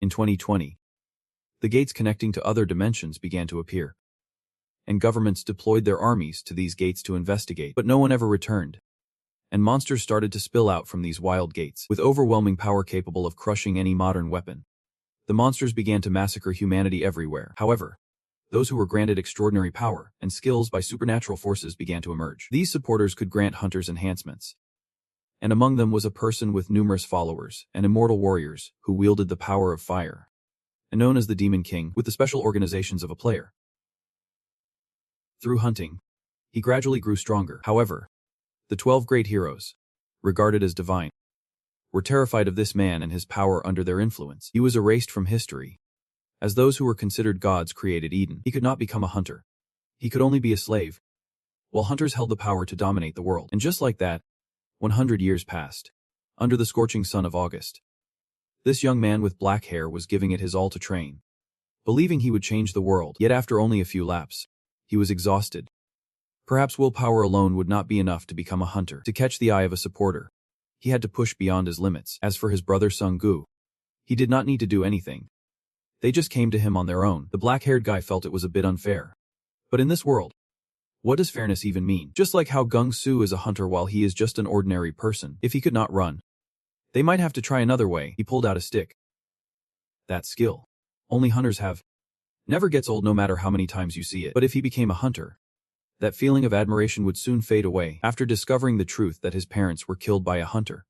In 2020, the gates connecting to other dimensions began to appear, and governments deployed their armies to these gates to investigate, but no one ever returned. And monsters started to spill out from these wild gates, with overwhelming power capable of crushing any modern weapon. The monsters began to massacre humanity everywhere. However, those who were granted extraordinary power and skills by supernatural forces began to emerge. These supporters could grant hunters enhancements, and among them was a person with numerous followers and immortal warriors who wielded the power of fire, and known as the Demon King, with the special organizations of a player. Through hunting, he gradually grew stronger. However, the 12 great heroes, regarded as divine, were terrified of this man and his power under their influence. He was erased from history, as those who were considered gods created Eden. He could not become a hunter. He could only be a slave, while hunters held the power to dominate the world. And just like that, 100 years passed, under the scorching sun of August. This young man with black hair was giving it his all to train, believing he would change the world. Yet after only a few laps, he was exhausted. Perhaps willpower alone would not be enough to become a hunter. To catch the eye of a supporter, he had to push beyond his limits. As for his brother Sung-gu, he did not need to do anything. They just came to him on their own. The black-haired guy felt it was a bit unfair. But in this world, what does fairness even mean? Just like how Gung-Su is a hunter while he is just an ordinary person. If he could not run, they might have to try another way. He pulled out a stick. That skill only hunters have. Never gets old no matter how many times you see it. But if he became a hunter, that feeling of admiration would soon fade away. After discovering the truth that his parents were killed by a hunter,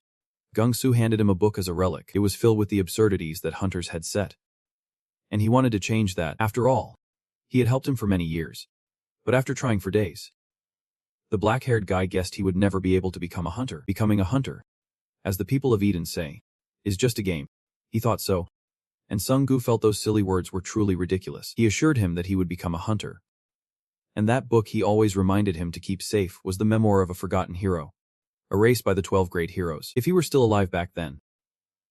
Gung-Su handed him a book as a relic. It was filled with the absurdities that hunters had set, and he wanted to change that. After all, he had helped him for many years. But after trying for days, the black-haired guy guessed he would never be able to become a hunter. Becoming a hunter, as the people of Eden say, is just a game. He thought so, and Sung-gu felt those silly words were truly ridiculous. He assured him that he would become a hunter, and that book he always reminded him to keep safe was the memoir of a forgotten hero, erased by the 12 great heroes. If he were still alive back then,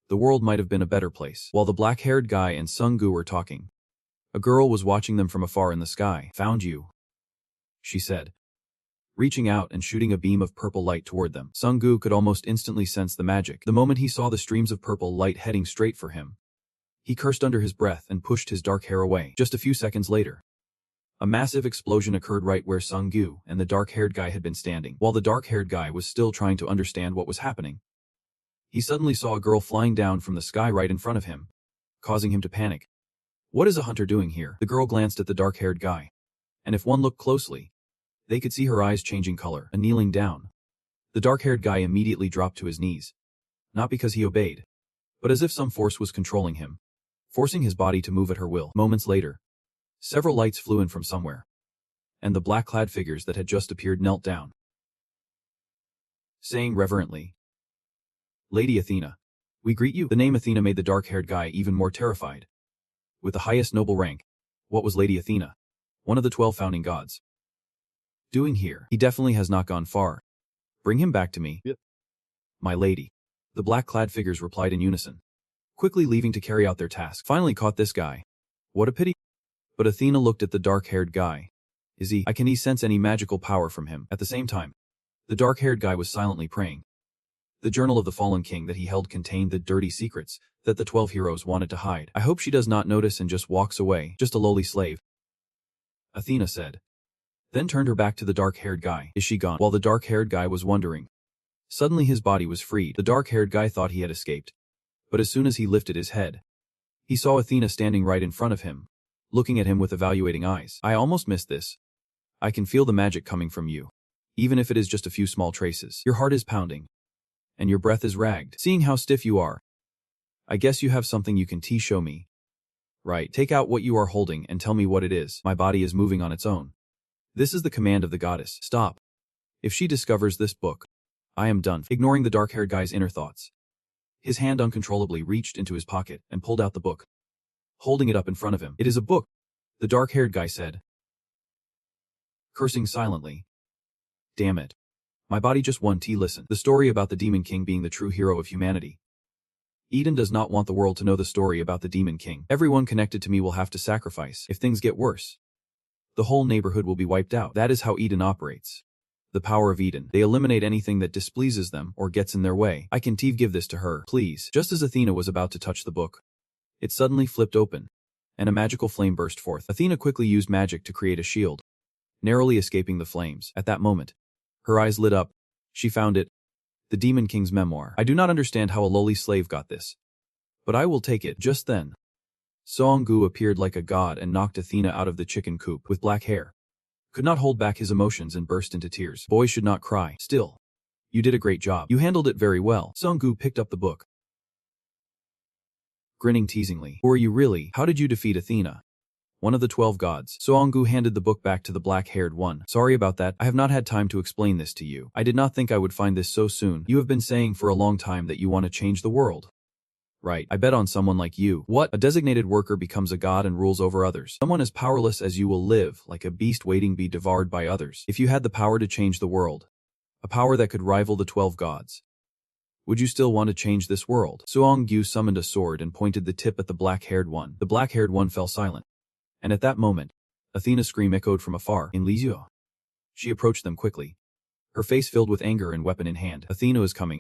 the world might have been a better place. While the black-haired guy and Sung-gu were talking, a girl was watching them from afar in the sky. "Found you," she said, reaching out and shooting a beam of purple light toward them. Sung-gu could almost instantly sense the magic. The moment he saw the streams of purple light heading straight for him, he cursed under his breath and pushed his dark hair away. Just a few seconds later, a massive explosion occurred right where Sung-gu and the dark-haired guy had been standing. While the dark-haired guy was still trying to understand what was happening, he suddenly saw a girl flying down from the sky right in front of him, causing him to panic. What is a hunter doing here? The girl glanced at the dark-haired guy, and if one looked closely, they could see her eyes changing color and kneeling down. The dark-haired guy immediately dropped to his knees, not because he obeyed, but as if some force was controlling him, forcing his body to move at her will. Moments later, several lights flew in from somewhere, and the black-clad figures that had just appeared knelt down, saying reverently, "Lady Athena, we greet you." The name Athena made the dark-haired guy even more terrified. With the highest noble rank, what was Lady Athena, one of the 12 founding gods, doing here? He definitely has not gone far. Bring him back to me. Yep. My lady. The black-clad figures replied in unison, quickly leaving to carry out their task. Finally caught this guy. What a pity. But Athena looked at the dark-haired guy. I can sense any magical power from him. At the same time, the dark-haired guy was silently praying. The journal of the fallen king that he held contained the dirty secrets that the 12 heroes wanted to hide. I hope she does not notice and just walks away, just a lowly slave, Athena said, then turned her back to the dark-haired guy. Is she gone? While the dark-haired guy was wondering, suddenly his body was freed. The dark-haired guy thought he had escaped, but as soon as he lifted his head, he saw Athena standing right in front of him, looking at him with evaluating eyes. I almost missed this. I can feel the magic coming from you, even if it is just a few small traces. Your heart is pounding, and your breath is ragged. Seeing how stiff you are, I guess you have something you can show me. Right, take out what you are holding and tell me what it is. My body is moving on its own. This is the command of the goddess. Stop. If she discovers this book, I am done. Ignoring the dark-haired guy's inner thoughts, his hand uncontrollably reached into his pocket and pulled out the book, holding it up in front of him. It is a book, the dark-haired guy said, cursing silently. Damn it. My body just won. Listen. The story about the Demon King being the true hero of humanity. Eden does not want the world to know the story about the Demon King. Everyone connected to me will have to sacrifice. If things get worse, the whole neighborhood will be wiped out. That is how Eden operates. The power of Eden. They eliminate anything that displeases them or gets in their way. I can give this to her, please. Just as Athena was about to touch the book, It suddenly flipped open, and a magical flame burst forth. Athena quickly used magic to create a shield, narrowly escaping the flames. At that moment, her eyes lit up. She found it. The Demon King's memoir. I do not understand how a lowly slave got this, but I will take it. Just then, Song-gu appeared like a god and knocked Athena out of the chicken coop. With black hair, could not hold back his emotions and burst into tears. Boys should not cry. Still, you did a great job. You handled it very well. Song-gu picked up the book, grinning teasingly. Who are you really? How did you defeat Athena, one of the 12 gods? Song-gu handed the book back to the black-haired one. Sorry about that. I have not had time to explain this to you. I did not think I would find this so soon. You have been saying for a long time that you want to change the world. Right. I bet on someone like you. What? A designated worker becomes a god and rules over others. Someone as powerless as you will live, like a beast waiting to be devoured by others. If you had the power to change the world, a power that could rival the 12 gods, would you still want to change this world? Song-gu summoned a sword and pointed the tip at the black-haired one. The black-haired one fell silent. And at that moment, Athena's scream echoed from afar. In Lizio. She approached them quickly, her face filled with anger and weapon in hand. Athena is coming.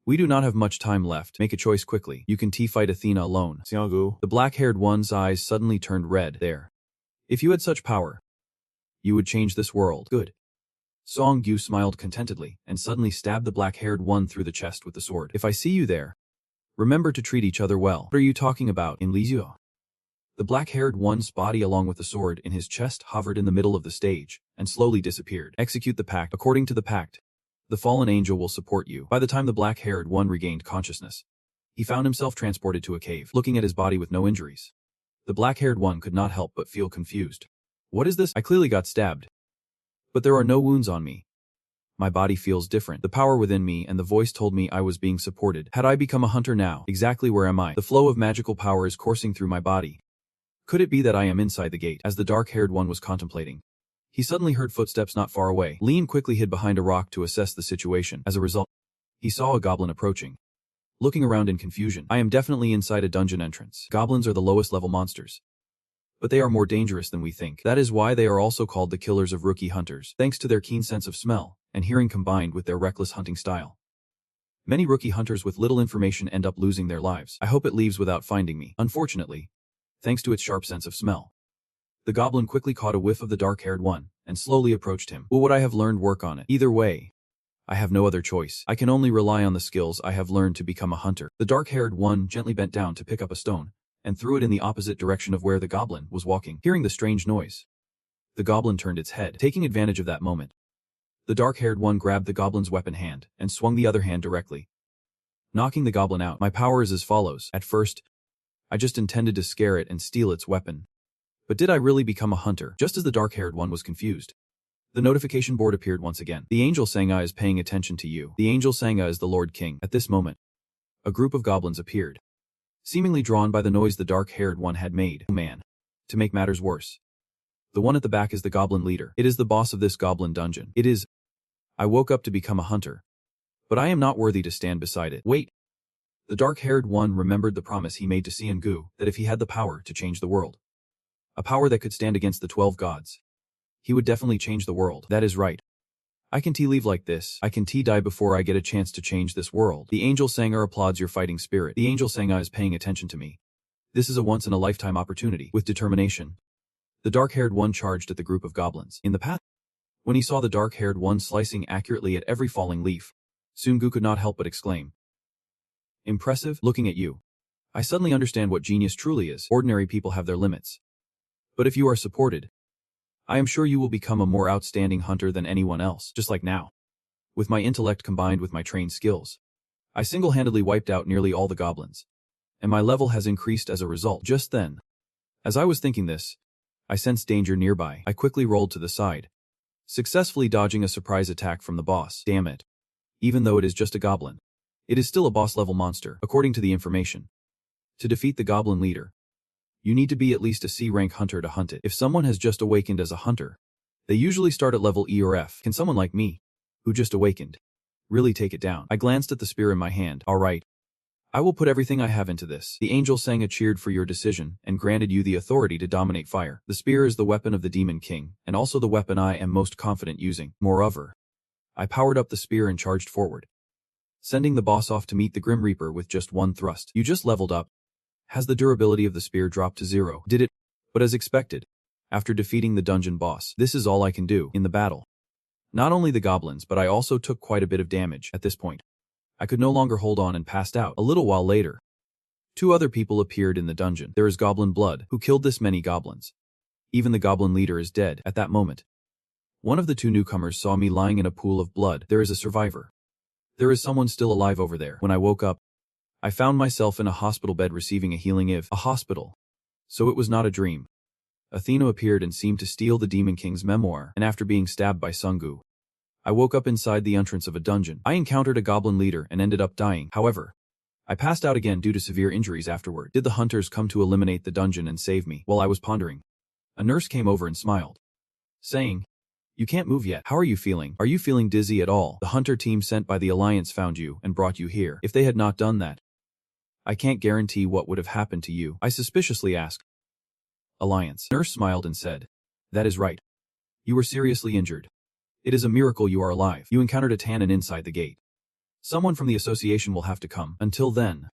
We do not have much time left. Make a choice quickly. You can fight Athena alone. Song-gu. The black-haired one's eyes suddenly turned red. There. If you had such power, you would change this world. Good. Song-gu smiled contentedly and suddenly stabbed the black-haired one through the chest with the sword. If I see you there, remember to treat each other well. What are you talking about? In Lizio. The black-haired one's body along with the sword in his chest hovered in the middle of the stage and slowly disappeared. Execute the pact. According to the pact, the fallen angel will support you. By the time the black-haired one regained consciousness, he found himself transported to a cave. Looking at his body with no injuries, the black-haired one could not help but feel confused. What is this? I clearly got stabbed, but there are no wounds on me. My body feels different. The power within me and the voice told me I was being supported. Had I become a hunter now? Exactly where am I? The flow of magical power is coursing through my body. Could it be that I am inside the gate? As the dark-haired one was contemplating, he suddenly heard footsteps not far away. Lean quickly hid behind a rock to assess the situation. As a result, he saw a goblin approaching. Looking around in confusion, I am definitely inside a dungeon entrance. Goblins are the lowest level monsters, but they are more dangerous than we think. That is why they are also called the killers of rookie hunters, thanks to their keen sense of smell and hearing combined with their reckless hunting style. Many rookie hunters with little information end up losing their lives. I hope it leaves without finding me. Unfortunately, thanks to its sharp sense of smell, the goblin quickly caught a whiff of the dark-haired one and slowly approached him. Will what I have learned work on it? Either way, I have no other choice. I can only rely on the skills I have learned to become a hunter. The dark-haired one gently bent down to pick up a stone and threw it in the opposite direction of where the goblin was walking. Hearing the strange noise, the goblin turned its head. Taking advantage of that moment, the dark-haired one grabbed the goblin's weapon hand and swung the other hand directly, knocking the goblin out. My power is as follows. At first, I just intended to scare it and steal its weapon. But did I really become a hunter? Just as the dark-haired one was confused, the notification board appeared once again. The angel Sangha is paying attention to you. The angel Sangha is the Lord King. At this moment, a group of goblins appeared, seemingly drawn by the noise the dark-haired one had made. Oh man. To make matters worse, the one at the back is the goblin leader. It is the boss of this goblin dungeon. It is. I woke up to become a hunter, but I am not worthy to stand beside it. Wait. The dark-haired one remembered the promise he made to Song-gu that if he had the power to change the world, a power that could stand against the 12 gods, he would definitely change the world. That is right. I can leave like this. I can die before I get a chance to change this world. The angel Sangha applauds your fighting spirit. The angel Sangha is paying attention to me. This is a once-in-a-lifetime opportunity. With determination, the dark-haired one charged at the group of goblins. In the path, when he saw the dark-haired one slicing accurately at every falling leaf, Song-gu could not help but exclaim, "Impressive, looking at you. I suddenly understand what genius truly is. Ordinary people have their limits. But if you are supported, I am sure you will become a more outstanding hunter than anyone else, just like now. With my intellect combined with my trained skills, I single-handedly wiped out nearly all the goblins, and my level has increased as a result." Just then, as I was thinking this, I sensed danger nearby. I quickly rolled to the side, successfully dodging a surprise attack from the boss. Damn it. Even though it is just a goblin, it is still a boss-level monster. According to the information, to defeat the goblin leader, you need to be at least a C-rank hunter to hunt it. If someone has just awakened as a hunter, they usually start at level E or F. Can someone like me, who just awakened, really take it down? I glanced at the spear in my hand. All right. I will put everything I have into this. The angel Sangha cheered for your decision and granted you the authority to dominate fire. The spear is the weapon of the Demon King, and also the weapon I am most confident using. Moreover, I powered up the spear and charged forward, sending the boss off to meet the Grim Reaper with just one thrust. You just leveled up. Has the durability of the spear dropped to 0? Did it? But as expected, after defeating the dungeon boss, this is all I can do in the battle. Not only the goblins, but I also took quite a bit of damage at this point. I could no longer hold on and passed out. A little while later, 2 other people appeared in the dungeon. There is Goblin Blood, who killed this many goblins. Even the goblin leader is dead at that moment. One of the 2 newcomers saw me lying in a pool of blood. There is a survivor. There is someone still alive over there. When I woke up, I found myself in a hospital bed receiving a healing IV. A hospital. So it was not a dream. Athena appeared and seemed to steal the Demon King's memoir, and after being stabbed by Sungu, I woke up inside the entrance of a dungeon. I encountered a goblin leader and ended up dying. However, I passed out again due to severe injuries afterward. Did the hunters come to eliminate the dungeon and save me? While I was pondering, a nurse came over and smiled, saying, "You can't move yet. How are you feeling? Are you feeling dizzy at all? The hunter team sent by the Alliance found you and brought you here. If they had not done that, I can't guarantee what would have happened to you." I suspiciously asked. "Alliance." Nurse smiled and said, "That is right. You were seriously injured. It is a miracle you are alive. You encountered a Tannen inside the gate. Someone from the association will have to come. Until then,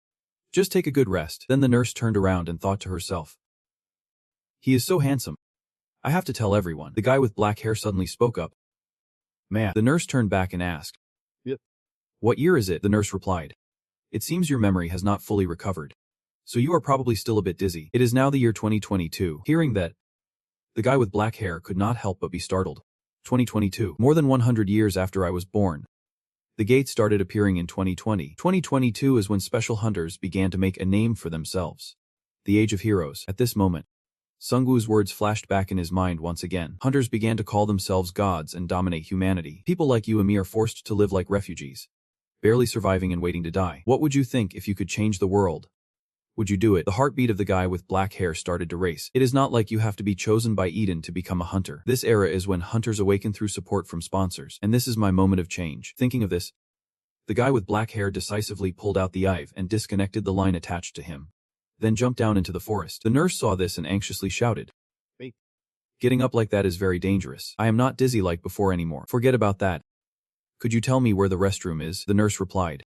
just take a good rest." Then the nurse turned around and thought to herself, "He is so handsome. I have to tell everyone." The guy with black hair suddenly spoke up. "Man." The nurse turned back and asked, "Yep. "What year is it?" The nurse replied, "It seems your memory has not fully recovered, so you are probably still a bit dizzy. It is now the year 2022. Hearing that, the guy with black hair could not help but be startled. 2022. More than 100 years after I was born. The gate started appearing in 2020. 2022 is when special hunters began to make a name for themselves. The Age of Heroes. At this moment, Sungu's words flashed back in his mind once again. Hunters began to call themselves gods and dominate humanity. People like you and me are forced to live like refugees, barely surviving and waiting to die. What would you think if you could change the world? Would you do it?" The heartbeat of the guy with black hair started to race. "It is not like you have to be chosen by Eden to become a hunter. This era is when hunters awaken through support from sponsors, and this is my moment of change." Thinking of this, the guy with black hair decisively pulled out the IV and disconnected the line attached to him, then jumped down into the forest. The nurse saw this and anxiously shouted, "Wait. Getting up like that is very dangerous. I am not dizzy like before anymore." "Forget about that. Could you tell me where the restroom is?" The nurse replied.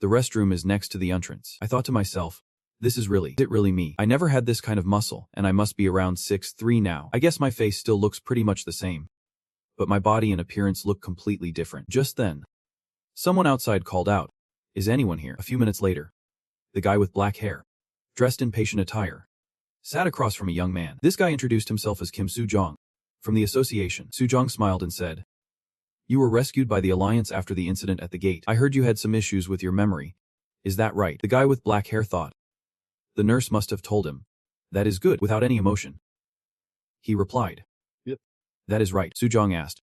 "The restroom is next to the entrance." I thought to myself, is it really me? I never had this kind of muscle, and I must be around 6'3" now. I guess my face still looks pretty much the same, but my body and appearance look completely different. Just then, someone outside called out, "Is anyone here?" A few minutes later, the guy with black hair, dressed in patient attire, sat across from a young man. This guy introduced himself as Kim Sujong, from the association. Sujong smiled and said, "You were rescued by the Alliance after the incident at the gate. I heard you had some issues with your memory. Is that right?" The guy with black hair thought. The nurse must have told him. "That is good," without any emotion. He replied, "Yep. "That is right." Sujong asked,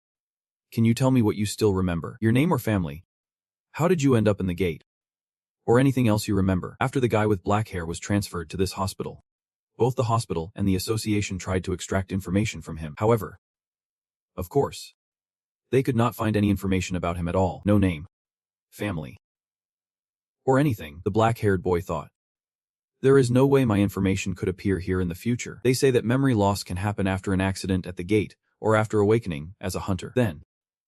"Can you tell me what you still remember? Your name or family? How did you end up in the gate? Or anything else you remember?" After the guy with black hair was transferred to this hospital, both the hospital and the association tried to extract information from him. However, of course, they could not find any information about him at all. No name, family, or anything. The black-haired boy thought, "There is no way my information could appear here in the future. They say that memory loss can happen after an accident at the gate, or after awakening as a hunter." Then,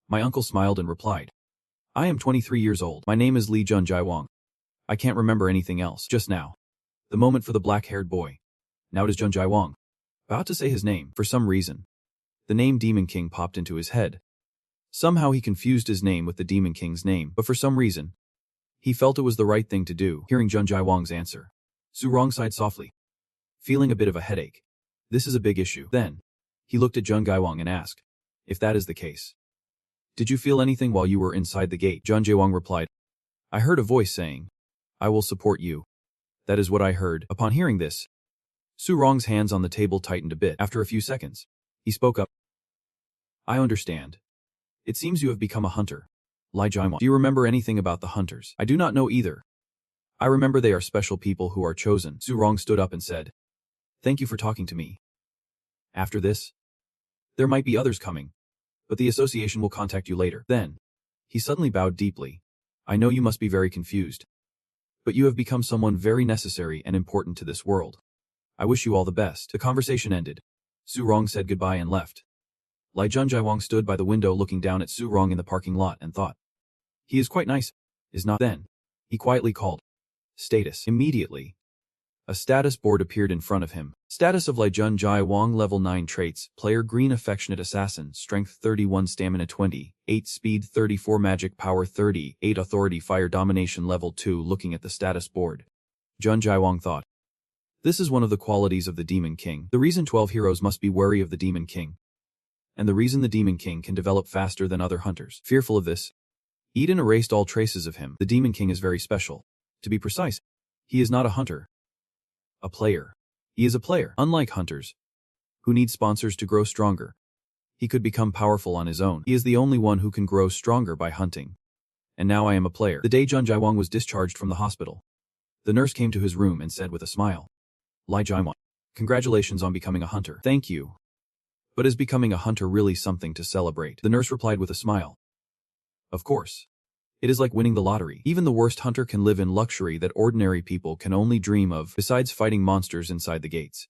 my uncle smiled and replied, "I am 23 years old. My name is Lee Jun Jaiwang. I can't remember anything else." Just now, the moment for the black-haired boy. Now it is Jun Jaiwang. About to say his name, for some reason, the name Demon King popped into his head. Somehow he confused his name with the Demon King's name, but for some reason, he felt it was the right thing to do. Hearing Jun Jaiwang's answer, Surong sighed softly, feeling a bit of a headache. This is a big issue. Then, he looked at Jun Jaiwang and asked, "If that is the case, did you feel anything while you were inside the gate?" Jun Jaiwang replied, "I heard a voice saying, 'I will support you.' That is what I heard." Upon hearing this, Surong's hands on the table tightened a bit. After a few seconds, he spoke up. "I understand. It seems you have become a hunter. Lai Jaiwang. Do you remember anything about the hunters?" "I do not know either. I remember they are special people who are chosen." Surong stood up and said, "Thank you for talking to me. After this, there might be others coming, but the association will contact you later." Then, he suddenly bowed deeply. "I know you must be very confused, but you have become someone very necessary and important to this world. I wish you all the best." The conversation ended. Surong said goodbye and left. Lai Jun Jaiwang stood by the window looking down at Surong in the parking lot and thought, "He is quite nice, is not?" Then, he quietly called, "Status." Immediately, A status board appeared in front of him. Status of Lai Jun Jai Wang level 9 traits, player green affectionate assassin, strength 31 stamina 20, 8 speed 34 magic power 30, 8 authority fire domination level 2. Looking at the status board, Jun Jai Wang thought, this is one of the qualities of the Demon King. The reason 12 heroes must be wary of the Demon King. And the reason the Demon King can develop faster than other hunters. Fearful of this, Eden erased all traces of him. The Demon King is very special. To be precise, he is not a hunter. A player. He is a player. Unlike hunters, who need sponsors to grow stronger, he could become powerful on his own. He is the only one who can grow stronger by hunting. And now I am a player. The day Jun Jai Wang was discharged from the hospital, the nurse came to his room and said with a smile, Lai Jai Wang, congratulations on becoming a hunter. Thank you. But is becoming a hunter really something to celebrate? The nurse replied with a smile. Of course. It is like winning the lottery. Even the worst hunter can live in luxury that ordinary people can only dream of, besides fighting monsters inside the gates.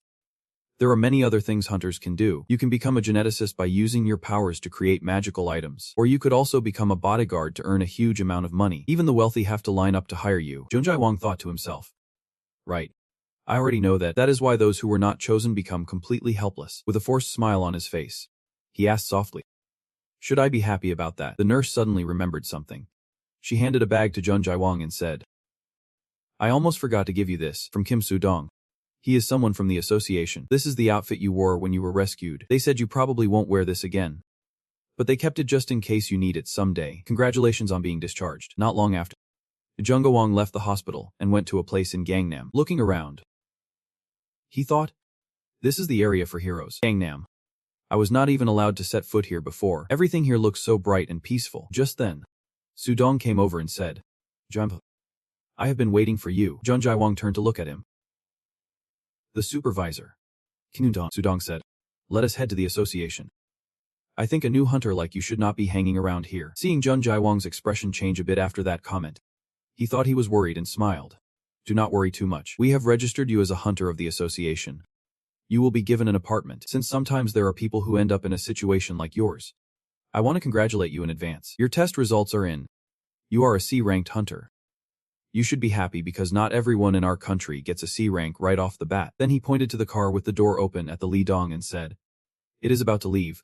There are many other things hunters can do. You can become a geneticist by using your powers to create magical items. Or you could also become a bodyguard to earn a huge amount of money. Even the wealthy have to line up to hire you. Jun Jai Wang thought to himself. Right. I already know that. That is why those who were not chosen become completely helpless. With a forced smile on his face, he asked softly, should I be happy about that? The nurse suddenly remembered something. She handed a bag to Jun Jai Wang and said, I almost forgot to give you this, from Kim Su-dong. He is someone from the association. This is the outfit you wore when you were rescued. They said you probably won't wear this again, but they kept it just in case you need it someday. Congratulations on being discharged. Not long after, Jun Jai Wang left the hospital and went to a place in Gangnam. Looking around, he thought, this is the area for heroes. Gangnam. I was not even allowed to set foot here before. Everything here looks so bright and peaceful. Just then, Su-dong came over and said, Jump. I have been waiting for you. Jun Jai Wang turned to look at him. The supervisor. Su-dong said, let us head to the association. I think a new hunter like you should not be hanging around here. Seeing Jun Jai Wang's expression change a bit after that comment, he thought he was worried and smiled. Do not worry too much. We have registered you as a hunter of the association. You will be given an apartment, since sometimes there are people who end up in a situation like yours. I want to congratulate you in advance. Your test results are in. You are a C-ranked hunter. You should be happy because not everyone in our country gets a C rank right off the bat. Then he pointed to the car with the door open at the Lidong and said, it is about to leave.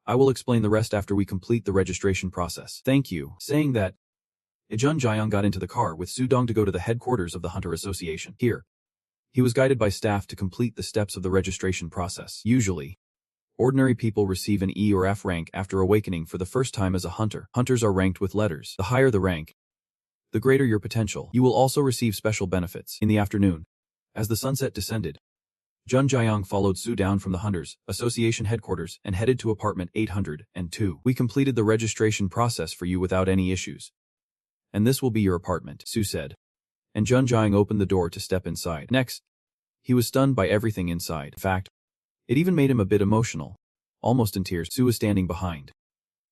I will explain the rest after we complete the registration process. Thank you. Saying that, Jun Jiang got into the car with Su-dong to go to the headquarters of the Hunter Association. Here, he was guided by staff to complete the steps of the registration process. Usually, ordinary people receive an E or F rank after awakening for the first time as a hunter. Hunters are ranked with letters. The higher the rank, the greater your potential. You will also receive special benefits. In the afternoon, as the sunset descended, Jun Jiang followed Su down from the Hunters Association headquarters and headed to apartment 802. We completed the registration process for you without any issues. And this will be your apartment, Su said. And Jun Jiang opened the door to step inside. Next, he was stunned by everything inside. In fact, it even made him a bit emotional. Almost in tears, Su was standing behind.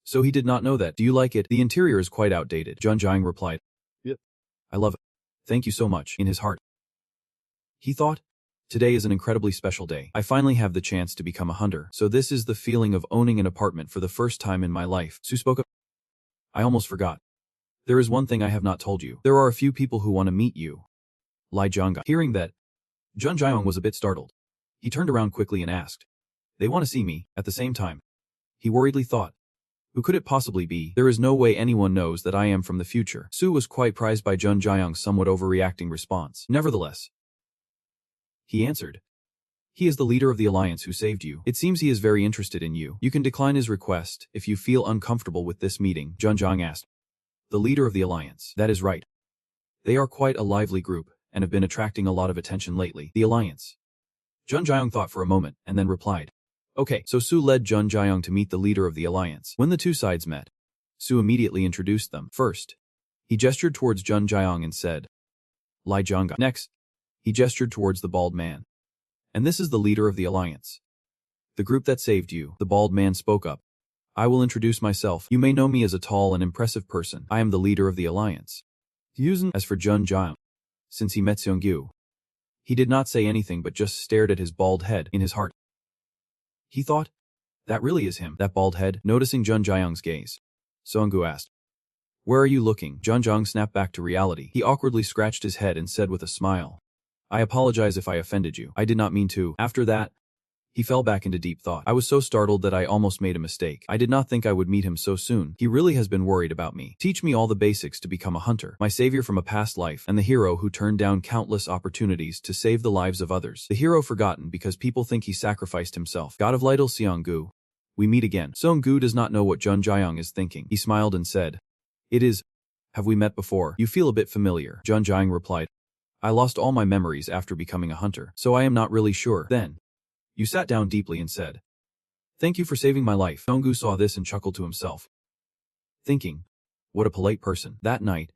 So he did not know that. Do you like it? The interior is quite outdated. Jun Jiang replied. Yep. I love it. Thank you so much. In his heart, he thought, today is an incredibly special day. I finally have the chance to become a hunter. So this is the feeling of owning an apartment for the first time in my life. Su spoke up. I almost forgot. There is one thing I have not told you. There are a few people who want to meet you. Lai Jiang. Hearing that, Jun Jiang was a bit startled. He turned around quickly and asked, they want to see me. At the same time, he worriedly thought, who could it possibly be? There is no way anyone knows that I am from the future. Su was quite surprised by Jun Jiang's somewhat overreacting response. Nevertheless, he answered, he is the leader of the alliance who saved you. It seems he is very interested in you. You can decline his request if you feel uncomfortable with this meeting. Jun Jiang asked. The leader of the alliance. That is right. They are quite a lively group and have been attracting a lot of attention lately. The alliance. Jun Jiang thought for a moment and then replied, okay. So Su led Jun Jiang to meet the leader of the alliance. When the two sides met, Su immediately introduced them. First, he gestured towards Jun Jiang and said, Lai Jiang. Next, he gestured towards the bald man. And this is the leader of the alliance. The group that saved you. The bald man spoke up. I will introduce myself. You may know me as a tall and impressive person. I am the leader of the alliance. As for Jun Jiang, since he met Seongyu, he did not say anything but just stared at his bald head. In his heart, he thought, that really is him. That bald head. Noticing Jun Jiang's gaze, Seongyu asked, where are you looking? Jun Jiang snapped back to reality. He awkwardly scratched his head and said with a smile, I apologize if I offended you. I did not mean to. After that, he fell back into deep thought. I was so startled that I almost made a mistake. I did not think I would meet him so soon. He really has been worried about me. Teach me all the basics to become a hunter. My savior from a past life, and the hero who turned down countless opportunities to save the lives of others. The hero forgotten because people think he sacrificed himself. God of Lytle Seong-gu. We meet again. Seong-gu does not know what Jun Jaeyoung is thinking. He smiled and said, "It is. Have we met before? You feel a bit familiar." Jun Jaeyoung replied, "I lost all my memories after becoming a hunter, so I am not really sure." Then, you sat down deeply and said, "Thank you for saving my life." Seong-gu saw this and chuckled to himself, thinking, what a polite person. That night,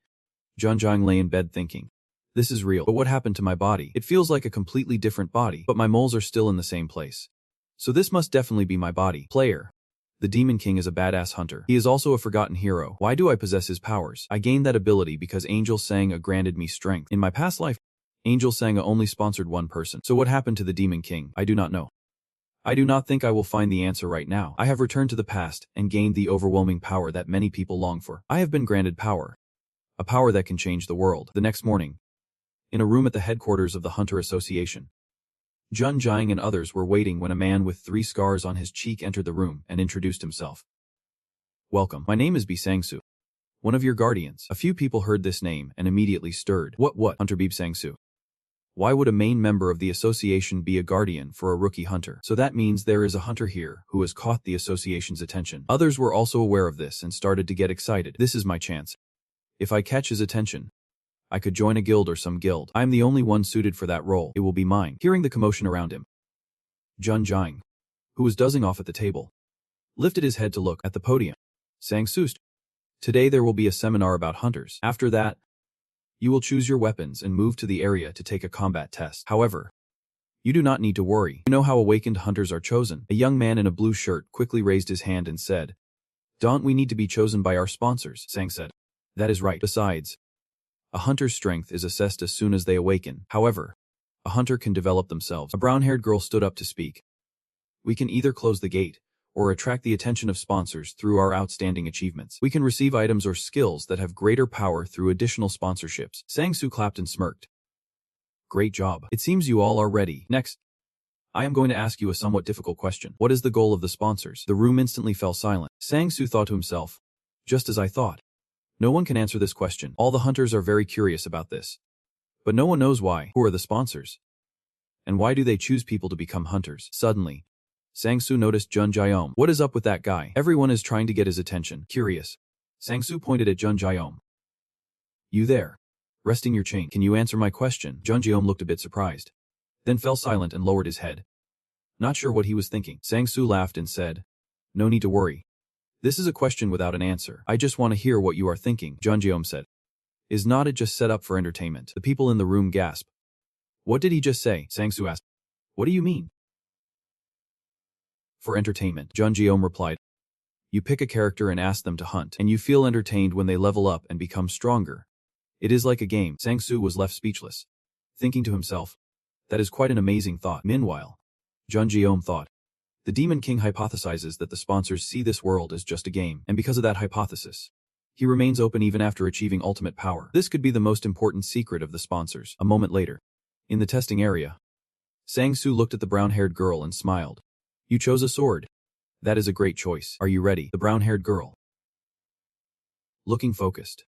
Jun Jaeyoung lay in bed thinking, this is real, but what happened to my body? It feels like a completely different body, but my moles are still in the same place. So this must definitely be my body. Player. The Demon King is a badass hunter. He is also a forgotten hero. Why do I possess his powers? I gained that ability because Angel Sanga granted me strength. In my past life, Angel Sanga only sponsored one person. So what happened to the Demon King? I do not know. I do not think I will find the answer right now. I have returned to the past and gained the overwhelming power that many people long for. I have been granted power. A power that can change the world. The next morning, in a room at the headquarters of the Hunter Association, Jun Jaeyoung and others were waiting when a man with 3 scars on his cheek entered the room and introduced himself. Welcome. My name is Bi Sang-soo, one of your guardians. A few people heard this name and immediately stirred. What? Hunter Bi Sang-soo. Why would a main member of the association be a guardian for a rookie hunter? So that means there is a hunter here who has caught the association's attention. Others were also aware of this and started to get excited. This is my chance. If I catch his attention, I could join a guild or some guild. I am the only one suited for that role. It will be mine. Hearing the commotion around him, Jun Jaeyoung, who was dozing off at the table, lifted his head to look at the podium. Sang-soo, today there will be a seminar about hunters. After that, you will choose your weapons and move to the area to take a combat test. However, you do not need to worry. You know how awakened hunters are chosen. A young man in a blue shirt quickly raised his hand and said, "Don't we need to be chosen by our sponsors?" Sang said, "That is right. Besides, a hunter's strength is assessed as soon as they awaken. However, a hunter can develop themselves." A brown-haired girl stood up to speak. "We can either close the gate or attract the attention of sponsors through our outstanding achievements. We can receive items or skills that have greater power through additional sponsorships." Sang-soo clapped and smirked. "Great job. It seems you all are ready. Next, I am going to ask you a somewhat difficult question. What is the goal of the sponsors?" The room instantly fell silent. Sang-soo thought to himself, just as I thought. No one can answer this question. All the hunters are very curious about this. But no one knows why. Who are the sponsors? And why do they choose people to become hunters? Suddenly, Sang-soo noticed Jun Jaeyoung. What is up with that guy? Everyone is trying to get his attention. Curious. Sang-soo pointed at Jun Jaeyoung. You there? Resting your chain. Can you answer my question? Jun Jaeyoung looked a bit surprised, then fell silent and lowered his head. Not sure what he was thinking. Sang-soo laughed and said, "No need to worry. This is a question without an answer. I just want to hear what you are thinking," Jun Jaeyoung said. Is not it just set up for entertainment? The people in the room gasped. What did he just say? Sang-soo asked. What do you mean? For entertainment, Jun Jaeyoung replied. You pick a character and ask them to hunt, and you feel entertained when they level up and become stronger. It is like a game. Sang-soo was left speechless, thinking to himself, that is quite an amazing thought. Meanwhile, Jun Jaeyoung thought, the Demon King hypothesizes that the sponsors see this world as just a game, and because of that hypothesis, he remains open even after achieving ultimate power. This could be the most important secret of the sponsors. A moment later, in the testing area, Sang-soo looked at the brown-haired girl and smiled. You chose a sword. That is a great choice. Are you ready? The brown-haired girl, looking focused,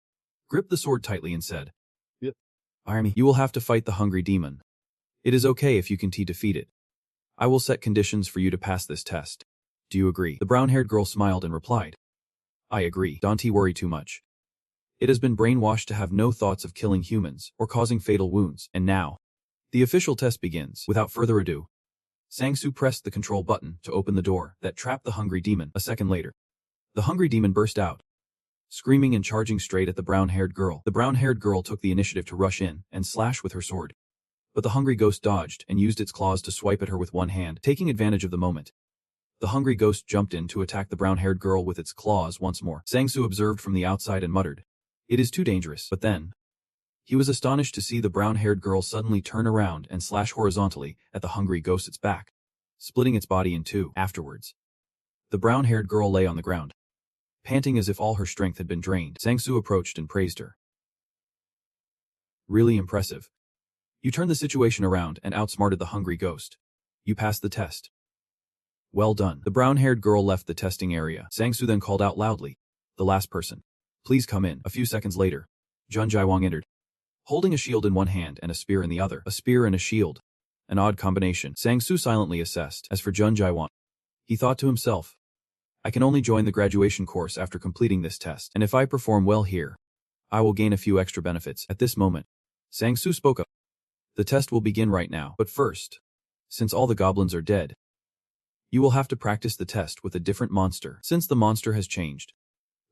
gripped the sword tightly and said, Yep. Army, you will have to fight the hungry demon. It is okay if you can defeat it. I will set conditions for you to pass this test. Do you agree? The brown-haired girl smiled and replied, I agree. Don't worry too much. It has been brainwashed to have no thoughts of killing humans or causing fatal wounds, and now, the official test begins. Without further ado, Sang-soo pressed the control button to open the door that trapped the hungry demon. A second later, the hungry demon burst out, screaming and charging straight at the brown-haired girl. The brown-haired girl took the initiative to rush in and slash with her sword. But the hungry ghost dodged and used its claws to swipe at her with one hand. Taking advantage of the moment, the hungry ghost jumped in to attack the brown-haired girl with its claws once more. Sang-soo observed from the outside and muttered, It is too dangerous. But then, he was astonished to see the brown-haired girl suddenly turn around and slash horizontally at the hungry ghost's back, splitting its body in two. Afterwards, the brown-haired girl lay on the ground, panting as if all her strength had been drained. Sang-soo approached and praised her. Really impressive. You turned the situation around and outsmarted the hungry ghost. You passed the test. Well done. The brown-haired girl left the testing area. Sang-soo then called out loudly. The last person. Please come in. A few seconds later, Jun Jae-wong entered, holding a shield in one hand and a spear in the other. A spear and a shield. An odd combination. Sang-soo silently assessed. As for Jun Jae-wong, he thought to himself, I can only join the graduation course after completing this test, and if I perform well here, I will gain a few extra benefits. At this moment, Sang-soo spoke up. The test will begin right now, but first, since all the goblins are dead, you will have to practice the test with a different monster. Since the monster has changed,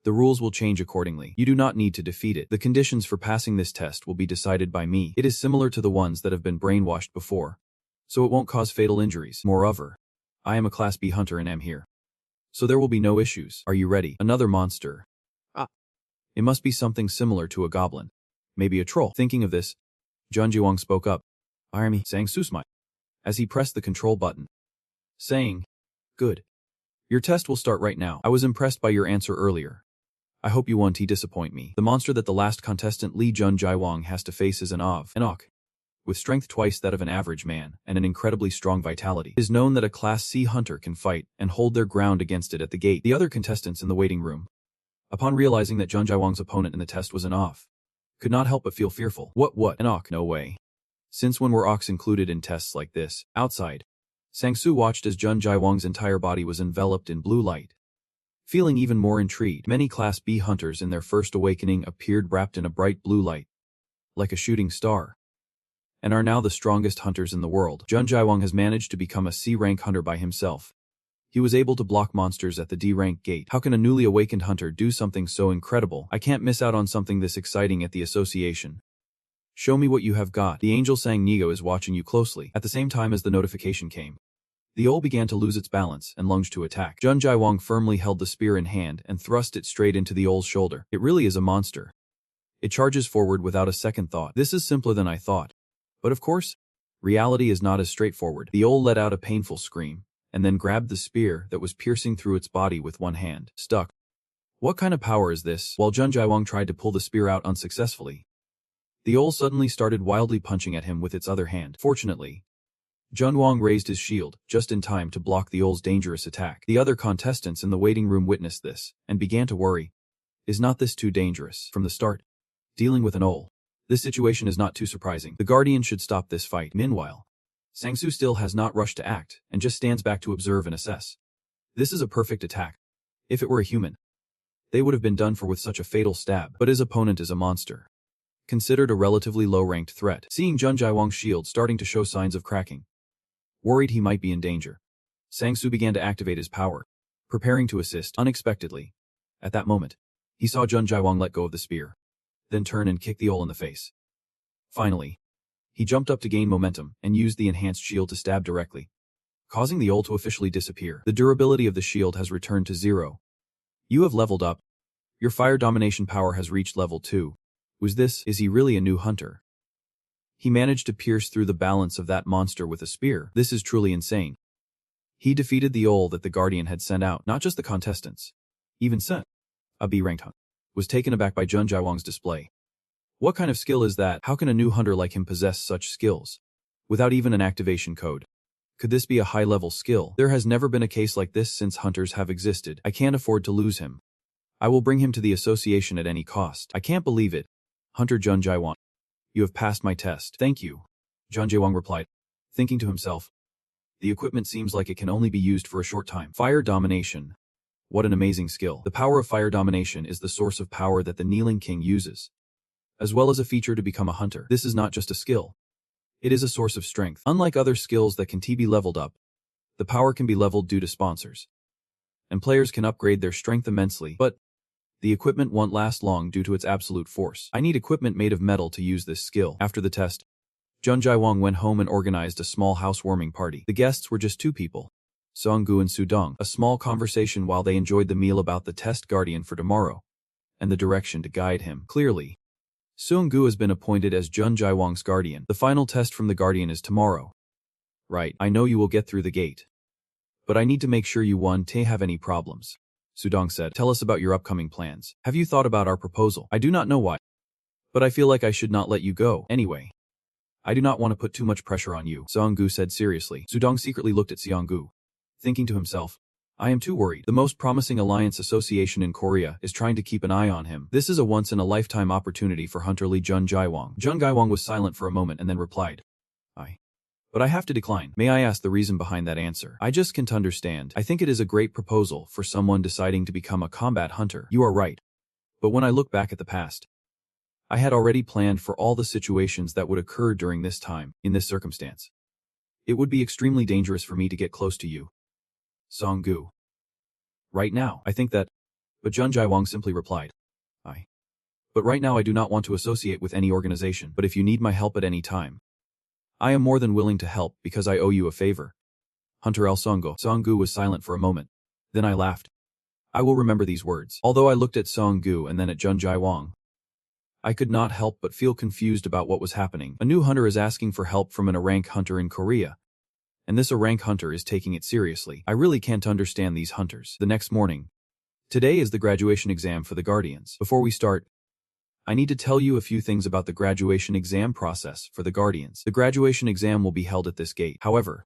the rules will change accordingly. You do not need to defeat it. The conditions for passing this test will be decided by me. It is similar to the ones that have been brainwashed before, so it won't cause fatal injuries. Moreover, I am a Class B hunter and am here, so there will be no issues. Are you ready? Another monster. It must be something similar to a goblin. Maybe a troll. Thinking of this, Jun Jae-wong spoke up. Army, Sang-soo smiled as he pressed the control button, saying, Good. Your test will start right now. I was impressed by your answer earlier. I hope you won't disappoint me. The monster that the last contestant Lee Jun Jae-wong has to face is an Awak, with strength twice that of an average man and an incredibly strong vitality. It is known that a Class C hunter can fight and hold their ground against it at the gate. The other contestants in the waiting room, upon realizing that Jun Jae-wong's opponent in the test was an Awak, could not help but feel fearful. What? An Awak? No way. Since when were Awks included in tests like this? Outside, Sang-soo watched as Jun Jae-wong's entire body was enveloped in blue light. Feeling even more intrigued, many Class B hunters in their first awakening appeared wrapped in a bright blue light, like a shooting star, and are now the strongest hunters in the world. Jun Jae-wong has managed to become a C-rank hunter by himself. He was able to block monsters at the D-rank gate. How can a newly awakened hunter do something so incredible? I can't miss out on something this exciting at the association. Show me what you have got. The angel Sang Nego is watching you closely. At the same time as the notification came, the owl began to lose its balance and lunged to attack. Jun Jae-wong firmly held the spear in hand and thrust it straight into the owl's shoulder. It really is a monster. It charges forward without a second thought. This is simpler than I thought. But of course, reality is not as straightforward. The owl let out a painful scream, and then grabbed the spear that was piercing through its body with one hand. Stuck. What kind of power is this? While Jun Jae-wong tried to pull the spear out unsuccessfully, the owl suddenly started wildly punching at him with its other hand. Fortunately, Jun Wong raised his shield, just in time to block the owl's dangerous attack. The other contestants in the waiting room witnessed this, and began to worry. Is not this too dangerous? From the start, dealing with an owl, this situation is not too surprising. The Guardian should stop this fight. Meanwhile, Sang-soo still has not rushed to act, and just stands back to observe and assess. This is a perfect attack. If it were a human, they would have been done for with such a fatal stab, but his opponent is a monster, considered a relatively low-ranked threat. Seeing Jun Jae-wong's shield starting to show signs of cracking, worried he might be in danger, Sang-soo began to activate his power, preparing to assist. Unexpectedly, at that moment, he saw Jun Jae-wong let go of the spear, then turn and kick the owl in the face. Finally, he jumped up to gain momentum and used the enhanced shield to stab directly, causing the owl to officially disappear. The durability of the shield has returned to 0. You have leveled up. Your fire domination power has reached level 2. Is he really a new hunter? He managed to pierce through the balance of that monster with a spear. This is truly insane. He defeated the owl that the Guardian had sent out. Not just the contestants, even Sen, a B-ranked hunter, was taken aback by Jun Jae-wong's display. What kind of skill is that? How can a new hunter like him possess such skills without even an activation code? Could this be a high-level skill? There has never been a case like this since hunters have existed. I can't afford to lose him. I will bring him to the association at any cost. I can't believe it. Hunter Jun Jae-wong, you have passed my test. Thank you, Jun Jae-wong replied, thinking to himself. The equipment seems like it can only be used for a short time. Fire domination. What an amazing skill. The power of fire domination is the source of power that the Kneeling King uses, as well as a feature to become a hunter. This is not just a skill. It is a source of strength. Unlike other skills that can be leveled up, the power can be leveled due to sponsors, and players can upgrade their strength immensely, but the equipment won't last long due to its absolute force. I need equipment made of metal to use this skill. After the test, Jun Jae-wong went home and organized a small housewarming party. The guests were just 2 people, Seong-gu and Soo-dong. A small conversation while they enjoyed the meal about the test guardian for tomorrow, and the direction to guide him. Clearly, Seong-gu has been appointed as Jun Jae-wong's guardian. The final test from the guardian is tomorrow. Right, I know you will get through the gate, but I need to make sure you won't have any problems. Soo-dong said, tell us about your upcoming plans. Have you thought about our proposal? I do not know why, but I feel like I should not let you go. Anyway, I do not want to put too much pressure on you, Seong-gu said seriously. Sudong secretly looked at Seong-gu, thinking to himself, I am too worried. The most promising alliance association in Korea is trying to keep an eye on him. This is a once-in-a-lifetime opportunity for Hunter Lee Jun Jaewong. Jun Jaewong was silent for a moment and then replied, But I have to decline. May I ask the reason behind that answer? I just can't understand. I think it is a great proposal for someone deciding to become a combat hunter. You are right. But when I look back at the past, I had already planned for all the situations that would occur during this time, in this circumstance. It would be extremely dangerous for me to get close to you, Seong-gu. Right now, I think that... But Jun Jaewong simply replied, But right now I do not want to associate with any organization, but if you need my help at any time, I am more than willing to help because I owe you a favor. Hunter L. Seong-gu. Seong-gu was silent for a moment. Then I laughed. I will remember these words. Although I looked at Seong-gu and then at Jun Jaewong, I could not help but feel confused about what was happening. A new hunter is asking for help from an A-rank hunter in Korea, and this A-rank hunter is taking it seriously. I really can't understand these hunters. The next morning. Today is the graduation exam for the Guardians. Before we start, I need to tell you a few things about the graduation exam process for the Guardians. The graduation exam will be held at this gate. However,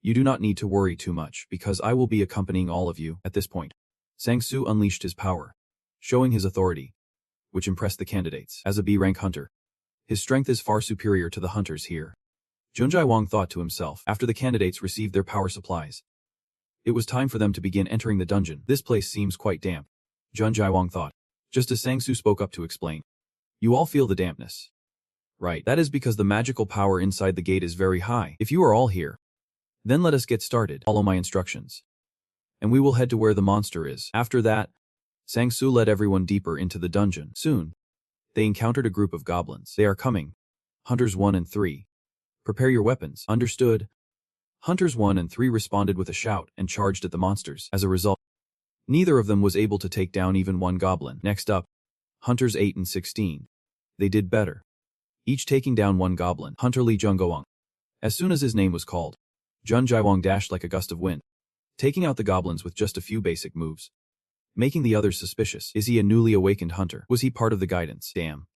you do not need to worry too much because I will be accompanying all of you. At this point, Sang-soo unleashed his power, showing his authority, which impressed the candidates. As a B-rank hunter, his strength is far superior to the hunters here. Jun Jaewong thought to himself. After the candidates received their power supplies, it was time for them to begin entering the dungeon. This place seems quite damp, Jun Jaewong thought, just as Sang-soo spoke up to explain. You all feel the dampness, right? That is because the magical power inside the gate is very high. If you are all here, then let us get started. Follow my instructions, and we will head to where the monster is. After that, Sang-soo led everyone deeper into the dungeon. Soon, they encountered a group of goblins. They are coming. Hunters 1 and 3. Prepare your weapons. Understood. Hunters 1 and 3 responded with a shout and charged at the monsters. As a result, neither of them was able to take down even one goblin. Next up, Hunters 8 and 16. They did better, each taking down one goblin. Hunter Lee Jung-goong. As soon as his name was called, Jun Jaewong dashed like a gust of wind, taking out the goblins with just a few basic moves, making the others suspicious. Is he a newly awakened hunter? Was he part of the guidance? Damn.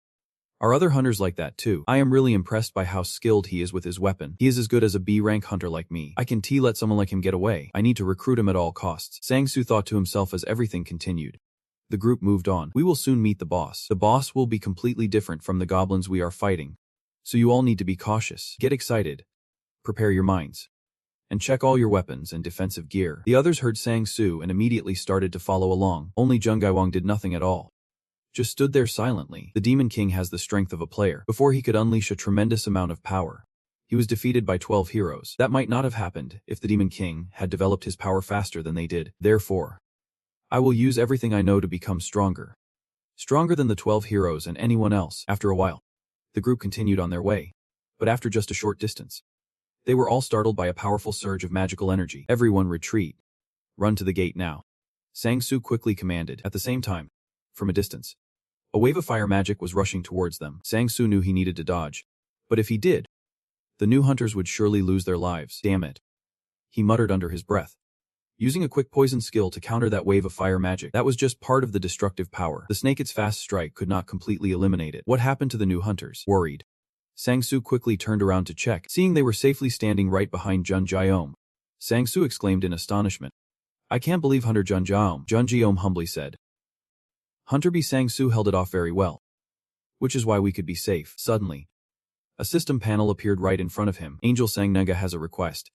Are other hunters like that too? I am really impressed by how skilled he is with his weapon. He is as good as a B-rank hunter like me. I can let someone like him get away. I need to recruit him at all costs. Sang-soo thought to himself as everything continued. The group moved on. We will soon meet the boss. The boss will be completely different from the goblins we are fighting, so you all need to be cautious. Get excited. Prepare your minds. And check all your weapons and defensive gear. The others heard Sang-soo and immediately started to follow along. Only Jun Jaewong did nothing at all. Just stood there silently. The Demon King has the strength of a player. Before he could unleash a tremendous amount of power, he was defeated by 12 heroes. That might not have happened if the Demon King had developed his power faster than they did. Therefore, I will use everything I know to become stronger. Stronger than the 12 heroes and anyone else. After a while, the group continued on their way. But after just a short distance, they were all startled by a powerful surge of magical energy. Everyone retreat. Run to the gate now. Sang-soo quickly commanded. At the same time, from a distance, a wave of fire magic was rushing towards them. Sang-soo knew he needed to dodge. But if he did, the new hunters would surely lose their lives. Damn it. He muttered under his breath, using a quick poison skill to counter that wave of fire magic. That was just part of the destructive power. The Snake's fast strike could not completely eliminate it. What happened to the new hunters? Worried, Sang-soo quickly turned around to check. Seeing they were safely standing right behind Jun Jaeom, Sang-soo exclaimed in astonishment. I can't believe Hunter Jun Jaeom, Jun Jaeom humbly said. Hunter B. Sang-soo held it off very well, which is why we could be safe. Suddenly, a system panel appeared right in front of him. Angel Sang-naga has a request.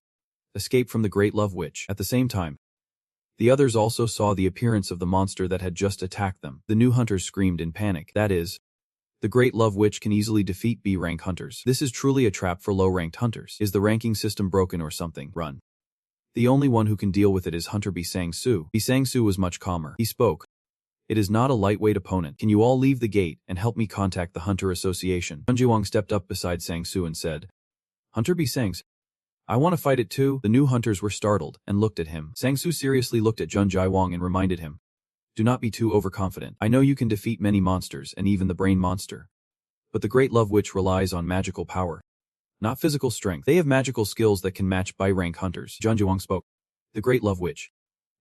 Escape from the Great Love Witch. At the same time, the others also saw the appearance of the monster that had just attacked them. The new hunters screamed in panic. That is, the Great Love Witch can easily defeat B-rank hunters. This is truly a trap for low-ranked hunters. Is the ranking system broken or something? Run. The only one who can deal with it is Hunter B. Sang-soo. B. Sang-soo was much calmer. He spoke. It is not a lightweight opponent. Can you all leave the gate and help me contact the Hunter Association? Jun Jaewong stepped up beside Sang-soo and said, Hunter B. Sangs, I want to fight it too. The new hunters were startled and looked at him. Sang-soo seriously looked at Jun Jaewong and reminded him, do not be too overconfident. I know you can defeat many monsters and even the brain monster. But the Great Love Witch relies on magical power, not physical strength. They have magical skills that can match B-rank hunters. Jun Jaewong spoke. The Great Love Witch.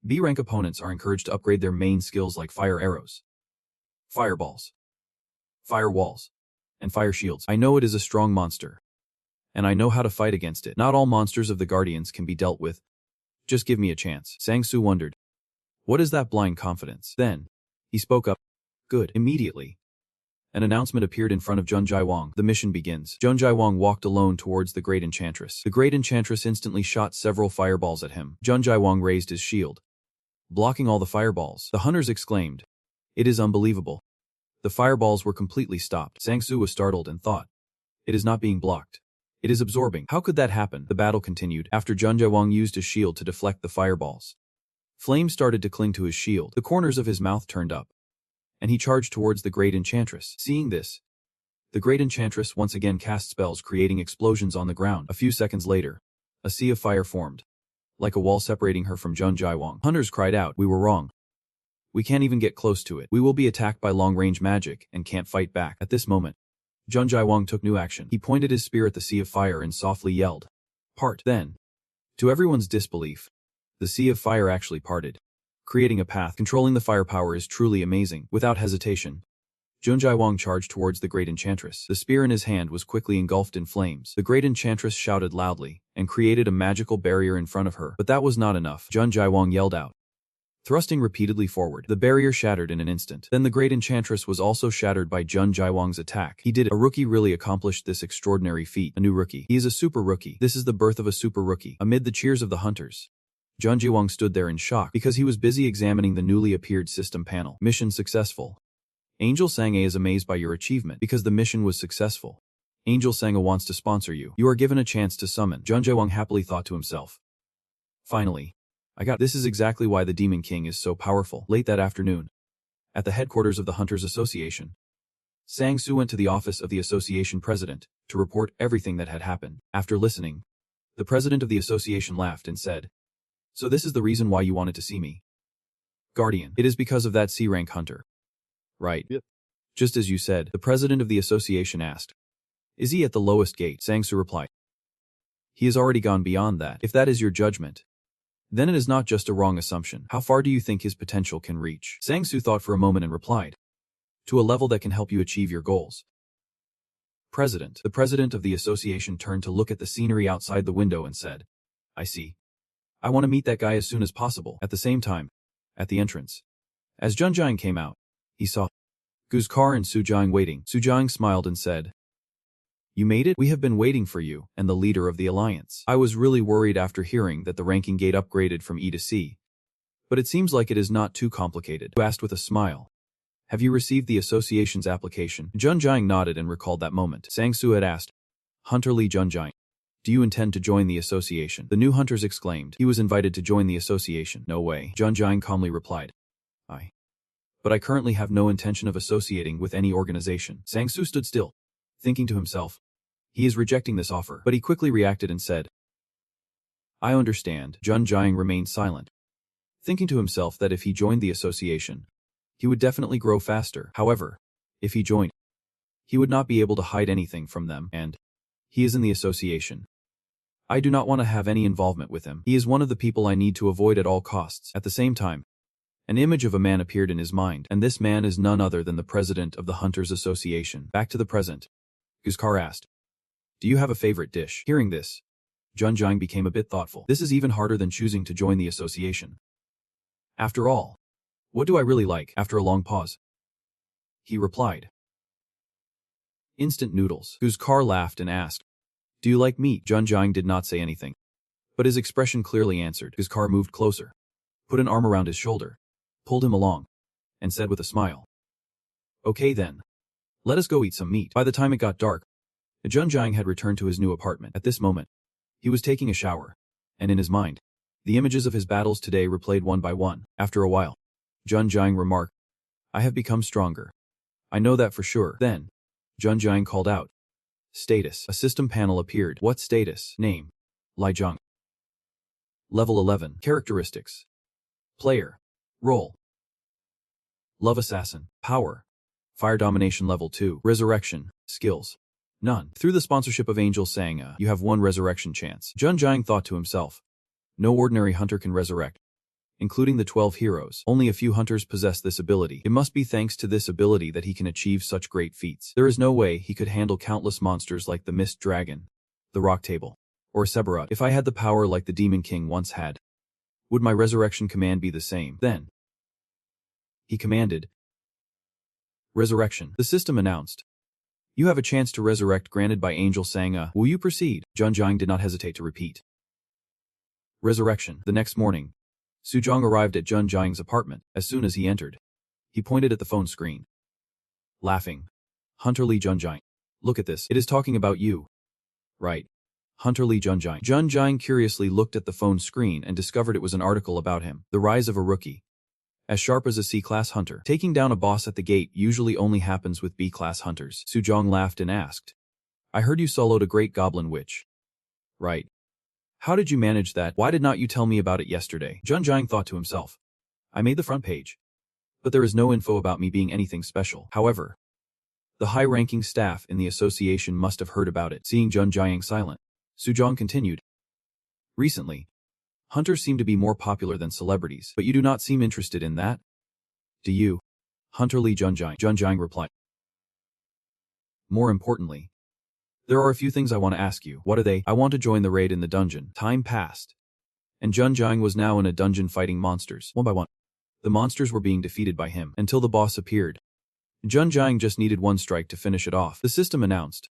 B-rank opponents are encouraged to upgrade their main skills like fire arrows, fireballs, fire walls, and fire shields. I know it is a strong monster, And I know how to fight against it. Not all monsters of the Guardians can be dealt with. Just give me a chance. Sang-soo wondered. What is that blind confidence? Then, he spoke up. Good. Immediately. An announcement appeared in front of Jun Jae-wong. The mission begins. Jun Jae-wong walked alone towards the Great Enchantress. The Great Enchantress instantly shot several fireballs at him. Jun Jae-wong raised his shield, blocking all the fireballs. The hunters exclaimed. It is unbelievable. The fireballs were completely stopped. Sang-soo was startled and thought. It is not being blocked. It is absorbing. How could that happen? The battle continued after Jun Jae-wong used his shield to deflect the fireballs. Flames started to cling to his shield. The corners of his mouth turned up, and he charged towards the Great Enchantress. Seeing this, the Great Enchantress once again cast spells creating explosions on the ground. A few seconds later, a sea of fire formed, like a wall separating her from Jun Jae-wong. Hunters cried out, we were wrong. We can't even get close to it. We will be attacked by long-range magic and can't fight back. At this moment, Jun Jae-wong took new action. He pointed his spear at the sea of fire and softly yelled, part. Then, to everyone's disbelief, the sea of fire actually parted, creating a path. Controlling the firepower is truly amazing. Without hesitation, Jun Jae-wong charged towards the Great Enchantress. The spear in his hand was quickly engulfed in flames. The Great Enchantress shouted loudly and created a magical barrier in front of her. But that was not enough. Jun Jae-wong yelled out, thrusting repeatedly forward. The barrier shattered in an instant. Then the Great Enchantress was also shattered by Jun Jae-wong's attack. He did it. A rookie really accomplished this extraordinary feat. A new rookie. He is a super rookie. This is the birth of a super rookie. Amid the cheers of the hunters, Jun Jae-wong stood there in shock because he was busy examining the newly appeared system panel. Mission successful. Angel Sang-a is amazed by your achievement because the mission was successful. Angel Sang-a wants to sponsor you. You are given a chance to summon. Jun Jae-wong happily thought to himself. Finally, I got this. Is exactly why the Demon King is so powerful. Late that afternoon, at the headquarters of the Hunters Association, Sang-soo went to the office of the association president to report everything that had happened. After listening, the president of the association laughed and said, so this is the reason why you wanted to see me, Guardian. It is because of that C-rank hunter. Right. Yep. Just as you said. The president of the association asked, is he at the lowest gate? Sang-soo replied, he has already gone beyond that. If that is your judgment, then it is not just a wrong assumption. How far do you think his potential can reach? Sang-soo thought for a moment and replied, to a level that can help you achieve your goals. President. The president of the association turned to look at the scenery outside the window and said, I see. I want to meet that guy as soon as possible. At the same time, at the entrance, as Jun Jae came out, he saw Guzkar and Su Jiang waiting. Su Jiang smiled and said, you made it? We have been waiting for you, and the leader of the alliance. I was really worried after hearing that the ranking gate upgraded from E to C. But it seems like it is not too complicated. You asked with a smile. Have you received the association's application? Jun Jiang nodded and recalled that moment. Sang-soo had asked, Hunter Lee Jun Jiang, do you intend to join the association? The new hunters exclaimed. He was invited to join the association. No way. Jun Jiang calmly replied. But I currently have no intention of associating with any organization. Sang-soo stood still, thinking to himself, he is rejecting this offer. But he quickly reacted and said, I understand. Jun Jiang remained silent, thinking to himself that if he joined the association, he would definitely grow faster. However, if he joined, he would not be able to hide anything from them, and he is in the association. I do not want to have any involvement with him. He is one of the people I need to avoid at all costs. At the same time, an image of a man appeared in his mind, and this man is none other than the president of the Hunters Association. Back to the present, Guzkar asked, do you have a favorite dish? Hearing this, Jun Jiang became a bit thoughtful. This is even harder than choosing to join the association. After all, what do I really like? After a long pause, he replied, instant noodles. Guzkar laughed and asked, do you like meat? Jun Jiang did not say anything, but his expression clearly answered. Guzkar moved closer, put an arm around his shoulder, pulled him along, and said with a smile, okay then, let us go eat some meat. By the time it got dark, Jun Jiang had returned to his new apartment. At this moment, he was taking a shower, and in his mind, the images of his battles today replayed one by one. After a while, Jun Jiang remarked, I have become stronger. I know that for sure. Then, Jun Jiang called out, status. A system panel appeared. What status? Name, Lai Zhang. Level 11. Characteristics. Player. Role. Love Assassin. Power. Fire Domination Level 2. Resurrection. Skills. None. Through the sponsorship of Angel Sang-a, you have 1 resurrection chance. Jun Jiang thought to himself, no ordinary hunter can resurrect, including the 12 heroes. Only a few hunters possess this ability. It must be thanks to this ability that he can achieve such great feats. There is no way he could handle countless monsters like the Mist Dragon, the rock table, or Sebarat. If I had the power like the Demon King once had, would my resurrection command be the same? Then he commanded resurrection. The system announced, "You have a chance to resurrect granted by Angel Sangha. Will you proceed?" Junjiang did not hesitate to repeat. Resurrection. The next morning, Suzhong arrived at Junjiang's apartment. As soon as he entered, he pointed at the phone screen, laughing. "Hunter Lee Junjiang. Look at this. It is talking about you." "Right. Hunter Lee Junjiang." Junjiang curiously looked at the phone screen and discovered it was an article about him. The rise of a rookie. As sharp as a C-class hunter. Taking down a boss at the gate usually only happens with B-class hunters. Suzhong laughed and asked, "I heard you soloed a great goblin witch." "Right. How did you manage that? Why did not you tell me about it yesterday?" Junjiang thought to himself. "I made the front page, but there is no info about me being anything special." However, the high-ranking staff in the association must have heard about it. Seeing Junjiang silent, Suzhong continued, "Recently, hunters seem to be more popular than celebrities, but you do not seem interested in that. Do you?" Hunter Lee Junjiang. Junjiang replied, "More importantly, there are a few things I want to ask you." "What are they?" "I want to join the raid in the dungeon." Time passed, and Junjiang was now in a dungeon fighting monsters. One by one, the monsters were being defeated by him, until the boss appeared. Junjiang just needed one strike to finish it off. The system announced,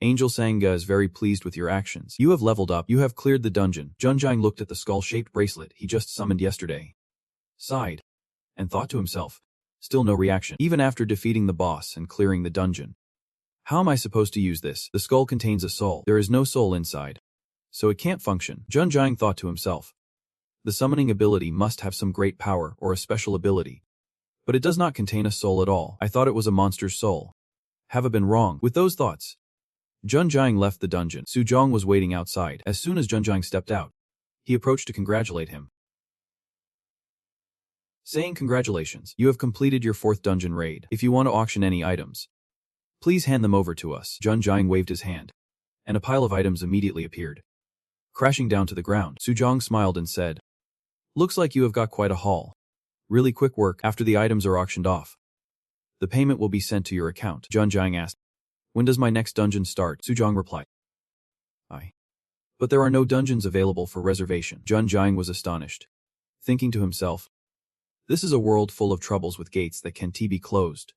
"Angel Sangha is very pleased with your actions. You have leveled up. You have cleared the dungeon." Junjiang looked at the skull-shaped bracelet he just summoned yesterday, sighed, and thought to himself, still no reaction, even after defeating the boss and clearing the dungeon. "How am I supposed to use this? The skull contains a soul. There is no soul inside, so it can't function." Junjiang thought to himself, the summoning ability must have some great power or a special ability, but it does not contain a soul at all. I thought it was a monster's soul. Have I been wrong? With those thoughts, Junjiang left the dungeon. Suzhong was waiting outside. As soon as Junjiang stepped out, he approached to congratulate him, saying, "Congratulations, you have completed your 4th dungeon raid. If you want to auction any items, please hand them over to us." Junjiang waved his hand, and a pile of items immediately appeared, crashing down to the ground. Suzhong smiled and said, "Looks like you have got quite a haul. Really quick work. After the items are auctioned off, the payment will be sent to your account." Junjiang asked, "When does my next dungeon start?" Suzhong replied, "But there are no dungeons available for reservation." Junjiang was astonished, thinking to himself, this is a world full of troubles with gates that can be closed,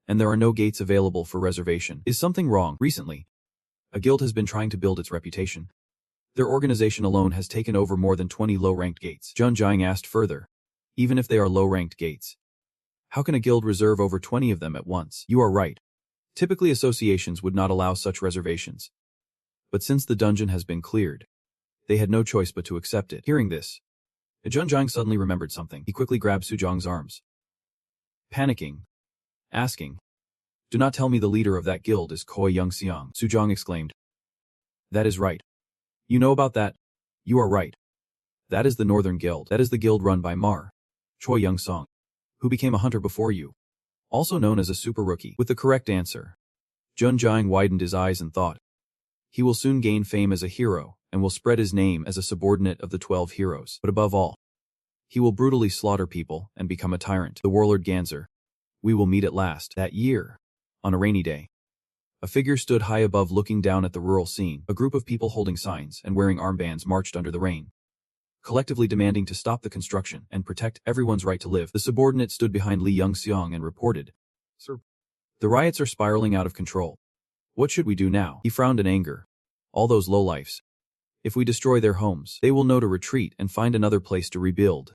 and there are no gates available for reservation. Is something wrong? Recently, a guild has been trying to build its reputation. Their organization alone has taken over more than 20 low-ranked gates. Junjiang asked further, "Even if they are low-ranked gates, how can a guild reserve over 20 of them at once?" "You are right. Typically associations would not allow such reservations. But since the dungeon has been cleared, they had no choice but to accept it." Hearing this, Junjiang suddenly remembered something. He quickly grabbed Suzhong's arms, panicking, asking, "Do not tell me the leader of that guild is Koi Youngseong." Suzhong exclaimed, "That is right. You know about that?" "You are right. That is the Northern Guild. That is the guild run by Choi Young-song, who became a hunter before you, also known as a super rookie." With the correct answer, Junjiang widened his eyes and thought, he will soon gain fame as a hero and will spread his name as a subordinate of the 12 heroes. But above all, he will brutally slaughter people and become a tyrant. The warlord Ganser. We will meet at last. That year, on a rainy day, a figure stood high above looking down at the rural scene. A group of people holding signs and wearing armbands marched under the rain, collectively demanding to stop the construction and protect everyone's right to live. The subordinate stood behind Lee Young-seong and reported, "Sir, the riots are spiraling out of control. What should we do now?" He frowned in anger. "All those lowlifes. If we destroy their homes, they will know to retreat and find another place to rebuild.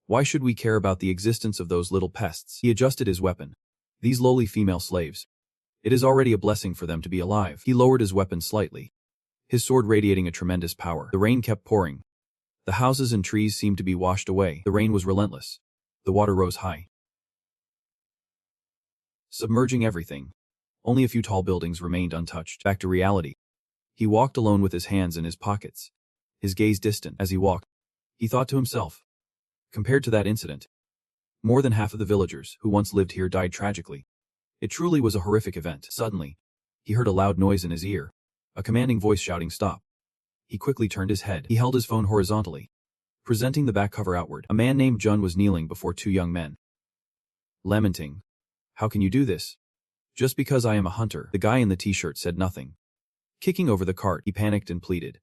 Why should we care about the existence of those little pests?" He adjusted his weapon. "These lowly female slaves. It is already a blessing for them to be alive." He lowered his weapon slightly, his sword radiating a tremendous power. The rain kept pouring. The houses and trees seemed to be washed away. The rain was relentless. The water rose high, submerging everything. Only a few tall buildings remained untouched. Back to reality. He walked alone with his hands in his pockets, his gaze distant. As he walked, he thought to himself, compared to that incident, more than half of the villagers who once lived here died tragically. It truly was a horrific event. Suddenly, he heard a loud noise in his ear, a commanding voice shouting, "Stop." He quickly turned his head. He held his phone horizontally, presenting the back cover outward. A man named Jun was kneeling before two young men, lamenting. "How can you do this?" "Just because I am a hunter." The guy in the t-shirt said nothing. Kicking over the cart, he panicked and pleaded.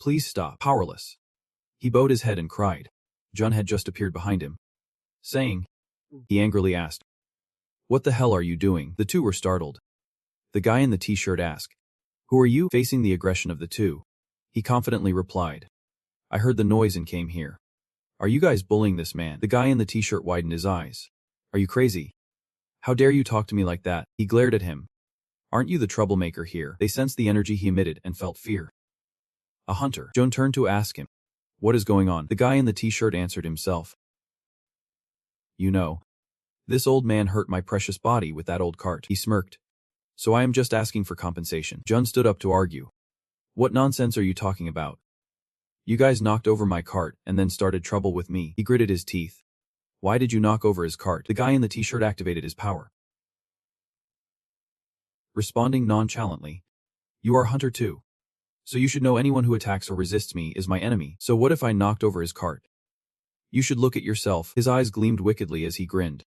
Please stop. Powerless. He bowed his head and cried. Jun had just appeared behind him. Saying, he angrily asked, What the hell are you doing? The two were startled. The guy in the t-shirt asked, Who are you? Facing the aggression of the two, he confidently replied, I heard the noise and came here. Are you guys bullying this man? The guy in the t-shirt widened his eyes. Are you crazy? How dare you talk to me like that? He glared at him. Aren't you the troublemaker here? They sensed the energy he emitted and felt fear. A hunter. Jun turned to ask him, What is going on? The guy in the t-shirt answered himself. You know, this old man hurt my precious body with that old cart. He smirked. So I am just asking for compensation. Jun stood up to argue. What nonsense are you talking about? You guys knocked over my cart and then started trouble with me. He gritted his teeth. Why did you knock over his cart? The guy in the t-shirt activated his power. Responding nonchalantly. You are a hunter too. So you should know anyone who attacks or resists me is my enemy. So what if I knocked over his cart? You should look at yourself. His eyes gleamed wickedly as he grinned.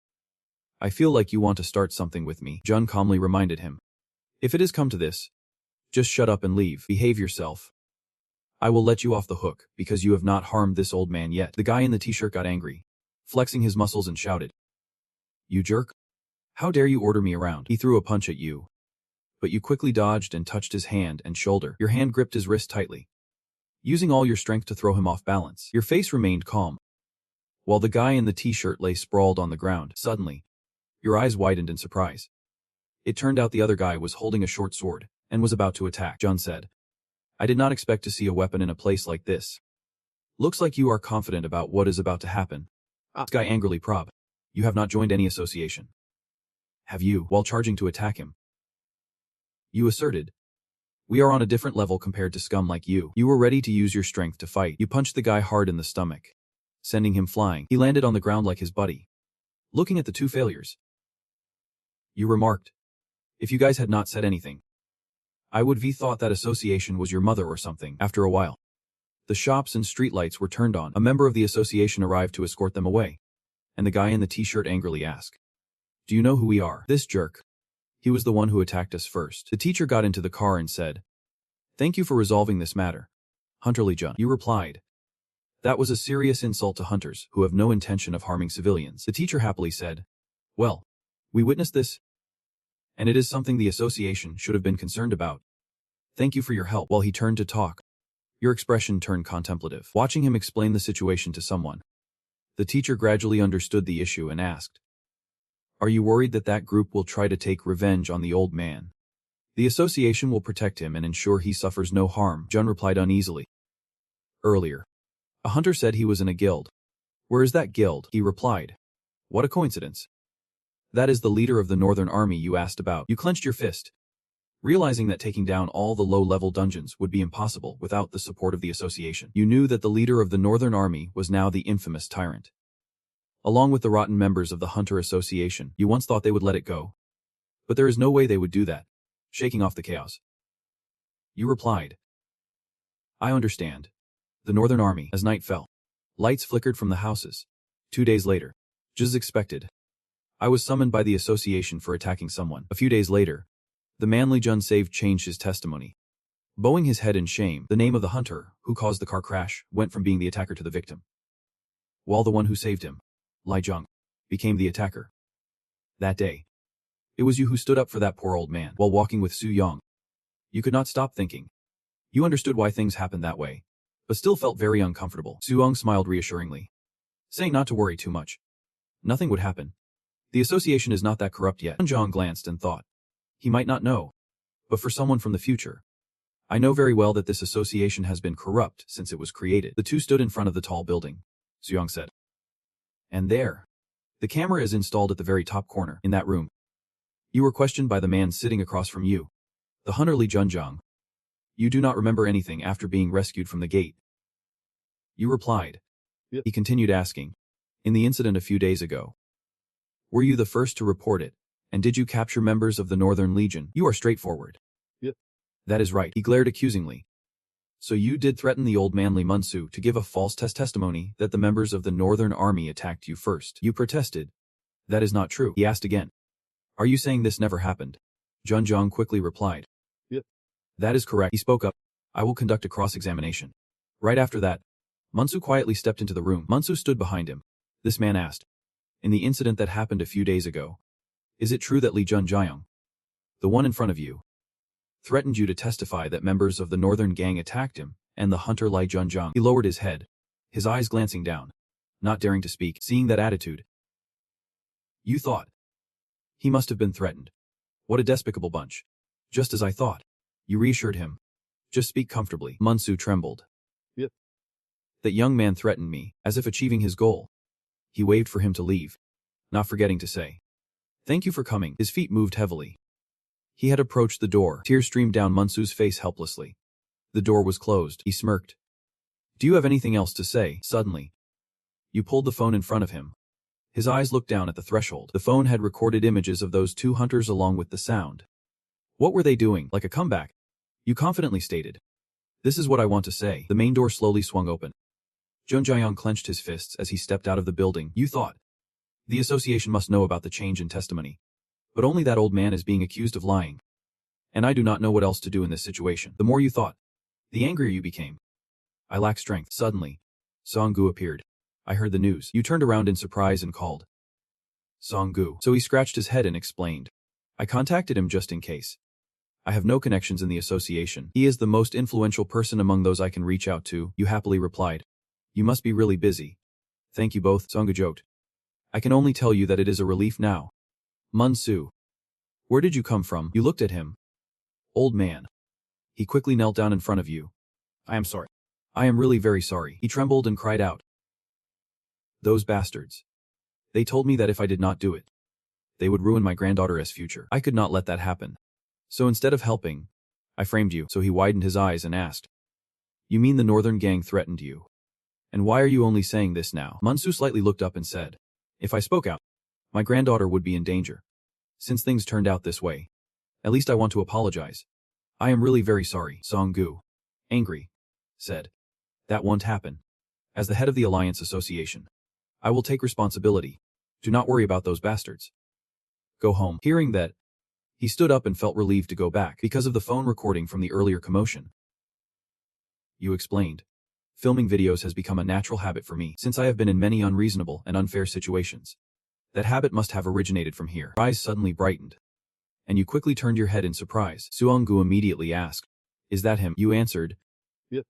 I feel like you want to start something with me, Jun calmly reminded him. If it has come to this, just shut up and leave. Behave yourself. I will let you off the hook, because you have not harmed this old man yet. The guy in the t-shirt got angry, flexing his muscles and shouted. You jerk. How dare you order me around? He threw a punch at you. But you quickly dodged and touched his hand and shoulder. Your hand gripped his wrist tightly, using all your strength to throw him off balance. Your face remained calm, while the guy in the t-shirt lay sprawled on the ground. Suddenly, your eyes widened in surprise. It turned out the other guy was holding a short sword and was about to attack. Jun said, I did not expect to see a weapon in a place like this. Looks like you are confident about what is about to happen. This guy angrily prob. You have not joined any association. Have you? While charging to attack him, you asserted, we are on a different level compared to scum like you. You were ready to use your strength to fight. You punched the guy hard in the stomach, sending him flying. He landed on the ground like his buddy. Looking at the two failures, you remarked, if you guys had not said anything, I would have thought that association was your mother or something. After a while, the shops and streetlights were turned on. A member of the association arrived to escort them away, and the guy in the t-shirt angrily asked, Do you know who we are? This jerk. He was the one who attacked us first. The teacher got into the car and said, Thank you for resolving this matter, Hunter Lee Jun. You replied, That was a serious insult to hunters who have no intention of harming civilians. The teacher happily said, Well, we witnessed this, and it is something the association should have been concerned about. Thank you for your help. While he turned to talk, your expression turned contemplative. Watching him explain the situation to someone, the teacher gradually understood the issue and asked, Are you worried that that group will try to take revenge on the old man? The association will protect him and ensure he suffers no harm, Jun replied uneasily. Earlier, a hunter said he was in a guild. Where is that guild? He replied. What a coincidence. That is the leader of the Northern Army you asked about. You clenched your fist, realizing that taking down all the low-level dungeons would be impossible without the support of the association. You knew that the leader of the Northern Army was now the infamous tyrant. Along with the rotten members of the Hunter Association, you once thought they would let it go. But there is no way they would do that, shaking off the chaos. You replied. I understand. The Northern Army. As night fell, lights flickered from the houses. 2 days later, just as expected, I was summoned by the association for attacking someone. A few days later, the manly Jun Save changed his testimony. Bowing his head in shame, the name of the hunter who caused the car crash went from being the attacker to the victim, while the one who saved him, Lai Zheng, became the attacker. That day, it was you who stood up for that poor old man. While walking with Su Yong, you could not stop thinking. You understood why things happened that way, but still felt very uncomfortable. Su Yong smiled reassuringly, saying not to worry too much. Nothing would happen. The association is not that corrupt yet. Zhang glanced and thought, he might not know, but for someone from the future, I know very well that this association has been corrupt since it was created. The two stood in front of the tall building, Su Yong said. And there, the camera is installed at the very top corner. In that room, you were questioned by the man sitting across from you, the hunter Li Junjiang. You do not remember anything after being rescued from the gate. You replied. Yep. He continued asking, in the incident a few days ago, were you the first to report it, and did you capture members of the Northern Legion? You are straightforward. Yep. That is right. He glared accusingly. So you did threaten the old man Li Munsu to give a false testimony that the members of the Northern Army attacked you first. You protested. That is not true. He asked again. Are you saying this never happened? Junjiang quickly replied. Yep. That is correct, he spoke up. I will conduct a cross-examination. Right after that, Munsu quietly stepped into the room. Munsu stood behind him. This man asked, in the incident that happened a few days ago, is it true that Li Junjiang, the one in front of you, threatened you to testify that members of the northern gang attacked him and the hunter Li Junjiang? He lowered his head, his eyes glancing down, not daring to speak. Seeing that attitude, you thought he must have been threatened. What a despicable bunch. Just as I thought. You reassured him. Just speak comfortably. Munsu trembled. Yep. That young man threatened me, as if achieving his goal. He waved for him to leave, not forgetting to say, "Thank you for coming." His feet moved heavily. He had approached the door. Tears streamed down Munsu's face helplessly. The door was closed. He smirked. "Do you have anything else to say?" Suddenly, you pulled the phone in front of him. His eyes looked down at the threshold. The phone had recorded images of those two hunters along with the sound. What were they doing? Like a comeback? You confidently stated, "This is what I want to say." The main door slowly swung open. Junjiang clenched his fists as he stepped out of the building. You thought the association must know about the change in testimony. But only that old man is being accused of lying. And I do not know what else to do in this situation. The more you thought, the angrier you became. I lack strength. Suddenly, Song-gu appeared. I heard the news. You turned around in surprise and called, Song-gu. So he scratched his head and explained, I contacted him just in case. I have no connections in the association. He is the most influential person among those I can reach out to. You happily replied. You must be really busy. Thank you both, Song-gu joked. I can only tell you that it is a relief now. Munsu. Where did you come from? You looked at him. Old man. He quickly knelt down in front of you. I am sorry. I am really very sorry. He trembled and cried out. Those bastards. They told me that if I did not do it, they would ruin my granddaughter's future. I could not let that happen. So instead of helping, I framed you. So he widened his eyes and asked, You mean the northern gang threatened you? And why are you only saying this now? Munsu slightly looked up and said, If I spoke out, my granddaughter would be in danger. Since things turned out this way, at least I want to apologize. I am really very sorry. Song-gu, angry, said, That won't happen. As the head of the Alliance Association, I will take responsibility. Do not worry about those bastards. Go home. Hearing that, he stood up and felt relieved to go back because of the phone recording from the earlier commotion. You explained. Filming videos has become a natural habit for me since I have been in many unreasonable and unfair situations. That habit must have originated from here. Your eyes suddenly brightened. And you quickly turned your head in surprise. Suong-gu immediately asked, Is that him? You answered, Yep.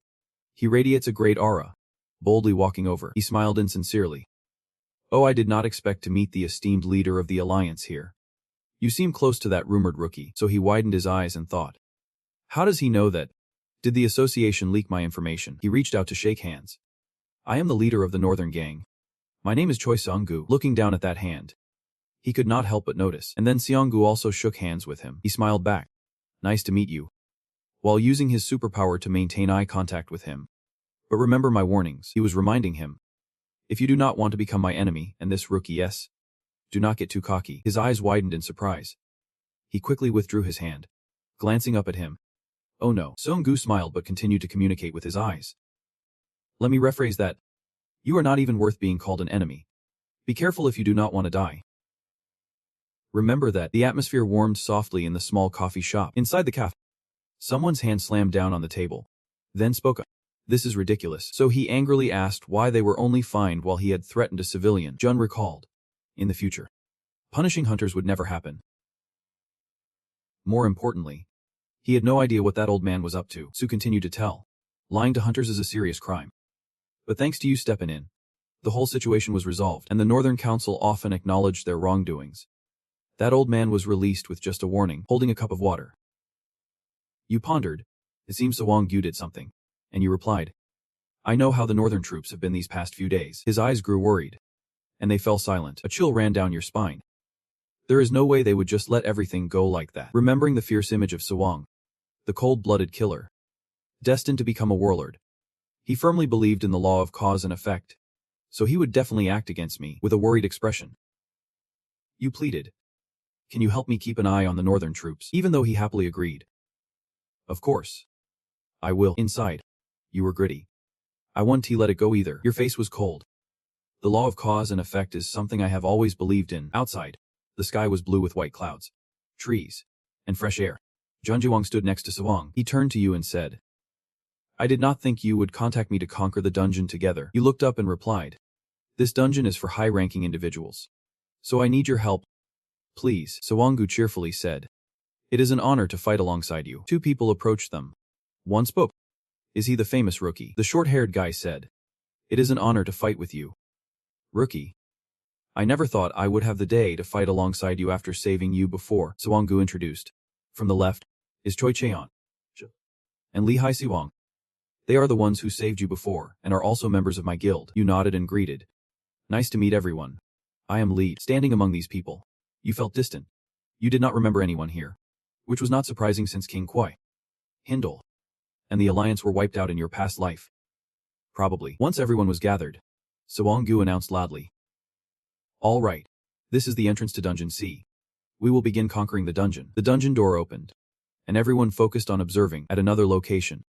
He radiates a great aura. Boldly walking over, he smiled insincerely. Oh, I did not expect to meet the esteemed leader of the Alliance here. You seem close to that rumored rookie. So he widened his eyes and thought. How does he know that? Did the association leak my information? He reached out to shake hands. I am the leader of the Northern Gang. My name is Choi Seong-gu. Looking down at that hand, he could not help but notice. And then Seong-gu also shook hands with him. He smiled back. Nice to meet you. While using his superpower to maintain eye contact with him. But remember my warnings, he was reminding him. If you do not want to become my enemy, and this rookie, yes, do not get too cocky. His eyes widened in surprise. He quickly withdrew his hand, glancing up at him. Oh no. Seong-gu smiled but continued to communicate with his eyes. Let me rephrase that. You are not even worth being called an enemy. Be careful if you do not want to die. Remember that. The atmosphere warmed softly in the small coffee shop. Inside the cafe, someone's hand slammed down on the table. Then spoke up. This is ridiculous. So he angrily asked why they were only fined while he had threatened a civilian. Jun recalled. In the future, punishing hunters would never happen. More importantly, he had no idea what that old man was up to. Su continued to tell. Lying to hunters is a serious crime. But thanks to you stepping in, the whole situation was resolved, and the Northern Council often acknowledged their wrongdoings. That old man was released with just a warning, holding a cup of water. You pondered. It seems Song-gu did something. And you replied. I know how the northern troops have been these past few days. His eyes grew worried. And they fell silent. A chill ran down your spine. There is no way they would just let everything go like that. Remembering the fierce image of Sewang, the cold-blooded killer, destined to become a warlord. He firmly believed in the law of cause and effect. So he would definitely act against me, with a worried expression. You pleaded. Can you help me keep an eye on the northern troops? Even though he happily agreed. Of course. I will. Inside. You were gritty. I won't let it go either. Your face was cold. The law of cause and effect is something I have always believed in. Outside, the sky was blue with white clouds, trees, and fresh air. Jiawang stood next to Sawang. He turned to you and said, I did not think you would contact me to conquer the dungeon together. You looked up and replied, this dungeon is for high-ranking individuals. So I need your help. Please, Sawangu cheerfully said. It is an honor to fight alongside you. Two people approached them. One spoke. Is he the famous rookie? The short-haired guy said. It is an honor to fight with you. Rookie. I never thought I would have the day to fight alongside you after saving you before, Sawangu introduced. From the left is Choi Cheon and Lee Hai Siwang. They are the ones who saved you before and are also members of my guild. You nodded and greeted. Nice to meet everyone. I am Lee. Standing among these people, you felt distant. You did not remember anyone here, which was not surprising since King Kwai, Hindle, and the Alliance were wiped out in your past life. Probably. Once everyone was gathered, Sawang-gu announced loudly. All right. This is the entrance to Dungeon C. We will begin conquering the dungeon. The dungeon door opened, and everyone focused on observing at another location.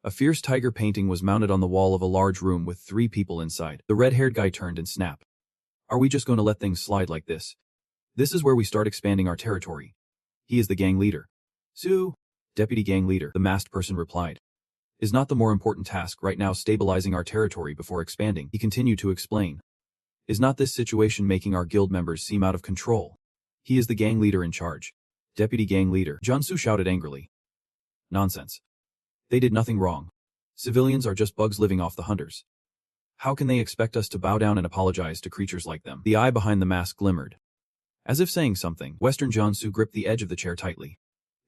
A fierce tiger painting was mounted on the wall of a large room with 3 people inside. The red-haired guy turned and snapped. Are we just going to let things slide like this? This is where we start expanding our territory. He is the gang leader. Sue, deputy gang leader, the masked person replied. Is not the more important task right now stabilizing our territory before expanding? He continued to explain. Is not this situation making our guild members seem out of control? He is the gang leader in charge. Deputy gang leader, Jansu shouted angrily. Nonsense. They did nothing wrong. Civilians are just bugs living off the hunters. How can they expect us to bow down and apologize to creatures like them? The eye behind the mask glimmered. As if saying something, Western Jansu gripped the edge of the chair tightly,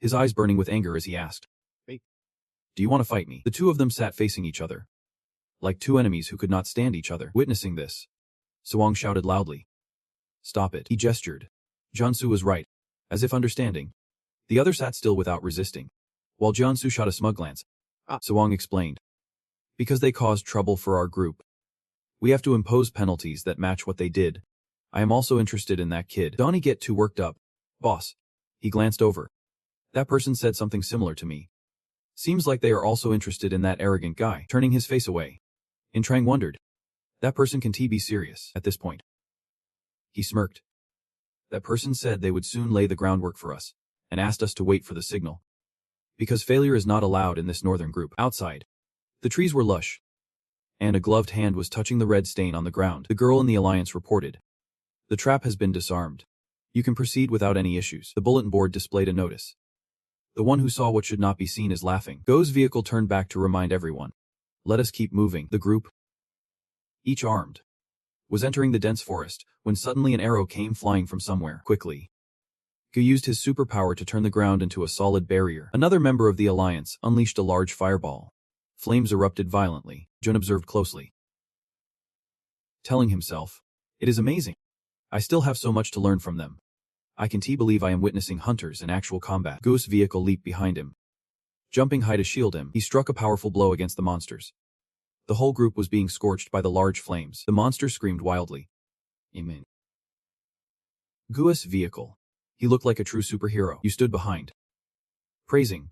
his eyes burning with anger as he asked, Hey, do you want to fight me? The two of them sat facing each other, like two enemies who could not stand each other. Witnessing this, Sawang shouted loudly. Stop it. He gestured. Jansu was right. As if understanding. The other sat still without resisting, while Jansu shot a smug glance. Sawang explained. Because they caused trouble for our group. We have to impose penalties that match what they did. I am also interested in that kid. Donnie get too worked up. Boss. He glanced over. That person said something similar to me. Seems like they are also interested in that arrogant guy. Turning his face away, In Trang wondered. That person can be serious at this point. He smirked. That person said they would soon lay the groundwork for us, and asked us to wait for the signal. Because failure is not allowed in this northern group. Outside, the trees were lush, and a gloved hand was touching the red stain on the ground. The girl in the Alliance reported. The trap has been disarmed. You can proceed without any issues. The bulletin board displayed a notice. The one who saw what should not be seen is laughing. Go's vehicle turned back to remind everyone. Let us keep moving. The group, each armed, was entering the dense forest, when suddenly an arrow came flying from somewhere. Quickly, Go used his superpower to turn the ground into a solid barrier. Another member of the Alliance unleashed a large fireball. Flames erupted violently. Jun observed closely, telling himself, it is amazing. I still have so much to learn from them. I can believe I am witnessing hunters in actual combat. Go's vehicle leaped behind him. Jumping high to shield him, he struck a powerful blow against the monsters. The whole group was being scorched by the large flames. The monster screamed wildly. Amen. Gu's vehicle. He looked like a true superhero. You stood behind, praising.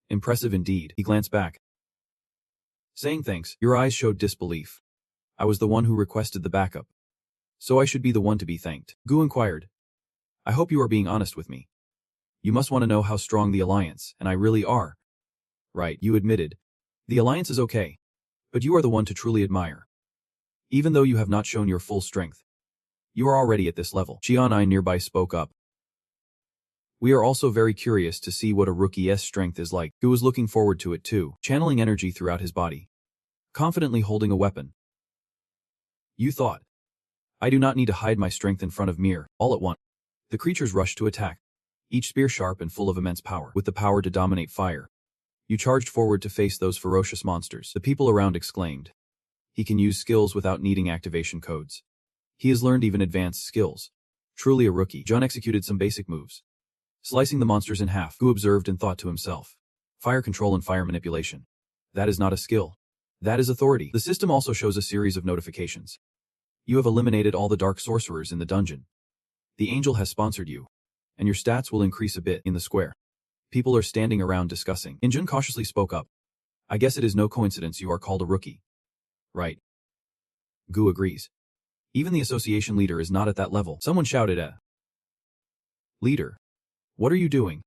Impressive indeed. He glanced back, saying thanks. Your eyes showed disbelief. I was the one who requested the backup, so I should be the one to be thanked. Gu inquired. I hope you are being honest with me. You must want to know how strong the Alliance and I really are. Right, you admitted. The Alliance is okay, but you are the one to truly admire. Even though you have not shown your full strength, you are already at this level. Qianai nearby spoke up. We are also very curious to see what a rookie's strength is like. Gu was looking forward to it too, channeling energy throughout his body, confidently holding a weapon. You thought. I do not need to hide my strength in front of Mir. All at once, the creatures rushed to attack, each spear sharp and full of immense power. With the power to dominate fire, you charged forward to face those ferocious monsters. The people around exclaimed. He can use skills without needing activation codes. He has learned even advanced skills. Truly a rookie. Jun executed some basic moves, slicing the monsters in half. Gu observed and thought to himself. Fire control and fire manipulation. That is not a skill. That is authority. The system also shows a series of notifications. You have eliminated all the dark sorcerers in the dungeon. The angel has sponsored you, and your stats will increase a bit in the square. People are standing around discussing. Injun cautiously spoke up. I guess it is no coincidence you are called a rookie. Right. Gu agrees. Even the association leader is not at that level. Someone shouted at. Leader. What are you doing?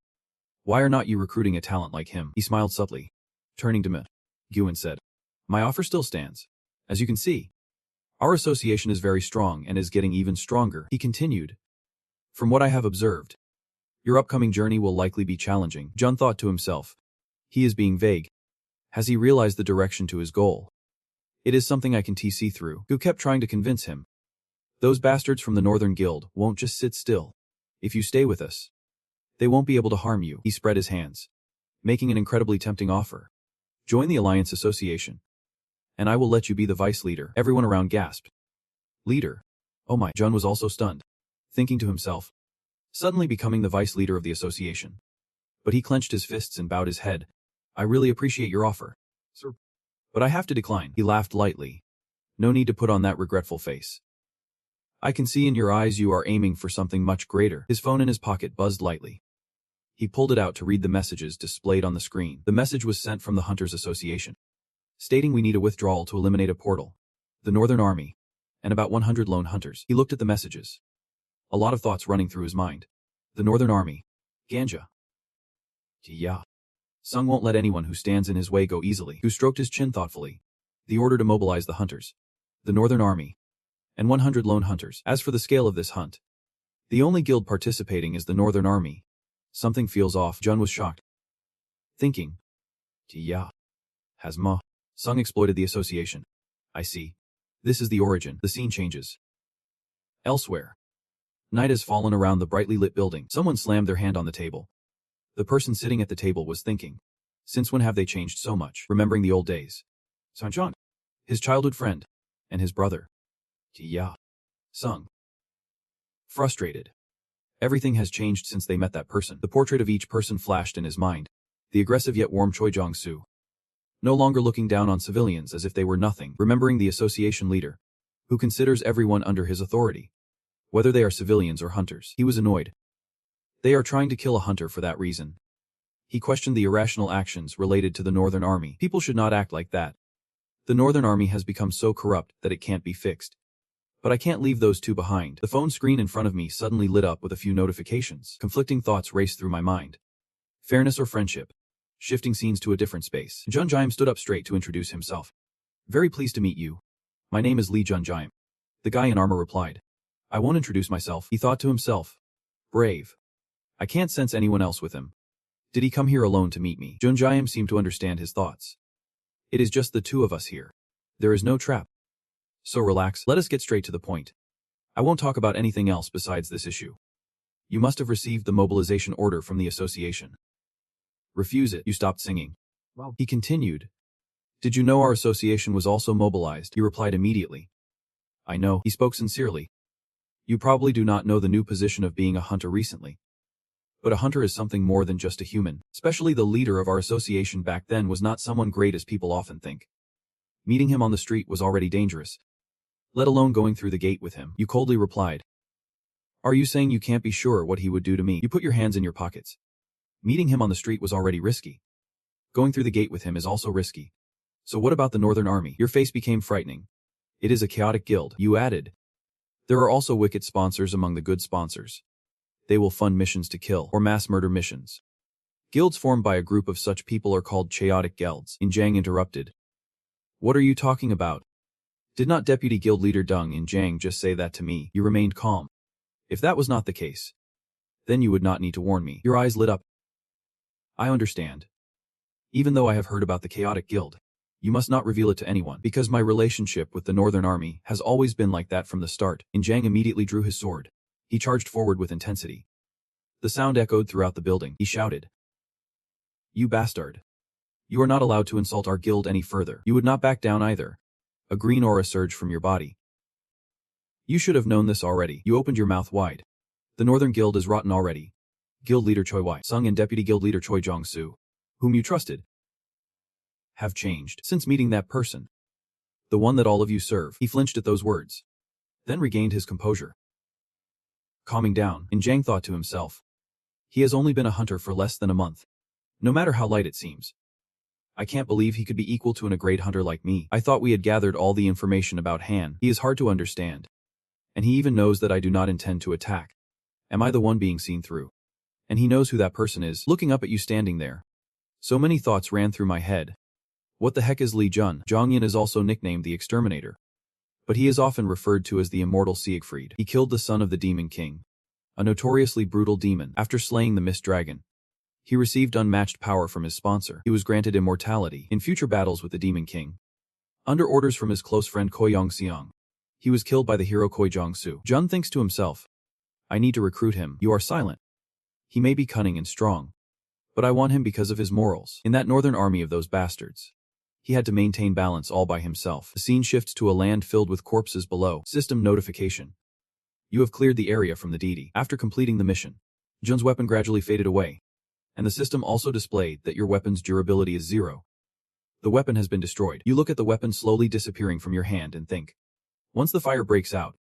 Why are not you recruiting a talent like him? He smiled subtly. Turning to me, Guan said, my offer still stands. As you can see, our association is very strong and is getting even stronger. He continued. From what I have observed, your upcoming journey will likely be challenging. Jun thought to himself. He is being vague. Has he realized the direction to his goal? It is something I can see through. Gu kept trying to convince him. Those bastards from the Northern Guild won't just sit still. If you stay with us, they won't be able to harm you. He spread his hands, making an incredibly tempting offer. Join the Alliance Association, and I will let you be the vice leader. Everyone around gasped. Leader? Oh my. Jun was also stunned, thinking to himself, suddenly becoming the vice leader of the association. But he clenched his fists and bowed his head. I really appreciate your offer, sir, but I have to decline. He laughed lightly. No need to put on that regretful face. I can see in your eyes you are aiming for something much greater. His phone in his pocket buzzed lightly. He pulled it out to read the messages displayed on the screen. The message was sent from the Hunters Association, stating we need a withdrawal to eliminate a portal, the Northern Army, and about 100 lone hunters. He looked at the messages, a lot of thoughts running through his mind. The Northern Army. Ganja. Yeah. Sung won't let anyone who stands in his way go easily. Who stroked his chin thoughtfully. The order to mobilize the hunters, the Northern Army, and 100 lone hunters. As for the scale of this hunt, the only guild participating is the Northern Army. Something feels off. Jun was shocked, thinking. Yeah. Has Sung exploited the association? I see. This is the origin. The scene changes. Elsewhere. Night has fallen around the brightly lit building. Someone slammed their hand on the table. The person sitting at the table was thinking. Since when have they changed so much? Remembering the old days. Sanchon, his childhood friend, and his brother. Yeah. Sung. Frustrated. Everything has changed since they met that person. The portrait of each person flashed in his mind. The aggressive yet warm Choi Jong-soo. No longer looking down on civilians as if they were nothing. Remembering the association leader, who considers everyone under his authority, whether they are civilians or hunters. He was annoyed. They are trying to kill a hunter for that reason. He questioned the irrational actions related to the Northern Army. People should not act like that. The Northern Army has become so corrupt that it can't be fixed. But I can't leave those two behind. The phone screen in front of me suddenly lit up with a few notifications. Conflicting thoughts raced through my mind. Fairness or friendship? Shifting scenes to a different space. Jun Jaim stood up straight to introduce himself. Very pleased to meet you. My name is Lee Jun Jaim. The guy in armor replied. I won't introduce myself. He thought to himself. Brave. I can't sense anyone else with him. Did he come here alone to meet me? Jun Jaim seemed to understand his thoughts. It is just the two of us here. There is no trap. So relax, let us get straight to the point. I won't talk about anything else besides this issue. You must have received the mobilization order from the association. Refuse it. You stopped singing. Wow. He continued. Did you know our association was also mobilized? You replied immediately. I know. He spoke sincerely. You probably do not know the new position of being a hunter recently. But a hunter is something more than just a human. Especially the leader of our association back then was not someone great as people often think. Meeting him on the street was already dangerous, let alone going through the gate with him. You coldly replied. Are you saying you can't be sure what he would do to me? You put your hands in your pockets. Meeting him on the street was already risky. Going through the gate with him is also risky. So what about the Northern Army? Your face became frightening. It is a chaotic guild. You added. There are also wicked sponsors among the good sponsors. They will fund missions to kill or mass murder missions. Guilds formed by a group of such people are called chaotic guilds. In Jang interrupted. What are you talking about? Did not Deputy Guild Leader Dung In Jang just say that to me? You remained calm. If that was not the case, then you would not need to warn me. Your eyes lit up. I understand. Even though I have heard about the chaotic guild, you must not reveal it to anyone, because my relationship with the Northern Army has always been like that from the start. In Jang immediately drew his sword. He charged forward with intensity. The sound echoed throughout the building. He shouted. You bastard. You are not allowed to insult our guild any further. You would not back down either. A green aura surged from your body. You should have known this already. You opened your mouth wide. The Northern Guild is rotten already. Guild Leader Choi Wai Sung and Deputy Guild Leader Choi Jong-soo, whom you trusted, have changed since meeting that person. The one that all of you serve. He flinched at those words, then regained his composure. Calming down, In Jang thought to himself. He has only been a hunter for less than a month. No matter how light it seems. I can't believe he could be equal to a great hunter like me. I thought we had gathered all the information about Han. He is hard to understand. And he even knows that I do not intend to attack. Am I the one being seen through? And he knows who that person is, looking up at you standing there. So many thoughts ran through my head. What the heck is Li Jun? Zhongyan is also nicknamed the Exterminator. But he is often referred to as the immortal Siegfried. He killed the son of the Demon King, a notoriously brutal demon. After slaying the Mist Dragon, he received unmatched power from his sponsor. He was granted immortality in future battles with the Demon King. Under orders from his close friend Koi Yongxiang, he was killed by the hero Koi Jongsu. Jun thinks to himself, I need to recruit him. You are silent. He may be cunning and strong, but I want him because of his morals. In that northern army of those bastards, he had to maintain balance all by himself. The scene shifts to a land filled with corpses below. System notification. You have cleared the area from the deity. After completing the mission, Jun's weapon gradually faded away, and the system also displayed that your weapon's durability is 0. The weapon has been destroyed. You look at the weapon slowly disappearing from your hand and think, once the fire breaks out,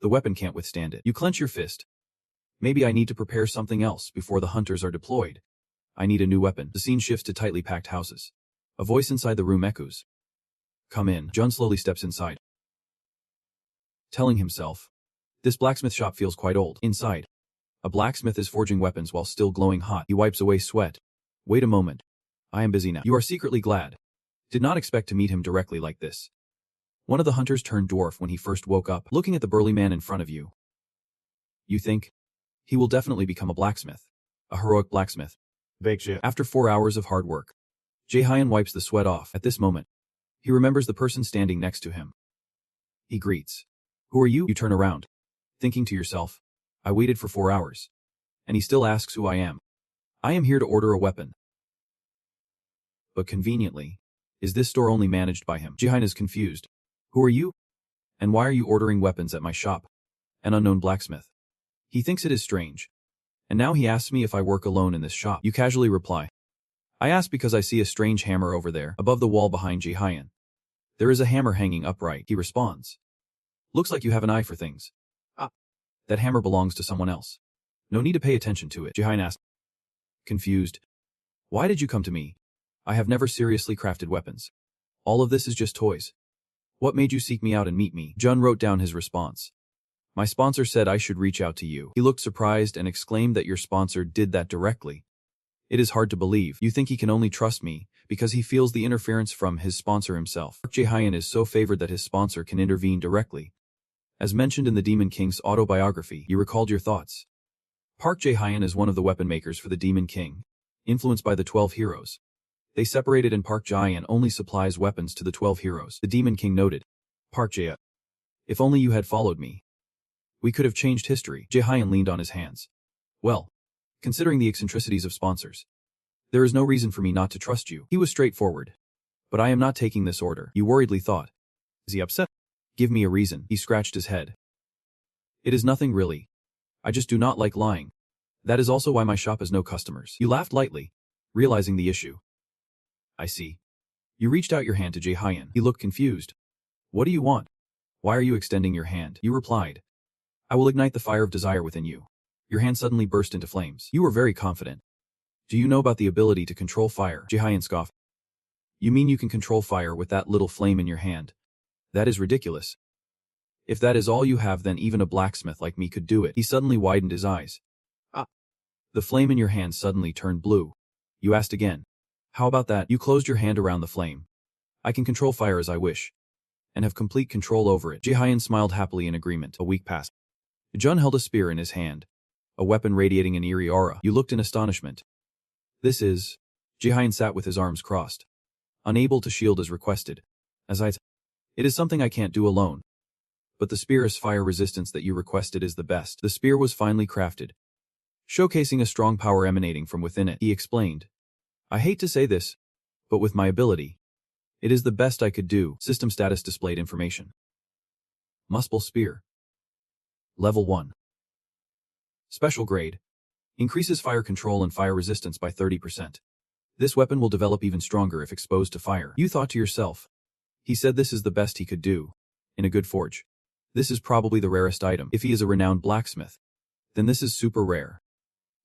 the weapon can't withstand it. You clench your fist. Maybe I need to prepare something else before the hunters are deployed. I need a new weapon. The scene shifts to tightly packed houses. A voice inside the room echoes. Come in. Jun slowly steps inside, telling himself, this blacksmith shop feels quite old. Inside, a blacksmith is forging weapons while still glowing hot. He wipes away sweat. Wait a moment. I am busy now. You are secretly glad. Did not expect to meet him directly like this. One of the hunters turned dwarf when he first woke up, looking at the burly man in front of you. You think, he will definitely become a blacksmith. A heroic blacksmith. After 4 hours of hard work, Jae-hyun wipes the sweat off. At this moment, he remembers the person standing next to him. He greets. Who are you? You turn around, thinking to yourself, I waited for 4 hours. And he still asks who I am. I am here to order a weapon. But conveniently, is this store only managed by him? Jae-hyun is confused. Who are you? And why are you ordering weapons at my shop? An unknown blacksmith. He thinks it is strange. And now he asks me if I work alone in this shop. You casually reply. I ask because I see a strange hammer over there, above the wall behind Jae-hyun. There is a hammer hanging upright. He responds. Looks like you have an eye for things. Ah. That hammer belongs to someone else. No need to pay attention to it. Jae-hyun asks. Confused. Why did you come to me? I have never seriously crafted weapons. All of this is just toys. What made you seek me out and meet me? Jun wrote down his response. My sponsor said I should reach out to you. He looked surprised and exclaimed that your sponsor did that directly. It is hard to believe. You think he can only trust me because he feels the interference from his sponsor himself. Park Jae-hyun is so favored that his sponsor can intervene directly. As mentioned in the Demon King's autobiography, you recalled your thoughts. Park Jae-hyun is one of the weapon makers for the Demon King, influenced by the 12 heroes. They separated and Park Jae-hyun only supplies weapons to the 12 heroes. The Demon King noted. Park Jae-hyun. If only you had followed me. We could have changed history. Jae-hyun leaned on his hands. Well, considering the eccentricities of sponsors, there is no reason for me not to trust you. He was straightforward. But I am not taking this order. You worriedly thought. Is he upset? Give me a reason. He scratched his head. It is nothing really. I just do not like lying. That is also why my shop has no customers. You laughed lightly, realizing the issue. I see. You reached out your hand to Jae-hyun. He looked confused. What do you want? Why are you extending your hand? You replied. I will ignite the fire of desire within you. Your hand suddenly burst into flames. You were very confident. Do you know about the ability to control fire? Jae-hyun scoffed. You mean you can control fire with that little flame in your hand? That is ridiculous. If that is all you have, then even a blacksmith like me could do it. He suddenly widened his eyes. Ah. The flame in your hand suddenly turned blue. You asked again. How about that? You closed your hand around the flame. I can control fire as I wish, and have complete control over it. Jae-hyun smiled happily in agreement. A week passed. Jun held a spear in his hand, a weapon radiating an eerie aura. You looked in astonishment. This is... Jae-hyun sat with his arms crossed, unable to shield as requested. It is something I can't do alone. But the spear's fire resistance that you requested is the best. The spear was finely crafted, showcasing a strong power emanating from within it. He explained. I hate to say this, but with my ability, it is the best I could do. System status displayed information. Muspel Spear. Level 1. Special grade. Increases fire control and fire resistance by 30%. This weapon will develop even stronger if exposed to fire. You thought to yourself. He said this is the best he could do. In a good forge. This is probably the rarest item. If he is a renowned blacksmith, then this is super rare.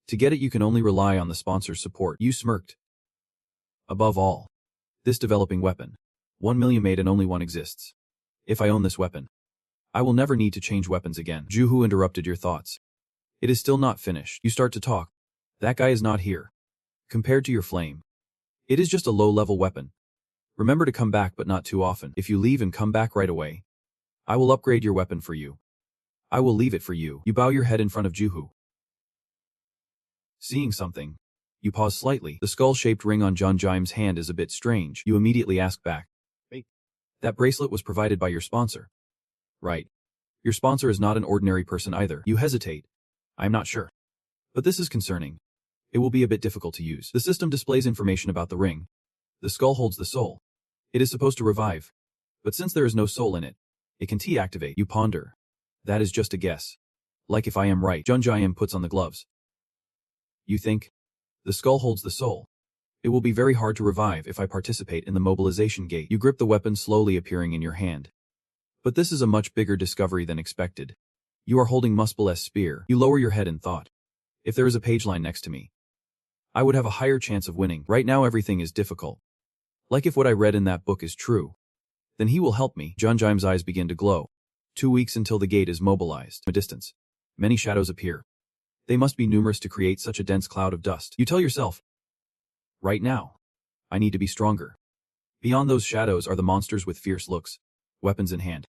To get it you can only rely on the sponsor's support. You smirked. Above all, this developing weapon. 1 million made and only one exists. If I own this weapon, I will never need to change weapons again. Juhu interrupted your thoughts. It is still not finished. You start to talk. That guy is not here. Compared to your flame, it is just a low-level weapon. Remember to come back, but not too often. If you leave and come back right away, I will upgrade your weapon for you. I will leave it for you. You bow your head in front of Juhu. Seeing something, you pause slightly. The skull-shaped ring on John Jime's hand is a bit strange. You immediately ask back. Wait, that bracelet was provided by your sponsor. Right. Your sponsor is not an ordinary person either. You hesitate. I'm not sure. But this is concerning. It will be a bit difficult to use. The system displays information about the ring. The skull holds the soul. It is supposed to revive. But since there is no soul in it, it can deactivate. You ponder. That is just a guess. Like if I am right. John Jim puts on the gloves. You think? The skull holds the soul. It will be very hard to revive if I participate in the mobilization gate. You grip the weapon slowly appearing in your hand. But this is a much bigger discovery than expected. You are holding Muspel's spear. You lower your head in thought. If there is a page line next to me, I would have a higher chance of winning. Right now everything is difficult. Like if what I read in that book is true, then he will help me. John Jime's eyes begin to glow. 2 weeks until the gate is mobilized. A distance. Many shadows appear. They must be numerous to create such a dense cloud of dust. You tell yourself, right now, I need to be stronger. Beyond those shadows are the monsters with fierce looks, weapons in hand.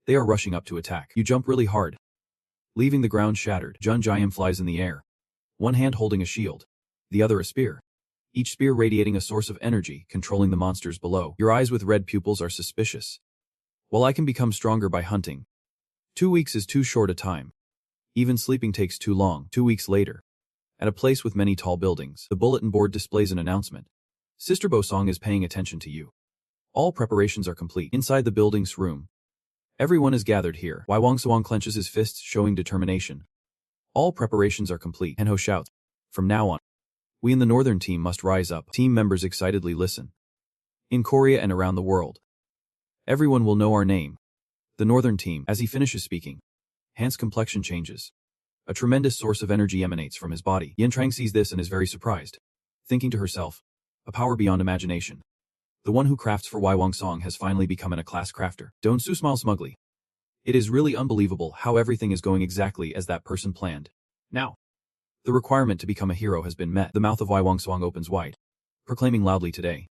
They are rushing up to attack. You jump really hard. Leaving the ground shattered, John Jim flies in the air. One hand holding a shield, the other a spear. Each spear radiating a source of energy, controlling the monsters below. Your eyes with red pupils are suspicious. While I can become stronger by hunting, 2 weeks is too short a time. Even sleeping takes too long. 2 weeks later, at a place with many tall buildings, the bulletin board displays an announcement. Sister Bosong is paying attention to you. All preparations are complete. Inside the building's room, everyone is gathered here. Wai Wang Suang clenches his fists, showing determination. All preparations are complete. Henho shouts, from now on, we in the northern team must rise up. Team members excitedly listen. In Korea and around the world, everyone will know our name. The northern team. As he finishes speaking, Han's complexion changes. A tremendous source of energy emanates from his body. Yen Trang sees this and is very surprised, thinking to herself, a power beyond imagination. The one who crafts for Wai Wang Song has finally become a class crafter. Don Su smiles smugly. It is really unbelievable how everything is going exactly as that person planned. Now, the requirement to become a hero has been met. The mouth of Wai Wang Song opens wide, proclaiming loudly today,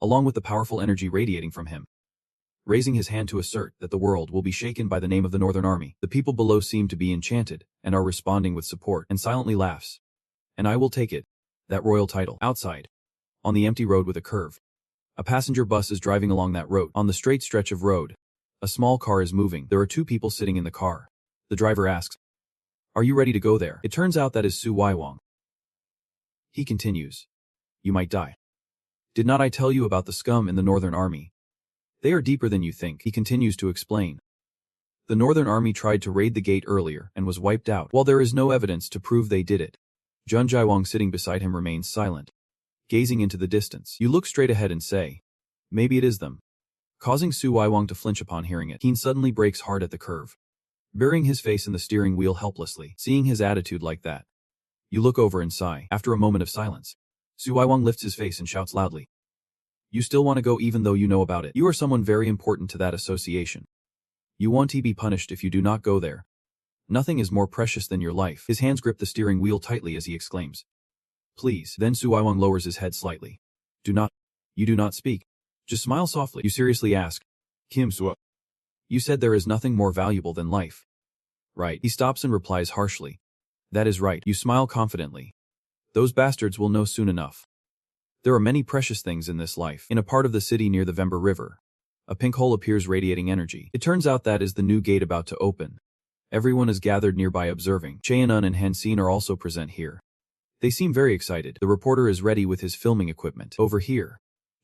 along with the powerful energy radiating from him, raising his hand to assert that the world will be shaken by the name of the Northern Army. The people below seem to be enchanted and are responding with support, and silently laughs. And I will take it. That royal title. Outside, on the empty road with a curve, a passenger bus is driving along that road. On the straight stretch of road, a small car is moving. There are 2 people sitting in the car. The driver asks, are you ready to go there? It turns out that is Su Waiwang. He continues, you might die. Did not I tell you about the scum in the Northern Army? They are deeper than you think. He continues to explain. The Northern Army tried to raid the gate earlier and was wiped out. While there is no evidence to prove they did it, Jun Jaiwang sitting beside him remains silent, gazing into the distance. You look straight ahead and say, maybe it is them. Causing Su Waiwang to flinch upon hearing it, Keen suddenly brakes hard at the curve, burying his face in the steering wheel helplessly. Seeing his attitude like that, you look over and sigh. After a moment of silence, Su Waiwang lifts his face and shouts loudly, you still want to go even though you know about it. You are someone very important to that association. You want to be punished if you do not go there. Nothing is more precious than your life. His hands grip the steering wheel tightly as he exclaims, please. Then Su Waiwang lowers his head slightly. Do not. You do not speak. Just smile softly. You seriously ask, Kim Sua. You said there is nothing more valuable than life. Right. He stops and replies harshly. That is right. You smile confidently. Those bastards will know soon enough. There are many precious things in this life. In a part of the city near the Vember River, a pink hole appears radiating energy. It turns out that is the new gate about to open. Everyone is gathered nearby observing. Chaenon and Hansin are also present here. They seem very excited. The reporter is ready with his filming equipment. Over here,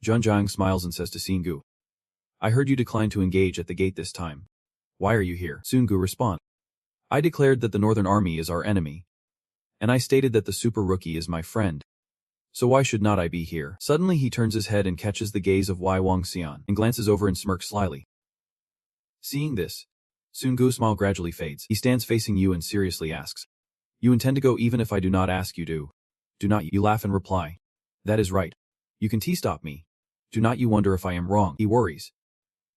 Junjiang smiles and says to Singu, I heard you declined to engage at the gate this time. Why are you here? Sungu responds, I declared that the Northern Army is our enemy. And I stated that the super rookie is my friend. So why should not I be here? Suddenly he turns his head and catches the gaze of Wai Wang Xian and glances over and smirks slyly. Seeing this, Sungu's smile gradually fades. He stands facing you and seriously asks, you intend to go even if I do not ask you to? Do not you laugh and reply, that is right. You can stop me. Do not you wonder if I am wrong? He worries.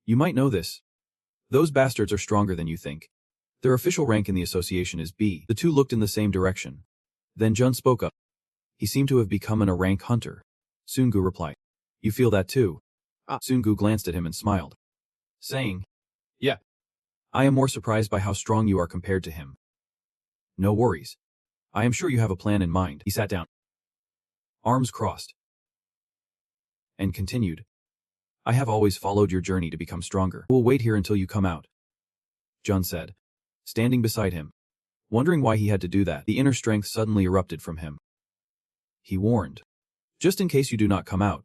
You might know this. Those bastards are stronger than you think. Their official rank in the association is B. The two looked in the same direction. Then Jun spoke up. He seemed to have become a rank hunter. Sungu replied. You feel that too? Sungu glanced at him and smiled, saying, yeah. I am more surprised by how strong you are compared to him. No worries. I am sure you have a plan in mind. He sat down, arms crossed, and continued. I have always followed your journey to become stronger. We'll wait here until you come out, Jun said, standing beside him. Wondering why he had to do that, the inner strength suddenly erupted from him. He warned. Just in case you do not come out,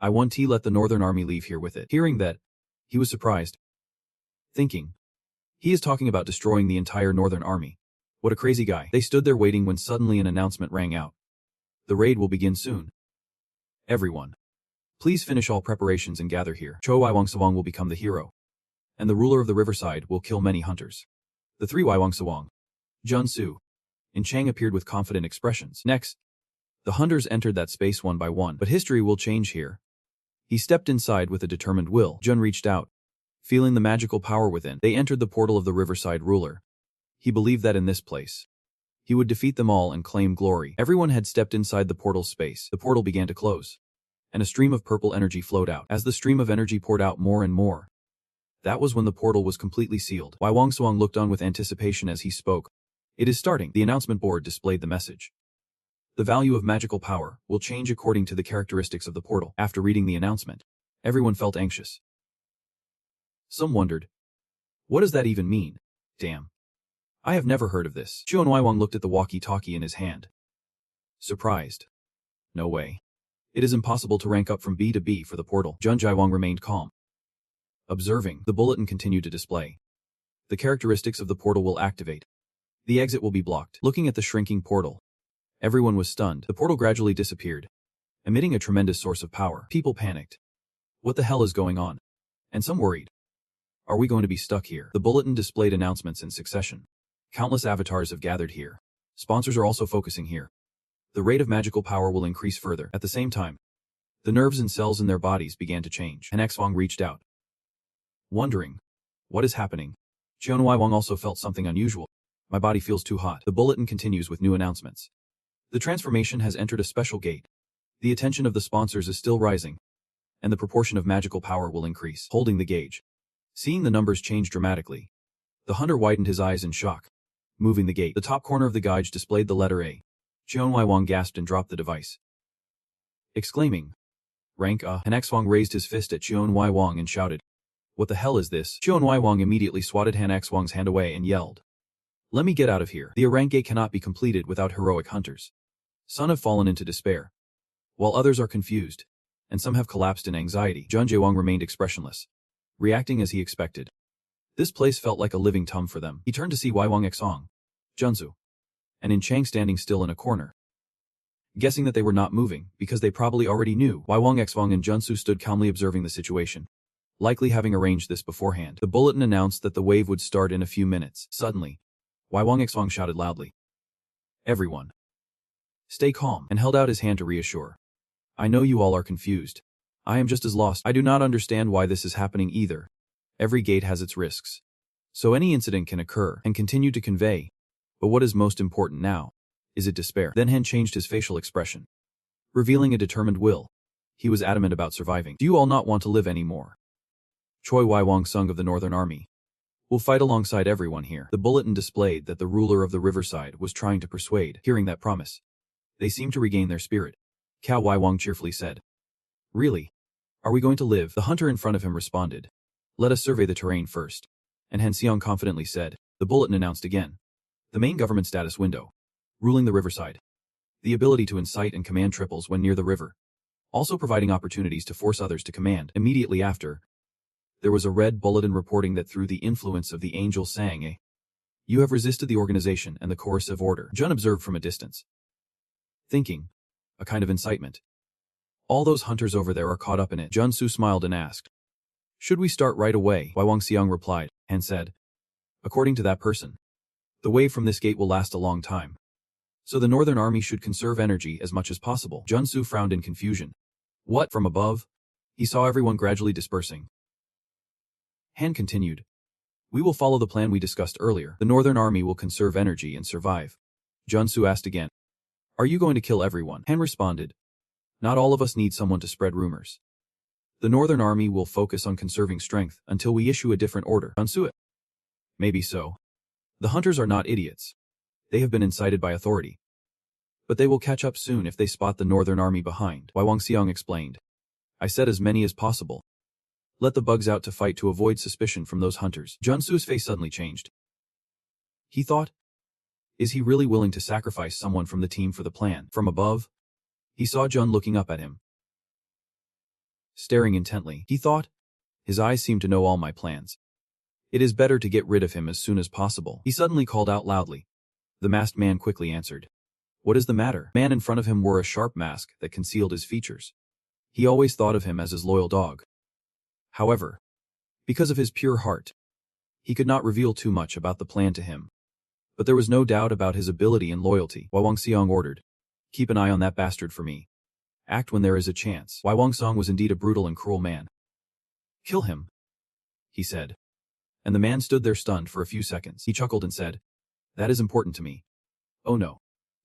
I won't let the Northern Army leave here with it. Hearing that, he was surprised, thinking, he is talking about destroying the entire Northern Army. What a crazy guy. They stood there waiting when suddenly an announcement rang out. The raid will begin soon. Everyone, please finish all preparations and gather here. Cho Waiwangsawang will become the hero, and the ruler of the riverside will kill many hunters. The three Waiwangsawang, Jun Su, and Chang appeared with confident expressions. Next, the hunters entered that space one by one, but history will change here. He stepped inside with a determined will. Jun reached out, feeling the magical power within. They entered the portal of the riverside ruler. He believed that in this place, he would defeat them all and claim glory. Everyone had stepped inside the portal space. The portal began to close, and a stream of purple energy flowed out. As the stream of energy poured out more and more, that was when the portal was completely sealed. Wai Wangsuang looked on with anticipation as he spoke. It is starting. The announcement board displayed the message. The value of magical power will change according to the characteristics of the portal. After reading the announcement, everyone felt anxious. Some wondered, what does that even mean? Damn. I have never heard of this. Chuan Waiwang looked at the walkie-talkie in his hand, surprised. No way. It is impossible to rank up from B to B for the portal. Jun Jaiwang remained calm, observing. The bulletin continued to display. The characteristics of the portal will activate. The exit will be blocked. Looking at the shrinking portal, everyone was stunned. The portal gradually disappeared, emitting a tremendous source of power. People panicked. What the hell is going on? And some worried. Are we going to be stuck here? The bulletin displayed announcements in succession. Countless avatars have gathered here. Sponsors are also focusing here. The rate of magical power will increase further. At the same time, the nerves and cells in their bodies began to change. And Xwang reached out, wondering, what is happening? Cheon Waiwang also felt something unusual. My body feels too hot. The bulletin continues with new announcements. The transformation has entered a special gate. The attention of the sponsors is still rising, and the proportion of magical power will increase. Holding the gauge, seeing the numbers change dramatically, the hunter widened his eyes in shock. Moving the gate, the top corner of the gauge displayed the letter A. Cheon Waiwang gasped and dropped the device, exclaiming, Rank A. And Xwang raised his fist at Cheon Waiwang and shouted, what the hell is this? Cheon Waiwang immediately swatted Han Xwang's hand away and yelled, let me get out of here. The rank A cannot be completed without heroic hunters. Some have fallen into despair, while others are confused, and some have collapsed in anxiety. Jun Jaewang remained expressionless, reacting as he expected. This place felt like a living tomb for them. He turned to see Waiwang Xong, Junzu, and In Chang standing still in a corner. Guessing that they were not moving, because they probably already knew, Waiwang Xwang and Junsu stood calmly observing the situation, likely having arranged this beforehand. The bulletin announced that the wave would start in a few minutes. Suddenly, Waiwang Xwang shouted loudly, everyone, stay calm, and held out his hand to reassure. I know you all are confused. I am just as lost. I do not understand why this is happening either. Every gate has its risks, so any incident can occur, and continue to convey. But what is most important now? Is it despair? Then Han changed his facial expression, revealing a determined will. He was adamant about surviving. Do you all not want to live anymore? Choi Waiwang Sung of the Northern Army will fight alongside everyone here. The bulletin displayed that the ruler of the riverside was trying to persuade. Hearing that promise, they seemed to regain their spirit. Cao Waiwang cheerfully said, really? Are we going to live? The hunter in front of him responded, let us survey the terrain first. And Han Xiong confidently said, the bulletin announced again, the main government status window, ruling the riverside. The ability to incite and command triples when near the river, also providing opportunities to force others to command. Immediately after, there was a red bulletin reporting that through the influence of the angel Sang, you have resisted the organization and the coercive order. Jun observed from a distance, thinking, a kind of incitement. All those hunters over there are caught up in it. Jun Su smiled and asked, should we start right away? Waiwang Xiang replied, and said, according to that person, the wave from this gate will last a long time. So the Northern Army should conserve energy as much as possible. Jun Su frowned in confusion. What? From above? He saw everyone gradually dispersing. Han continued, we will follow the plan we discussed earlier. The Northern Army will conserve energy and survive. Junsu asked again. Are you going to kill everyone? Han responded. Not all of us need someone to spread rumors. The Northern Army will focus on conserving strength until we issue a different order. Junsu. Maybe so. The hunters are not idiots. They have been incited by authority. But they will catch up soon if they spot the Northern Army behind, Wang Xiang explained. I said as many as possible. Let the bugs out to fight to avoid suspicion from those hunters. Junsu's face suddenly changed. He thought, is he really willing to sacrifice someone from the team for the plan? From above, he saw Jun looking up at him. Staring intently, he thought, his eyes seem to know all my plans. It is better to get rid of him as soon as possible. He suddenly called out loudly. The masked man quickly answered. What is the matter? The man in front of him wore a sharp mask that concealed his features. He always thought of him as his loyal dog. However, because of his pure heart, he could not reveal too much about the plan to him. But there was no doubt about his ability and loyalty. Wang Xiang ordered. Keep an eye on that bastard for me. Act when there is a chance. Wang Xiang was indeed a brutal and cruel man. Kill him, he said. And the man stood there stunned for a few seconds. He chuckled and said, that is important to me. Oh no.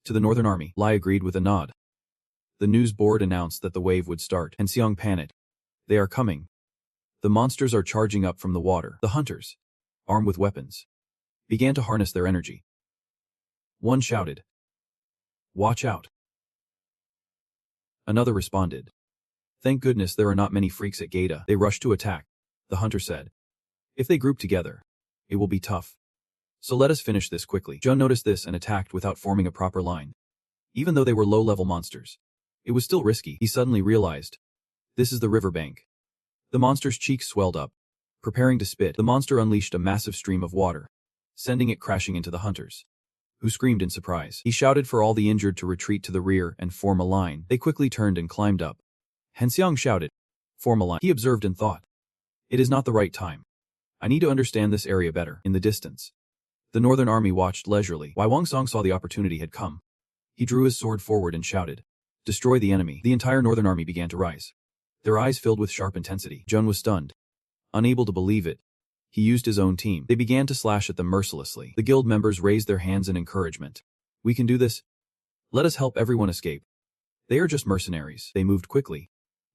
To the Northern Army, Lai agreed with a nod. The news board announced that the wave would start, and Xiang panicked. They are coming. The monsters are charging up from the water. The hunters, armed with weapons, began to harness their energy. One shouted, watch out. Another responded, thank goodness there are not many freaks at Gata. They rushed to attack, the hunter said. If they group together, it will be tough. So let us finish this quickly. Jun noticed this and attacked without forming a proper line. Even though they were low-level monsters, it was still risky. He suddenly realized, this is the riverbank. The monster's cheeks swelled up. Preparing to spit, the monster unleashed a massive stream of water, sending it crashing into the hunters, who screamed in surprise. He shouted for all the injured to retreat to the rear and form a line. They quickly turned and climbed up. Han Xiang shouted, form a line. He observed and thought, it is not the right time. I need to understand this area better. In the distance, the Northern Army watched leisurely. Wang Xiang saw the opportunity had come. He drew his sword forward and shouted, destroy the enemy. The entire Northern Army began to rise, their eyes filled with sharp intensity. Jun was stunned. Unable to believe it, he used his own team. They began to slash at them mercilessly. The guild members raised their hands in encouragement. We can do this. Let us help everyone escape. They are just mercenaries. They moved quickly,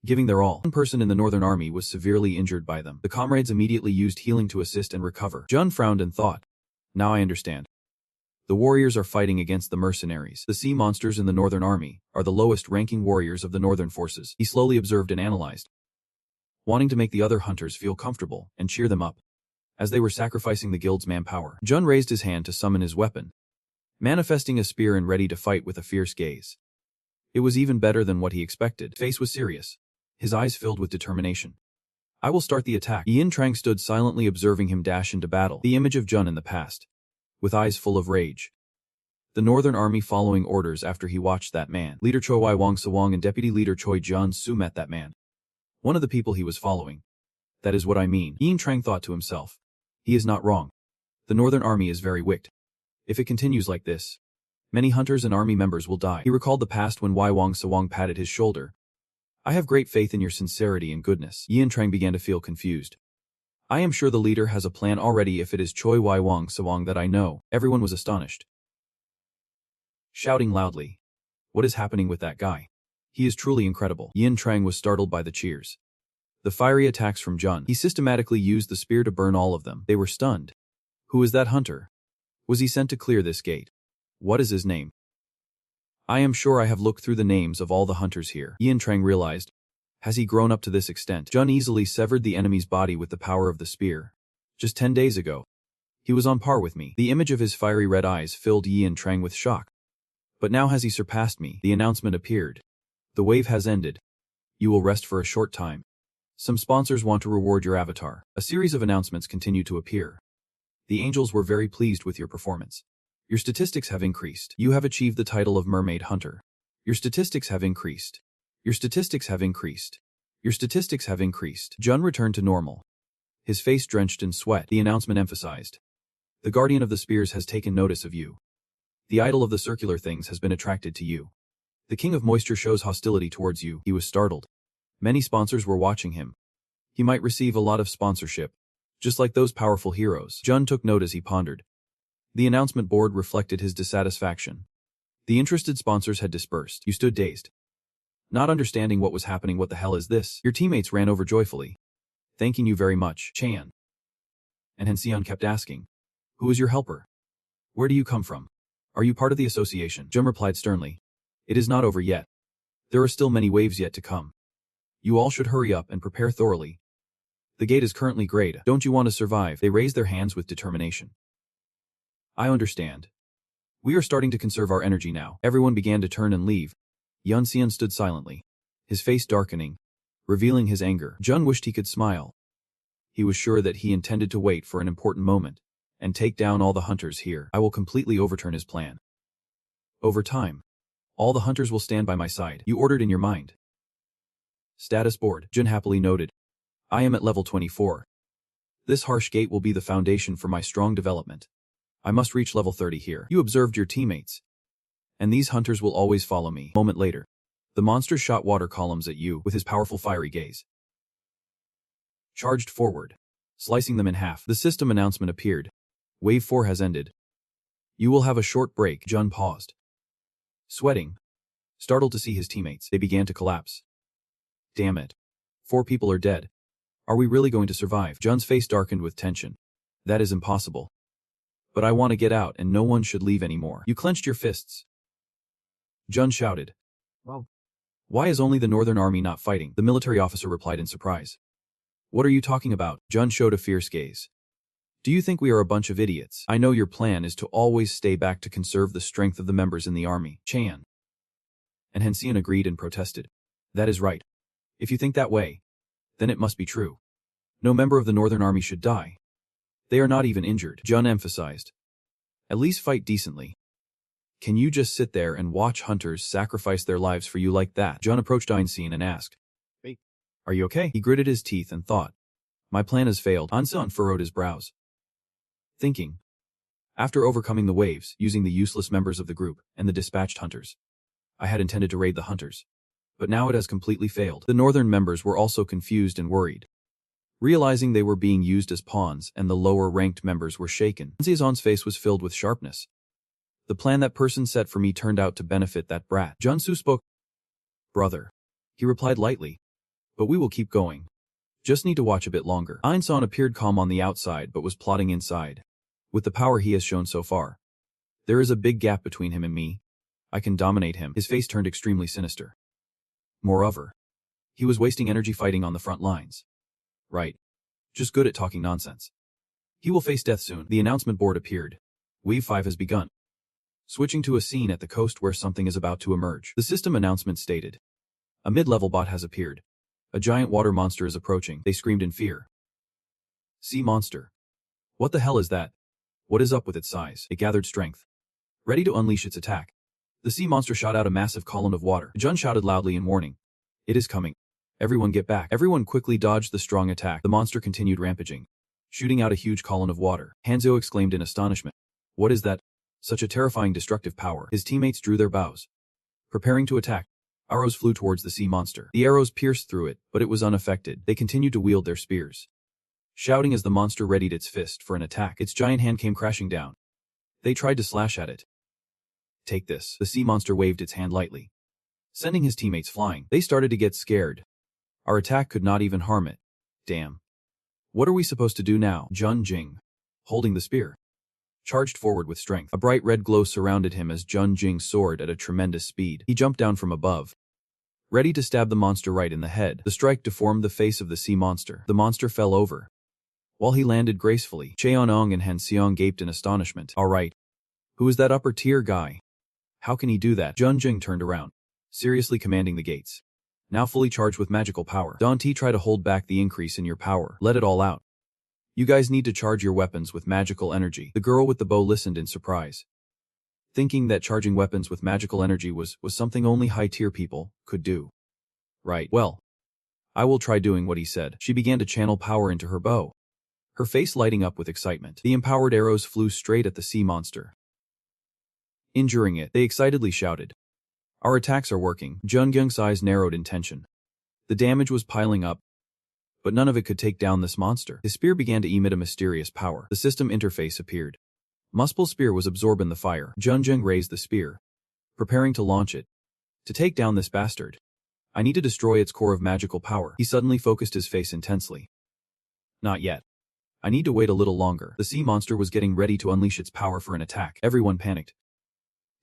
giving their all. One person in the Northern Army was severely injured by them. The comrades immediately used healing to assist and recover. Jun frowned and thought, now I understand. The warriors are fighting against the mercenaries. The sea monsters in the Northern Army are the lowest-ranking warriors of the Northern forces. He slowly observed and analyzed, wanting to make the other hunters feel comfortable and cheer them up, as they were sacrificing the guild's manpower. Jun raised his hand to summon his weapon, manifesting a spear and ready to fight with a fierce gaze. It was even better than what he expected. His face was serious, his eyes filled with determination. I will start the attack. Yin Trang stood silently observing him dash into battle, the image of Jun in the past, with eyes full of rage. The Northern Army following orders after he watched that man. Leader Choi Wang Sawang and Deputy Leader Choi Jun Su met that man. One of the people he was following. That is what I mean. Yin Trang thought to himself. He is not wrong. The Northern Army is very wicked. If it continues like this, many hunters and army members will die. He recalled the past when Wang Sawang patted his shoulder. I have great faith in your sincerity and goodness. Yin Trang began to feel confused. I am sure the leader has a plan already if it is Choi Wang Sawang that I know. Everyone was astonished, shouting loudly. What is happening with that guy? He is truly incredible. Yin Trang was startled by the cheers. The fiery attacks from Jun. He systematically used the spear to burn all of them. They were stunned. Who is that hunter? Was he sent to clear this gate? What is his name? I am sure I have looked through the names of all the hunters here. Yin Trang realized. Has he grown up to this extent? Jun easily severed the enemy's body with the power of the spear. Just 10 days ago, he was on par with me. The image of his fiery red eyes filled Yin Trang with shock. But now has he surpassed me? The announcement appeared. The wave has ended. You will rest for a short time. Some sponsors want to reward your avatar. A series of announcements continued to appear. The angels were very pleased with your performance. Your statistics have increased. You have achieved the title of Mermaid Hunter. Your statistics have increased. Your statistics have increased. Your statistics have increased. Jun returned to normal, his face drenched in sweat. The announcement emphasized. The Guardian of the Spears has taken notice of you. The idol of the circular things has been attracted to you. The King of Moisture shows hostility towards you. He was startled. Many sponsors were watching him. He might receive a lot of sponsorship, just like those powerful heroes. Jun took note as he pondered. The announcement board reflected his dissatisfaction. The interested sponsors had dispersed. You stood dazed, not understanding what was happening. What the hell is this? Your teammates ran over joyfully. Thanking you very much, Chan. And Henseon kept asking, who is your helper? Where do you come from? Are you part of the association? Jun replied sternly. It is not over yet. There are still many waves yet to come. You all should hurry up and prepare thoroughly. The gate is currently grade. Don't you want to survive? They raised their hands with determination. I understand. We are starting to conserve our energy now. Everyone began to turn and leave. Yunxian stood silently, his face darkening, revealing his anger. Jun wished he could smile. He was sure that he intended to wait for an important moment and take down all the hunters here. I will completely overturn his plan. Over time, all the hunters will stand by my side. You ordered in your mind. Status board. Jun happily noted. I am at level 24. This harsh gate will be the foundation for my strong development. I must reach level 30 here. You observed your teammates. And these hunters will always follow me. A moment later, the monster shot water columns at you with his powerful fiery gaze. Charged forward, slicing them in half. The system announcement appeared. Wave 4 has ended. You will have a short break. Jun paused. Sweating, startled to see his teammates, they began to collapse. Damn it. 4 people are dead. Are we really going to survive? Jun's face darkened with tension. That is impossible. But I want to get out and no one should leave anymore. You clenched your fists. Jun shouted. Well, why is only the Northern Army not fighting? The military officer replied in surprise. What are you talking about? Jun showed a fierce gaze. Do you think we are a bunch of idiots? I know your plan is to always stay back to conserve the strength of the members in the army. Chan. And Henseon agreed and protested. That is right. If you think that way, then it must be true. No member of the Northern Army should die. They are not even injured, Jun emphasized. At least fight decently. Can you just sit there and watch hunters sacrifice their lives for you like that? Jun approached Einstein and asked. Hey, are you okay? He gritted his teeth and thought. My plan has failed. Einstein furrowed his brows. Thinking. After overcoming the waves, using the useless members of the group and the dispatched hunters, I had intended to raid the hunters. But now it has completely failed. The northern members were also confused and worried, realizing they were being used as pawns and the lower-ranked members were shaken. Zizon's face was filled with sharpness. The plan that person set for me turned out to benefit that brat. Junsu spoke. Brother. He replied lightly. But we will keep going. Just need to watch a bit longer. Einson appeared calm on the outside but was plotting inside. With the power he has shown so far, there is a big gap between him and me. I can dominate him. His face turned extremely sinister. Moreover, he was wasting energy fighting on the front lines. Right. Just good at talking nonsense. He will face death soon. The announcement board appeared. Wave 5 has begun. Switching to a scene at the coast where something is about to emerge. The system announcement stated. A mid-level bot has appeared. A giant water monster is approaching. They screamed in fear. Sea monster. What the hell is that? What is up with its size? It gathered strength, ready to unleash its attack. The sea monster shot out a massive column of water. Jun shouted loudly in warning. It is coming. Everyone get back. Everyone quickly dodged the strong attack. The monster continued rampaging, shooting out a huge column of water. Hanzo exclaimed in astonishment. What is that? Such a terrifying destructive power. His teammates drew their bows, preparing to attack. Arrows flew towards the sea monster. The arrows pierced through it, but it was unaffected. They continued to wield their spears, shouting as the monster readied its fist for an attack. Its giant hand came crashing down. They tried to slash at it. Take this. The sea monster waved its hand lightly, sending his teammates flying. They started to get scared. Our attack could not even harm it. Damn. What are we supposed to do now? Jun Jing, holding the spear, charged forward with strength. A bright red glow surrounded him as Jun Jing soared at a tremendous speed. He jumped down from above, ready to stab the monster right in the head. The strike deformed the face of the sea monster. The monster fell over. While he landed gracefully, Cheon-ong and Han Seong gaped in astonishment. All right. Who is that upper tier guy? How can he do that? Jun Jing turned around, seriously commanding the gates. Now fully charged with magical power. Don't try to hold back the increase in your power. Let it all out. You guys need to charge your weapons with magical energy. The girl with the bow listened in surprise, thinking that charging weapons with magical energy was something only high-tier people could do. Right. Well, I will try doing what he said. She began to channel power into her bow, her face lighting up with excitement. The empowered arrows flew straight at the sea monster, injuring it. They excitedly shouted. Our attacks are working. Jun Gyung's eyes narrowed in tension. The damage was piling up, but none of it could take down this monster. His spear began to emit a mysterious power. The system interface appeared. Muspel's spear was absorbing the fire. Jun Jung raised the spear, preparing to launch it. To take down this bastard, I need to destroy its core of magical power. He suddenly focused his face intensely. Not yet. I need to wait a little longer. The sea monster was getting ready to unleash its power for an attack. Everyone panicked.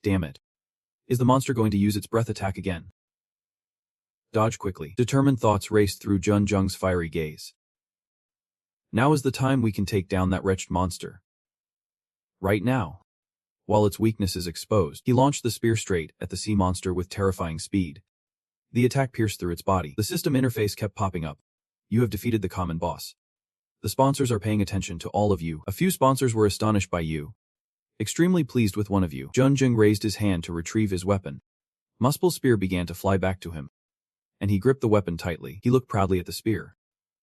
Damn it. Is the monster going to use its breath attack again? Dodge quickly. Determined thoughts raced through Jun Jung's fiery gaze. Now is the time we can take down that wretched monster. Right now. While its weakness is exposed, he launched the spear straight at the sea monster with terrifying speed. The attack pierced through its body. The system interface kept popping up. You have defeated the common boss. The sponsors are paying attention to all of you. A few sponsors were astonished by you. Extremely pleased with one of you. Jun Jung raised his hand to retrieve his weapon. Muspel's spear began to fly back to him. And he gripped the weapon tightly. He looked proudly at the spear.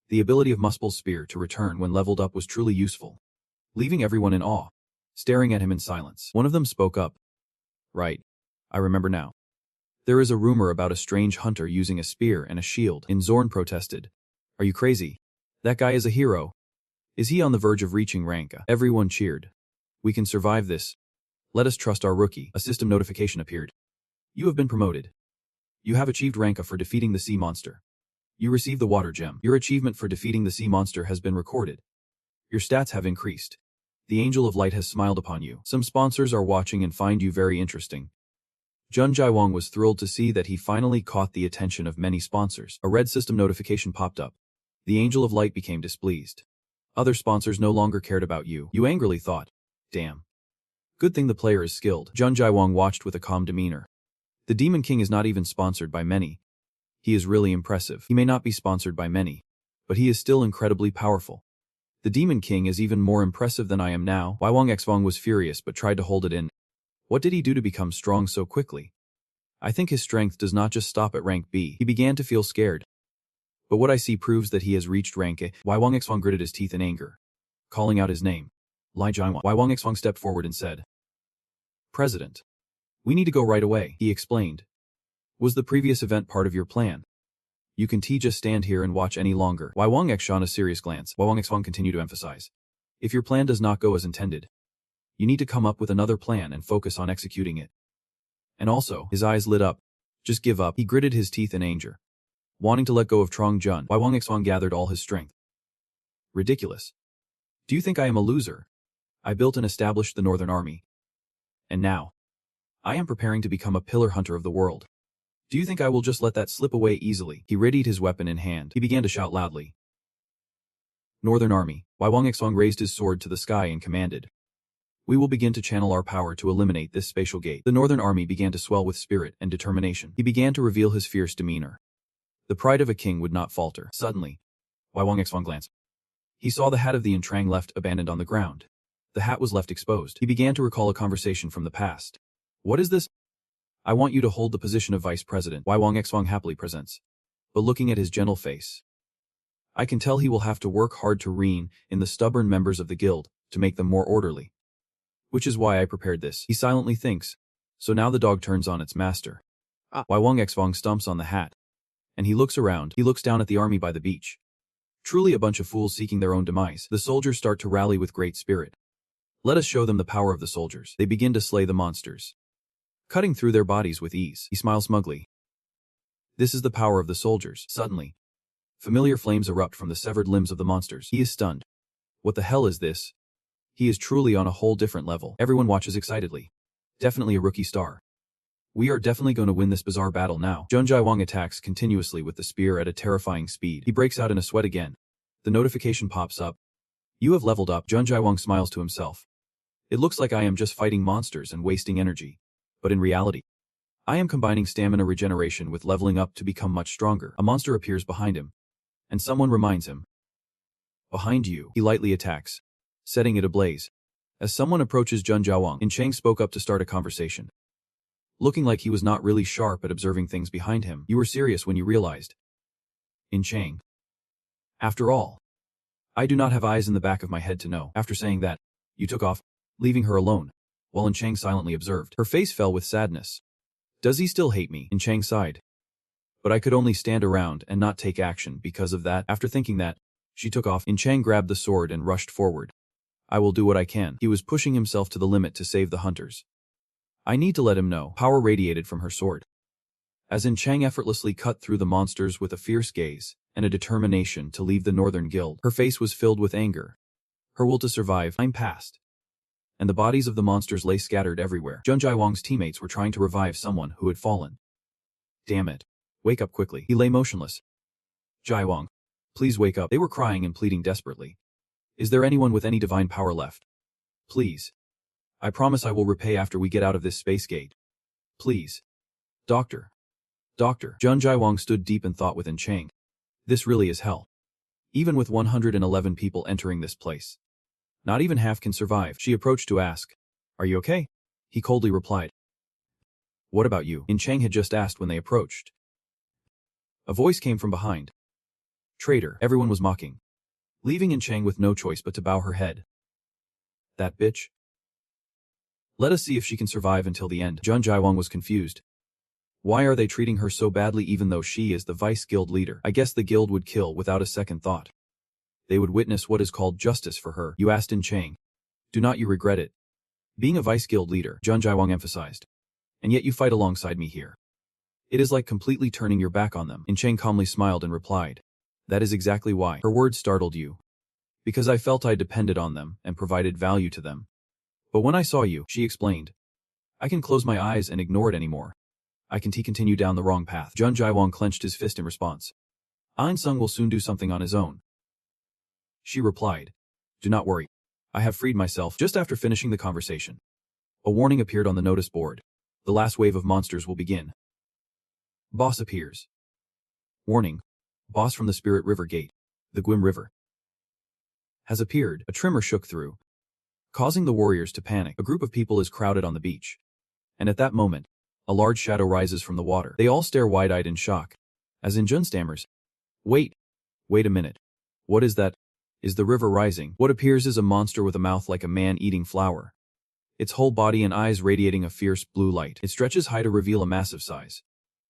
The ability of Muspel's spear to return when leveled up was truly useful, leaving everyone in awe, staring at him in silence. One of them spoke up. Right. I remember now. There is a rumor about a strange hunter using a spear and a shield. Zorn protested. Are you crazy? That guy is a hero. Is he on the verge of reaching rank? Everyone cheered. We can survive this. Let us trust our rookie. A system notification appeared. You have been promoted. You have achieved rank for defeating the sea monster. You received the water gem. Your achievement for defeating the sea monster has been recorded. Your stats have increased. The Angel of Light has smiled upon you. Some sponsors are watching and find you very interesting. Jun Jaiwang was thrilled to see that he finally caught the attention of many sponsors. A red system notification popped up. The Angel of Light became displeased. Other sponsors no longer cared about you. You angrily thought, damn. Good thing the player is skilled. Jun Jaiwang watched with a calm demeanor. The Demon King is not even sponsored by many. He is really impressive. He may not be sponsored by many, but he is still incredibly powerful. The Demon King is even more impressive than I am now. Waiwang Xwang was furious but tried to hold it in. What did he do to become strong so quickly? I think his strength does not just stop at rank B. He began to feel scared. But what I see proves that he has reached rank A. Waiwang Xwang gritted his teeth in anger, calling out his name. Lai Jianwang. Waiwang Xwang stepped forward and said, President. We need to go right away, he explained. Was the previous event part of your plan? You can just stand here and watch any longer. Waiwang X shot a serious glance. Waiwang Xwang continued to emphasize. If your plan does not go as intended, you need to come up with another plan and focus on executing it. And also, his eyes lit up. Just give up. He gritted his teeth in anger. Wanting to let go of Trong Jun, Waiwang Xwang gathered all his strength. Ridiculous. Do you think I am a loser? I built and established the Northern Army. And now, I am preparing to become a pillar hunter of the world. Do you think I will just let that slip away easily? He readied his weapon in hand. He began to shout loudly. Northern Army. Waiwang Xwang raised his sword to the sky and commanded. We will begin to channel our power to eliminate this spatial gate. The Northern Army began to swell with spirit and determination. He began to reveal his fierce demeanor. The pride of a king would not falter. Suddenly, Waiwang Xwang glanced. He saw the hat of the Entrang left abandoned on the ground. The hat was left exposed. He began to recall a conversation from the past. What is this? I want you to hold the position of vice president. Waiwang Xwang happily presents. But looking at his gentle face, I can tell he will have to work hard to rein in the stubborn members of the guild to make them more orderly. Which is why I prepared this. He silently thinks. So now the dog turns on its master. Waiwang Xwang stomps on the hat. And he looks around. He looks down at the army by the beach. Truly a bunch of fools seeking their own demise. The soldiers start to rally with great spirit. Let us show them the power of the soldiers. They begin to slay the monsters, cutting through their bodies with ease. He smiles smugly. This is the power of the soldiers. Suddenly, familiar flames erupt from the severed limbs of the monsters. He is stunned. What the hell is this? He is truly on a whole different level. Everyone watches excitedly. Definitely a rookie star. We are definitely going to win this bizarre battle now. Jun Jaiwang attacks continuously with the spear at a terrifying speed. He breaks out in a sweat again. The notification pops up. You have leveled up. Jun Jaiwang smiles to himself. It looks like I am just fighting monsters and wasting energy. But in reality, I am combining stamina regeneration with leveling up to become much stronger. A monster appears behind him, and someone reminds him. Behind you. He lightly attacks, setting it ablaze. As someone approaches Jun Jaiwang, In Chang spoke up to start a conversation. Looking like he was not really sharp at observing things behind him. You were serious when you realized. In Chang. After all, I do not have eyes in the back of my head to know. After saying that, you took off, leaving her alone, while In Chang silently observed. Her face fell with sadness. Does he still hate me? In Chang sighed. But I could only stand around and not take action because of that. After thinking that, she took off. In Chang grabbed the sword and rushed forward. I will do what I can. He was pushing himself to the limit to save the hunters. I need to let him know. Power radiated from her sword. As In Chang effortlessly cut through the monsters with a fierce gaze and a determination to leave the Northern Guild. Her face was filled with anger. Her will to survive. Time passed, and the bodies of the monsters lay scattered everywhere. Jun Jaiwang's teammates were trying to revive someone who had fallen. Damn it. Wake up quickly. He lay motionless. Jaiwang, please wake up. They were crying and pleading desperately. Is there anyone with any divine power left? Please. I promise I will repay after we get out of this space gate. Please. Doctor. Doctor. Jun Jaiwang stood deep in thought within Chang. This really is hell. Even with 111 people entering this place, not even half can survive. She approached to ask, "Are you okay?" He coldly replied, "What about you?" In Chang had just asked when they approached. A voice came from behind. Traitor. Everyone was mocking, leaving In Chang with no choice but to bow her head. That bitch? Let us see if she can survive until the end. Jun Jaiwang was confused. Why are they treating her so badly even though she is the vice guild leader? I guess the guild would kill without a second thought. They would witness what is called justice for her. You asked In Chang. Do not you regret it? Being a vice guild leader, Jun Jaiwang emphasized. And yet you fight alongside me here. It is like completely turning your back on them. In Chang calmly smiled and replied. That is exactly why. Her words startled you. Because I felt I depended on them and provided value to them. But when I saw you, she explained, I can close my eyes and ignore it anymore. I can continue down the wrong path. Jun Jaiwang clenched his fist in response. Ein Sung will soon do something on his own. She replied, do not worry. I have freed myself. Just after finishing the conversation, a warning appeared on the notice board. The last wave of monsters will begin. Boss appears. Warning. Boss from the Spirit River Gate, the Gwim River, has appeared. A tremor shook through, causing the warriors to panic. A group of people is crowded on the beach. And at that moment, a large shadow rises from the water. They all stare wide-eyed in shock. As In Jun stammers. Wait a minute. What is that? Is the river rising? What appears is a monster with a mouth like a man eating flour. Its whole body and eyes radiating a fierce blue light. It stretches high to reveal a massive size,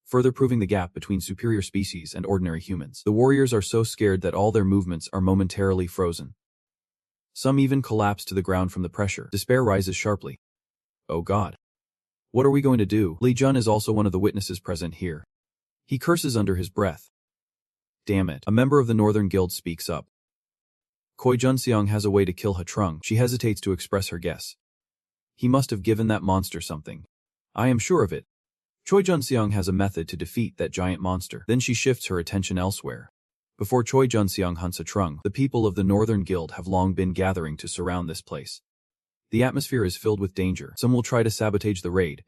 further proving the gap between superior species and ordinary humans. The warriors are so scared that all their movements are momentarily frozen. Some even collapse to the ground from the pressure. Despair rises sharply. Oh God. What are we going to do? Li Jun is also one of the witnesses present here. He curses under his breath. Damn it. A member of the Northern Guild speaks up. Koi Junseong has a way to kill Hatrung. She hesitates to express her guess. He must have given that monster something. I am sure of it. Choi Junseong has a method to defeat that giant monster. Then she shifts her attention elsewhere. Before Choi Junseong hunts Hatrung, the people of the Northern Guild have long been gathering to surround this place. The atmosphere is filled with danger. Some will try to sabotage the raid.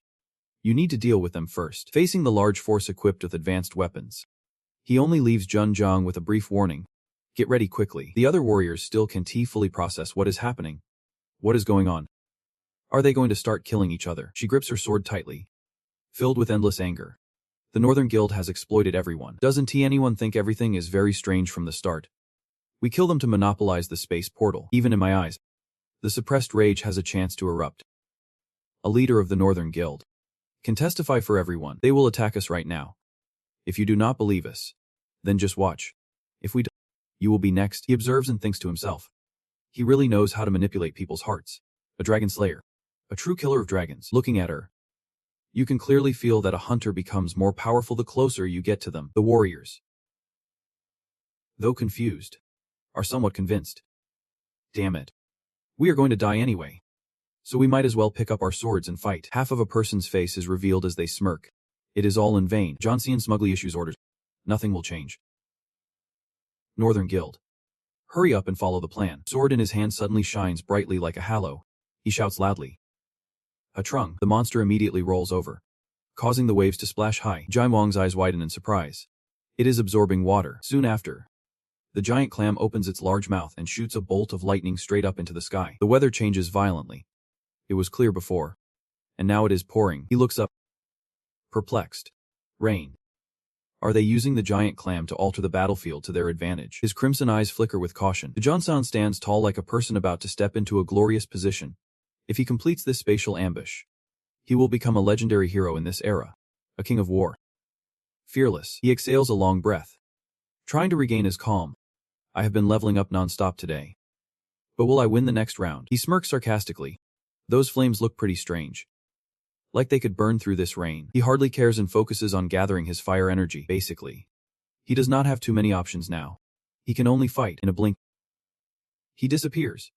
You need to deal with them first. Facing the large force equipped with advanced weapons, he only leaves Jun Jong with a brief warning. Get ready quickly. The other warriors still can't fully process what is happening. What is going on? Are they going to start killing each other? She grips her sword tightly, filled with endless anger. The Northern Guild has exploited everyone. Doesn't anyone think everything is very strange from the start? We kill them to monopolize the space portal. Even in my eyes, the suppressed rage has a chance to erupt. A leader of the Northern Guild can testify for everyone. They will attack us right now. If you do not believe us, then just watch. If we do, you will be next. He observes and thinks to himself. He really knows how to manipulate people's hearts. A dragon slayer. A true killer of dragons. Looking at her, you can clearly feel that a hunter becomes more powerful the closer you get to them. The warriors, though confused, are somewhat convinced. Damn it. We are going to die anyway. So we might as well pick up our swords and fight. Half of a person's face is revealed as they smirk. It is all in vain. Johnson smugly issues orders. Nothing will change. Northern Guild. Hurry up and follow the plan. Sword in his hand suddenly shines brightly like a halo. He shouts loudly. Hatrung. The monster immediately rolls over, causing the waves to splash high. Jaimong's eyes widen in surprise. It is absorbing water. Soon after, the giant clam opens its large mouth and shoots a bolt of lightning straight up into the sky. The weather changes violently. It was clear before, and now it is pouring. He looks up, perplexed. Rain. Are they using the giant clam to alter the battlefield to their advantage? His crimson eyes flicker with caution. Johnson stands tall like a person about to step into a glorious position. If he completes this spatial ambush, he will become a legendary hero in this era, a king of war. Fearless, he exhales a long breath, trying to regain his calm. I have been leveling up non-stop today. But will I win the next round? He smirks sarcastically. Those flames look pretty strange. Like they could burn through this rain. He hardly cares and focuses on gathering his fire energy, basically. He does not have too many options now. He can only fight in a blink. He disappears,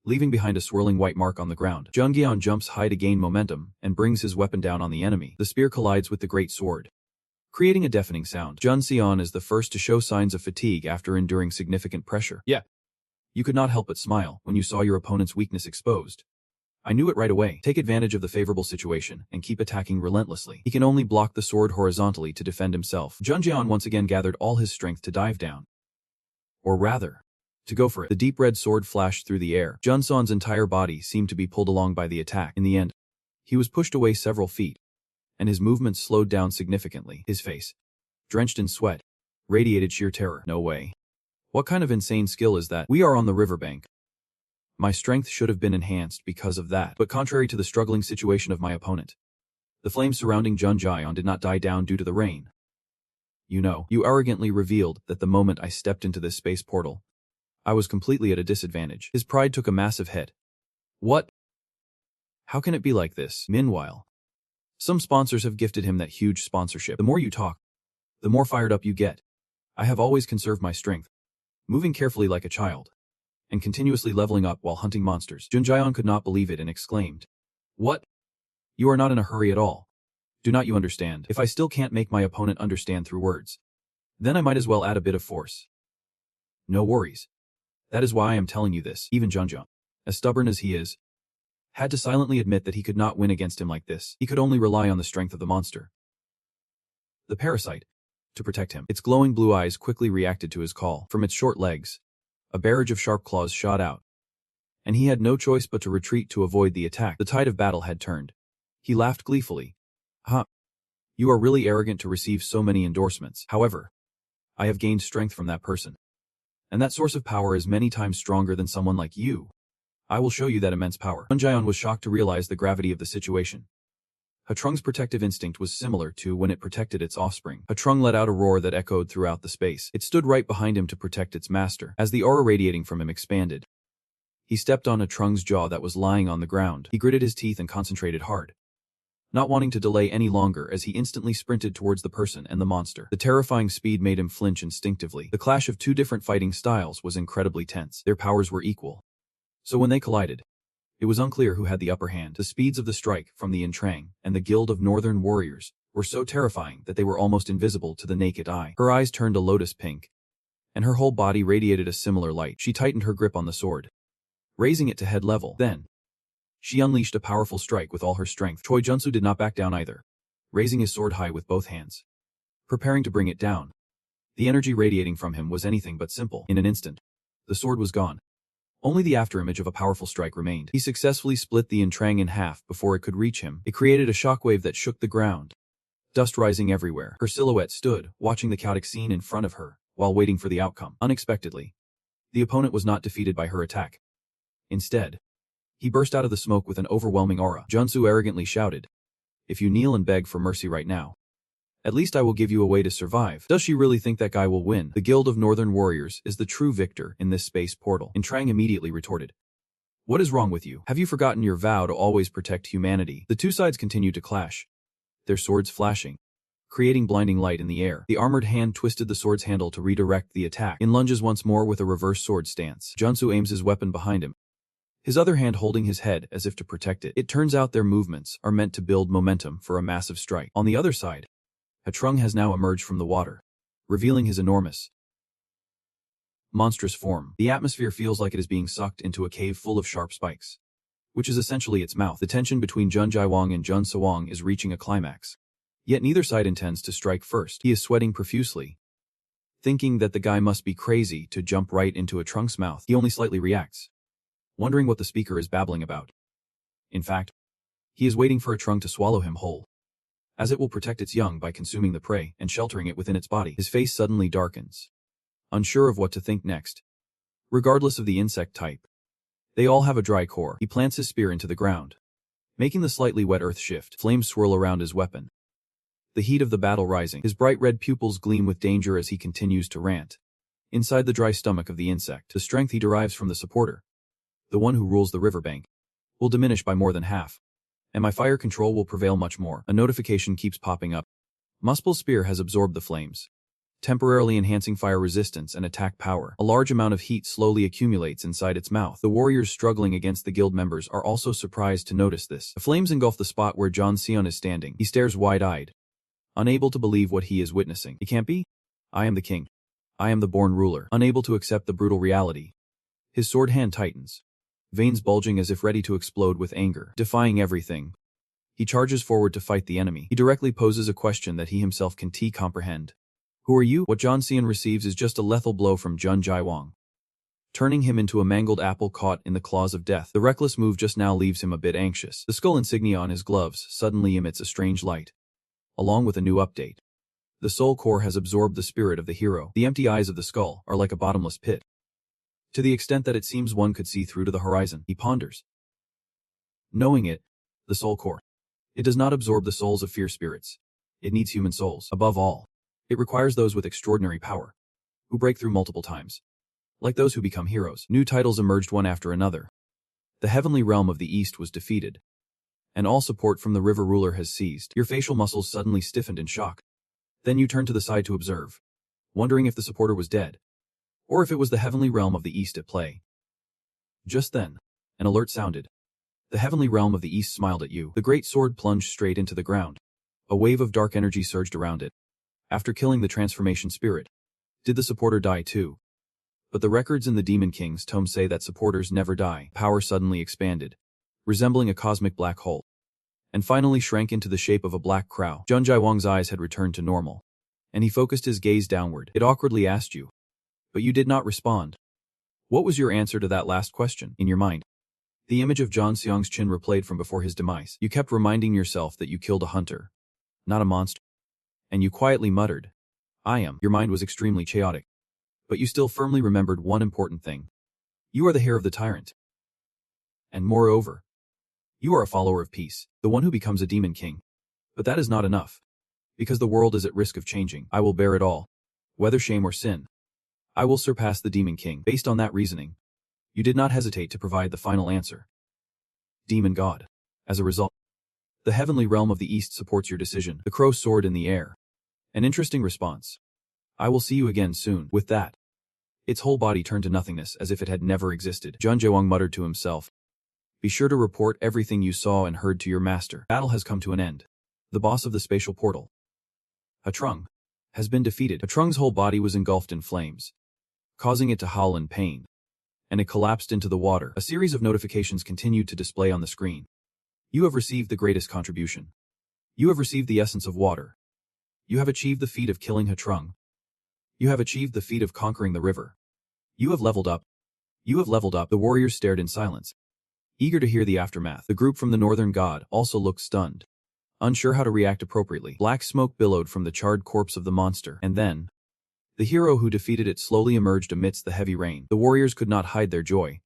leaving behind a swirling white mark on the ground. Jungeon jumps high to gain momentum and brings his weapon down on the enemy. The spear collides with the great sword, creating a deafening sound. Junseon is the first to show signs of fatigue after enduring significant pressure. Yeah. You could not help but smile when you saw your opponent's weakness exposed. I knew it right away. Take advantage of the favorable situation and keep attacking relentlessly. He can only block the sword horizontally to defend himself. Jungeon once again gathered all his strength to dive down. Or rather, to go for it. The deep red sword flashed through the air. Junseon's entire body seemed to be pulled along by the attack. In the end, he was pushed away several feet, and his movements slowed down significantly. His face, drenched in sweat, radiated sheer terror. No way. What kind of insane skill is that? We are on the riverbank. My strength should have been enhanced because of that. But contrary to the struggling situation of my opponent, the flames surrounding Jungeon did not die down due to the rain. You arrogantly revealed that the moment I stepped into this space portal, I was completely at a disadvantage. His pride took a massive hit. What? How can it be like this? Meanwhile, some sponsors have gifted him that huge sponsorship. The more you talk, the more fired up you get. I have always conserved my strength, moving carefully like a child, and continuously leveling up while hunting monsters. Jungeon could not believe it and exclaimed, "What? You are not in a hurry at all. Do not you understand? If I still can't make my opponent understand through words, then I might as well add a bit of force. No worries. That is why I am telling you this." Even Jungeon, as stubborn as he is, had to silently admit that he could not win against him like this. He could only rely on the strength of the monster, the parasite, to protect him. Its glowing blue eyes quickly reacted to his call. From its short legs, a barrage of sharp claws shot out, and he had no choice but to retreat to avoid the attack. The tide of battle had turned. He laughed gleefully. "Huh. You are really arrogant to receive so many endorsements. However, I have gained strength from that person, and that source of power is many times stronger than someone like you. I will show you that immense power." Jungeon was shocked to realize the gravity of the situation. Hatrung's protective instinct was similar to when it protected its offspring. Hatrung let out a roar that echoed throughout the space. It stood right behind him to protect its master. As the aura radiating from him expanded, he stepped on Hatrung's jaw that was lying on the ground. He gritted his teeth and concentrated hard, not wanting to delay any longer as he instantly sprinted towards the person and the monster. The terrifying speed made him flinch instinctively. The clash of two different fighting styles was incredibly tense. Their powers were equal, so when they collided, it was unclear who had the upper hand. The speeds of the strike from the Intrang and the Guild of Northern Warriors were so terrifying that they were almost invisible to the naked eye. Her eyes turned a lotus pink, and her whole body radiated a similar light. She tightened her grip on the sword, raising it to head level. Then, she unleashed a powerful strike with all her strength. Choi Junsu did not back down either, raising his sword high with both hands, preparing to bring it down. The energy radiating from him was anything but simple. In an instant, the sword was gone. Only the afterimage of a powerful strike remained. He successfully split the Intrang in half before it could reach him. It created a shockwave that shook the ground, dust rising everywhere. Her silhouette stood, watching the chaotic scene in front of her, while waiting for the outcome. Unexpectedly, the opponent was not defeated by her attack. Instead, he burst out of the smoke with an overwhelming aura. Junsu arrogantly shouted, "If you kneel and beg for mercy right now, at least I will give you a way to survive." Does she really think that guy will win? The Guild of Northern Warriors is the true victor in this space portal. Intrang immediately retorted, "What is wrong with you? Have you forgotten your vow to always protect humanity?" The two sides continued to clash, their swords flashing, creating blinding light in the air. The armored hand twisted the sword's handle to redirect the attack. In lunges once more with a reverse sword stance. Junsu aims his weapon behind him, his other hand holding his head as if to protect it. It turns out their movements are meant to build momentum for a massive strike. On the other side, Hatrung has now emerged from the water, revealing his enormous, monstrous form. The atmosphere feels like it is being sucked into a cave full of sharp spikes, which is essentially its mouth. The tension between Jun Jaiwang and Jun Sawang is reaching a climax. Yet neither side intends to strike first. He is sweating profusely, thinking that the guy must be crazy to jump right into Hatrung's mouth. He only slightly reacts, wondering what the speaker is babbling about. In fact, he is waiting for Hatrung to swallow him whole, as it will protect its young by consuming the prey and sheltering it within its body. His face suddenly darkens, unsure of what to think next. Regardless of the insect type, they all have a dry core. He plants his spear into the ground, making the slightly wet earth shift. Flames swirl around his weapon, the heat of the battle rising. His bright red pupils gleam with danger as he continues to rant. Inside the dry stomach of the insect, the strength he derives from the supporter, the one who rules the riverbank, will diminish by more than half. And my fire control will prevail much more. A notification keeps popping up. Muspel's spear has absorbed the flames, temporarily enhancing fire resistance and attack power. A large amount of heat slowly accumulates inside its mouth. The warriors struggling against the guild members are also surprised to notice this. The flames engulf the spot where John Seon is standing. He stares wide-eyed, unable to believe what he is witnessing. It can't be? I am the king. I am the born ruler. Unable to accept the brutal reality, his sword hand tightens, veins bulging as if ready to explode with anger. Defying everything, he charges forward to fight the enemy. He directly poses a question that he himself can comprehend. Who are you? What John Seon receives is just a lethal blow from Jun Jae-wong, turning him into a mangled apple caught in the claws of death. The reckless move just now leaves him a bit anxious. The skull insignia on his gloves suddenly emits a strange light, along with a new update. The soul core has absorbed the spirit of the hero. The empty eyes of the skull are like a bottomless pit, to the extent that it seems one could see through to the horizon. He ponders. Knowing it, the soul core, it does not absorb the souls of fear spirits. It needs human souls. Above all, it requires those with extraordinary power, who break through multiple times, like those who become heroes. New titles emerged one after another. The heavenly realm of the East was defeated, and all support from the river ruler has ceased. Your facial muscles suddenly stiffened in shock. Then you turned to the side to observe, wondering if the supporter was dead, or if it was the heavenly realm of the East at play. Just then, an alert sounded. The heavenly realm of the East smiled at you. The great sword plunged straight into the ground. A wave of dark energy surged around it. After killing the transformation spirit, did the supporter die too? But the records in the Demon King's tome say that supporters never die. Power suddenly expanded, resembling a cosmic black hole, and finally shrank into the shape of a black crow. Jun Jae-wong's eyes had returned to normal, and he focused his gaze downward. It awkwardly asked you, but you did not respond. What was your answer to that last question? In your mind, the image of John Seong's chin replayed from before his demise. You kept reminding yourself that you killed a hunter, not a monster. And you quietly muttered, I am. Your mind was extremely chaotic, but you still firmly remembered one important thing. You are the heir of the tyrant. And moreover, you are a follower of peace, the one who becomes a demon king. But that is not enough, because the world is at risk of changing. I will bear it all, whether shame or sin. I will surpass the demon king. Based on that reasoning, you did not hesitate to provide the final answer. Demon God. As a result, the heavenly realm of the East supports your decision. The crow soared in the air. An interesting response. I will see you again soon. With that, its whole body turned to nothingness as if it had never existed. Jun Jae-wong muttered to himself, be sure to report everything you saw and heard to your master. Battle has come to an end. The boss of the spatial portal, Hatrung, has been defeated. Hatrung's whole body was engulfed in flames, causing it to howl in pain, and it collapsed into the water. A series of notifications continued to display on the screen. You have received the greatest contribution. You have received the essence of water. You have achieved the feat of killing Hatrung. You have achieved the feat of conquering the river. You have leveled up. You have leveled up. The warriors stared in silence, eager to hear the aftermath. The group from the Northern God also looked stunned, unsure how to react appropriately. Black smoke billowed from the charred corpse of the monster, and then, the hero who defeated it slowly emerged amidst the heavy rain. The warriors could not hide their joy.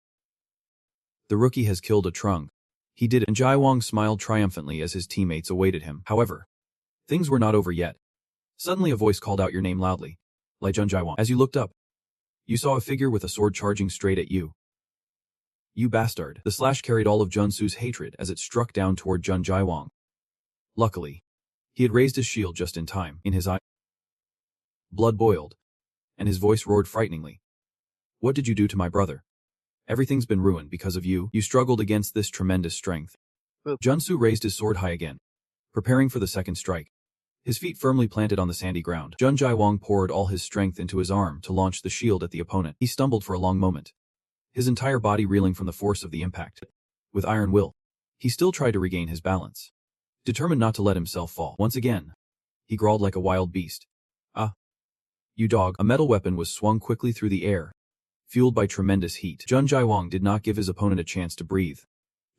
The rookie has killed Hatrung. He did it, and Jae-wong smiled triumphantly as his teammates awaited him. However, things were not over yet. Suddenly a voice called out your name loudly. Lai Jun Jae-wong. As you looked up, you saw a figure with a sword charging straight at you. You bastard. The slash carried all of Junsu's hatred as it struck down toward Jun Jae-wong. Luckily, he had raised his shield just in time. In his eye, blood boiled, and his voice roared frighteningly. What did you do to my brother? Everything's been ruined because of you. You struggled against this tremendous strength. Junsu raised his sword high again, preparing for the second strike, his feet firmly planted on the sandy ground. Jun Jae-wong poured all his strength into his arm to launch the shield at the opponent. He stumbled for a long moment, his entire body reeling from the force of the impact. With iron will, he still tried to regain his balance, determined not to let himself fall. Once again, he growled like a wild beast. Ah! You dog! A metal weapon was swung quickly through the air, fueled by tremendous heat. Jun Jae-wong did not give his opponent a chance to breathe,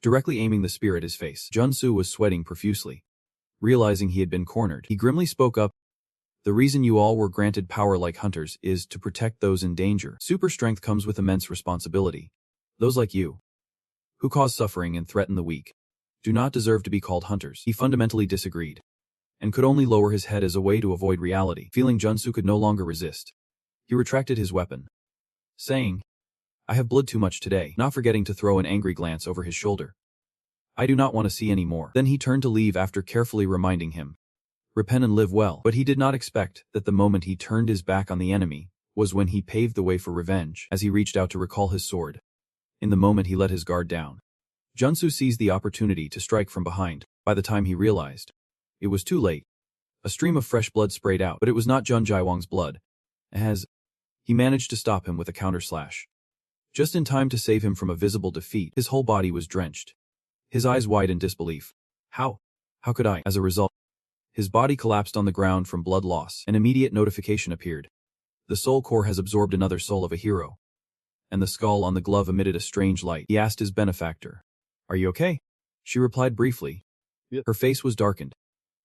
directly aiming the spear at his face. Junsu was sweating profusely. Realizing he had been cornered, he grimly spoke up. The reason you all were granted power like hunters is to protect those in danger. Super strength comes with immense responsibility. Those like you, who cause suffering and threaten the weak, do not deserve to be called hunters. He fundamentally disagreed, and could only lower his head as a way to avoid reality. Feeling Junsu could no longer resist, he retracted his weapon, saying, I have bled too much today, not forgetting to throw an angry glance over his shoulder. I do not want to see any more. Then he turned to leave after carefully reminding him, repent and live well. But he did not expect that the moment he turned his back on the enemy was when he paved the way for revenge as he reached out to recall his sword. In the moment he let his guard down, Junsu seized the opportunity to strike from behind. By the time he realized, it was too late. A stream of fresh blood sprayed out, but it was not Jun Jaiwang's blood, as he managed to stop him with a counter-slash. Just in time to save him from a visible defeat, his whole body was drenched. His eyes wide in disbelief. How could I? As a result, his body collapsed on the ground from blood loss. An immediate notification appeared. The soul core has absorbed another soul of a hero. And the skull on the glove emitted a strange light. He asked his benefactor, "Are you okay?" She replied briefly. Yep. Her face was darkened,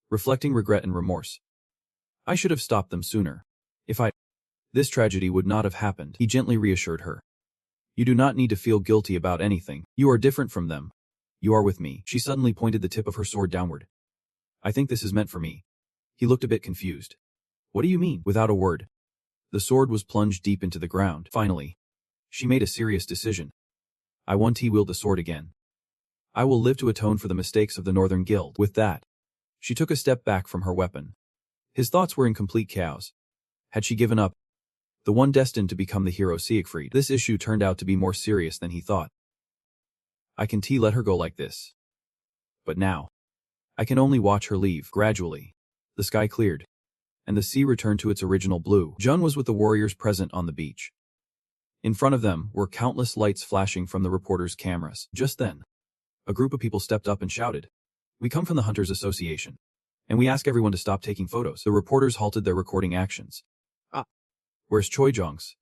reflecting regret and remorse. "I should have stopped them sooner. This tragedy would not have happened," he gently reassured her. "You do not need to feel guilty about anything. You are different from them. You are with me." She suddenly pointed the tip of her sword downward. "I think this is meant for me." He looked a bit confused. "What do you mean?" Without a word, the sword was plunged deep into the ground. Finally, she made a serious decision. "I want to wield the sword again. I will live to atone for the mistakes of the Northern Guild." With that, she took a step back from her weapon. His thoughts were in complete chaos. Had she given up? The one destined to become the hero Siegfried. This issue turned out to be more serious than he thought. I can let her go like this. But now, I can only watch her leave. Gradually, the sky cleared, and the sea returned to its original blue. Jun was with the warriors present on the beach. In front of them were countless lights flashing from the reporters' cameras. Just then, a group of people stepped up and shouted, "We come from the Hunters Association, and we ask everyone to stop taking photos." The reporters halted their recording actions. Where's Choi Jongsu?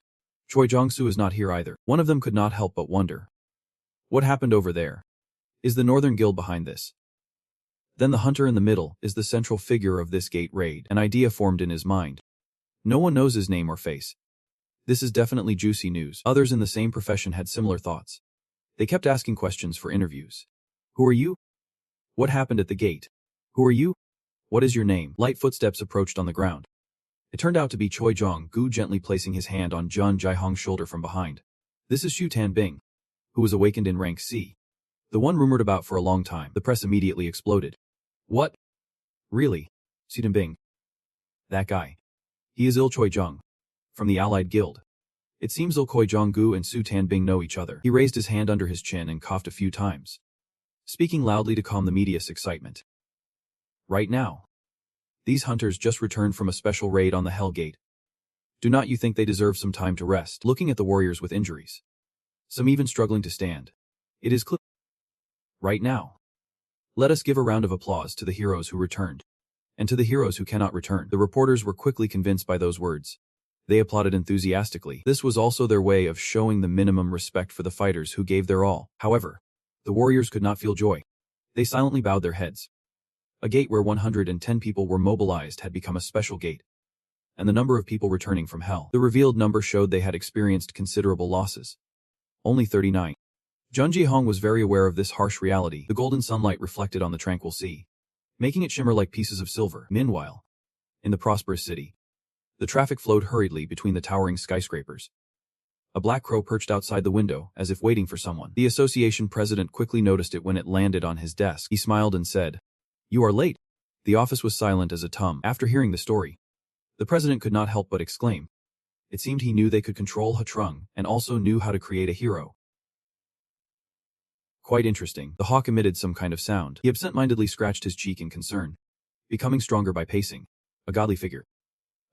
Choi Jongsu is not here either. One of them could not help but wonder. What happened over there? Is the Northern Guild behind this? Then the hunter in the middle is the central figure of this gate raid. An idea formed in his mind. No one knows his name or face. This is definitely juicy news. Others in the same profession had similar thoughts. They kept asking questions for interviews. Who are you? What happened at the gate? Who are you? What is your name? Light footsteps approached on the ground. It turned out to be Choi Jong-gu gently placing his hand on Jun Jaihong's shoulder from behind. This is Xu Tanbing, who was awakened in rank C. The one rumored about for a long time. The press immediately exploded. What? Really? Xu Tanbing? That guy. He is Il Choi Jung, from the Allied Guild. It seems Il Choi Jong-gu and Xu Tanbing know each other. He raised his hand under his chin and coughed a few times, speaking loudly to calm the media's excitement. Right now, these hunters just returned from a special raid on the Hell Gate. Do not you think they deserve some time to rest? Looking at the warriors with injuries, some even struggling to stand, it is clear. Right now, let us give a round of applause to the heroes who returned, and to the heroes who cannot return. The reporters were quickly convinced by those words. They applauded enthusiastically. This was also their way of showing the minimum respect for the fighters who gave their all. However, the warriors could not feel joy. They silently bowed their heads. A gate where 110 people were mobilized had become a special gate, and the number of people returning from hell. The revealed number showed they had experienced considerable losses. Only 39. Jun Jihong was very aware of this harsh reality. The golden sunlight reflected on the tranquil sea, making it shimmer like pieces of silver. Meanwhile, in the prosperous city, the traffic flowed hurriedly between the towering skyscrapers. A black crow perched outside the window, as if waiting for someone. The association president quickly noticed it when it landed on his desk. He smiled and said, "You are late." The office was silent as a tomb. After hearing the story, the president could not help but exclaim. It seemed he knew they could control Hatrung, and also knew how to create a hero. Quite interesting. The hawk emitted some kind of sound. He absent-mindedly scratched his cheek in concern, becoming stronger by pacing. A godly figure.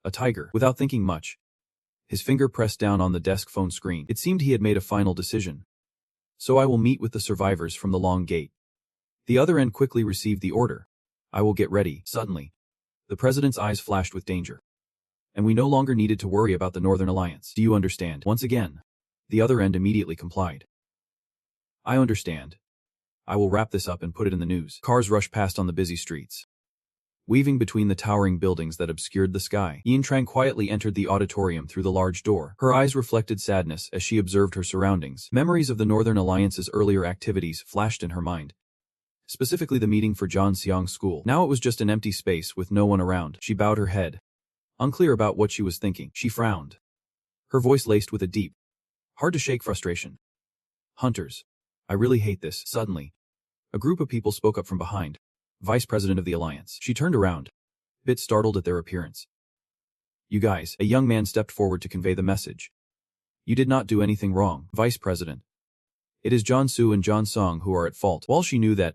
A tiger. Without thinking much, his finger pressed down on the desk phone screen. It seemed he had made a final decision. So I will meet with the survivors from the long gate. The other end quickly received the order. I will get ready. Suddenly, the president's eyes flashed with danger. And we no longer needed to worry about the Northern Alliance. Do you understand? Once again, the other end immediately complied. I understand. I will wrap this up and put it in the news. Cars rushed past on the busy streets, weaving between the towering buildings that obscured the sky. Yin Trang quietly entered the auditorium through the large door. Her eyes reflected sadness as she observed her surroundings. Memories of the Northern Alliance's earlier activities flashed in her mind. Specifically the meeting for John Seong's school. Now it was just an empty space with no one around. She bowed her head, unclear about what she was thinking. She frowned, her voice laced with a deep, hard-to-shake frustration. Hunters. I really hate this. Suddenly, A group of people spoke up from behind. Vice President of the Alliance. She turned around, a bit startled at their appearance. You guys, a young man stepped forward to convey the message. You did not do anything wrong, Vice President. It is John Soo and John Song who are at fault. While she knew that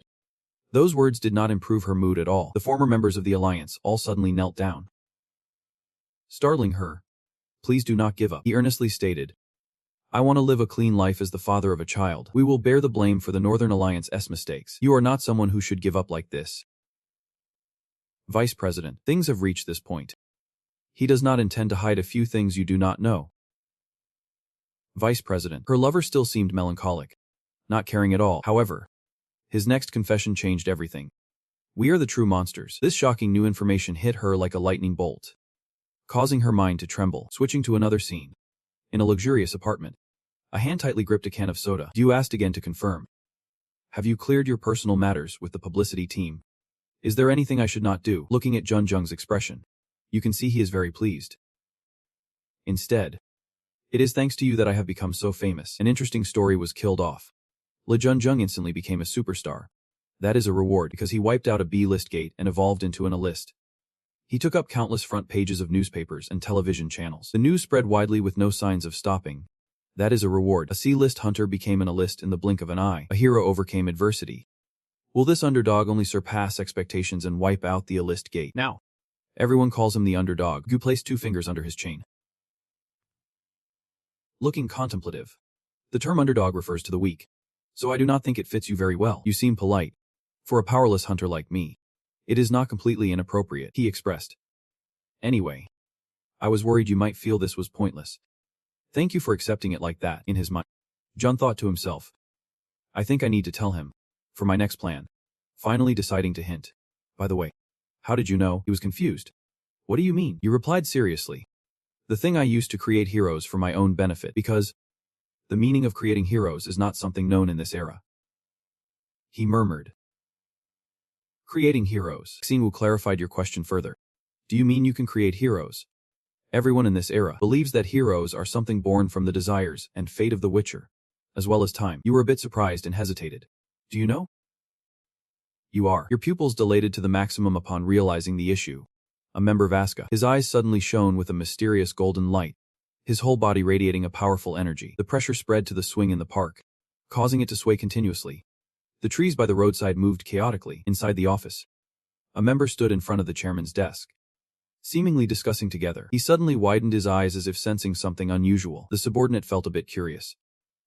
those words did not improve her mood at all, the former members of the Alliance all suddenly knelt down. Startling her. Please do not give up, he earnestly stated. I want to live a clean life as the father of a child. We will bear the blame for the Northern Alliance's mistakes. You are not someone who should give up like this. Vice President, things have reached this point. He does not intend to hide a few things you do not know. Vice President, her lover still seemed melancholic, not caring at all. However, his next confession changed everything. We are the true monsters. This shocking new information hit her like a lightning bolt, causing her mind to tremble. Switching to another scene. In a luxurious apartment. A hand tightly gripped a can of soda. Du asked again to confirm. Have you cleared your personal matters with the publicity team? Is there anything I should not do? Looking at Jun Jung's expression, you can see he is very pleased. Instead, it is thanks to you that I have become so famous. An interesting story was killed off. Jun Jung instantly became a superstar. That is a reward because he wiped out a B-list gate and evolved into an A-list. He took up countless front pages of newspapers and television channels. The news spread widely with no signs of stopping. That is a reward. A C-list hunter became an A-list in the blink of an eye. A hero overcame adversity. Will this underdog only surpass expectations and wipe out the A-list gate? Now, everyone calls him the underdog. Gu placed 2 fingers under his chain. Looking contemplative. The term underdog refers to the weak. So I do not think it fits you very well. You seem polite. For a powerless hunter like me, it is not completely inappropriate, he expressed. Anyway, I was worried you might feel this was pointless. Thank you for accepting it like that. In his mind, Jun thought to himself. I think I need to tell him. For my next plan. Finally deciding to hint. By the way, how did you know? He was confused. What do you mean? You replied seriously. The thing I used to create heroes for my own benefit because the meaning of creating heroes is not something known in this era. He murmured. Creating heroes. Xingwu clarified your question further. Do you mean you can create heroes? Everyone in this era believes that heroes are something born from the desires and fate of the Witcher, as well as time. You were a bit surprised and hesitated. Do you know? You are. Your pupils dilated to the maximum upon realizing the issue. A member Vaska. His eyes suddenly shone with a mysterious golden light, his whole body radiating a powerful energy. The pressure spread to the swing in the park, causing it to sway continuously. The trees by the roadside moved chaotically. Inside the office, a member stood in front of the chairman's desk, seemingly discussing together. He suddenly widened his eyes as if sensing something unusual. The subordinate felt a bit curious.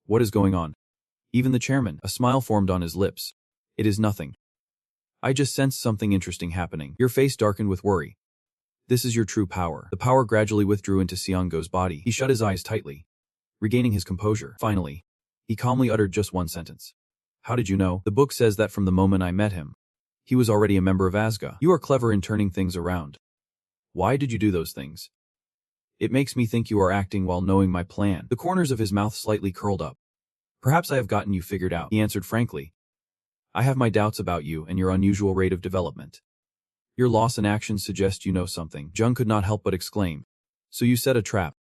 What is going on? Even the chairman, a smile formed on his lips. It is nothing. I just sensed something interesting happening. Your face darkened with worry. This is your true power. The power gradually withdrew into Xianggo's body. He shut his eyes tightly, regaining his composure. Finally, he calmly uttered just one sentence. How did you know? The book says that from the moment I met him, he was already a member of Asga. You are clever in turning things around. Why did you do those things? It makes me think you are acting while knowing my plan. The corners of his mouth slightly curled up. Perhaps I have gotten you figured out, he answered frankly. I have my doubts about you and your unusual rate of development. Your loss in action suggests you know something. Jung could not help but exclaim. So you set a trap,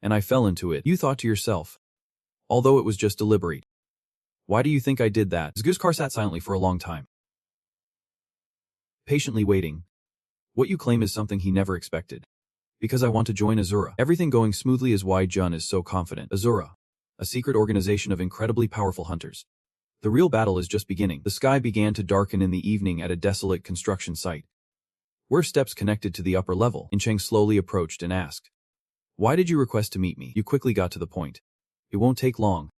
and I fell into it. You thought to yourself. Although it was just deliberate. Why do you think I did that? Zguzkar sat silently for a long time, patiently waiting. What you claim is something he never expected. Because I want to join Azura. Everything going smoothly is why Jun is so confident. Azura, a secret organization of incredibly powerful hunters. The real battle is just beginning. The sky began to darken in the evening at a desolate construction site, where steps connected to the upper level. Incheng slowly approached and asked, why did you request to meet me? You quickly got to the point. It won't take long.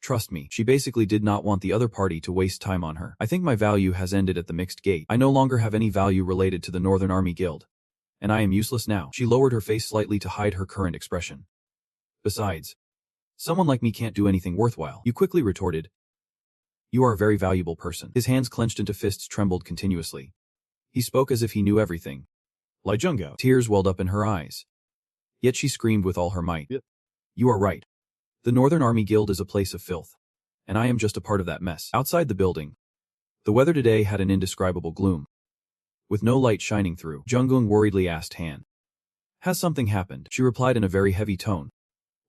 Trust me, she basically did not want the other party to waste time on her. I think my value has ended at the mixed gate. I no longer have any value related to the Northern Army Guild. And I am useless now. She lowered her face slightly to hide her current expression. Besides, someone like me can't do anything worthwhile. You quickly retorted. You are a very valuable person. His hands clenched into fists trembled continuously. He spoke as if he knew everything. Li Jungo. Tears welled up in her eyes. Yet she screamed with all her might. You are right. The Northern Army Guild is a place of filth. And I am just a part of that mess. Outside the building, the weather today had an indescribable gloom. With no light shining through, Junggung worriedly asked Han. Has something happened? She replied in a very heavy tone.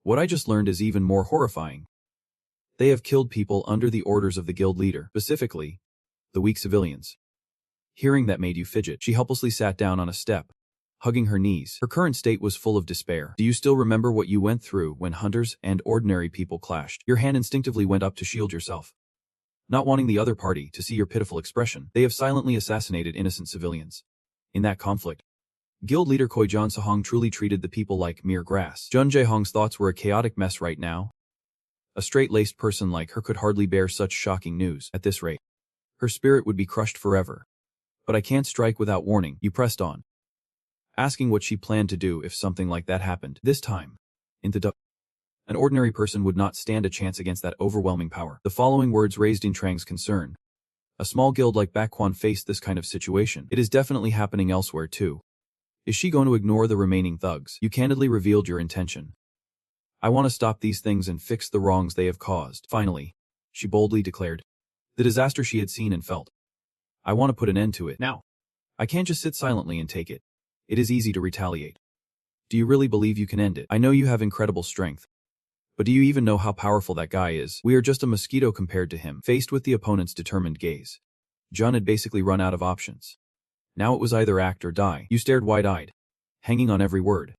What I just learned is even more horrifying. They have killed people under the orders of the guild leader. Specifically, The weak civilians. Hearing that made you fidget. She helplessly sat down on a step, hugging her knees. Her current state was full of despair. Do you still remember what you went through when hunters and ordinary people clashed? Your hand instinctively went up to shield yourself, not wanting the other party to see your pitiful expression. They have silently assassinated innocent civilians. In that conflict, Guild leader Koi Jan Sahong truly treated the people like mere grass. Jun Jaehong's thoughts were a chaotic mess right now. A straight-laced person like her could hardly bear such shocking news. At this rate, her spirit would be crushed forever. But I can't strike without warning, you pressed on, asking what she planned to do if something like that happened. This time, an ordinary person would not stand a chance against that overwhelming power. The following words raised in Trang's concern. A small guild like Bakwon faced this kind of situation. It is definitely happening elsewhere too. Is she going to ignore the remaining thugs? You candidly revealed your intention. I want to stop these things and fix the wrongs they have caused. Finally, she boldly declared the disaster she had seen and felt. I want to put an end to it now. I can't just sit silently and take it. It is easy to retaliate. Do you really believe you can end it? I know you have incredible strength. But do you even know how powerful that guy is? We are just a mosquito compared to him. Faced with the opponent's determined gaze, Jun had basically run out of options. Now it was either act or die. You stared wide-eyed, hanging on every word,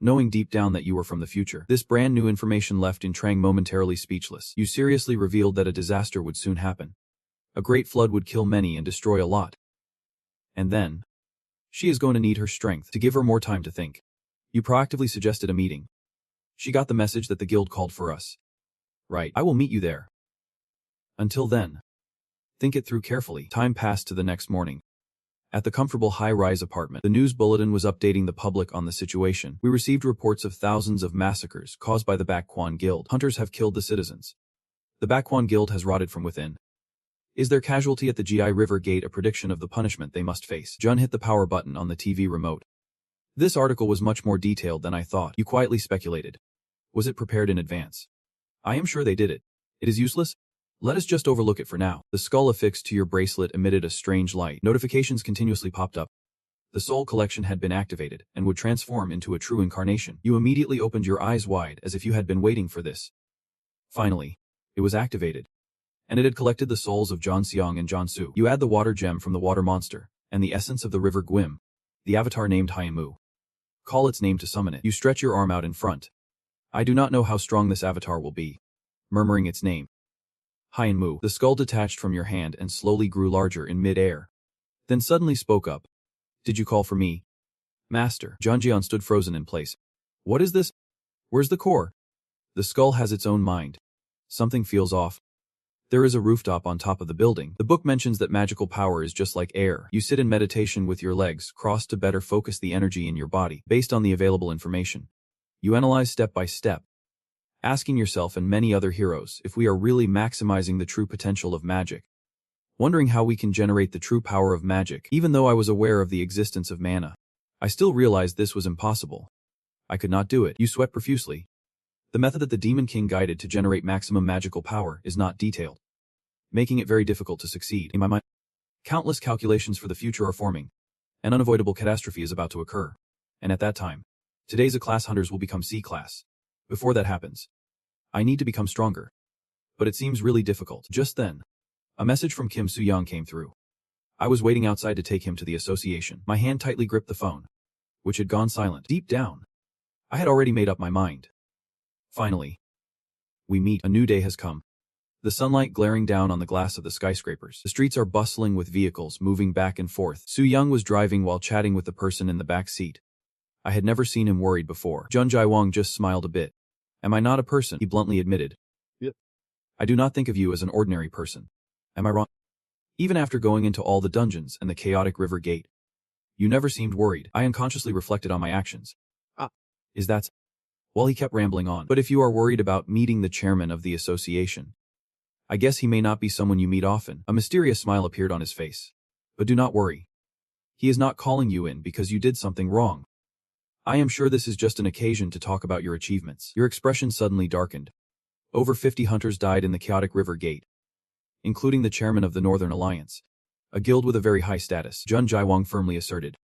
knowing deep down that you were from the future. This brand new information left in Trang momentarily speechless. You seriously revealed that a disaster would soon happen. A great flood would kill many and destroy a lot. And then, she is going to need her strength to give her more time to think. You proactively suggested a meeting. She got the message that the guild called for us. Right, I will meet you there. Until then, think it through carefully. Time passed to the next morning. At the comfortable high-rise apartment, the news bulletin was updating the public on the situation. We received reports of thousands of massacres caused by the Bakwon Guild. Hunters have killed the citizens. The Bakwon Guild has rotted from within. Is their casualty at the GI River Gate a prediction of the punishment they must face? Jun hit the power button on the TV remote. This article was much more detailed than I thought. You quietly speculated. Was it prepared in advance? I am sure they did it. It is useless? Let us just overlook it for now. The skull affixed to your bracelet emitted a strange light. Notifications continuously popped up. The soul collection had been activated and would transform into a true incarnation. You immediately opened your eyes wide as if you had been waiting for this. Finally, it was activated. And it had collected the souls of John Seong and John Su. You add the water gem from the water monster, and the essence of the river Gwim, the avatar named Hyamu. Call its name to summon it. You stretch your arm out in front. I do not know how strong this avatar will be. Murmuring its name. Hyamu. The skull detached from your hand and slowly grew larger in mid-air. Then suddenly spoke up. Did you call for me? Master. Janjian stood frozen in place. What is this? Where's the core? The skull has its own mind. Something feels off. There is a rooftop on top of the building. The book mentions that magical power is just like air. You sit in meditation with your legs crossed to better focus the energy in your body based on the available information. You analyze step by step, asking yourself and many other heroes if we are really maximizing the true potential of magic. Wondering how we can generate the true power of magic. Even though I was aware of the existence of mana, I still realized this was impossible. I could not do it. You sweat profusely. The method that the Demon King guided to generate maximum magical power is not detailed, making it very difficult to succeed. In my mind, countless calculations for the future are forming. An unavoidable catastrophe is about to occur. And at that time, today's A-class hunters will become C-class. Before that happens, I need to become stronger. But it seems really difficult. Just then, a message from Kim Soo-young came through. I was waiting outside to take him to the association. My hand tightly gripped the phone, which had gone silent. Deep down, I had already made up my mind. Finally, we meet. A new day has come. The sunlight glaring down on the glass of the skyscrapers. The streets are bustling with vehicles moving back and forth. Soo-young was driving while chatting with the person in the back seat. I had never seen him worried before. Jun Jae-wong just smiled a bit. Am I not a person? He bluntly admitted. Yep. I do not think of you as an ordinary person. Am I wrong? Even after going into all the dungeons and the chaotic river gate, you never seemed worried. I unconsciously reflected on my actions. Is that... Well, he kept rambling on. But if you are worried about meeting the chairman of the association, I guess he may not be someone you meet often. A mysterious smile appeared on his face. But do not worry. He is not calling you in because you did something wrong. I am sure this is just an occasion to talk about your achievements. Your expression suddenly darkened. Over 50 hunters died in the chaotic river gate, including the chairman of the Northern Alliance, a guild with a very high status. Jun Jae-wong firmly asserted.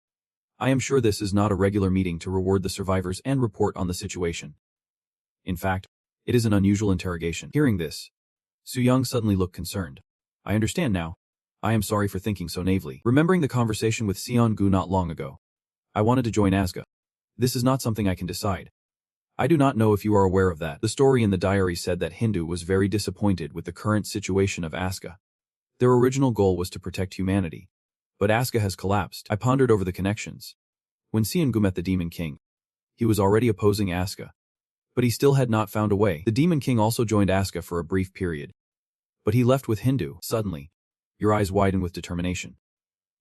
I am sure this is not a regular meeting to reward the survivors and report on the situation. In fact, it is an unusual interrogation. Hearing this, Soo-young suddenly looked concerned. I understand now. I am sorry for thinking so naively. Remembering the conversation with Seon-gu not long ago. I wanted to join Asuka. This is not something I can decide. I do not know if you are aware of that. The story in the diary said that Hindu was very disappointed with the current situation of Asuka. Their original goal was to protect humanity. But Asuka has collapsed. I pondered over the connections. When Seon-gu met the Demon King, he was already opposing Asuka. But he still had not found a way. The Demon King also joined Asuka for a brief period. But he left with Hindu. Suddenly, your eyes widen with determination.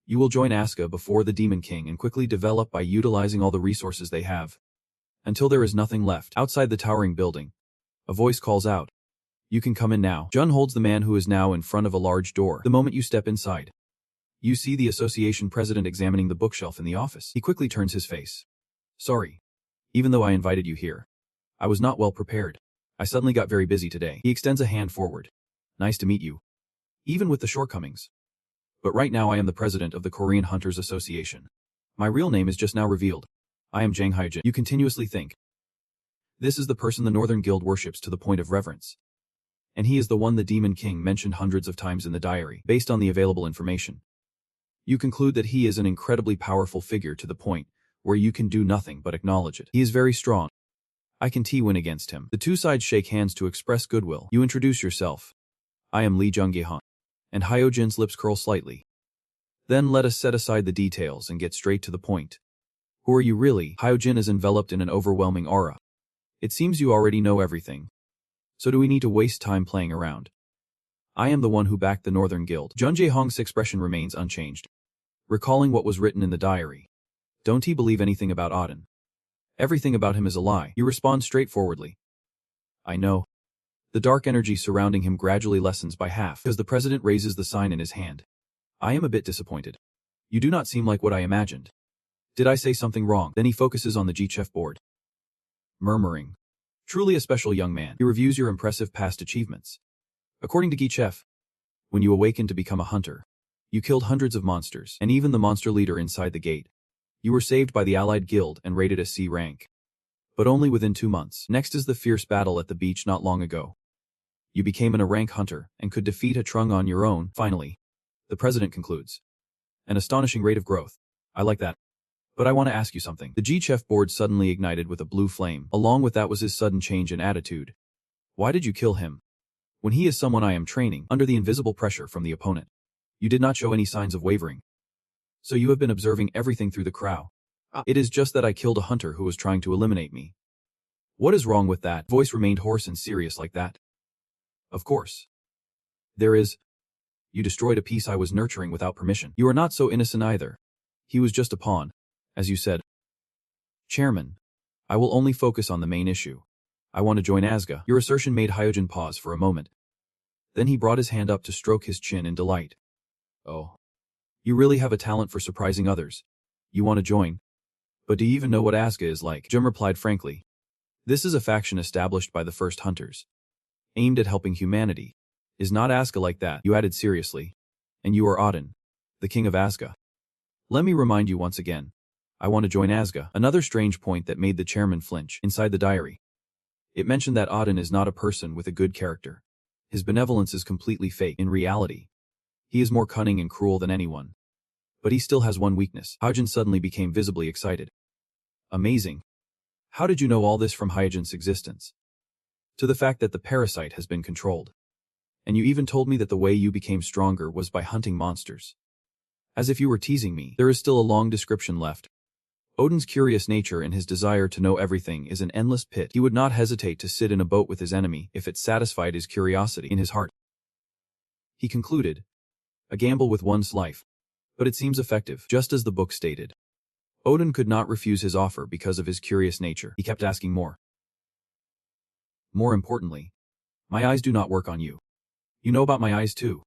You will join Asuka before the Demon King and quickly develop by utilizing all the resources they have. Until there is nothing left. Outside the towering building, a voice calls out. You can come in now. Jun holds the man who is now in front of a large door. The moment you step inside, you see the association president examining the bookshelf in the office. He quickly turns his face. Sorry. Even though I invited you here, I was not well prepared. I suddenly got very busy today. He extends a hand forward. Nice to meet you. Even with the shortcomings. But right now I am the president of the Korean Hunters Association. My real name is just now revealed. I am Jang Hyojin. You continuously think. This is the person the Northern Guild worships to the point of reverence. And he is the one the Demon King mentioned hundreds of times in the diary. Based on the available information, you conclude that he is an incredibly powerful figure to the point where you can do nothing but acknowledge it. He is very strong. I can win against him. The two sides shake hands to express goodwill. You introduce yourself. I am Lee Jung-gi-han. And Hyojin's lips curl slightly. Then let us set aside the details and get straight to the point. Who are you really? Hyojin is enveloped in an overwhelming aura. It seems you already know everything. So do we need to waste time playing around? I am the one who backed the Northern Guild. Jun Jae-hong's expression remains unchanged. Recalling what was written in the diary. Don't he believe anything about Auden? Everything about him is a lie. You respond straightforwardly. I know. The dark energy surrounding him gradually lessens by half as the president raises the sign in his hand. I am a bit disappointed. You do not seem like what I imagined. Did I say something wrong? Then he focuses on the G-Chef board. Murmuring. Truly a special young man. He reviews your impressive past achievements. According to G-Chef, when you awakened to become a hunter, you killed hundreds of monsters, and even the monster leader inside the gate. You were saved by the Allied Guild and rated as C rank. But only within 2 months. Next is the fierce battle at the beach not long ago. You became a rank hunter and could defeat a Trung on your own. Finally, the president concludes. An astonishing rate of growth. I like that. But I want to ask you something. The G-Chef board suddenly ignited with a blue flame. Along with that was his sudden change in attitude. Why did you kill him? When he is someone I am training, under the invisible pressure from the opponent. You did not show any signs of wavering. So you have been observing everything through the crowd. It is just that I killed a hunter who was trying to eliminate me. What is wrong with that? Voice remained hoarse and serious like that. Of course. There is. You destroyed a piece I was nurturing without permission. You are not so innocent either. He was just a pawn, as you said. Chairman, I will only focus on the main issue. I want to join Asuka. Your assertion made Hyojin pause for a moment. Then he brought his hand up to stroke his chin in delight. Oh. You really have a talent for surprising others. You want to join? But do you even know what Asuka is like? Jim replied frankly. This is a faction established by the first hunters, aimed at helping humanity. Is not Asuka like that? You added seriously. And you are Auden, the king of Asuka. Let me remind you once again. I want to join Asuka. Another strange point that made the chairman flinch. Inside the diary, it mentioned that Auden is not a person with a good character. His benevolence is completely fake. In reality, he is more cunning and cruel than anyone. But he still has one weakness. Hyojin suddenly became visibly excited. Amazing. How did you know all this from Hyojin's existence? To the fact that the parasite has been controlled. And you even told me that the way you became stronger was by hunting monsters. As if you were teasing me. There is still a long description left. Odin's curious nature and his desire to know everything is an endless pit. He would not hesitate to sit in a boat with his enemy if it satisfied his curiosity in his heart. He concluded. A gamble with one's life. But it seems effective, just as the book stated. Odin could not refuse his offer because of his curious nature. He kept asking more. More importantly, my eyes do not work on you. You know about my eyes too.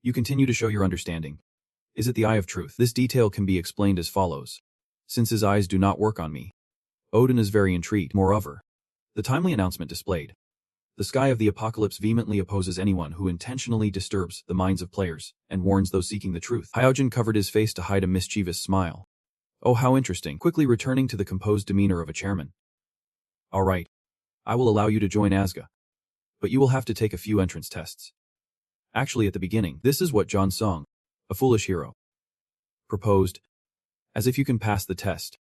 You continue to show your understanding. Is it the eye of truth? This detail can be explained as follows. Since his eyes do not work on me, Odin is very intrigued. Moreover, the timely announcement displayed. The sky of the apocalypse vehemently opposes anyone who intentionally disturbs the minds of players and warns those seeking the truth. Hyojin covered his face to hide a mischievous smile. Oh, how interesting. Quickly returning to the composed demeanor of a chairman. All right. I will allow you to join Asuka. But you will have to take a few entrance tests. Actually, at the beginning, this is what John Sung, A foolish hero. Proposed. As if you can pass the test.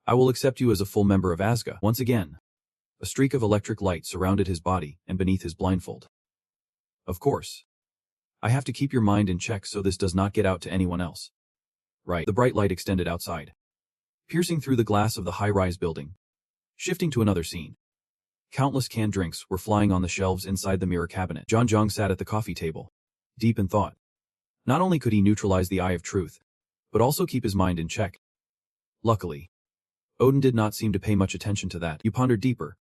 I will accept you as a full member of Asga. Once again. A streak of electric light surrounded his body and beneath his blindfold. Of course. I have to keep your mind in check so this does not get out to anyone else. Right. The bright light extended outside, piercing through the glass of the high-rise building. Shifting to another scene. Countless canned drinks were flying on the shelves inside the mirror cabinet. John Jong sat at the coffee table, deep in thought. Not only could he neutralize the eye of truth, but also keep his mind in check. Luckily, Odin did not seem to pay much attention to that. You pondered deeper.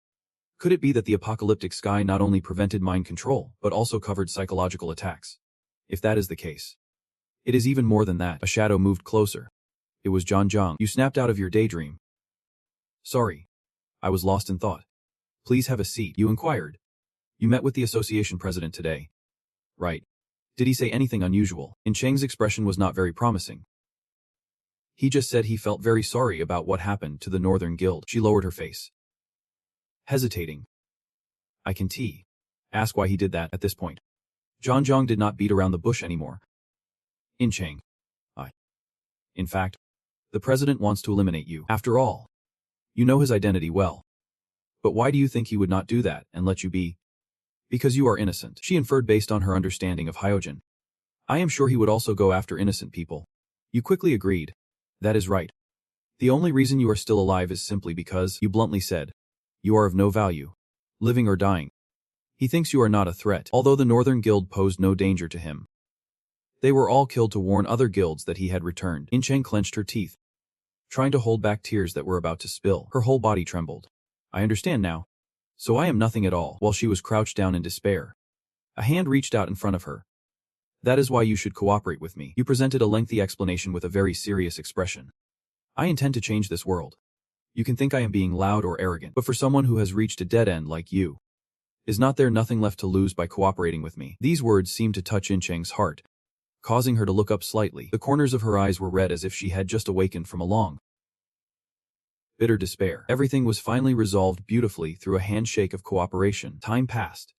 Could it be that the apocalyptic sky not only prevented mind control, but also covered psychological attacks? If that is the case, it is even more than that. A shadow moved closer. It was John Jong. You snapped out of your daydream. Sorry. I was lost in thought. Please have a seat, you inquired. You met with the association president today. Right. Did he say anything unusual? In Cheng's expression was not very promising. He just said he felt very sorry about what happened to the Northern Guild. She lowered her face, hesitating. I can ask why he did that at this point. John Jong did not beat around the bush anymore. In Cheng. In fact, the president wants to eliminate you. After all, you know his identity well. But why do you think he would not do that and let you be? Because you are innocent, she inferred based on her understanding of Hyojin. I am sure he would also go after innocent people. You quickly agreed. That is right. The only reason you are still alive is simply because, you bluntly said, you are of no value, living or dying. He thinks you are not a threat, although the Northern Guild posed no danger to him. They were all killed to warn other guilds that he had returned. In Cheng clenched her teeth, trying to hold back tears that were about to spill. Her whole body trembled. I understand now. So I am nothing at all. While she was crouched down in despair, a hand reached out in front of her. That is why you should cooperate with me. You presented a lengthy explanation with a very serious expression. I intend to change this world. You can think I am being loud or arrogant, but for someone who has reached a dead end like you, is not there nothing left to lose by cooperating with me? These words seemed to touch In Cheng's heart, causing her to look up slightly. The corners of her eyes were red as if she had just awakened from a long, bitter despair. Everything was finally resolved beautifully through a handshake of cooperation. Time passed.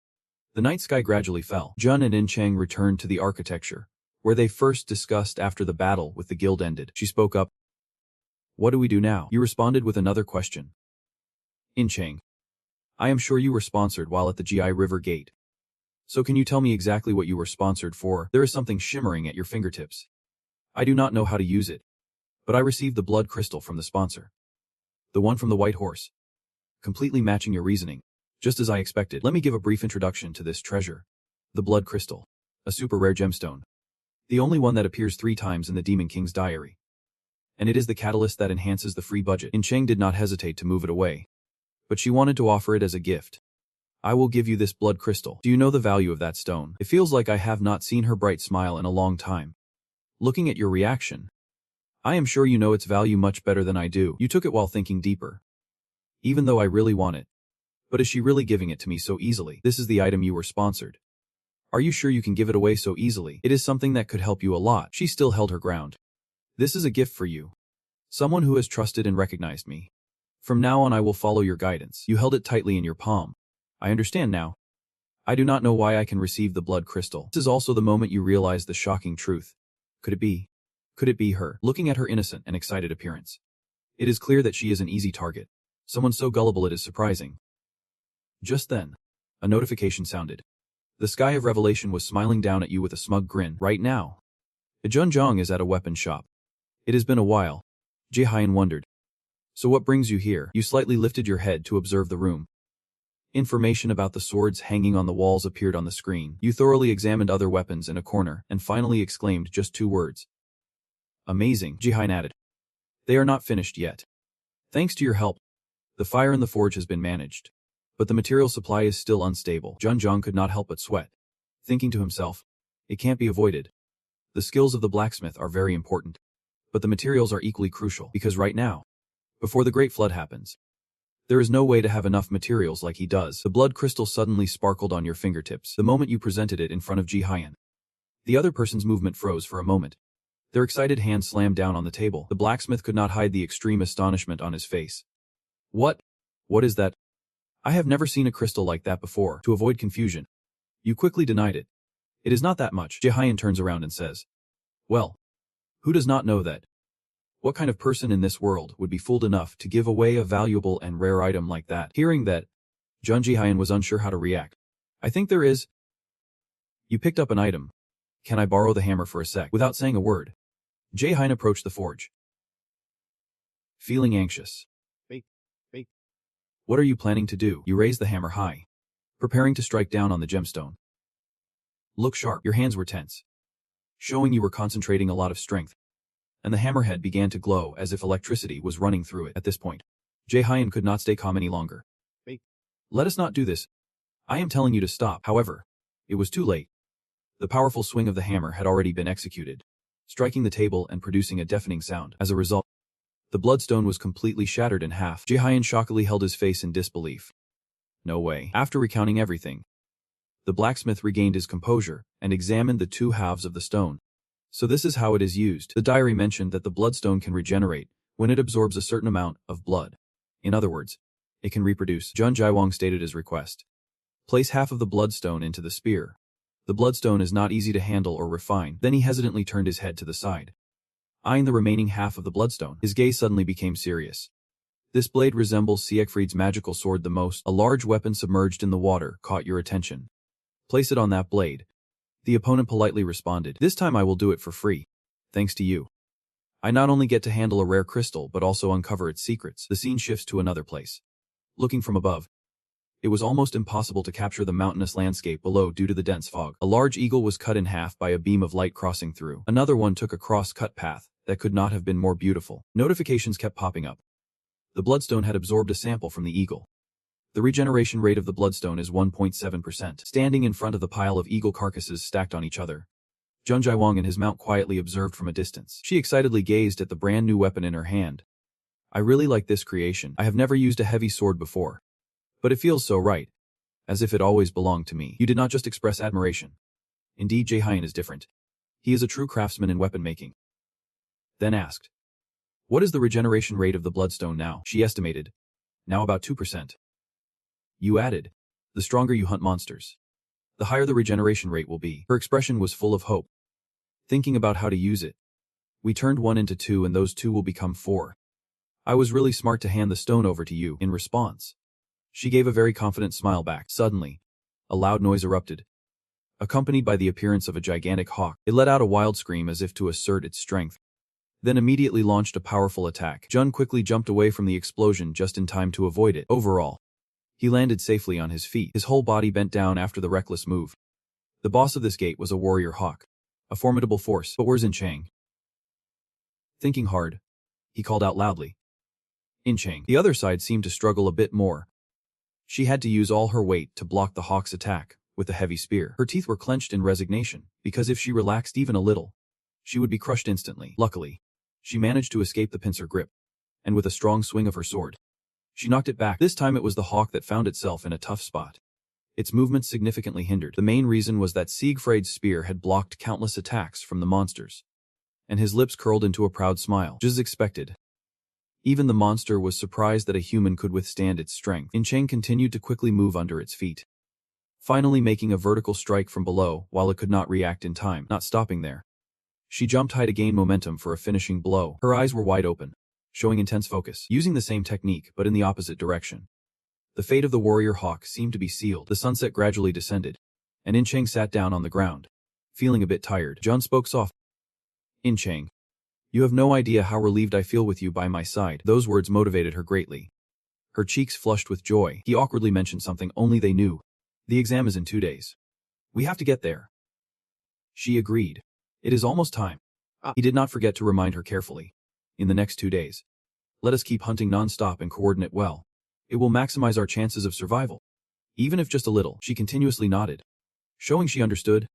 The night sky gradually fell. Jun and In Cheng returned to the architecture, where they first discussed after the battle with the guild ended. She spoke up. What do we do now? You responded with another question. In Cheng. I am sure you were sponsored while at the GI River Gate. So can you tell me exactly what you were sponsored for? There is something shimmering at your fingertips. I do not know how to use it, but I received the blood crystal from the sponsor. The one from the White Horse. Completely matching your reasoning. Just as I expected. Let me give a brief introduction to this treasure. The blood crystal. A super rare gemstone. The only one that appears 3 times in the Demon King's diary. And it is the catalyst that enhances the free budget. In Cheng did not hesitate to move it away, but she wanted to offer it as a gift. I will give you this blood crystal. Do you know the value of that stone? It feels like I have not seen her bright smile in a long time. Looking at your reaction, I am sure you know its value much better than I do. You took it while thinking deeper. Even though I really want it. But is she really giving it to me so easily? This is the item you were sponsored. Are you sure you can give it away so easily? It is something that could help you a lot. She still held her ground. This is a gift for you. Someone who has trusted and recognized me. From now on I will follow your guidance. You held it tightly in your palm. I understand now. I do not know why I can receive the blood crystal. This is also the moment you realize the shocking truth. Could it be? Could it be her? Looking at her innocent and excited appearance, it is clear that she is an easy target. Someone so gullible it is surprising. Just then, a notification sounded. The sky of revelation was smiling down at you with a smug grin. Right now, Jun Jong is at a weapon shop. It has been a while. Ji Hyan wondered. So what brings you here? You slightly lifted your head to observe the room. Information about the swords hanging on the walls appeared on the screen. You thoroughly examined other weapons in a corner and finally exclaimed just 2 words. Amazing, Ji Hyan added. They are not finished yet. Thanks to your help, the fire in the forge has been managed. But the material supply is still unstable. Jun Jong could not help but sweat, thinking to himself, it can't be avoided. The skills of the blacksmith are very important. But the materials are equally crucial, because right now, before the Great Flood happens, there is no way to have enough materials like he does. The blood crystal suddenly sparkled on your fingertips the moment you presented it in front of Ji Hyan. The other person's movement froze for a moment. Their excited hand slammed down on the table. The blacksmith could not hide the extreme astonishment on his face. What? What is that? I have never seen a crystal like that before. To avoid confusion, you quickly denied it. It is not that much. Ji Hyan turns around and says. Well, who does not know that? What kind of person in this world would be fooled enough to give away a valuable and rare item like that? Hearing that, Jun Jihyun was unsure how to react. I think there is. You picked up an item. Can I borrow the hammer for a sec? Without saying a word, Jihyun approached the forge. Feeling anxious. Wait. What are you planning to do? You raised the hammer high, preparing to strike down on the gemstone. Look sharp. Your hands were tense, showing you were concentrating a lot of strength. And the hammerhead began to glow as if electricity was running through it. At this point, Jihyun could not stay calm any longer. Wait. Let us not do this. I am telling you to stop. However, it was too late. The powerful swing of the hammer had already been executed, striking the table and producing a deafening sound. As a result, the bloodstone was completely shattered in half. Jihyun shockingly held his face in disbelief. No way. After recounting everything, the blacksmith regained his composure and examined the two halves of the stone. So this is how it is used. The diary mentioned that the bloodstone can regenerate when it absorbs a certain amount of blood. In other words, it can reproduce. Jun Jiwang stated his request. Place half of the bloodstone into the spear. The bloodstone is not easy to handle or refine. Then he hesitantly turned his head to the side, eyeing the remaining half of the bloodstone. His gaze suddenly became serious. This blade resembles Siegfried's magical sword the most. A large weapon submerged in the water caught your attention. Place it on that blade. The opponent politely responded. This time I will do it for free. Thanks to you. I not only get to handle a rare crystal but also uncover its secrets. The scene shifts to another place. Looking from above, it was almost impossible to capture the mountainous landscape below due to the dense fog. A large eagle was cut in half by a beam of light crossing through. Another one took a cross-cut path that could not have been more beautiful. Notifications kept popping up. The bloodstone had absorbed a sample from the eagle. The regeneration rate of the bloodstone is 1.7%. Standing in front of the pile of eagle carcasses stacked on each other, Jun Jiwang and his mount quietly observed from a distance. She excitedly gazed at the brand new weapon in her hand. I really like this creation. I have never used a heavy sword before, but it feels so right, as if it always belonged to me. You did not just express admiration. Indeed, Jihyun is different. He is a true craftsman in weapon making. Then asked, what is the regeneration rate of the bloodstone now? She estimated, now about 2%. You added, the stronger you hunt monsters, the higher the regeneration rate will be. Her expression was full of hope. Thinking about how to use it, we turned 1 into 2 and those 2 will become 4. I was really smart to hand the stone over to you. In response, she gave a very confident smile back. Suddenly, a loud noise erupted, accompanied by the appearance of a gigantic hawk. It let out a wild scream as if to assert its strength, then immediately launched a powerful attack. Jun quickly jumped away from the explosion just in time to avoid it. Overall, he landed safely on his feet, his whole body bent down after the reckless move. The boss of this gate was a warrior hawk, a formidable force. But where's In Chang? Thinking hard, he called out loudly. In Chang. The other side seemed to struggle a bit more. She had to use all her weight to block the hawk's attack with a heavy spear. Her teeth were clenched in resignation, because if she relaxed even a little, she would be crushed instantly. Luckily, she managed to escape the pincer grip, and with a strong swing of her sword, she knocked it back. This time it was the hawk that found itself in a tough spot. Its movements significantly hindered. The main reason was that Siegfried's spear had blocked countless attacks from the monsters, and his lips curled into a proud smile. Just as expected, even the monster was surprised that a human could withstand its strength. In Chang continued to quickly move under its feet, finally making a vertical strike from below while it could not react in time. Not stopping there, she jumped high to gain momentum for a finishing blow. Her eyes were wide open, showing intense focus. Using the same technique but in the opposite direction, the fate of the warrior hawk seemed to be sealed. The sunset gradually descended, and In Chang sat down on the ground, feeling a bit tired. Jun spoke soft. In Chang, you have no idea how relieved I feel with you by my side. Those words motivated her greatly. Her cheeks flushed with joy. He awkwardly mentioned something only they knew. The exam is in 2 days. We have to get there. She agreed. It is almost time. He did not forget to remind her carefully. In the next 2 days, let us keep hunting non-stop and coordinate well. It will maximize our chances of survival. Even if just a little. She continuously nodded, showing she understood,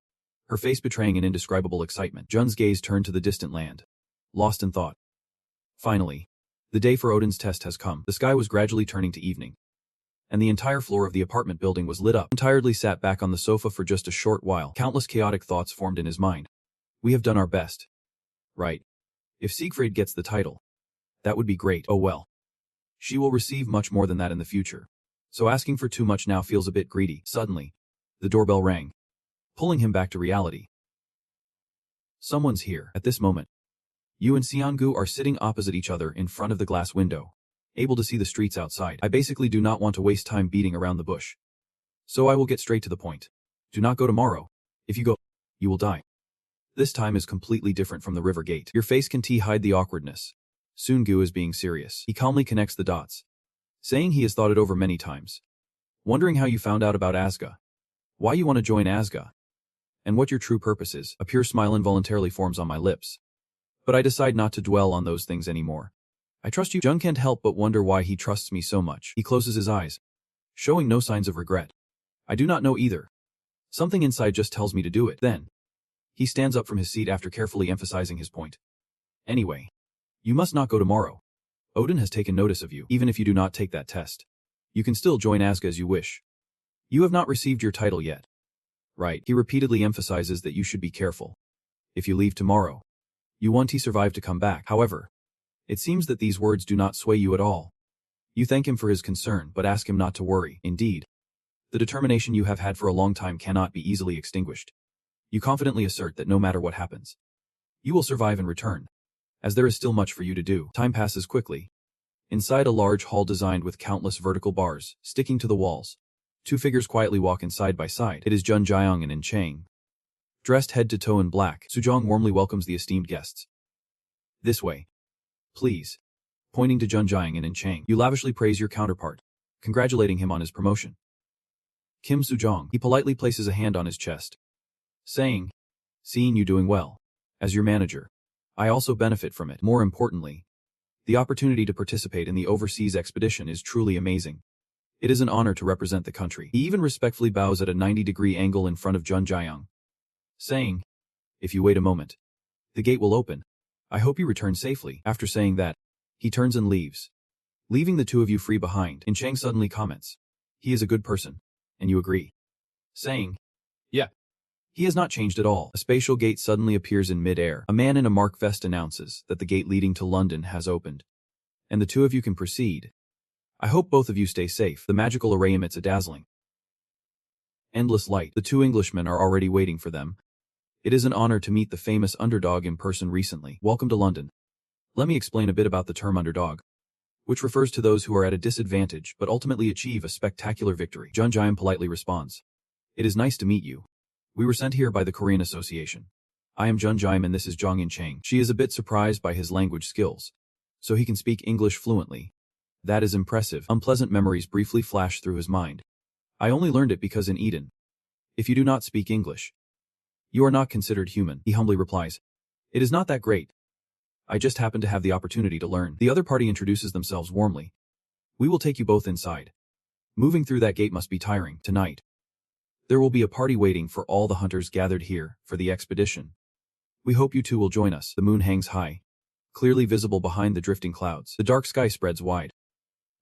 her face betraying an indescribable excitement. Jun's gaze turned to the distant land, lost in thought. Finally, the day for Odin's test has come. The sky was gradually turning to evening, and the entire floor of the apartment building was lit up. He tiredly sat back on the sofa for just a short while. Countless chaotic thoughts formed in his mind. We have done our best, right? If Siegfried gets the title, that would be great. Oh well. She will receive much more than that in the future, so asking for too much now feels a bit greedy. Suddenly, the doorbell rang, pulling him back to reality. Someone's here. At this moment, you and Seongu are sitting opposite each other in front of the glass window, able to see the streets outside. I basically do not want to waste time beating around the bush, so I will get straight to the point. Do not go tomorrow. If you go, you will die. This time is completely different from the river gate. Your face can hide the awkwardness. Seongu is being serious. He calmly connects the dots, saying he has thought it over many times. Wondering how you found out about Asga, why you want to join Asga, and what your true purpose is. A pure smile involuntarily forms on my lips, but I decide not to dwell on those things anymore. I trust you. Jung can't help but wonder why he trusts me so much. He closes his eyes, showing no signs of regret. I do not know either. Something inside just tells me to do it. Then, he stands up from his seat after carefully emphasizing his point. Anyway, you must not go tomorrow. Odin has taken notice of you. Even if you do not take that test, you can still join Asga as you wish. You have not received your title yet. Right. He repeatedly emphasizes that you should be careful. If you leave tomorrow, you won't survive to come back. However, it seems that these words do not sway you at all. You thank him for his concern, but ask him not to worry. Indeed, the determination you have had for a long time cannot be easily extinguished. You confidently assert that no matter what happens, you will survive and return, as there is still much for you to do. Time passes quickly. Inside a large hall designed with countless vertical bars sticking to the walls, two figures quietly walk in side by side. It is Jun Jiang and In Chang. Dressed head to toe in black, Sujong warmly welcomes the esteemed guests. This way, please. Pointing to Jun Jiang and In Chang, you lavishly praise your counterpart, congratulating him on his promotion. Kim Sujong, he politely places a hand on his chest, saying, seeing you doing well, as your manager, I also benefit from it. More importantly, the opportunity to participate in the overseas expedition is truly amazing. It is an honor to represent the country. He even respectfully bows at a 90-degree angle in front of Jun Jiang, saying, if you wait a moment, the gate will open. I hope you return safely. After saying that, he turns and leaves, leaving the two of you free behind. In Chang suddenly comments, he is a good person, and you agree, saying, yeah. He has not changed at all. A spatial gate suddenly appears in mid-air. A man in a mark vest announces that the gate leading to London has opened, and the two of you can proceed. I hope both of you stay safe. The magical array emits a dazzling, endless light. The two Englishmen are already waiting for them. It is an honor to meet the famous underdog in person recently. Welcome to London. Let me explain a bit about the term underdog, which refers to those who are at a disadvantage but ultimately achieve a spectacular victory. Jun Jiang politely responds, it is nice to meet you. We were sent here by the Korean Association. I am Jun Jiang and this is Jong In Chang. She is a bit surprised by his language skills, so he can speak English fluently. That is impressive. Unpleasant memories briefly flash through his mind. I only learned it because in Eden, if you do not speak English, you are not considered human. He humbly replies, it is not that great. I just happen to have the opportunity to learn. The other party introduces themselves warmly. We will take you both inside. Moving through that gate must be tiring. Tonight, there will be a party waiting for all the hunters gathered here for the expedition. We hope you two will join us. The moon hangs high, clearly visible behind the drifting clouds. The dark sky spreads wide,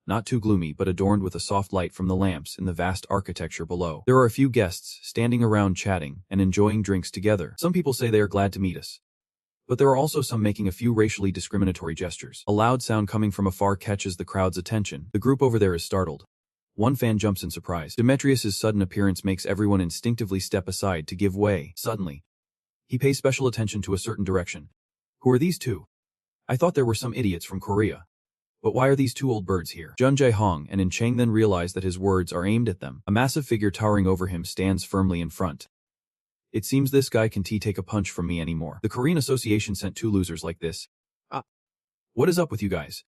not too gloomy but adorned with a soft light from the lamps in the vast architecture below. There are a few guests standing around chatting and enjoying drinks together. Some people say they are glad to meet us, but there are also some making a few racially discriminatory gestures. A loud sound coming from afar catches the crowd's attention. The group over there is startled. One fan jumps in surprise. Demetrius's sudden appearance makes everyone instinctively step aside to give way. Suddenly, he pays special attention to a certain direction. Who are these two? I thought there were some idiots from Korea. But why are these two old birds here? Jun Jae-hong and In Chang then realize that his words are aimed at them. A massive figure towering over him stands firmly in front. It seems this guy can't take a punch from me anymore. The Korean Association sent two losers like this. What is up with you guys?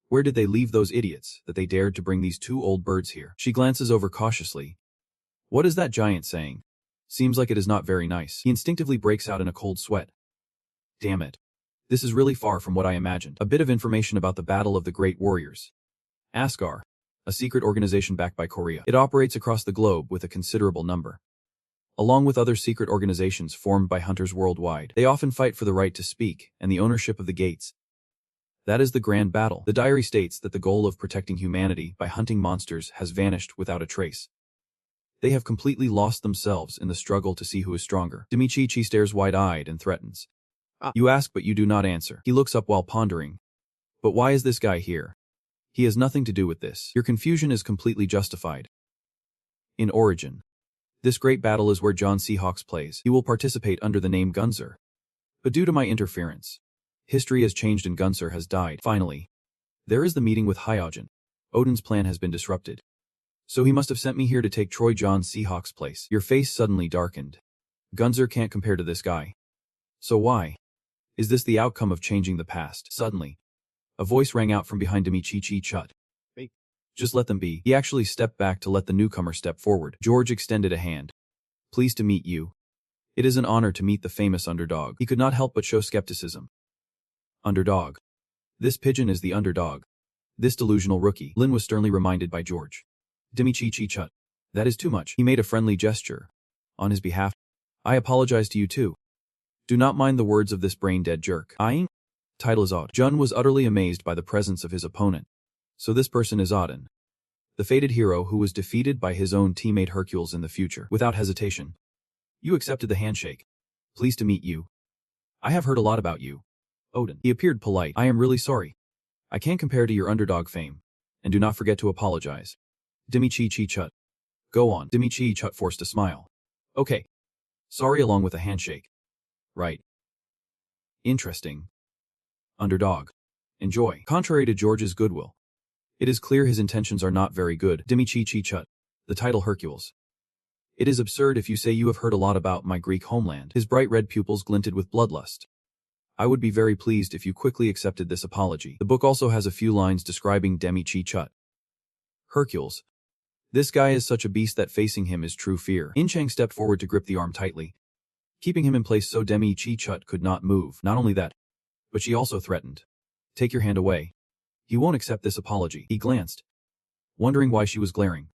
Where did they leave those idiots that they dared to bring these two old birds here? She glances over cautiously. What is that giant saying? Seems like it is not very nice. He instinctively breaks out in a cold sweat. Damn it. This is really far from what I imagined. A bit of information about the Battle of the Great Warriors. ASGAR, a secret organization backed by Korea. It operates across the globe with a considerable number, along with other secret organizations formed by hunters worldwide. They often fight for the right to speak and the ownership of the gates. That is the grand battle. The diary states that the goal of protecting humanity by hunting monsters has vanished without a trace. They have completely lost themselves in the struggle to see who is stronger. Demichi stares wide-eyed and threatens. You ask but you do not answer. He looks up while pondering. But why is this guy here? He has nothing to do with this. Your confusion is completely justified. In origin, this great battle is where John Seahawks plays. He will participate under the name Gunzer. But due to my interference, history has changed and Gunther has died. Finally, there is the meeting with Hyojin. Odin's plan has been disrupted. So he must have sent me here to take Troy John Seahawk's place. Your face suddenly darkened. Gunther can't compare to this guy. So why? Is this the outcome of changing the past? Suddenly, a voice rang out from behind Demichi Chut. Just let them be. He actually stepped back to let the newcomer step forward. George extended a hand. Pleased to meet you. It is an honor to meet the famous underdog. He could not help but show skepticism. Underdog. This pigeon is the underdog. This delusional rookie. Lin was sternly reminded by George. Demichi Chut. That is too much. He made a friendly gesture. On his behalf, I apologize to you too. Do not mind the words of this brain-dead jerk. Title is Odd. Jun was utterly amazed by the presence of his opponent. So this person is Odin, the fated hero who was defeated by his own teammate Hercules in the future. Without hesitation, you accepted the handshake. Pleased to meet you. I have heard a lot about you. Odin. He appeared polite. I am really sorry. I can't compare to your underdog fame. And do not forget to apologize. Demichi Chut. Go on. Demichi Chut forced a smile. Okay. Sorry along with a handshake. Right. Interesting. Underdog. Enjoy. Contrary to George's goodwill, it is clear his intentions are not very good. Demichi Chut. The title Hercules. It is absurd if you say you have heard a lot about my Greek homeland. His bright red pupils glinted with bloodlust. I would be very pleased if you quickly accepted this apology. The book also has a few lines describing Demichi Chut. Hercules. This guy is such a beast that facing him is true fear. In-Chang stepped forward to grip the arm tightly, keeping him in place so Demichi Chut could not move. Not only that, but she also threatened. Take your hand away. He won't accept this apology. He glanced, wondering why she was glaring,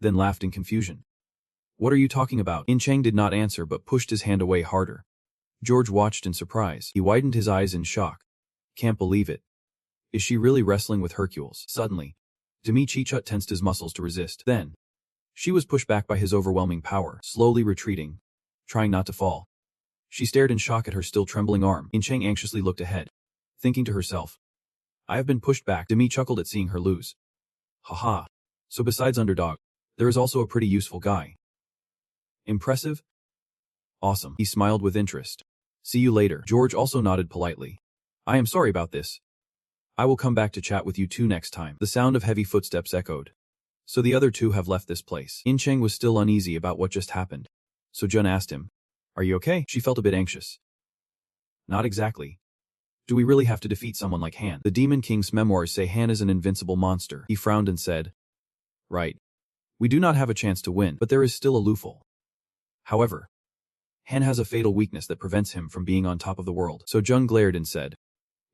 then laughed in confusion. What are you talking about? In-Chang did not answer but pushed his hand away harder. George watched in surprise. He widened his eyes in shock. Can't believe it. Is she really wrestling with Hercules? Suddenly, Demichi Chut tensed his muscles to resist. Then, she was pushed back by his overwhelming power, slowly retreating, trying not to fall. She stared in shock at her still trembling arm. In-Chang anxiously looked ahead, thinking to herself, I have been pushed back. Demi chuckled at seeing her lose. Haha. So besides underdog, there is also a pretty useful guy. Impressive? Awesome. He smiled with interest. See you later. George also nodded politely. I am sorry about this. I will come back to chat with you two next time. The sound of heavy footsteps echoed. So the other two have left this place. In-Chang was still uneasy about what just happened. So Jun asked him, Are you okay? She felt a bit anxious. Not exactly. Do we really have to defeat someone like Han? The Demon King's memoirs say Han is an invincible monster. He frowned and said, Right. We do not have a chance to win, but there is still a loophole. However, Han has a fatal weakness that prevents him from being on top of the world. So Jun glared and said,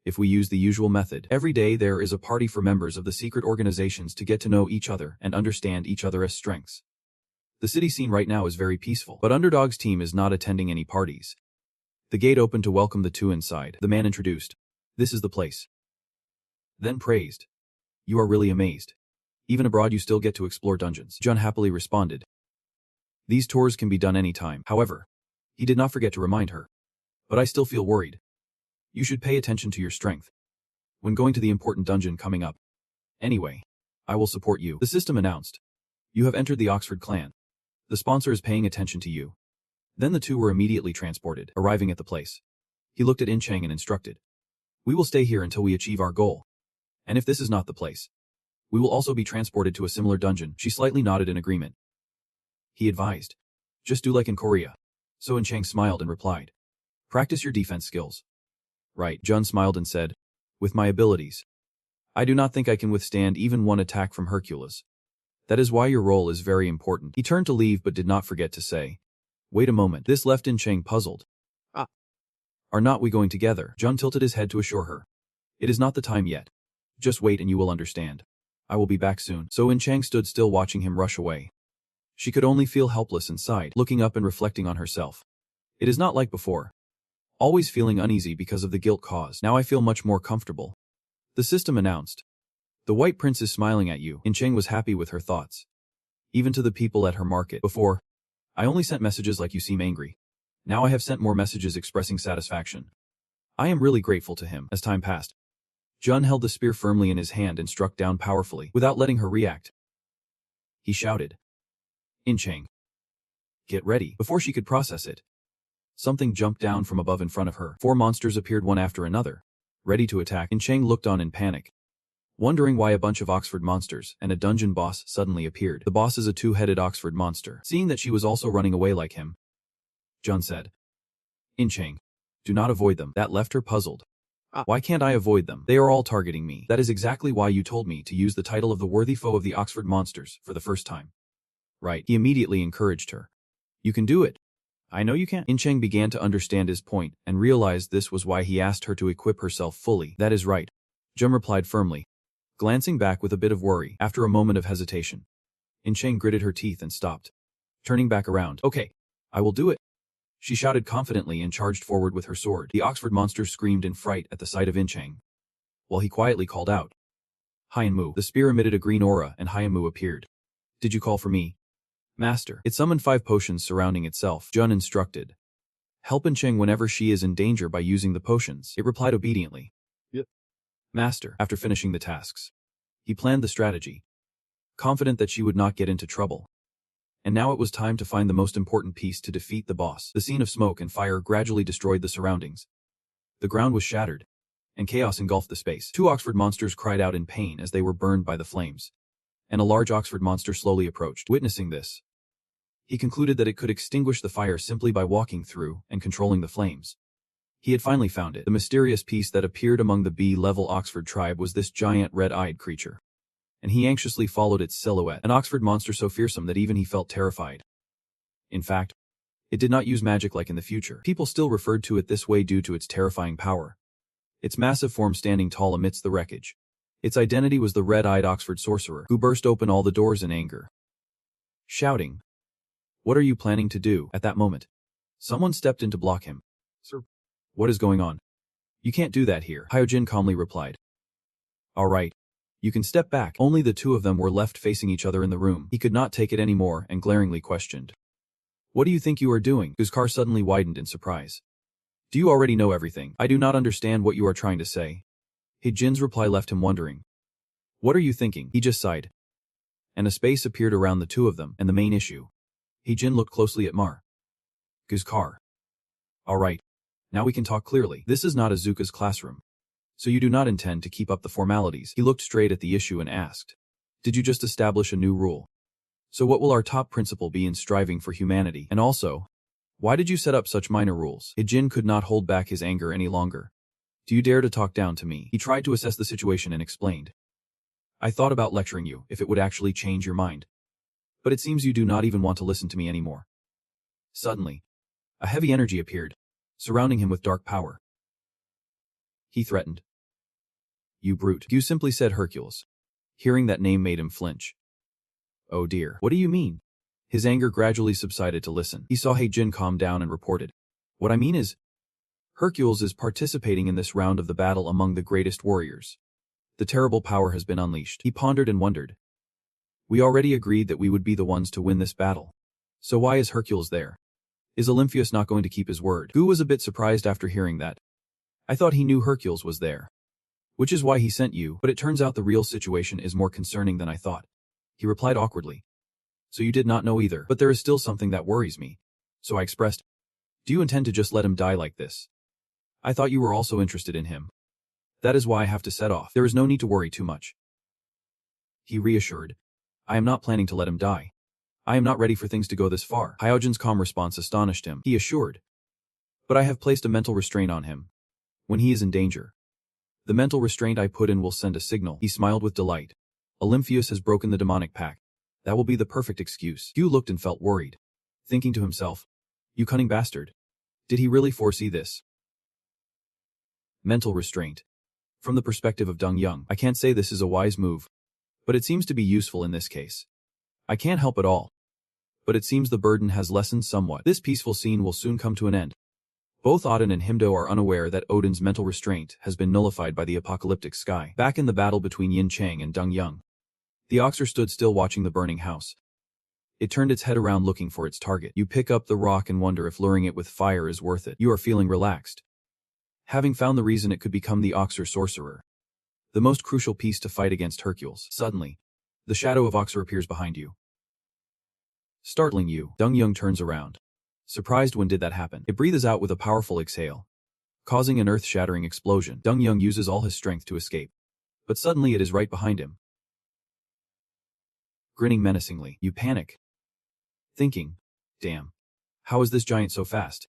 If we use the usual method, every day there is a party for members of the secret organizations to get to know each other and understand each other's strengths. The city scene right now is very peaceful, but Underdog's team is not attending any parties. The gate opened to welcome the two inside. The man introduced. This is the place. Then praised. You are really amazed. Even abroad you still get to explore dungeons. Jun happily responded. These tours can be done anytime. However, he did not forget to remind her. But I still feel worried. You should pay attention to your strength when going to the important dungeon coming up. Anyway, I will support you. The system announced. You have entered the Oxford clan. The sponsor is paying attention to you. Then the two were immediately transported, arriving at the place. He looked at In-Chang and instructed. We will stay here until we achieve our goal. And if this is not the place, we will also be transported to a similar dungeon. She slightly nodded in agreement. He advised. Just do like in Korea. So In-Chang smiled and replied. Practice your defense skills. Right. Jun smiled and said. With my abilities, I do not think I can withstand even one attack from Hercules. That is why your role is very important. He turned to leave but did not forget to say. Wait a moment. This left In-Chang puzzled. Are not we going together? Jun tilted his head to assure her. It is not the time yet. Just wait and you will understand. I will be back soon. So In-Chang stood still watching him rush away. She could only feel helpless inside, looking up and reflecting on herself. It is not like before. Always feeling uneasy because of the guilt caused. Now I feel much more comfortable. The system announced. The White Prince is smiling at you. In-Chang was happy with her thoughts. Even to the people at her market. Before, I only sent messages like you seem angry. Now I have sent more messages expressing satisfaction. I am really grateful to him. As time passed, Jun held the spear firmly in his hand and struck down powerfully, without letting her react. He shouted. In-Chang. Get ready. Before she could process it, Something jumped down from above in front of her. 4 monsters appeared one after another, ready to attack, and Cheng looked on in panic, wondering why a bunch of Oxford monsters and a dungeon boss suddenly appeared. The boss is a 2-headed Oxford monster. Seeing that she was also running away like him, Jun said, "In Cheng, do not avoid them." That left her puzzled. Why can't I avoid them? They are all targeting me. That is exactly why you told me to use the title of the worthy foe of the Oxford monsters for the first time. Right. He immediately encouraged her. You can do it. I know you can. In Cheng began to understand his point and realized this was why he asked her to equip herself fully. That is right, Jun replied firmly, glancing back with a bit of worry. After a moment of hesitation, In Cheng gritted her teeth and stopped, turning back around. Okay, I will do it. She shouted confidently and charged forward with her sword. The Oxford monsters screamed in fright at the sight of In Cheng, while he quietly called out, Hyanmu. The spear emitted a green aura and Hyanmu appeared. Did you call for me, Master? It summoned 5 potions surrounding itself. Jun instructed, help In Cheng whenever she is in danger by using the potions. It replied obediently. Yep, Master. After finishing the tasks, he planned the strategy, confident that she would not get into trouble. And now it was time to find the most important piece to defeat the boss. The scene of smoke and fire gradually destroyed the surroundings. The ground was shattered, and chaos engulfed the space. 2 Oxford monsters cried out in pain as they were burned by the flames, and a large Oxford monster slowly approached. Witnessing this, he concluded that it could extinguish the fire simply by walking through and controlling the flames. He had finally found it. The mysterious piece that appeared among the B-level Oxford tribe was this giant red-eyed creature, and he anxiously followed its silhouette. An Oxford monster so fearsome that even he felt terrified. In fact, it did not use magic like in the future. People still referred to it this way due to its terrifying power. Its massive form standing tall amidst the wreckage. Its identity was the red-eyed Oxford sorcerer, who burst open all the doors in anger, shouting, "What are you planning to do?" At that moment, someone stepped in to block him. Sir, what is going on? You can't do that here, Hyojin calmly replied. All right. You can step back. Only the 2 of them were left facing each other in the room. He could not take it anymore and glaringly questioned, "What do you think you are doing?" His car suddenly widened in surprise. "Do you already know everything? I do not understand what you are trying to say." Hyojin's reply left him wondering. "What are you thinking?" He just sighed, and a space appeared around the 2 of them and the main issue. Hyojin looked closely at Guz's car. All right. Now we can talk clearly. This is not Azuka's classroom. So you do not intend to keep up the formalities. He looked straight at the issue and asked, did you just establish a new rule? So what will our top principle be in striving for humanity? And also, why did you set up such minor rules? Hyojin could not hold back his anger any longer. Do you dare to talk down to me? He tried to assess the situation and explained. I thought about lecturing you if it would actually change your mind. But it seems you do not even want to listen to me anymore. Suddenly, a heavy energy appeared, surrounding him with dark power. He threatened. You brute. You simply said Hercules. Hearing that name made him flinch. Oh dear. What do you mean? His anger gradually subsided to listen. He saw Hyojin calm down and reported. What I mean is, Hercules is participating in this round of the battle among the greatest warriors. The terrible power has been unleashed. He pondered and wondered. We already agreed that we would be the ones to win this battle. So why is Hercules there? Is Olympius not going to keep his word? Gu was a bit surprised after hearing that. I thought he knew Hercules was there. Which is why he sent you, but it turns out the real situation is more concerning than I thought. He replied awkwardly. So you did not know either, but there is still something that worries me. So I expressed. Do you intend to just let him die like this? I thought you were also interested in him. That is why I have to set off. There is no need to worry too much. He reassured. I am not planning to let him die. I am not ready for things to go this far. Hyojin's calm response astonished him. He assured. But I have placed a mental restraint on him. When he is in danger, the mental restraint I put in will send a signal. He smiled with delight. Olympius has broken the demonic pact. That will be the perfect excuse. Hugh looked and felt worried, thinking to himself, you cunning bastard. Did he really foresee this? Mental restraint. From the perspective of Dong Young, I can't say this is a wise move, but it seems to be useful in this case. I can't help it all. But it seems the burden has lessened somewhat. This peaceful scene will soon come to an end. Both Odin and Himdo are unaware that Odin's mental restraint has been nullified by the apocalyptic sky. Back in the battle between Yin Chang and Dong Young, the Oxer stood still watching the burning house. It turned its head around looking for its target. You pick up the rock and wonder if luring it with fire is worth it. You are feeling relaxed, having found the reason it could become the Oxer sorcerer, the most crucial piece to fight against Hercules. Suddenly, the shadow of Oxer appears behind you, startling you. Dong Young turns around, Surprised when did that happen? It breathes out with a powerful exhale, causing an earth-shattering explosion. Dong Young uses all his strength to escape, but suddenly it is right behind him. Grinning menacingly, you panic, thinking, damn, how is this giant so fast?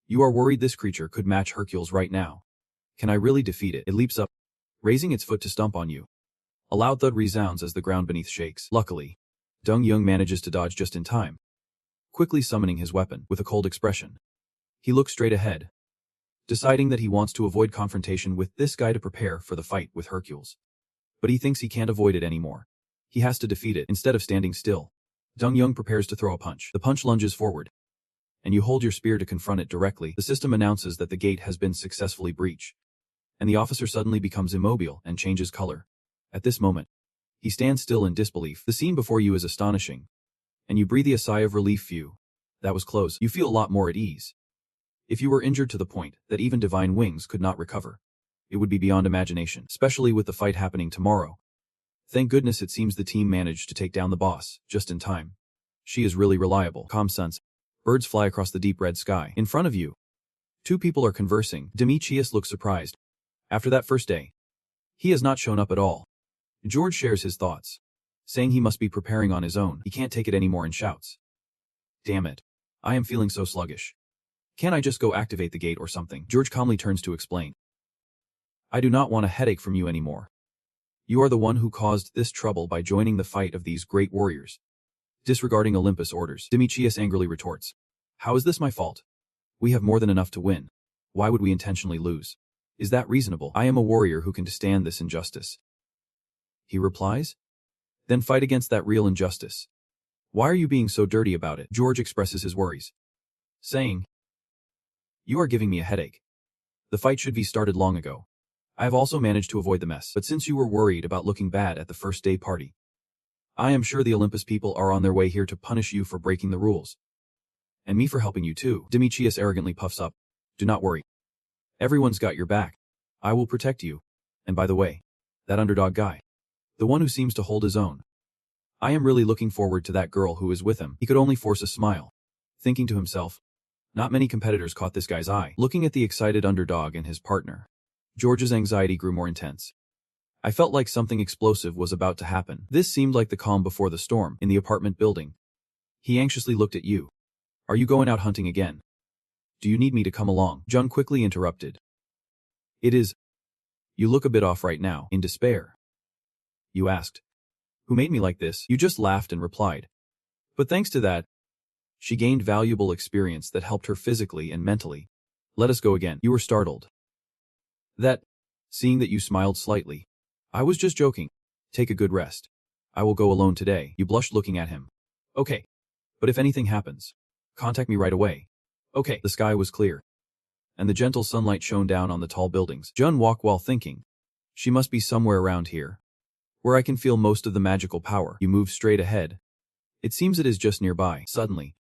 You are worried this creature could match Hercules right now. Can I really defeat it? It leaps up, raising its foot to stomp on you. A loud thud resounds as the ground beneath shakes. Luckily, Dong Young manages to dodge just in time, quickly summoning his weapon with a cold expression. He looks straight ahead, deciding that he wants to avoid confrontation with this guy to prepare for the fight with Hercules. But he thinks he can't avoid it anymore. He has to defeat it. Instead of standing still, Dong Young prepares to throw a punch. The punch lunges forward, and you hold your spear to confront it directly. The system announces that the gate has been successfully breached, and the officer suddenly becomes immobile and changes color. At this moment, he stands still in disbelief. The scene before you is astonishing, and you breathe a sigh of relief. Phew, that was close. You feel a lot more at ease. If you were injured to the point that even divine wings could not recover, it would be beyond imagination, especially with the fight happening tomorrow. Thank goodness it seems the team managed to take down the boss, just in time. She is really reliable. Calm sense. Birds fly across the deep red sky. In front of you, two people are conversing. Demetrius looks surprised. After that first day, he has not shown up at all. George shares his thoughts, saying he must be preparing on his own. He can't take it anymore and shouts, damn it, I am feeling so sluggish. Can't I just go activate the gate or something? George calmly turns to explain, I do not want a headache from you anymore. You are the one who caused this trouble by joining the fight of these great warriors, disregarding Olympus' orders. Demetrius angrily retorts, how is this my fault? We have more than enough to win. Why would we intentionally lose? Is that reasonable? I am a warrior who can stand this injustice. He replies, then fight against that real injustice. Why are you being so dirty about it? George expresses his worries, saying, you are giving me a headache. The fight should be started long ago. I have also managed to avoid the mess, but since you were worried about looking bad at the first day party, I am sure the Olympus people are on their way here to punish you for breaking the rules. And me for helping you too. Demetrius arrogantly puffs up. Do not worry. Everyone's got your back. I will protect you. And by the way, that underdog guy, the one who seems to hold his own, I am really looking forward to that girl who is with him. He could only force a smile, thinking to himself, not many competitors caught this guy's eye. Looking at the excited underdog and his partner, George's anxiety grew more intense. I felt like something explosive was about to happen. This seemed like the calm before the storm in the apartment building. He anxiously looked at you. Are you going out hunting again? Do you need me to come along? Jun quickly interrupted. It is. You look a bit off right now. In despair, you asked, who made me like this? You just laughed and replied, but thanks to that, she gained valuable experience that helped her physically and mentally. Let us go again. You were startled. Seeing that you smiled slightly. I was just joking. Take a good rest. I will go alone today. You blushed looking at him. Okay. But if anything happens, contact me right away. Okay. The sky was clear, and the gentle sunlight shone down on the tall buildings. Jun walked while thinking, she must be somewhere around here, where I can feel most of the magical power. You move straight ahead. It seems it is just nearby. Suddenly,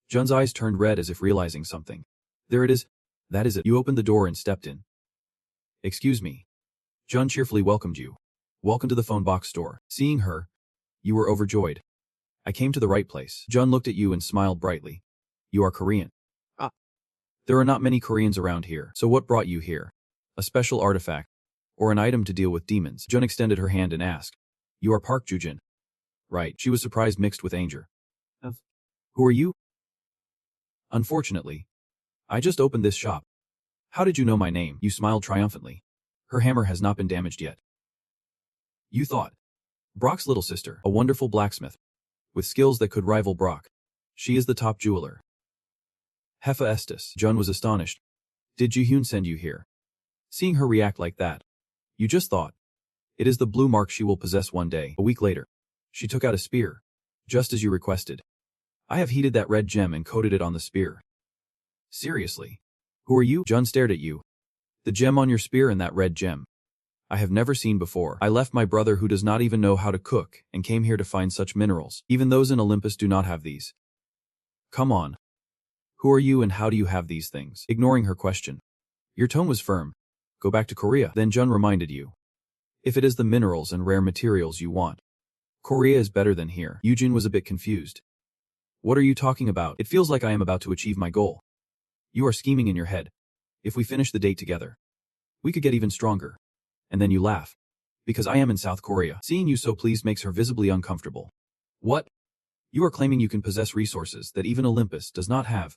Jun's eyes turned red as if realizing something. There it is. That is it. You opened the door and stepped in. Excuse me. Jun cheerfully welcomed you. Welcome to the phone box store. Seeing her, you were overjoyed. I came to the right place. Jun looked at you and smiled brightly. You are Korean. Ah. There are not many Koreans around here. So what brought you here? A special artifact, or an item to deal with demons? Jun extended her hand and asked. You are Park Jujin. Right. She was surprised mixed with anger. Who are you? Unfortunately, I just opened this shop. How did you know my name? You smiled triumphantly. Her hammer has not been damaged yet. You thought. Brock's little sister, a wonderful blacksmith, with skills that could rival Brock. She is the top jeweler. Hephaestus. Jun was astonished. Did Ji-hyun send you here? Seeing her react like that, you just thought. It is the blue mark she will possess one day. A week later, she took out a spear, just as you requested. I have heated that red gem and coated it on the spear. Seriously? Who are you? Jun stared at you. The gem on your spear and that red gem. I have never seen before. I left my brother who does not even know how to cook and came here to find such minerals. Even those in Olympus do not have these. Come on. Who are you and how do you have these things? Ignoring her question, your tone was firm. Go back to Korea. Then Jun reminded you. If it is the minerals and rare materials you want, Korea is better than here. Eugene was a bit confused. What are you talking about? It feels like I am about to achieve my goal. You are scheming in your head. If we finish the date together, we could get even stronger. And then you laugh. Because I am in South Korea. Seeing you so pleased makes her visibly uncomfortable. What? You are claiming you can possess resources that even Olympus does not have.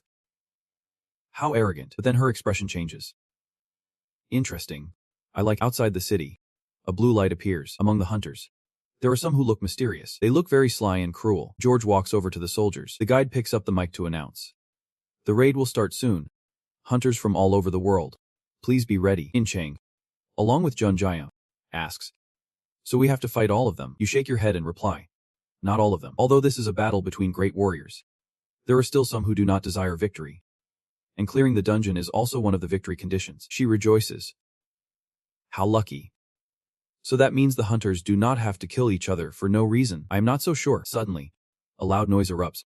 How arrogant. But then her expression changes. Interesting. I like outside the city. A blue light appears among the hunters. There are some who look mysterious. They look very sly and cruel. George walks over to the soldiers. The guide picks up the mic to announce. The raid will start soon. Hunters from all over the world. Please be ready. In Chang, along with Jun Jaya, asks. So we have to fight all of them? You shake your head and reply. Not all of them. Although this is a battle between great warriors, there are still some who do not desire victory. And clearing the dungeon is also one of the victory conditions. She rejoices. How lucky. So that means the hunters do not have to kill each other for no reason. I am not so sure. Suddenly, a loud noise erupts.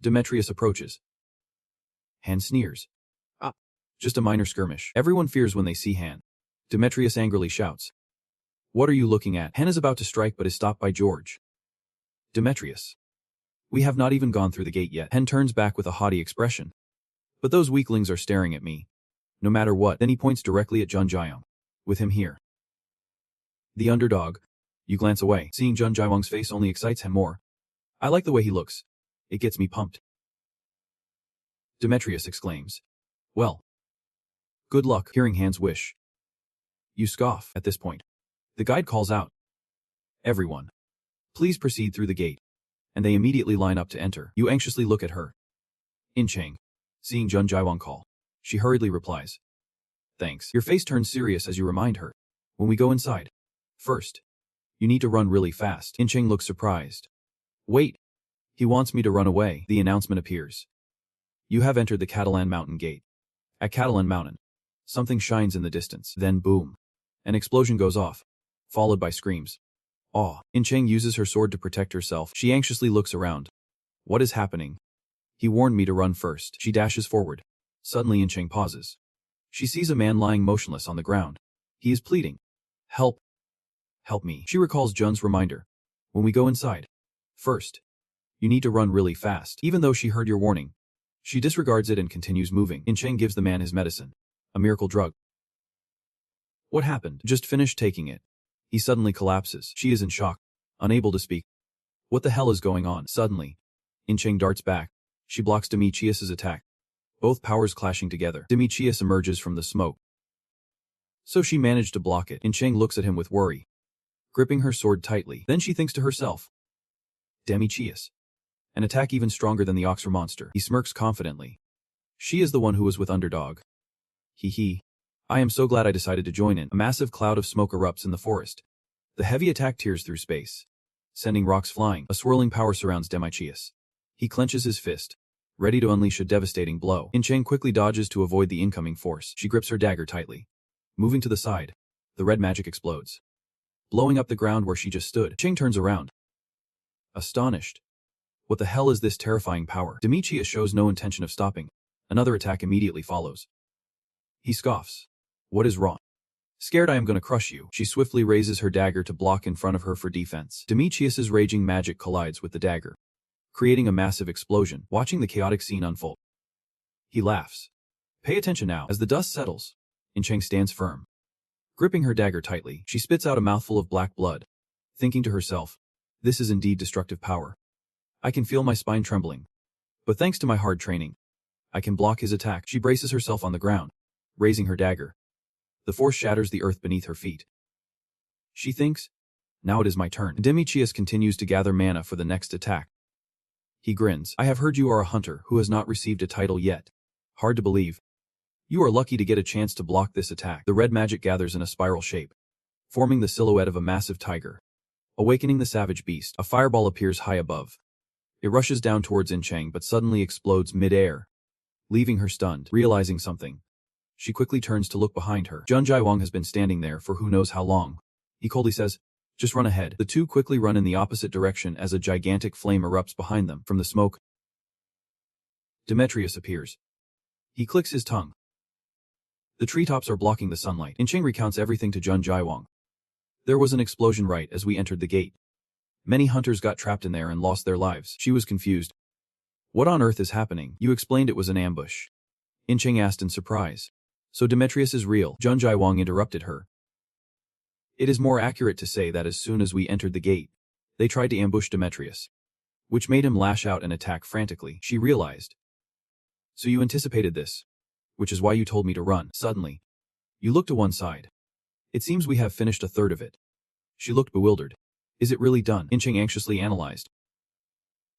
Demetrius approaches. Han sneers. Ah, just a minor skirmish. Everyone fears when they see Han. Demetrius angrily shouts. What are you looking at? Han is about to strike but is stopped by George. Demetrius. We have not even gone through the gate yet. Han turns back with a haughty expression. But those weaklings are staring at me. No matter what. Then he points directly at Jun Jaewoong. With him here. The underdog. You glance away. Seeing Jun Jaewoong's face only excites him more. I like the way he looks. It gets me pumped. Demetrius exclaims. Well. Good luck. Hearing Han's wish. You scoff. At this point, the guide calls out. Everyone. Please proceed through the gate. And they immediately line up to enter. You anxiously look at her. In Chang. Seeing Jun Jaewoong call. She hurriedly replies. Thanks. Your face turns serious as you remind her. When we go inside. First. You need to run really fast. In Chang looks surprised. Wait. He wants me to run away. The announcement appears. You have entered the Catalan Mountain Gate. At Catalan Mountain. Something shines in the distance. Then boom. An explosion goes off. Followed by screams. Awe. In Chang uses her sword to protect herself. She anxiously looks around. What is happening? He warned me to run first. She dashes forward. Suddenly In Chang pauses. She sees a man lying motionless on the ground. He is pleading. Help. Help me. She recalls Jun's reminder. When we go inside. First. You need to run really fast. Even though she heard your warning. She disregards it and continues moving. In Chang gives the man his medicine. A miracle drug. What happened? Just finished taking it. He suddenly collapses. She is in shock. Unable to speak. What the hell is going on? Suddenly. In Chang darts back. She blocks Demetrius's attack. Both powers clashing together. Demetrius emerges from the smoke. So she managed to block it. In Chang looks at him with worry. Gripping her sword tightly. Then she thinks to herself. Demetrius. An attack even stronger than the Oxer monster. He smirks confidently. She is the one who was with Underdog. Hee. I am so glad I decided to join in. A massive cloud of smoke erupts in the forest. The heavy attack tears through space, sending rocks flying. A swirling power surrounds Demetrius. He clenches his fist, ready to unleash a devastating blow. In Chang quickly dodges to avoid the incoming force. She grips her dagger tightly. Moving to the side, the red magic explodes, blowing up the ground where she just stood. Chang turns around. Astonished. What the hell is this terrifying power? Demetrius shows no intention of stopping. Another attack immediately follows. He scoffs. What is wrong? Scared I am gonna crush you. She swiftly raises her dagger to block in front of her for defense. Demetrius's raging magic collides with the dagger, creating a massive explosion. Watching the chaotic scene unfold, he laughs. Pay attention now. As the dust settles, In Chang stands firm. Gripping her dagger tightly, she spits out a mouthful of black blood, thinking to herself, this is indeed destructive power. I can feel my spine trembling. But thanks to my hard training, I can block his attack. She braces herself on the ground, raising her dagger. The force shatters the earth beneath her feet. She thinks, now it is my turn. Demetrius continues to gather mana for the next attack. He grins. I have heard you are a hunter who has not received a title yet. Hard to believe. You are lucky to get a chance to block this attack. The red magic gathers in a spiral shape, forming the silhouette of a massive tiger. Awakening the savage beast, a fireball appears high above. It rushes down towards In Chang but suddenly explodes mid-air, leaving her stunned. Realizing something, she quickly turns to look behind her. Jun Jaewoong has been standing there for who knows how long. He coldly says, just run ahead. The two quickly run in the opposite direction as a gigantic flame erupts behind them. From the smoke, Demetrius appears. He clicks his tongue. The treetops are blocking the sunlight. In Chang recounts everything to Jun Jaewoong. There was an explosion right as we entered the gate. Many hunters got trapped in there and lost their lives. She was confused. What on earth is happening? You explained it was an ambush. Incheng asked in surprise. So Demetrius is real? Jun Wang interrupted her. It is more accurate to say that as soon as we entered the gate, they tried to ambush Demetrius, which made him lash out and attack frantically. She realized. So you anticipated this, which is why you told me to run. Suddenly, you looked to one side. It seems we have finished a third of it. She looked bewildered. Is it really done? Incheng anxiously analyzed.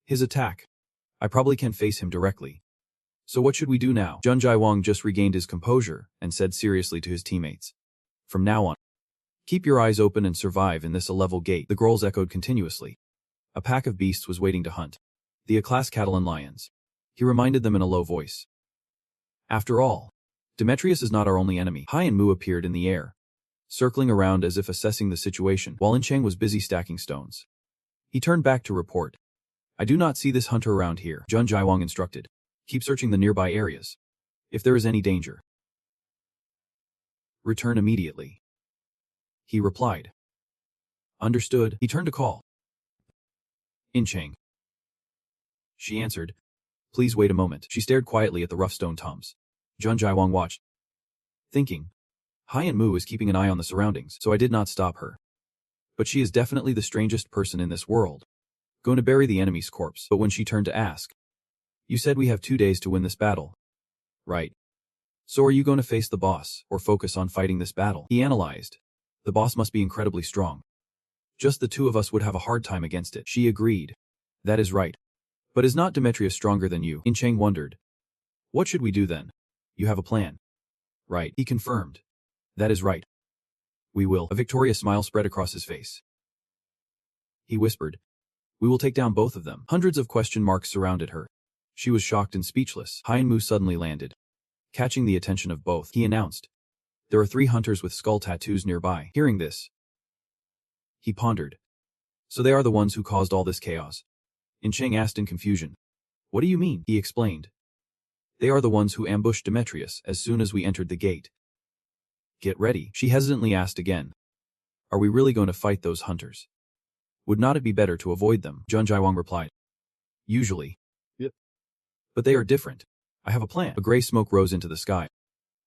His attack. I probably can't face him directly. So what should we do now? Jun Wang just regained his composure and said seriously to his teammates. From now on, keep your eyes open and survive in this a-level gate. The growls echoed continuously. A pack of beasts was waiting to hunt. The A-class cattle and lions. He reminded them in a low voice. After all, Demetrius is not our only enemy. Hai and Mu appeared in the air, circling around as if assessing the situation, while Incheng was busy stacking stones. He turned back to report. I do not see this hunter around here, Jun Wang instructed. Keep searching the nearby areas. If there is any danger, return immediately. He replied. Understood. He turned to call Incheng. She answered. Please wait a moment. She stared quietly at the rough stone tombs. Jun Wang watched, thinking. Hai and Mu is keeping an eye on the surroundings, so I did not stop her. But she is definitely the strangest person in this world. Going to bury the enemy's corpse. But when she turned to ask, you said we have 2 days to win this battle. Right. So are you going to face the boss, or focus on fighting this battle? He analyzed. The boss must be incredibly strong. Just the two of us would have a hard time against it. She agreed. That is right. But is not Demetrius stronger than you? Incheng wondered. What should we do then? You have a plan. Right. He confirmed. That is right. We will. A victorious smile spread across his face. He whispered. We will take down both of them. Hundreds of question marks surrounded her. She was shocked and speechless. Hai and Mu suddenly landed. Catching the attention of both, he announced. There are 3 hunters with skull tattoos nearby. Hearing this, he pondered. So they are the ones who caused all this chaos? Incheng asked in confusion. What do you mean? He explained. They are the ones who ambushed Demetrius as soon as we entered the gate. Get ready, she hesitantly asked again. Are we really going to fight those hunters? Would not it be better to avoid them? Jun Wang replied. Usually. Yep. But they are different. I have a plan. A gray smoke rose into the sky.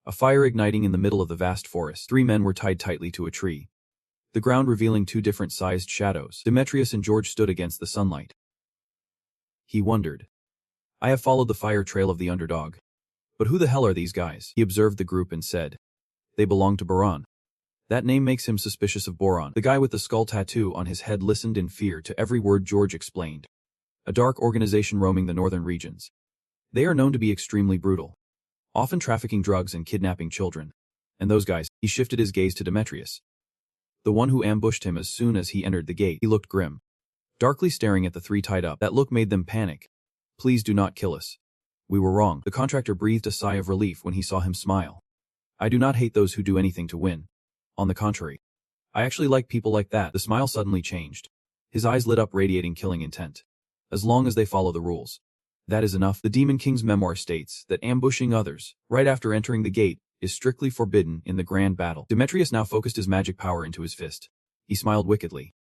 A fire igniting in the middle of the vast forest. 3 men were tied tightly to a tree. The ground revealing 2 different-sized shadows. Demetrius and George stood against the sunlight. He wondered. I have followed the fire trail of the underdog. But who the hell are these guys? He observed the group and said. They belong to Boran. That name makes him suspicious of Boran. The guy with the skull tattoo on his head listened in fear to every word George explained. A dark organization roaming the northern regions. They are known to be extremely brutal, often trafficking drugs and kidnapping children. And those guys, he shifted his gaze to Demetrius. The one who ambushed him as soon as he entered the gate. He looked grim, darkly staring at the 3 tied up. That look made them panic. Please do not kill us. We were wrong. The contractor breathed a sigh of relief when he saw him smile. I do not hate those who do anything to win. On the contrary, I actually like people like that. The smile suddenly changed. His eyes lit up, radiating killing intent. As long as they follow the rules. That is enough. The Demon King's memoir states that ambushing others, right after entering the gate, is strictly forbidden in the grand battle. Demetrius now focused his magic power into his fist. He smiled wickedly.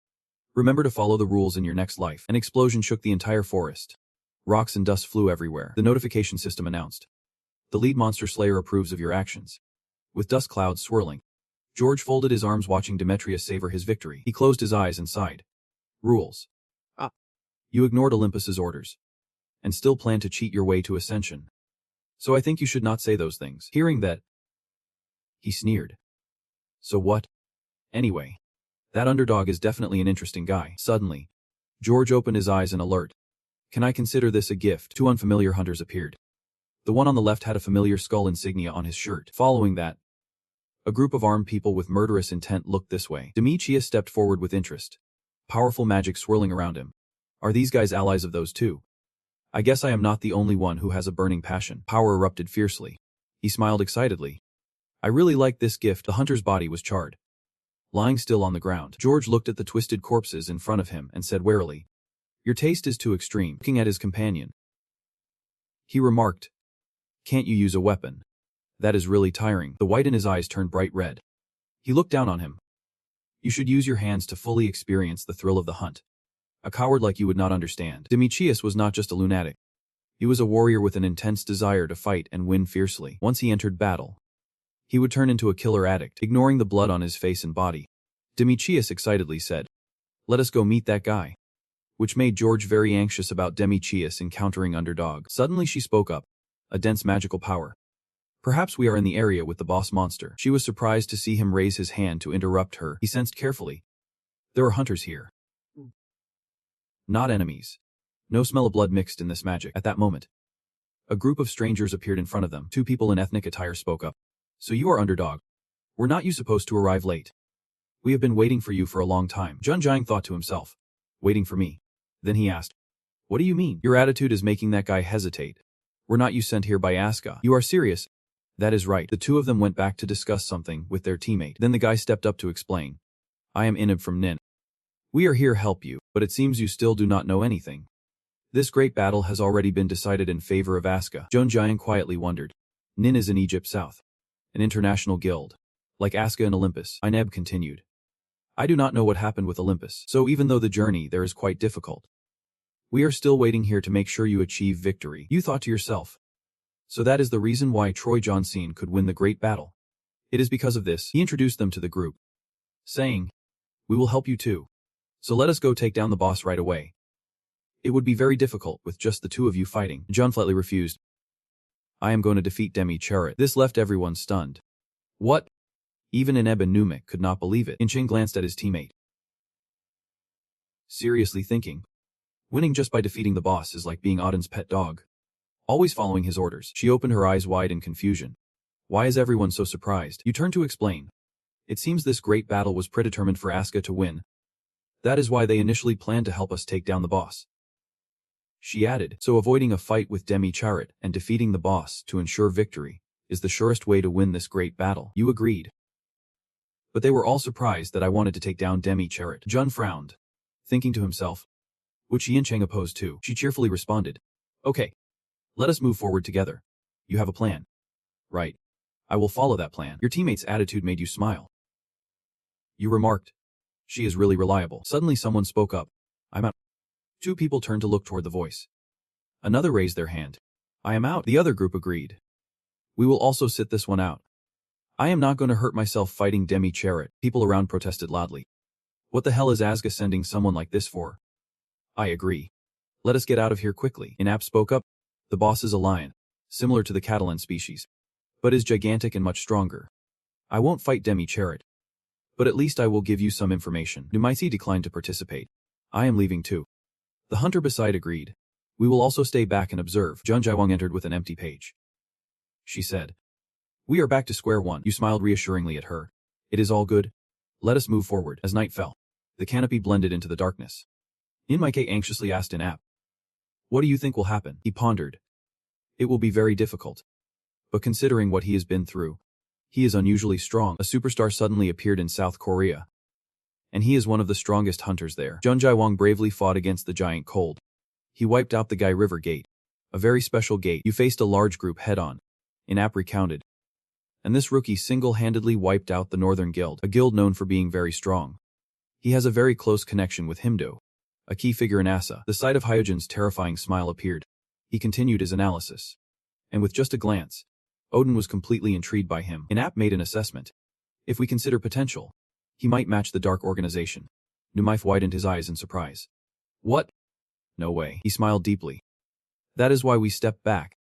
Remember to follow the rules in your next life. An explosion shook the entire forest. Rocks and dust flew everywhere. The notification system announced. The lead monster slayer approves of your actions. With dust clouds swirling, George folded his arms, watching Demetrius savor his victory. He closed his eyes and sighed. Rules. You ignored Olympus's orders. And still plan to cheat your way to ascension. So I think you should not say those things. Hearing that, he sneered. So what? Anyway, that underdog is definitely an interesting guy. Suddenly, George opened his eyes in alert. Can I consider this a gift? 2 unfamiliar hunters appeared. The one on the left had a familiar skull insignia on his shirt. Following that, a group of armed people with murderous intent looked this way. Demetrius stepped forward with interest. Powerful magic swirling around him. Are these guys allies of those 2? I guess I am not the only one who has a burning passion. Power erupted fiercely. He smiled excitedly. I really like this gift. The hunter's body was charred, lying still on the ground. George looked at the twisted corpses in front of him and said warily, Your taste is too extreme. Looking at his companion, he remarked, Can't you use a weapon? That is really tiring. The white in his eyes turned bright red. He looked down on him. You should use your hands to fully experience the thrill of the hunt. A coward like you would not understand. Demetrius was not just a lunatic. He was a warrior with an intense desire to fight and win fiercely. Once he entered battle, he would turn into a killer addict, ignoring the blood on his face and body. Demetrius excitedly said, "Let us go meet that guy." Which made George very anxious about Demetrius encountering underdog. Suddenly she spoke up. A dense magical power. "Perhaps we are in the area with the boss monster." She was surprised to see him raise his hand to interrupt her. He sensed carefully. There are hunters here. Not enemies. No smell of blood mixed in this magic. At that moment, a group of strangers appeared in front of them. Two people in ethnic attire spoke up. "So you are underdog. Were not you supposed to arrive late? We have been waiting for you for a long time." Junjiang thought to himself. Waiting for me? Then he asked, "What do you mean? Your attitude is making that guy hesitate. Were not you sent here by Asuka? You are serious?" "That is right." The two of them went back to discuss something with their teammate. Then the guy stepped up to explain. "I am Inib from Nin. We are here to help you, but it seems you still do not know anything. This great battle has already been decided in favor of Asuka." Junjiang quietly wondered. Nin is in Egypt South. An international guild. Like Asuka and Olympus. Ineb continued. "I do not know what happened with Olympus, so even though the journey there is quite difficult, we are still waiting here to make sure you achieve victory." You thought to yourself. So that is the reason why Troy Johnson could win the great battle. It is because of this. He introduced them to the group, saying, "We will help you too. So let us go take down the boss right away. It would be very difficult with just the two of you fighting." John flatly refused. "I am going to defeat Demi Charit." This left everyone stunned. What? Even Ineb and Numik could not believe it. Inching glanced at his teammate. Seriously thinking. Winning just by defeating the boss is like being Odin's pet dog. Always following his orders. She opened her eyes wide in confusion. Why is everyone so surprised? You turned to explain. It seems this great battle was predetermined for Asuka to win. That is why they initially planned to help us take down the boss. She added, so avoiding a fight with Demi Charit and defeating the boss to ensure victory is the surest way to win this great battle. You agreed. But they were all surprised that I wanted to take down Demi Charit. Jun frowned, thinking to himself, which Yincheng opposed to. She cheerfully responded, "Okay. Let us move forward together. You have a plan. Right. I will follow that plan." Your teammate's attitude made you smile. You remarked, "She is really reliable." Suddenly someone spoke up. "I'm out." Two people turned to look toward the voice. Another raised their hand. "I am out." The other group agreed. "We will also sit this one out. I am not going to hurt myself fighting Demi Charit." People around protested loudly. "What the hell is Asuka sending someone like this for?" "I agree. Let us get out of here quickly." Inap spoke up. "The boss is a lion, similar to the Catalan species, but is gigantic and much stronger. I won't fight Demi Charit, but at least I will give you some information." Numaisi declined to participate. "I am leaving too." The hunter beside agreed. "We will also stay back and observe." Jun Jaiwang entered with an empty page. She said, "We are back to square one." You smiled reassuringly at her. "It is all good. Let us move forward." As night fell, the canopy blended into the darkness. Inmaike anxiously asked Inap, "What do you think will happen?" He pondered. "It will be very difficult. But considering what he has been through, he is unusually strong." A superstar suddenly appeared in South Korea, and he is one of the strongest hunters there. Jun Jaiwang bravely fought against the giant cold. He wiped out the Gai River Gate, a very special gate. You faced a large group head-on. Inap recounted. And this rookie single-handedly wiped out the Northern Guild, a guild known for being very strong. He has a very close connection with Himdo, a key figure in Asa. The sight of Hyojin's terrifying smile appeared. He continued his analysis. And with just a glance, Odin was completely intrigued by him. Inap made an assessment. If we consider potential, he might match the Dark Organization. Numaif widened his eyes in surprise. What? No way. He smiled deeply. That is why we stepped back.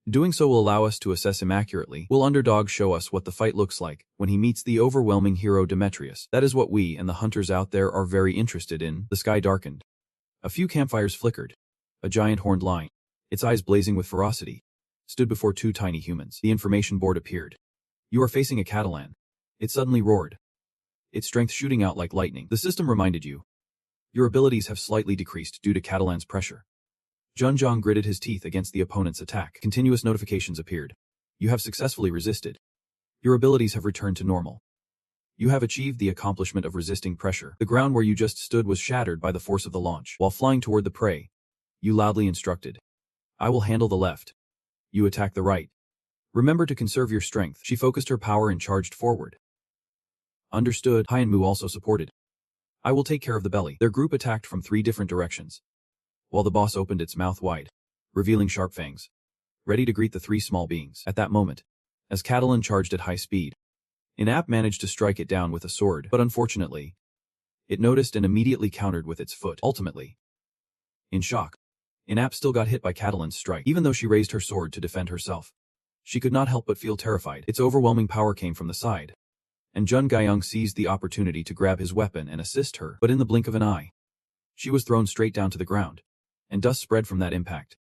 Doing so will allow us to assess him accurately. Will Underdog show us what the fight looks like when he meets the overwhelming hero Demetrius? That is what we and the hunters out there are very interested in. The sky darkened. A few campfires flickered. A giant horned lion, its eyes blazing with ferocity, stood before two tiny humans. The information board appeared. You are facing a Catalan. It suddenly roared, its strength shooting out like lightning. The system reminded you. Your abilities have slightly decreased due to Catalan's pressure. Junjong gritted his teeth against the opponent's attack. Continuous notifications appeared. You have successfully resisted. Your abilities have returned to normal. You have achieved the accomplishment of resisting pressure. The ground where you just stood was shattered by the force of the launch. While flying toward the prey, you loudly instructed. I will handle the left. You attack the right. Remember to conserve your strength. She focused her power and charged forward. Understood. Hyanmu also supported. I will take care of the belly. Their group attacked from 3 different directions, while the boss opened its mouth wide, revealing sharp fangs, ready to greet the 3 small beings. At that moment, as Catalan charged at high speed, Inap managed to strike it down with a sword, but unfortunately, it noticed and immediately countered with its foot. Ultimately, in shock, Inap still got hit by Catalan's strike. Even though she raised her sword to defend herself, she could not help but feel terrified. Its overwhelming power came from the side, and Jun Gaiyong seized the opportunity to grab his weapon and assist her, but in the blink of an eye, she was thrown straight down to the ground, and dust spread from that impact.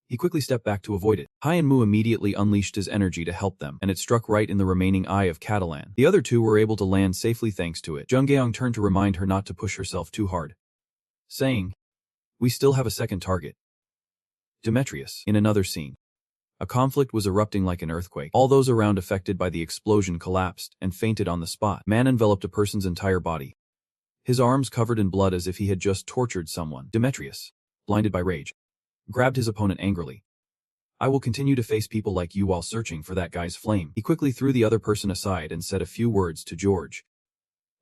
He quickly stepped back to avoid it. Hai and Mu immediately unleashed his energy to help them, and it struck right in the remaining eye of Catalan. The other 2 were able to land safely thanks to it. Jun Gaiyong turned to remind her not to push herself too hard, saying, "We still have a second target." Demetrius. In another scene, a conflict was erupting like an earthquake. All those around affected by the explosion collapsed and fainted on the spot. Man enveloped a person's entire body, his arms covered in blood as if he had just tortured someone. Demetrius, blinded by rage, grabbed his opponent angrily. "I will continue to face people like you while searching for that guy's flame." He quickly threw the other person aside and said a few words to George.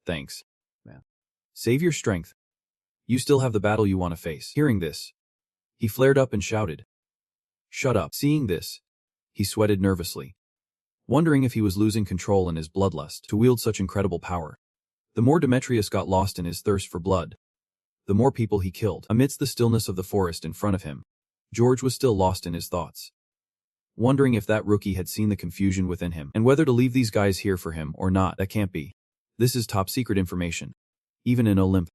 "Thanks, man. Save your strength. You still have the battle you want to face." Hearing this, he flared up and shouted, "Shut up." Seeing this, he sweated nervously, wondering if he was losing control in his bloodlust to wield such incredible power. The more Demetrius got lost in his thirst for blood, the more people he killed. Amidst the stillness of the forest in front of him, George was still lost in his thoughts, wondering if that rookie had seen the confusion within him, and whether to leave these guys here for him or not. That can't be. This is top secret information, even in Olymp.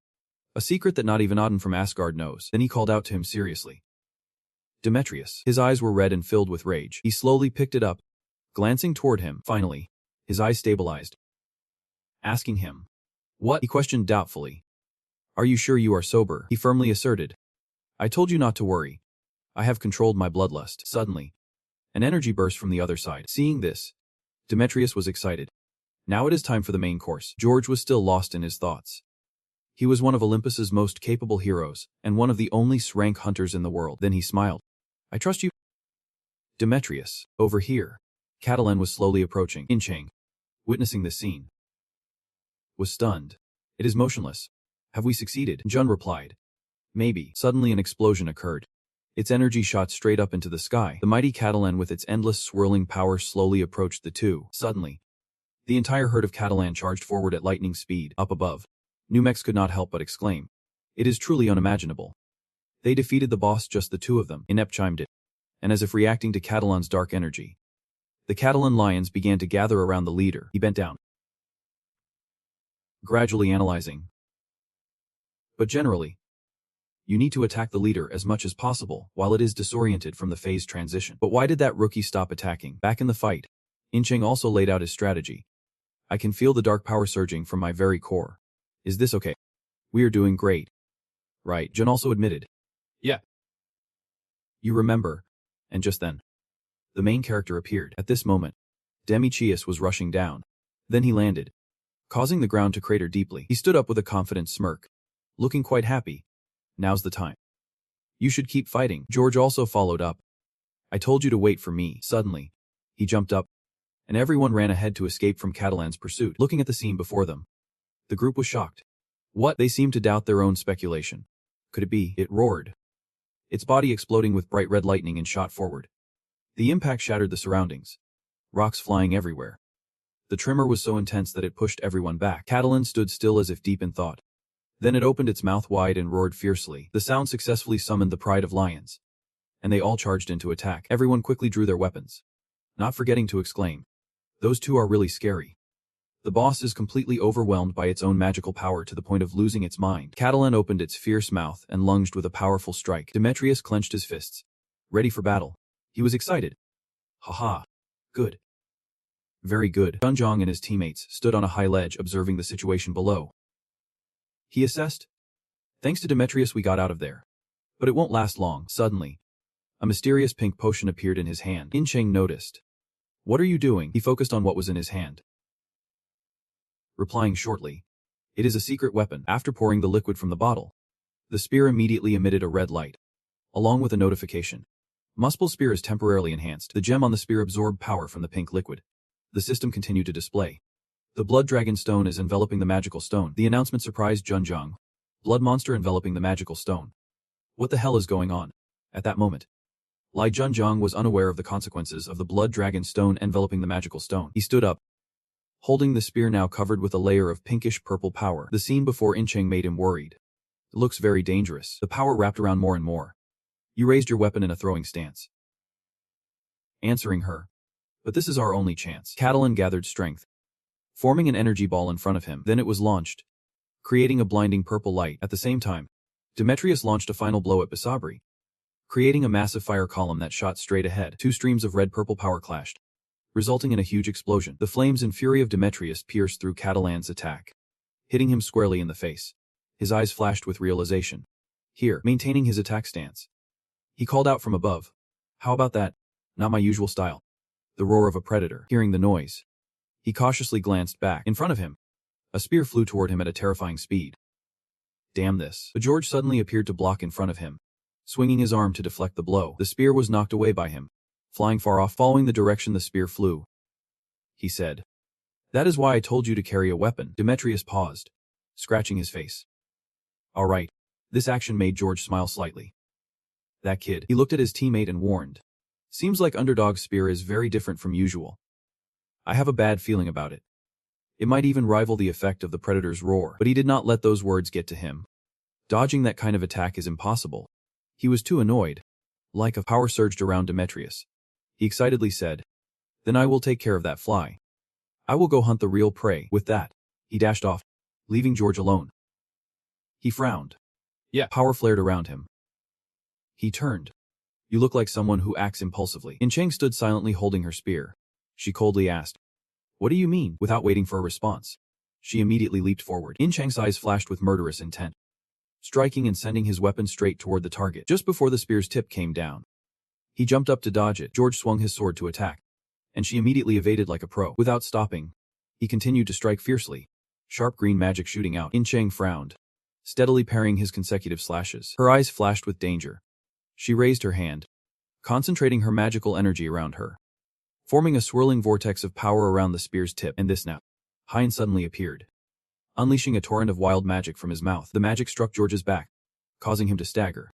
A secret that not even Odin from Asgard knows. Then he called out to him seriously. Demetrius. His eyes were red and filled with rage. He slowly picked it up, glancing toward him. Finally, his eyes stabilized, asking him, "What?" He questioned doubtfully. "Are you sure you are sober?" He firmly asserted. "I told you not to worry. I have controlled my bloodlust." Suddenly, an energy burst from the other side. Seeing this, Demetrius was excited. Now it is time for the main course. George was still lost in his thoughts. He was one of Olympus's most capable heroes, and one of the only SSrank hunters in the world. Then he smiled. "I trust you." "Demetrius, over here." Catalan was slowly approaching. Inchang, witnessing this scene, was stunned. "It is motionless. Have we succeeded?" Jun replied, "Maybe." Suddenly an explosion occurred. Its energy shot straight up into the sky. The mighty Catalan with its endless swirling power slowly approached the 2. Suddenly, the entire herd of Catalan charged forward at lightning speed. Up above, Numex could not help but exclaim, "It is truly unimaginable." They defeated the boss, just the 2 of them. Inep chimed in, and as if reacting to Catalan's dark energy, the Catalan lions began to gather around the leader. He bent down, gradually analyzing. "But generally, you need to attack the leader as much as possible while it is disoriented from the phase transition." "But why did that rookie stop attacking?" Back in the fight, Incheng also laid out his strategy. "I can feel the dark power surging from my very core. Is this okay?" "We are doing great." "Right," Jun also admitted. "Yeah. You remember." And just then, the main character appeared. At this moment, Demichius was rushing down. Then he landed, causing the ground to crater deeply. He stood up with a confident smirk, looking quite happy. "Now's the time. You should keep fighting." George also followed up. "I told you to wait for me." Suddenly, he jumped up, and everyone ran ahead to escape from Catalan's pursuit. Looking at the scene before them, the group was shocked. What? They seemed to doubt their own speculation. Could it be? It roared, its body exploding with bright red lightning, and shot forward. The impact shattered the surroundings, rocks flying everywhere. The tremor was so intense that it pushed everyone back. Catalan stood still as if deep in thought. Then it opened its mouth wide and roared fiercely. The sound successfully summoned the pride of lions, and they all charged into attack. Everyone quickly drew their weapons, not forgetting to exclaim, "Those 2 are really scary." The boss is completely overwhelmed by its own magical power to the point of losing its mind. Catalan opened its fierce mouth and lunged with a powerful strike. Demetrius clenched his fists, ready for battle. He was excited. "Haha. Good. Very good." Dunjong and his teammates stood on a high ledge observing the situation below. He assessed, "Thanks to Demetrius we got out of there. But it won't last long." Suddenly, a mysterious pink potion appeared in his hand. Incheng noticed. "What are you doing?" He focused on what was in his hand, replying shortly, "It is a secret weapon." After pouring the liquid from the bottle, the spear immediately emitted a red light, along with a notification. Muspel's spear is temporarily enhanced. The gem on the spear absorbed power from the pink liquid. The system continued to display. The blood dragon stone is enveloping the magical stone. The announcement surprised Junjiang. Blood monster enveloping the magical stone. What the hell is going on? At that moment, Lai Junjiang was unaware of the consequences of the blood dragon stone enveloping the magical stone. He stood up, holding the spear now covered with a layer of pinkish-purple power. The scene before Incheng made him worried. It looks very dangerous. The power wrapped around more and more. You raised your weapon in a throwing stance, answering her. But this is our only chance. Catalan gathered strength, forming an energy ball in front of him. Then it was launched, creating a blinding purple light. At the same time, Demetrius launched a final blow at Bisabri, creating a massive fire column that shot straight ahead. Two streams of red-purple power clashed, resulting in a huge explosion. The flames and fury of Demetrius pierced through Catalan's attack, hitting him squarely in the face. His eyes flashed with realization. Here, maintaining his attack stance, he called out from above. How about that? Not my usual style. The roar of a predator. Hearing the noise, he cautiously glanced back. In front of him, a spear flew toward him at a terrifying speed. Damn this. But George suddenly appeared to block in front of him, swinging his arm to deflect the blow. The spear was knocked away by him, flying far off, following the direction the spear flew. He said, "That is why I told you to carry a weapon." Demetrius paused, scratching his face. All right. This action made George smile slightly. That kid. He looked at his teammate and warned. Seems like Underdog's spear is very different from usual. I have a bad feeling about it. It might even rival the effect of the predator's roar. But he did not let those words get to him. Dodging that kind of attack is impossible. He was too annoyed. Like a power surged around Demetrius. He excitedly said, "Then I will take care of that fly. I will go hunt the real prey." With that, he dashed off, leaving George alone. He frowned. Yeah. Power flared around him. He turned. You look like someone who acts impulsively. Incheng stood silently holding her spear. She coldly asked, "What do you mean?" Without waiting for a response, she immediately leaped forward. Incheng's eyes flashed with murderous intent, striking and sending his weapon straight toward the target. Just before the spear's tip came down, he jumped up to dodge it. George swung his sword to attack, and she immediately evaded like a pro. Without stopping, he continued to strike fiercely, sharp green magic shooting out. Incheng frowned, steadily parrying his consecutive slashes. Her eyes flashed with danger. She raised her hand, concentrating her magical energy around her, forming a swirling vortex of power around the spear's tip. And this now, Hein suddenly appeared, unleashing a torrent of wild magic from his mouth. The magic struck George's back, causing him to stagger.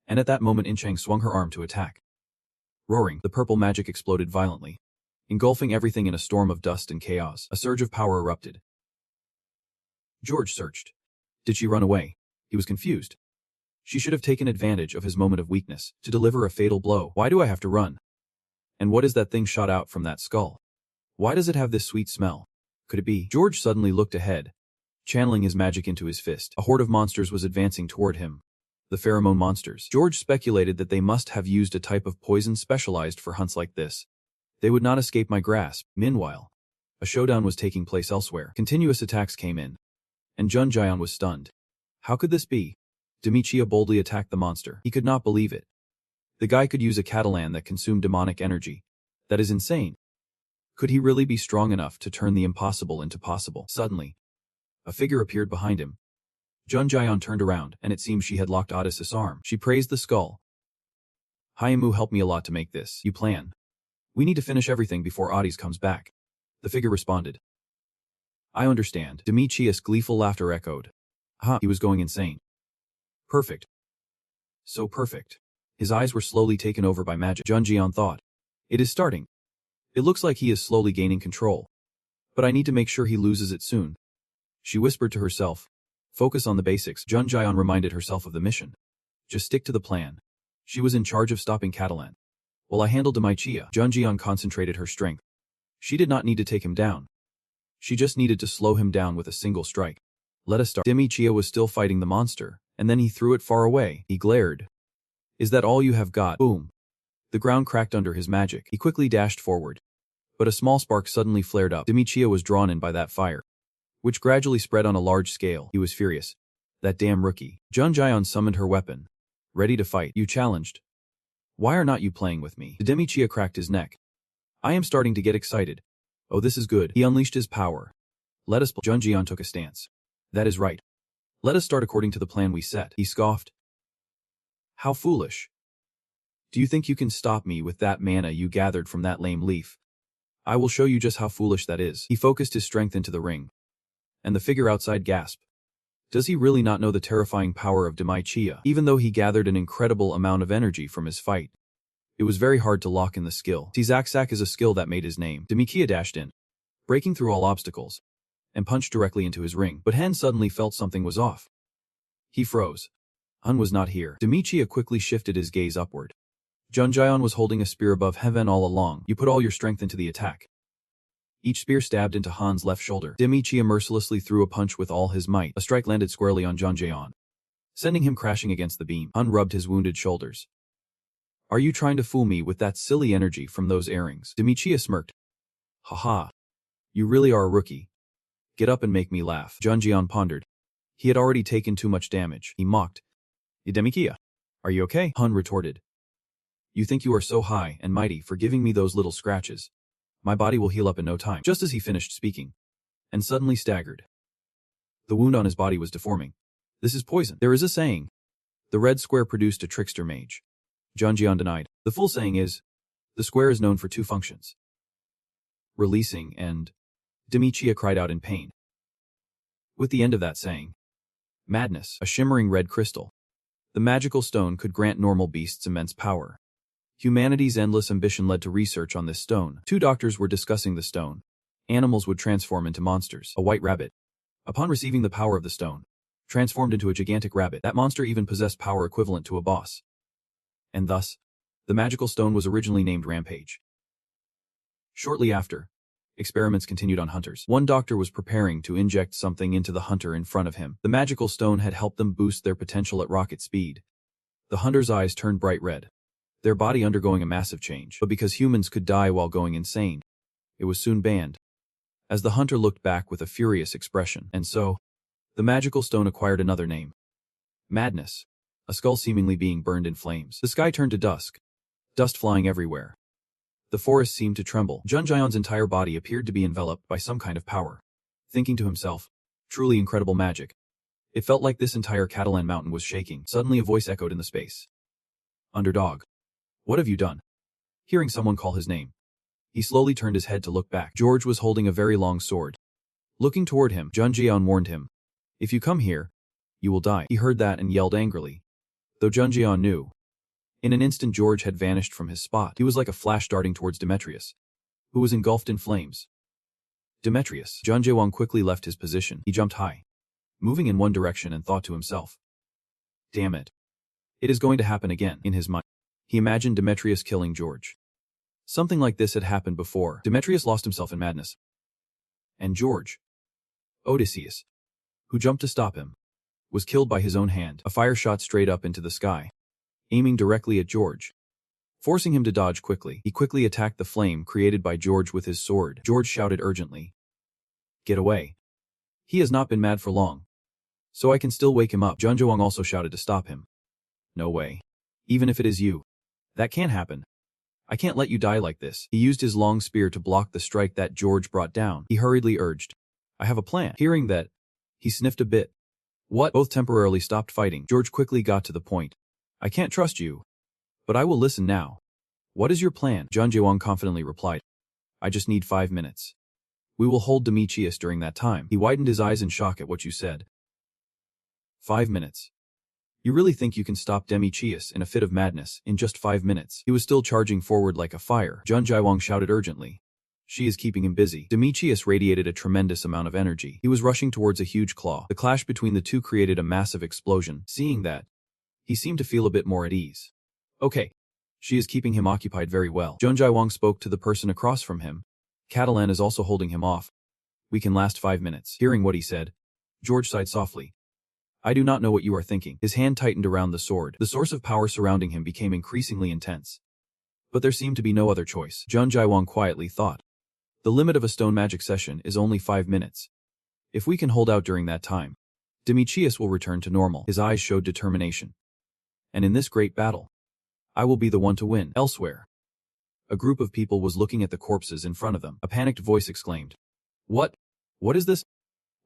And at that moment Incheng swung her arm to attack. Roaring, the purple magic exploded violently, engulfing everything in a storm of dust and chaos. A surge of power erupted. George searched. Did she run away? He was confused. She should have taken advantage of his moment of weakness to deliver a fatal blow. Why do I have to run? And what is that thing shot out from that skull? Why does it have this sweet smell? Could it be? George suddenly looked ahead, channeling his magic into his fist. A horde of monsters was advancing toward him. The pheromone monsters. George speculated that they must have used a type of poison specialized for hunts like this. They would not escape my grasp. Meanwhile, a showdown was taking place elsewhere. Continuous attacks came in, and Junjian was stunned. How could this be? Demichia boldly attacked the monster. He could not believe it. The guy could use a Catalan that consumed demonic energy. That is insane. Could he really be strong enough to turn the impossible into possible? Suddenly, a figure appeared behind him. Junjian turned around, and it seemed she had locked Odysseus' arm. She praised the skull. Haimu helped me a lot to make this. You plan. We need to finish everything before Odys comes back. The figure responded. I understand. Demetrius' gleeful laughter echoed. He was going insane. Perfect. So perfect. His eyes were slowly taken over by magic. Junjian thought. It is starting. It looks like he is slowly gaining control. But I need to make sure he loses it soon. She whispered to herself. Focus on the basics. Junjian reminded herself of the mission. Just stick to the plan. She was in charge of stopping Catalan, while I handled Demichia. Junjian concentrated her strength. She did not need to take him down. She just needed to slow him down with a single strike. Let us start. Demichia was still fighting the monster, and then he threw it far away. He glared. Is that all you have got? Boom. The ground cracked under his magic. He quickly dashed forward. But a small spark suddenly flared up. Demichia was drawn in by that fire, which gradually spread on a large scale. He was furious. That damn rookie. Junjian summoned her weapon. Ready to fight. You challenged. Why are not you playing with me? The Demichia cracked his neck. I am starting to get excited. Oh, this is good. He unleashed his power. Let us. Junjian took a stance. That is right. Let us start according to the plan we set. He scoffed. How foolish. Do you think you can stop me with that mana you gathered from that lame leaf? I will show you just how foolish that is. He focused his strength into the ring. And the figure outside gasped. Does he really not know the terrifying power of Demichia? Even though he gathered an incredible amount of energy from his fight, it was very hard to lock in the skill. Tzaksak is a skill that made his name. Demichia dashed in, breaking through all obstacles, and punched directly into his ring. But Hen suddenly felt something was off. He froze. Hun was not here. Demichia quickly shifted his gaze upward. Junjaeon was holding a spear above Heaven all along. You put all your strength into the attack. Each spear stabbed into Han's left shoulder. Demichia mercilessly threw a punch with all his might. A strike landed squarely on Junjaeon, sending him crashing against the beam. Han rubbed his wounded shoulders. Are you trying to fool me with that silly energy from those earrings? Demichia smirked. Haha. You really are a rookie. Get up and make me laugh. Junjaeon pondered. He had already taken too much damage. He mocked. Demichia, are you okay? Han retorted. You think you are so high and mighty for giving me those little scratches. My body will heal up in no time. Just as he finished speaking, and suddenly staggered. The wound on his body was deforming. This is poison. There is a saying. The red square produced a trickster mage. Junjaeon denied. The full saying is, the square is known for two functions. Releasing and... Demichia cried out in pain. With the end of that saying. Madness, a shimmering red crystal. The magical stone could grant normal beasts immense power. Humanity's endless ambition led to research on this stone. Two doctors were discussing the stone. Animals would transform into monsters. A white rabbit, upon receiving the power of the stone, transformed into a gigantic rabbit. That monster even possessed power equivalent to a boss. And thus, the magical stone was originally named Rampage. Shortly after, experiments continued on hunters. One doctor was preparing to inject something into the hunter in front of him. The magical stone had helped them boost their potential at rocket speed. The hunter's eyes turned bright red, their body undergoing a massive change. But because humans could die while going insane, it was soon banned. As the hunter looked back with a furious expression, and so, the magical stone acquired another name. Madness. A skull seemingly being burned in flames. The sky turned to dusk, dust flying everywhere. The forest seemed to tremble. Junjaeon's entire body appeared to be enveloped by some kind of power. Thinking to himself, truly incredible magic. It felt like this entire Catalan mountain was shaking. Suddenly a voice echoed in the space. Underdog. What have you done? Hearing someone call his name, he slowly turned his head to look back. George was holding a very long sword. Looking toward him, Junjaeon warned him. If you come here, you will die. He heard that and yelled angrily. Though Junjaeon knew. In an instant George had vanished from his spot. He was like a flash darting towards Demetrius, who was engulfed in flames. Demetrius. Junjaeon quickly left his position. He jumped high, moving in one direction, and thought to himself. Damn it. It is going to happen again. In his mind, he imagined Demetrius killing George. Something like this had happened before. Demetrius lost himself in madness. And George, Odysseus, who jumped to stop him, was killed by his own hand. A fire shot straight up into the sky, aiming directly at George. Forcing him to dodge quickly, he quickly attacked the flame created by George with his sword. George shouted urgently. Get away. He has not been mad for long, so I can still wake him up. Junjaeon also shouted to stop him. No way. Even if it is you. That can't happen. I can't let you die like this. He used his long spear to block the strike that George brought down. He hurriedly urged. I have a plan. Hearing that, he sniffed a bit. What? Both temporarily stopped fighting. George quickly got to the point. I can't trust you, but I will listen now. What is your plan? Junjaeon confidently replied. I just need 5 minutes. We will hold Demetrius during that time. He widened his eyes in shock at what you said. 5 minutes. You really think you can stop Demetrius in a fit of madness in just 5 minutes? He was still charging forward like a fire. Junjaeon shouted urgently. She is keeping him busy. Demetrius radiated a tremendous amount of energy. He was rushing towards a huge claw. The clash between the two created a massive explosion. Seeing that, he seemed to feel a bit more at ease. Okay. She is keeping him occupied very well. Junjaeon spoke to the person across from him. Catalan is also holding him off. We can last 5 minutes. Hearing what he said, George sighed softly. I do not know what you are thinking. His hand tightened around the sword. The source of power surrounding him became increasingly intense. But there seemed to be no other choice. Junjaeon quietly thought. The limit of a stone magic session is only 5 minutes. If we can hold out during that time, Demetrius will return to normal. His eyes showed determination. And in this great battle, I will be the one to win. Elsewhere, a group of people was looking at the corpses in front of them. A panicked voice exclaimed. What? What is this?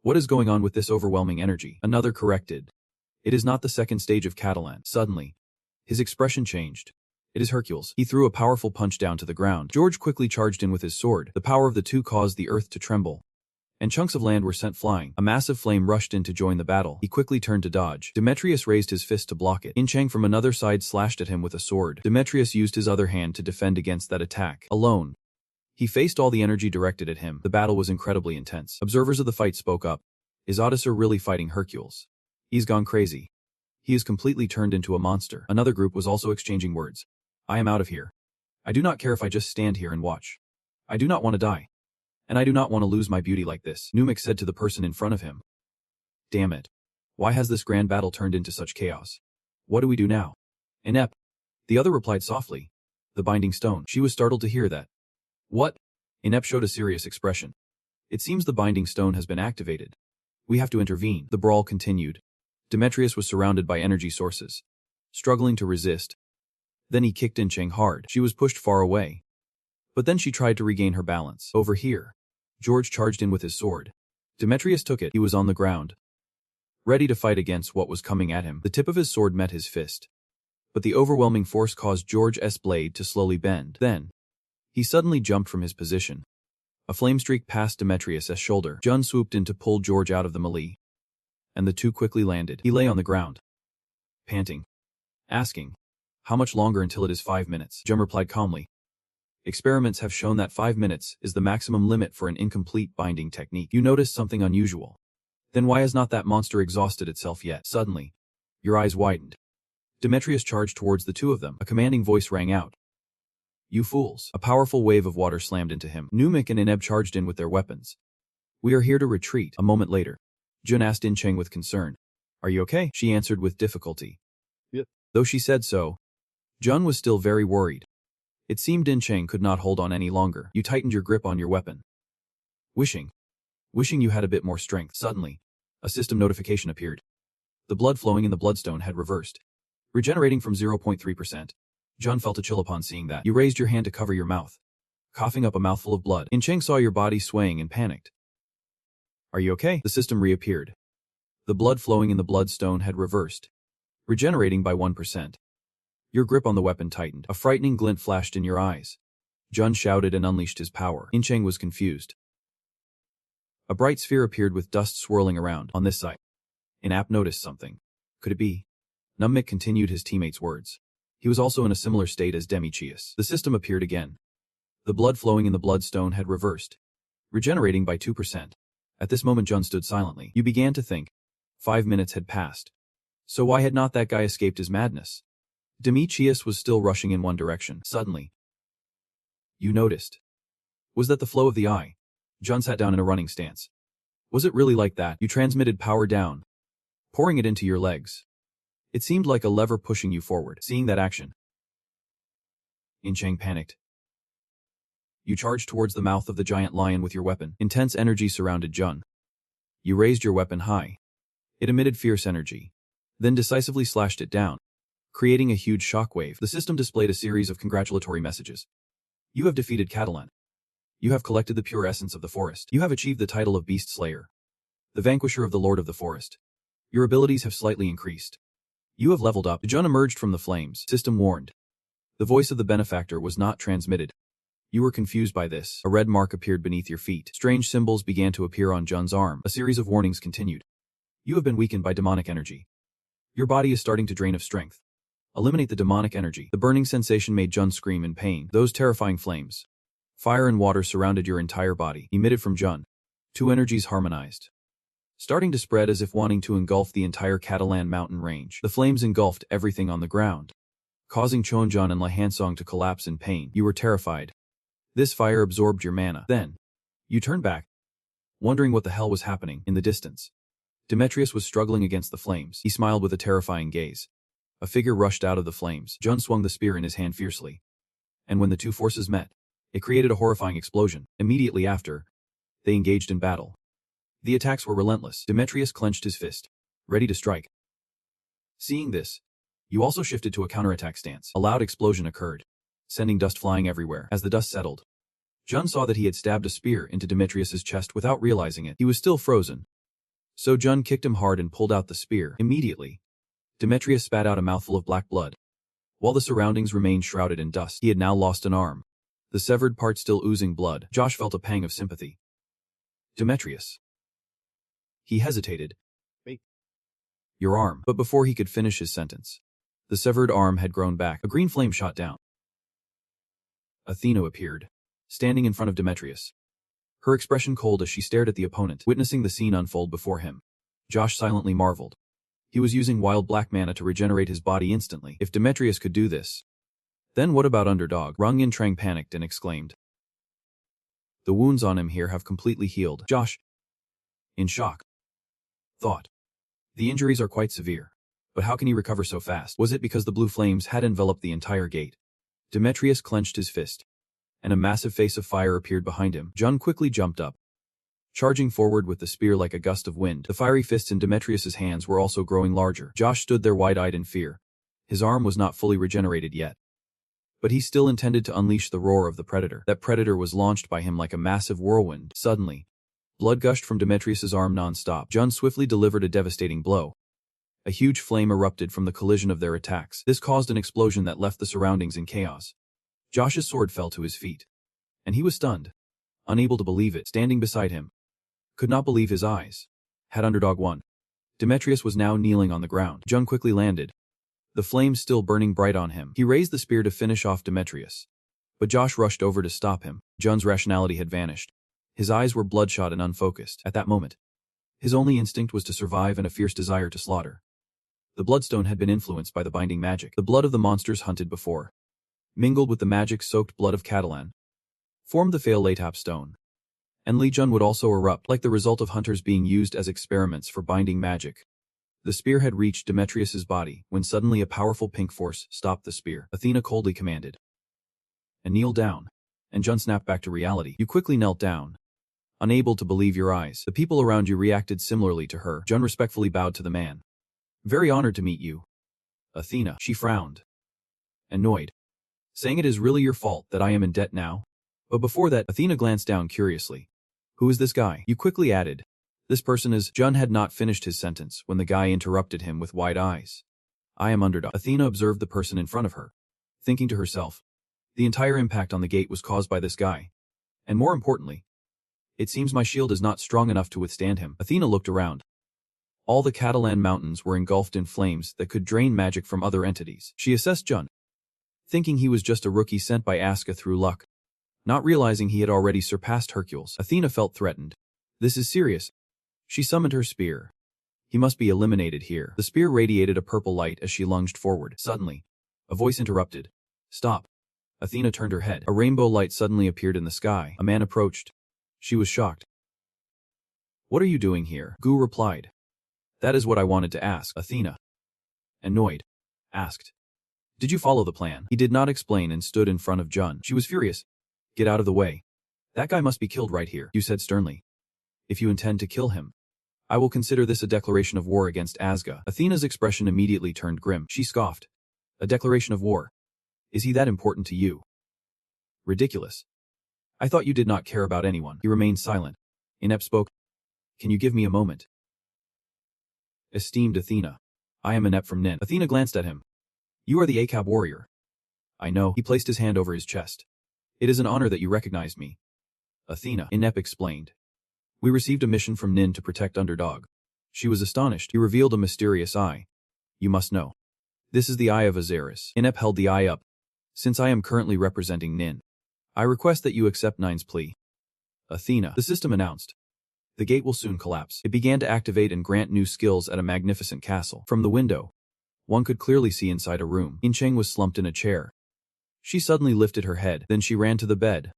What is going on with this overwhelming energy? Another corrected. It is not the second stage of Catalan. Suddenly, his expression changed. It is Hercules. He threw a powerful punch down to the ground. George quickly charged in with his sword. The power of the two caused the earth to tremble, and chunks of land were sent flying. A massive flame rushed in to join the battle. He quickly turned to dodge. Demetrius raised his fist to block it. In-Chang from another side slashed at him with a sword. Demetrius used his other hand to defend against that attack. Alone, he faced all the energy directed at him. The battle was incredibly intense. Observers of the fight spoke up. Is Odysseus really fighting Hercules? He's gone crazy. He is completely turned into a monster. Another group was also exchanging words. I am out of here. I do not care if I just stand here and watch. I do not want to die. And I do not want to lose my beauty like this, Numik said to the person in front of him. Damn it. Why has this grand battle turned into such chaos? What do we do now? Inep. The other replied softly. The binding stone. She was startled to hear that. What? Inep showed a serious expression. It seems the binding stone has been activated. We have to intervene. The brawl continued. Demetrius was surrounded by energy sources, struggling to resist. Then he kicked In-Chang hard. She was pushed far away. But then she tried to regain her balance. Over here. George charged in with his sword. Demetrius took it. He was on the ground, ready to fight against what was coming at him. The tip of his sword met his fist, but the overwhelming force caused George's blade to slowly bend. Then, he suddenly jumped from his position. A flame streak passed Demetrius' shoulder. Jun swooped in to pull George out of the melee, and the two quickly landed. He lay on the ground, panting, asking, how much longer until it is 5 minutes? Jun replied calmly. Experiments have shown that 5 minutes is the maximum limit for an incomplete binding technique. You noticed something unusual. Then why has not that monster exhausted itself yet? Suddenly, your eyes widened. Demetrius charged towards the two of them. A commanding voice rang out. You fools. A powerful wave of water slammed into him. Numik and Ineb charged in with their weapons. We are here to retreat. A moment later, Jun asked In-Chang with concern. Are you okay? She answered with difficulty. Yeah. Though she said so, Jun was still very worried. It seemed In-Chang could not hold on any longer. You tightened your grip on your weapon. Wishing you had a bit more strength. Suddenly, a system notification appeared. The blood flowing in the bloodstone had reversed, regenerating from 0.3%. Jun felt a chill upon seeing that. You raised your hand to cover your mouth, coughing up a mouthful of blood. In-Chang saw your body swaying and panicked. Are you okay? The system reappeared. The blood flowing in the bloodstone had reversed, regenerating by 1%. Your grip on the weapon tightened. A frightening glint flashed in your eyes. Jun shouted and unleashed his power. In-Chang was confused. A bright sphere appeared with dust swirling around. On this side, In-App noticed something. Could it be? Numik continued his teammate's words. He was also in a similar state as Demetrius. The system appeared again. The blood flowing in the bloodstone had reversed, regenerating by 2%. At this moment Jun stood silently. You began to think. 5 minutes had passed. So why had not that guy escaped his madness? Demetrius was still rushing in one direction. Suddenly, you noticed. Was that the flow of the eye? Jun sat down in a running stance. Was it really like that? You transmitted power down, pouring it into your legs. It seemed like a lever pushing you forward. Seeing that action, In-Chang panicked. You charged towards the mouth of the giant lion with your weapon. Intense energy surrounded Jun. You raised your weapon high. It emitted fierce energy, then decisively slashed it down, creating a huge shockwave. The system displayed a series of congratulatory messages. You have defeated Catalan. You have collected the pure essence of the forest. You have achieved the title of Beast Slayer, the vanquisher of the Lord of the Forest. Your abilities have slightly increased. You have leveled up. Jun emerged from the flames. System warned. The voice of the benefactor was not transmitted. You were confused by this. A red mark appeared beneath your feet. Strange symbols began to appear on Jun's arm. A series of warnings continued. You have been weakened by demonic energy. Your body is starting to drain of strength. Eliminate the demonic energy. The burning sensation made Jun scream in pain. Those terrifying flames, fire and water surrounded your entire body. Emitted from Jun, two energies harmonized, starting to spread as if wanting to engulf the entire Catalan mountain range. The flames engulfed everything on the ground, causing Chonjun and Lahansong to collapse in pain. You were terrified. This fire absorbed your mana. Then, you turned back, wondering what the hell was happening. In the distance, Demetrius was struggling against the flames. He smiled with a terrifying gaze. A figure rushed out of the flames. Jun swung the spear in his hand fiercely, and when the two forces met, it created a horrifying explosion. Immediately after, they engaged in battle. The attacks were relentless. Demetrius clenched his fist, ready to strike. Seeing this, you also shifted to a counterattack stance. A loud explosion occurred, sending dust flying everywhere. As the dust settled, Jun saw that he had stabbed a spear into Demetrius's chest without realizing it. He was still frozen. So Jun kicked him hard and pulled out the spear. Immediately, Demetrius spat out a mouthful of black blood. While the surroundings remained shrouded in dust, he had now lost an arm, the severed part still oozing blood. Josh felt a pang of sympathy. Demetrius. He hesitated. Wait. Your arm. But before he could finish his sentence, the severed arm had grown back. A green flame shot down. Athena appeared, standing in front of Demetrius, her expression cold as she stared at the opponent, witnessing the scene unfold before him. Josh silently marveled. He was using wild black mana to regenerate his body instantly. If Demetrius could do this, then what about Underdog? Rung Yin Trang panicked and exclaimed. The wounds on him here have completely healed. Josh, in shock, thought. The injuries are quite severe. But how can he recover so fast? Was it because the blue flames had enveloped the entire gate? Demetrius clenched his fist, and a massive face of fire appeared behind him. Jun quickly jumped up, charging forward with the spear like a gust of wind. The fiery fists in Demetrius's hands were also growing larger. Josh stood there wide-eyed in fear. His arm was not fully regenerated yet, but he still intended to unleash the roar of the predator. That predator was launched by him like a massive whirlwind. Suddenly, blood gushed from Demetrius's arm non-stop. Jun swiftly delivered a devastating blow. A huge flame erupted from the collision of their attacks. This caused an explosion that left the surroundings in chaos. Josh's sword fell to his feet, and he was stunned, unable to believe it. Standing beside him, could not believe his eyes. Had Underdog won? Demetrius was now kneeling on the ground. Jun quickly landed, the flames still burning bright on him. He raised the spear to finish off Demetrius, but Josh rushed over to stop him. Jun's rationality had vanished. His eyes were bloodshot and unfocused. At that moment, his only instinct was to survive and a fierce desire to slaughter. The bloodstone had been influenced by the binding magic. The blood of the monsters hunted before, mingled with the magic-soaked blood of Catalan, formed the Latap stone. And Li Jun would also erupt, like the result of hunters being used as experiments for binding magic. The spear had reached Demetrius's body, when suddenly a powerful pink force stopped the spear. Athena coldly commanded, and kneel down. And Jun snapped back to reality. You quickly knelt down, unable to believe your eyes. The people around you reacted similarly to her. Jun respectfully bowed to the man. Very honored to meet you, Athena. She frowned, annoyed, saying it is really your fault that I am in debt now. But before that, Athena glanced down curiously. Who is this guy? You quickly added. This person is. Jun had not finished his sentence when the guy interrupted him with wide eyes. I am Underdog. Athena observed the person in front of her, thinking to herself, the entire impact on the gate was caused by this guy. And more importantly, it seems my shield is not strong enough to withstand him. Athena looked around. All the Catalan mountains were engulfed in flames that could drain magic from other entities. She assessed Jun, thinking he was just a rookie sent by Aska through luck, not realizing he had already surpassed Hercules. Athena felt threatened. This is serious. She summoned her spear. He must be eliminated here. The spear radiated a purple light as she lunged forward. Suddenly, a voice interrupted. Stop. Athena turned her head. A rainbow light suddenly appeared in the sky. A man approached. She was shocked. What are you doing here? Gu replied. That is what I wanted to ask. Athena, annoyed, asked. Did you follow the plan? He did not explain and stood in front of Jun. She was furious. Get out of the way. That guy must be killed right here, you said sternly. If you intend to kill him, I will consider this a declaration of war against Asga. Athena's expression immediately turned grim. She scoffed. A declaration of war? Is he that important to you? Ridiculous. I thought you did not care about anyone. He remained silent. Inept spoke. Can you give me a moment? Esteemed Athena, I am Inept from Nin. Athena glanced at him. You are the ACAB warrior. I know. He placed his hand over his chest. It is an honor that you recognized me. Athena, Inept explained. We received a mission from Nin to protect Underdog. She was astonished. He revealed a mysterious eye. You must know. This is the Eye of Azaris. Inept held the eye up. Since I am currently representing Nin, I request that you accept Nine's plea. Athena, the system announced. The gate will soon collapse. It began to activate and grant new skills at a magnificent castle. From the window, one could clearly see inside a room. Incheng was slumped in a chair. She suddenly lifted her head. Then she ran to the bed.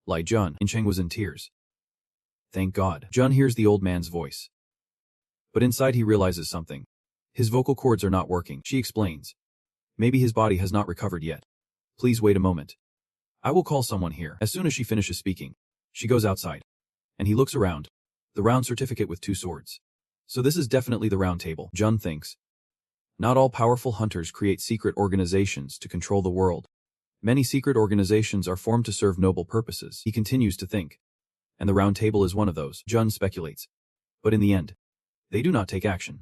Lai Jun. Incheng was in tears. Thank God. Jun hears the old man's voice. But inside he realizes something. His vocal cords are not working. She explains. Maybe his body has not recovered yet. Please wait a moment. I will call someone here. As soon as she finishes speaking, she goes outside. And he looks around. The round certificate with 2 swords. So this is definitely the round table. Jun thinks. Not all powerful hunters create secret organizations to control the world. Many secret organizations are formed to serve noble purposes. He continues to think. And the round table is one of those. Jun speculates. But in the end, they do not take action.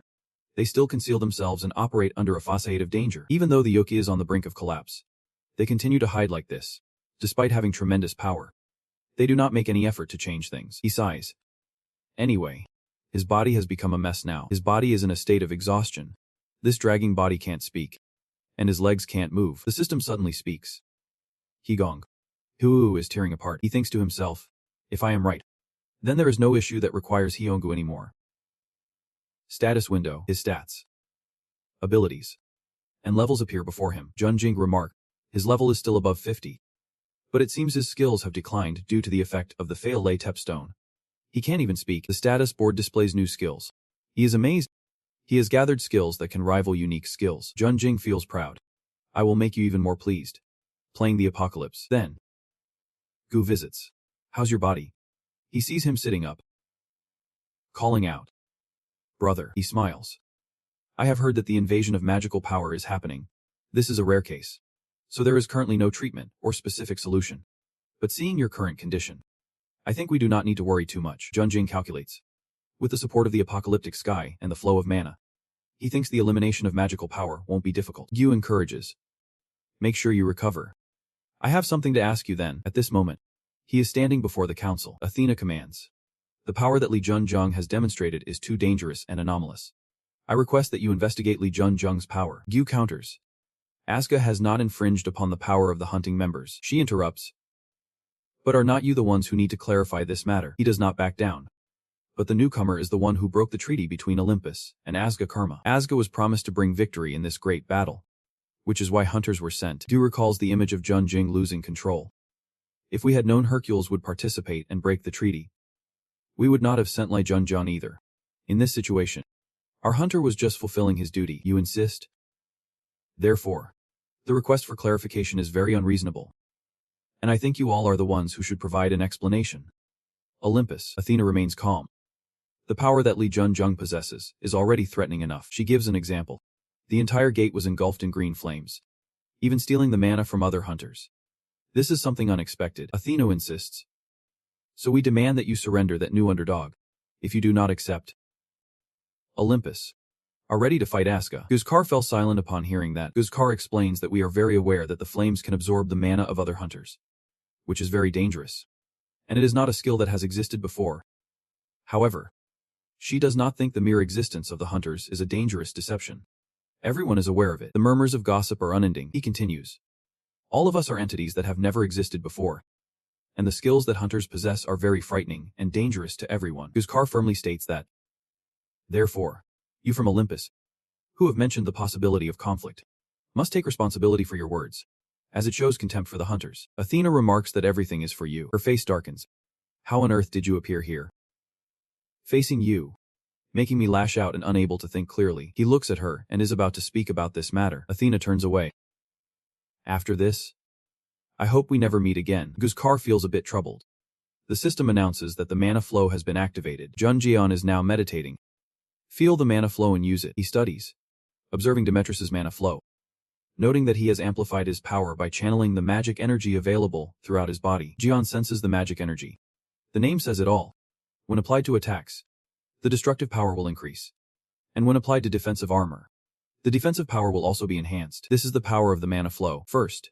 They still conceal themselves and operate under a facade of danger. Even though the yoki is on the brink of collapse, they continue to hide like this, despite having tremendous power. They do not make any effort to change things. He sighs. Anyway, his body has become a mess now. His body is in a state of exhaustion. This dragging body can't speak, and his legs can't move. The system suddenly speaks. Higong. Huu is tearing apart. He thinks to himself, if I am right, then there is no issue that requires Hyongu anymore. Status window. His stats, abilities, and levels appear before him. Junjing remarked, his level is still above 50. But it seems his skills have declined due to the effect of the Fail Latep stone. He can't even speak. The status board displays new skills. He is amazed. He has gathered skills that can rival unique skills. Junjing feels proud. I will make you even more pleased. Playing the apocalypse. Then, Gu visits. How's your body? He sees him sitting up, calling out, brother. He smiles. I have heard that the invasion of magical power is happening. This is a rare case, so there is currently no treatment or specific solution. But seeing your current condition, I think we do not need to worry too much. Junjing calculates. With the support of the apocalyptic sky and the flow of mana, he thinks the elimination of magical power won't be difficult. Gu encourages. Make sure you recover. I have something to ask you then. At this moment, he is standing before the council. Athena commands. The power that Li Junjung has demonstrated is too dangerous and anomalous. I request that you investigate Li Junjung's power. Gu counters. Asuka has not infringed upon the power of the hunting members. She interrupts. But are not you the ones who need to clarify this matter? He does not back down. But the newcomer is the one who broke the treaty between Olympus and Asuka Karma. Asuka was promised to bring victory in this great battle, which is why hunters were sent. Du recalls the image of Junjing losing control. If we had known Hercules would participate and break the treaty, we would not have sent Li Junjun either. In this situation, our hunter was just fulfilling his duty. You insist? Therefore, the request for clarification is very unreasonable. And I think you all are the ones who should provide an explanation. Olympus. Athena remains calm. The power that Li Junjung possesses is already threatening enough. She gives an example. The entire gate was engulfed in green flames, even stealing the mana from other hunters. This is something unexpected. Athena insists. So we demand that you surrender that new underdog. If you do not accept, Olympus are ready to fight Asuka. Guzkar fell silent upon hearing that. Guzkar explains that we are very aware that the flames can absorb the mana of other hunters, which is very dangerous. And it is not a skill that has existed before. However, she does not think the mere existence of the hunters is a dangerous deception. Everyone is aware of it. The murmurs of gossip are unending. He continues. All of us are entities that have never existed before, and the skills that hunters possess are very frightening and dangerous to everyone. Guzkar firmly states that. Therefore, you from Olympus, who have mentioned the possibility of conflict, must take responsibility for your words, as it shows contempt for the hunters. Athena remarks that everything is for you. Her face darkens. How on earth did you appear here? Facing you, making me lash out and unable to think clearly. He looks at her and is about to speak about this matter. Athena turns away. After this, I hope we never meet again. Guzkar feels a bit troubled. The system announces that the mana flow has been activated. Junjian is now meditating. Feel the mana flow and use it. He studies, observing Demetrius's mana flow, noting that he has amplified his power by channeling the magic energy available throughout his body. Jian senses the magic energy. The name says it all. When applied to attacks, the destructive power will increase. And when applied to defensive armor, the defensive power will also be enhanced. This is the power of the mana flow. First,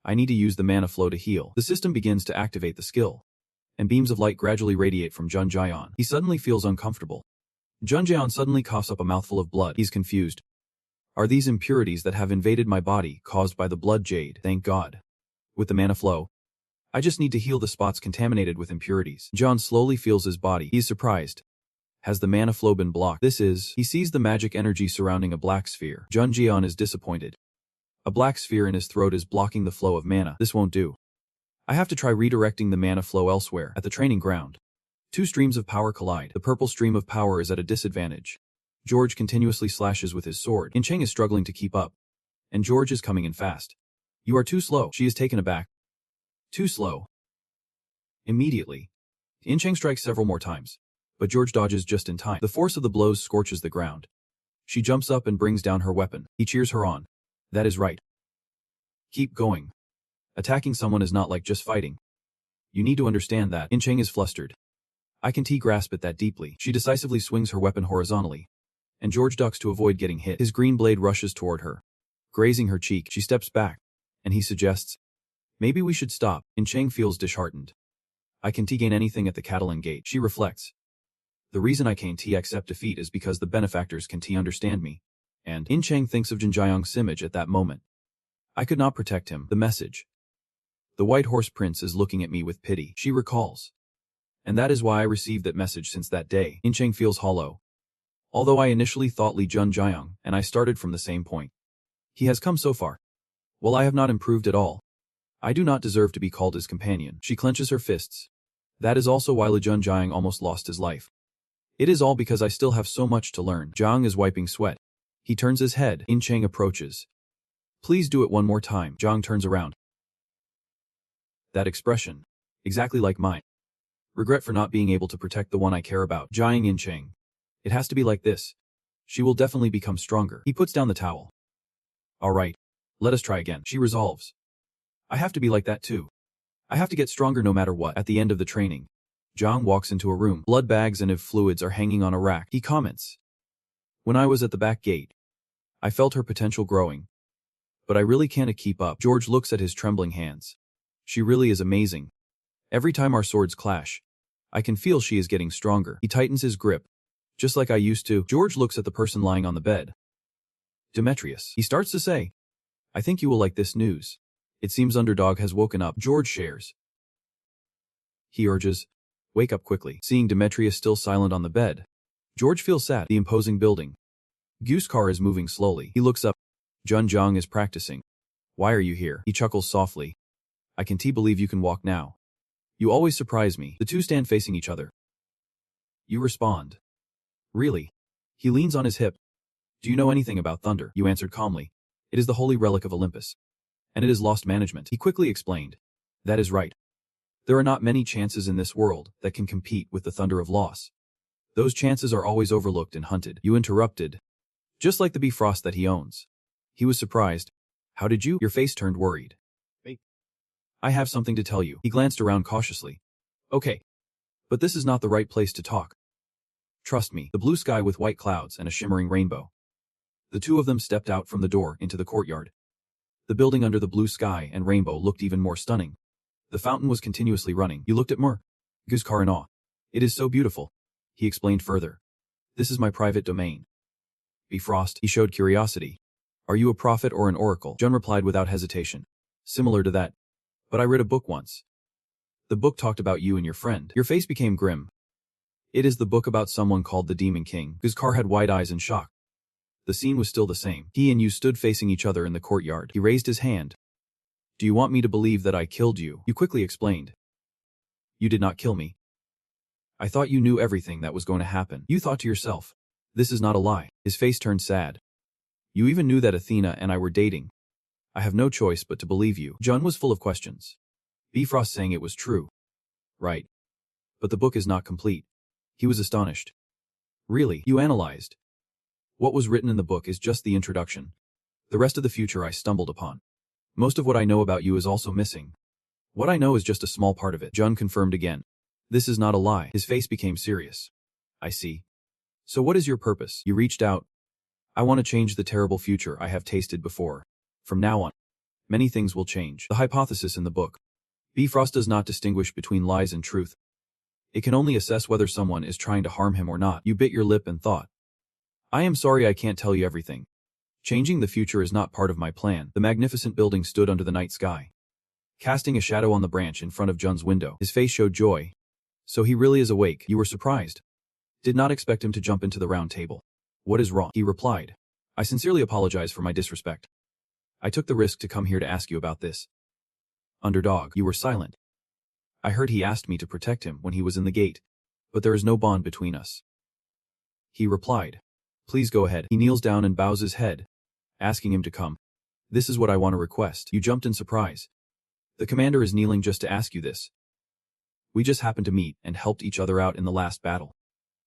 I need to use the mana flow to heal. The system begins to activate the skill, and beams of light gradually radiate from Junjian. He suddenly feels uncomfortable. Junjian suddenly coughs up a mouthful of blood. He's confused. Are these impurities that have invaded my body caused by the blood jade? Thank God. With the mana flow, I just need to heal the spots contaminated with impurities. John slowly feels his body. He's surprised. Has the mana flow been blocked? He sees the magic energy surrounding a black sphere. Junjian is disappointed. A black sphere in his throat is blocking the flow of mana. This won't do. I have to try redirecting the mana flow elsewhere. At the training ground, two streams of power collide. The purple stream of power is at a disadvantage. George continuously slashes with his sword. In Cheng is struggling to keep up, and George is coming in fast. You are too slow. She is taken aback. Too slow. Immediately, In Cheng strikes several more times, but George dodges just in time. The force of the blows scorches the ground. She jumps up and brings down her weapon. He cheers her on. That is right. Keep going. Attacking someone is not like just fighting. You need to understand that. In Cheng is flustered. I can grasp it that deeply. She decisively swings her weapon horizontally, and George ducks to avoid getting hit. His green blade rushes toward her, grazing her cheek. She steps back, and he suggests, "Maybe we should stop." In-Chang feels disheartened. "I can't gain anything at the Catalan Gate," she reflects. "The reason I can't accept defeat is because the benefactors can't understand me." And In-Chang thinks of Jinjiang's image at that moment. "I could not protect him." The message. "The White Horse Prince is looking at me with pity," she recalls. "And that is why I received that message since that day." In-Chang feels hollow. "Although I initially thought Li Junjiang, and I started from the same point. He has come so far. Well, I have not improved at all. I do not deserve to be called his companion." She clenches her fists. "That is also why Li Junjiang almost lost his life. It is all because I still have so much to learn." Jiang is wiping sweat. He turns his head. In-Chang approaches. "Please do it one more time." Jiang turns around. That expression. Exactly like mine. Regret for not being able to protect the one I care about. Jiang In-Chang. "It has to be like this. She will definitely become stronger." He puts down the towel. "All right. Let us try again." She resolves. "I have to be like that too. I have to get stronger no matter what." At the end of the training, Jiang walks into a room. Blood bags and IV fluids are hanging on a rack. He comments, "When I was at the back gate, I felt her potential growing. But I really can't keep up." George looks at his trembling hands. "She really is amazing. Every time our swords clash, I can feel she is getting stronger." He tightens his grip. "Just like I used to." George looks at the person lying on the bed. "Demetrius," he starts to say, "I think you will like this news. It seems Underdog has woken up." George shares. He urges, "Wake up quickly." Seeing Demetrius still silent on the bed, George feels sad. The imposing building. Gu's car is moving slowly. He looks up. Junjiang is practicing. "Why are you here?" He chuckles softly. "I can't believe you can walk now. You always surprise me." The two stand facing each other. You respond. "Really?" He leans on his hip. "Do you know anything about thunder?" You answered calmly. "It is the holy relic of Olympus. And it is lost management." He quickly explained. "That is right. There are not many chances in this world that can compete with the thunder of loss. Those chances are always overlooked and hunted." You interrupted. "Just like the Bifrost that he owns." He was surprised. "How did you?" Your face turned worried. "I have something to tell you." He glanced around cautiously. "Okay. But this is not the right place to talk. Trust me." The blue sky with white clouds and a shimmering rainbow. The two of them stepped out from the door into the courtyard. The building under the blue sky and rainbow looked even more stunning. The fountain was continuously running. You looked at Gu's car in awe. "It is so beautiful." He explained further. "This is my private domain." Bifrost, he showed curiosity. "Are you a prophet or an oracle?" Jun replied without hesitation. "Similar to that. But I read a book once. The book talked about you and your friend." Your face became grim. "It is the book about someone called the Demon King." Gu's car had wide eyes in shock. The scene was still the same. He and you stood facing each other in the courtyard. He raised his hand. "Do you want me to believe that I killed you?" You quickly explained. "You did not kill me. I thought you knew everything that was going to happen." You thought to yourself, "This is not a lie." His face turned sad. "You even knew that Athena and I were dating. I have no choice but to believe you." Jun was full of questions. Bifrost saying it was true. Right. But the book is not complete. He was astonished. "Really?" You analyzed. "What was written in the book is just the introduction. The rest of the future I stumbled upon. Most of what I know about you is also missing. What I know is just a small part of it." Jun confirmed again. "This is not a lie." His face became serious. "I see. So what is your purpose?" You reached out. "I want to change the terrible future I have tasted before. From now on, many things will change." The hypothesis in the book. Bifrost does not distinguish between lies and truth. It can only assess whether someone is trying to harm him or not. You bit your lip and thought. "I am sorry I can't tell you everything. Changing the future is not part of my plan." The magnificent building stood under the night sky, casting a shadow on the branch in front of Jun's window. His face showed joy. "So he really is awake." You were surprised. Did not expect him to jump into the round table. "What is wrong?" He replied. "I sincerely apologize for my disrespect. I took the risk to come here to ask you about this." Underdog. You were silent. "I heard he asked me to protect him when he was in the gate, but there is no bond between us." He replied. "Please go ahead." He kneels down and bows his head, asking him to come. "This is what I want to request." You jumped in surprise. "The commander is kneeling just to ask you this. We just happened to meet and helped each other out in the last battle.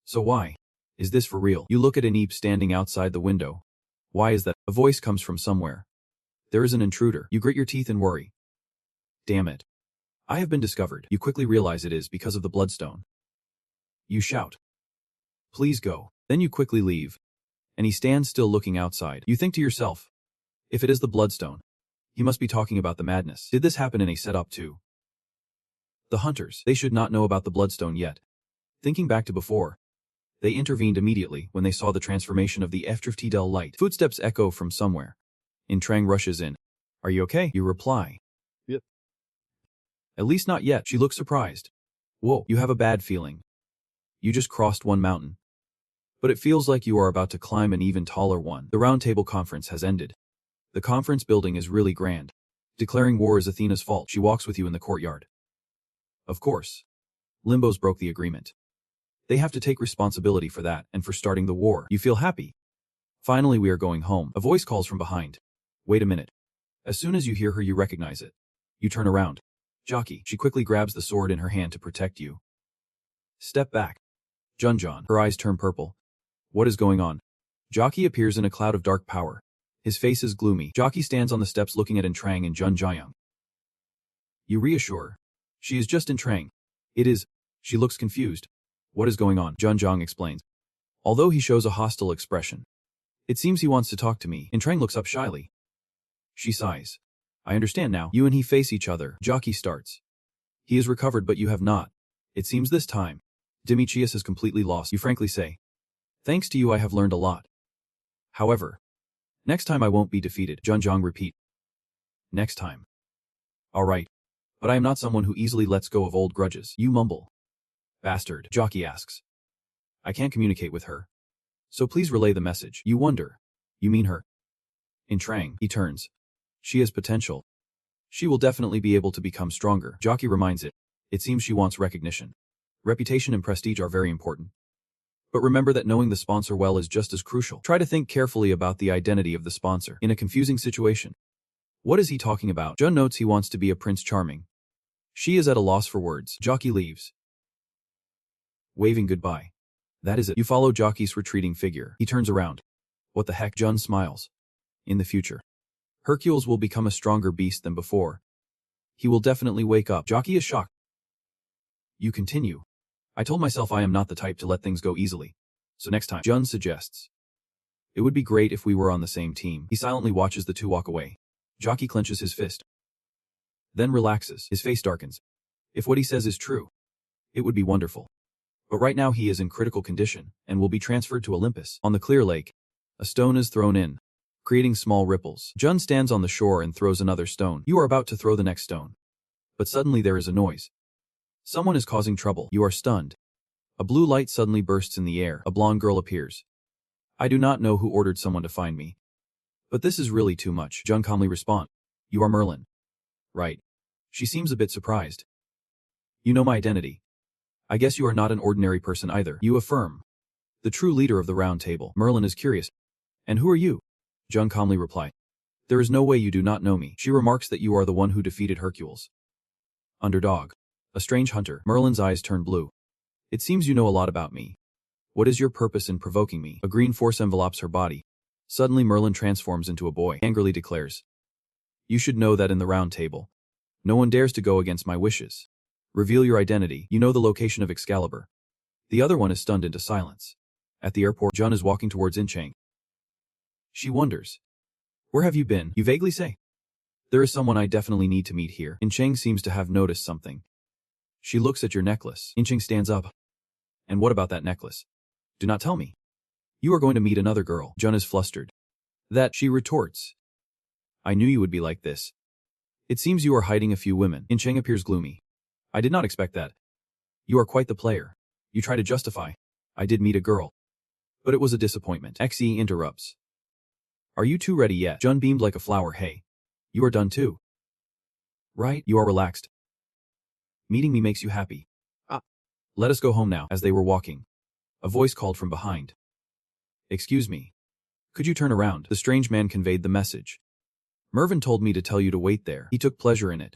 So why? Is this for real?" You look at Aneep standing outside the window. "Why is that?" A voice comes from somewhere. "There is an intruder." You grit your teeth in worry. "Damn it. I have been discovered." You quickly realize it is because of the bloodstone. You shout. "Please go." Then you quickly leave. And he stands still looking outside. You think to yourself, if it is the Bloodstone, he must be talking about the madness. Did this happen in a setup too? The hunters, they should not know about the Bloodstone yet. Thinking back to before, they intervened immediately when they saw the transformation of the FTL light. Footsteps echo from somewhere. Trang rushes in. Are you okay? You reply. Yep. At least not yet. She looks surprised. Whoa, you have a bad feeling. You just crossed one mountain. But it feels like you are about to climb an even taller one. The roundtable conference has ended. The conference building is really grand. Declaring war is Athena's fault. She walks with you in the courtyard. Of course. Limbos broke the agreement. They have to take responsibility for that and for starting the war. You feel happy. Finally, we are going home. A voice calls from behind. Wait a minute. As soon as you hear her, you recognize it. You turn around. Jockey. She quickly grabs the sword in her hand to protect you. Step back. Junjun. Her eyes turn purple. What is going on? Jockey appears in a cloud of dark power. His face is gloomy. Jockey stands on the steps looking at Trang and Junjayang. You reassure. She is just Trang. It is. She looks confused. What is going on? Junjang explains. Although he shows a hostile expression, it seems he wants to talk to me. Trang looks up shyly. She sighs. I understand now. You and he face each other. Jockey starts. He is recovered, but you have not. It seems this time, Dimitrius is completely lost. You frankly say. Thanks to you I have learned a lot. However, next time I won't be defeated. Junjang repeat. Next time. Alright. But I am not someone who easily lets go of old grudges. You mumble. Bastard. Jockey asks. I can't communicate with her. So please relay the message. You wonder. You mean her? Trang. He turns. She has potential. She will definitely be able to become stronger. Jockey reminds it. It seems she wants recognition. Reputation and prestige are very important. But remember that knowing the sponsor well is just as crucial. Try to think carefully about the identity of the sponsor. In a confusing situation. What is he talking about? Jun notes he wants to be a Prince Charming. She is at a loss for words. Jockey leaves. Waving goodbye. That is it. You follow Jockey's retreating figure. He turns around. What the heck? Jun smiles. In the future, Hercules will become a stronger beast than before. He will definitely wake up. Jockey is shocked. You continue. I told myself I am not the type to let things go easily. So next time, Jun suggests. It would be great if we were on the same team. He silently watches the two walk away. Jockey clenches his fist. Then relaxes. His face darkens. If what he says is true, it would be wonderful. But right now he is in critical condition and will be transferred to Olympus. On the clear lake, a stone is thrown in, creating small ripples. Jun stands on the shore and throws another stone. You are about to throw the next stone. But suddenly there is a noise. Someone is causing trouble. You are stunned. A blue light suddenly bursts in the air. A blonde girl appears. I do not know who ordered someone to find me. But this is really too much. Jun calmly responds. You are Merlin. Right. She seems a bit surprised. You know my identity. I guess you are not an ordinary person either. You affirm. The true leader of the round table. Merlin is curious. And who are you? Jun calmly replied. There is no way you do not know me. She remarks that you are the one who defeated Hercules. Underdog. A strange hunter. Merlin's eyes turn blue. It seems you know a lot about me. What is your purpose in provoking me? A green force envelopes her body. Suddenly Merlin transforms into a boy. Angrily declares. You should know that in the round table, no one dares to go against my wishes. Reveal your identity. You know the location of Excalibur. The other one is stunned into silence. At the airport, Jun is walking towards Inchang. She wonders. Where have you been? You vaguely say. There is someone I definitely need to meet here. Inchang seems to have noticed something. She looks at your necklace. Inchang stands up. And what about that necklace? Do not tell me. You are going to meet another girl. Jun is flustered. That, she retorts. I knew you would be like this. It seems you are hiding a few women. Inchang appears gloomy. I did not expect that. You are quite the player. You try to justify. I did meet a girl. But it was a disappointment. XE interrupts. Are you two ready yet? Jun beamed like a flower. Hey. You are done too. Right? You are relaxed. Meeting me makes you happy. Let us go home now. As they were walking, a voice called from behind. Excuse me. Could you turn around? The strange man conveyed the message. Mervin told me to tell you to wait there. He took pleasure in it.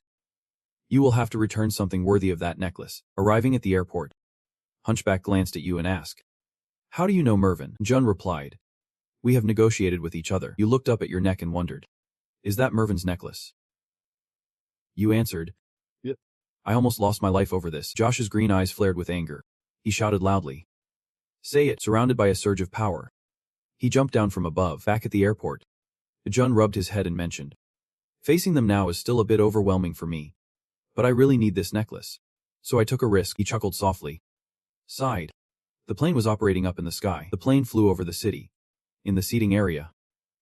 You will have to return something worthy of that necklace. Arriving at the airport, Hunchback glanced at you and asked. How do you know Mervin? Jun replied. We have negotiated with each other. You looked up at your neck and wondered. Is that Mervin's necklace? You answered. Yep. I almost lost my life over this. Josh's green eyes flared with anger. He shouted loudly. Say it. Surrounded by a surge of power, He jumped down from above, back at the airport. Jun rubbed his head and mentioned, "Facing them now is still a bit overwhelming for me. But I really need this necklace. So I took a risk." He chuckled softly. Sighed. The plane was operating up in the sky. The plane flew over the city. In the seating area,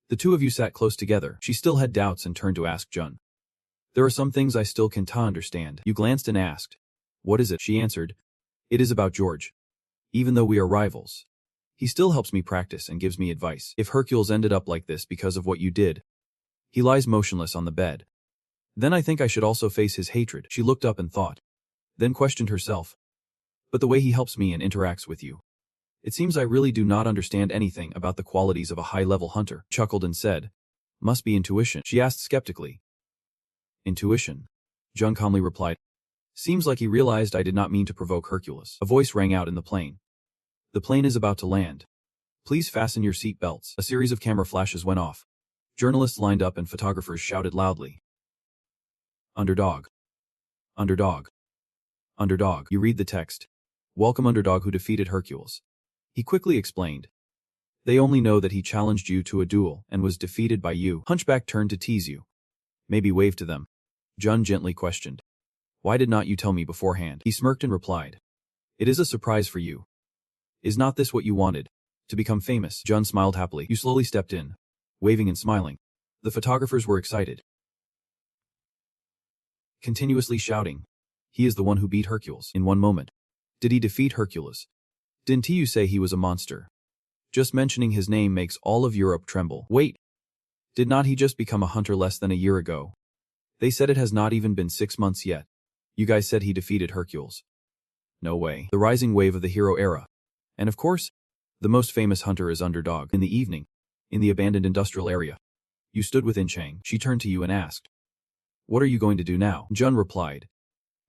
the two of you sat close together. She still had doubts and turned to ask Jun. "There are some things I still can't understand." You glanced and asked, "What is it?" She answered, "It is about George. Even though we are rivals, he still helps me practice and gives me advice. If Hercules ended up like this because of what you did, he lies motionless on the bed. Then I think I should also face his hatred." She looked up and thought, then questioned herself. "But the way he helps me and interacts with you. It seems I really do not understand anything about the qualities of a high-level hunter." Chuckled and said, "Must be intuition." She asked skeptically. "Intuition?" Jun calmly replied. "Seems like he realized I did not mean to provoke Hercules." A voice rang out in the plane. "The plane is about to land. Please fasten your seat belts." A series of camera flashes went off. Journalists lined up and photographers shouted loudly, "Underdog. Underdog. Underdog." You read the text. "Welcome underdog who defeated Hercules." He quickly explained. "They only know that he challenged you to a duel and was defeated by you." Hunchback turned to tease you. "Maybe wave to them." Jun gently questioned. "Why did not you tell me beforehand?" He smirked and replied, "It is a surprise for you. Is not this what you wanted? To become famous?" Jun smiled happily. You slowly stepped in, waving and smiling. The photographers were excited, continuously shouting, "He is the one who beat Hercules." In one moment. Did he defeat Hercules? Didn't you say he was a monster? Just mentioning his name makes all of Europe tremble. Wait. Did not he just become a hunter less than a year ago? They said it has not even been 6 months yet. You guys said he defeated Hercules. No way. The rising wave of the hero era. And of course, the most famous hunter is underdog. In the evening, in the abandoned industrial area, you stood within Chang. She turned to you and asked, "What are you going to do now?" Jun replied,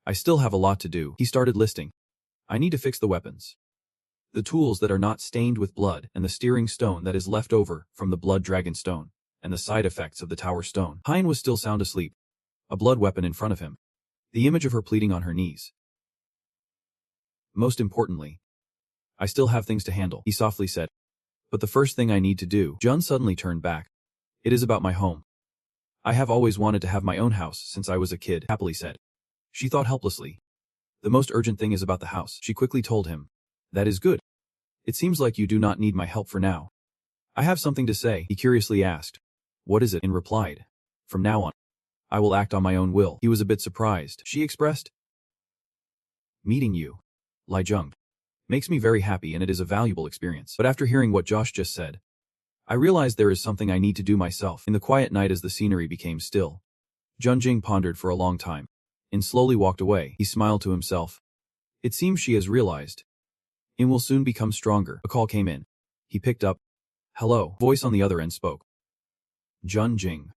"I still have a lot to do." He started listing. "I need to fix the weapons, the tools that are not stained with blood, and the steering stone that is left over from the blood dragon stone, and the side effects of the tower stone." Hein was still sound asleep, a blood weapon in front of him, the image of her pleading on her knees. "Most importantly, I still have things to handle," he softly said. "But the first thing I need to do." Jun suddenly turned back. "It is about my home. I have always wanted to have my own house since I was a kid," happily said. She thought helplessly. "The most urgent thing is about the house," she quickly told him. "That is good. It seems like you do not need my help for now." "I have something to say," he curiously asked. "What is it?" In replied. "From now on, I will act on my own will." He was a bit surprised. She expressed, "Meeting you, Li Jung, makes me very happy and it is a valuable experience. But after hearing what Josh just said, I realized there is something I need to do myself." In the quiet night as the scenery became still, Jun Jing pondered for a long time, and slowly walked away. He smiled to himself. It seems she has realized. And will soon become stronger. A call came in. He picked up. "Hello." Voice on the other end spoke. "Jun Jing.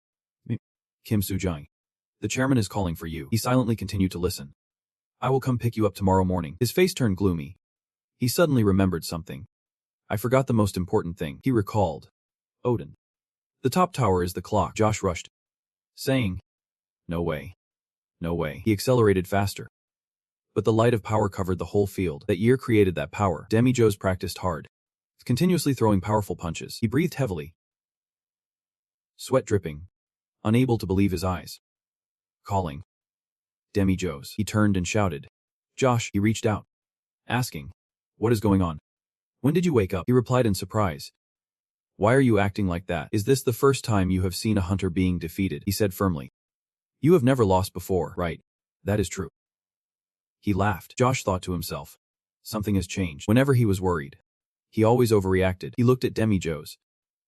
Kim Soo-jung. The chairman is calling for you." He silently continued to listen. "I will come pick you up tomorrow morning." His face turned gloomy. He suddenly remembered something. "I forgot the most important thing." He recalled. Odin. "The top tower is the clock." Josh rushed, saying, "No way. No way." He accelerated faster. But the light of power covered the whole field. That year created that power. Demi-Joes practiced hard, continuously throwing powerful punches. He breathed heavily, sweat dripping, unable to believe his eyes. Calling. Demi-Joes. He turned and shouted, "Josh." He reached out, asking, "What is going on? When did you wake up?" He replied in surprise. "Why are you acting like that? Is this the first time you have seen a hunter being defeated?" He said firmly. "You have never lost before, right?" "That is true." He laughed. Josh thought to himself, something has changed. Whenever he was worried, he always overreacted. He looked at Demi-Joes.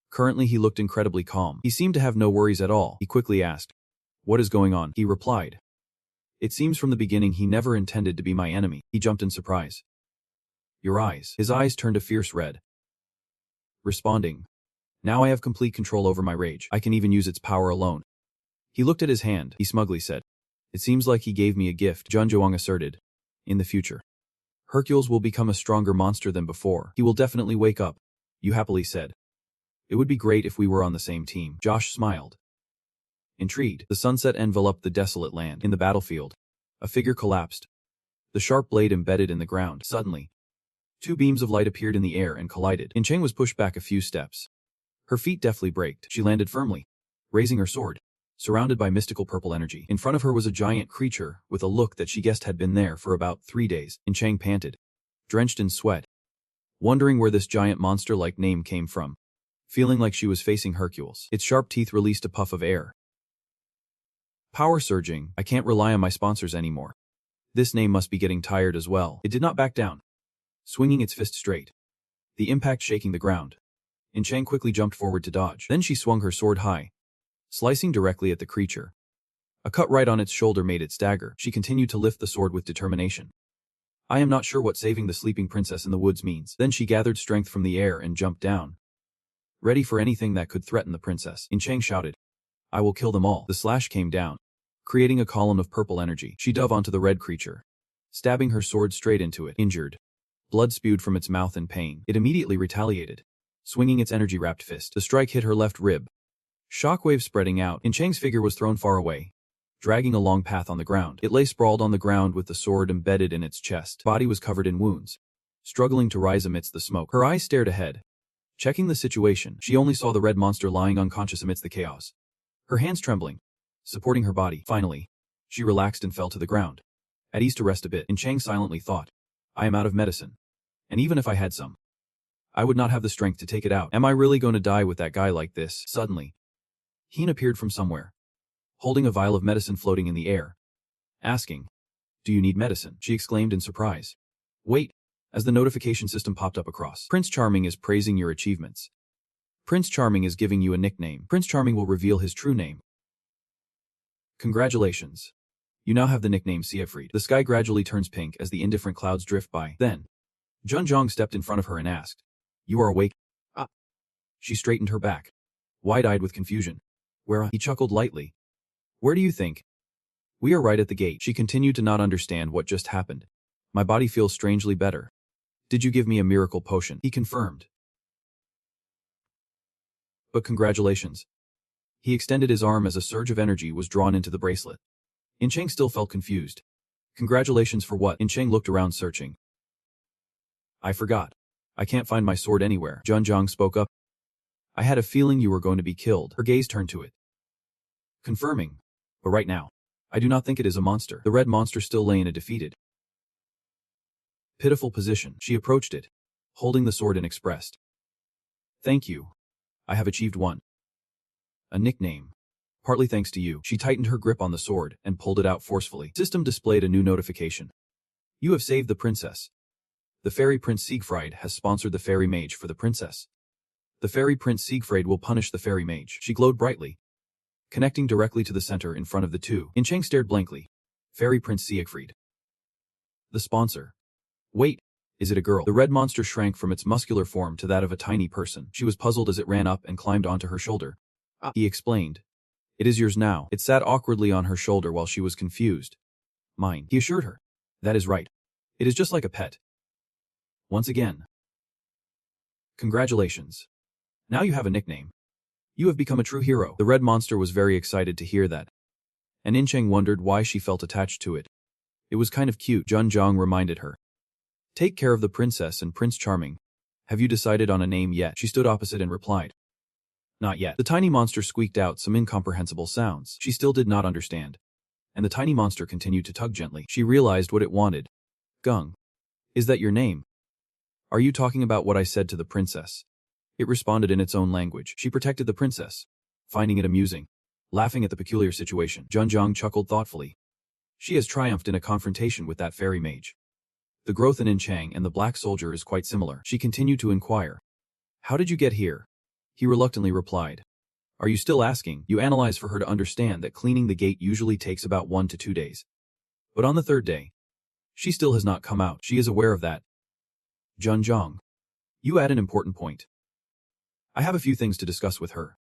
Currently he looked incredibly calm. He seemed to have no worries at all. He quickly asked, "What is going on?" He replied, "It seems from the beginning he never intended to be my enemy." He jumped in surprise. "Your eyes." His eyes turned a fierce red. Responding, "Now I have complete control over my rage. I can even use its power alone." He looked at his hand. He smugly said, "It seems like he gave me a gift." Jun Joang asserted, "In the future, Hercules will become a stronger monster than before. He will definitely wake up." You happily said, "It would be great if we were on the same team." Josh smiled. Intrigued, the sunset enveloped the desolate land. In the battlefield, a figure collapsed, the sharp blade embedded in the ground. Suddenly, two beams of light appeared in the air and collided. Cheng was pushed back a few steps. Her feet deftly braked. She landed firmly, raising her sword, surrounded by mystical purple energy. In front of her was a giant creature with a look that she guessed had been there for about 3 days. Chang panted, drenched in sweat, wondering where this giant monster-like name came from, feeling like she was facing Hercules. Its sharp teeth released a puff of air. Power surging. I can't rely on my sponsors anymore. This name must be getting tired as well. It did not back down, swinging its fist straight, the impact shaking the ground. Chang quickly jumped forward to dodge. Then she swung her sword high, slicing directly at the creature. A cut right on its shoulder made it stagger. She continued to lift the sword with determination. I am not sure what saving the sleeping princess in the woods means. Then she gathered strength from the air and jumped down, ready for anything that could threaten the princess. Chang shouted, I will kill them all. The slash came down, creating a column of purple energy. She dove onto the red creature, stabbing her sword straight into it. Injured, blood spewed from its mouth in pain. It immediately retaliated, swinging its energy-wrapped fist. The strike hit her left rib, shockwave spreading out. Chang's figure was thrown far away, dragging a long path on the ground. It lay sprawled on the ground with the sword embedded in its chest. Body was covered in wounds, struggling to rise amidst the smoke. Her eyes stared ahead, checking the situation. She only saw the red monster lying unconscious amidst the chaos, her hands trembling, supporting her body. Finally, she relaxed and fell to the ground, at ease to rest a bit. Chang silently thought, I am out of medicine, and even if I had some, I would not have the strength to take it out. Am I really going to die with that guy like this? Suddenly, Heen appeared from somewhere, holding a vial of medicine floating in the air, asking, Do you need medicine? She exclaimed in surprise. Wait, as the notification system popped up across. Prince Charming is praising your achievements. Prince Charming is giving you a nickname. Prince Charming will reveal his true name. Congratulations. You now have the nickname Siegfried. The sky gradually turns pink as the indifferent clouds drift by. Then, Junjong stepped in front of her and asked, You are awake? Ah. She straightened her back, wide-eyed with confusion. Where? He chuckled lightly. Where do you think? We are right at the gate. She continued to not understand what just happened. My body feels strangely better. Did you give me a miracle potion? He confirmed. But congratulations. He extended his arm as a surge of energy was drawn into the bracelet. Chang still felt confused. Congratulations for what? Chang looked around searching. I forgot. I can't find my sword anywhere. Junjong spoke up. I had a feeling you were going to be killed. Her gaze turned to it, confirming. But right now, I do not think it is a monster. The red monster still lay in a defeated, pitiful position. She approached it, holding the sword and expressed, Thank you. I have achieved a nickname. Partly thanks to you. She tightened her grip on the sword and pulled it out forcefully. System displayed a new notification. You have saved the princess. The fairy prince Siegfried has sponsored the fairy mage for the princess. The fairy prince Siegfried will punish the fairy mage. She glowed brightly, connecting directly to the center in front of the two. Chang stared blankly. Fairy prince Siegfried. The sponsor. Wait, is it a girl? The red monster shrank from its muscular form to that of a tiny person. She was puzzled as it ran up and climbed onto her shoulder. He explained. It is yours now. It sat awkwardly on her shoulder while she was confused. Mine, he assured her. That is right. It is just like a pet. Once again. Congratulations. Now you have a nickname. You have become a true hero. The red monster was very excited to hear that, and Chang wondered why she felt attached to it. It was kind of cute. Junjong reminded her. Take care of the princess and Prince Charming. Have you decided on a name yet? She stood opposite and replied. Not yet. The tiny monster squeaked out some incomprehensible sounds. She still did not understand, and the tiny monster continued to tug gently. She realized what it wanted. Gung. Is that your name? Are you talking about what I said to the princess? It responded in its own language. She protected the princess, finding it amusing, laughing at the peculiar situation. Junjong chuckled thoughtfully. She has triumphed in a confrontation with that fairy mage. The growth in Chang and the black soldier is quite similar. She continued to inquire. How did you get here? He reluctantly replied. Are you still asking? You analyze for her to understand that cleaning the gate usually takes about 1 to 2 days. But on the 3rd day, she still has not come out. She is aware of that. Junjong. You add an important point. I have a few things to discuss with her.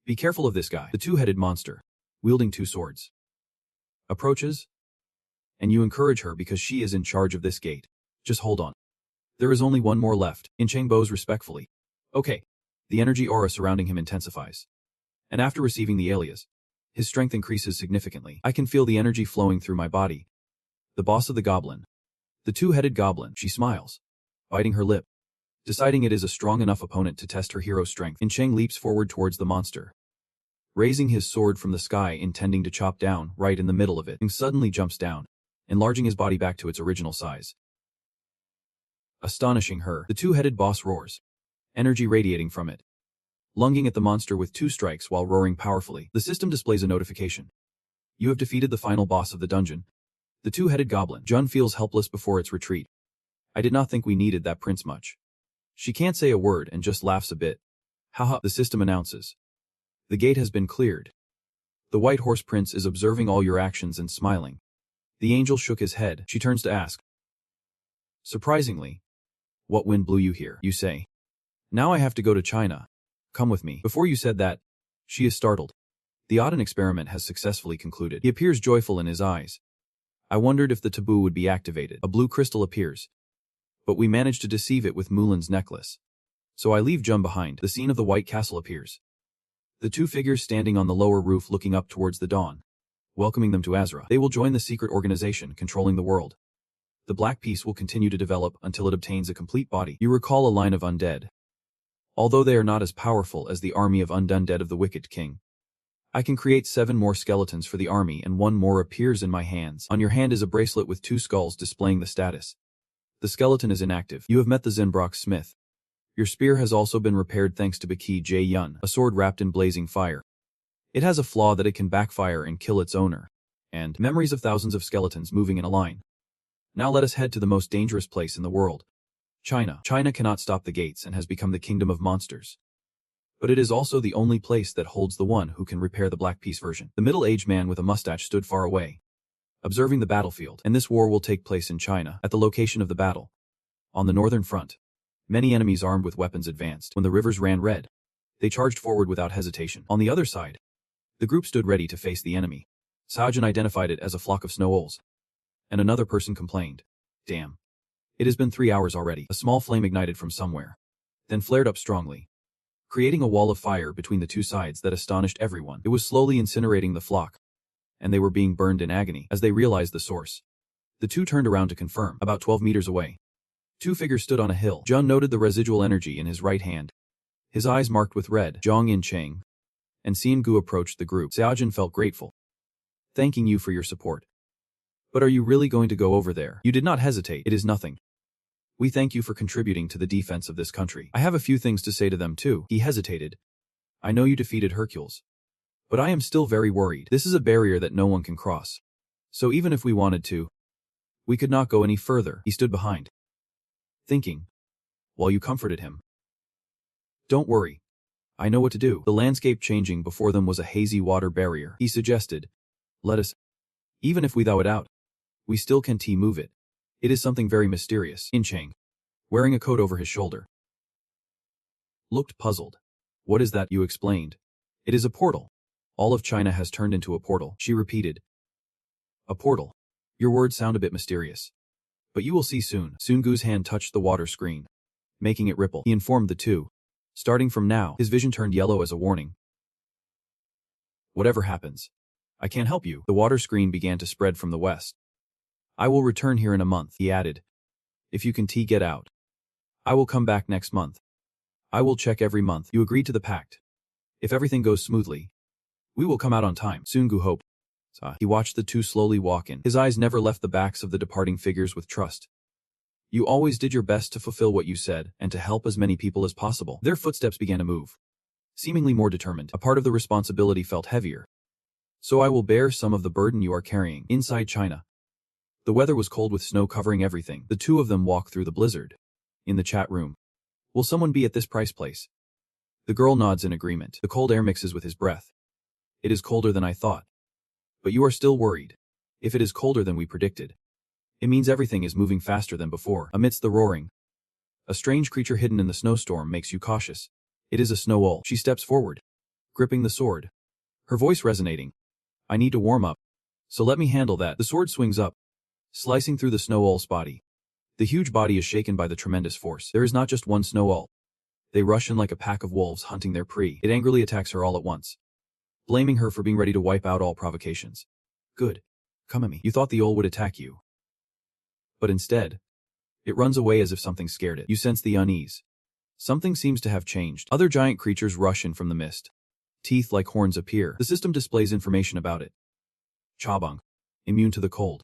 Be careful of this guy. The two-headed monster, wielding 2 swords, approaches, and you encourage her because she is in charge of this gate. Just hold on. There is only one more left. Chang bows respectfully. Okay. The energy aura surrounding him intensifies. And after receiving the alias, his strength increases significantly. I can feel the energy flowing through my body. The boss of the goblin. The two-headed goblin. She smiles, biting her lip, Deciding it is a strong enough opponent to test her hero's strength, Cheng leaps forward towards the monster. Raising his sword from the sky intending to chop down right in the middle of it, suddenly jumps down, enlarging his body back to its original size. Astonishing her, the two-headed boss roars, energy radiating from it. Lunging at the monster with 2 strikes while roaring powerfully, the system displays a notification. You have defeated the final boss of the dungeon, the two-headed goblin. Jun feels helpless before its retreat. I did not think we needed that prince much. She can't say a word and just laughs a bit. Haha, the system announces. The gate has been cleared. The white horse prince is observing all your actions and smiling. The angel shook his head. She turns to ask. Surprisingly. What wind blew you here, you say? Now I have to go to China. Come with me. Before you said that, she is startled. The Auden experiment has successfully concluded. He appears joyful in his eyes. I wondered if the taboo would be activated. A blue crystal appears. But we managed to deceive it with Mulan's necklace. So I leave Jun behind. The scene of the White Castle appears. The 2 figures standing on the lower roof looking up towards the dawn, welcoming them to Azra. They will join the secret organization controlling the world. The Black Piece will continue to develop until it obtains a complete body. You recall a line of undead. Although they are not as powerful as the army of undone dead of the Wicked King, I can create 7 more skeletons for the army and 1 more appears in my hands. On your hand is a bracelet with 2 skulls displaying the status. The skeleton is inactive. You have met the Zenbrock Smith. Your spear has also been repaired thanks to Baki J. Yun, a sword wrapped in blazing fire. It has a flaw that it can backfire and kill its owner. And memories of thousands of skeletons moving in a line. Now let us head to the most dangerous place in the world. China. China cannot stop the gates and has become the kingdom of monsters. But it is also the only place that holds the one who can repair the Black Piece version. The middle-aged man with a mustache stood far away, observing the battlefield, and this war will take place in China, at the location of the battle. On the northern front, many enemies armed with weapons advanced. When the rivers ran red, they charged forward without hesitation. On the other side, the group stood ready to face the enemy. Saojin identified it as a flock of snow owls. And another person complained. Damn. It has been 3 hours already. A small flame ignited from somewhere, then flared up strongly, creating a wall of fire between the 2 sides that astonished everyone. It was slowly incinerating the flock, and they were being burned in agony as they realized the source. The 2 turned around to confirm. About 12 meters away, 2 figures stood on a hill. Jun noted the residual energy in his right hand, his eyes marked with red. Zhang Yin-Cheng and Xian Gu approached the group. Xiaojin felt grateful, thanking you for your support. But are you really going to go over there? You did not hesitate. It is nothing. We thank you for contributing to the defense of this country. I have a few things to say to them too. He hesitated. I know you defeated Hercules, but I am still very worried. This is a barrier that no one can cross. So even if we wanted to, we could not go any further. He stood behind, thinking, while you comforted him. Don't worry. I know what to do. The landscape changing before them was a hazy water barrier. He suggested, let us, even if we thaw it out, we still can move it. It is something very mysterious. Yin-Cheng, wearing a coat over his shoulder, looked puzzled. What is that? You explained. It is a portal. All of China has turned into a portal. She repeated. A portal. Your words sound a bit mysterious. But you will see soon. Sun Gu's hand touched the water screen, making it ripple. He informed the 2. Starting from now, his vision turned yellow as a warning. Whatever happens, I can't help you. The water screen began to spread from the west. I will return here in a month, he added. If you can get out, I will come back next month. I will check every month. You agreed to the pact. If everything goes smoothly, we will come out on time. Sun Gu hoped. He watched the 2 slowly walk in. His eyes never left the backs of the departing figures with trust. You always did your best to fulfill what you said and to help as many people as possible. Their footsteps began to move, seemingly more determined. A part of the responsibility felt heavier. So I will bear some of the burden you are carrying. Inside China, the weather was cold with snow covering everything. The 2 of them walked through the blizzard. In the chat room, will someone be at this price place? The girl nods in agreement. The cold air mixes with his breath. It is colder than I thought. But you are still worried. If it is colder than we predicted, it means everything is moving faster than before. Amidst the roaring, a strange creature hidden in the snowstorm makes you cautious. It is a snow owl. She steps forward, gripping the sword, her voice resonating. I need to warm up, so let me handle that. The sword swings up, slicing through the snow owl's body. The huge body is shaken by the tremendous force. There is not just one snow owl. They rush in like a pack of wolves hunting their prey. It angrily attacks her all at once, blaming her for being ready to wipe out all provocations. Good. Come at me. You thought the owl would attack you. But instead, it runs away as if something scared it. You sense the unease. Something seems to have changed. Other giant creatures rush in from the mist. Teeth like horns appear. The system displays information about it. Chabang. Immune to the cold.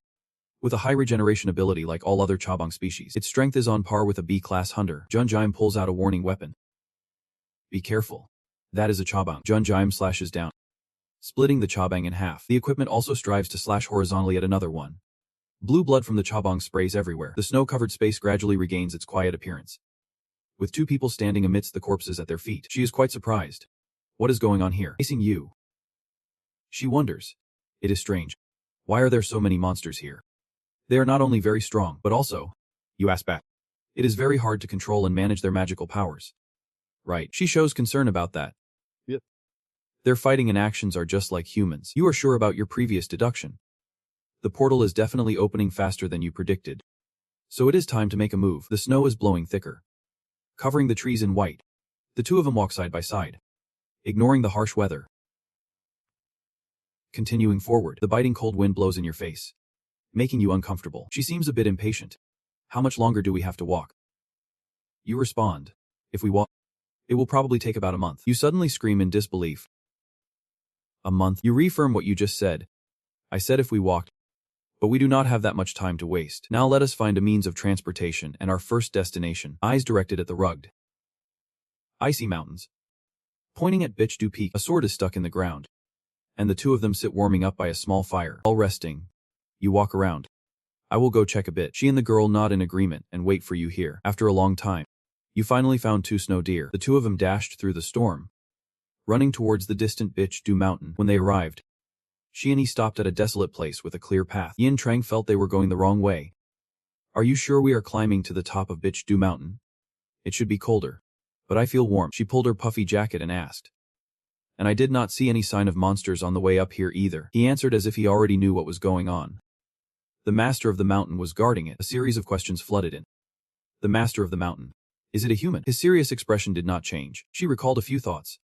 With a high regeneration ability like all other Chabang species, its strength is on par with a B-class hunter. Junjime pulls out a warning weapon. Be careful. That is a Chabang. Junjime slashes down, splitting the Chabang in half. The equipment also strives to slash horizontally at another one. Blue blood from the Chabang sprays everywhere. The snow-covered space gradually regains its quiet appearance. With two people standing amidst the corpses at their feet, she is quite surprised. What is going on here? Facing you. She wonders. It is strange. Why are there so many monsters here? They are not only very strong, but also, you ask back. It is very hard to control and manage their magical powers. Right. She shows concern about that. Yep. Their fighting and actions are just like humans. You are sure about your previous deduction. The portal is definitely opening faster than you predicted. So it is time to make a move. The snow is blowing thicker, covering the trees in white. The two of them walk side by side, ignoring the harsh weather. Continuing forward, the biting cold wind blows in your face, making you uncomfortable. She seems a bit impatient. How much longer do we have to walk? You respond. If we walk, it will probably take about a month. You suddenly scream in disbelief. A month? You reaffirm what you just said. I said if we walked. But we do not have that much time to waste. Now let us find a means of transportation and our first destination. Eyes directed at the rugged, icy mountains. Pointing at Bitch Du Peak, a sword is stuck in the ground, and the two of them sit warming up by a small fire, all resting. You walk around. I will go check a bit. She and the girl nod in agreement and wait for you here. After a long time, you finally found two snow deer. The two of them dashed through the storm, running towards the distant Bitch Du Mountain. When they arrived, she and he stopped at a desolate place with a clear path. Yin Trang felt they were going the wrong way. Are you sure we are climbing to the top of Bitch Du Mountain? It should be colder. But I feel warm. She pulled her puffy jacket and asked. And I did not see any sign of monsters on the way up here either. He answered as if he already knew what was going on. The master of the mountain was guarding it. A series of questions flooded in. The master of the mountain. Is it a human? His serious expression did not change. She recalled a few thoughts.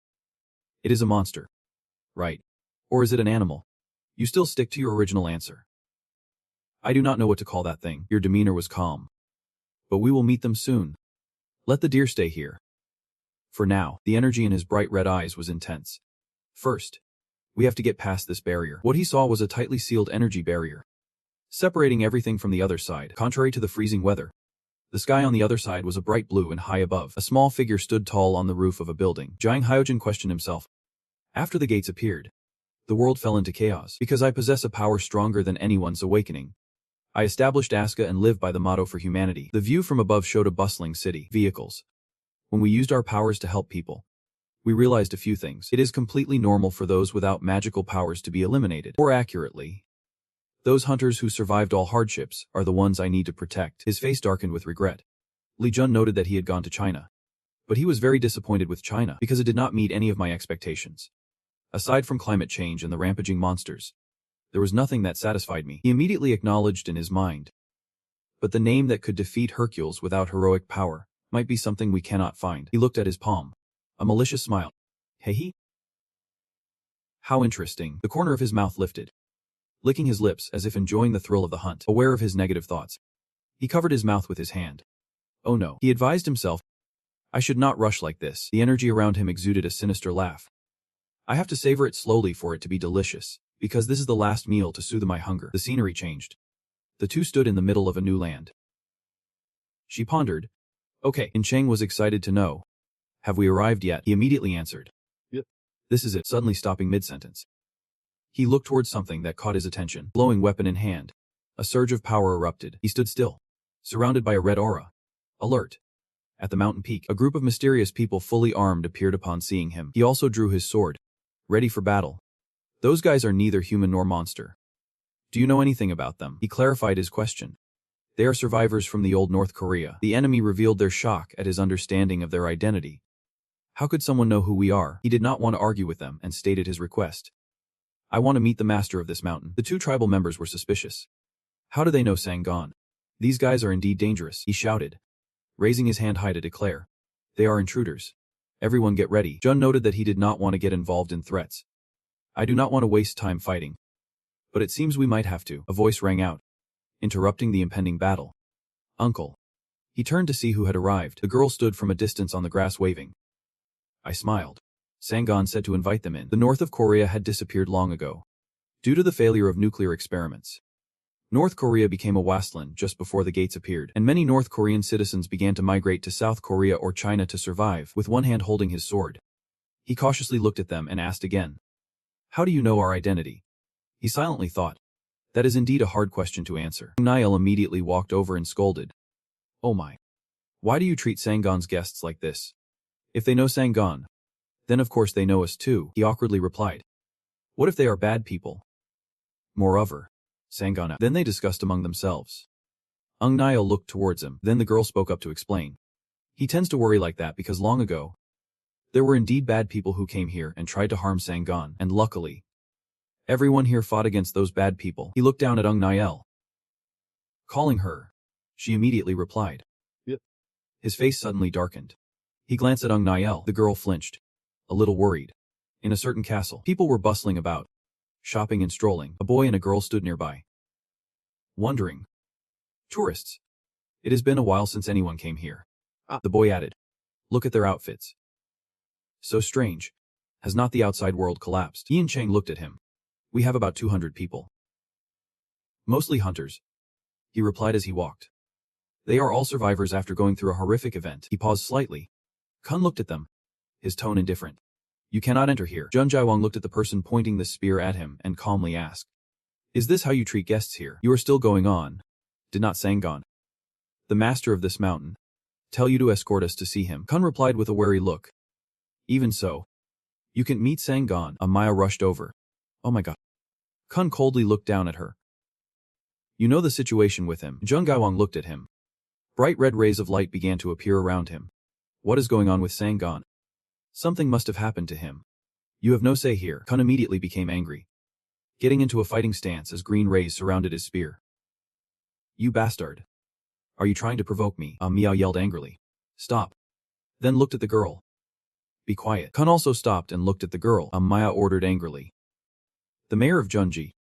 It is a monster. Right. Or is it an animal? You still stick to your original answer. I do not know what to call that thing. Your demeanor was calm. But we will meet them soon. Let the deer stay here. For now, the energy in his bright red eyes was intense. First, we have to get past this barrier. What he saw was a tightly sealed energy barrier, separating everything from the other side. Contrary to the freezing weather, the sky on the other side was a bright blue and high above. A small figure stood tall on the roof of a building. Jiang Hyojin questioned himself. After the gates appeared, the world fell into chaos. Because I possess a power stronger than anyone's awakening, I established Aska and live by the motto for humanity. The view from above showed a bustling city. Vehicles. When we used our powers to help people, we realized a few things. It is completely normal for those without magical powers to be eliminated. More accurately, those hunters who survived all hardships are the ones I need to protect. His face darkened with regret. Li Jun noted that he had gone to China, but he was very disappointed with China because it did not meet any of my expectations. Aside from climate change and the rampaging monsters, there was nothing that satisfied me. He immediately acknowledged in his mind. But the name that could defeat Hercules without heroic power might be something we cannot find. He looked at his palm. A malicious smile. Hey. How interesting. The corner of his mouth lifted, licking his lips as if enjoying the thrill of the hunt. Aware of his negative thoughts, he covered his mouth with his hand. Oh no, he advised himself. I should not rush like this. The energy around him exuded a sinister laugh. I have to savor it slowly for it to be delicious, because this is the last meal to soothe my hunger. The scenery changed. The two stood in the middle of a new land. She pondered. Okay. And Cheng was excited to know. Have we arrived yet? He immediately answered. Yep. This is it, suddenly stopping mid-sentence. He looked towards something that caught his attention. Glowing weapon in hand. A surge of power erupted. He stood still, surrounded by a red aura. Alert. At the mountain peak, a group of mysterious people fully armed appeared upon seeing him. He also drew his sword, ready for battle. Those guys are neither human nor monster. Do you know anything about them? He clarified his question. They are survivors from the old North Korea. The enemy revealed their shock at his understanding of their identity. How could someone know who we are? He did not want to argue with them and stated his request. I want to meet the master of this mountain. The two tribal members were suspicious. How do they know Sanggon? These guys are indeed dangerous, he shouted, raising his hand high to declare. They are intruders. Everyone get ready. Jun noted that he did not want to get involved in threats. I do not want to waste time fighting. But it seems we might have to. A voice rang out, interrupting the impending battle. Uncle. He turned to see who had arrived. The girl stood from a distance on the grass waving. I smiled. Sangon said to invite them in. The north of Korea had disappeared long ago, due to the failure of nuclear experiments. North Korea became a wasteland just before the gates appeared, and many North Korean citizens began to migrate to South Korea or China to survive, with one hand holding his sword. He cautiously looked at them and asked again, "How do you know our identity?" He silently thought. That is indeed a hard question to answer. Niall immediately walked over and scolded. Oh my. Why do you treat Sangon's guests like this? If they know Sangon, then of course they know us too, he awkwardly replied. What if they are bad people? Moreover, Sangon. Then they discussed among themselves. Niall looked towards him, then the girl spoke up to explain. He tends to worry like that because long ago, there were indeed bad people who came here and tried to harm Sangon, and luckily, everyone here fought against those bad people. He looked down at Niall. Calling her, she immediately replied. Yep. His face suddenly darkened. He glanced at Niall. The girl flinched, a little worried. In a certain castle, people were bustling about, shopping and strolling. A boy and a girl stood nearby, wondering. Tourists. It has been a while since anyone came here. The boy added. Look at their outfits. So strange. Has not the outside world collapsed? Ian Chang looked at him. We have about 200 people. Mostly hunters, he replied as he walked. They are all survivors after going through a horrific event. He paused slightly. Kun looked at them, his tone indifferent. You cannot enter here. Jun Jaiwang looked at the person pointing the spear at him and calmly asked. Is this how you treat guests here? You are still going on. Did not Sangon, the master of this mountain, tell you to escort us to see him? Kun replied with a wary look. Even so, you can meet Sangon. Maya rushed over. Oh my god. Kun coldly looked down at her. You know the situation with him. Jung Gaiwang looked at him. Bright red rays of light began to appear around him. What is going on with Sangon? Something must have happened to him. You have no say here. Kun immediately became angry, getting into a fighting stance as green rays surrounded his spear. You bastard. Are you trying to provoke me? Miao yelled angrily. Stop. Then looked at the girl. Be quiet. Kun also stopped and looked at the girl. Maya ordered angrily. The mayor of Junji.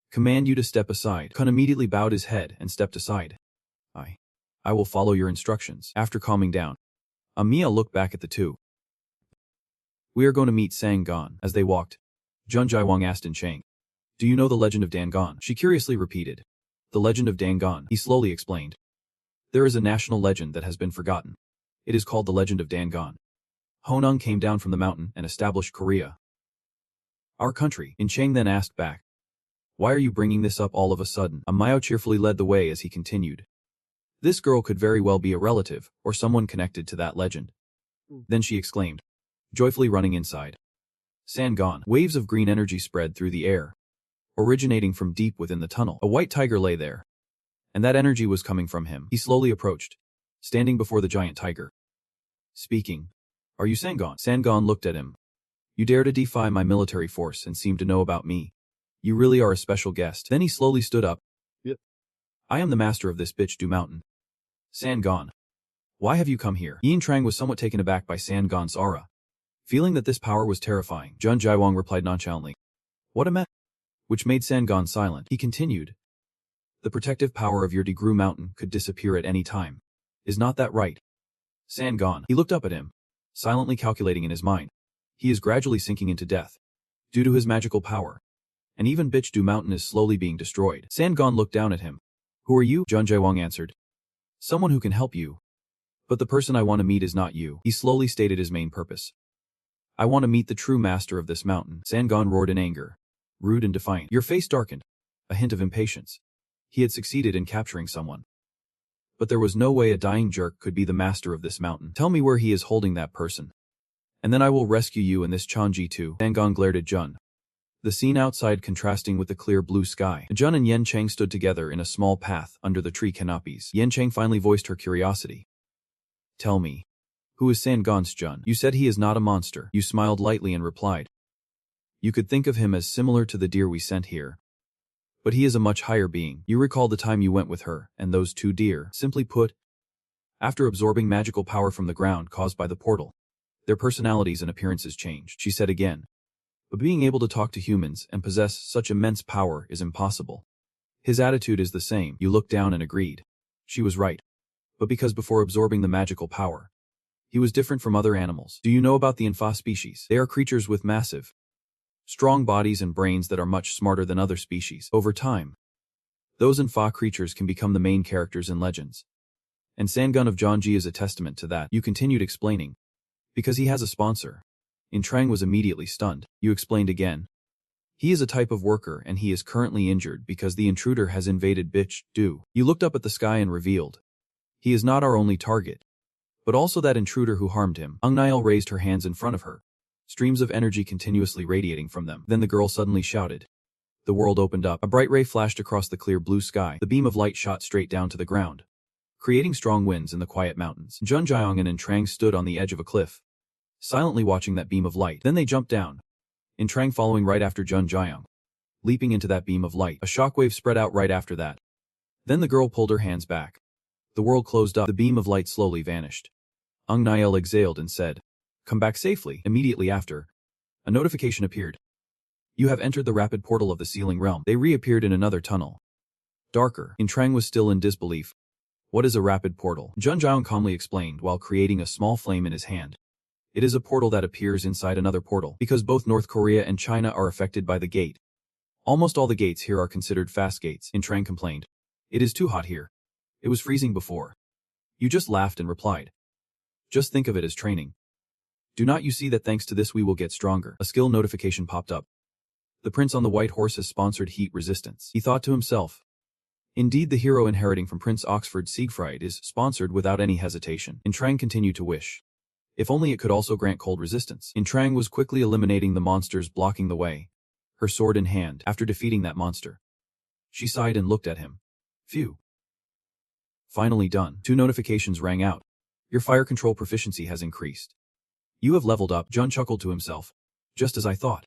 Command you to step aside. Kun immediately bowed his head and stepped aside. I will follow your instructions. After calming down, Mia looked back at the two. We are going to meet Sangon. As they walked, Jun Jaiwang asked in Chang. Do you know the legend of Dangon? She curiously repeated. The legend of Dangon, he slowly explained. There is a national legend that has been forgotten. It is called the legend of Dangon. Honung came down from the mountain and established Korea. Our country. In Chang then asked back. Why are you bringing this up all of a sudden? Mao cheerfully led the way as he continued. This girl could very well be a relative, or someone connected to that legend. Then she exclaimed, joyfully running inside. Sangon. Waves of green energy spread through the air, originating from deep within the tunnel. A white tiger lay there, and that energy was coming from him. He slowly approached, standing before the giant tiger. Speaking. Are you Sangon? Sangon looked at him. You dare to defy my military force and seem to know about me. You really are a special guest. Then he slowly stood up. Yep. I am the master of this bitch-do mountain. Sangon. Why have you come here? Yin Trang was somewhat taken aback by Sangon's aura. Feeling that this power was terrifying, Jun Jaiwang replied nonchalantly. What a mess. Which made Sangon silent. He continued. The protective power of your Degru mountain could disappear at any time. Is not that right? Sangon. He looked up at him, silently calculating in his mind. He is gradually sinking into death, due to his magical power. And even bitch-do mountain is slowly being destroyed. Sangon looked down at him. Who are you? Jun Jaiwang answered. Someone who can help you. But the person I want to meet is not you. He slowly stated his main purpose. I want to meet the true master of this mountain. Sangon roared in anger, rude and defiant. Your face darkened, a hint of impatience. He had succeeded in capturing someone. But there was no way a dying jerk could be the master of this mountain. Tell me where he is holding that person, and then I will rescue you in this Changji too. Sangon glared at Jun, the scene outside contrasting with the clear blue sky. Jun and Yen Chang stood together in a small path under the tree canopies. Yen Chang finally voiced her curiosity. Tell me, who is Sangon's Jun? You said he is not a monster. You smiled lightly and replied. You could think of him as similar to the deer we sent here. But he is a much higher being. You recall the time you went with her, and those two deer. Simply put, after absorbing magical power from the ground caused by the portal, their personalities and appearances changed, she said again. But being able to talk to humans and possess such immense power is impossible. His attitude is the same. You looked down and agreed. She was right. but because before absorbing the magical power, he was different from other animals. Do you know about the Manhwa species? They are creatures with massive, strong bodies and brains that are much smarter than other species. Over time, those Manhwa creatures can become the main characters in legends. And Sangun of Jonji is a testament to that. You continued explaining. Because he has a sponsor. Trang was immediately stunned. You explained again. He is a type of worker and he is currently injured because the intruder has invaded bitch, do. You looked up at the sky and revealed. He is not our only target, but also that intruder who harmed him. Nael raised her hands in front of her, streams of energy continuously radiating from them. Then the girl suddenly shouted. The world opened up. A bright ray flashed across the clear blue sky. The beam of light shot straight down to the ground, creating strong winds in the quiet mountains. Jun Jiang and Trang stood on the edge of a cliff, silently watching that beam of light. Then they jumped down, Trang following right after Jun Jiang, leaping into that beam of light. A shockwave spread out right after that. Then the girl pulled her hands back. The world closed up. The beam of light slowly vanished. Nael exhaled and said, "Come back safely." Immediately after, a notification appeared. You have entered the rapid portal of the ceiling realm. They reappeared in another tunnel, darker. Trang was still in disbelief. What is a rapid portal? Jun Jiang calmly explained while creating a small flame in his hand. It is a portal that appears inside another portal. Because both North Korea and China are affected by the gate, almost all the gates here are considered fast gates. Trang complained. It is too hot here. It was freezing before. You just laughed and replied. Just think of it as training. Do not you see that thanks to this we will get stronger? A skill notification popped up. The prince on the white horse has sponsored heat resistance. He thought to himself. Indeed, the hero inheriting from Prince Oxford Siegfried is sponsored without any hesitation. Trang continued to wish. If only it could also grant cold resistance. Trang was quickly eliminating the monsters blocking the way, her sword in hand. After defeating that monster, she sighed and looked at him. Phew. Finally done. 2 notifications rang out. Your fire control proficiency has increased. You have leveled up. Jun chuckled to himself. Just as I thought.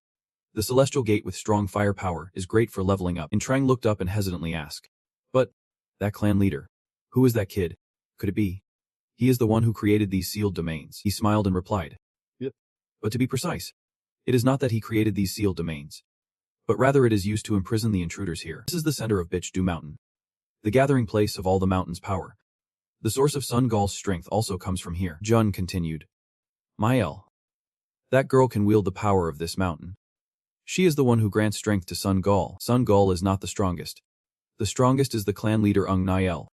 The celestial gate with strong firepower is great for leveling up. Trang looked up and hesitantly asked. But, that clan leader. Who is that kid? Could it be? He is the one who created these sealed domains. He smiled and replied. Yep. But to be precise, it is not that he created these sealed domains, but rather it is used to imprison the intruders here. This is the center of Bitch-Du Mountain, the gathering place of all the mountain's power. The source of Sun Gul's strength also comes from here. Jun continued. Mael. That girl can wield the power of this mountain. She is the one who grants strength to Sun Gul. Sun Gul is not the strongest. The strongest is the clan leader Nael.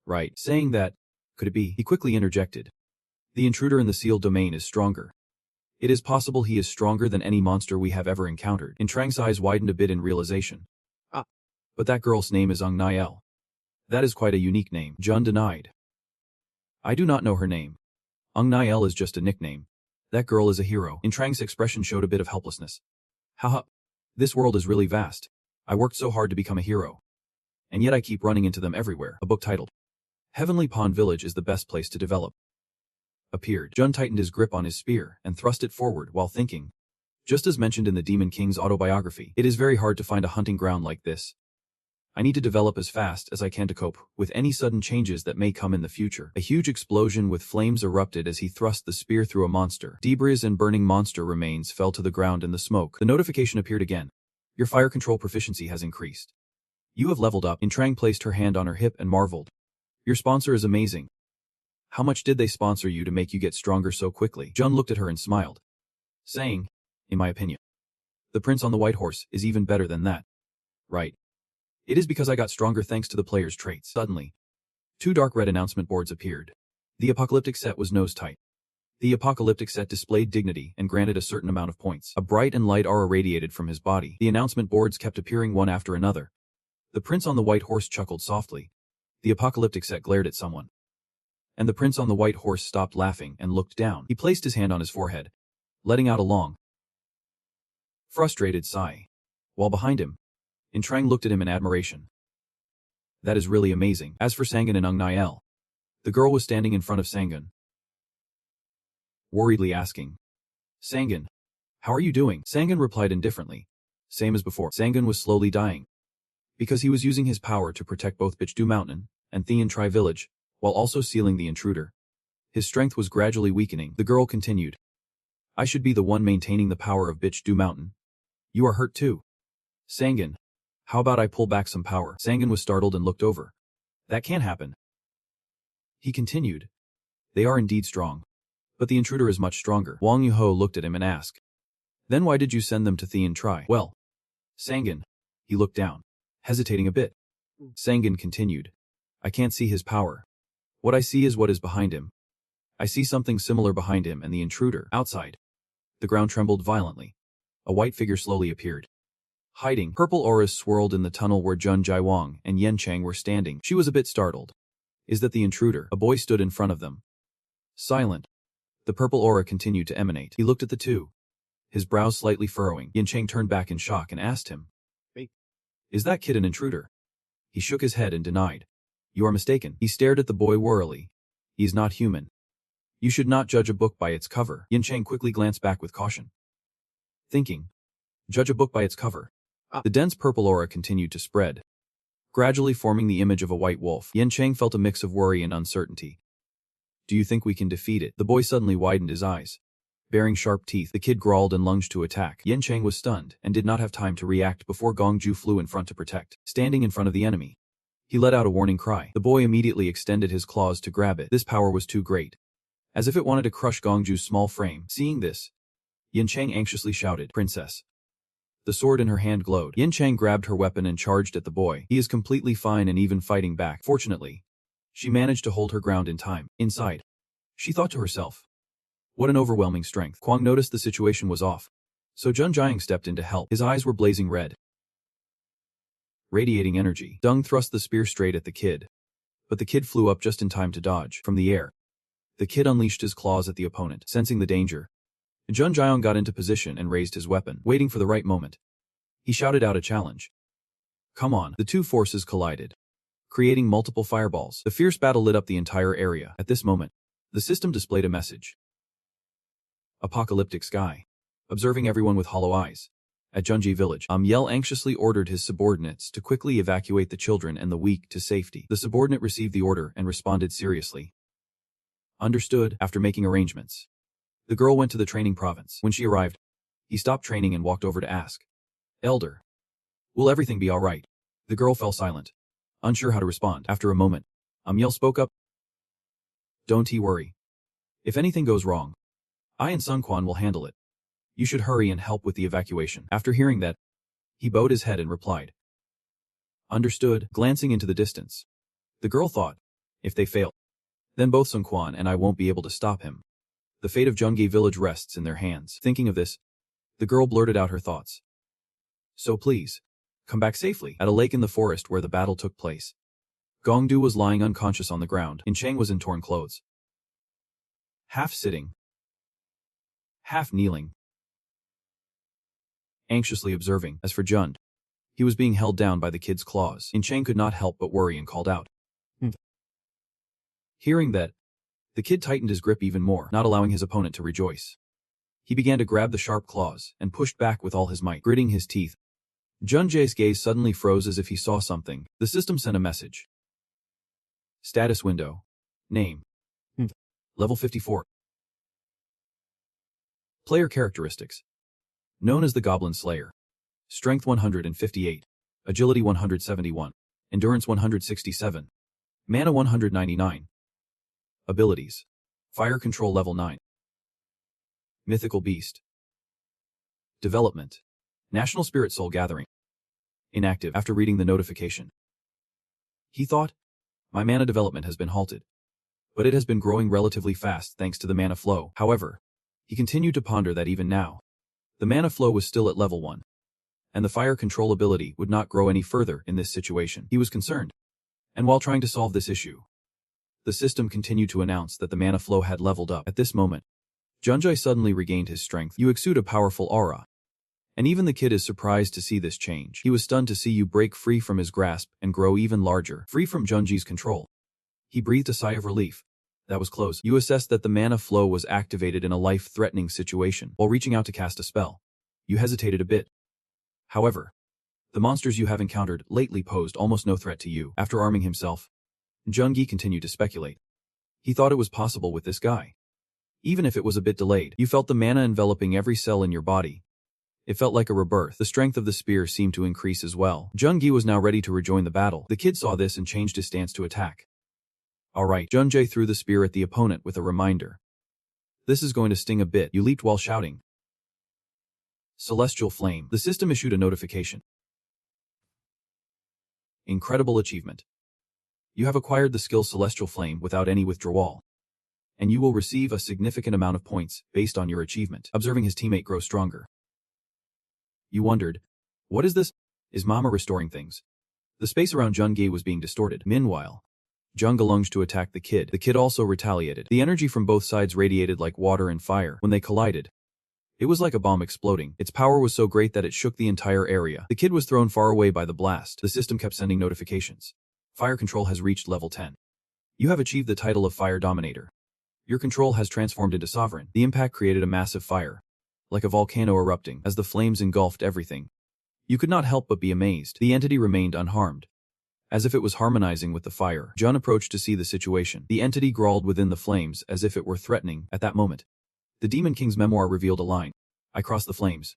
Right. Saying that, could it be? He quickly interjected. The intruder in the sealed domain is stronger. It is possible he is stronger than any monster we have ever encountered. Trang's eyes widened a bit in realization. Ah. But that girl's name is Nael. That is quite a unique name. Jun denied. I do not know her name. Nael is just a nickname. That girl is a hero. Trang's expression showed a bit of helplessness. Haha. This world is really vast. I worked so hard to become a hero. And yet I keep running into them everywhere. A book titled Heavenly Pond Village is the best place to develop appeared. Jun tightened his grip on his spear and thrust it forward while thinking. Just as mentioned in the Demon King's autobiography, it is very hard to find a hunting ground like this. I need to develop as fast as I can to cope with any sudden changes that may come in the future. A huge explosion with flames erupted as he thrust the spear through a monster. Debris and burning monster remains fell to the ground in the smoke. The notification appeared again. Your fire control proficiency has increased. You have leveled up. Trang placed her hand on her hip and marveled. Your sponsor is amazing. How much did they sponsor you to make you get stronger so quickly? Jun looked at her and smiled, saying, in my opinion, the prince on the white horse is even better than that. Right. It is because I got stronger thanks to the player's traits. Suddenly, 2 dark red announcement boards appeared. The apocalyptic set was nose tight. The apocalyptic set displayed dignity and granted a certain amount of points. A bright and light aura radiated from his body. The announcement boards kept appearing one after another. The prince on the white horse chuckled softly. The apocalyptic set glared at someone. And the prince on the white horse stopped laughing and looked down. He placed his hand on his forehead, letting out a long, frustrated sigh. While behind him, Trang looked at him in admiration. That is really amazing. As for Sangun and Nael, the girl was standing in front of Sangun, worriedly asking, Sangun, how are you doing? Sangun replied indifferently. Same as before. Sangun was slowly dying, because he was using his power to protect both Bitch-Du Mountain and Thean Tri Village, while also sealing the intruder. His strength was gradually weakening. The girl continued. I should be the one maintaining the power of Bitch-Du Mountain. You are hurt too. Sangun, how about I pull back some power? Sangun was startled and looked over. That can't happen. He continued. They are indeed strong. But the intruder is much stronger. Wang Yuho looked at him and asked. Then why did you send them to Thean Tri? Well, Sangan. He looked down, hesitating a bit. Sangan continued. I can't see his power. What I see is what is behind him. I see something similar behind him and the intruder outside. The ground trembled violently. A white figure slowly appeared. Hiding, purple auras swirled in the tunnel where Jun Jaiwang and Yen Chang were standing. She was a bit startled. Is that the intruder? A boy stood in front of them. Silent. The purple aura continued to emanate. He looked at the two. His brows slightly furrowing. Yen Chang turned back in shock and asked him. Is that kid an intruder? He shook his head and denied. You are mistaken. He stared at the boy warily. He is not human. You should not judge a book by its cover. Yen Chang quickly glanced back with caution. Thinking. Judge a book by its cover. The dense purple aura continued to spread, gradually forming the image of a white wolf. Yen Chang felt a mix of worry and uncertainty. Do you think we can defeat it? The boy suddenly widened his eyes. Baring sharp teeth, the kid growled and lunged to attack. Yen Chang was stunned and did not have time to react before Gongju flew in front to protect. Standing in front of the enemy, he let out a warning cry. The boy immediately extended his claws to grab it. This power was too great, as if it wanted to crush Gongju's small frame. Seeing this, Yen Chang anxiously shouted, Princess. The sword in her hand glowed. Yen Chang grabbed her weapon and charged at the boy. He is completely fine and even fighting back. Fortunately, she managed to hold her ground in time. Inside, she thought to herself, what an overwhelming strength. Kwang noticed the situation was off, so Jun Jiang stepped in to help. His eyes were blazing red, radiating energy. Deng thrust the spear straight at the kid, but the kid flew up just in time to dodge. From the air, the kid unleashed his claws at the opponent. Sensing the danger, Jun Jiang got into position and raised his weapon, waiting for the right moment. He shouted out a challenge. Come on. The two forces collided, creating multiple fireballs. The fierce battle lit up the entire area. At this moment, the system displayed a message. Apocalyptic sky. Observing everyone with hollow eyes. At Junji village, Yel anxiously ordered his subordinates to quickly evacuate the children and the weak to safety. The subordinate received the order and responded seriously. Understood. After making arrangements, the girl went to the training province. When she arrived, he stopped training and walked over to ask. Elder, will everything be all right? The girl fell silent, unsure how to respond. After a moment, Yel spoke up. Don't he worry. If anything goes wrong, I and Sun Quan will handle it. You should hurry and help with the evacuation. After hearing that, he bowed his head and replied. Understood. Glancing into the distance, the girl thought, if they fail, then both Sun Quan and I won't be able to stop him. The fate of Junggi village rests in their hands. Thinking of this, the girl blurted out her thoughts. So please, come back safely. At a lake in the forest where the battle took place, Gongdu was lying unconscious on the ground. Yin Chang was in torn clothes, half sitting, half kneeling, anxiously observing. As for Jund, he was being held down by the kid's claws. Yin Chang could not help but worry and called out. Hearing that, the kid tightened his grip even more, not allowing his opponent to rejoice. He began to grab the sharp claws and pushed back with all his might, gritting his teeth. Junjae's gaze suddenly froze as if he saw something. The system sent a message. Status window. Name. Level 54. Player characteristics. Known as the Goblin Slayer. Strength 158. Agility 171. Endurance 167. Mana 199. Abilities. Fire Control Level 9. Mythical Beast. Development. National Spirit Soul Gathering. Inactive. After reading the notification, he thought, my mana development has been halted, but it has been growing relatively fast thanks to the mana flow. However, he continued to ponder that even now, the mana flow was still at level 1, and the fire control ability would not grow any further in this situation. He was concerned, and while trying to solve this issue, the system continued to announce that the mana flow had leveled up. At this moment, Junjai suddenly regained his strength. You exude a powerful aura, and even the kid is surprised to see this change. He was stunned to see you break free from his grasp and grow even larger, free from Junji's control. He breathed a sigh of relief. That was close. You assessed that the mana flow was activated in a life-threatening situation. While reaching out to cast a spell, you hesitated a bit. However, the monsters you have encountered lately posed almost no threat to you. After arming himself, Jungi continued to speculate. He thought it was possible with this guy. Even if it was a bit delayed, you felt the mana enveloping every cell in your body. It felt like a rebirth. The strength of the spear seemed to increase as well. Jungi was now ready to rejoin the battle. The kid saw this and changed his stance to attack. Alright, Junjae threw the spear at the opponent with a reminder. This is going to sting a bit. You leaped while shouting. Celestial Flame. The system issued a notification. Incredible achievement. You have acquired the skill Celestial Flame without any withdrawal, and you will receive a significant amount of points based on your achievement. Observing his teammate grow stronger, you wondered, what is this? Is Mama restoring things? The space around Jungi was being distorted. Meanwhile, Junga lunged to attack the kid. The kid also retaliated. The energy from both sides radiated like water and fire. When they collided, it was like a bomb exploding. Its power was so great that it shook the entire area. The kid was thrown far away by the blast. The system kept sending notifications. Fire control has reached level 10. You have achieved the title of Fire Dominator. Your control has transformed into sovereign. The impact created a massive fire, like a volcano erupting, as the flames engulfed everything. You could not help but be amazed. The entity remained unharmed, as if it was harmonizing with the fire. Jun approached to see the situation. The entity growled within the flames as if it were threatening. At that moment, the Demon King's memoir revealed a line. I crossed the flames.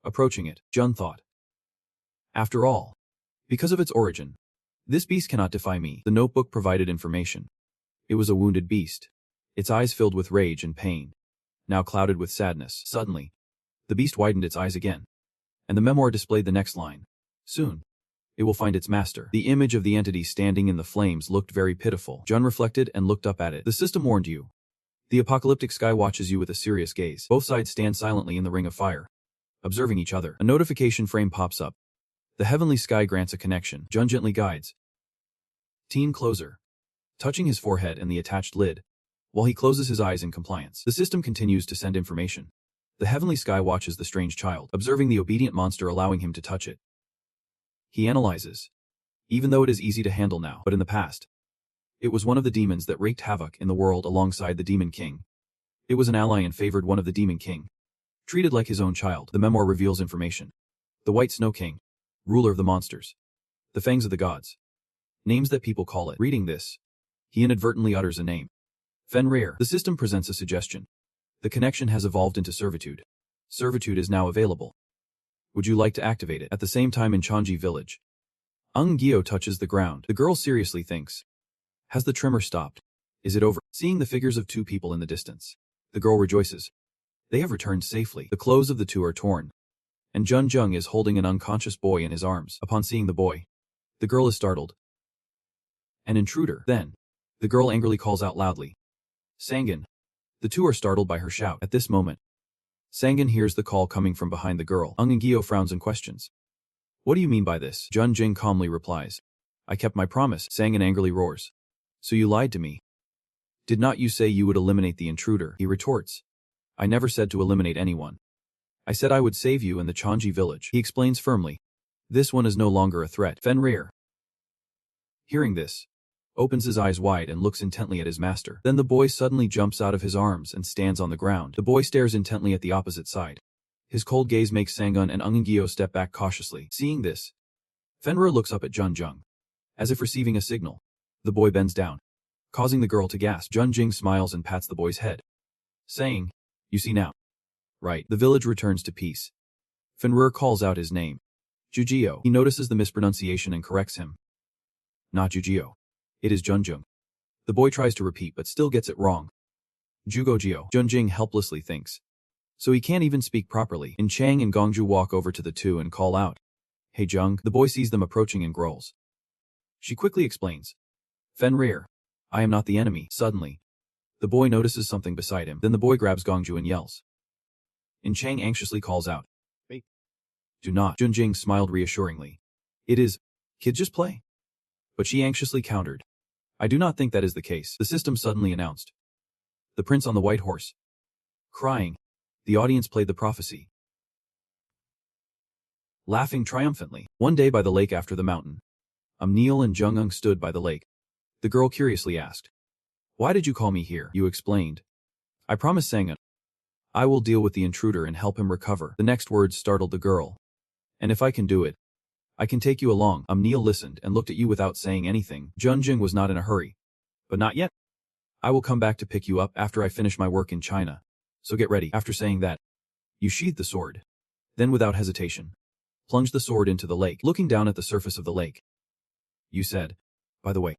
Approaching it, Jun thought. After all, because of its origin, this beast cannot defy me. The notebook provided information. It was a wounded beast, its eyes filled with rage and pain, now clouded with sadness. Suddenly, the beast widened its eyes again, and the memoir displayed the next line. Soon, it will find its master. The image of the entity standing in the flames looked very pitiful. Jun reflected and looked up at it. The system warned you. The apocalyptic sky watches you with a serious gaze. Both sides stand silently in the ring of fire, observing each other. A notification frame pops up. The heavenly sky grants a connection. Jun gently guides Teen closer, touching his forehead and the attached lid, while he closes his eyes in compliance. The system continues to send information. The heavenly sky watches the strange child, observing the obedient monster, allowing him to touch it. He analyzes, even though it is easy to handle now, but in the past, it was one of the demons that wreaked havoc in the world alongside the Demon King. It was an ally and favored one of the Demon King, treated like his own child. The memoir reveals information. The White Snow King, ruler of the monsters. The Fangs of the Gods. Names that people call it. Reading this, he inadvertently utters a name. Fenrir. The system presents a suggestion. The connection has evolved into servitude. Servitude is now available. Would you like to activate it? At the same time in Chonji village, Gyo touches the ground. The girl seriously thinks. Has the tremor stopped? Is it over? Seeing the figures of two people in the distance, the girl rejoices. They have returned safely. The clothes of the two are torn, and Jun Jung is holding an unconscious boy in his arms. Upon seeing the boy, the girl is startled. An intruder. Then, the girl angrily calls out loudly. Sangan. The two are startled by her shout. At this moment, Sangan hears the call coming from behind the girl. Gyo frowns and questions. What do you mean by this? Jun Jing calmly replies. I kept my promise. Sangan angrily roars. So you lied to me. Did not you say you would eliminate the intruder? He retorts. I never said to eliminate anyone. I said I would save you in the Chonji village. He explains firmly. This one is no longer a threat. Fenrir, hearing this, opens his eyes wide and looks intently at his master. Then the boy suddenly jumps out of his arms and stands on the ground. The boy stares intently at the opposite side. His cold gaze makes Sangun and Gyo step back cautiously. Seeing this, Fenrir looks up at Jun Jung, as if receiving a signal. The boy bends down, causing the girl to gasp. Jun Jing smiles and pats the boy's head, saying, You see now. Right. The village returns to peace. Fenrir calls out his name. Jujio. He notices the mispronunciation and corrects him. Not Jujio. It is Junjung. The boy tries to repeat but still gets it wrong. Jugojio. Junjing helplessly thinks. So he can't even speak properly. In Chang and Gongju walk over to the two and call out. Hey Jung. The boy sees them approaching and growls. She quickly explains. Fenrir. I am not the enemy. Suddenly, the boy notices something beside him. Then the boy grabs Gongju and yells. In Chang anxiously calls out. Wait. Do not. Junjing smiled reassuringly. It is. Kids just play. But she anxiously countered. I do not think that is the case. The system suddenly announced. The prince on the white horse. Crying, the audience played the prophecy. Laughing triumphantly. One day by the lake after the mountain, Neil and Jung stood by the lake. The girl curiously asked. Why did you call me here? You explained. I promised Sangun. I will deal with the intruder and help him recover. The next words startled the girl. And if I can do it, I can take you along. Neil listened and looked at you without saying anything. Junjing was not in a hurry. But not yet. I will come back to pick you up after I finish my work in China. So get ready. After saying that, you sheathed the sword. Then without hesitation, plunged the sword into the lake. Looking down at the surface of the lake, you said, by the way,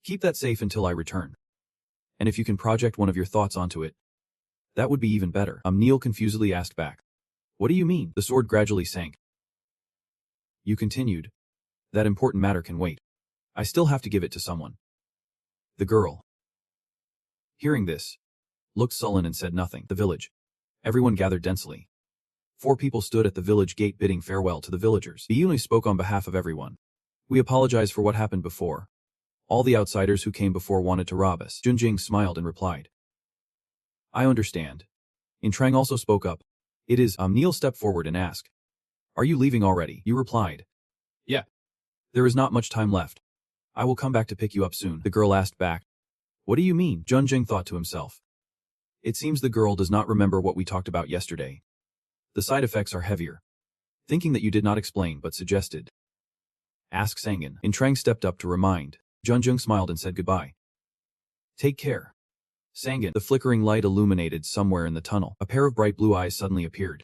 Keep that safe until I return. And if you can project one of your thoughts onto it, that would be even better. Neil confusedly asked back. What do you mean? The sword gradually sank. You continued. That important matter can wait. I still have to give it to someone. The girl. Hearing this, looked sullen and said nothing. The village. Everyone gathered densely. 4 people stood at the village gate bidding farewell to the villagers. The Yuni spoke on behalf of everyone. We apologize for what happened before. All the outsiders who came before wanted to rob us. Junjing smiled and replied. I understand. Intrang also spoke up. It is. Neil stepped forward and asked. Are you leaving already? You replied. Yeah. There is not much time left. I will come back to pick you up soon. The girl asked back. What do you mean? Junjing thought to himself. It seems the girl does not remember what we talked about yesterday. The side effects are heavier. Thinking that you did not explain but suggested. Ask Sangan. Intrang stepped up to remind. Junjung smiled and said goodbye. Take care. Sangan. The flickering light illuminated somewhere in the tunnel. A pair of bright blue eyes suddenly appeared.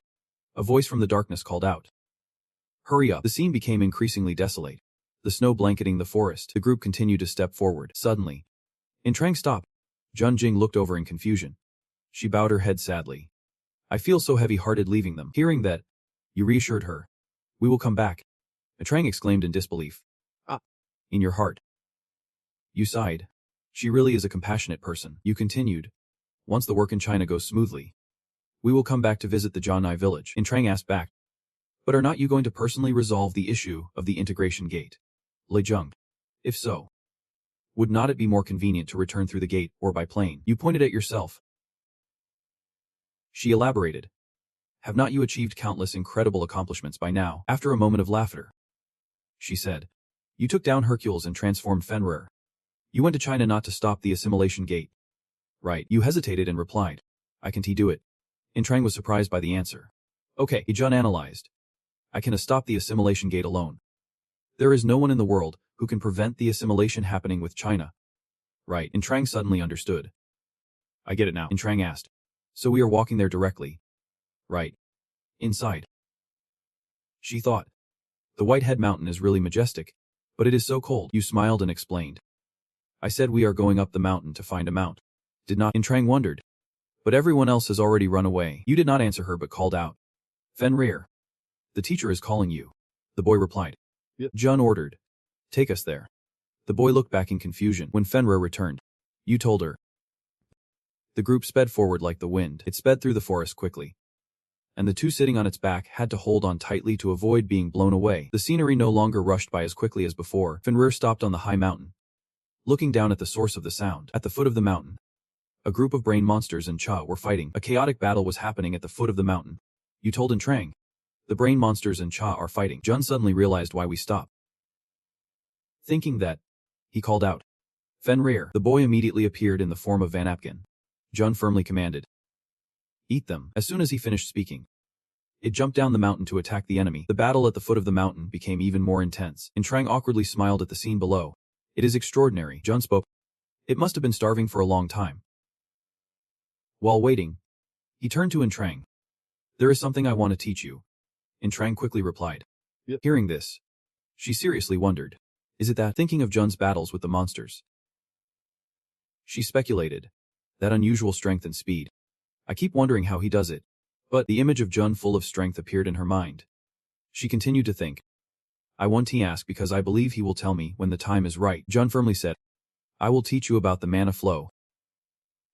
A voice from the darkness called out. Hurry up. The scene became increasingly desolate. The snow blanketing the forest. The group continued to step forward. Suddenly, Intrang stopped. Junjing looked over in confusion. She bowed her head sadly. I feel so heavy-hearted leaving them. Hearing that, you reassured her. We will come back. Intrang exclaimed in disbelief. Ah. In your heart. You sighed. She really is a compassionate person. You continued. Once the work in China goes smoothly, we will come back to visit the Jian'ai village. Intrang asked back. But are not you going to personally resolve the issue of the integration gate? Lei Zheng. If so, would not it be more convenient to return through the gate or by plane? You pointed at yourself. She elaborated. Have not you achieved countless incredible accomplishments by now? After a moment of laughter, she said. You took down Hercules and transformed Fenrir. You went to China not to stop the assimilation gate. Right. You hesitated and replied. I can't do it. Intrang was surprised by the answer. Okay. Ijun analyzed. I can stop the assimilation gate alone. There is no one in the world who can prevent the assimilation happening with China. Right. Intrang suddenly understood. I get it now. Intrang asked. So we are walking there directly. Right. Inside. She thought. The Whitehead Mountain is really majestic, but it is so cold. You smiled and explained. I said we are going up the mountain to find a mount. Did not. Intrang wondered. But everyone else has already run away. You did not answer her but called out. Fenrir. The teacher is calling you. The boy replied. Yep. Jun ordered. Take us there. The boy looked back in confusion. When Fenrir returned. You told her. The group sped forward like the wind. It sped through the forest quickly. And the two sitting on its back had to hold on tightly to avoid being blown away. The scenery no longer rushed by as quickly as before. Fenrir stopped on the high mountain. Looking down at the source of the sound. At the foot of the mountain, a group of brain monsters and Cha were fighting. A chaotic battle was happening at the foot of the mountain. You told Intrang. The brain monsters and Cha are fighting. Jun suddenly realized why we stopped. Thinking that, he called out. Fenrir. The boy immediately appeared in the form of Van Apken. Jun firmly commanded. Eat them. As soon as he finished speaking, it jumped down the mountain to attack the enemy. The battle at the foot of the mountain became even more intense. Intrang awkwardly smiled at the scene below. It is extraordinary. Jun spoke. It must have been starving for a long time. While waiting, he turned to Intrang. There is something I want to teach you. Intrang quickly replied. Yep. Hearing this, she seriously wondered. Is it that? Thinking of Jun's battles with the monsters, she speculated. That unusual strength and speed. I keep wondering how he does it. But the image of Jun full of strength appeared in her mind. She continued to think. I want to ask because I believe he will tell me when the time is right. Jun firmly said. I will teach you about the mana flow.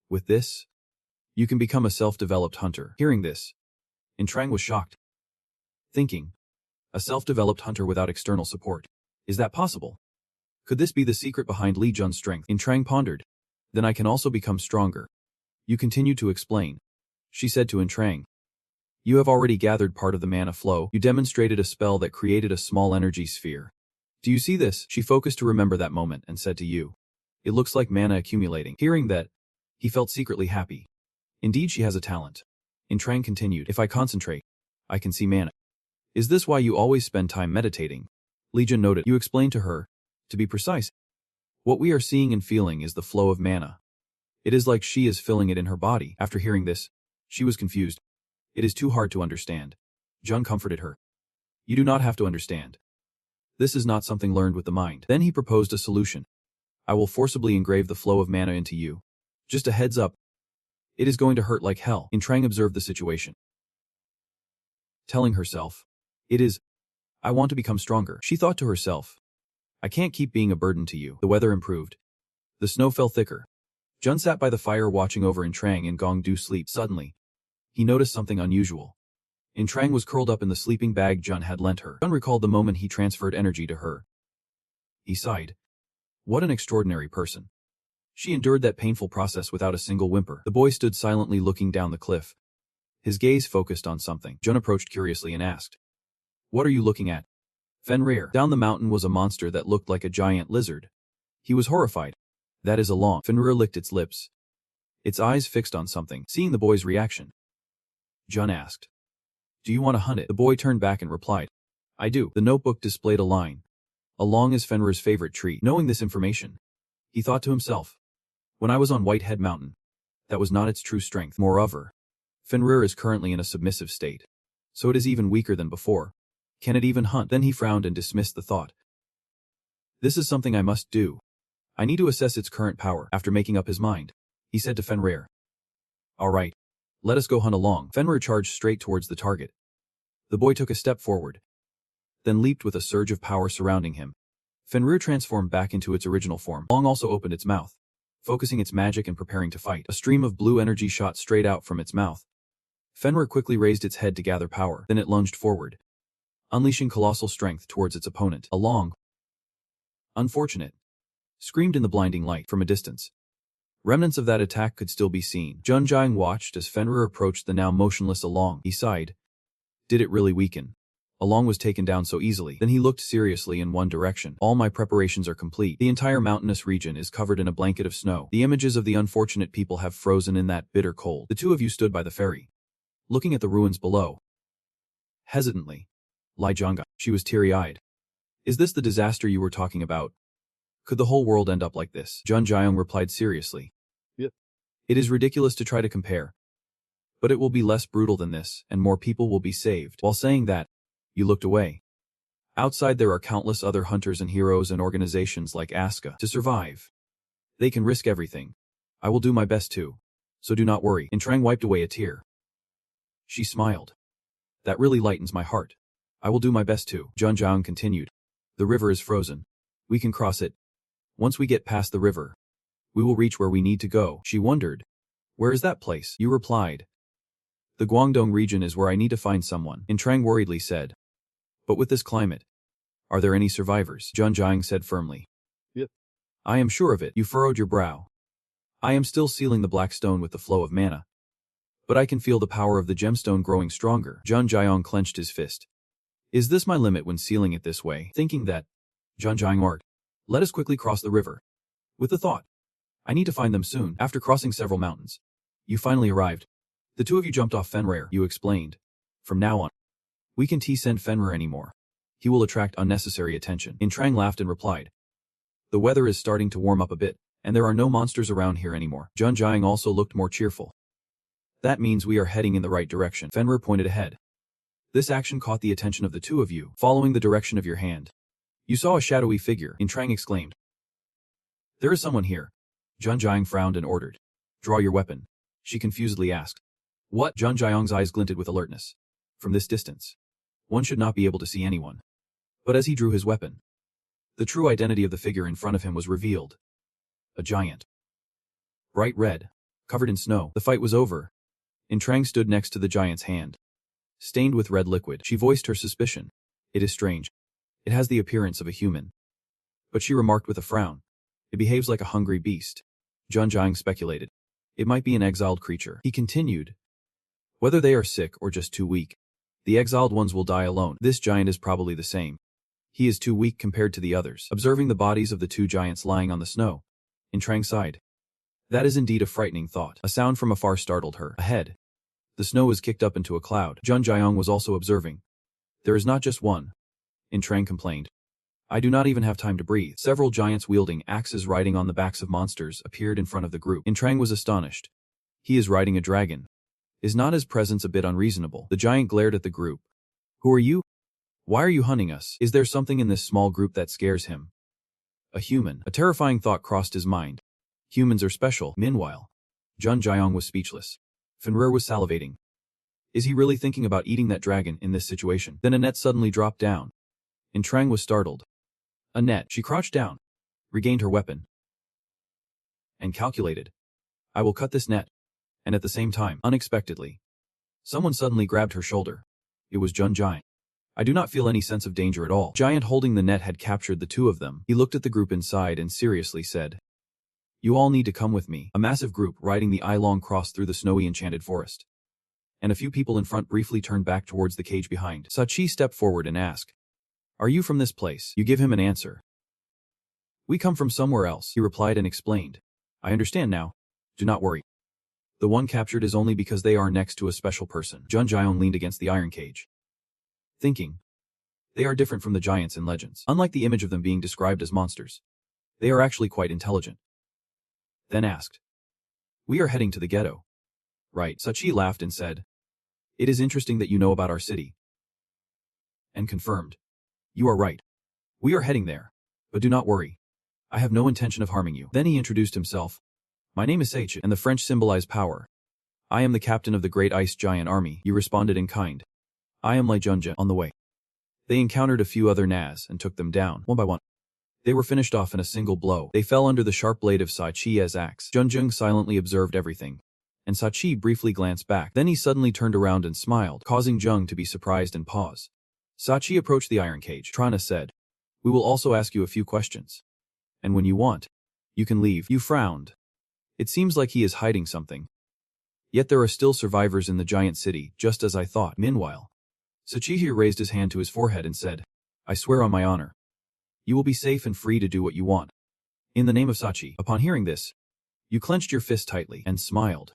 With this, you can become a self-developed hunter. Hearing this, Intrang was shocked. Thinking. A self-developed hunter without external support. Is that possible? Could this be the secret behind Li Jun's strength? Intrang pondered. Then I can also become stronger. You continued to explain. She said to Intrang. You have already gathered part of the mana flow. You demonstrated a spell that created a small energy sphere. Do you see this? She focused to remember that moment and said to you. It looks like mana accumulating. Hearing that, he felt secretly happy. Indeed she has a talent. Intrang continued. If I concentrate, I can see mana. Is this why you always spend time meditating? Legion noted. You explained to her. To be precise, what we are seeing and feeling is the flow of mana. It is like she is filling it in her body. After hearing this, she was confused. It is too hard to understand. Jun comforted her. You do not have to understand. This is not something learned with the mind. Then he proposed a solution. I will forcibly engrave the flow of mana into you. Just a heads up. It is going to hurt like hell. Trang observed the situation, telling herself, I want to become stronger. She thought to herself, I can't keep being a burden to you. The weather improved. The snow fell thicker. Jun sat by the fire watching over Trang and Gong Du sleep. Suddenly, he noticed something unusual. Trang was curled up in the sleeping bag Jun had lent her. Jun recalled the moment he transferred energy to her. He sighed. What an extraordinary person. She endured that painful process without a single whimper. The boy stood silently looking down the cliff. His gaze focused on something. Jun approached curiously and asked, What are you looking at? Fenrir. Down the mountain was a monster that looked like a giant lizard. He was horrified. That is a long. Fenrir licked its lips, its eyes fixed on something. Seeing the boy's reaction, Jun asked, Do you want to hunt it? The boy turned back and replied, I do. The notebook displayed a line. Along is Fenrir's favorite tree. Knowing this information, he thought to himself, When I was on Whitehead Mountain, that was not its true strength. Moreover, Fenrir is currently in a submissive state, so it is even weaker than before. Can it even hunt? Then he frowned and dismissed the thought. This is something I must do. I need to assess its current power. After making up his mind, he said to Fenrir, All right, let us go hunt along. Fenrir charged straight towards the target. The boy took a step forward, then leaped with a surge of power surrounding him. Fenrir transformed back into its original form. Long also opened its mouth, focusing its magic and preparing to fight. A stream of blue energy shot straight out from its mouth. Fenrir quickly raised its head to gather power, then it lunged forward, unleashing colossal strength towards its opponent. A long, unfortunate, screamed in the blinding light from a distance. Remnants of that attack could still be seen. Jun Jiang watched as Fenrir approached the now motionless Along. He sighed. Did it really weaken? Along was taken down so easily. Then he looked seriously in one direction. All my preparations are complete. The entire mountainous region is covered in a blanket of snow. The images of the unfortunate people have frozen in that bitter cold. The two of you stood by the ferry, looking at the ruins below. Hesitantly, Lai Zhanga. She was teary-eyed. Is this the disaster you were talking about? Could the whole world end up like this? Jun Jiang replied seriously. Yep. It is ridiculous to try to compare. But it will be less brutal than this, and more people will be saved. While saying that, you looked away. Outside there are countless other hunters and heroes and organizations like Asuka. To survive, they can risk everything. I will do my best too. So do not worry. Trang wiped away a tear. She smiled. That really lightens my heart. I will do my best too. Jun Jiang continued. The river is frozen. We can cross it. Once we get past the river, we will reach where we need to go. She wondered. Where is that place? You replied. The Guangdong region is where I need to find someone. Trang worriedly said. But with this climate, are there any survivors? Jun Jiang said firmly. Yep. I am sure of it. You furrowed your brow. I am still sealing the black stone with the flow of mana, but I can feel the power of the gemstone growing stronger. Jun Jiang clenched his fist. Is this my limit when sealing it this way? Thinking that, Jun Jiang arced. Let us quickly cross the river. With the thought, I need to find them soon. After crossing several mountains, you finally arrived. The two of you jumped off Fenrir, you explained. From now on, we can't send Fenrir anymore. He will attract unnecessary attention. Trang laughed and replied. The weather is starting to warm up a bit, and there are no monsters around here anymore. Jun Jiang also looked more cheerful. That means we are heading in the right direction. Fenrir pointed ahead. This action caught the attention of the two of you. Following the direction of your hand, you saw a shadowy figure. Trang exclaimed. There is someone here. Jun Jiang frowned and ordered. Draw your weapon. She confusedly asked. What? Jun Jiang's eyes glinted with alertness. From this distance, one should not be able to see anyone. But as he drew his weapon, the true identity of the figure in front of him was revealed. A giant. Bright red, covered in snow. The fight was over. Trang stood next to the giant's hand, stained with red liquid. She voiced her suspicion. It is strange. It has the appearance of a human. But she remarked with a frown. It behaves like a hungry beast. Jun Jiang speculated. It might be an exiled creature. He continued. Whether they are sick or just too weak, the exiled ones will die alone. This giant is probably the same. He is too weak compared to the others. Observing the bodies of the two giants lying on the snow, Trang sighed. That is indeed a frightening thought. A sound from afar startled her. Ahead, the snow was kicked up into a cloud. Jun Jiang was also observing. There is not just one. Trang complained. I do not even have time to breathe. Several giants wielding axes riding on the backs of monsters appeared in front of the group. Trang was astonished. He is riding a dragon. Is not his presence a bit unreasonable? The giant glared at the group. Who are you? Why are you hunting us? Is there something in this small group that scares him? A human. A terrifying thought crossed his mind. Humans are special. Meanwhile, Jun Jiang was speechless. Fenrir was salivating. Is he really thinking about eating that dragon in this situation? Then a net suddenly dropped down. And Trang was startled. A net. She crouched down, regained her weapon, and calculated. I will cut this net. And at the same time, unexpectedly, someone suddenly grabbed her shoulder. It was Jun Giant. I do not feel any sense of danger at all. Giant holding the net had captured the two of them. He looked at the group inside and seriously said, you all need to come with me. A massive group riding the eye-long crossed through the snowy enchanted forest. And a few people in front briefly turned back towards the cage behind. Sachi stepped forward and asked, are you from this place? You give him an answer. We come from somewhere else, he replied and explained. I understand now. Do not worry. The one captured is only because they are next to a special person. Jun Jion leaned against the iron cage, thinking. They are different from the giants in legends. Unlike the image of them being described as monsters, they are actually quite intelligent. Then asked, we are heading to the ghetto. Right. Sachi laughed and said, it is interesting that you know about our city. And confirmed, you are right. We are heading there. But do not worry. I have no intention of harming you. Then he introduced himself. My name is Seichi, and the French symbolize power. I am the captain of the great ice giant army. You responded in kind. I am Lai Junja. On the way, they encountered a few other Naz and took them down, one by one. They were finished off in a single blow. They fell under the sharp blade of Sachi's axe. Junjung silently observed everything, and Sachi briefly glanced back. Then he suddenly turned around and smiled, causing Jung to be surprised and pause. Sachi approached the iron cage. Trana said, we will also ask you a few questions. And when you want, you can leave. You frowned. It seems like he is hiding something. Yet there are still survivors in the giant city, just as I thought. Meanwhile, Sachi raised his hand to his forehead and said, I swear on my honor. You will be safe and free to do what you want. In the name of Sachi. Upon hearing this, you clenched your fist tightly and smiled.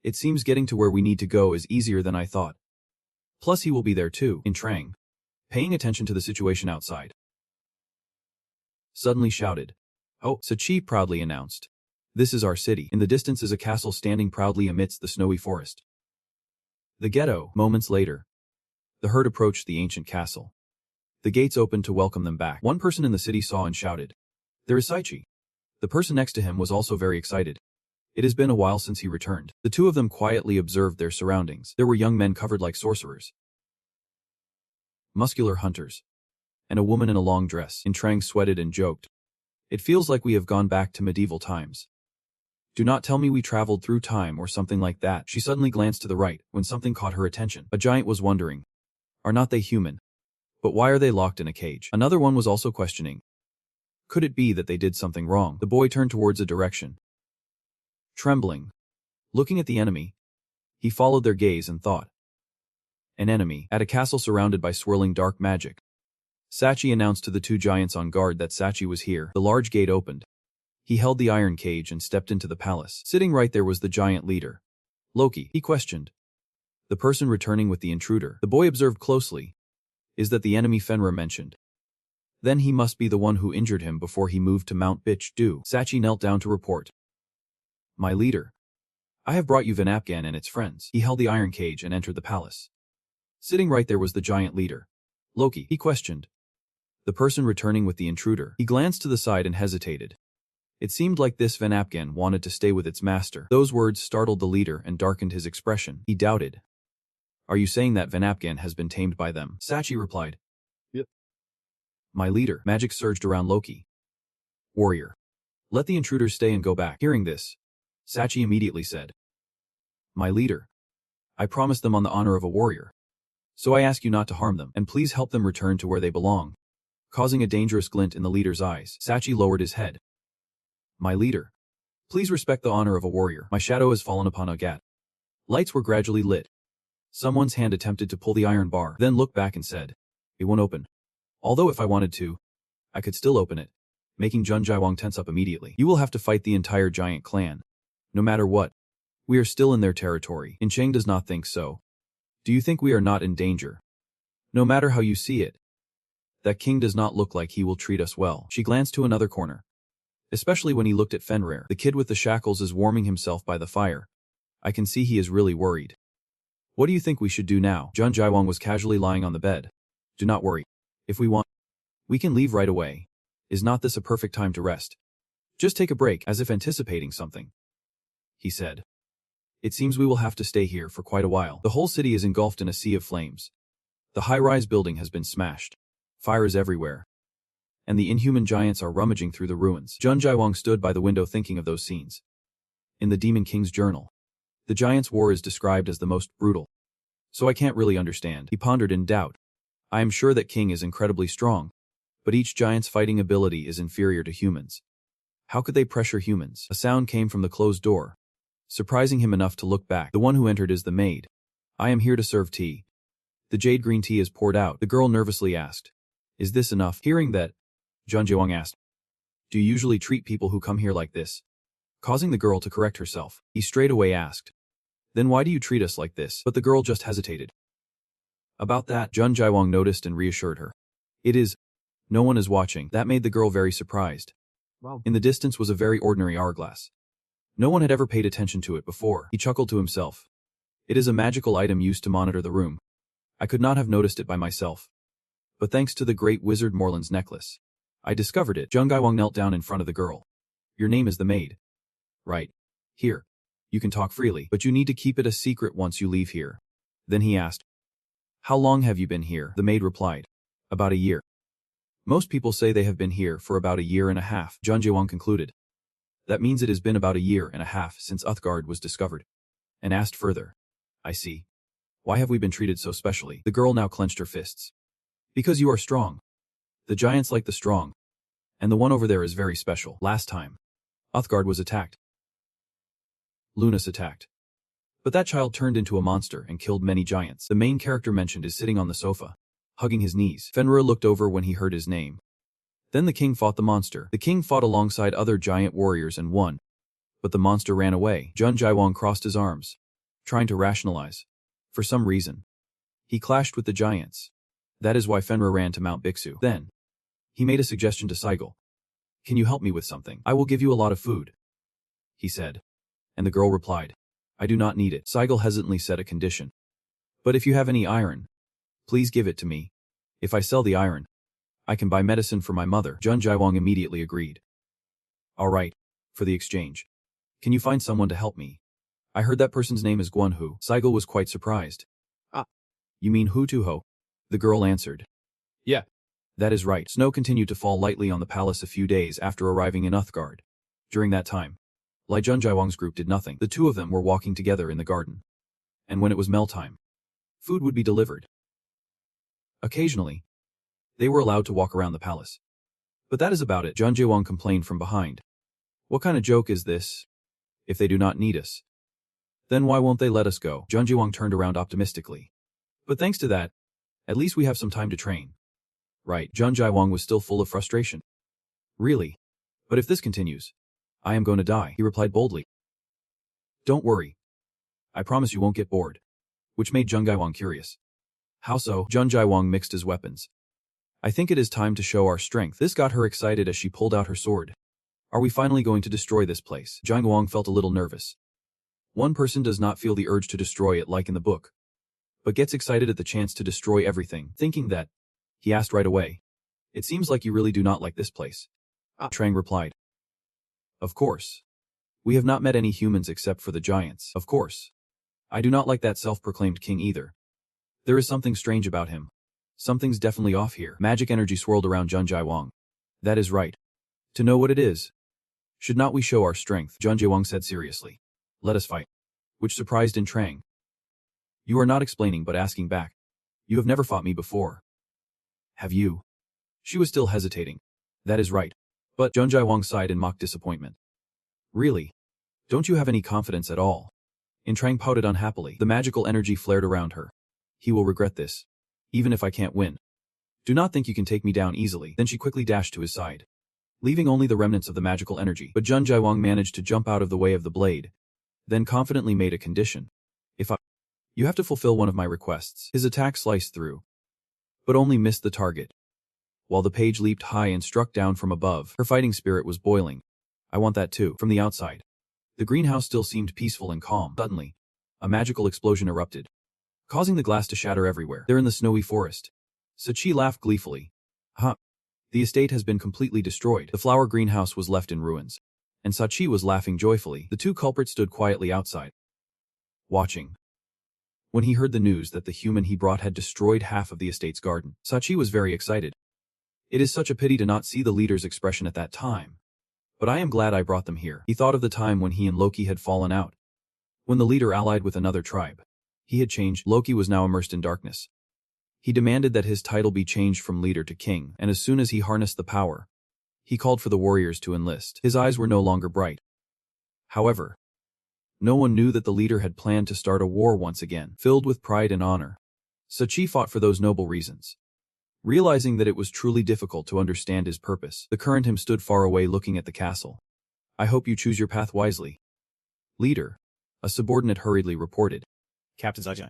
It seems getting to where we need to go is easier than I thought. Plus he will be there too. In Trang, paying attention to the situation outside, suddenly shouted, oh, Sachi proudly announced. This is our city. In the distance is a castle standing proudly amidst the snowy forest. The ghetto. Moments later, the herd approached the ancient castle. The gates opened to welcome them back. One person in the city saw and shouted, there is Saichi. The person next to him was also very excited. It has been a while since he returned. The two of them quietly observed their surroundings. There were young men covered like sorcerers, muscular hunters, and a woman in a long dress. In Trang sweated and joked. It feels like we have gone back to medieval times. Do not tell me we traveled through time or something like that. She suddenly glanced to the right when something caught her attention. A giant was wondering, are not they human? But why are they locked in a cage? Another one was also questioning. Could it be that they did something wrong? The boy turned towards a direction. Trembling, looking at the enemy, he followed their gaze and thought. An enemy, at a castle surrounded by swirling dark magic. Sachi announced to the two giants on guard that Sachi was here. The large gate opened. He held the iron cage and stepped into the palace. Sitting right there was the giant leader. Loki, he questioned. The person returning with the intruder. The boy observed closely. Is that the enemy Fenrir mentioned? Then he must be the one who injured him before he moved to Mount Bitch Do. Sachi knelt down to report. My leader. I have brought you Vanapgan and its friends. He held the iron cage and entered the palace. Sitting right there was the giant leader. Loki, he questioned. The person returning with the intruder. He glanced to the side and hesitated. It seemed like this Vanapgan wanted to stay with its master. Those words startled the leader and darkened his expression. He doubted. Are you saying that Vanapgan has been tamed by them? Sachi replied. Yep. My leader. Magic surged around Loki. Warrior. Let the intruders stay and go back. Hearing this, Sachi immediately said. My leader. I promised them on the honor of a warrior. So I ask you not to harm them, and please help them return to where they belong. Causing a dangerous glint in the leader's eyes, Sachi lowered his head. My leader. Please respect the honor of a warrior. My shadow has fallen upon Agat. Lights were gradually lit. Someone's hand attempted to pull the iron bar, then looked back and said, it won't open. Although if I wanted to, I could still open it, making Jun Jaiwang tense up immediately. You will have to fight the entire giant clan. No matter what. We are still in their territory. In Cheng does not think so. Do you think we are not in danger? No matter how you see it. That king does not look like he will treat us well. She glanced to another corner. Especially when he looked at Fenrir. The kid with the shackles is warming himself by the fire. I can see he is really worried. What do you think we should do now? Jun Jaiwang was casually lying on the bed. Do not worry. If we want, we can leave right away. Is not this a perfect time to rest? Just take a break, as if anticipating something, he said. It seems we will have to stay here for quite a while. The whole city is engulfed in a sea of flames. The high-rise building has been smashed. Fire is everywhere. And the inhuman giants are rummaging through the ruins. Jun Jaiwang stood by the window thinking of those scenes. In the Demon King's journal, the giants' war is described as the most brutal. So I can't really understand. He pondered in doubt. I am sure that King is incredibly strong, but each giant's fighting ability is inferior to humans. How could they pressure humans? A sound came from the closed door, surprising him enough to look back. The one who entered is the maid. I am here to serve tea. The jade green tea is poured out. The girl nervously asked, Is this enough? Hearing that, Jun Jaiwang asked, Do you usually treat people who come here like this? Causing the girl to correct herself, he straightaway asked, Then why do you treat us like this? But the girl just hesitated. About that, Jun Jaiwang noticed and reassured her. It is. No one is watching. That made the girl very surprised. Wow. In the distance was a very ordinary hourglass. No one had ever paid attention to it before. He chuckled to himself. It is a magical item used to monitor the room. I could not have noticed it by myself. But thanks to the great wizard Morland's necklace, I discovered it. Jun Jaiwang knelt down in front of the girl. Your name is the maid. Right. Here. You can talk freely, but you need to keep it a secret once you leave here. Then he asked, How long have you been here? The maid replied, About a year. Most people say they have been here for about a year and a half, Jun Jaiwang concluded. That means it has been about a year and a half since Uthgard was discovered. And asked further, I see. Why have we been treated so specially? The girl now clenched her fists. Because you are strong. The giants like the strong. And the one over there is very special. Last time, Uthgard was attacked. Lunas attacked. But that child turned into a monster and killed many giants. The main character mentioned is sitting on the sofa, hugging his knees. Fenrir looked over when he heard his name. Then the king fought the monster. The king fought alongside other giant warriors and won. But the monster ran away. Jun Jaiwang crossed his arms, trying to rationalize. For some reason, he clashed with the giants. That is why Fenrir ran to Mount Bixu. Then, he made a suggestion to Sigel. Can you help me with something? I will give you a lot of food, he said. And the girl replied, I do not need it. Sigel hesitantly set a condition. But if you have any iron, please give it to me. If I sell the iron, I can buy medicine for my mother. Jun Jaiwang immediately agreed. All right, for the exchange. Can you find someone to help me? I heard that person's name is Guanhu. Sigel was quite surprised. Ah, you mean Hu Tuho? The girl answered. Yeah, that is right. Snow continued to fall lightly on the palace a few days after arriving in Uthgard. During that time, Lai Jun Jaiwang's group did nothing. The two of them were walking together in the garden. And when it was meal time, food would be delivered. Occasionally, they were allowed to walk around the palace. But that is about it. Jun Jaiwang complained from behind. What kind of joke is this? If they do not need us, then why won't they let us go? Jun Jaiwang turned around optimistically. But thanks to that, at least we have some time to train. Right, Jun Jaiwang was still full of frustration. Really? But if this continues, I am going to die, he replied boldly. Don't worry. I promise you won't get bored. Which made Jun Jaiwang curious. How so? Jun Jaiwang mixed his weapons. I think it is time to show our strength. This got her excited as she pulled out her sword. Are we finally going to destroy this place? Jun Jaiwang felt a little nervous. One person does not feel the urge to destroy it like in the book, but gets excited at the chance to destroy everything, thinking that. He asked right away. It seems like you really do not like this place. Trang replied. Of course. We have not met any humans except for the giants. Of course. I do not like that self-proclaimed king either. There is something strange about him. Something's definitely off here. Magic energy swirled around Jun Jaiwang. That is right. To know what it is, should not we show our strength? Jun Jaiwang said seriously. Let us fight. Which surprised in Trang. You are not explaining but asking back. You have never fought me before. Have you? She was still hesitating. That is right. But Jun Jaiwang sighed in mock disappointment. Really? Don't you have any confidence at all? Trang pouted unhappily. The magical energy flared around her. He will regret this. Even if I can't win. Do not think you can take me down easily. Then she quickly dashed to his side, leaving only the remnants of the magical energy. But Jun Jaiwang managed to jump out of the way of the blade, then confidently made a condition. You have to fulfill one of my requests. His attack sliced through, but only missed the target. While the page leaped high and struck down from above, her fighting spirit was boiling. I want that too. From the outside, the greenhouse still seemed peaceful and calm. Suddenly, a magical explosion erupted, causing the glass to shatter everywhere. There in the snowy forest, Sachi laughed gleefully. Huh. The estate has been completely destroyed. The flower greenhouse was left in ruins. And Sachi was laughing joyfully. The two culprits stood quietly outside, watching. When he heard the news that the human he brought had destroyed half of the estate's garden, Sachi was very excited. It is such a pity to not see the leader's expression at that time. But I am glad I brought them here. He thought of the time when he and Loki had fallen out. When the leader allied with another tribe. He had changed. Loki was now immersed in darkness. He demanded that his title be changed from leader to king, and as soon as he harnessed the power, he called for the warriors to enlist. His eyes were no longer bright. However, no one knew that the leader had planned to start a war once again, filled with pride and honor. Sachi fought for those noble reasons. Realizing that it was truly difficult to understand his purpose, the current him stood far away looking at the castle. I hope you choose your path wisely. Leader, a subordinate hurriedly reported. Captain Zaijian.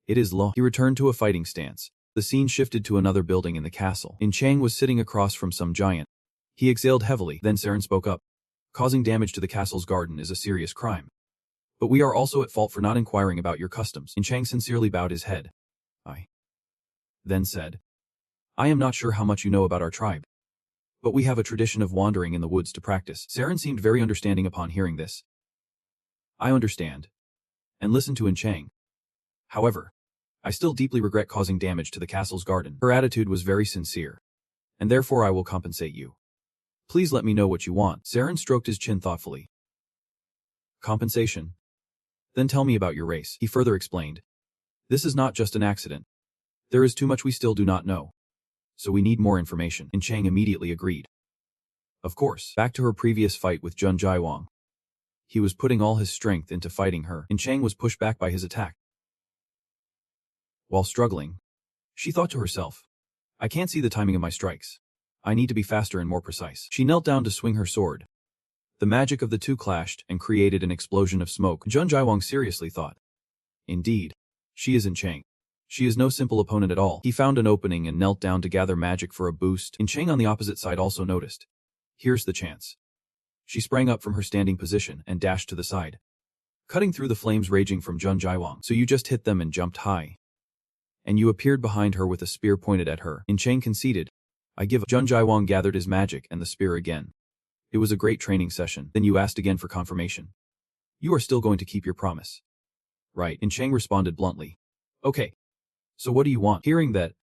It is Lo. He returned to a fighting stance. The scene shifted to another building in the castle. In Chang was sitting across from some giant. He exhaled heavily, then Saren spoke up. Causing damage to the castle's garden is a serious crime. But we are also at fault for not inquiring about your customs. In Chang sincerely bowed his head. I then said, I am not sure how much you know about our tribe. But we have a tradition of wandering in the woods to practice. Saren seemed very understanding upon hearing this. I understand. And listened to In Chang. However, I still deeply regret causing damage to the castle's garden. Her attitude was very sincere. And therefore I will compensate you. Please let me know what you want. Saren stroked his chin thoughtfully. Compensation? Then tell me about your race, he further explained. This is not just an accident. There is too much we still do not know. So we need more information. And Chang immediately agreed. Of course, back to her previous fight with Jun Jaiwang. He was putting all his strength into fighting her, and Chang was pushed back by his attack. While struggling, she thought to herself, I can't see the timing of my strikes. I need to be faster and more precise. She knelt down to swing her sword. The magic of the two clashed and created an explosion of smoke. Jun Jaiwang seriously thought. Indeed, she isn't Chang. She is no simple opponent at all. He found an opening and knelt down to gather magic for a boost, and Chang on the opposite side also noticed. Here's the chance. She sprang up from her standing position and dashed to the side, cutting through the flames raging from Jun Jaiwang. So you just hit them and jumped high. And you appeared behind her with a spear pointed at her. In Chang conceded. I give up. Jun Jaiwang gathered his magic and the spear again. It was a great training session. Then you asked again for confirmation. You are still going to keep your promise. Right. And Chang responded bluntly. Okay. So what do you want? Hearing that,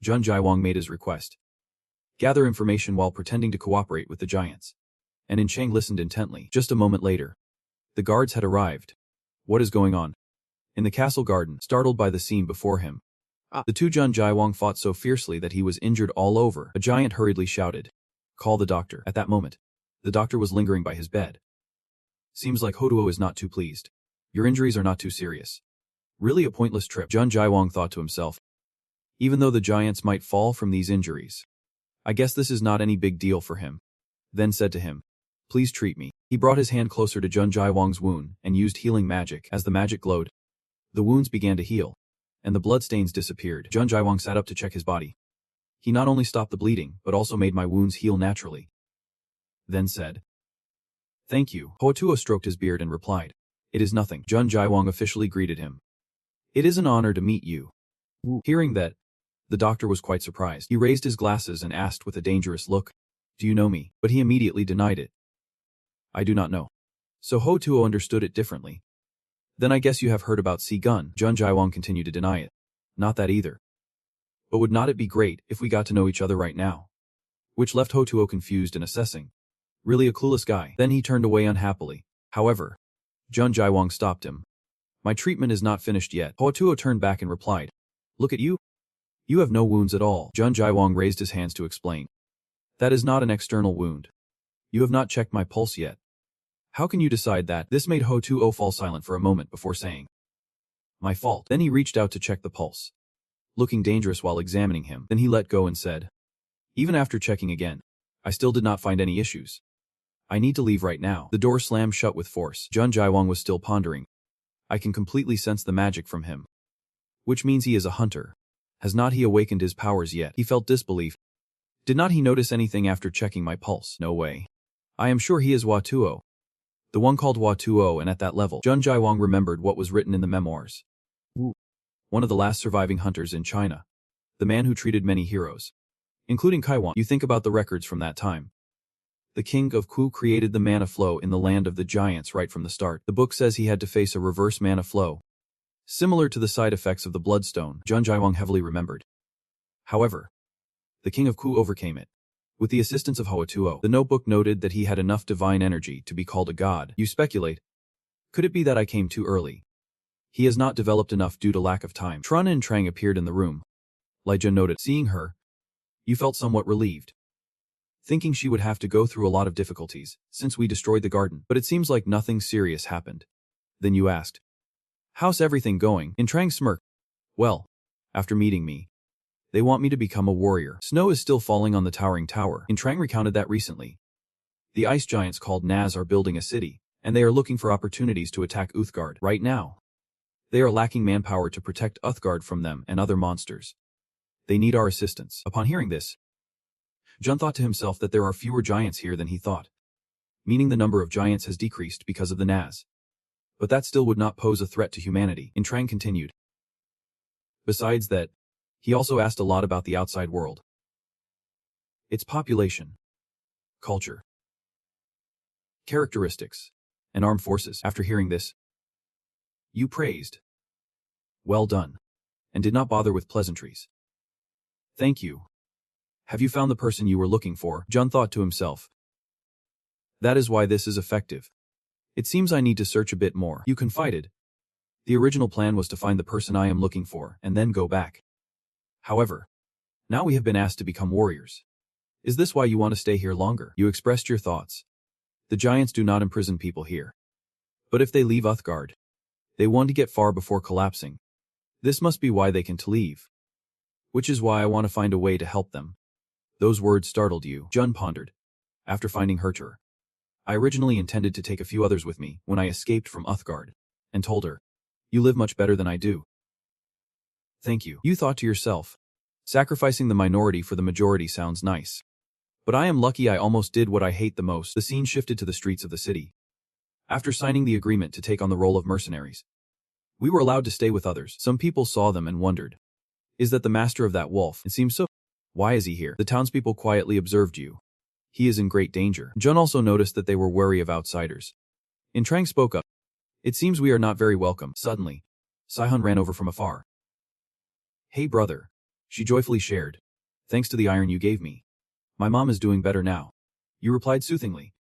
Jun Jaiwang made his request. Gather information while pretending to cooperate with the giants. And In Chang listened intently. Just a moment later, the guards had arrived. What is going on? In the castle garden, startled by the scene before him, the two Jun Jaiwang fought so fiercely that he was injured all over. A giant hurriedly shouted, call the doctor. At that moment, the doctor was lingering by his bed. Seems like Hoduo is not too pleased. Your injuries are not too serious. Really a pointless trip, Jun Jaiwang thought to himself. Even though the giants might fall from these injuries, I guess this is not any big deal for him. Then said to him, please treat me. He brought his hand closer to Jun Jaiwang's wound and used healing magic. As the magic glowed, the wounds began to heal, and the bloodstains disappeared. Jun Jaiwang sat up to check his body. He not only stopped the bleeding, but also made my wounds heal naturally. Then said, thank you. Hotuo stroked his beard and replied, it is nothing. Jun Jaiwang officially greeted him. It is an honor to meet you. Hearing that, the doctor was quite surprised. He raised his glasses and asked with a dangerous look, do you know me? But he immediately denied it. I do not know. So Hotuo understood it differently. Then I guess you have heard about Si-gun. Jun Jaiwang continued to deny it. Not that either. But would not it be great if we got to know each other right now? Which left Hotuo confused and assessing. Really a clueless guy. Then he turned away unhappily. However, Jun Jaiwang stopped him. My treatment is not finished yet. Hotuo turned back and replied, look at you. You have no wounds at all. Jun Jaiwang raised his hands to explain. That is not an external wound. You have not checked my pulse yet. How can you decide that? This made Hotuo fall silent for a moment before saying, my fault. Then he reached out to check the pulse, looking dangerous while examining him. Then he let go and said, even after checking again, I still did not find any issues. I need to leave right now. The door slammed shut with force. Jun Jaiwang was still pondering. I can completely sense the magic from him. Which means he is a hunter. Has not he awakened his powers yet? He felt disbelief. Did not he notice anything after checking my pulse? No way. I am sure he is Watuo. The one called Watuo, and at that level, Jun Jaiwang remembered what was written in the memoirs. One of the last surviving hunters in China. The man who treated many heroes. including Kaiwan. You think about the records from that time. The king of Ku created the mana flow in the land of the giants right from the start. The book says he had to face a reverse mana flow, similar to the side effects of the Bloodstone, Jun Jaiwang heavily remembered. However, the king of Ku overcame it. With the assistance of Hoatuo, the notebook noted that he had enough divine energy to be called a god. You speculate. Could it be that I came too early? He has not developed enough due to lack of time. Trun and Trang appeared in the room. Lai Jun noted. Seeing her, you felt somewhat relieved, thinking she would have to go through a lot of difficulties since we destroyed the garden, but it seems like nothing serious happened. Then you asked, how's everything going? In Trang smirked. Well, after meeting me, they want me to become a warrior. Snow is still falling on the towering tower. In Trang recounted that recently. The ice giants called Naz are building a city, and they are looking for opportunities to attack Uthgard. Right now, they are lacking manpower to protect Uthgard from them and other monsters. They need our assistance. Upon hearing this, Jun thought to himself that there are fewer giants here than he thought, meaning the number of giants has decreased because of the Naz. But that still would not pose a threat to humanity. In Trang continued. Besides that, he also asked a lot about the outside world, its population, culture, characteristics, and armed forces. After hearing this, you praised. Well done. And did not bother with pleasantries. Thank you. Have you found the person you were looking for? Jun thought to himself. That is why this is effective. It seems I need to search a bit more. You confided. The original plan was to find the person I am looking for and then go back. However, now we have been asked to become warriors. Is this why you want to stay here longer? You expressed your thoughts. The giants do not imprison people here. But if they leave Uthgard, they want to get far before collapsing. This must be why they can leave. Which is why I want to find a way to help them. Those words startled you, Jun pondered. After finding Herter, I originally intended to take a few others with me when I escaped from Uthgard, and told her, you live much better than I do. Thank you. You thought to yourself, sacrificing the minority for the majority sounds nice. But I am lucky I almost did what I hate the most. The scene shifted to the streets of the city. After signing the agreement to take on the role of mercenaries, we were allowed to stay with others. Some people saw them and wondered, is that the master of that wolf? It seems so. Why is he here? The townspeople quietly observed you. He is in great danger. Jun also noticed that they were wary of outsiders. In Trang spoke up. It seems we are not very welcome. Suddenly, Saihun ran over from afar. Hey brother, she joyfully shared. Thanks to the iron you gave me, my mom is doing better now. You replied soothingly.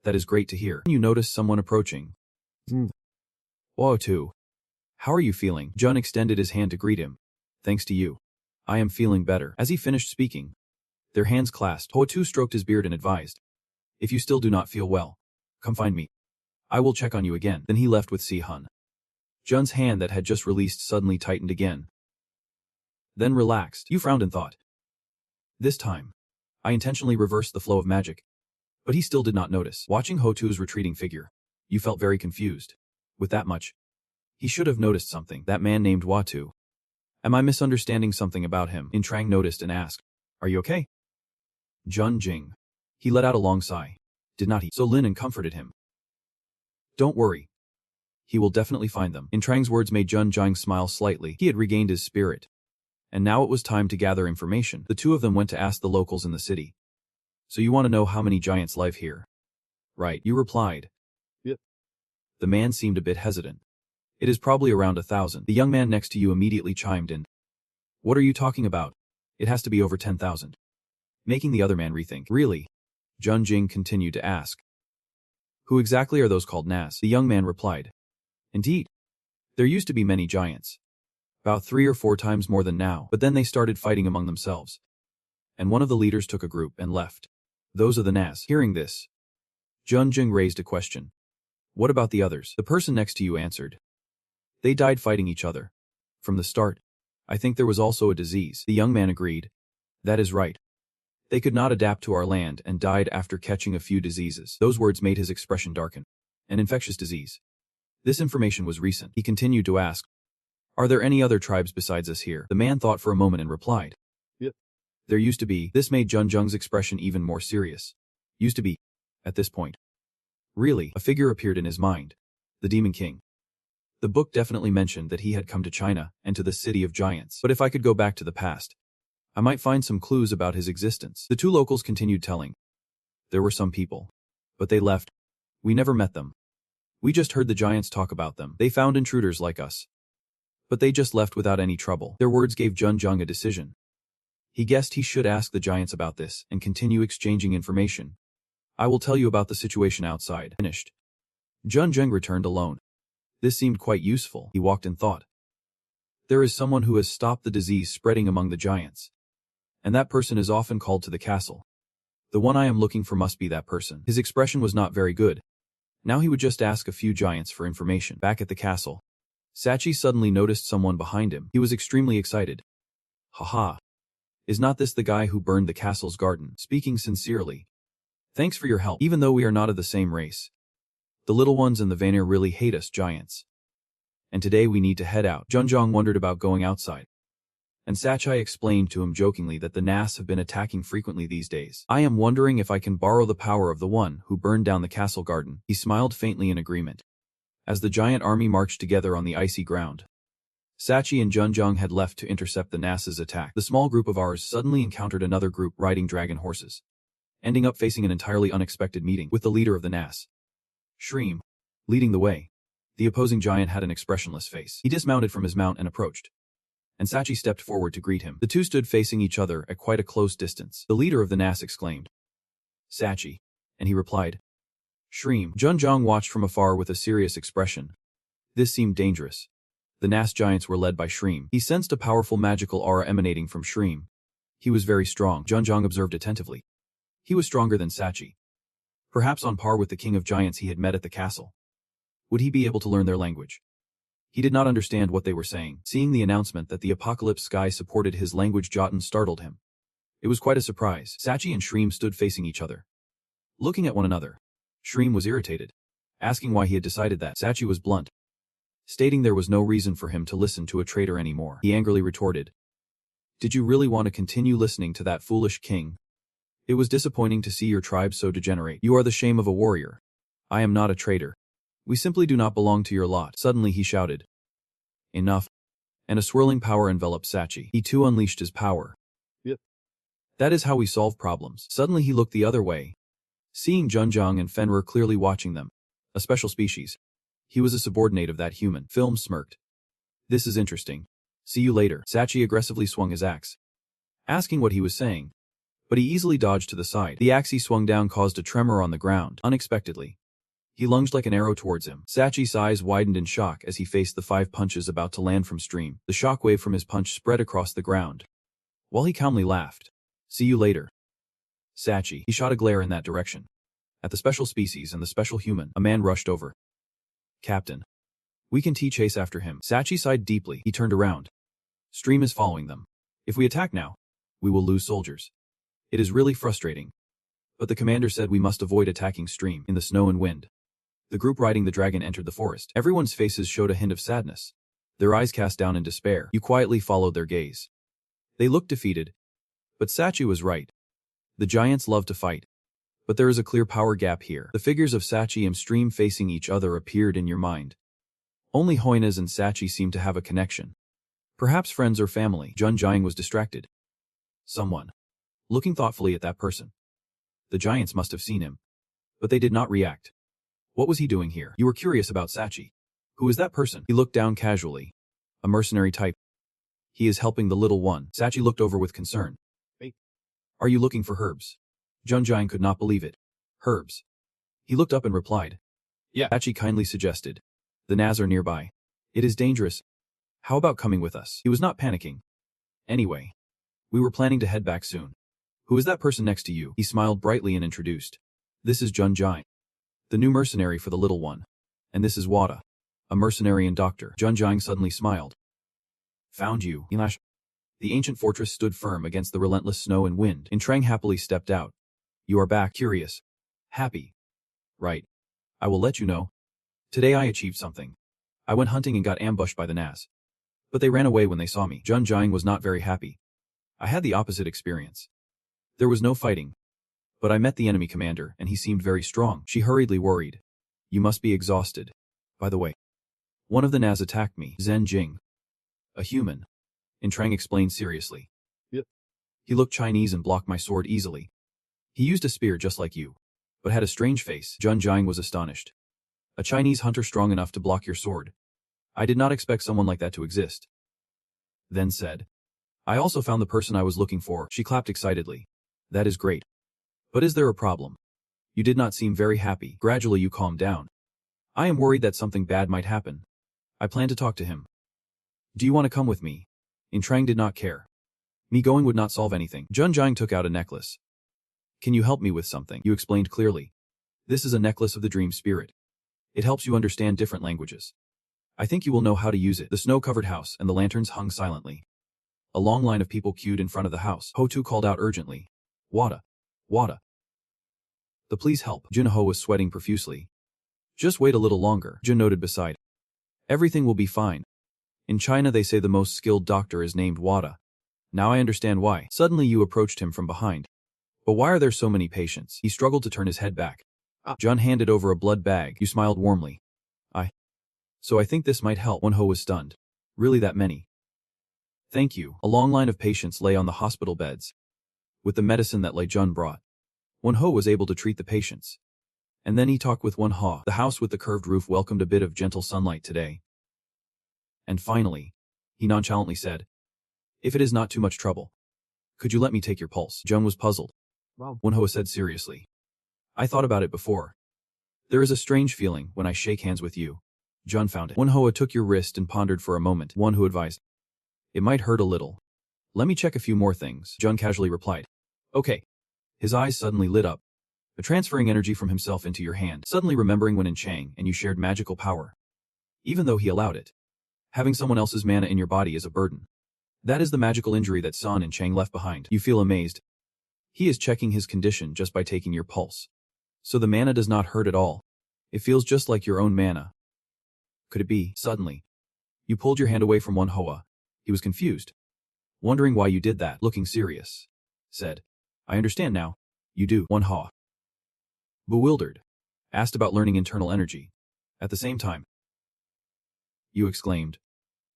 That is great to hear. You noticed someone approaching. Whoa too. How are you feeling? Jun extended his hand to greet him. Thanks to you, I am feeling better. As he finished speaking, their hands clasped. Hoatu stroked his beard and advised. If you still do not feel well, come find me. I will check on you again. Then he left with Si-hun. Jun's hand that had just released suddenly tightened again. Then relaxed. You frowned and thought. This time, I intentionally reversed the flow of magic. But he still did not notice. Watching Hotu's retreating figure, you felt very confused. With that much, he should have noticed something. That man named Watu. Am I misunderstanding something about him? In Trang noticed and asked, are you okay? Jun Jing. He let out a long sigh. Did not he? So Lin and comforted him. Don't worry. He will definitely find them. In Trang's words made Jun Jing smile slightly. He had regained his spirit. And now it was time to gather information. The two of them went to ask the locals in the city. So you want to know how many giants live here? Right, you replied. Yep. The man seemed a bit hesitant. It is probably around 1,000. The young man next to you immediately chimed in. What are you talking about? It has to be over 10,000. Making the other man rethink. Really? Jun Jing continued to ask. Who exactly are those called Nas? The young man replied. Indeed. There used to be many giants. About 3 or 4 times more than now, but then they started fighting among themselves. And one of the leaders took a group and left. Those are the Nas. Hearing this, Jun Jing raised a question. What about the others? The person next to you answered. They died fighting each other. From the start, I think there was also a disease. The young man agreed. That is right. They could not adapt to our land and died after catching a few diseases. Those words made his expression darken. An infectious disease. This information was recent. He continued to ask. Are there any other tribes besides us here? The man thought for a moment and replied. Yep. There used to be. This made Jun Jung's expression even more serious. Used to be. At this point. Really, a figure appeared in his mind. The Demon King. The book definitely mentioned that he had come to China and to the City of Giants. But if I could go back to the past, I might find some clues about his existence. The two locals continued telling. There were some people. But they left. We never met them. We just heard the giants talk about them. They found intruders like us. But they just left without any trouble. Their words gave Junjong a decision. He guessed he should ask the giants about this and continue exchanging information. I will tell you about the situation outside. Finished. Junjong returned alone. This seemed quite useful, he walked in thought. There is someone who has stopped the disease spreading among the giants. And that person is often called to the castle. The one I am looking for must be that person. His expression was not very good. Now he would just ask a few giants for information. Back at the castle, Sachi suddenly noticed someone behind him. He was extremely excited. Haha. Is not this the guy who burned the castle's garden? Speaking sincerely. Thanks for your help, even though we are not of the same race. The little ones and the Vanir really hate us giants. And today we need to head out. Junjong wondered about going outside. And Sachai explained to him jokingly that the Nas have been attacking frequently these days. I am wondering if I can borrow the power of the one who burned down the castle garden. He smiled faintly in agreement. As the giant army marched together on the icy ground, Sachi and Junjong had left to intercept the Nas's attack. The small group of ours suddenly encountered another group riding dragon horses, ending up facing an entirely unexpected meeting with the leader of the Nas. Shreem, leading the way. The opposing giant had an expressionless face. He dismounted from his mount and approached. And Sachi stepped forward to greet him. The two stood facing each other at quite a close distance. The leader of the Nas exclaimed, Sachi. And he replied, Shreem. Junjong watched from afar with a serious expression. This seemed dangerous. The Nas giants were led by Shreem. He sensed a powerful magical aura emanating from Shreem. He was very strong, Junjong observed attentively. He was stronger than Sachi. Perhaps on par with the king of giants he had met at the castle. Would he be able to learn their language? He did not understand what they were saying. Seeing the announcement that the Apocalypse Sky supported his language Jotun startled him. It was quite a surprise. Sachi and Shreem stood facing each other, looking at one another. Shreem was irritated, asking why he had decided that. Sachi was blunt, stating there was no reason for him to listen to a traitor anymore. He angrily retorted, Did you really want to continue listening to that foolish king? It was disappointing to see your tribe so degenerate. You are the shame of a warrior. I am not a traitor. We simply do not belong to your lot. Suddenly he shouted, Enough. And a swirling power enveloped Sachi. He too unleashed his power. Yep. That is how we solve problems. Suddenly he looked the other way, seeing Junjong and Fenrir clearly watching them. A special species. He was a subordinate of that human. Film smirked. This is interesting. See you later. Sachi aggressively swung his axe, asking what he was saying. But he easily dodged to the side. The axe he swung down caused a tremor on the ground. Unexpectedly, he lunged like an arrow towards him. Sachi's eyes widened in shock as he faced the 5 punches about to land from Stream. The shockwave from his punch spread across the ground, while he calmly laughed. See you later, Sachi. He shot a glare in that direction. At the special species and the special human, a man rushed over. Captain, we can chase after him. Sachi sighed deeply. He turned around. Stream is following them. If we attack now, we will lose soldiers. It is really frustrating. But the commander said we must avoid attacking Stream in the snow and wind. The group riding the dragon entered the forest. Everyone's faces showed a hint of sadness. Their eyes cast down in despair. You quietly followed their gaze. They looked defeated. But Sachi was right. The giants love to fight. But there is a clear power gap here. The figures of Sachi and Stream facing each other appeared in your mind. Only Hoinas and Sachi seemed to have a connection. Perhaps friends or family. Junjong was distracted. Someone. Looking thoughtfully at that person. The giants must have seen him. But they did not react. What was he doing here? You were curious about Sachi. Who is that person? He looked down casually. A mercenary type. He is helping the little one. Sachi looked over with concern. Wait. Are you looking for herbs? Junjong could not believe it. Herbs. He looked up and replied. Yeah. Sachi kindly suggested. The Nas are nearby. It is dangerous. How about coming with us? He was not panicking. Anyway, we were planning to head back soon. Who is that person next to you? He smiled brightly and introduced. This is Junjong, the new mercenary for the little one. And this is Wada, a mercenary and doctor. Junjong suddenly smiled. Found you, Elash. The ancient fortress stood firm against the relentless snow and wind. Trang happily stepped out. You are back, curious. Happy. Right. I will let you know. Today I achieved something. I went hunting and got ambushed by the Nas. But they ran away when they saw me. Junjong was not very happy. I had the opposite experience. There was no fighting. But I met the enemy commander, and he seemed very strong. She hurriedly worried. You must be exhausted. By the way, one of the Nas attacked me, Zen Jing. A human. Trang explained seriously. Yep. He looked Chinese and blocked my sword easily. He used a spear just like you, but had a strange face. Jun Jiang was astonished. A Chinese hunter strong enough to block your sword. I did not expect someone like that to exist. Then said, I also found the person I was looking for. She clapped excitedly. That is great. But is there a problem? You did not seem very happy. Gradually you calmed down. I am worried that something bad might happen. I plan to talk to him. Do you want to come with me? In Trang did not care. Me going would not solve anything. Jun Jiang took out a necklace. Can you help me with something? You explained clearly. This is a necklace of the dream spirit. It helps you understand different languages. I think you will know how to use it. The snow-covered house and the lanterns hung silently. A long line of people queued in front of the house. Ho-Tu called out urgently. Wada. Wada. The please help. Jun-Ho was sweating profusely. Just wait a little longer, Jun noted beside. Everything will be fine. In China they say the most skilled doctor is named Wada. Now I understand why. Suddenly you approached him from behind. But why are there so many patients? He struggled to turn his head back. Jun handed over a blood bag. You smiled warmly. So I think this might help. Won-Ho was stunned. Really that many? Thank you. A long line of patients lay on the hospital beds. With the medicine that Lei Jun brought, Won-Ho was able to treat the patients. And then he talked with Won-Ho. The house with the curved roof welcomed a bit of gentle sunlight today. And finally, he nonchalantly said, if it is not too much trouble, could you let me take your pulse? Jun was puzzled. Wow. Won-Ho said seriously. I thought about it before. There is a strange feeling when I shake hands with you. Jun found it. Won-Ho took your wrist and pondered for a moment. Won-Ho advised. It might hurt a little. Let me check a few more things. Jun casually replied. Okay. His eyes suddenly lit up. Transferring energy from himself into your hand, suddenly remembering when in Chang and you shared magical power. Even though he allowed it. Having someone else's mana in your body is a burden. That is the magical injury that San and Chang left behind. You feel amazed. He is checking his condition just by taking your pulse. So the mana does not hurt at all. It feels just like your own mana. Could it be? Suddenly, you pulled your hand away from Won-Ho. He was confused. Wondering why you did that, looking serious. Said, I understand now. You do. Won-Ho. Bewildered. Asked about learning internal energy. At the same time, you exclaimed.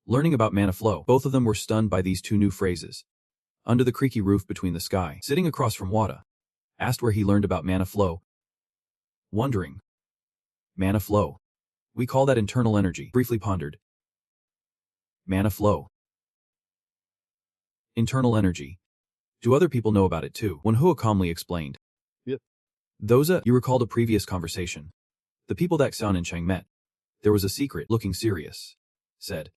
Learning about mana flow. Both of them were stunned by these two new phrases. Under the creaky roof between the sky, sitting across from Wada. Asked where he learned about mana flow. Wondering. Mana flow. We call that internal energy. Briefly pondered. Mana flow. Internal energy. Do other people know about it too? Won-Ho calmly explained. Yep. You recalled a previous conversation. The people that Xian and Chang met. There was a secret, looking serious. Said.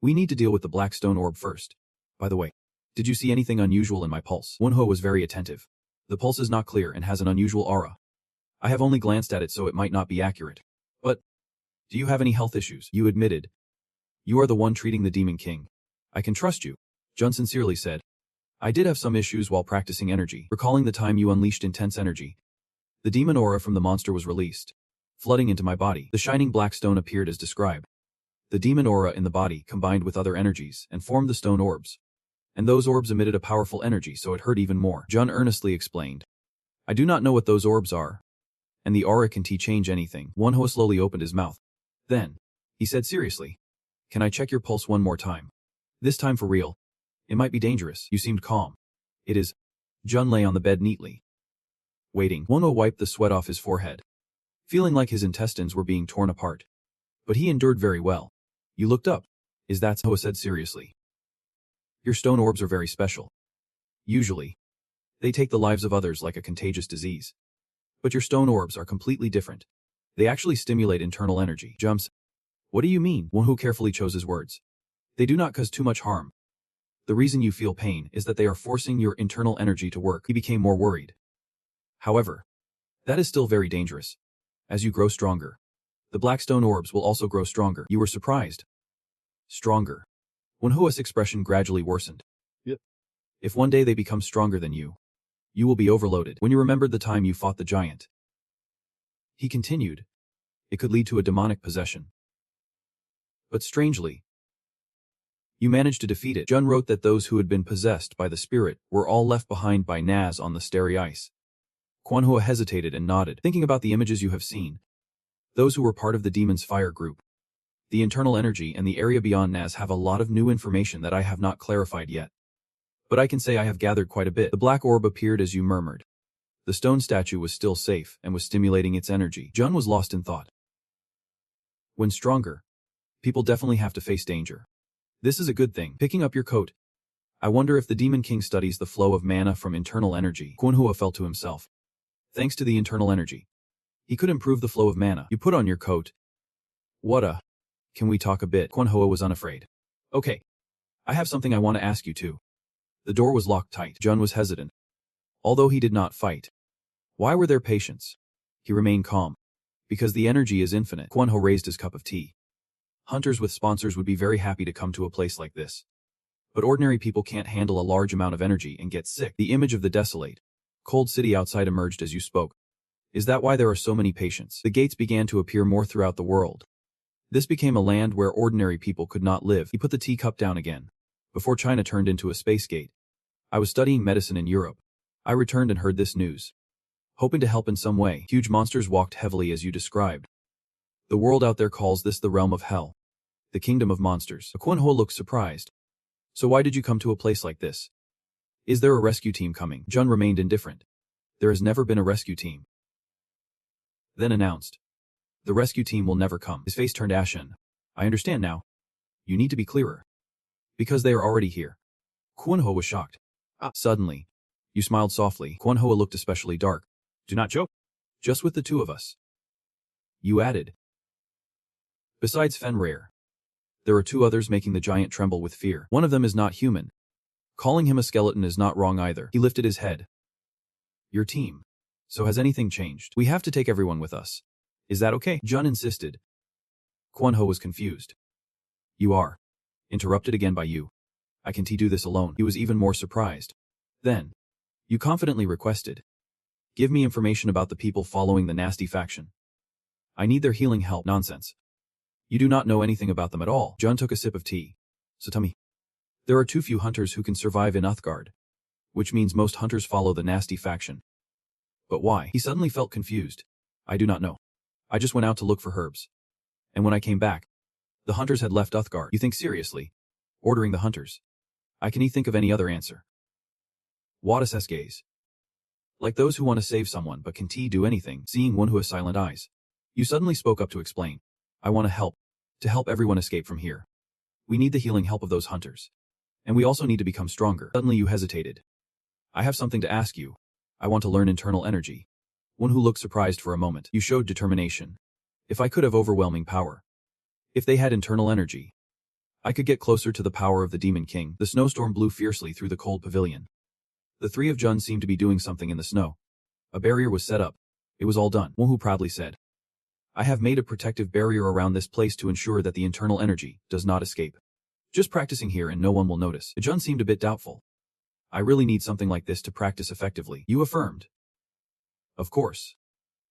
We need to deal with the black stone orb first. By the way, did you see anything unusual in my pulse? Won-Ho was very attentive. The pulse is not clear and has an unusual aura. I have only glanced at it so it might not be accurate. But, do you have any health issues? You admitted. You are the one treating the Demon King. I can trust you. Jun sincerely said. I did have some issues while practicing energy, recalling the time you unleashed intense energy. The demon aura from the monster was released, flooding into my body. The shining black stone appeared as described. The demon aura in the body combined with other energies and formed the stone orbs. And those orbs emitted a powerful energy so it hurt even more. Jun earnestly explained. I do not know what those orbs are. And the aura can change anything. Won-Ho slowly opened his mouth. Then, he said seriously. Can I check your pulse one more time? This time for real. It might be dangerous. You seemed calm. It is. Jun lay on the bed neatly. Waiting. Won-Ho wiped the sweat off his forehead, feeling like his intestines were being torn apart. But he endured very well. You looked up. Is that so? Ho said seriously. Your stone orbs are very special. Usually, they take the lives of others like a contagious disease. But your stone orbs are completely different. They actually stimulate internal energy. Jumps. What do you mean? Won-Ho carefully chose his words. They do not cause too much harm. The reason you feel pain is that they are forcing your internal energy to work. He became more worried. However, that is still very dangerous. As you grow stronger, the black stone orbs will also grow stronger. You were surprised. Stronger. Won-Ho's expression gradually worsened. Yep. If one day they become stronger than you will be overloaded. When you remembered the time you fought the giant, he continued, it could lead to a demonic possession. But strangely, you managed to defeat it. Jun wrote that those who had been possessed by the spirit were all left behind by Naz on the starry ice. Kwanhua hesitated and nodded, thinking about the images you have seen. Those who were part of the Demon's Fire group. The internal energy and the area beyond Naz have a lot of new information that I have not clarified yet. But I can say I have gathered quite a bit. The black orb appeared as you murmured. The stone statue was still safe and was stimulating its energy. Jun was lost in thought. When stronger, people definitely have to face danger. This is a good thing. Picking up your coat. I wonder if the Demon King studies the flow of mana from internal energy. Manhwa felt to himself. Thanks to the internal energy, he could improve the flow of mana. You put on your coat. What a... Can we talk a bit? Manhwa was unafraid. Okay. I have something I want to ask you too. The door was locked tight. Jun was hesitant. Although he did not fight. Why were there patients? He remained calm. Because the energy is infinite. Manhwa raised his cup of tea. Hunters with sponsors would be very happy to come to a place like this. But ordinary people can't handle a large amount of energy and get sick. The image of the desolate, cold city outside emerged as you spoke. Is that why there are so many patients? The gates began to appear more throughout the world. This became a land where ordinary people could not live. He put the teacup down again. Before China turned into a space gate. I was studying medicine in Europe. I returned and heard this news. Hoping to help in some way, huge monsters walked heavily as you described. The world out there calls this the realm of hell. The kingdom of monsters. Manhwa looked surprised. So why did you come to a place like this? Is there a rescue team coming? Jun remained indifferent. There has never been a rescue team. Then announced. The rescue team will never come. His face turned ashen. I understand now. You need to be clearer. Because they are already here. Manhwa was shocked. Suddenly. You smiled softly. Manhwa looked especially dark. Do not joke. Just with the two of us. You added. Besides Fenrir. There are two others making the giant tremble with fear. One of them is not human. Calling him a skeleton is not wrong either. He lifted his head. Your team. So has anything changed? We have to take everyone with us. Is that okay? Jun insisted. Manhwa was confused. You are. Interrupted again by you. I can do this alone. He was even more surprised. Then. You confidently requested. Give me information about the people following the nasty faction. I need their healing help. Nonsense. You do not know anything about them at all. Jun took a sip of tea. So tell me. There are too few hunters who can survive in Uthgard. Which means most hunters follow the nasty faction. But why? He suddenly felt confused. I do not know. I just went out to look for herbs. And when I came back, the hunters had left Uthgard. You think seriously? Ordering the hunters. I can think of any other answer. Wadis' gaze. Like those who want to save someone but can do anything, seeing Manhwa's silent eyes. You suddenly spoke up to explain. I want to help. To help everyone escape from here. We need the healing help of those hunters. And we also need to become stronger. Suddenly you hesitated. I have something to ask you. I want to learn internal energy. Manhwa looked surprised for a moment. You showed determination. If I could have overwhelming power. If they had internal energy. I could get closer to the power of the Demon King. The snowstorm blew fiercely through the cold pavilion. The three of Jun seemed to be doing something in the snow. A barrier was set up. It was all done. Manhwa proudly said. I have made a protective barrier around this place to ensure that the internal energy does not escape. Just practicing here and no one will notice. Jun seemed a bit doubtful. I really need something like this to practice effectively. You affirmed. Of course.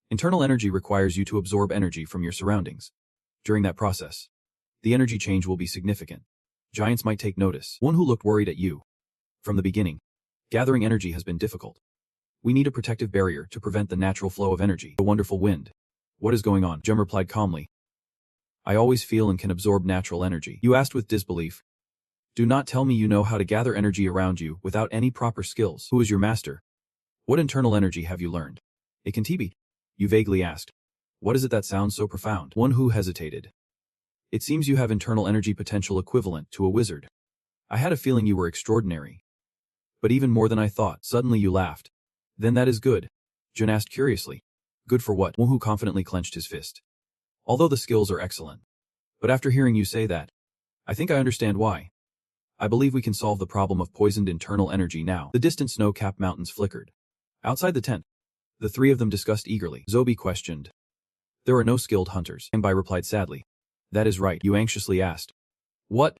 Internal energy requires you to absorb energy from your surroundings. During that process, the energy change will be significant. Giants might take notice. Manhwa looked worried at you. From the beginning, gathering energy has been difficult. We need a protective barrier to prevent the natural flow of energy. The wonderful wind. What is going on? Jun replied calmly. I always feel and can absorb natural energy. You asked with disbelief. Do not tell me you know how to gather energy around you without any proper skills. Who is your master? What internal energy have you learned? It can be. You vaguely asked. What is it that sounds so profound? Manhwa hesitated. It seems you have internal energy potential equivalent to a wizard. I had a feeling you were extraordinary. But even more than I thought. Suddenly you laughed. Then that is good. Jun asked curiously. Good for what? Manhwa confidently clenched his fist. Although the skills are excellent. But after hearing you say that, I think I understand why. I believe we can solve the problem of poisoned internal energy now. The distant snow-capped mountains flickered. Outside the tent, the three of them discussed eagerly. Zobi questioned. There are no skilled hunters. Ambai replied sadly. That is right. You anxiously asked. What?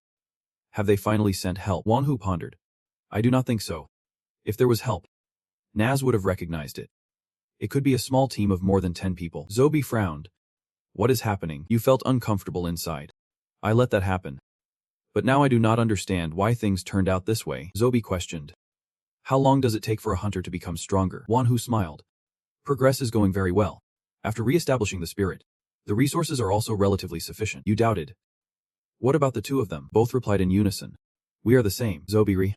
Have they finally sent help? Manhwa pondered. I do not think so. If there was help, Naz would have recognized it. It could be a small team of more than 10 people. Zobi frowned. What is happening? You felt uncomfortable inside. I let that happen. But now I do not understand why things turned out this way. Zobi questioned. How long does it take for a hunter to become stronger? Manhwa smiled. Progress is going very well. After re-establishing the spirit, the resources are also relatively sufficient. You doubted. What about the two of them? Both replied in unison. We are the same. Zobi.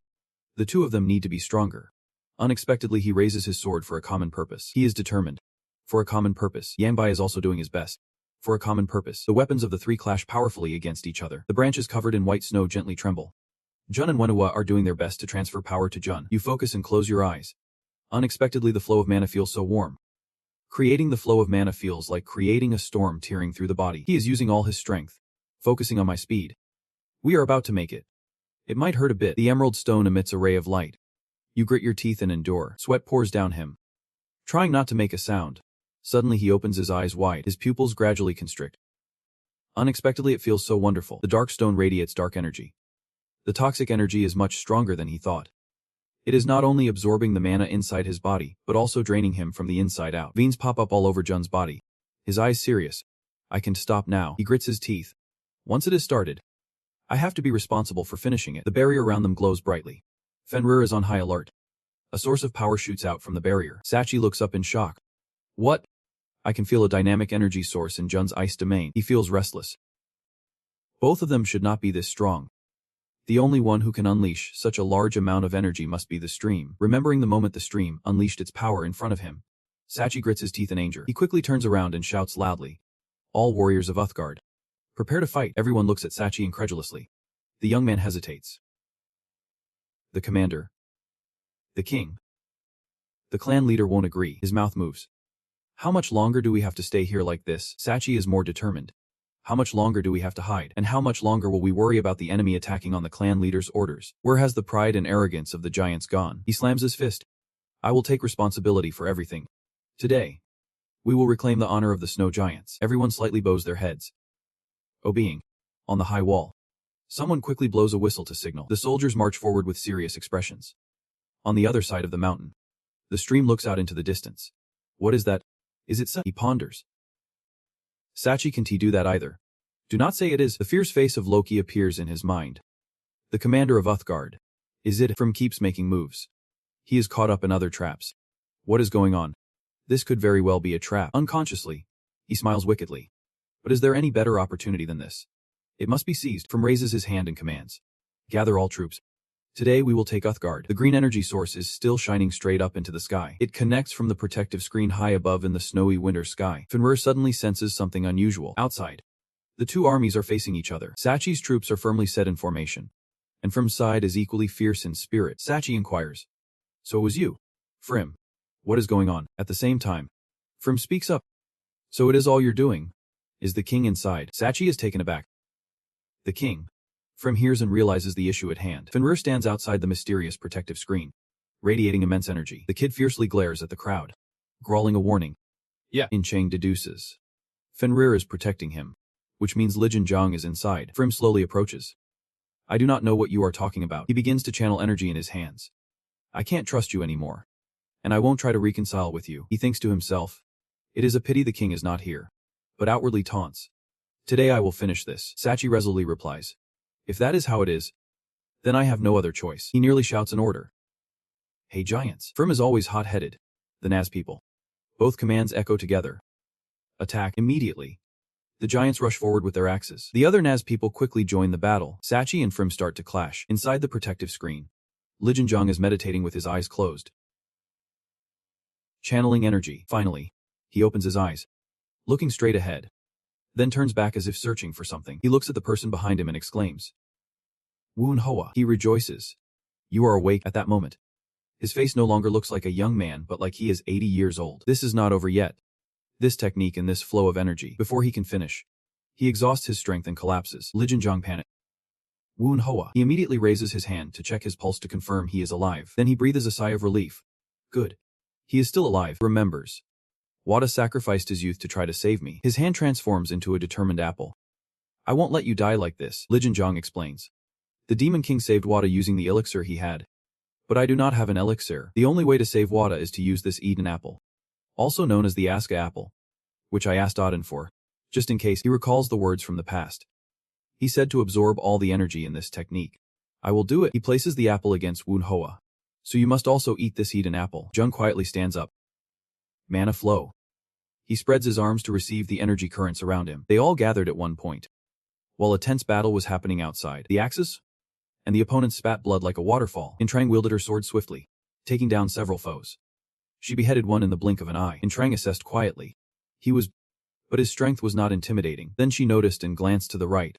The two of them need to be stronger. Unexpectedly, he raises his sword for a common purpose. He is determined. For a common purpose, Yangbai is also doing his best. For a common purpose, the weapons of the three clash powerfully against each other. The branches covered in white snow gently tremble. Jun and Wenhua are doing their best to transfer power to Jun. You focus and close your eyes. Unexpectedly, the flow of mana feels so warm. Creating the flow of mana feels like creating a storm tearing through the body. He is using all his strength. Focusing on my speed. We are about to make it. It might hurt a bit. The emerald stone emits a ray of light. You grit your teeth and endure. Sweat pours down him. Trying not to make a sound. Suddenly he opens his eyes wide. His pupils gradually constrict. Unexpectedly it feels so wonderful. The dark stone radiates dark energy. The toxic energy is much stronger than he thought. It is not only absorbing the mana inside his body, but also draining him from the inside out. Veins pop up all over Jun's body. His eyes serious. I can stop now. He grits his teeth. Once it is started, I have to be responsible for finishing it. The barrier around them glows brightly. Fenrir is on high alert. A source of power shoots out from the barrier. Sachi looks up in shock. What? I can feel a dynamic energy source in Jun's ice domain. He feels restless. Both of them should not be this strong. The only one who can unleash such a large amount of energy must be the stream. Remembering the moment the stream unleashed its power in front of him, Sachi grits his teeth in anger. He quickly turns around and shouts loudly. All warriors of Uthgard, prepare to fight. Everyone looks at Sachi incredulously. The young man hesitates. The commander. The king. The clan leader won't agree. His mouth moves. How much longer do we have to stay here like this? Sachi is more determined. How much longer do we have to hide? And how much longer will we worry about the enemy attacking on the clan leader's orders? Where has the pride and arrogance of the giants gone? He slams his fist. I will take responsibility for everything. Today, we will reclaim the honor of the snow giants. Everyone slightly bows their heads. Obeying. On the high wall. Someone quickly blows a whistle to signal. The soldiers march forward with serious expressions. On the other side of the mountain, the stream looks out into the distance. What is that? Is it He ponders. Sachi, can't he do that either? Do not say it is. The fierce face of Loki appears in his mind. The commander of Uthgard. Is it? From keeps making moves. He is caught up in other traps. What is going on? This could very well be a trap. Unconsciously, he smiles wickedly. But is there any better opportunity than this? It must be seized. From raises his hand and commands. Gather all troops. Today we will take Uthgard. The green energy source is still shining straight up into the sky. It connects from the protective screen high above in the snowy winter sky. Fenrir suddenly senses something unusual. Outside, the two armies are facing each other. Sachi's troops are firmly set in formation. And Frim's side is equally fierce in spirit. Sachi inquires. So it was you, Frim. What is going on? At the same time, Frim speaks up. So it is all you're doing? Is the king inside? Sachi is taken aback. The king. Frim hears and realizes the issue at hand. Fenrir stands outside the mysterious protective screen, radiating immense energy. The kid fiercely glares at the crowd, growling a warning. Yeah. In Chang deduces. Fenrir is protecting him, which means Lijin Zhang is inside. Frim slowly approaches. I do not know what you are talking about. He begins to channel energy in his hands. I can't trust you anymore. And I won't try to reconcile with you. He thinks to himself. It is a pity the king is not here. But outwardly taunts. Today I will finish this. Sachi resolutely replies. If that is how it is, then I have no other choice. He nearly shouts an order. Hey giants. Frim is always hot-headed. The Naz people. Both commands echo together. Attack immediately. The giants rush forward with their axes. The other Naz people quickly join the battle. Sachi and Frim start to clash. Inside the protective screen, Lijin Zhang is meditating with his eyes closed. Channeling energy. Finally, he opens his eyes, looking straight ahead. Then turns back as if searching for something. He looks at the person behind him and exclaims. Woon Hoa. He rejoices. You are awake. At that moment, his face no longer looks like a young man but like he is 80 years old. This is not over yet. This technique and this flow of energy. Before he can finish, he exhausts his strength and collapses. Lijin Zhang panics. Woon Hoa. He immediately raises his hand to check his pulse to confirm he is alive. Then he breathes a sigh of relief. Good. He is still alive. Remembers. Wada sacrificed his youth to try to save me. His hand transforms into a determined apple. I won't let you die like this, Lijin Zhang explains. The Demon King saved Wada using the elixir he had. But I do not have an elixir. The only way to save Wada is to use this Eden apple, also known as the Aska apple, which I asked Odin for, just in case. He recalls the words from the past. He said to absorb all the energy in this technique. I will do it. He places the apple against Woon Hoa. So you must also eat this Eden apple. Zhang quietly stands up. Mana flow. He spreads his arms to receive the energy currents around him. They all gathered at one point, while a tense battle was happening outside. The axes and the opponent spat blood like a waterfall. Intrang wielded her sword swiftly, taking down several foes. She beheaded one in the blink of an eye. Intrang assessed quietly. But his strength was not intimidating. Then she noticed and glanced to the right.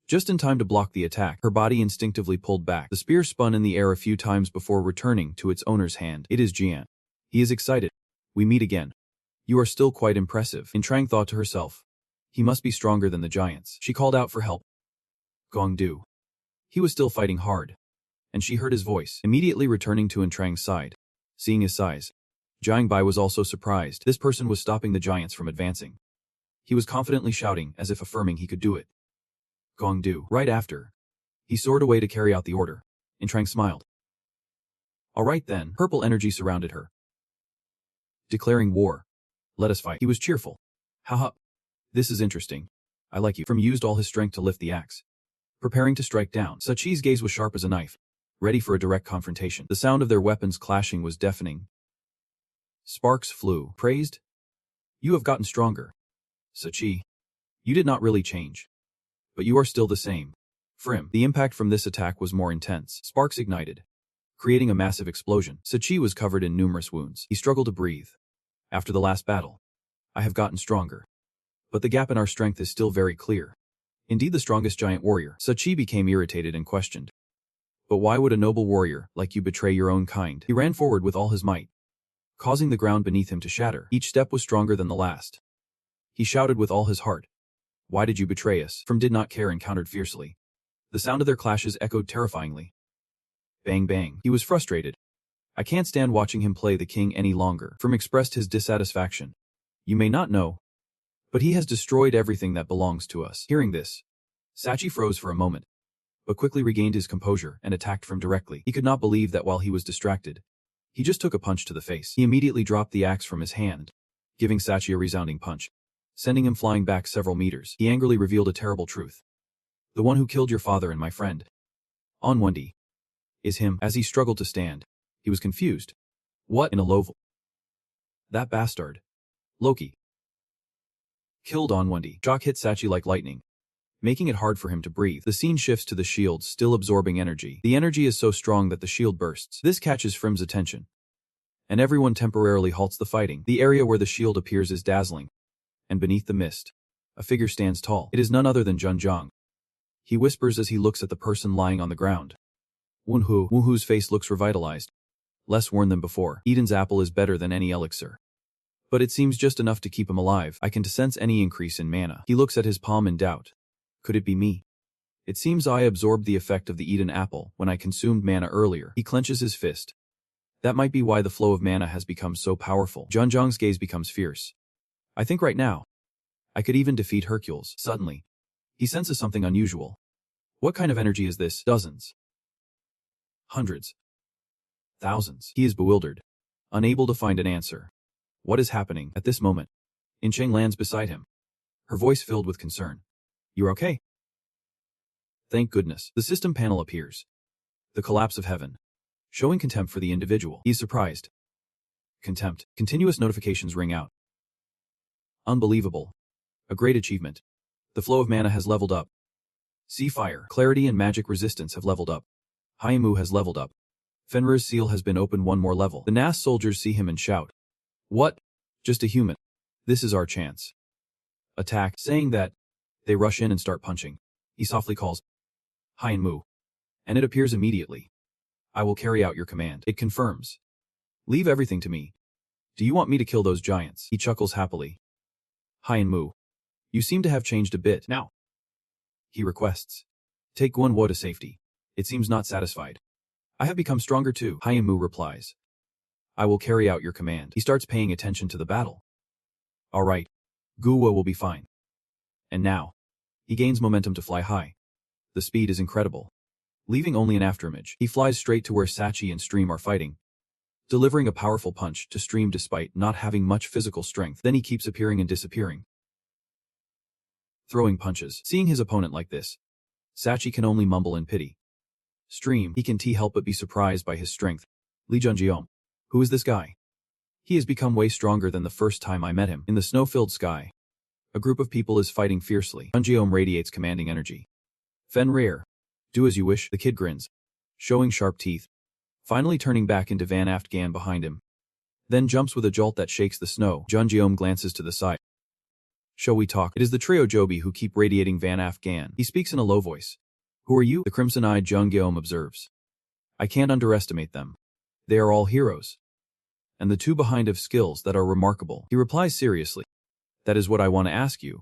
Just in time to block the attack, her body instinctively pulled back. The spear spun in the air a few times before returning to its owner's hand. It is Jian. He is excited. We meet again. You are still quite impressive, Intrang thought to herself. He must be stronger than the giants. She called out for help. Gongdu. He was still fighting hard. And she heard his voice, immediately returning to Intrang's side. Seeing his size, Jiang Bai was also surprised. This person was stopping the giants from advancing. He was confidently shouting, as if affirming he could do it. Gongdu. Right after, he soared away to carry out the order. Intrang smiled. All right then. Purple energy surrounded her. Declaring war. Let us fight. He was cheerful. Haha. This is interesting. I like you. From used all his strength to lift the axe. Preparing to strike down. Sachi's gaze was sharp as a knife, ready for a direct confrontation. The sound of their weapons clashing was deafening. Sparks flew. Praised? You have gotten stronger. Sachi. You did not really change. But you are still the same. Frim. The impact from this attack was more intense. Sparks ignited, creating a massive explosion. Sachi was covered in numerous wounds. He struggled to breathe. After the last battle, I have gotten stronger. But the gap in our strength is still very clear. Indeed the strongest giant warrior. Sachi became irritated and questioned. But why would a noble warrior like you betray your own kind? He ran forward with all his might, causing the ground beneath him to shatter. Each step was stronger than the last. He shouted with all his heart. Why did you betray us? From did not care and countered fiercely. The sound of their clashes echoed terrifyingly. Bang bang. He was frustrated. I can't stand watching him play the king any longer. From expressed his dissatisfaction. You may not know, but he has destroyed everything that belongs to us. Hearing this, Sachi froze for a moment, but quickly regained his composure and attacked From directly. He could not believe that while he was distracted, he just took a punch to the face. He immediately dropped the axe from his hand, giving Sachi a resounding punch, sending him flying back several meters. He angrily revealed a terrible truth. The one who killed your father and my friend, On Wendy, is him. As he struggled to stand, he was confused. What? In a low voice. That bastard. Loki. Killed On Wendy. Shock hit Sachi like lightning, making it hard for him to breathe. The scene shifts to the shield still absorbing energy. The energy is so strong that the shield bursts. This catches Frim's attention, and everyone temporarily halts the fighting. The area where the shield appears is dazzling, and beneath the mist, a figure stands tall. It is none other than Zhang. He whispers as he looks at the person lying on the ground. Wunhu's face looks revitalized, less worn than before. Eden's apple is better than any elixir, but it seems just enough to keep him alive. I can sense any increase in mana. He looks at his palm in doubt. Could it be me? It seems I absorbed the effect of the Eden apple when I consumed mana earlier. He clenches his fist. That might be why the flow of mana has become so powerful. Zhang's gaze becomes fierce. I think right now, I could even defeat Hercules. Suddenly, he senses something unusual. What kind of energy is this? Dozens. Hundreds. Thousands. He is bewildered, unable to find an answer. What is happening? At this moment, Incheng lands beside him, her voice filled with concern. You're okay? Thank goodness. The system panel appears. The collapse of heaven, showing contempt for the individual. He's surprised. Contempt. Continuous notifications ring out. Unbelievable. A great achievement. The flow of mana has leveled up. Sea Fire, Clarity and Magic Resistance have leveled up. Haimu has leveled up. Fenrir's seal has been opened one more level. The Nas soldiers see him and shout. What? Just a human. This is our chance. Attack. Saying that, they rush in and start punching. He softly calls. Haimu. And it appears immediately. I will carry out your command. It confirms. Leave everything to me. Do you want me to kill those giants? He chuckles happily. Haimu. You seem to have changed a bit. Now, he requests. Take Guanwo to safety. It seems not satisfied. I have become stronger too. Haimu replies. I will carry out your command. He starts paying attention to the battle. All right. Guo will be fine. And now, he gains momentum to fly high. The speed is incredible. Leaving only an afterimage, he flies straight to where Sachi and Stream are fighting, delivering a powerful punch to Stream despite not having much physical strength. Then he keeps appearing and disappearing, throwing punches. Seeing his opponent like this, Sachi can only mumble in pity. Stream, he can't help but be surprised by his strength. Li Junjiom. Who is this guy? He has become way stronger than the first time I met him. In the snow-filled sky, a group of people is fighting fiercely. Junjiom radiates commanding energy. Fenrir. Do as you wish, the kid grins, showing sharp teeth, finally turning back into Van Afghan behind him. Then jumps with a jolt that shakes the snow. Junjeom glances to the side. Shall we talk? It is the trio Joby who keep radiating Van Afghan. He speaks in a low voice. Who are you? The crimson-eyed Jungeom observes. I can't underestimate them. They are all heroes. And the two behind have skills that are remarkable. He replies seriously. That is what I want to ask you.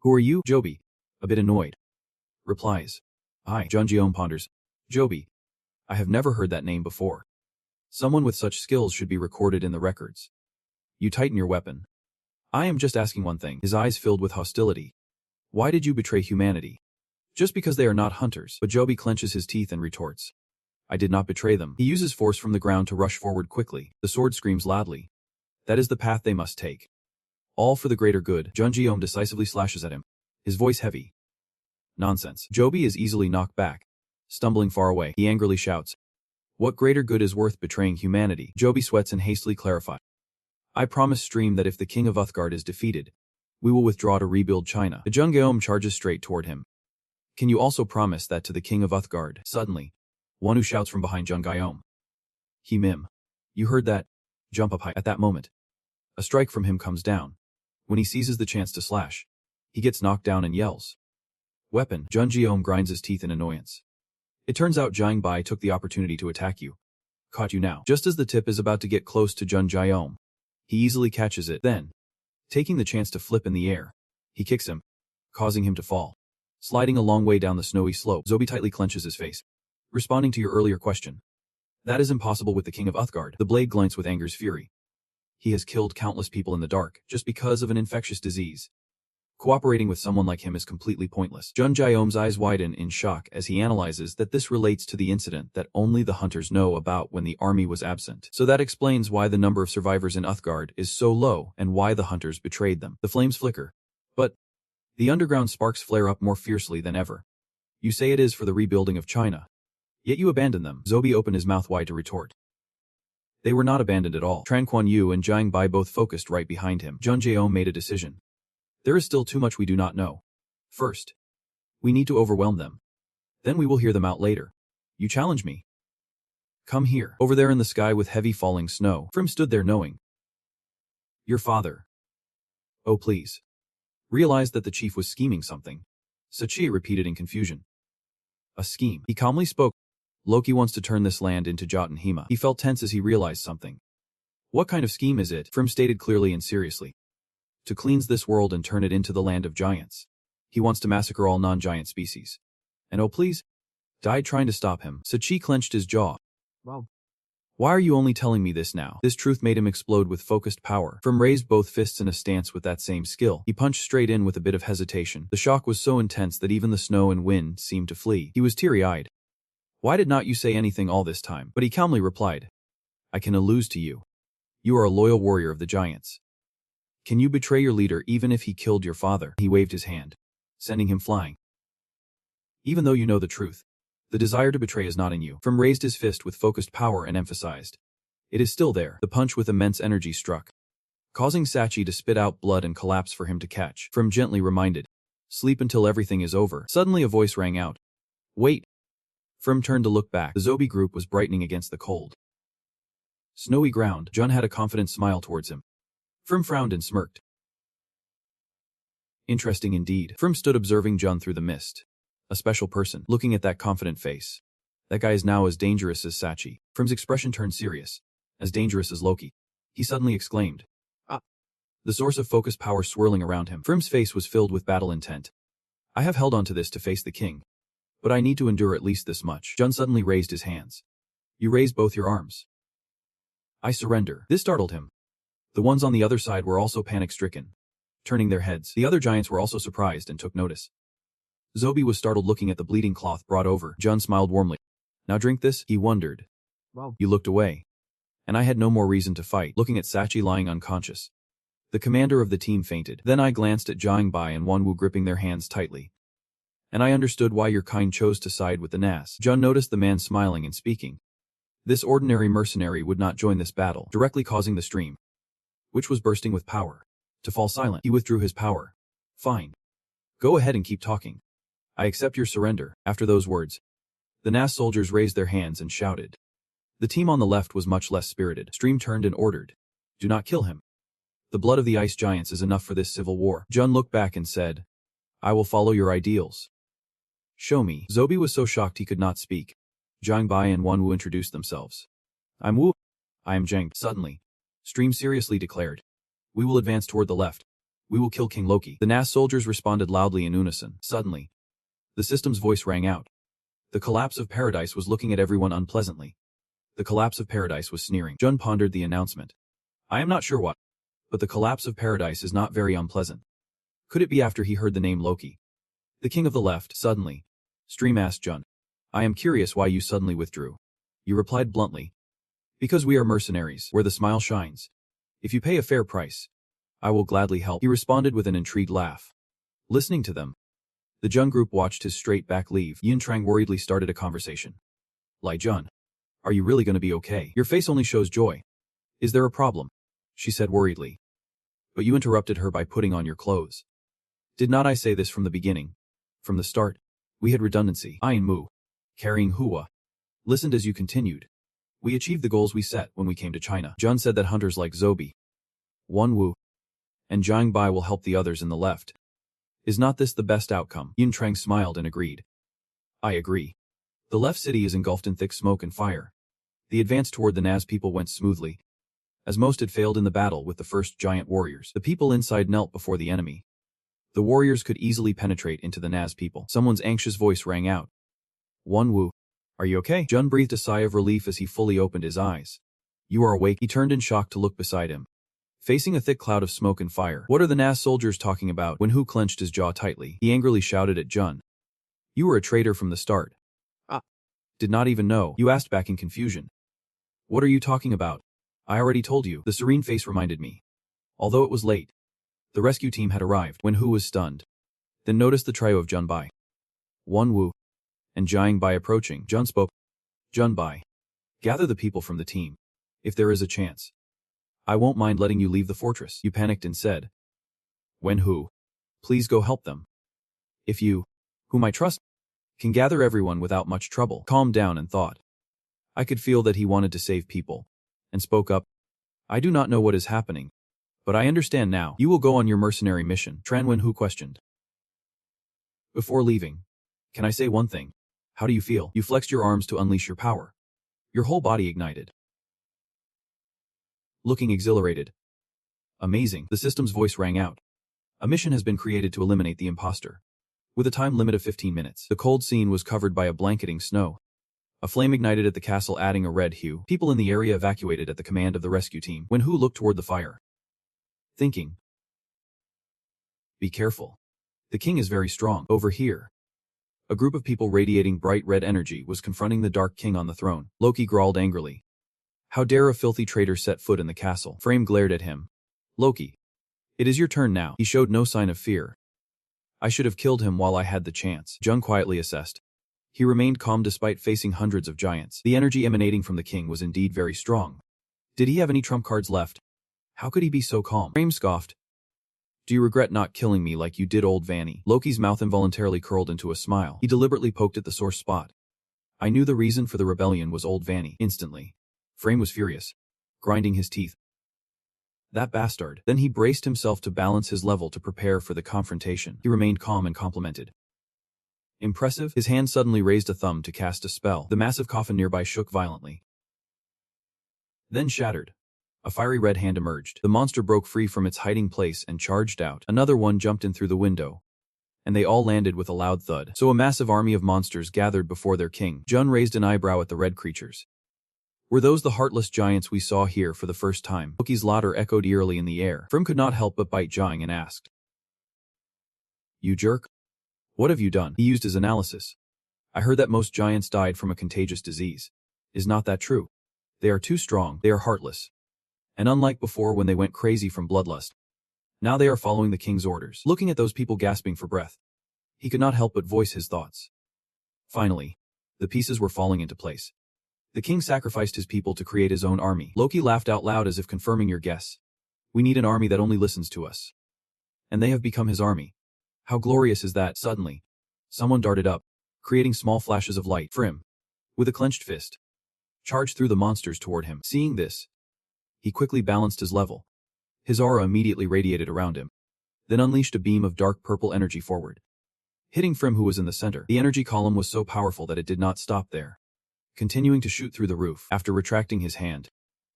Who are you? Joby, a bit annoyed, replies. I. Junjeom ponders. Joby. I have never heard that name before. Someone with such skills should be recorded in the records. You tighten your weapon. I am just asking one thing. His eyes filled with hostility. Why did you betray humanity? Just because they are not hunters. But Joby clenches his teeth and retorts. I did not betray them. He uses force from the ground to rush forward quickly. The sword screams loudly. That is the path they must take. All for the greater good. Junjeom decisively slashes at him, his voice heavy. Nonsense. Joby is easily knocked back. Stumbling far away, he angrily shouts. What greater good is worth betraying humanity? Joby sweats and hastily clarifies. I promise Stream that if the king of Uthgard is defeated, we will withdraw to rebuild China. The Jungeom charges straight toward him. Can you also promise that to the king of Uthgard? Suddenly, one who shouts from behind Jungeom. He mim. You heard that? Jump up high. At that moment, a strike from him comes down. When he seizes the chance to slash, he gets knocked down and yells. Weapon. Jungeom grinds his teeth in annoyance. It turns out Jiang Bai took the opportunity to attack you. Caught you now. Just as the tip is about to get close to Jungeom, he easily catches it. Then, taking the chance to flip in the air, he kicks him, causing him to fall. Sliding a long way down the snowy slope, Joby tightly clenches his face. Responding to your earlier question. That is impossible with the king of Uthgard. The blade glints with anger's fury. He has killed countless people in the dark, just because of an infectious disease. Cooperating with someone like him is completely pointless. Jungeom's eyes widen in shock as he analyzes that this relates to the incident that only the hunters know about when the army was absent. So that explains why the number of survivors in Uthgard is so low and why the hunters betrayed them. The flames flicker. But the underground sparks flare up more fiercely than ever. You say it is for the rebuilding of China. Yet you abandon them. Joby opened his mouth wide to retort. They were not abandoned at all. Tran Quan Yu and Jiang Bai both focused right behind him. Jungeom made a decision. There is still too much we do not know. First, we need to overwhelm them. Then we will hear them out later. You challenge me. Come here. Over there in the sky with heavy falling snow, Frim stood there knowing. Your father. Oh please. Realized that the chief was scheming something. Sachi repeated in confusion. A scheme. He calmly spoke. Loki wants to turn this land into Jotunheima. He felt tense as he realized something. What kind of scheme is it? Frim stated clearly and seriously. To cleanse this world and turn it into the land of giants. He wants to massacre all non-giant species. And oh please, died trying to stop him. Sachi clenched his jaw. Well, why are you only telling me this now? This truth made him explode with focused power. Frim raised both fists in a stance with that same skill. He punched straight in with a bit of hesitation. The shock was so intense that even the snow and wind seemed to flee. He was teary-eyed. Why did not you say anything all this time? But he calmly replied. I can allude to you. You are a loyal warrior of the giants. Can you betray your leader even if he killed your father? He waved his hand, sending him flying. Even though you know the truth, the desire to betray is not in you. Frim raised his fist with focused power and emphasized. It is still there. The punch with immense energy struck, causing Sachi to spit out blood and collapse for him to catch. Frim gently reminded. Sleep until everything is over. Suddenly a voice rang out. Wait. Frim turned to look back. The Zobi group was brightening against the cold, snowy ground. Jun had a confident smile towards him. Frim frowned and smirked. Interesting indeed. Frim stood observing Jun through the mist. A special person, looking at that confident face. That guy is now as dangerous as Sachi. Frim's expression turned serious. As dangerous as Loki. He suddenly exclaimed. Ah! The source of focus power swirling around him. Frim's face was filled with battle intent. I have held on to this to face the king. But I need to endure at least this much. Jun suddenly raised his hands. You raised both your arms. I surrender. This startled him. The ones on the other side were also panic-stricken, turning their heads. The other giants were also surprised and took notice. Zobi was startled looking at the bleeding cloth brought over. Jun smiled warmly. Now drink this? He wondered. Well, you looked away. And I had no more reason to fight, looking at Sachi lying unconscious. The commander of the team fainted. Then I glanced at Jiang Bai and Wanwu gripping their hands tightly. And I understood why your kind chose to side with the Nas. Jun noticed the man smiling and speaking. This ordinary mercenary would not join this battle, directly causing the stream, which was bursting with power, to fall silent. He withdrew his power. Fine. Go ahead and keep talking. I accept your surrender. After those words, The Nas soldiers raised their hands and shouted. The team on the left was much less spirited. Stream turned and ordered, "Do not kill him. The blood of the ice giants is enough for this civil war." Jun looked back and said, "I will follow your ideals." "Show me." Zobi was so shocked he could not speak. Jiang Bai and Wan Wu introduced themselves. "I'm Wu." "I am Zheng." Suddenly, Stream seriously declared, "We will advance toward the left. We will kill King Loki." The Nas soldiers responded loudly in unison. Suddenly, the system's voice rang out. The collapse of paradise was looking at everyone unpleasantly. The collapse of paradise was sneering. Jun pondered the announcement. "I am not sure what, but the collapse of paradise is not very unpleasant. Could it be after he heard the name Loki?" The king of the left, suddenly. Stream asked Jun, "I am curious why you suddenly withdrew." You replied bluntly, "Because we are mercenaries, where the smile shines. If you pay a fair price, I will gladly help." He responded with an intrigued laugh. Listening to them, the Jun group watched his straight back leave. Yin Trang worriedly started a conversation. "Lai Jun, are you really going to be okay? Your face only shows joy. Is there a problem?" she said worriedly. "But you interrupted her by putting on your clothes. Did not I say this from the beginning? From the start, we had redundancy." Ayin Mu, carrying Hua, listened as you continued. "We achieved the goals we set when we came to China." Jun said that hunters like Zobi, Wan Wu, and Jiang Bai will help the others in the left. Is not this the best outcome? Yin Trang smiled and agreed. "I agree. The left city is engulfed in thick smoke and fire. The advance toward the Naz people went smoothly. As most had failed in the battle with the first giant warriors, the people inside knelt before the enemy. The warriors could easily penetrate into the Naz people." Someone's anxious voice rang out. "Wan Wu, are you okay?" Jun breathed a sigh of relief as he fully opened his eyes. "You are awake." He turned in shock to look beside him, facing a thick cloud of smoke and fire. "What are the Nas soldiers talking about?" When Hu clenched his jaw tightly, he angrily shouted at Jun. "You were a traitor from the start." "Ah, did not even know." You asked back in confusion. "What are you talking about?" "I already told you." The serene face reminded me. Although it was late, the rescue team had arrived. When Hu was stunned, then noticed the trio of Jun Bai, Wan Wu, and Jiang Bai approaching. Jun spoke. "Jun Bai, gather the people from the team. If there is a chance, I won't mind letting you leave the fortress." You panicked and said, "Wen Hu, please go help them. If you, whom I trust, can gather everyone without much trouble." Calmed down and thought. I could feel that he wanted to save people, and spoke up. "I do not know what is happening, but I understand now. You will go on your mercenary mission." Tran Wen Hu questioned. "Before leaving, can I say one thing? How do you feel?" You flexed your arms to unleash your power. Your whole body ignited, looking exhilarated. "Amazing." The system's voice rang out. "A mission has been created to eliminate the imposter, with a time limit of 15 minutes. The cold scene was covered by a blanketing snow. A flame ignited at the castle, adding a red hue. People in the area evacuated at the command of the rescue team. When Hu looked toward the fire, thinking, "Be careful. The king is very strong." Over here, a group of people radiating bright red energy was confronting the Dark King on the throne. Loki growled angrily. "How dare a filthy traitor set foot in the castle?" Frame glared at him. "Loki, it is your turn now." He showed no sign of fear. "I should have killed him while I had the chance." Jung quietly assessed. He remained calm despite facing hundreds of giants. The energy emanating from the king was indeed very strong. Did he have any trump cards left? How could he be so calm? Frame scoffed. "Do you regret not killing me like you did old Vanny?" Loki's mouth involuntarily curled into a smile. He deliberately poked at the sore spot. "I knew the reason for the rebellion was old Vanny." Instantly, Frame was furious, grinding his teeth. That bastard. Then he braced himself to balance his level to prepare for the confrontation. He remained calm and complimented. "Impressive." His hand suddenly raised a thumb to cast a spell. The massive coffin nearby shook violently, then shattered. A fiery red hand emerged. The monster broke free from its hiding place and charged out. Another one jumped in through the window, and they all landed with a loud thud. So a massive army of monsters gathered before their king. Jun raised an eyebrow at the red creatures. Were those the heartless giants we saw here for the first time? Loki's laughter echoed eerily in the air. Frim could not help but bite Jiang and asked, "You jerk. What have you done?" He used his analysis. "I heard that most giants died from a contagious disease. Is not that true? They are too strong, they are heartless. And unlike before when they went crazy from bloodlust, now they are following the king's orders." Looking at those people gasping for breath, he could not help but voice his thoughts. Finally, the pieces were falling into place. The king sacrificed his people to create his own army. Loki laughed out loud as if confirming your guess. "We need an army that only listens to us. And they have become his army. How glorious is that?" Suddenly, someone darted up, creating small flashes of light. Frim, with a clenched fist, charged through the monsters toward him. Seeing this, he quickly balanced his level. His aura immediately radiated around him, then unleashed a beam of dark purple energy forward, hitting Frim, who was in the center. The energy column was so powerful that it did not stop there, continuing to shoot through the roof. After retracting his hand,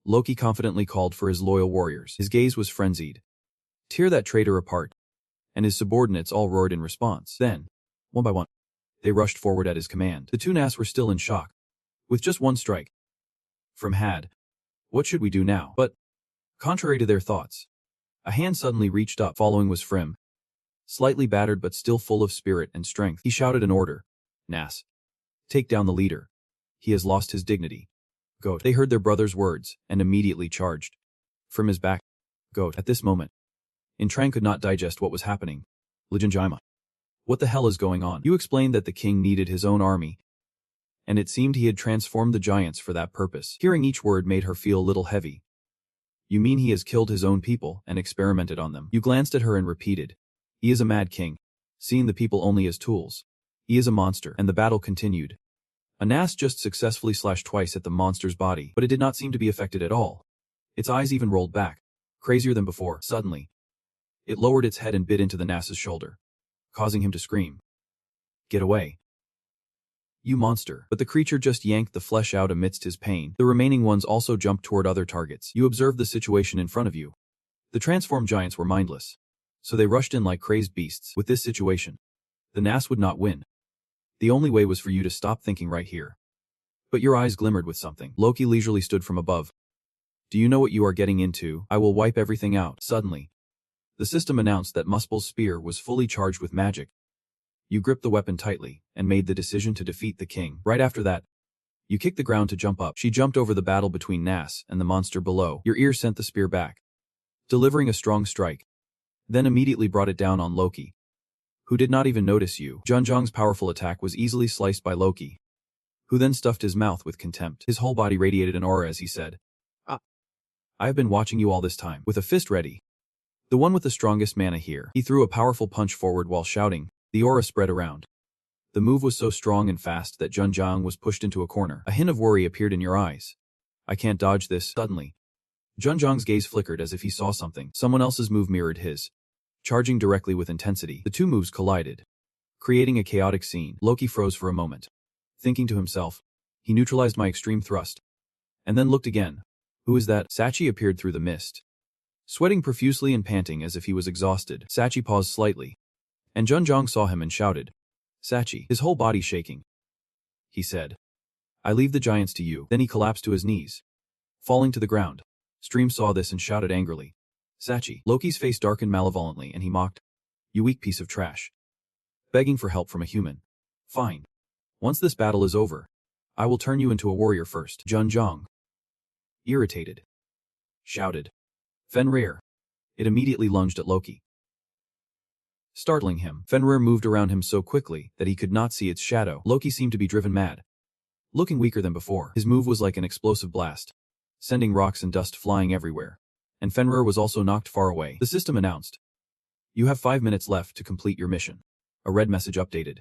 Loki confidently called for his loyal warriors. His gaze was frenzied. Tear that traitor apart. And his subordinates all roared in response. Then, one by one, they rushed forward at his command. The two Nas were still in shock. With just one strike, Frim had. What should we do now? But, contrary to their thoughts, a hand suddenly reached up. Following was Frim, slightly battered but still full of spirit and strength. He shouted an order. Nas, take down the leader. He has lost his dignity. Goat. They heard their brother's words and immediately charged. From his back. Goat. At this moment, Intran could not digest what was happening. Legenjima. What the hell is going on? You explained that the king needed his own army, and it seemed he had transformed the giants for that purpose. Hearing each word made her feel a little heavy. You mean he has killed his own people and experimented on them? You glanced at her and repeated. He is a mad king, seeing the people only as tools. He is a monster. And the battle continued. A Nas just successfully slashed twice at the monster's body, but it did not seem to be affected at all. Its eyes even rolled back, crazier than before. Suddenly, it lowered its head and bit into the Nas's shoulder, causing him to scream. Get away. You monster. But the creature just yanked the flesh out amidst his pain. The remaining ones also jumped toward other targets. You observed the situation in front of you. The transformed giants were mindless, so they rushed in like crazed beasts. With this situation, the Nas would not win. The only way was for you to stop thinking right here. But your eyes glimmered with something. Loki leisurely stood from above. Do you know what you are getting into? I will wipe everything out. Suddenly, the system announced that Muspel's spear was fully charged with magic. You gripped the weapon tightly and made the decision to defeat the king. Right after that, you kicked the ground to jump up. She jumped over the battle between Nas and the monster below. Your ear sent the spear back, delivering a strong strike, then immediately brought it down on Loki, who did not even notice you. Junjong's powerful attack was easily sliced by Loki, who then stuffed his mouth with contempt. His whole body radiated an aura as he said, I have been watching you all this time. With a fist ready, the one with the strongest mana here. He threw a powerful punch forward while shouting. The aura spread around. The move was so strong and fast that Junjong was pushed into a corner. A hint of worry appeared in your eyes. I can't dodge this. Suddenly, Junjong's gaze flickered as if he saw something. Someone else's move mirrored his, charging directly with intensity. The two moves collided, creating a chaotic scene. Loki froze for a moment, thinking to himself, he neutralized my extreme thrust, and then looked again. Who is that? Sachi appeared through the mist, sweating profusely and panting as if he was exhausted. Sachi paused slightly, and Junjong saw him and shouted, Sachi, his whole body shaking. He said, I leave the giants to you. Then he collapsed to his knees, falling to the ground. Stream saw this and shouted angrily, Sachi. Loki's face darkened malevolently and he mocked, you weak piece of trash. Begging for help from a human. Fine. Once this battle is over, I will turn you into a warrior first. Junjong, irritated, shouted, Fenrir. It immediately lunged at Loki, startling him. Fenrir moved around him so quickly that he could not see its shadow. Loki seemed to be driven mad, looking weaker than before. His move was like an explosive blast, sending rocks and dust flying everywhere. And Fenrir was also knocked far away. The system announced, you have 5 minutes left to complete your mission. A red message updated.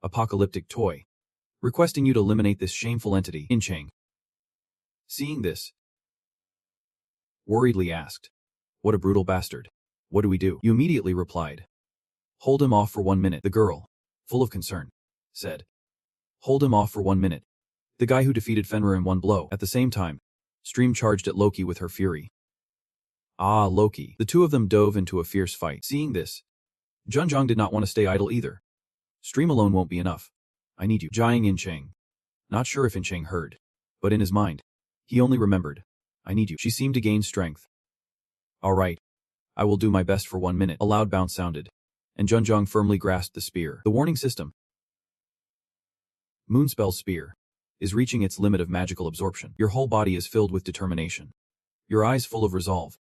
Apocalyptic toy, requesting you to eliminate this shameful entity. Inchang, seeing this, worriedly asked, what a brutal bastard. What do we do? You immediately replied, hold him off for 1 minute. The girl, full of concern, said, hold him off for 1 minute. The guy who defeated Fenrir in one blow. At the same time, Stream charged at Loki with her fury. Ah, Loki. The two of them dove into a fierce fight. Seeing this, Junjong did not want to stay idle either. Stream alone won't be enough. I need you. Jiang Inchang. Not sure if Inchang heard, but in his mind, he only remembered, I need you. She seemed to gain strength. All right. I will do my best for 1 minute. A loud bounce sounded, and Junjong firmly grasped the spear. The warning system. Moonspell's spear is reaching its limit of magical absorption. Your whole body is filled with determination, your eyes full of resolve,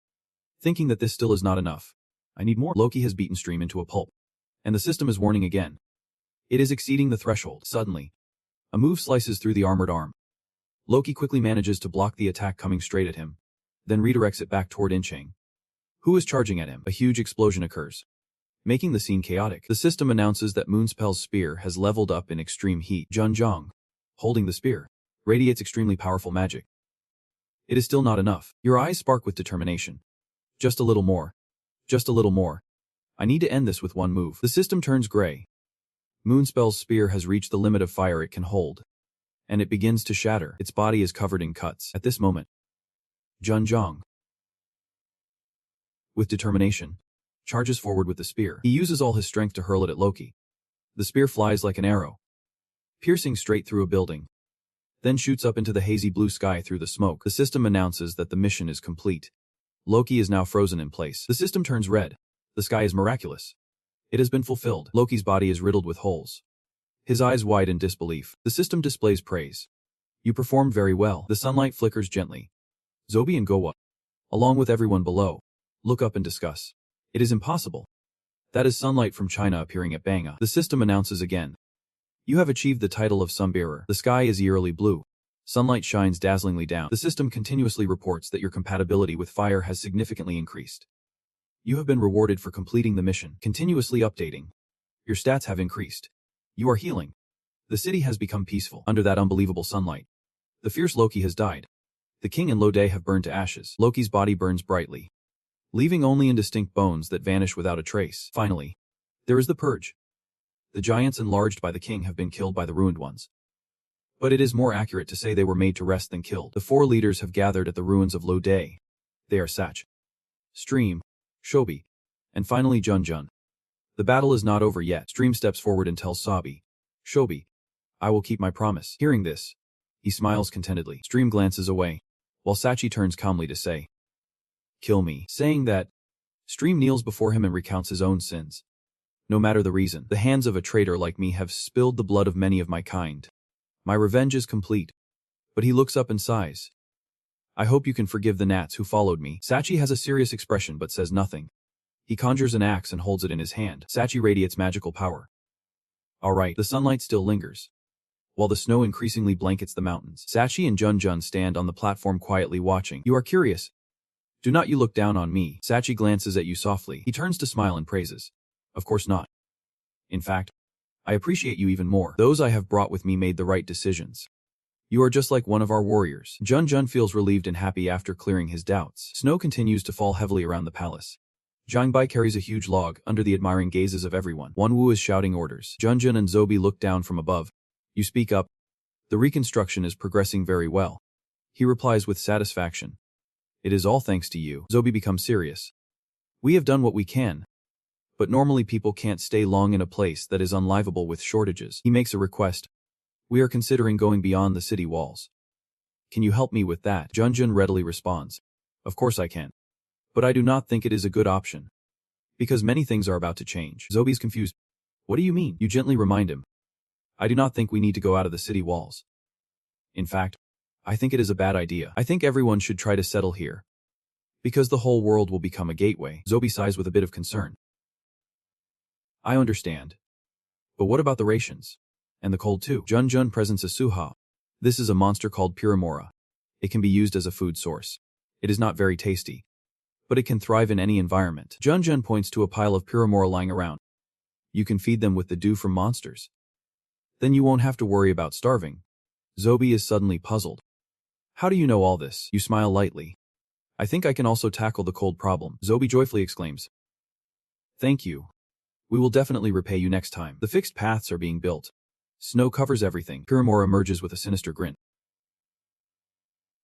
thinking that this still is not enough. I need more. Loki has beaten Stream into a pulp, and the system is warning again. It is exceeding the threshold. Suddenly, a move slices through the armored arm. Loki quickly manages to block the attack coming straight at him, then redirects it back toward Inchang, who is charging at him. A huge explosion occurs, making the scene chaotic. The system announces that Moonspell's spear has leveled up in extreme heat. Junjong, holding the spear, radiates extremely powerful magic. It is still not enough. Your eyes spark with determination. Just a little more. Just a little more. I need to end this with one move. The system turns gray. Moonspell's spear has reached the limit of fire it can hold, and it begins to shatter. Its body is covered in cuts. At this moment, Junjong, with determination, charges forward with the spear. He uses all his strength to hurl it at Loki. The spear flies like an arrow, piercing straight through a building, then shoots up into the hazy blue sky through the smoke. The system announces that the mission is complete. Loki is now frozen in place. The system turns red. The sky is miraculous. It has been fulfilled. Loki's body is riddled with holes. His eyes wide in disbelief. The system displays praise. You performed very well. The sunlight flickers gently. Zobi and Gowa, along with everyone below, look up in disgust. It is impossible. That is sunlight from China appearing at Banga. The system announces again. You have achieved the title of Sunbearer. The sky is eerily blue. Sunlight shines dazzlingly down. The system continuously reports that your compatibility with fire has significantly increased. You have been rewarded for completing the mission, continuously updating. Your stats have increased. You are healing. The city has become peaceful under that unbelievable sunlight. The fierce Loki has died. The king and Lode have burned to ashes. Loki's body burns brightly, leaving only indistinct bones that vanish without a trace. Finally, there is the purge. The giants enlarged by the king have been killed by the ruined ones. But it is more accurate to say they were made to rest than killed. The 4 leaders have gathered at the ruins of Lode. They are Sach, Stream, Shobi, and finally Junjun. The battle is not over yet. Stream steps forward and tells Sabi, Shobi, I will keep my promise. Hearing this, he smiles contentedly. Stream glances away, while Sachi turns calmly to say, Kill me. Saying that, Stream kneels before him and recounts his own sins. No matter the reason, the hands of a traitor like me have spilled the blood of many of my kind. My revenge is complete. But he looks up and sighs. I hope you can forgive the gnats who followed me. Sachi has a serious expression but says nothing. He conjures an axe and holds it in his hand. Sachi radiates magical power. Alright, the sunlight still lingers, while the snow increasingly blankets the mountains. Sachi and Junjun stand on the platform quietly watching. You are curious. Do not you look down on me. Sachi glances at you softly. He turns to smile and praises. Of course not. In fact, I appreciate you even more. Those I have brought with me made the right decisions. You are just like one of our warriors. Junjun feels relieved and happy after clearing his doubts. Snow continues to fall heavily around the palace. Jiangbai carries a huge log under the admiring gazes of everyone. Wanwu is shouting orders. Junjun and Zobi look down from above. You speak up. The reconstruction is progressing very well. He replies with satisfaction. It is all thanks to you. Zobi becomes serious. We have done what we can. But normally people can't stay long in a place that is unlivable with shortages. He makes a request. We are considering going beyond the city walls. Can you help me with that? Junjun readily responds. Of course I can. But I do not think it is a good option. Because many things are about to change. Zobi's confused. What do you mean? You gently remind him. I do not think we need to go out of the city walls. In fact, I think it is a bad idea. I think everyone should try to settle here. Because the whole world will become a gateway. Zobi sighs with a bit of concern. I understand. But what about the rations? And the cold too? Junjun presents a suha. This is a monster called Piramora. It can be used as a food source. It is not very tasty, but it can thrive in any environment. Junjun points to a pile of Piramora lying around. You can feed them with the dew from monsters. Then you won't have to worry about starving. Zobi is suddenly puzzled. How do you know all this? You smile lightly. I think I can also tackle the cold problem. Zobi joyfully exclaims. Thank you. We will definitely repay you next time. The fixed paths are being built. Snow covers everything. Piramora emerges with a sinister grin.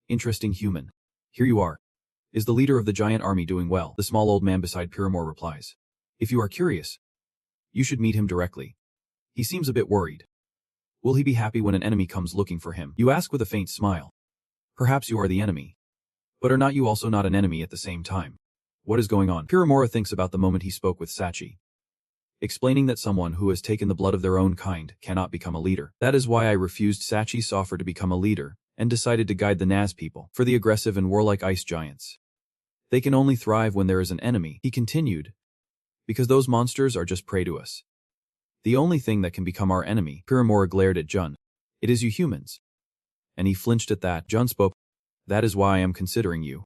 Interesting human. Here you are. Is the leader of the giant army doing well? The small old man beside Piramora replies. If you are curious, you should meet him directly. He seems a bit worried. Will he be happy when an enemy comes looking for him? You ask with a faint smile. Perhaps you are the enemy. But are not you also not an enemy at the same time? What is going on? Piramora thinks about the moment he spoke with Sachi, explaining that someone who has taken the blood of their own kind cannot become a leader. That is why I refused Sachi's offer to become a leader, and decided to guide the Naz people for the aggressive and warlike ice giants. They can only thrive when there is an enemy, he continued, because those monsters are just prey to us. The only thing that can become our enemy. Piramora glared at Jun. It is you humans. And he flinched at that. Jun spoke. That is why I am considering you.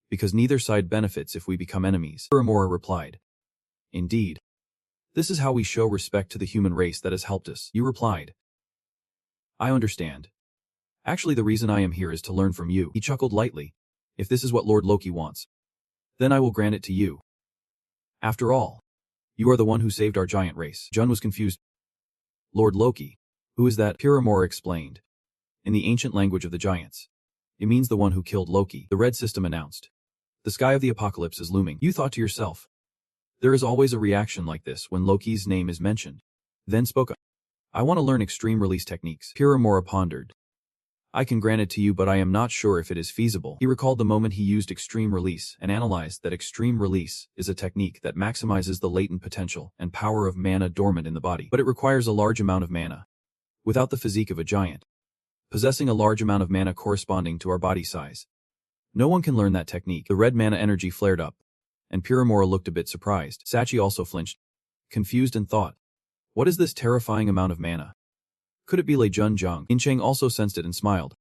Because neither side benefits if we become enemies. Piramora replied. Indeed. This is how we show respect to the human race that has helped us. You replied. I understand. Actually, the reason I am here is to learn from you. He chuckled lightly. If this is what Lord Loki wants, then I will grant it to you. After all, you are the one who saved our giant race. Jun was confused. Lord Loki? Who is that? Pyramora explained. In the ancient language of the giants, it means the one who killed Loki. The red system announced. The sky of the apocalypse is looming. You thought to yourself. There is always a reaction like this when Loki's name is mentioned. Then spoke up. I want to learn extreme release techniques. Pyramora pondered. I can grant it to you, but I am not sure if it is feasible. He recalled the moment he used extreme release and analyzed that extreme release is a technique that maximizes the latent potential and power of mana dormant in the body. But it requires a large amount of mana. Without the physique of a giant, possessing a large amount of mana corresponding to our body size, no one can learn that technique. The red mana energy flared up, and Pyramora looked a bit surprised. Sachi also flinched, confused, and thought, what is this terrifying amount of mana? Could it be Lei Junjang? Incheng also sensed it and smiled.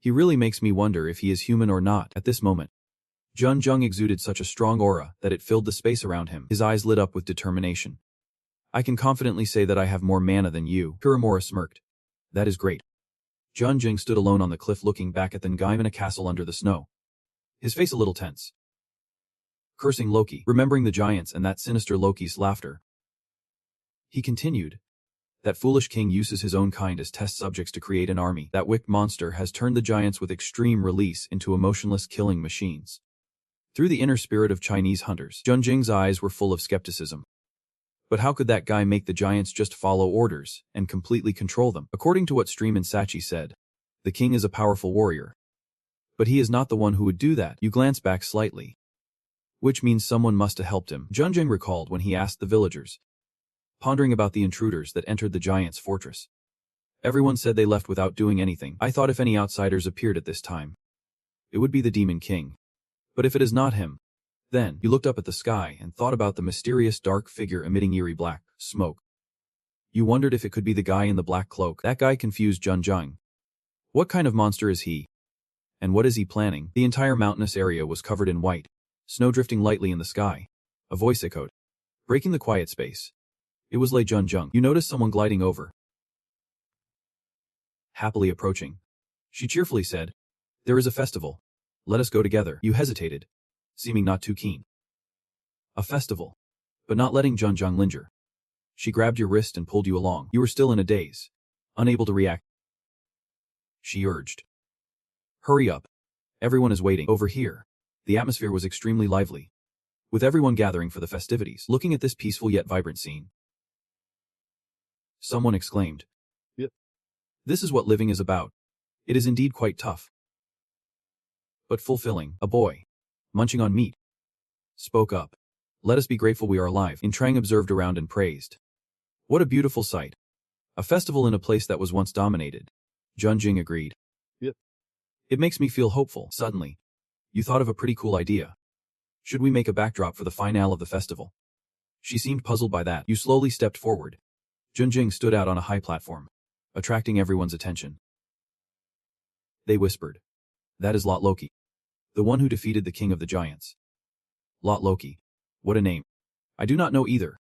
He really makes me wonder if he is human or not. At this moment, Junjang exuded such a strong aura that it filled the space around him. His eyes lit up with determination. I can confidently say that I have more mana than you. Pyramora smirked. That is great. Junjing stood alone on the cliff looking back at the Ngaimana castle under the snow, his face a little tense. Cursing Loki, remembering the giants and that sinister Loki's laughter. He continued. That foolish king uses his own kind as test subjects to create an army. That wicked monster has turned the giants with extreme release into emotionless killing machines. Through the inner spirit of Chinese hunters, Junjing's eyes were full of skepticism. But how could that guy make the giants just follow orders and completely control them? According to what Stream and Sachi said, the king is a powerful warrior. But he is not the one who would do that. You glance back slightly. Which means someone must have helped him. Junjing recalled when he asked the villagers, pondering about the intruders that entered the giant's fortress. Everyone said they left without doing anything. I thought if any outsiders appeared at this time, it would be the Demon King. But if it is not him, then you looked up at the sky and thought about the mysterious dark figure emitting eerie black smoke. You wondered if it could be the guy in the black cloak. That guy confused Junjang. What kind of monster is he? And what is he planning? The entire mountainous area was covered in white, snow drifting lightly in the sky. A voice echoed, breaking the quiet space. It was Lei Junjung. You noticed someone gliding over, happily approaching. She cheerfully said, there is a festival. Let us go together. You hesitated, seeming not too keen. A festival, but not letting Junjung linger. She grabbed your wrist and pulled you along. You were still in a daze, unable to react. She urged, hurry up. Everyone is waiting. Over here. The atmosphere was extremely lively, with everyone gathering for the festivities. Looking at this peaceful yet vibrant scene, someone exclaimed, yep. This is what living is about. It is indeed quite tough, but fulfilling. A boy, munching on meat, spoke up. Let us be grateful we are alive. Intrang observed around and praised. What a beautiful sight. A festival in a place that was once dominated. Junjing agreed. Yep. It makes me feel hopeful. Suddenly, you thought of a pretty cool idea. Should we make a backdrop for the finale of the festival? She seemed puzzled by that. You slowly stepped forward. Junjing stood out on a high platform, attracting everyone's attention. They whispered. That is Lot Loki, the one who defeated the king of the giants. Lot Loki. What a name. I do not know either,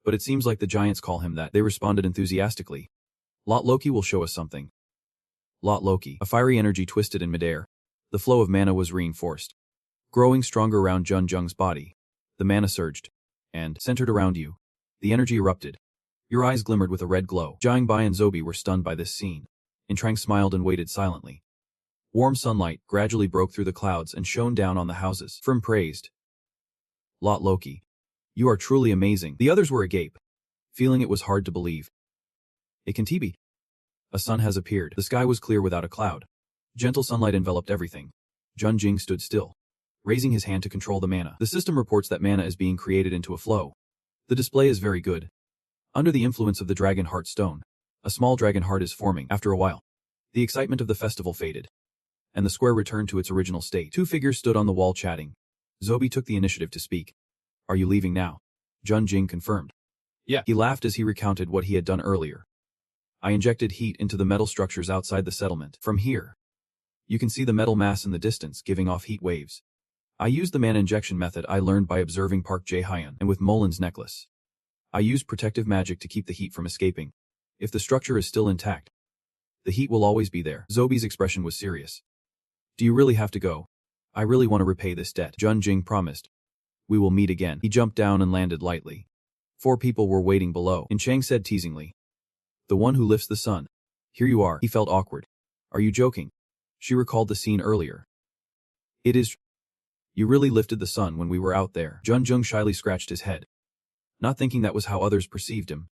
but it seems like the giants call him that. They responded enthusiastically. Lot Loki will show us something. Lot Loki. A fiery energy twisted in midair. The flow of mana was reinforced, growing stronger around Junjung's body. The mana surged, and, centered around you, the energy erupted. Your eyes glimmered with a red glow. Jiang Bai and Zobi were stunned by this scene. Intrang smiled and waited silently. Warm sunlight gradually broke through the clouds and shone down on the houses. Frim praised. Lot Loki. You are truly amazing. The others were agape, feeling it was hard to believe. Ikantibi. A sun has appeared. The sky was clear without a cloud. Gentle sunlight enveloped everything. Junjing stood still, raising his hand to control the mana. The system reports that mana is being created into a flow. The display is very good. Under the influence of the Dragon Heart Stone, a small dragon heart is forming. After a while, the excitement of the festival faded, and the square returned to its original state. Two figures stood on the wall chatting. Zobi took the initiative to speak. Are you leaving now? Junjing confirmed. Yeah. He laughed as he recounted what he had done earlier. I injected heat into the metal structures outside the settlement. From here, you can see the metal mass in the distance giving off heat waves. I used the mana injection method I learned by observing Park Jae-hyun and with Molin's necklace. I used protective magic to keep the heat from escaping. If the structure is still intact, The heat will always be there. Zobi's expression was serious. Do you really have to go? I really want to repay this debt. Jun Jing promised. We will meet again. He jumped down and landed lightly. 4 people were waiting below. In Chang said teasingly. The one who lifts the sun. Here you are. He felt awkward. Are you joking? She recalled the scene earlier. It is. You really lifted the sun when we were out there. Jun Jung shyly scratched his head, not thinking that was how others perceived him.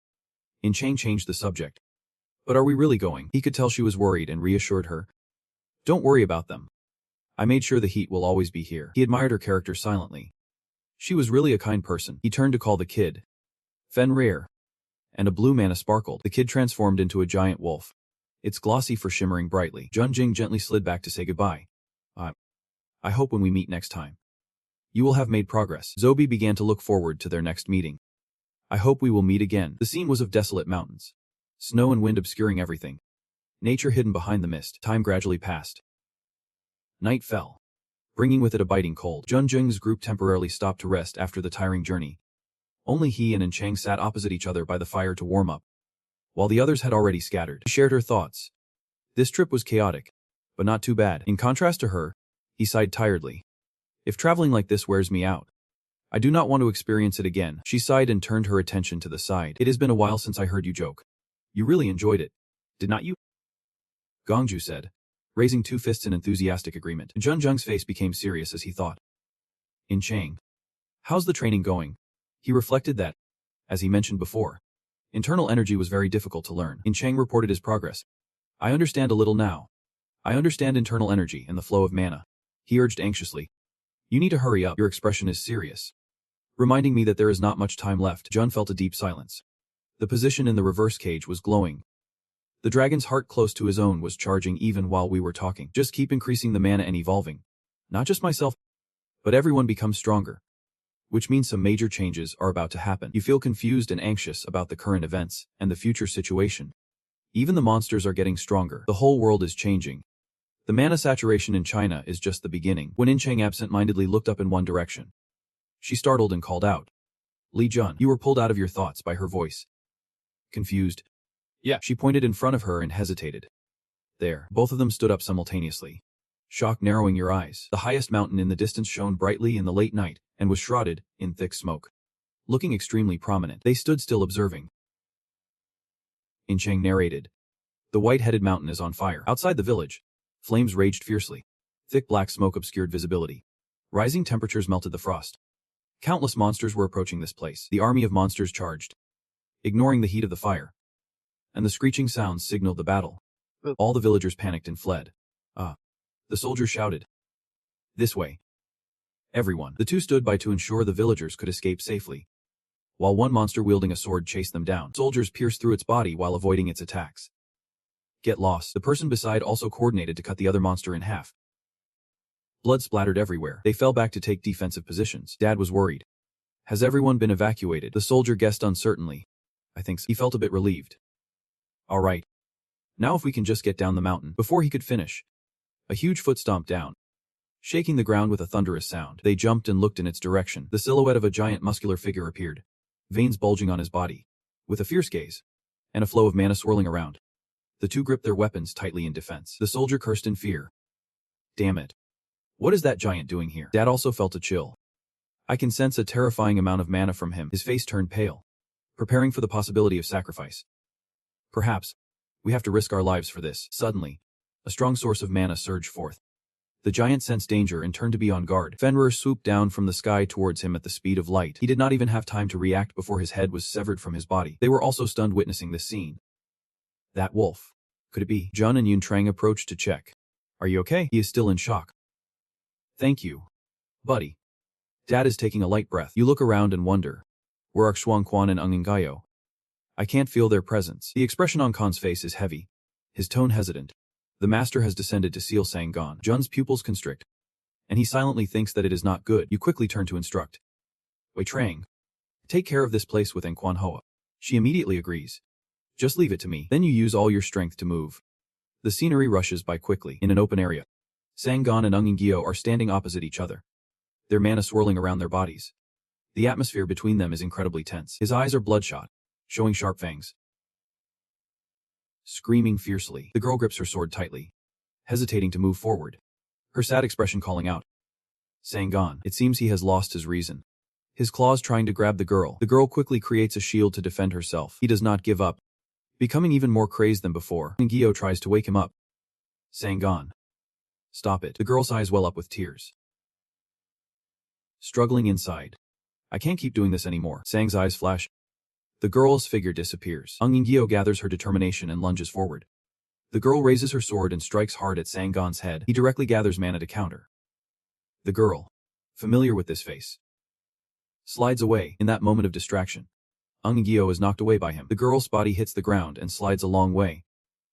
In Chang changed the subject. But are we really going? He could tell she was worried and reassured her. Don't worry about them. I made sure the heat will always be here. He admired her character silently. She was really a kind person. He turned to call the kid. Fenrir. And a blue mana sparkled. The kid transformed into a giant wolf. Its glossy fur shimmering brightly. Jun Jing gently slid back to say goodbye. I hope when we meet next time, you will have made progress. Zobi began to look forward to their next meeting. I hope we will meet again. The scene was of desolate mountains. Snow and wind obscuring everything. Nature hidden behind the mist. Time gradually passed. Night fell, bringing with it a biting cold. Jun Jing's group temporarily stopped to rest after the tiring journey. Only he and Chang sat opposite each other by the fire to warm up, while the others had already scattered. She shared her thoughts. This trip was chaotic, but not too bad. In contrast to her, he sighed tiredly. If traveling like this wears me out, I do not want to experience it again. She sighed and turned her attention to the side. It has been a while since I heard you joke. You really enjoyed it, did not you? Gongju said, raising 2 fists in enthusiastic agreement. Jun Jung's face became serious as he thought. In Chang, how's the training going? He reflected that, as he mentioned before, internal energy was very difficult to learn. In Chang reported his progress. I understand a little now. I understand internal energy and the flow of mana. He urged anxiously. You need to hurry up. Your expression is serious, reminding me that there is not much time left. Jun felt a deep silence. The position in the reverse cage was glowing. The dragon's heart close to his own was charging even while we were talking. Just keep increasing the mana and evolving. Not just myself, but everyone becomes stronger. Which means some major changes are about to happen. You feel confused and anxious about the current events and the future situation. Even the monsters are getting stronger. The whole world is changing. The mana saturation in China is just the beginning. When In Chang absent-mindedly looked up in one direction, she startled and called out. Li Jun, you were pulled out of your thoughts by her voice. Confused. Yeah. She pointed in front of her and hesitated. There. Both of them stood up simultaneously. Shock narrowing your eyes. The highest mountain in the distance shone brightly in the late night and was shrouded in thick smoke. Looking extremely prominent, they stood still observing. In Chang narrated. The white-headed mountain is on fire. Outside the village, flames raged fiercely. Thick black smoke obscured visibility. Rising temperatures melted the frost. Countless monsters were approaching this place. The army of monsters charged, ignoring the heat of the fire. And the screeching sounds signaled the battle. All the villagers panicked and fled. The soldiers shouted. This way. Everyone. The 2 stood by to ensure the villagers could escape safely. While one monster wielding a sword chased them down, soldiers pierced through its body while avoiding its attacks. Get lost. The person beside also coordinated to cut the other monster in half. Blood splattered everywhere. They fell back to take defensive positions. Dad was worried. Has everyone been evacuated? The soldier guessed uncertainly. I think so. He felt a bit relieved. All right. Now if we can just get down the mountain. Before he could finish, a huge foot stomped down, shaking the ground with a thunderous sound. They jumped and looked in its direction. The silhouette of a giant muscular figure appeared, veins bulging on his body, with a fierce gaze, and a flow of mana swirling around. The 2 gripped their weapons tightly in defense. The soldier cursed in fear. Damn it. What is that giant doing here? Dad also felt a chill. I can sense a terrifying amount of mana from him. His face turned pale, preparing for the possibility of sacrifice. Perhaps we have to risk our lives for this. Suddenly, a strong source of mana surged forth. The giant sensed danger and turned to be on guard. Fenrir swooped down from the sky towards him at the speed of light. He did not even have time to react before his head was severed from his body. They were also stunned witnessing this scene. That wolf. Could it be? Jun and Yun Trang approached to check. Are you okay? He is still in shock. Thank you, buddy. Dad is taking a light breath. You look around and wonder. Where are Xuan Quan and Ungangayo? I can't feel their presence. The expression on Khan's face is heavy, his tone hesitant. The master has descended to seal Sanggon. Jun's pupils constrict, and he silently thinks that it is not good. You quickly turn to instruct. Wei Trang, take care of this place with Enquan Hoa. She immediately agrees. Just leave it to me. Then you use all your strength to move. The scenery rushes by quickly. In an open area, Sanggon and Ungingyo are standing opposite each other, their mana swirling around their bodies. The atmosphere between them is incredibly tense. His eyes are bloodshot, showing sharp fangs. screaming fiercely. The girl grips her sword tightly, hesitating to move forward, her sad expression calling out, "Sangon." It seems he has lost his reason. His claws trying to grab the girl. The girl quickly creates a shield to defend herself. He does not give up, becoming even more crazed than before. Gyo tries to wake him up. "Sangon. Stop it." The girl's eyes well up with tears. Struggling inside. "I can't keep doing this anymore." Sang's eyes flash. The girl's figure disappears. Gyo gathers her determination and lunges forward. The girl raises her sword and strikes hard at Sangon's head. He directly gathers mana to counter. The girl, familiar with this face, slides away. In that moment of distraction, Gyo is knocked away by him. The girl's body hits the ground and slides a long way,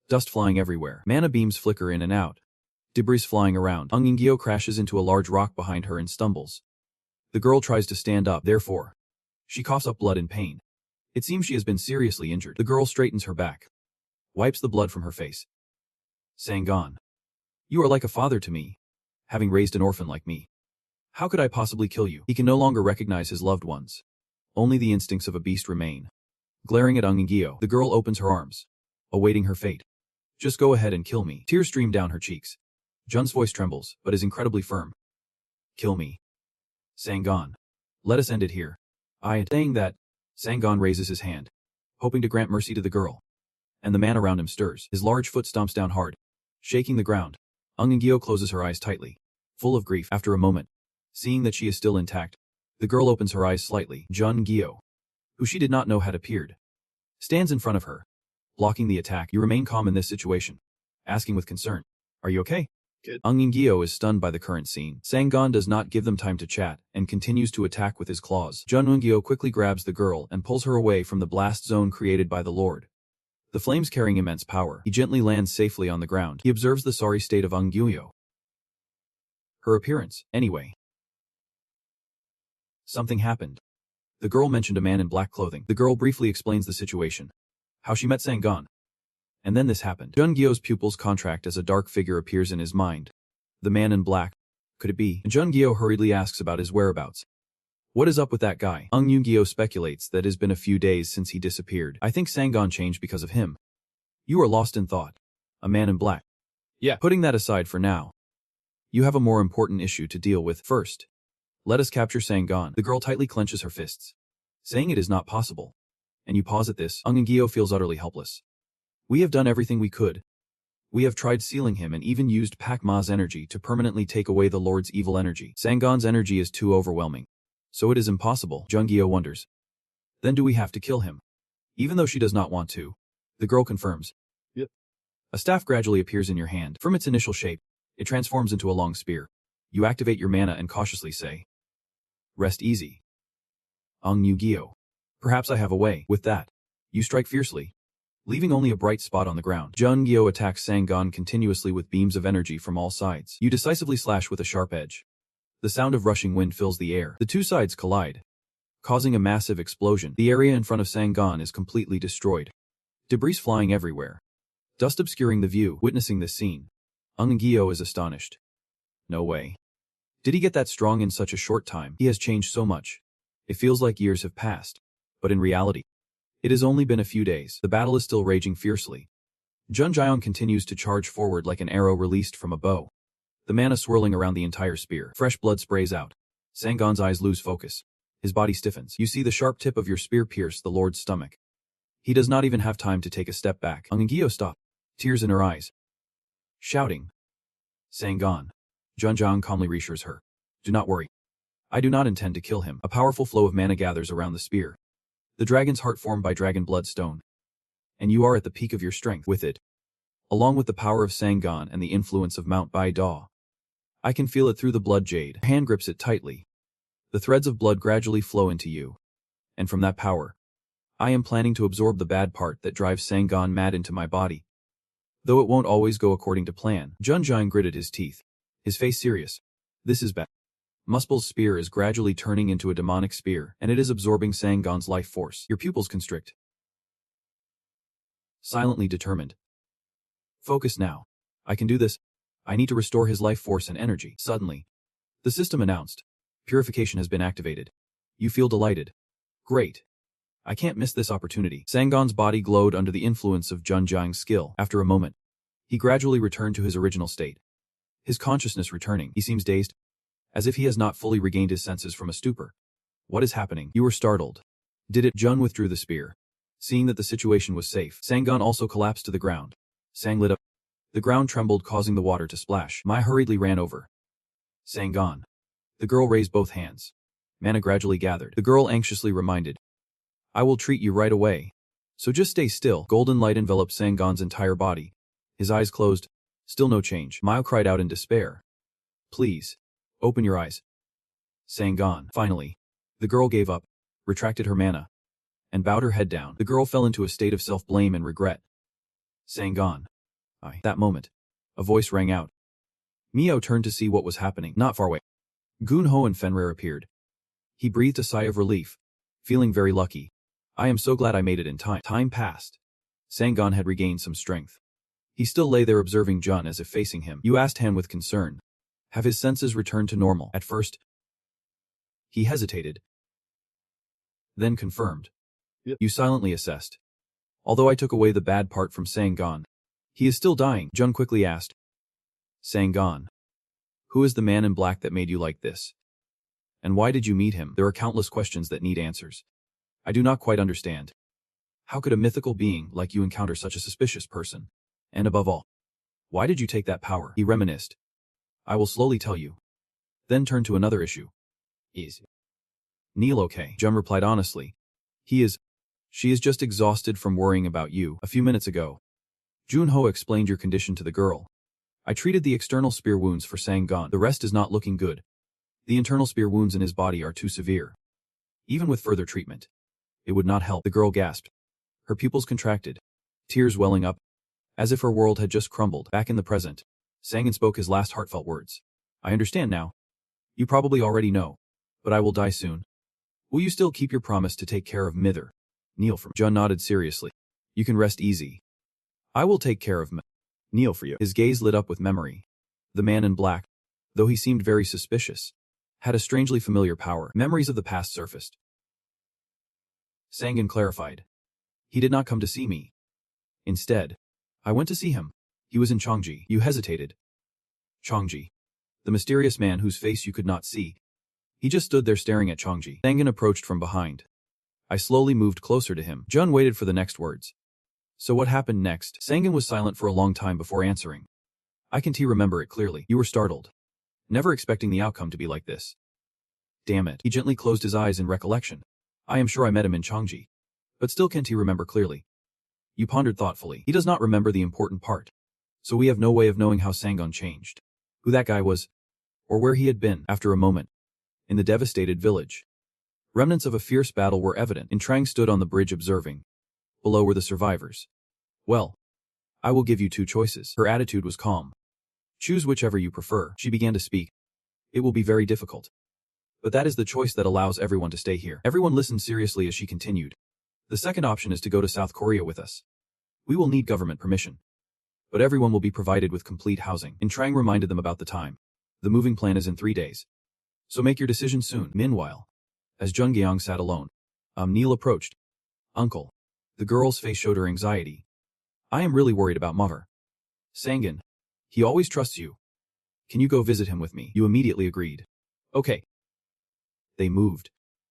dust flying everywhere. Mana beams flicker in and out, debris flying around. Gyo crashes into a large rock behind her and stumbles. The girl tries to stand up, therefore, she coughs up blood in pain. It seems she has been seriously injured. The girl straightens her back, wipes the blood from her face. "Sangon, you are like a father to me, having raised an orphan like me. How could I possibly kill you?" He can no longer recognize his loved ones. Only the instincts of a beast remain. Glaring at Gyo, the girl opens her arms, awaiting her fate. "Just go ahead and kill me." Tears stream down her cheeks. Jun's voice trembles, but is incredibly firm. "Kill me. Sangon. Let us end it here." Saying that, Sangon raises his hand, hoping to grant mercy to the girl. And the man around him stirs. His large foot stomps down hard, shaking the ground. Gyo closes her eyes tightly, full of grief. After a moment, seeing that she is still intact, the girl opens her eyes slightly. Gyo, who she did not know had appeared, stands in front of her, blocking the attack. "You remain calm in this situation," asking with concern, "Are you okay?" Good. Gyo is stunned by the current scene. Sangon does not give them time to chat, and continues to attack with his claws. Gyo quickly grabs the girl and pulls her away from the blast zone created by the Lord. The flames carrying immense power. He gently lands safely on the ground. He observes the sorry state of Gyo. Her appearance, anyway. Something happened. The girl mentioned a man in black clothing. The girl briefly explains the situation, how she met Sangon. And then this happened. Gyo's pupils contract as a dark figure appears in his mind. The man in black. Could it be? Gyo hurriedly asks about his whereabouts. What is up with that guy? Gyo speculates that it has been a few days since he disappeared. I think Sangon changed because of him. You are lost in thought. A man in black. Yeah. Putting that aside for now, you have a more important issue to deal with. First, let us capture Sangon. The girl tightly clenches her fists, saying it is not possible. And you pause at this. Gyo feels utterly helpless. We have done everything we could. We have tried sealing him and even used Pak Ma's energy to permanently take away the Lord's evil energy. Sangon's energy is too overwhelming. So it is impossible. Gyo wonders. Then do we have to kill him? Even though she does not want to. The girl confirms. Yep. A staff gradually appears in your hand. From its initial shape, it transforms into a long spear. You activate your mana and cautiously say, "Rest easy. Gyo. Perhaps I have a way." With that, you strike fiercely, leaving only a bright spot on the ground. Gyo attacks Sangon continuously with beams of energy from all sides. You decisively slash with a sharp edge. The sound of rushing wind fills the air. The two sides collide, causing a massive explosion. The area in front of Sangon is completely destroyed. Debris flying everywhere, dust obscuring the view. Witnessing this scene, Gyo is astonished. No way. Did he get that strong in such a short time? He has changed so much. It feels like years have passed. But in reality, it has only been a few days. The battle is still raging fiercely. Junjiang continues to charge forward like an arrow released from a bow, the mana swirling around the entire spear. Fresh blood sprays out. Sangon's eyes lose focus. His body stiffens. You see the sharp tip of your spear pierce the Lord's stomach. He does not even have time to take a step back. Gyo stops, tears in her eyes, shouting, "Sangon." Junjiang calmly reassures her. "Do not worry. I do not intend to kill him." A powerful flow of mana gathers around the spear. The dragon's heart formed by dragon bloodstone. And you are at the peak of your strength with it. Along with the power of Sangon and the influence of Mount Bai Da. I can feel it through the blood jade. Hand grips it tightly. The threads of blood gradually flow into you. And from that power, I am planning to absorb the bad part that drives Sangon mad into my body. Though it won't always go according to plan. Junjiang gritted his teeth, his face serious. This is bad. Muspel's spear is gradually turning into a demonic spear, and it is absorbing Sangon's life force. Your pupils constrict. Silently determined. Focus now. I can do this. I need to restore his life force and energy. Suddenly, the system announced. Purification has been activated. You feel delighted. Great. I can't miss this opportunity. Sangon's body glowed under the influence of Junjiang's skill. After a moment, he gradually returned to his original state. His consciousness returning, he seems dazed, as if he has not fully regained his senses from a stupor. What is happening? You were startled. Did it? Jun withdrew the spear. Seeing that the situation was safe, Sangon also collapsed to the ground. Sang lit up. The ground trembled, causing the water to splash. Mai hurriedly ran over. Sangon. The girl raised both hands. Mana gradually gathered. The girl anxiously reminded. I will treat you right away. So just stay still. Golden light enveloped Sangon's entire body. His eyes closed. Still no change. Mai cried out in despair. Please. Open your eyes. Sangon. Finally. The girl gave up, retracted her mana, and bowed her head down. The girl fell into a state of self-blame and regret. Sangon. That moment, a voice rang out. Mio turned to see what was happening. Not far away, Gunho and Fenrir appeared. He breathed a sigh of relief, feeling very lucky. I am so glad I made it in time. Time passed. Sangon had regained some strength. He still lay there observing Jun as if facing him. You asked Han with concern. Have his senses returned to normal? At first, he hesitated, then confirmed. Yep. You silently assessed. Although I took away the bad part from Sangon, he is still dying. Jun quickly asked. Sangon. Who is the man in black that made you like this? And why did you meet him? There are countless questions that need answers. I do not quite understand. How could a mythical being like you encounter such a suspicious person? And above all, why did you take that power? He reminisced. I will slowly tell you. Then turned to another issue. Is Neil okay? Jun replied honestly. He is. She is just exhausted from worrying about you. A few minutes ago, Junho explained your condition to the girl. I treated the external spear wounds for Sangon. The rest is not looking good. The internal spear wounds in his body are too severe. Even with further treatment, it would not help. The girl gasped. Her pupils contracted, tears welling up, as if her world had just crumbled. Back in the present, Sangon spoke his last heartfelt words. I understand now. You probably already know, but I will die soon. Will you still keep your promise to take care of Mither? Neil from Jun nodded seriously. You can rest easy. I will take care of Neil for you. His gaze lit up with memory. The man in black, though he seemed very suspicious, had a strangely familiar power. Memories of the past surfaced. Sangon clarified. He did not come to see me. Instead, I went to see him. He was in Chongji. You hesitated. Chongji. The mysterious man whose face you could not see. He just stood there staring at Chongji. Sangon approached from behind. I slowly moved closer to him. Jun waited for the next words. So what happened next? Sangon was silent for a long time before answering. I can remember it clearly. You were startled. Never expecting the outcome to be like this. Damn it. He gently closed his eyes in recollection. I am sure I met him in Chongji. But still can't he remember clearly? You pondered thoughtfully. He does not remember the important part. So we have no way of knowing how Sangon changed. Who that guy was. Or where he had been. After a moment. In the devastated village. Remnants of a fierce battle were evident. Trang stood on the bridge observing. Below were the survivors. Well, I will give you two choices. Her attitude was calm. Choose whichever you prefer. She began to speak. It will be very difficult. But that is the choice that allows everyone to stay here. Everyone listened seriously as she continued. The second option is to go to South Korea with us. We will need government permission. But everyone will be provided with complete housing. Trang reminded them about the time. The moving plan is in 3 days. So make your decision soon. Meanwhile, as Jungyang sat alone, Neil approached. Uncle. The girl's face showed her anxiety. I am really worried about Mother. Sangon. He always trusts you. Can you go visit him with me? You immediately agreed. Okay. They moved.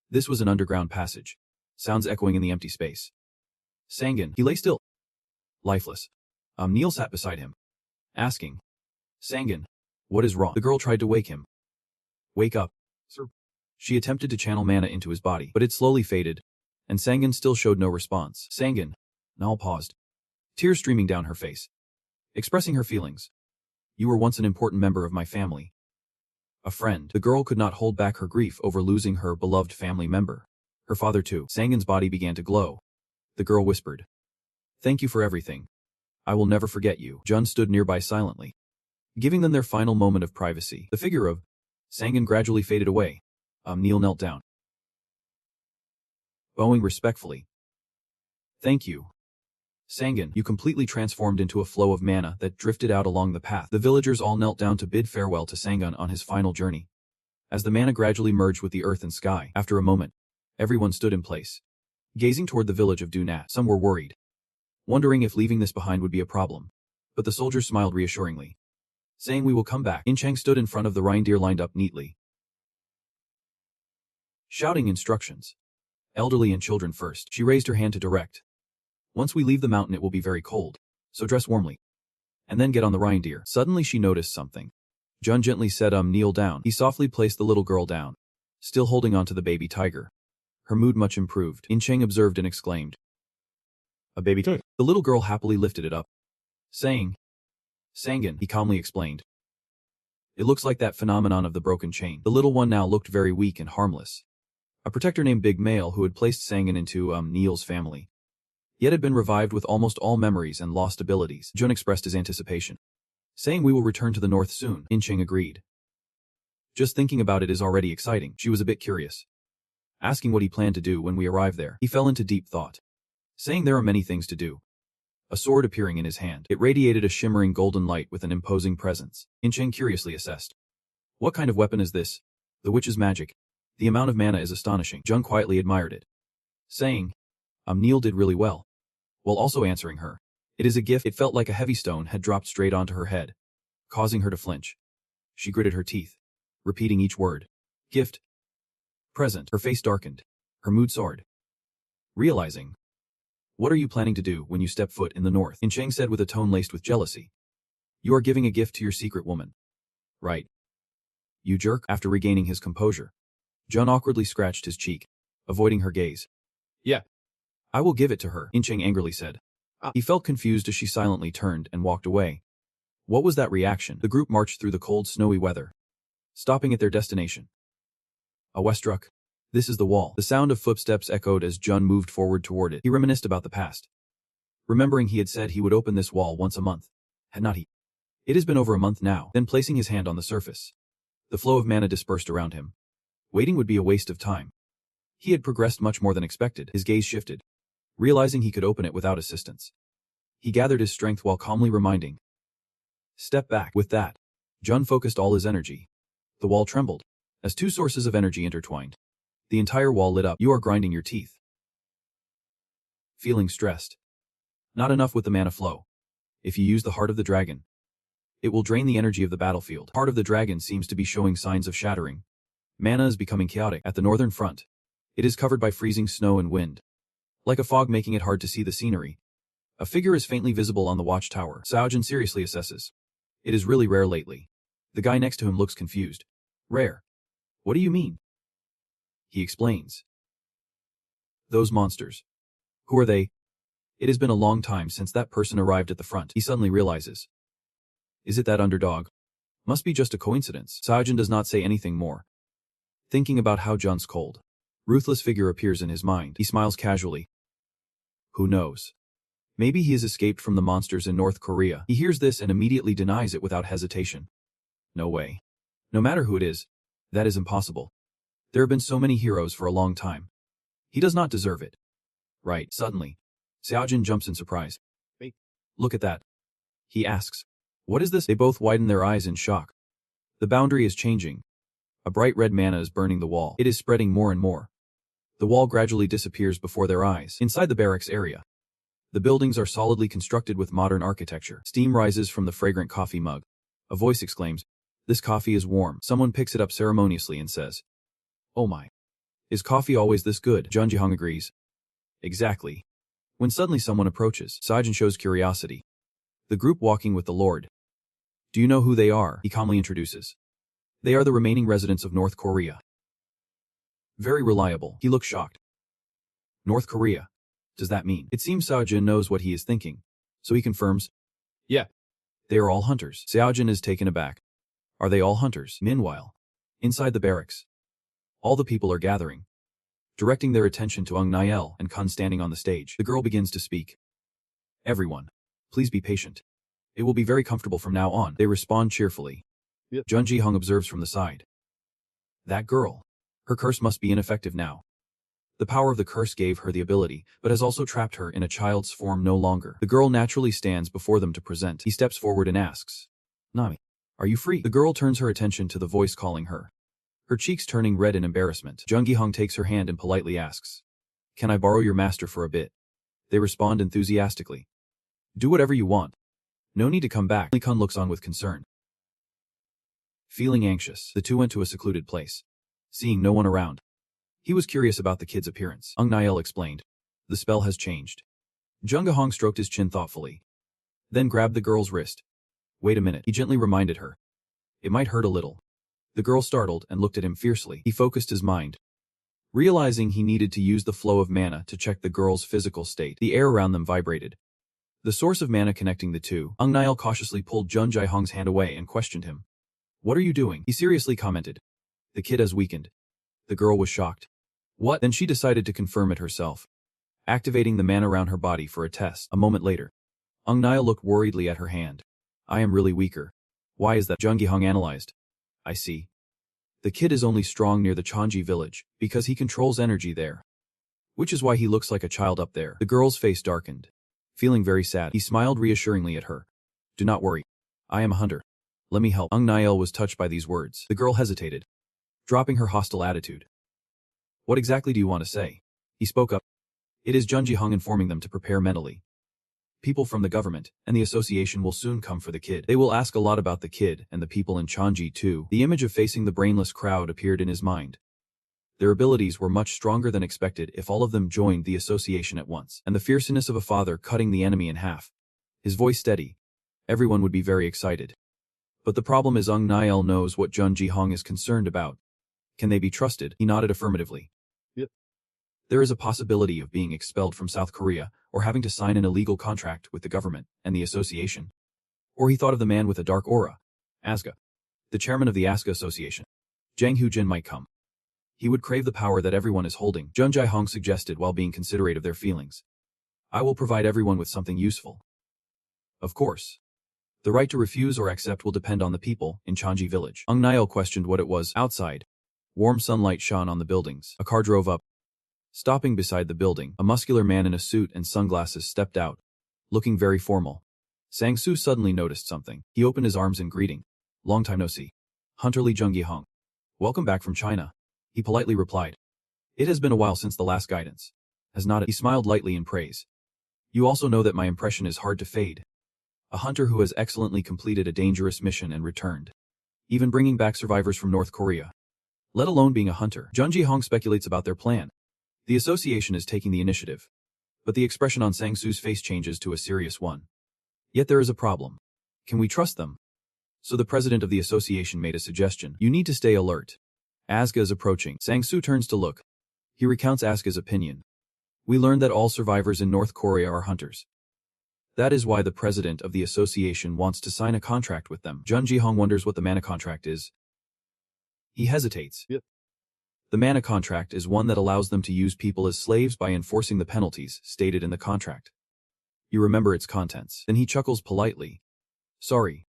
This was an underground passage. Sounds echoing in the empty space. Sangon. He lay still. Lifeless. Neil sat beside him. Asking. Sangon. What is wrong? The girl tried to wake him. Wake up, sir. She attempted to channel mana into his body, but it slowly faded, and Sangon still showed no response. Sangon. Nal paused. Tears streaming down her face. Expressing her feelings. You were once an important member of my family. A friend. The girl could not hold back her grief over losing her beloved family member. Her father too. Sangon's body began to glow. The girl whispered. Thank you for everything. I will never forget you. Jun stood nearby silently, giving them their final moment of privacy. The figure of Sangon gradually faded away. Neil knelt down, bowing respectfully. Thank you. Sangon, you completely transformed into a flow of mana that drifted out along the path. The villagers all knelt down to bid farewell to Sangon on his final journey. As the mana gradually merged with the earth and sky, after a moment, everyone stood in place, gazing toward the village of Dunat. Some were worried, wondering if leaving this behind would be a problem. But the soldiers smiled reassuringly, saying we will come back. In-cheng stood in front of the reindeer lined up neatly, shouting instructions. Elderly and children first. She raised her hand to direct. Once we leave the mountain it will be very cold, so dress warmly. And then get on the reindeer. Suddenly she noticed something. Jun gently said kneel down. He softly placed the little girl down, still holding on to the baby tiger. Her mood much improved. In-cheng observed and exclaimed, "A baby tiger." The little girl happily lifted it up, saying, "Sangan," he calmly explained. "It looks like that phenomenon of the broken chain." The little one now looked very weak and harmless. A protector named Big Male who had placed Sangan into Neil's family, yet had been revived with almost all memories and lost abilities. Jun expressed his anticipation, saying we will return to the north soon. In-cheng agreed. Just thinking about it is already exciting. She was a bit curious, asking what he planned to do when we arrived there. He fell into deep thought, saying there are many things to do. A sword appearing in his hand. It radiated a shimmering golden light with an imposing presence. In-cheng curiously assessed. What kind of weapon is this? The witch's magic. The amount of mana is astonishing. Jun quietly admired it, saying, Neil did really well, while also answering her. It is a gift. It felt like a heavy stone had dropped straight onto her head, causing her to flinch. She gritted her teeth, repeating each word. Gift. Present. Her face darkened. Her mood soared. Realizing, what are you planning to do when you step foot in the north? In-cheng said with a tone laced with jealousy. You are giving a gift to your secret woman, right? You jerk. After regaining his composure, Jun awkwardly scratched his cheek, avoiding her gaze. Yeah. I will give it to her, In-cheng angrily said. He felt confused as she silently turned and walked away. What was that reaction? The group marched through the cold, snowy weather, stopping at their destination. A Westruck. This is the wall. The sound of footsteps echoed as Jun moved forward toward it. He reminisced about the past, remembering he had said he would open this wall once a month. Had not he? It has been over a month now. Then placing his hand on the surface, the flow of mana dispersed around him. Waiting would be a waste of time. He had progressed much more than expected. His gaze shifted, realizing he could open it without assistance. He gathered his strength while calmly reminding. Step back. With that, Jun focused all his energy. The wall trembled, as two sources of energy intertwined. The entire wall lit up. You are grinding your teeth. Feeling stressed. Not enough with the mana flow. If you use the Heart of the Dragon, it will drain the energy of the battlefield. Heart of the Dragon seems to be showing signs of shattering. Mana is becoming chaotic. At the northern front, it is covered by freezing snow and wind, like a fog making it hard to see the scenery. A figure is faintly visible on the watchtower. Saojin seriously assesses. It is really rare lately. The guy next to him looks confused. Rare? What do you mean? He explains. Those monsters. Who are they? It has been a long time since that person arrived at the front. He suddenly realizes. Is it that underdog? Must be just a coincidence. Saojin does not say anything more, thinking about how Jun's cold, ruthless figure appears in his mind. He smiles casually. Who knows? Maybe he has escaped from the monsters in North Korea. He hears this and immediately denies it without hesitation. No way. No matter who it is, that is impossible. There have been so many heroes for a long time. He does not deserve it. Right. Suddenly, Xiaojin jumps in surprise. Wait. Look at that. He asks. What is this? They both widen their eyes in shock. The boundary is changing. A bright red mana is burning the wall. It is spreading more and more. The wall gradually disappears before their eyes. Inside the barracks area, the buildings are solidly constructed with modern architecture. Steam rises from the fragrant coffee mug. A voice exclaims, "This coffee is warm." Someone picks it up ceremoniously and says, "Oh my. Is coffee always this good?" Jun Jihong agrees. Exactly. When suddenly someone approaches, Saojin shows curiosity. The group walking with the Lord. Do you know who they are? He calmly introduces. They are the remaining residents of North Korea. Very reliable. He looks shocked. North Korea. Does that mean? It seems Saojin knows what he is thinking, so he confirms. Yeah. They are all hunters. Saojin is taken aback. Are they all hunters? Meanwhile, inside the barracks, all the people are gathering, directing their attention to Ung Nael and Kun standing on the stage. The girl begins to speak. Everyone, please be patient. It will be very comfortable from now on. They respond cheerfully. Yep. Jun Jihong observes from the side. That girl. Her curse must be ineffective now. The power of the curse gave her the ability, but has also trapped her in a child's form no longer. The girl naturally stands before them to present. He steps forward and asks, Nami, are you free? The girl turns her attention to the voice calling her, her cheeks turning red in embarrassment. Jun Jihong takes her hand and politely asks, Can I borrow your master for a bit? They respond enthusiastically. Do whatever you want. No need to come back. Kun looks on with concern. Feeling anxious, the two went to a secluded place. Seeing no one around, he was curious about the kid's appearance. Nael explained. The spell has changed. Jungahong stroked his chin thoughtfully. Then grabbed the girl's wrist. Wait a minute, he gently reminded her. It might hurt a little. The girl startled and looked at him fiercely. He focused his mind. Realizing he needed to use the flow of mana to check the girl's physical state, the air around them vibrated. The source of mana connecting the two, Nael cautiously pulled Jun Jaihong's hand away and questioned him. What are you doing? He seriously commented. The kid has weakened. The girl was shocked. What? Then she decided to confirm it herself, activating the mana around her body for a test. A moment later, Nael looked worriedly at her hand. I am really weaker. Why is that? Jun Gihong analyzed. I see. The kid is only strong near the Chanji village, because he controls energy there. Which is why he looks like a child up there. The girl's face darkened. Feeling very sad, he smiled reassuringly at her. Do not worry. I am a hunter. Let me help. Nael was touched by these words. The girl hesitated, dropping her hostile attitude. What exactly do you want to say? He spoke up. It is Jun Jihong informing them to prepare mentally. People from the government and the association will soon come for the kid. They will ask a lot about the kid and the people in Chanji too. The image of facing the brainless crowd appeared in his mind. Their abilities were much stronger than expected if all of them joined the association at once. And the fierceness of a father cutting the enemy in half. His voice steady. Everyone would be very excited. But the problem is Nael knows what Jun Jihong is concerned about. Can they be trusted? He nodded affirmatively. Yep. There is a possibility of being expelled from South Korea, or having to sign an illegal contract with the government and the association. Or he thought of the man with a dark aura, Asuka, the chairman of the Asuka Association. Jang Hu-jin might come. He would crave the power that everyone is holding, Jun Jaihong suggested while being considerate of their feelings. I will provide everyone with something useful. Of course. The right to refuse or accept will depend on the people in Chanji village. Nael questioned what it was. Outside, warm sunlight shone on the buildings. A car drove up. Stopping beside the building, a muscular man in a suit and sunglasses stepped out, looking very formal. Sang-soo suddenly noticed something. He opened his arms in greeting. Long time no see. Hunter Lee Jung Gi-hong. Welcome back from China. He politely replied. It has been a while since the last guidance. Has nodded. He smiled lightly in praise. You also know that my impression is hard to fade. A hunter who has excellently completed a dangerous mission and returned. Even bringing back survivors from North Korea. Let alone being a hunter. Jun Ji-hong speculates about their plan. The association is taking the initiative. But the expression on Sang-soo's face changes to a serious one. Yet there is a problem. Can we trust them? So the president of the association made a suggestion. You need to stay alert. Asuka is approaching. Sang-soo turns to look. He recounts Asuka's opinion. We learned that all survivors in North Korea are hunters. That is why the president of the association wants to sign a contract with them. Jun Ji-hong wonders what the mana contract is. He hesitates. Yep. The mana contract is one that allows them to use people as slaves by enforcing the penalties stated in the contract. You remember its contents. Then he chuckles politely. Sorry.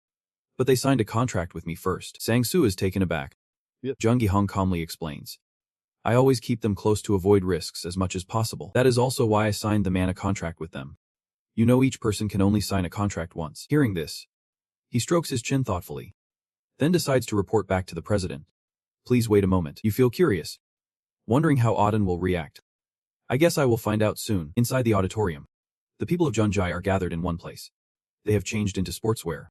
But they signed a contract with me first. Sang-soo is taken aback. Yep. Jun Gi-hong calmly explains. I always keep them close to avoid risks as much as possible. That is also why I signed the mana contract with them. You know each person can only sign a contract once. Hearing this, he strokes his chin thoughtfully. Then decides to report back to the president. Please wait a moment. You feel curious? Wondering how Auden will react. I guess I will find out soon. Inside the auditorium, the people of Junjai are gathered in one place. They have changed into sportswear,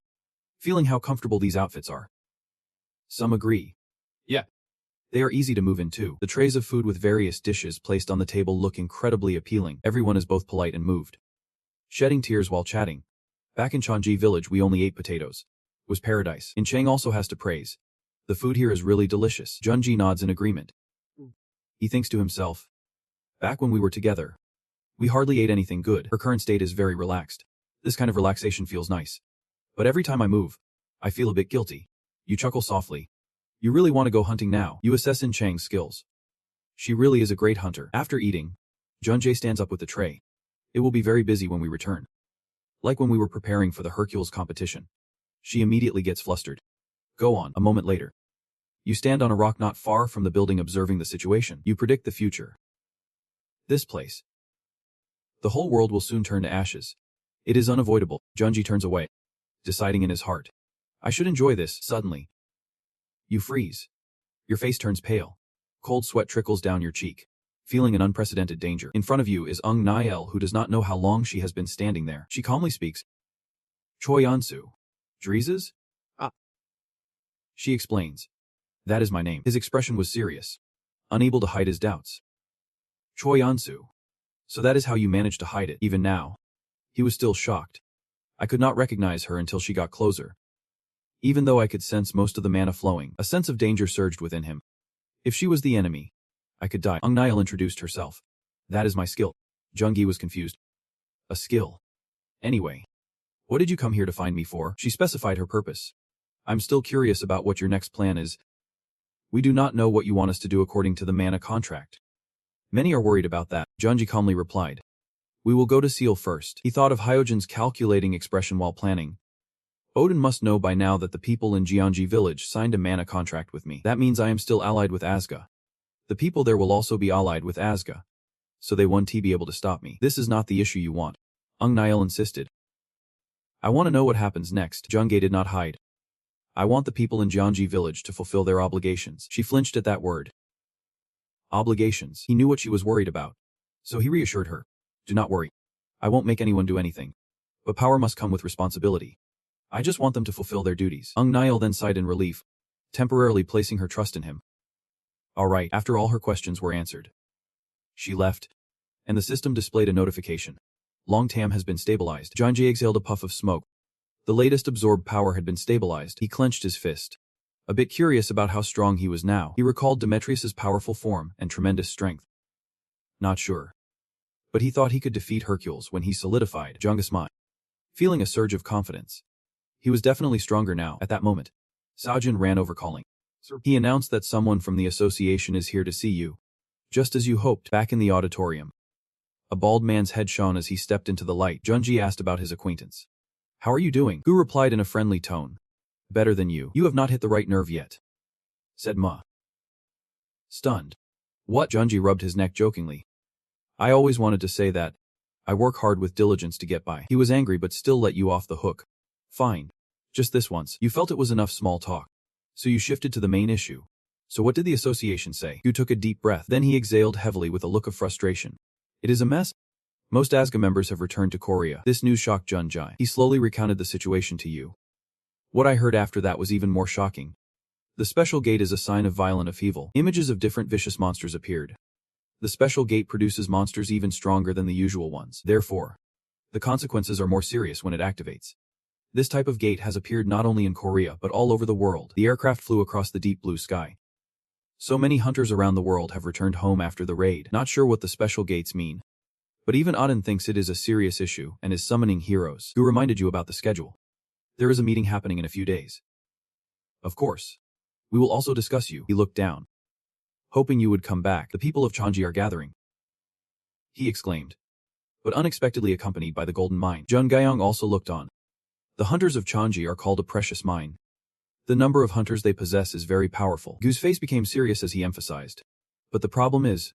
feeling how comfortable these outfits are. Some agree. Yeah. They are easy to move in too. The trays of food with various dishes placed on the table look incredibly appealing. Everyone is both polite and moved. Shedding tears while chatting. Back in Chanji village we only ate potatoes. It was paradise. And Chang also has to praise. The food here is really delicious. Junji nods in agreement. He thinks to himself. Back when we were together, we hardly ate anything good. Her current state is very relaxed. This kind of relaxation feels nice. But every time I move, I feel a bit guilty. You chuckle softly. You really want to go hunting now. You assess in Chang's skills. She really is a great hunter. After eating, Junjae stands up with the tray. It will be very busy when we return. Like when we were preparing for the Hercules competition. She immediately gets flustered. Go on. A moment later. You stand on a rock not far from the building observing the situation. You predict the future. This place. The whole world will soon turn to ashes. It is unavoidable. Junji turns away, deciding in his heart. I should enjoy this. Suddenly, you freeze. Your face turns pale. Cold sweat trickles down your cheek. feeling an unprecedented danger. In front of you is Ung Nael, who does not know how long she has been standing there. She calmly speaks. Choi Ansu. Drizes? Ah. She explains. That is my name. His expression was serious, unable to hide his doubts. Choi Ansu. So that is how you managed to hide it, even now. He was still shocked. I could not recognize her until she got closer. Even though I could sense most of the mana flowing, a sense of danger surged within him. If she was the enemy, I could die. Ung Nael introduced herself. That is my skill. Jungi was confused. A skill. Anyway. What did you come here to find me for? She specified her purpose. I'm still curious about what your next plan is. We do not know what you want us to do according to the mana contract. Many are worried about that, Junji calmly replied. We will go to Seal first. He thought of Hyojin's calculating expression while planning. Odin must know by now that the people in Gyeonggi village signed a mana contract with me. That means I am still allied with Asga. The people there will also be allied with Asga. So they won't be able to stop me. This is not the issue you want. Ung Nael insisted. I want to know what happens next. Jungi did not hide. I want the people in Gyeonggi village to fulfill their obligations. She flinched at that word. Obligations. He knew what she was worried about. So he reassured her. Do not worry. I won't make anyone do anything. But power must come with responsibility. I just want them to fulfill their duties. Ung Nael then sighed in relief, temporarily placing her trust in him. All right, after all her questions were answered. She left, and the system displayed a notification. Long Tam has been stabilized. Junji exhaled a puff of smoke. The latest absorbed power had been stabilized. He clenched his fist. A bit curious about how strong he was now, he recalled Demetrius's powerful form and tremendous strength. Not sure. But he thought he could defeat Hercules when he solidified. Junga smiled, feeling a surge of confidence. He was definitely stronger now. At that moment, Saojin ran over calling. He announced that someone from the association is here to see you. Just as you hoped. Back in the auditorium, a bald man's head shone as he stepped into the light. Junji asked about his acquaintance. How are you doing? Gu replied in a friendly tone. Better than you. You have not hit the right nerve yet, said Ma. Stunned. What? Junji rubbed his neck jokingly. I always wanted to say that. I work hard with diligence to get by. He was angry but still let you off the hook. Fine. Just this once. You felt it was enough small talk. So you shifted to the main issue. So what did the association say? Gu took a deep breath. Then he exhaled heavily with a look of frustration. It is a mess. Most Asga members have returned to Korea. This news shocked Junji. He slowly recounted the situation to you. What I heard after that was even more shocking. The special gate is a sign of violent upheaval. Images of different vicious monsters appeared. The special gate produces monsters even stronger than the usual ones. Therefore, the consequences are more serious when it activates. This type of gate has appeared not only in Korea but all over the world. The aircraft flew across the deep blue sky. So many hunters around the world have returned home after the raid. Not sure what the special gates mean. But even Odin thinks it is a serious issue and is summoning heroes. Who reminded you about the schedule? There is a meeting happening in a few days. Of course. We will also discuss you. He looked down. Hoping you would come back. The people of Chanji are gathering. He exclaimed. But unexpectedly accompanied by the golden mine. Jun Gyeong also looked on. The hunters of Chanji are called a precious mine. The number of hunters they possess is very powerful. Gu's face became serious as he emphasized. But the problem is,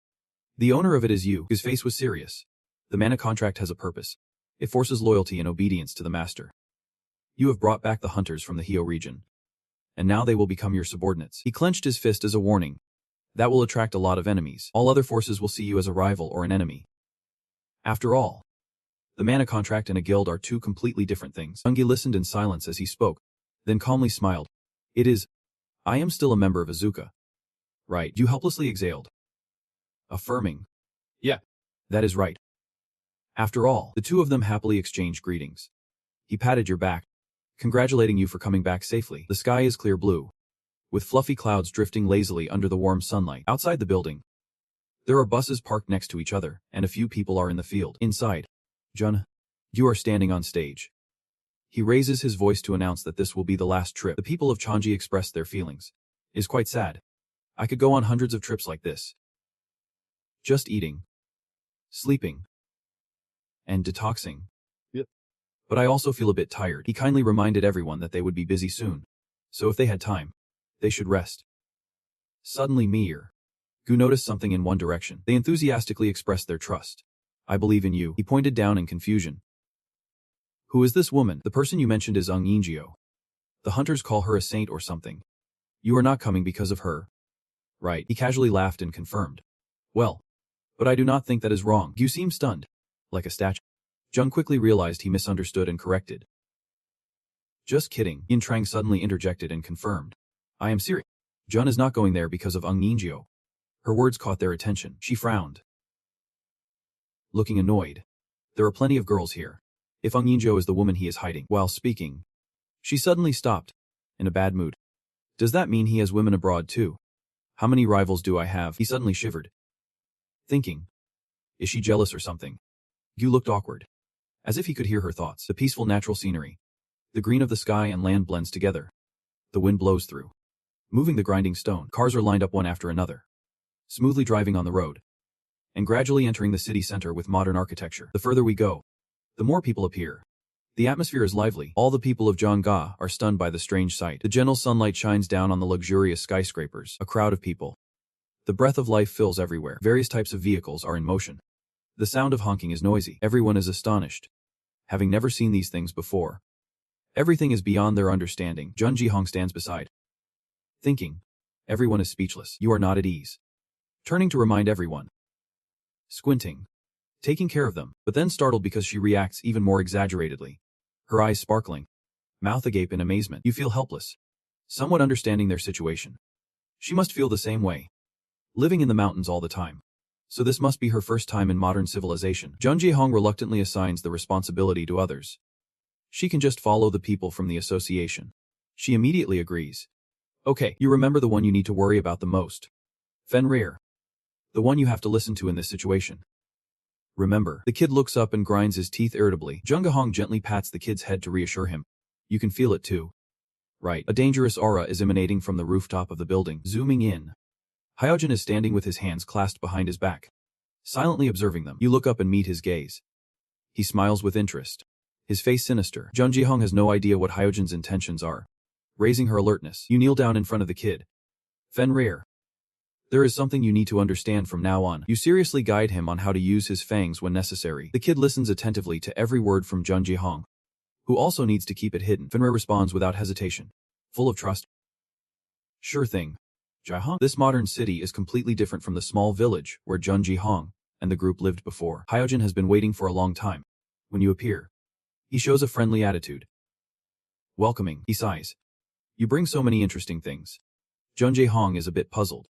the owner of it is you. Gu's face was serious. The mana contract has a purpose. It forces loyalty and obedience to the master. You have brought back the hunters from the Hyo region. And now they will become your subordinates. He clenched his fist as a warning. That will attract a lot of enemies. All other forces will see you as a rival or an enemy. After all, the mana contract and a guild are two completely different things. Ungi listened in silence as he spoke, then calmly smiled. It is. I am still a member of Azuka. Right. You helplessly exhaled. Affirming. Yeah. That is right. After all, the two of them happily exchanged greetings. He patted your back, congratulating you for coming back safely. The sky is clear blue, with fluffy clouds drifting lazily under the warm sunlight. Outside the building, there are buses parked next to each other, and a few people are in the field. Inside, Jun, you are standing on stage. He raises his voice to announce that this will be the last trip. The people of Chanji express their feelings. It is quite sad. I could go on hundreds of trips like this. Just eating, sleeping, and detoxing. Yep. But I also feel a bit tired. He kindly reminded everyone that they would be busy soon. So if they had time, they should rest. Suddenly Mir, Gu noticed something in one direction. They enthusiastically expressed their trust. I believe in you. He pointed down in confusion. Who is this woman? The person you mentioned is Ung Yinjio. The hunters call her a saint or something. You are not coming because of her. Right. He casually laughed and confirmed. Well, But I do not think that is wrong. You seem stunned. Like a statue. Jung quickly realized he misunderstood and corrected. Just kidding, Yin Trang suddenly interjected and confirmed. I am serious. Jun is not going there because of Ung Ninjio. Her words caught their attention. She frowned, looking annoyed. There are plenty of girls here. If Ung Ninjio is the woman he is hiding. While speaking, she suddenly stopped, in a bad mood. Does that mean he has women abroad too? How many rivals do I have? He suddenly shivered, thinking, is she jealous or something? Yu looked awkward, as if he could hear her thoughts. The peaceful natural scenery. The green of the sky and land blends together. The wind blows through, moving the grinding stone. Cars are lined up one after another, smoothly driving on the road, and gradually entering the city center with modern architecture. The further we go, the more people appear. The atmosphere is lively. All the people of Zhangga are stunned by the strange sight. The gentle sunlight shines down on the luxurious skyscrapers. A crowd of people. The breath of life fills everywhere. Various types of vehicles are in motion. The sound of honking is noisy. Everyone is astonished, having never seen these things before. Everything is beyond their understanding. Jun Jihong stands beside, thinking. Everyone is speechless. You are not at ease. Turning to remind everyone. Squinting. Taking care of them, but then startled because she reacts even more exaggeratedly. Her eyes sparkling. Mouth agape in amazement. You feel helpless. Somewhat understanding their situation. She must feel the same way. Living in the mountains all the time. So this must be her first time in modern civilization. Jun Jihong reluctantly assigns the responsibility to others. She can just follow the people from the association. She immediately agrees. Okay, you remember the one you need to worry about the most. Fenrir. The one you have to listen to in this situation. Remember. The kid looks up and grinds his teeth irritably. Jung Gahong gently pats the kid's head to reassure him. You can feel it too. Right. A dangerous aura is emanating from the rooftop of the building. Zooming in. Hyojin is standing with his hands clasped behind his back, silently observing them. You look up and meet his gaze. He smiles with interest, his face sinister. Jun Jihong has no idea what Hyojin's intentions are. Raising her alertness, you kneel down in front of the kid. Fenrir. There is something you need to understand from now on. You seriously guide him on how to use his fangs when necessary. The kid listens attentively to every word from Jun Jihong, who also needs to keep it hidden. Fenrir responds without hesitation, full of trust. Sure thing. Jihong. This modern city is completely different from the small village where Jun Jihong and the group lived before. Hyojin has been waiting for a long time. When you appear, he shows a friendly attitude. Welcoming, he sighs. You bring so many interesting things. Jun Jihong is a bit puzzled.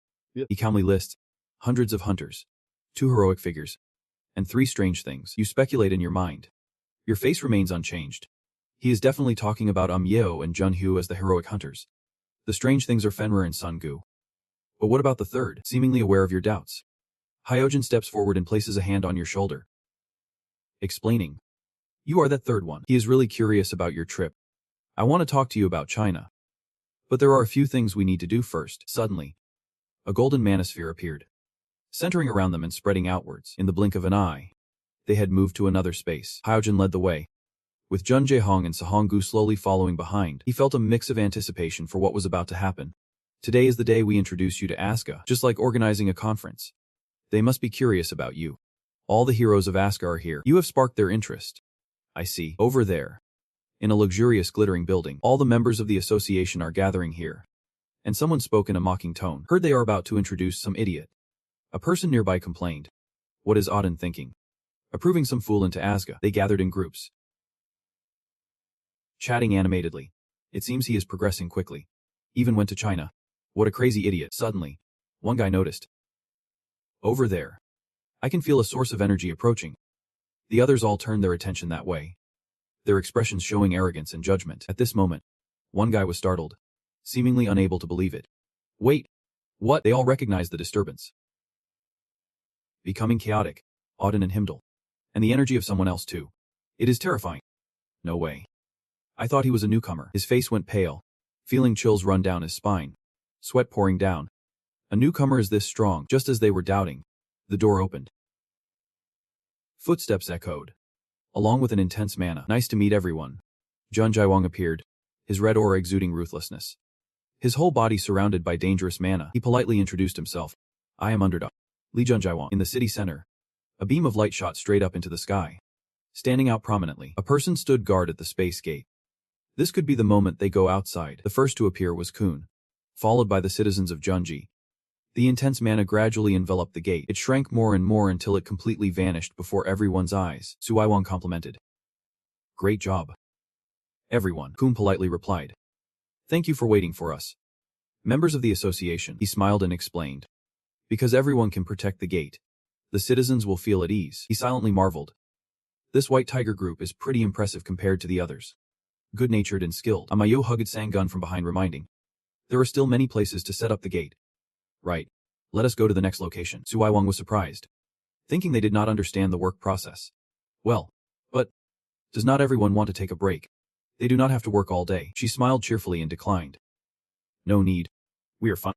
He calmly lists hundreds of hunters, 2 heroic figures, and 3 strange things. You speculate in your mind. Your face remains unchanged. He is definitely talking about Yeo and Jun Hu as the heroic hunters. The strange things are Fenrir and Sun Gu. But what about the third? Seemingly aware of your doubts, Hyojin steps forward and places a hand on your shoulder, explaining. You are that third one. He is really curious about your trip. I want to talk to you about China. But there are a few things we need to do first. Suddenly, a golden manosphere appeared, centering around them and spreading outwards. In the blink of an eye, they had moved to another space. Hyojin led the way, with Jun Jaehong and Sahong Gu slowly following behind. He felt a mix of anticipation for what was about to happen. Today is the day we introduce you to Asuka, just like organizing a conference. They must be curious about you. All the heroes of Asuka are here. You have sparked their interest. I see. Over there, in a luxurious glittering building, all the members of the association are gathering here. And someone spoke in a mocking tone. Heard they are about to introduce some idiot. A person nearby complained. What is Auden thinking? Approving some fool into Asuka. They gathered in groups, chatting animatedly. It seems he is progressing quickly. Even went to China. What a crazy idiot. Suddenly, one guy noticed. Over there. I can feel a source of energy approaching. The others all turned their attention that way, their expressions showing arrogance and judgment. At this moment, one guy was startled, seemingly unable to believe it. Wait. What? They all recognized the disturbance. Becoming chaotic. Auden and Himdall. And the energy of someone else too. It is terrifying. No way. I thought he was a newcomer. His face went pale, feeling chills run down his spine, sweat pouring down. A newcomer is this strong. Just as they were doubting, the door opened. Footsteps echoed, along with an intense mana. Nice to meet everyone. Jun Jaiwang appeared, his red aura exuding ruthlessness. His whole body surrounded by dangerous mana. He politely introduced himself. I am Underdog. Li Jun Jaiwang. In the city center, a beam of light shot straight up into the sky. Standing out prominently, a person stood guard at the space gate. This could be the moment they go outside. The first to appear was Kun, followed by the citizens of Junji. The intense mana gradually enveloped the gate. It shrank more and more until it completely vanished before everyone's eyes. Su Waiwang complimented. Great job. Everyone, Kun politely replied. Thank you for waiting for us. Members of the association, he smiled and explained. Because everyone can protect the gate, the citizens will feel at ease. He silently marveled. This white tiger group is pretty impressive compared to the others. Good-natured and skilled. Amayo hugged Sang-gun from behind, reminding. There are still many places to set up the gate. Right. Let us go to the next location. Su Waiwang was surprised, thinking they did not understand the work process. Well, but does not everyone want to take a break? They do not have to work all day. She smiled cheerfully and declined. No need. We are fine.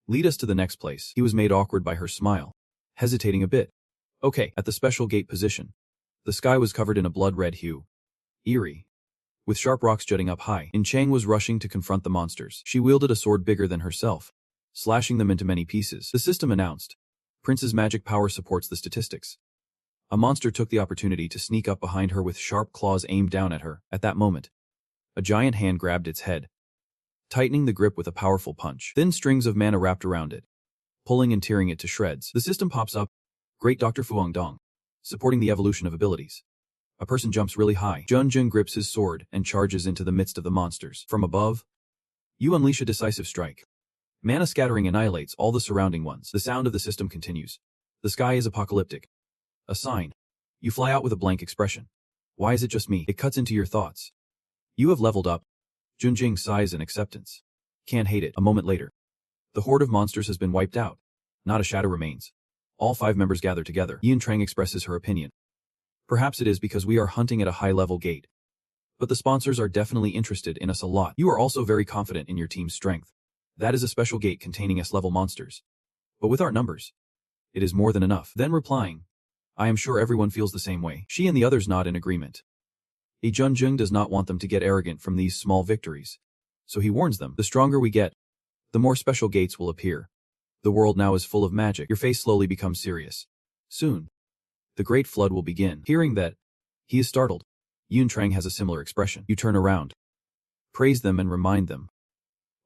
Lead us to the next place. He was made awkward by her smile, hesitating a bit. Okay, at the special gate position. The sky was covered in a blood-red hue. Eerie, with sharp rocks jutting up high. In Chang was rushing to confront the monsters. She wielded a sword bigger than herself, slashing them into many pieces. The system announced. Prince's magic power supports the statistics. A monster took the opportunity to sneak up behind her with sharp claws aimed down at her. At that moment, a giant hand grabbed its head, tightening the grip with a powerful punch. Thin strings of mana wrapped around it, pulling and tearing it to shreds. The system pops up. Great Dr. Fuang Dong, supporting the evolution of abilities. A person jumps really high. Jun Jun grips his sword and charges into the midst of the monsters. From above, you unleash a decisive strike. Mana scattering annihilates all the surrounding ones. The sound of the system continues. The sky is apocalyptic. A sign. You fly out with a blank expression. Why is it just me? It cuts into your thoughts. You have leveled up. Junjing sighs in acceptance. Can't hate it. A moment later, the horde of monsters has been wiped out. Not a shadow remains. All 5 members gather together. Yin Trang expresses her opinion. Perhaps it is because we are hunting at a high-level gate. But the sponsors are definitely interested in us a lot. You are also very confident in your team's strength. That is a special gate containing S-level monsters. But with our numbers, it is more than enough. Then replying, I am sure everyone feels the same way. She and the others nod in agreement. Yi Junjung does not want them to get arrogant from these small victories. So he warns them, the stronger we get, the more special gates will appear. The world now is full of magic. Your face slowly becomes serious. Soon, the great flood will begin. Hearing that, he is startled. Yun Trang has a similar expression. You turn around, praise them and remind them.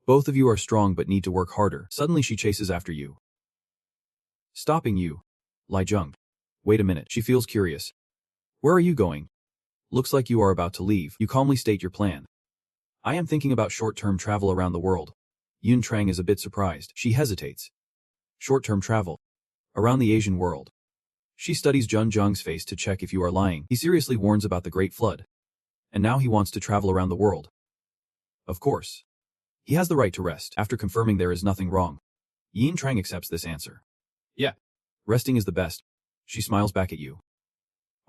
Both of you are strong but need to work harder. Suddenly she chases after you, stopping you. Lai Jung. Wait a minute. She feels curious. Where are you going? Looks like you are about to leave. You calmly state your plan. I am thinking about short-term travel around the world. Yun Trang is a bit surprised. She hesitates. Short-term travel. Around the Asian world. She studies Jun Zhang's face to check if you are lying. He seriously warns about the Great Flood. And now he wants to travel around the world. Of course. He has the right to rest. After confirming there is nothing wrong, Yin Trang accepts this answer. Yeah. Resting is the best. She smiles back at you.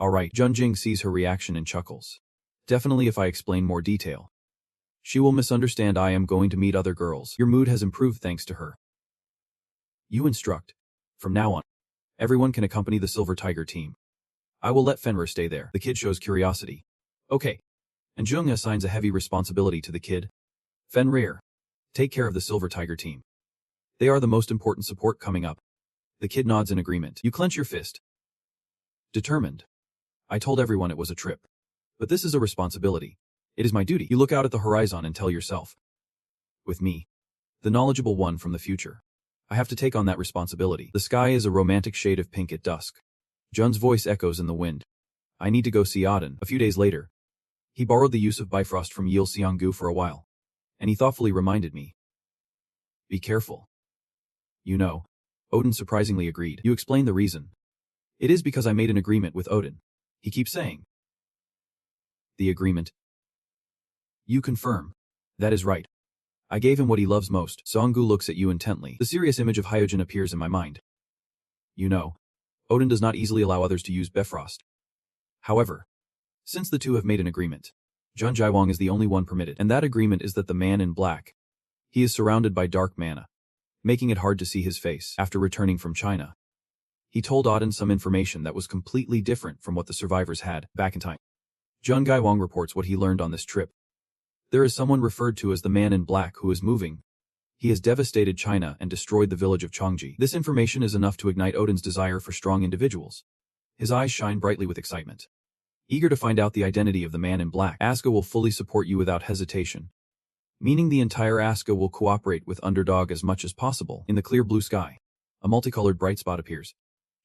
Alright. Junjing sees her reaction and chuckles. Definitely if I explain more detail, she will misunderstand. I am going to meet other girls. Your mood has improved thanks to her. You instruct. From now on, everyone can accompany the Silver Tiger team. I will let Fenrir stay there. The kid shows curiosity. Okay. And Jung assigns a heavy responsibility to the kid. Fenrir, take care of the Silver Tiger team. They are the most important support coming up. The kid nods in agreement. You clench your fist. Determined. I told everyone it was a trip. But this is a responsibility. It is my duty. You look out at the horizon and tell yourself. With me, the knowledgeable one from the future, I have to take on that responsibility. The sky is a romantic shade of pink at dusk. Jun's voice echoes in the wind. I need to go see Auden. A few days later, he borrowed the use of Bifrost from Yil Xianggu for a while. And he thoughtfully reminded me. Be careful. You know, Odin surprisingly agreed. You explain the reason. It is because I made an agreement with Odin. He keeps saying. The agreement. You confirm. That is right. I gave him what he loves most. Songgu looks at you intently. The serious image of Hyojin appears in my mind. You know, Odin does not easily allow others to use Bifrost. However, since the two have made an agreement, Jun Jaiwang is the only one permitted, and that agreement is that the man in black. He is surrounded by dark mana, making it hard to see his face. After returning from China, he told Auden some information that was completely different from what the survivors had back in time. Jun Gaiwang reports what he learned on this trip. There is someone referred to as the man in black who is moving. He has devastated China and destroyed the village of Chongji. This information is enough to ignite Odin's desire for strong individuals. His eyes shine brightly with excitement. Eager to find out the identity of the man in black, Asuka will fully support you without hesitation. Meaning the entire Asuka will cooperate with Underdog as much as possible in the clear blue sky. A multicolored bright spot appears,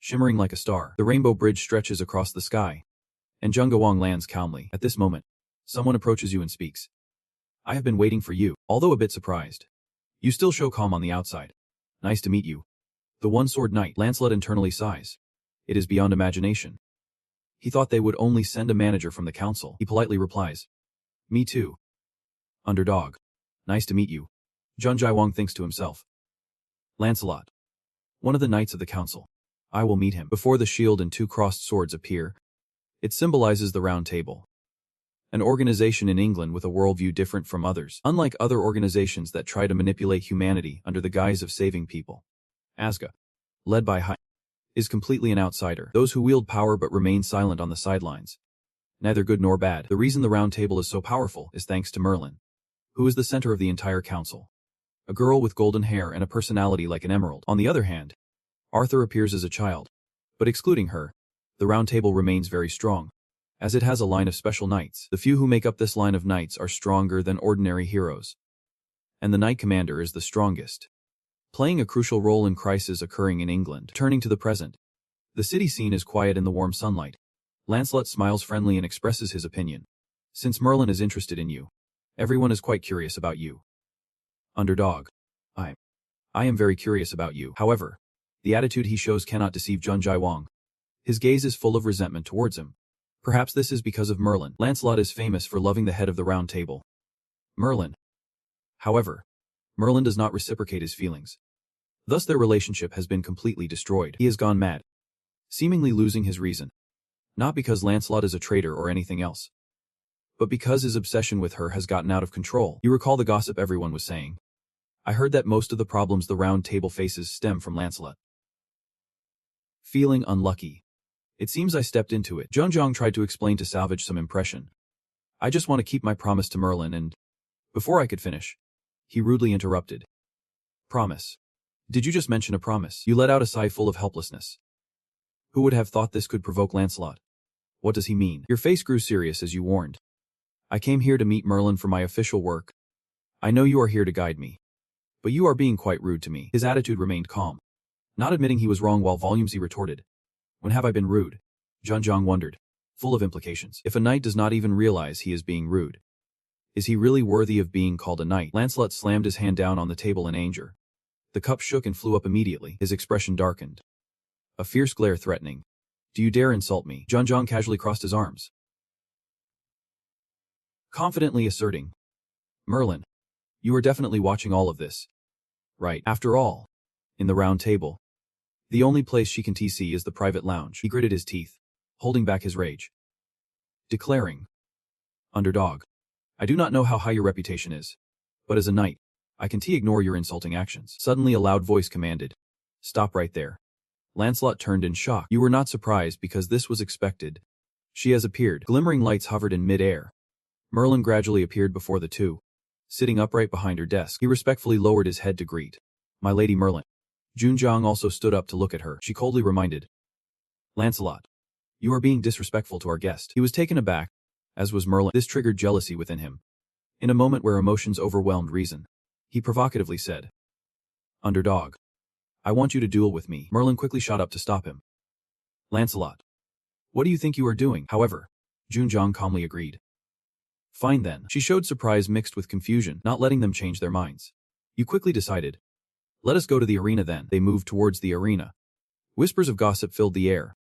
shimmering like a star. The rainbow bridge stretches across the sky, and Jung Gawang lands calmly. At this moment, someone approaches you and speaks. I have been waiting for you. Although a bit surprised, you still show calm on the outside. Nice to meet you. The one-sword knight. Lancelot internally sighs. It is beyond imagination. He thought they would only send a manager from the council. He politely replies. Me too. Underdog. Nice to meet you. Jun Jaiwang thinks to himself. Lancelot. One of the knights of the council. I will meet him. Before the shield and two crossed swords appear, it symbolizes the Round Table, an organization in England with a worldview different from others. Unlike other organizations that try to manipulate humanity under the guise of saving people, Asga, led by Hai, is completely an outsider. Those who wield power but remain silent on the sidelines. Neither good nor bad. The reason the Round Table is so powerful is thanks to Merlin, who is the center of the entire council. A girl with golden hair and a personality like an emerald. On the other hand, Arthur appears as a child, but excluding her, the Round Table remains very strong, as it has a line of special knights. The few who make up this line of knights are stronger than ordinary heroes, and the knight commander is the strongest, playing a crucial role in crises occurring in England. Turning to the present, the city scene is quiet in the warm sunlight. Lancelot smiles friendly and expresses his opinion. Since Merlin is interested in you, everyone is quite curious about you. Underdog. I am very curious about you. However, the attitude he shows cannot deceive Jun Jaiwang. His gaze is full of resentment towards him. Perhaps this is because of Merlin. Lancelot is famous for loving the head of the Round Table, Merlin. However, Merlin does not reciprocate his feelings. Thus their relationship has been completely destroyed. He has gone mad, seemingly losing his reason. Not because Lancelot is a traitor or anything else, but because his obsession with her has gotten out of control. You recall the gossip everyone was saying. I heard that most of the problems the Round Table faces stem from Lancelot. Feeling unlucky. It seems I stepped into it. Junjong tried to explain to salvage some impression. I just want to keep my promise to Merlin and... Before I could finish, he rudely interrupted. Promise. Did you just mention a promise? You let out a sigh full of helplessness. Who would have thought this could provoke Lancelot? What does he mean? Your face grew serious as you warned. I came here to meet Merlin for my official work. I know you are here to guide me, but you are being quite rude to me. His attitude remained calm, not admitting he was wrong while volumes he retorted. When have I been rude? Junjong wondered, full of implications. If a knight does not even realize he is being rude, is he really worthy of being called a knight? Lancelot slammed his hand down on the table in anger. The cup shook and flew up immediately. His expression darkened, a fierce glare threatening. Do you dare insult me? Junjong casually crossed his arms, confidently asserting. Merlin, you are definitely watching all of this, right? After all, in the Round Table, the only place she can TC is the private lounge. He gritted his teeth, holding back his rage, declaring, Underdog, I do not know how high your reputation is, but as a knight, I can ignore your insulting actions. Suddenly a loud voice commanded, Stop right there. Lancelot turned in shock. You were not surprised because this was expected. She has appeared. Glimmering lights hovered in mid-air. Merlin gradually appeared before the two, sitting upright behind her desk. He respectfully lowered his head to greet. My lady Merlin. Junjong also stood up to look at her. She coldly reminded, Lancelot, you are being disrespectful to our guest. He was taken aback, as was Merlin. This triggered jealousy within him. In a moment where emotions overwhelmed reason, he provocatively said, Underdog, I want you to duel with me. Merlin quickly shot up to stop him. Lancelot, what do you think you are doing? However, Junjong calmly agreed. Fine then. She showed surprise mixed with confusion, not letting them change their minds. You quickly decided. Let us go to the arena then. They moved towards the arena. Whispers of gossip filled the air.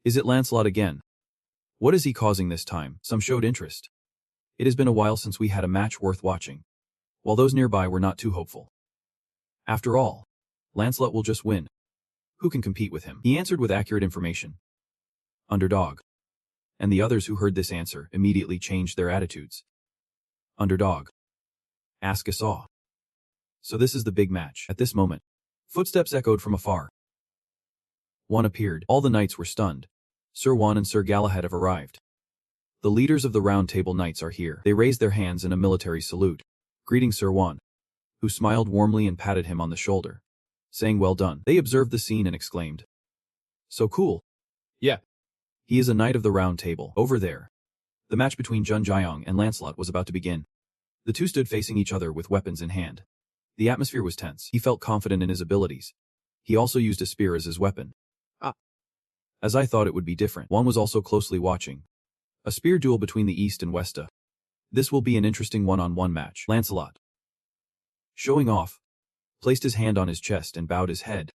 Is it Lancelot again? What is he causing this time? Some showed interest. It has been a while since we had a match worth watching, while those nearby were not too hopeful. After all, Lancelot will just win. Who can compete with him? He answered with accurate information. Underdog. And the others who heard this answer immediately changed their attitudes. Underdog. Ask us all. So this is the big match. At this moment, footsteps echoed from afar. One appeared. All the knights were stunned. Sir Juan and Sir Galahad have arrived. The leaders of the Round Table Knights are here. They raised their hands in a military salute, greeting Sir Juan, who smiled warmly and patted him on the shoulder, saying well done. They observed the scene and exclaimed, So cool. Yeah. He is a knight of the Round Table. Over there. The match between Jun Jiang and Lancelot was about to begin. The two stood facing each other with weapons in hand. The atmosphere was tense. He felt confident in his abilities, He also used a spear as his weapon. As I thought it would be different, Juan was also closely watching. A spear duel between the East and West. This will be an interesting one-on-one match. Lancelot, showing off, placed his hand on his chest and bowed his head,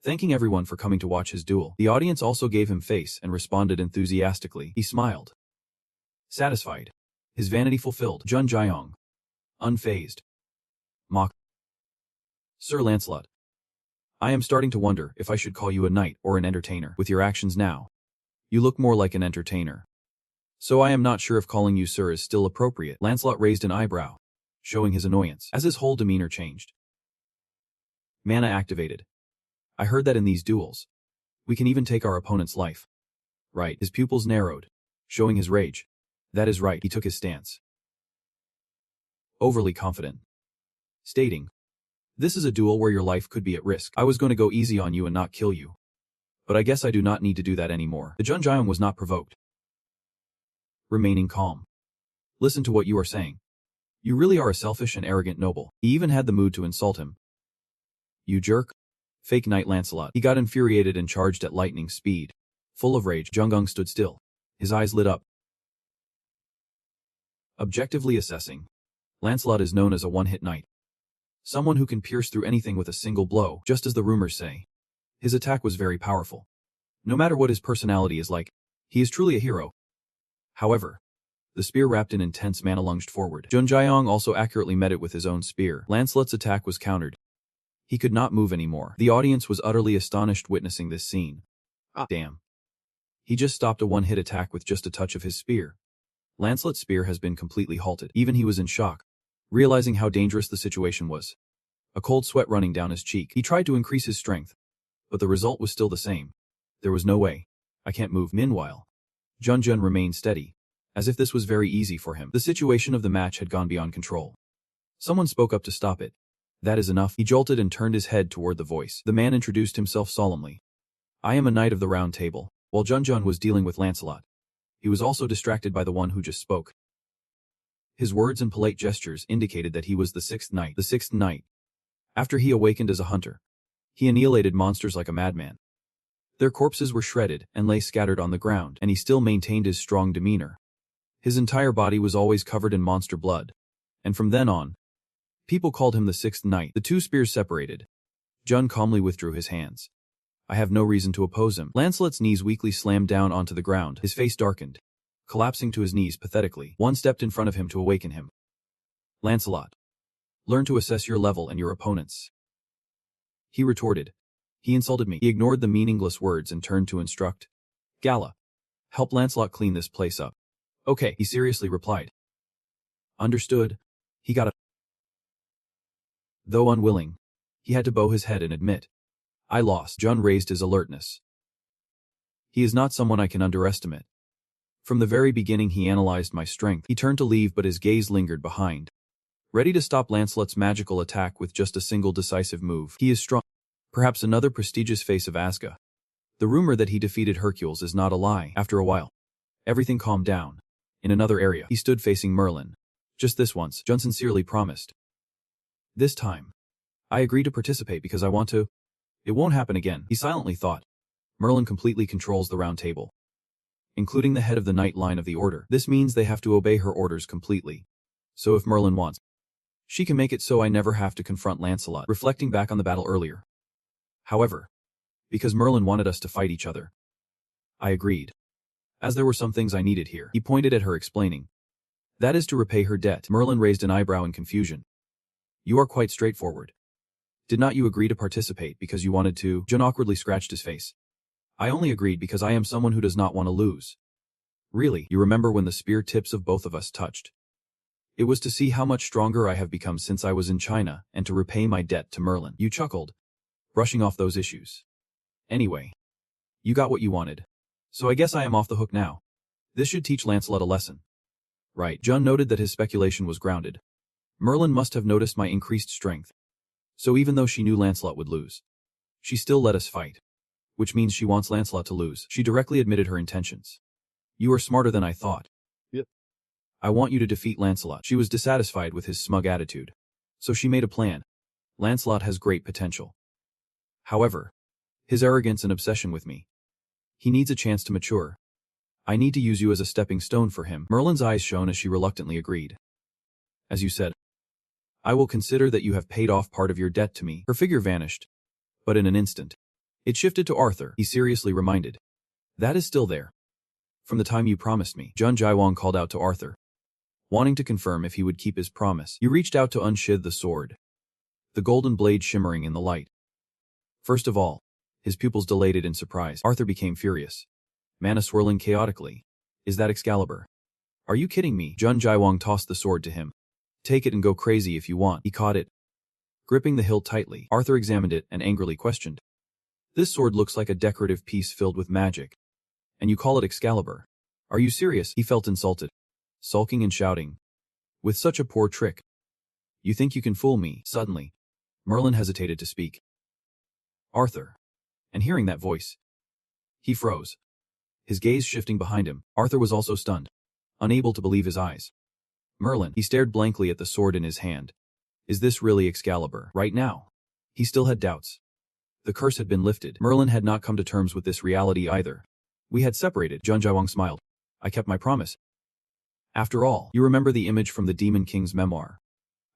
thanking everyone for coming to watch his duel. The audience also gave him face and responded enthusiastically. He smiled, satisfied, his vanity fulfilled. Jun Jiang, unfazed, mocked. Sir Lancelot, I am starting to wonder if I should call you a knight or an entertainer. With your actions now, you look more like an entertainer. So I am not sure if calling you sir is still appropriate. Lancelot raised an eyebrow, showing his annoyance, as his whole demeanor changed. Mana activated. I heard that in these duels, we can even take our opponent's life. Right. His pupils narrowed, showing his rage. That is right. He took his stance, overly confident, stating, this is a duel where your life could be at risk. I was going to go easy on you and not kill you, but I guess I do not need to do that anymore. The Junjiang was not provoked, remaining calm. Listen to what you are saying. You really are a selfish and arrogant noble. He even had the mood to insult him. You jerk. Fake knight Lancelot. He got infuriated and charged at lightning speed. Full of rage, Jungung stood still. His eyes lit up. Objectively assessing, Lancelot is known as a one-hit knight. Someone who can pierce through anything with a single blow, just as the rumors say. His attack was very powerful. No matter what his personality is like, he is truly a hero. However, the spear wrapped in intense mana lunged forward. Junjiang also accurately met it with his own spear. Lancelot's attack was countered. He could not move anymore. The audience was utterly astonished witnessing this scene. Damn. He just stopped a one-hit attack with just a touch of his spear. Lancelot's spear has been completely halted. Even he was in shock, realizing how dangerous the situation was. A cold sweat running down his cheek. He tried to increase his strength, but the result was still the same. There was no way. I can't move. Meanwhile, Junjun remained steady, as if this was very easy for him. The situation of the match had gone beyond control. Someone spoke up to stop it. That is enough. He jolted and turned his head toward the voice. The man introduced himself solemnly. I am a knight of the Round Table. While Junjun was dealing with Lancelot, he was also distracted by the one who just spoke. His words and polite gestures indicated that he was the sixth knight. The sixth knight. After he awakened as a hunter, he annihilated monsters like a madman. Their corpses were shredded and lay scattered on the ground, and he still maintained his strong demeanor. His entire body was always covered in monster blood, and from then on, people called him the sixth knight. The two spears separated. Jun calmly withdrew his hands. I have no reason to oppose him. Lancelot's knees weakly slammed down onto the ground. His face darkened, collapsing to his knees pathetically. One stepped in front of him to awaken him. Lancelot, learn to assess your level and your opponent's. He retorted. He insulted me. He ignored the meaningless words and turned to instruct. Gala, help Lancelot clean this place up. Okay, he seriously replied. Understood. He got a. Though unwilling, he had to bow his head and admit. I lost. Jun raised his alertness. He is not someone I can underestimate. From the very beginning he analyzed my strength. He turned to leave but his gaze lingered behind, ready to stop Lancelot's magical attack with just a single decisive move. He is strong. Perhaps another prestigious face of Asga. The rumor that he defeated Hercules is not a lie. After a while, everything calmed down. In another area, he stood facing Merlin. Just this once, Jun sincerely promised. This time, I agree to participate because I want to. It won't happen again, he silently thought. Merlin completely controls the Round Table, including the head of the Knight line of the Order. This means they have to obey her orders completely. So if Merlin wants, she can make it so I never have to confront Lancelot. Reflecting back on the battle earlier. However, because Merlin wanted us to fight each other, I agreed. As there were some things I needed here, he pointed at her explaining. That is to repay her debt. Merlin raised an eyebrow in confusion. You are quite straightforward. Did not you agree to participate because you wanted to? Jun awkwardly scratched his face. I only agreed because I am someone who does not want to lose. Really, you remember when the spear tips of both of us touched? It was to see how much stronger I have become since I was in China and to repay my debt to Merlin. You chuckled, brushing off those issues. Anyway, you got what you wanted. So I guess I am off the hook now. This should teach Lancelot a lesson. Right. Jun noted that his speculation was grounded. Merlin must have noticed my increased strength. So even though she knew Lancelot would lose, she still let us fight. Which means she wants Lancelot to lose. She directly admitted her intentions. You are smarter than I thought. Yep. I want you to defeat Lancelot. She was dissatisfied with his smug attitude. So she made a plan. Lancelot has great potential. However, his arrogance and obsession with me. He needs a chance to mature. I need to use you as a stepping stone for him. Merlin's eyes shone as she reluctantly agreed. As you said, I will consider that you have paid off part of your debt to me. Her figure vanished. But in an instant, it shifted to Arthur. He seriously reminded. That is still there. From the time you promised me, Jun Jaiwang called out to Arthur, wanting to confirm if he would keep his promise. You reached out to unsheath the sword, the golden blade shimmering in the light. First of all, his pupils dilated in surprise. Arthur became furious. Mana swirling chaotically. Is that Excalibur? Are you kidding me? Jun Jaiwang tossed the sword to him. Take it and go crazy if you want. He caught it, gripping the hilt tightly. Arthur examined it and angrily questioned. This sword looks like a decorative piece filled with magic. And you call it Excalibur? Are you serious? He felt insulted, sulking and shouting. With such a poor trick. You think you can fool me? Suddenly, Merlin hesitated to speak. Arthur. And hearing that voice, he froze, his gaze shifting behind him. Arthur was also stunned, unable to believe his eyes. Merlin, he stared blankly at the sword in his hand. Is this really Excalibur? Right now, he still had doubts. The curse had been lifted. Merlin had not come to terms with this reality either. We had separated. Jun Jaiwang smiled. I kept my promise. After all, you remember the image from the Demon King's memoir.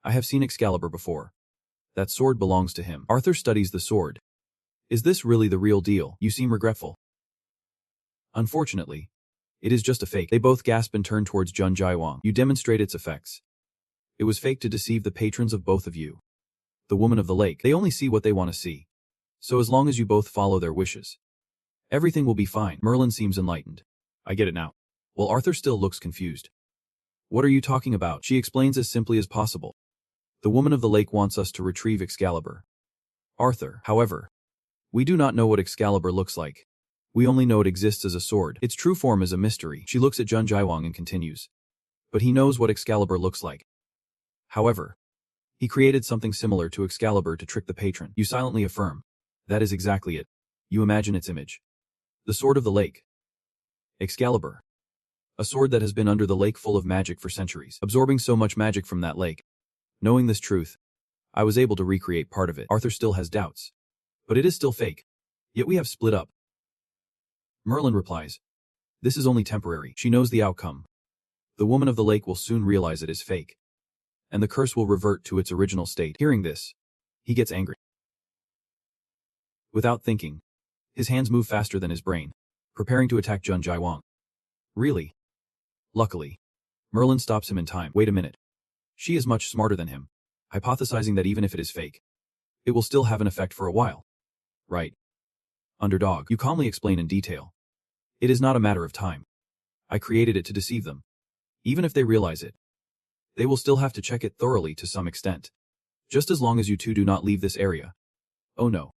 I have seen Excalibur before. That sword belongs to him. Arthur studies the sword. Is this really the real deal? You seem regretful. Unfortunately, it is just a fake. They both gasped and turned towards Jun Jaiwang. You demonstrate its effects. It was fake to deceive the patrons of both of you. The woman of the lake. They only see what they want to see. So as long as you both follow their wishes, everything will be fine. Merlin seems enlightened. I get it now. While Arthur still looks confused. What are you talking about? She explains as simply as possible. The woman of the lake wants us to retrieve Excalibur. Arthur, however, we do not know what Excalibur looks like. We only know it exists as a sword. Its true form is a mystery. She looks at Jun Jaiwang and continues. But he knows what Excalibur looks like. However, he created something similar to Excalibur to trick the patron. You silently affirm. That is exactly it. You imagine its image. The sword of the lake. Excalibur. A sword that has been under the lake full of magic for centuries, absorbing so much magic from that lake. Knowing this truth, I was able to recreate part of it. Arthur still has doubts. But it is still fake. Yet we have split up. Merlin replies. This is only temporary. She knows the outcome. The woman of the lake will soon realize it is fake. And the curse will revert to its original state. Hearing this, he gets angry. Without thinking, his hands move faster than his brain, preparing to attack Jun Jaiwang. Really? Luckily, Merlin stops him in time. Wait a minute. She is much smarter than him, hypothesizing that even if it is fake, it will still have an effect for a while. Right. Underdog, you calmly explain in detail. It is not a matter of time. I created it to deceive them. Even if they realize it, they will still have to check it thoroughly to some extent. Just as long as you two do not leave this area. Oh no.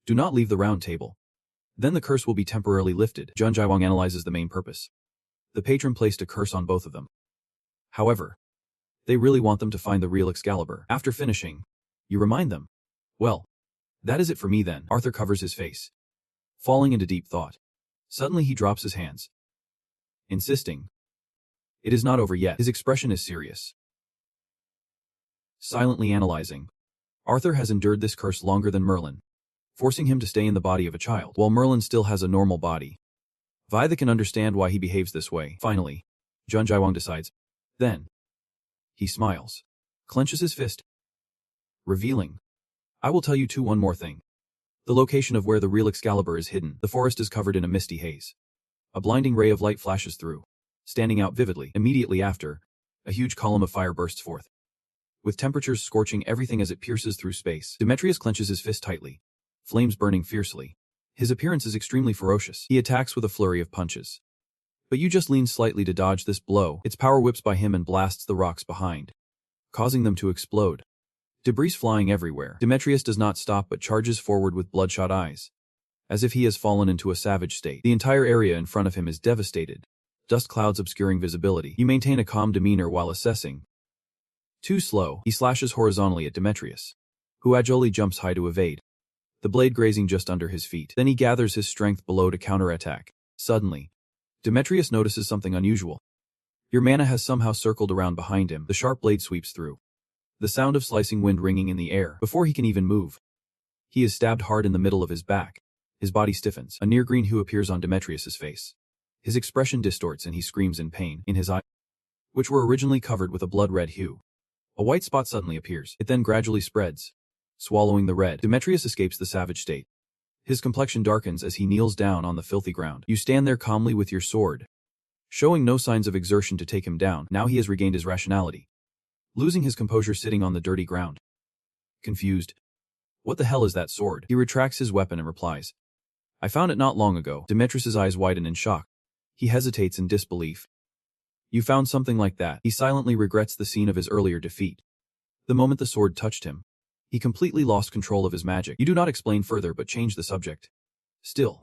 Do not leave the round table. Then the curse will be temporarily lifted. Jun Jaiwang analyzes the main purpose. The patron placed a curse on both of them. However, they really want them to find the real Excalibur. After finishing, you remind them. Well, that is it for me then. Arthur covers his face, falling into deep thought. Suddenly he drops his hands, insisting. It is not over yet. His expression is serious. Silently analyzing. Arthur has endured this curse longer than Merlin, forcing him to stay in the body of a child, while Merlin still has a normal body. Vaida can understand why he behaves this way. Finally, Jun Jaiwang decides. Then, he smiles, clenches his fist, revealing. I will tell you one more thing. The location of where the real Excalibur is hidden. The forest is covered in a misty haze. A blinding ray of light flashes through, standing out vividly. Immediately after, a huge column of fire bursts forth, with temperatures scorching everything as it pierces through space. Demetrius clenches his fist tightly, flames burning fiercely. His appearance is extremely ferocious. He attacks with a flurry of punches. But you just lean slightly to dodge this blow. Its power whips by him and blasts the rocks behind, causing them to explode. Debris flying everywhere. Demetrius does not stop but charges forward with bloodshot eyes, as if he has fallen into a savage state. The entire area in front of him is devastated, dust clouds obscuring visibility. You maintain a calm demeanor while assessing. Too slow, he slashes horizontally at Demetrius, who agilely jumps high to evade, the blade grazing just under his feet. Then he gathers his strength below to counterattack. Suddenly, Demetrius notices something unusual. Your mana has somehow circled around behind him. The sharp blade sweeps through, the sound of slicing wind ringing in the air. Before he can even move, He is stabbed hard in the middle of his back. His body stiffens. A near-green hue appears on Demetrius's face. His expression distorts and he screams in pain. In his eyes, which were originally covered with a blood-red hue, a white spot suddenly appears. It then gradually spreads. Swallowing the red, Demetrius escapes the savage state. His complexion darkens as he kneels down on the filthy ground. You stand there calmly with your sword, showing no signs of exertion to take him down. Now he has regained his rationality, losing his composure sitting on the dirty ground. Confused. What the hell is that sword? He retracts his weapon and replies, I found it not long ago. Demetrius's eyes widen in shock. He hesitates in disbelief. You found something like that? He silently regrets the scene of his earlier defeat. The moment the sword touched him, he completely lost control of his magic. You do not explain further but change the subject. Still,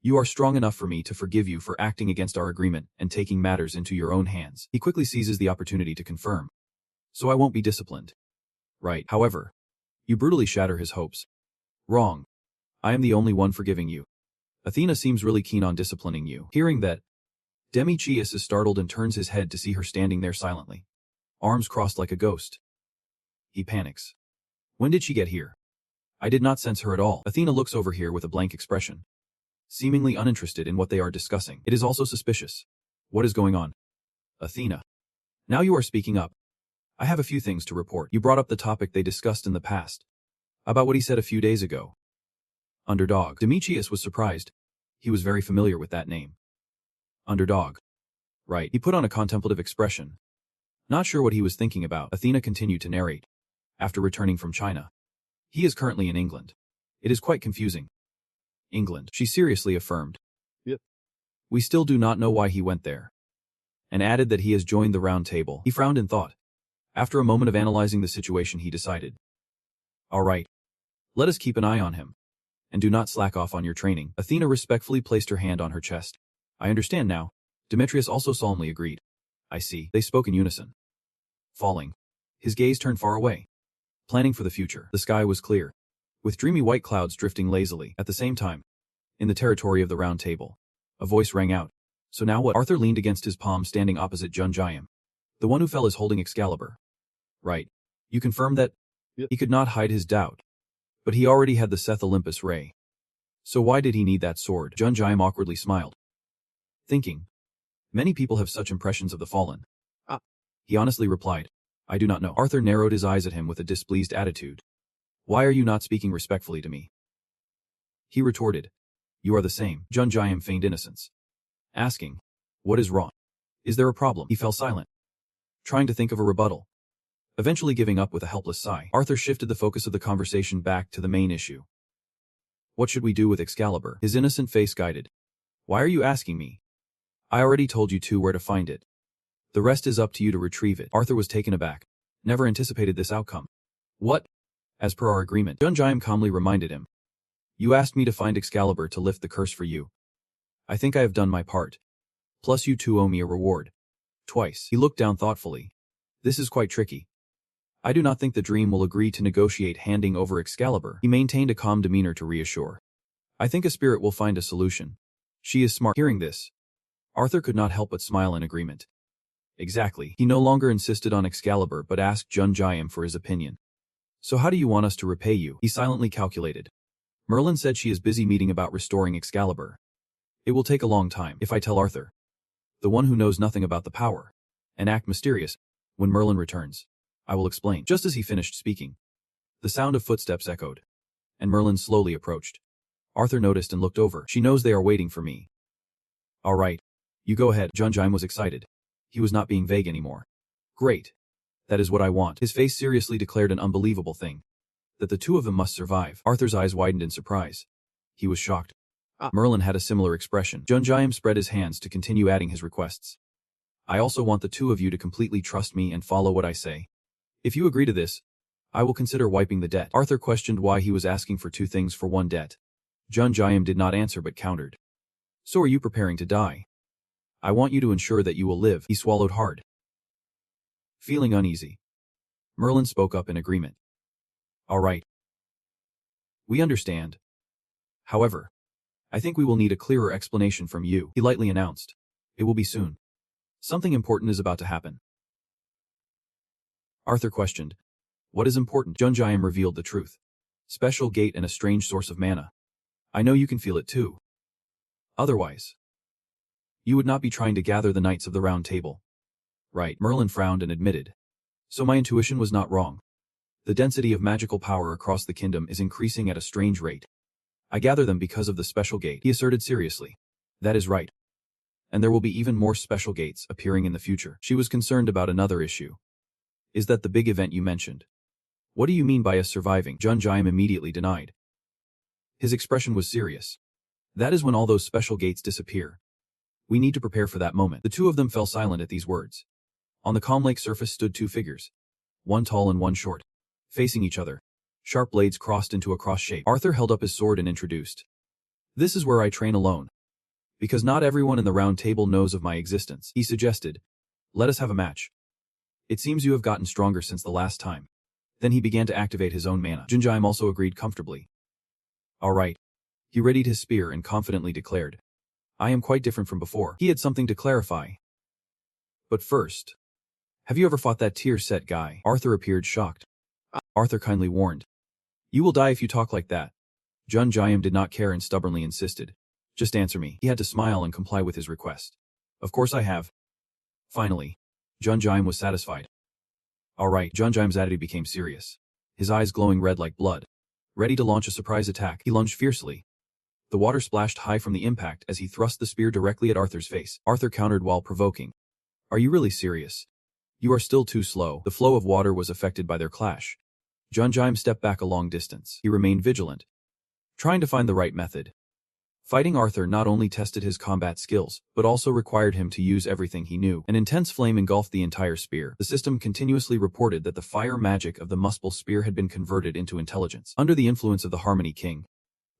you are strong enough for me to forgive you for acting against our agreement and taking matters into your own hands. He quickly seizes the opportunity to confirm. So I won't be disciplined. Right. However, you brutally shatter his hopes. Wrong. I am the only one forgiving you. Athena seems really keen on disciplining you. Hearing that, Demetrius is startled and turns his head to see her standing there silently, arms crossed like a ghost. He panics. When did she get here? I did not sense her at all. Athena looks over here with a blank expression, seemingly uninterested in what they are discussing. It is also suspicious. What is going on? Athena. Now you are speaking up. I have a few things to report. You brought up the topic they discussed in the past, about what he said a few days ago. Underdog. Demetrius was surprised. He was very familiar with that name. Underdog. Right. He put on a contemplative expression, not sure what he was thinking about. Athena continued to narrate. After returning from China, he is currently in England. It is quite confusing. England, she seriously affirmed. Yep. We still do not know why he went there. And added that he has joined the round table. He frowned in thought. After a moment of analyzing the situation, he decided. All right. Let us keep an eye on him. And do not slack off on your training. Athena respectfully placed her hand on her chest. I understand now. Demetrius also solemnly agreed. I see. They spoke in unison. Falling. His gaze turned far away. Planning for the future. The sky was clear, with dreamy white clouds drifting lazily. At the same time, in the territory of the round table, a voice rang out. So now what? Arthur leaned against his palm standing opposite Junjiam. The one who fell is holding Excalibur. Right. You confirmed that? Yep. He could not hide his doubt. But he already had the Seth Olympus ray. So why did he need that sword? Junjiam awkwardly smiled, thinking. Many people have such impressions of the fallen. He honestly replied. I do not know. Arthur narrowed his eyes at him with a displeased attitude. Why are you not speaking respectfully to me? He retorted. You are the same. Junjiam feigned innocence, asking. What is wrong? Is there a problem? He fell silent, trying to think of a rebuttal. Eventually giving up with a helpless sigh, Arthur shifted the focus of the conversation back to the main issue. What should we do with Excalibur? His innocent face guided. Why are you asking me? I already told you where to find it. The rest is up to you to retrieve it. Arthur was taken aback. Never anticipated this outcome. What? As per our agreement, Junjiam calmly reminded him. You asked me to find Excalibur to lift the curse for you. I think I have done my part. Plus you two owe me a reward. Twice. He looked down thoughtfully. This is quite tricky. I do not think the dream will agree to negotiate handing over Excalibur. He maintained a calm demeanor to reassure. I think a spirit will find a solution. She is smart. Hearing this, Arthur could not help but smile in agreement. Exactly. He no longer insisted on Excalibur but asked Junjiam for his opinion. So how do you want us to repay you? He silently calculated. Merlin said she is busy meeting about restoring Excalibur. It will take a long time if I tell Arthur, the one who knows nothing about the power, and act mysterious. When Merlin returns, I will explain. Just as he finished speaking, the sound of footsteps echoed, and Merlin slowly approached. Arthur noticed and looked over. She knows they are waiting for me. All right. You go ahead. Junjiam was excited. He was not being vague anymore. Great. That is what I want. His face seriously declared an unbelievable thing. That the two of them must survive. Arthur's eyes widened in surprise. He was shocked. Merlin had a similar expression. Junjiam spread his hands to continue adding his requests. I also want the two of you to completely trust me and follow what I say. If you agree to this, I will consider wiping the debt. Arthur questioned why he was asking for two things for one debt. Junjiam did not answer but countered. So are you preparing to die? I want you to ensure that you will live. He swallowed hard, feeling uneasy. Merlin spoke up in agreement. All right. We understand. However, I think we will need a clearer explanation from you, he lightly announced. It will be soon. Something important is about to happen. Arthur questioned. What is important? Junjiam revealed the truth. Special gate and a strange source of mana. I know you can feel it too. Otherwise, you would not be trying to gather the Knights of the Round Table. Right, Merlin frowned and admitted. So my intuition was not wrong. The density of magical power across the kingdom is increasing at a strange rate. I gather them because of the special gate, he asserted seriously. That is right. And there will be even more special gates appearing in the future. She was concerned about another issue. Is that the big event you mentioned? What do you mean by us surviving? Junjiam immediately denied. His expression was serious. That is when all those special gates disappear. We need to prepare for that moment. The two of them fell silent at these words. On the calm lake surface stood two figures. One tall and one short. Facing each other. Sharp blades crossed into a cross shape. Arthur held up his sword and introduced. This is where I train alone. Because not everyone in the Round Table knows of my existence, he suggested. Let us have a match. It seems you have gotten stronger since the last time. Then he began to activate his own mana. Junjiam also agreed comfortably. All right. He readied his spear and confidently declared. I am quite different from before. He had something to clarify. But first, have you ever fought that tier set guy? Arthur appeared shocked. Arthur kindly warned. You will die if you talk like that. Junjiam did not care and stubbornly insisted. Just answer me. He had to smile and comply with his request. Of course I have. Finally, Junjiam was satisfied. All right, Junjiam's attitude became serious. His eyes glowing red like blood. Ready to launch a surprise attack, he lunged fiercely. The water splashed high from the impact as he thrust the spear directly at Arthur's face. Arthur countered while provoking. Are you really serious? You are still too slow. The flow of water was affected by their clash. Junjiam stepped back a long distance. He remained vigilant, trying to find the right method. Fighting Arthur not only tested his combat skills, but also required him to use everything he knew. An intense flame engulfed the entire spear. The system continuously reported that the fire magic of the Muspel spear had been converted into intelligence. Under the influence of the Harmony King,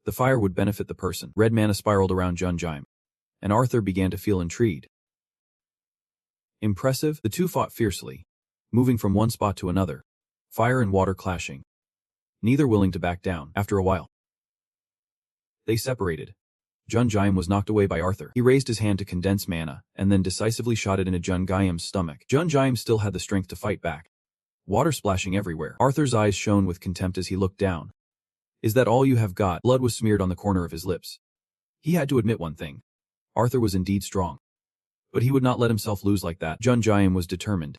the fire would benefit the person. Red mana spiraled around Junjiam, and Arthur began to feel intrigued. Impressive, the two fought fiercely, moving from one spot to another, fire and water clashing, neither willing to back down. After a while, they separated. Junjiam was knocked away by Arthur. He raised his hand to condense mana, and then decisively shot it into Junjiam's stomach. Junjiam still had the strength to fight back. Water splashing everywhere. Arthur's eyes shone with contempt as he looked down. Is that all you have got? Blood was smeared on the corner of his lips. He had to admit one thing. Arthur was indeed strong. But he would not let himself lose like that. Junjiam was determined.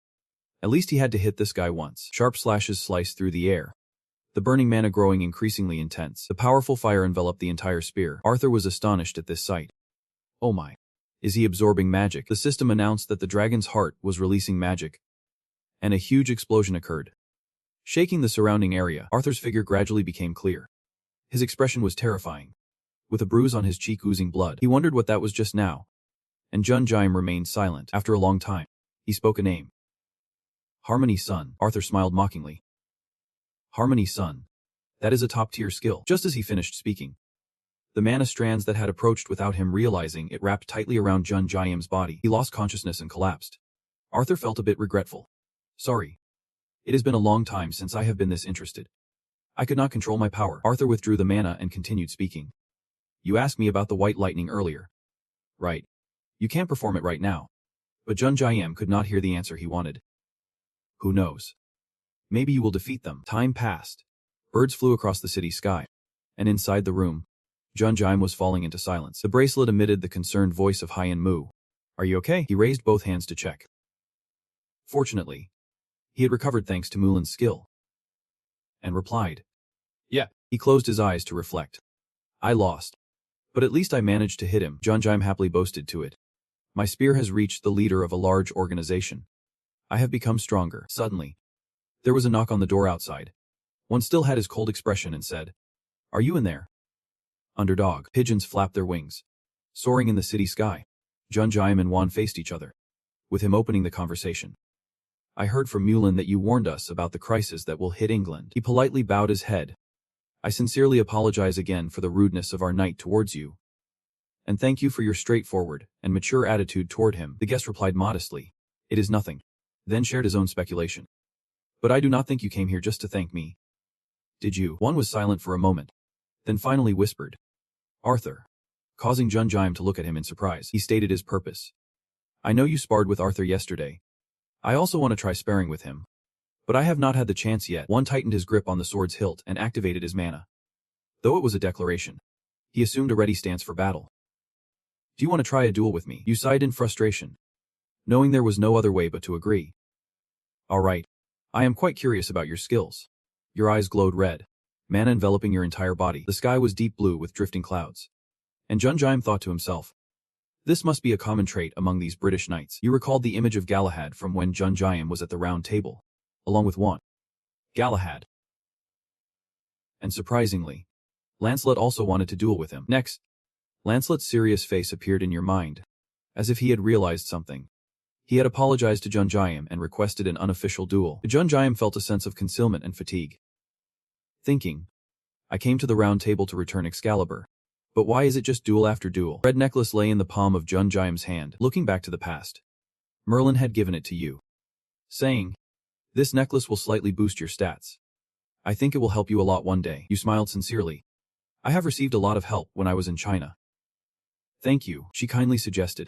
At least he had to hit this guy once. Sharp slashes sliced through the air, the burning mana growing increasingly intense. The powerful fire enveloped the entire spear. Arthur was astonished at this sight. Oh my. Is he absorbing magic? The system announced that the dragon's heart was releasing magic. And a huge explosion occurred, shaking the surrounding area. Arthur's figure gradually became clear. His expression was terrifying. With a bruise on his cheek oozing blood, he wondered what that was just now. And Junjiam remained silent. After a long time, he spoke a name. Harmony Sun. Arthur smiled mockingly. Harmony Sun. That is a top-tier skill. Just as he finished speaking, the mana strands that had approached without him realizing it wrapped tightly around Junjiam's body. He lost consciousness and collapsed. Arthur felt a bit regretful. Sorry. It has been a long time since I have been this interested. I could not control my power. Arthur withdrew the mana and continued speaking. You asked me about the white lightning earlier. Right. You can't perform it right now. But Junjiam could not hear the answer he wanted. Who knows? Maybe you will defeat them. Time passed. Birds flew across the city sky. And inside the room, Junjiam was falling into silence. The bracelet emitted the concerned voice of Hien Mu. Are you okay? He raised both hands to check. Fortunately, he had recovered thanks to Mulan's skill. And replied. Yeah. He closed his eyes to reflect. I lost. But at least I managed to hit him. Junjiam happily boasted to it. My spear has reached the leader of a large organization. I have become stronger. Suddenly, there was a knock on the door outside. One still had his cold expression and said, Are you in there? Underdog. Pigeons flapped their wings, soaring in the city sky. Junjiam and Wan faced each other, with him opening the conversation. I heard from Mulan that you warned us about the crisis that will hit England. He politely bowed his head. I sincerely apologize again for the rudeness of our knight towards you. And thank you for your straightforward and mature attitude toward him. The guest replied modestly. It is nothing. Then shared his own speculation. But I do not think you came here just to thank me. Did you? One was silent for a moment, then finally whispered. Arthur. Causing Junjiam to look at him in surprise, he stated his purpose. I know you sparred with Arthur yesterday. I also want to try sparring with him. But I have not had the chance yet. One tightened his grip on the sword's hilt and activated his mana. Though it was a declaration, he assumed a ready stance for battle. Do you want to try a duel with me? You sighed in frustration, knowing there was no other way but to agree. All right. I am quite curious about your skills. Your eyes glowed red, mana enveloping your entire body. The sky was deep blue with drifting clouds. And Junjaim thought to himself, this must be a common trait among these British knights. You recalled the image of Galahad from when Junjaim was at the round table, along with one. Galahad. And surprisingly, Lancelot also wanted to duel with him. Next, Lancelot's serious face appeared in your mind, as if he had realized something. He had apologized to Junjaim and requested an unofficial duel. Junjaim felt a sense of concealment and fatigue. Thinking, I came to the round table to return Excalibur. But why is it just duel after duel? Red necklace lay in the palm of Junjaim's hand. Looking back to the past, Merlin had given it to you, saying, this necklace will slightly boost your stats. I think it will help you a lot one day. You smiled sincerely. I have received a lot of help when I was in China. Thank you, she kindly suggested.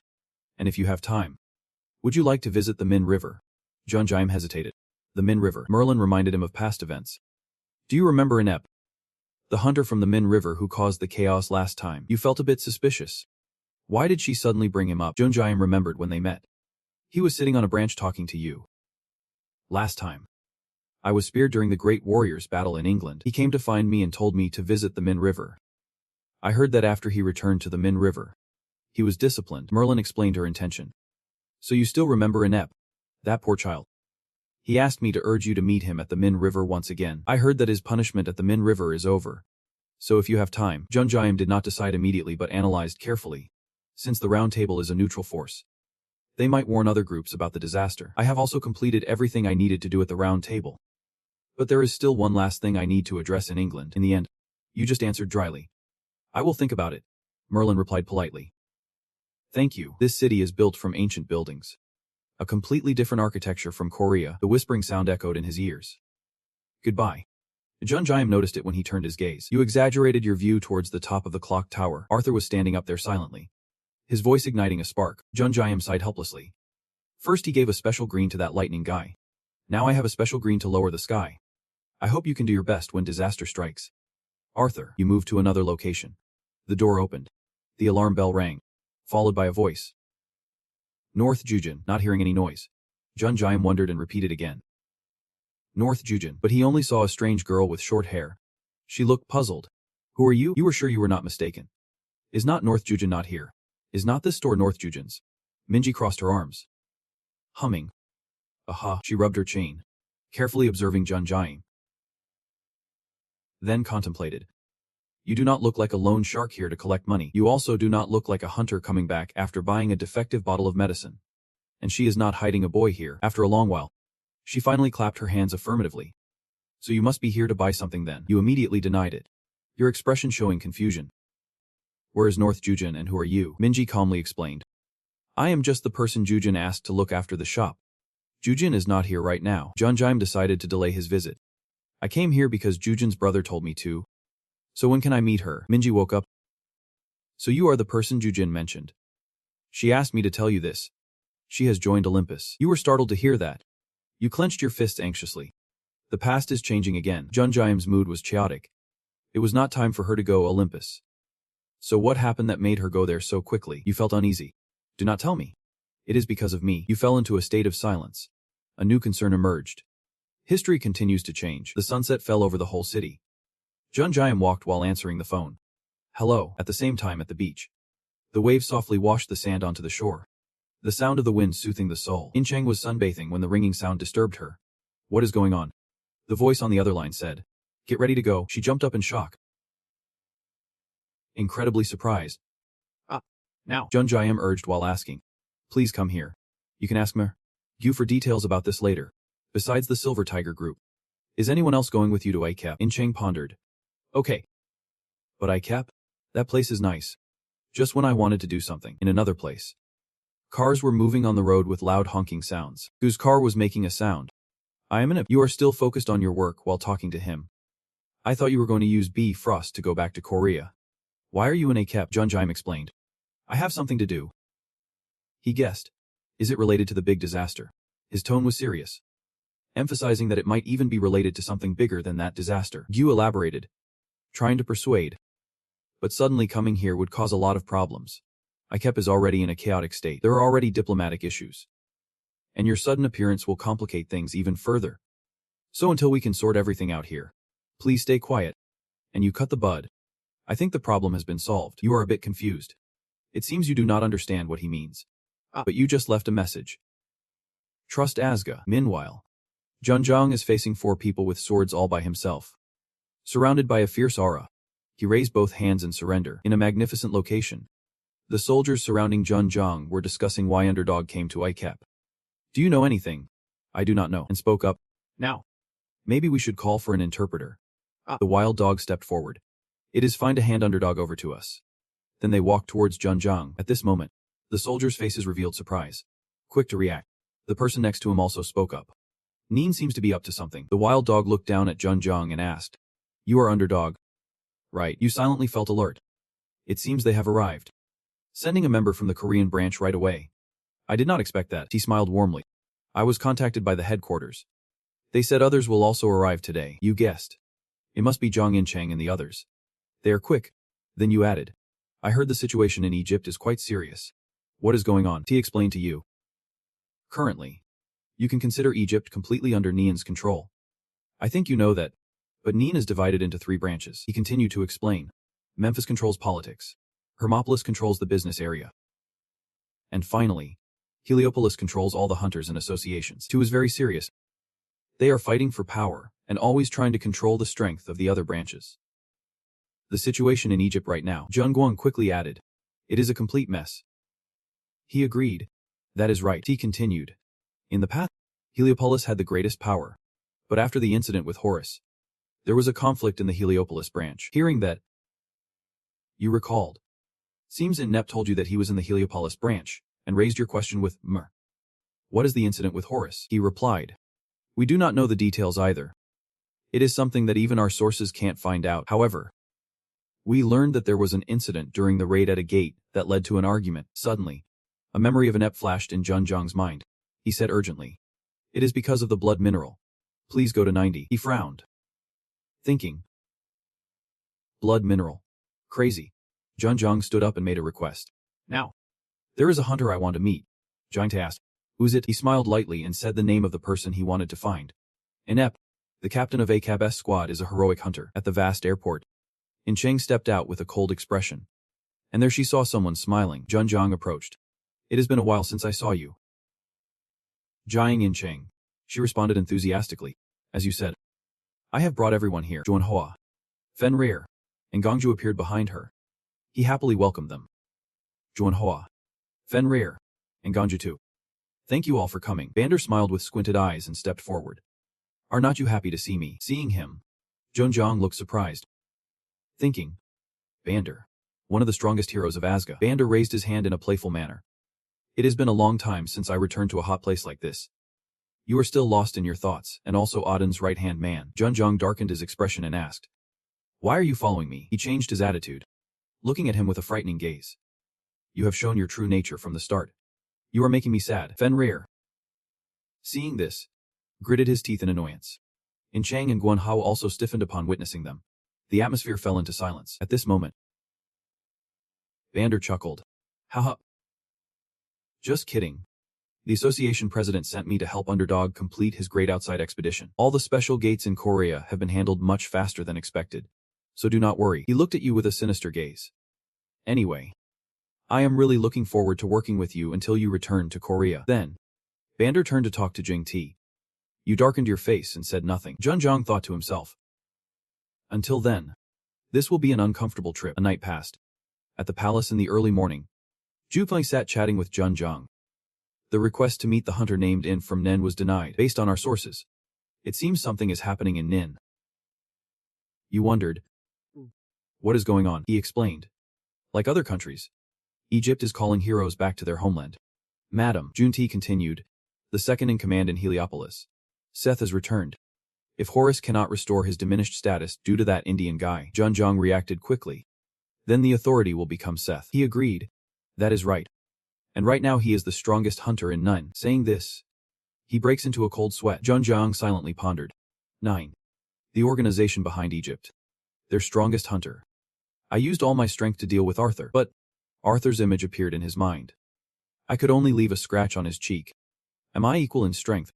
And if you have time, would you like to visit the Min River? Junjaim hesitated. The Min River. Merlin reminded him of past events. Do you remember Inep, the hunter from the Min River who caused the chaos last time? You felt a bit suspicious. Why did she suddenly bring him up? Junjaim remembered when they met. He was sitting on a branch talking to you. Last time, I was speared during the Great Warriors battle in England. He came to find me and told me to visit the Min River. I heard that after he returned to the Min River, he was disciplined. Merlin explained her intention. So you still remember Inep, that poor child. He asked me to urge you to meet him at the Min River once again. I heard that his punishment at the Min River is over. So if you have time. Junjaim did not decide immediately but analyzed carefully. Since the round table is a neutral force, they might warn other groups about the disaster. I have also completed everything I needed to do at the round table. But there is still one last thing I need to address in England. In the end, you just answered dryly. I will think about it, Merlin replied politely. Thank you. This city is built from ancient buildings. A completely different architecture from Korea. The whispering sound echoed in his ears. Goodbye. Junjaim noticed it when he turned his gaze. You exaggerated your view towards the top of the clock tower. Arthur was standing up there silently, his voice igniting a spark. Junjaim sighed helplessly. First he gave a special green to that lightning guy. Now I have a special green to lower the sky. I hope you can do your best when disaster strikes. Arthur, you moved to another location. The door opened. The alarm bell rang, followed by a voice. North Jujin, not hearing any noise. Junjaim wondered and repeated again. North Jujin, but he only saw a strange girl with short hair. She looked puzzled. Who are you? You were sure you were not mistaken. Is not North Jujin not here? Is not this store North Jujin's? Minji crossed her arms, humming. Aha, she rubbed her chain, carefully observing Junjaim. Then contemplated. You do not look like a lone shark here to collect money. You also do not look like a hunter coming back after buying a defective bottle of medicine. And she is not hiding a boy here. After a long while, she finally clapped her hands affirmatively. So you must be here to buy something then. You immediately denied it, your expression showing confusion. Where is North Jujin and who are you? Minji calmly explained. I am just the person Jujin asked to look after the shop. Jujin is not here right now. Junjaim decided to delay his visit. I came here because Jujin's brother told me to. So when can I meet her? Minji woke up. So you are the person Jujin mentioned. She asked me to tell you this. She has joined Olympus. You were startled to hear that. You clenched your fists anxiously. The past is changing again. Junjaim's mood was chaotic. It was not time for her to go Olympus. So what happened that made her go there so quickly? You felt uneasy. Do not tell me. It is because of me. You fell into a state of silence. A new concern emerged. History continues to change. The sunset fell over the whole city. Junjaim walked while answering the phone. Hello, at the same time at the beach. The waves softly washed the sand onto the shore, the sound of the wind soothing the soul. Incheng was sunbathing when the ringing sound disturbed her. What is going on? The voice on the other line said. Get ready to go. She jumped up in shock, incredibly surprised. Now, Junjaim urged while asking. Please come here. You can ask you for details about this later. Besides the Silver Tiger group, is anyone else going with you to Icap? Incheng pondered. Okay. But Icap? That place is nice. Just when I wanted to do something. In another place, cars were moving on the road with loud honking sounds. Whose car was making a sound? I am in a. You are still focused on your work while talking to him. I thought you were going to use Frost to go back to Korea. Why are you in Icap? Junjaim explained. I have something to do. He guessed. Is it related to the big disaster? His tone was serious. emphasizing that it might even be related to something bigger than that disaster. Gu elaborated, trying to persuade. But suddenly coming here would cause a lot of problems. IKEP is already in a chaotic state. There are already diplomatic issues. And your sudden appearance will complicate things even further. So until we can sort everything out here, please stay quiet. And you cut the bud. I think the problem has been solved. You are a bit confused. It seems you do not understand what he means. But you just left a message. Trust Asga. Meanwhile, Junjong is facing 4 people with swords all by himself. Surrounded by a fierce aura, he raised both hands in surrender. In a magnificent location, the soldiers surrounding Junjong were discussing why Underdog came to IKEP. Do you know anything? I do not know. And spoke up. Now. Maybe we should call for an interpreter. The wild dog stepped forward. It is fine to hand Underdog over to us. Then they walked towards Junjong. At this moment, the soldiers' faces revealed surprise. Quick to react, the person next to him also spoke up. Neen seems to be up to something. The wild dog looked down at Junjong and asked, You are Underdog? Right. You silently felt alert. It seems they have arrived. Sending a member from the Korean branch right away. I did not expect that. He smiled warmly. I was contacted by the headquarters. They said others will also arrive today. You guessed. It must be Jong In-chang and the others. They are quick. Then you added. I heard the situation in Egypt is quite serious. What is going on? He explained to you. Currently, you can consider Egypt completely under Neen's control. I think you know that. But Neen is divided into 3 branches. He continued to explain. Memphis controls politics. Hermopolis controls the business area. And finally, Heliopolis controls all the hunters and associations. 2 is very serious. They are fighting for power, and always trying to control the strength of the other branches. The situation in Egypt right now, Jung Guang quickly added. It is a complete mess. He agreed. That is right. He continued. In the past, Heliopolis had the greatest power. But after the incident with Horus, there was a conflict in the Heliopolis branch. Hearing that, you recalled. Seems Nep told you that he was in the Heliopolis branch, and raised your question with Mr. What is the incident with Horus? He replied. We do not know the details either. It is something that even our sources can't find out. However, we learned that there was an incident during the raid at a gate that led to an argument. Suddenly, a memory of Nep flashed in Junjong's mind. He said urgently. It is because of the blood mineral. Please go to 90. He frowned. Thinking. Blood mineral. Crazy. Junjong stood up and made a request. Now, there is a hunter I want to meet. Giant asked. Who's it? He smiled lightly and said the name of the person he wanted to find. Inep, the captain of ACAB's squad, is a heroic hunter. At the vast airport, In-chang stepped out with a cold expression. And there she saw someone smiling. Junjong approached. It has been a while since I saw you. Jiang In-chang. She responded enthusiastically. As you said. I have brought everyone here. Juanhua, Fenrir, and Gongju appeared behind her. He happily welcomed them. Juanhua, Fenrir, and Gongju too. Thank you all for coming. Bander smiled with squinted eyes and stepped forward. Are not you happy to see me? Seeing him, Junjong looked surprised. Thinking. Bander, one of the strongest heroes of Asga. Bander raised his hand in a playful manner. It has been a long time since I returned to a hot place like this. You are still lost in your thoughts, and also Auden's right-hand man. Junjong darkened his expression and asked. Why are you following me? He changed his attitude, looking at him with a frightening gaze. You have shown your true nature from the start. You are making me sad. Fenrir, seeing this, gritted his teeth in annoyance. In-chang and Guanhao also stiffened upon witnessing them. The atmosphere fell into silence. At this moment, Bander chuckled. Haha. Just kidding. The association president sent me to help Underdog complete his great outside expedition. All the special gates in Korea have been handled much faster than expected. So do not worry. He looked at you with a sinister gaze. Anyway, I am really looking forward to working with you until you return to Korea. Then, Bander turned to talk to Jing Ti. You darkened your face and said nothing. Junjong thought to himself. Until then, this will be an uncomfortable trip. A night passed. At the palace in the early morning, Jupeng sat chatting with Junjong. The request to meet the hunter named In from Nen was denied. Based on our sources, it seems something is happening in Nin. You wondered. What is going on? He explained. Like other countries, Egypt is calling heroes back to their homeland. Madam, Junti continued, the second in command in Heliopolis. Seth has returned. If Horus cannot restore his diminished status due to that Indian guy, Junjong reacted quickly. Then the authority will become Seth. He agreed. That is right. And right now he is the strongest hunter in Nun. Saying this, He breaks into a cold sweat. Junjiang silently pondered. 9. The organization behind Egypt. Their strongest hunter. I used all my strength to deal with Arthur, but Arthur's image appeared in his mind. I could only leave a scratch on his cheek. Am I equal in strength?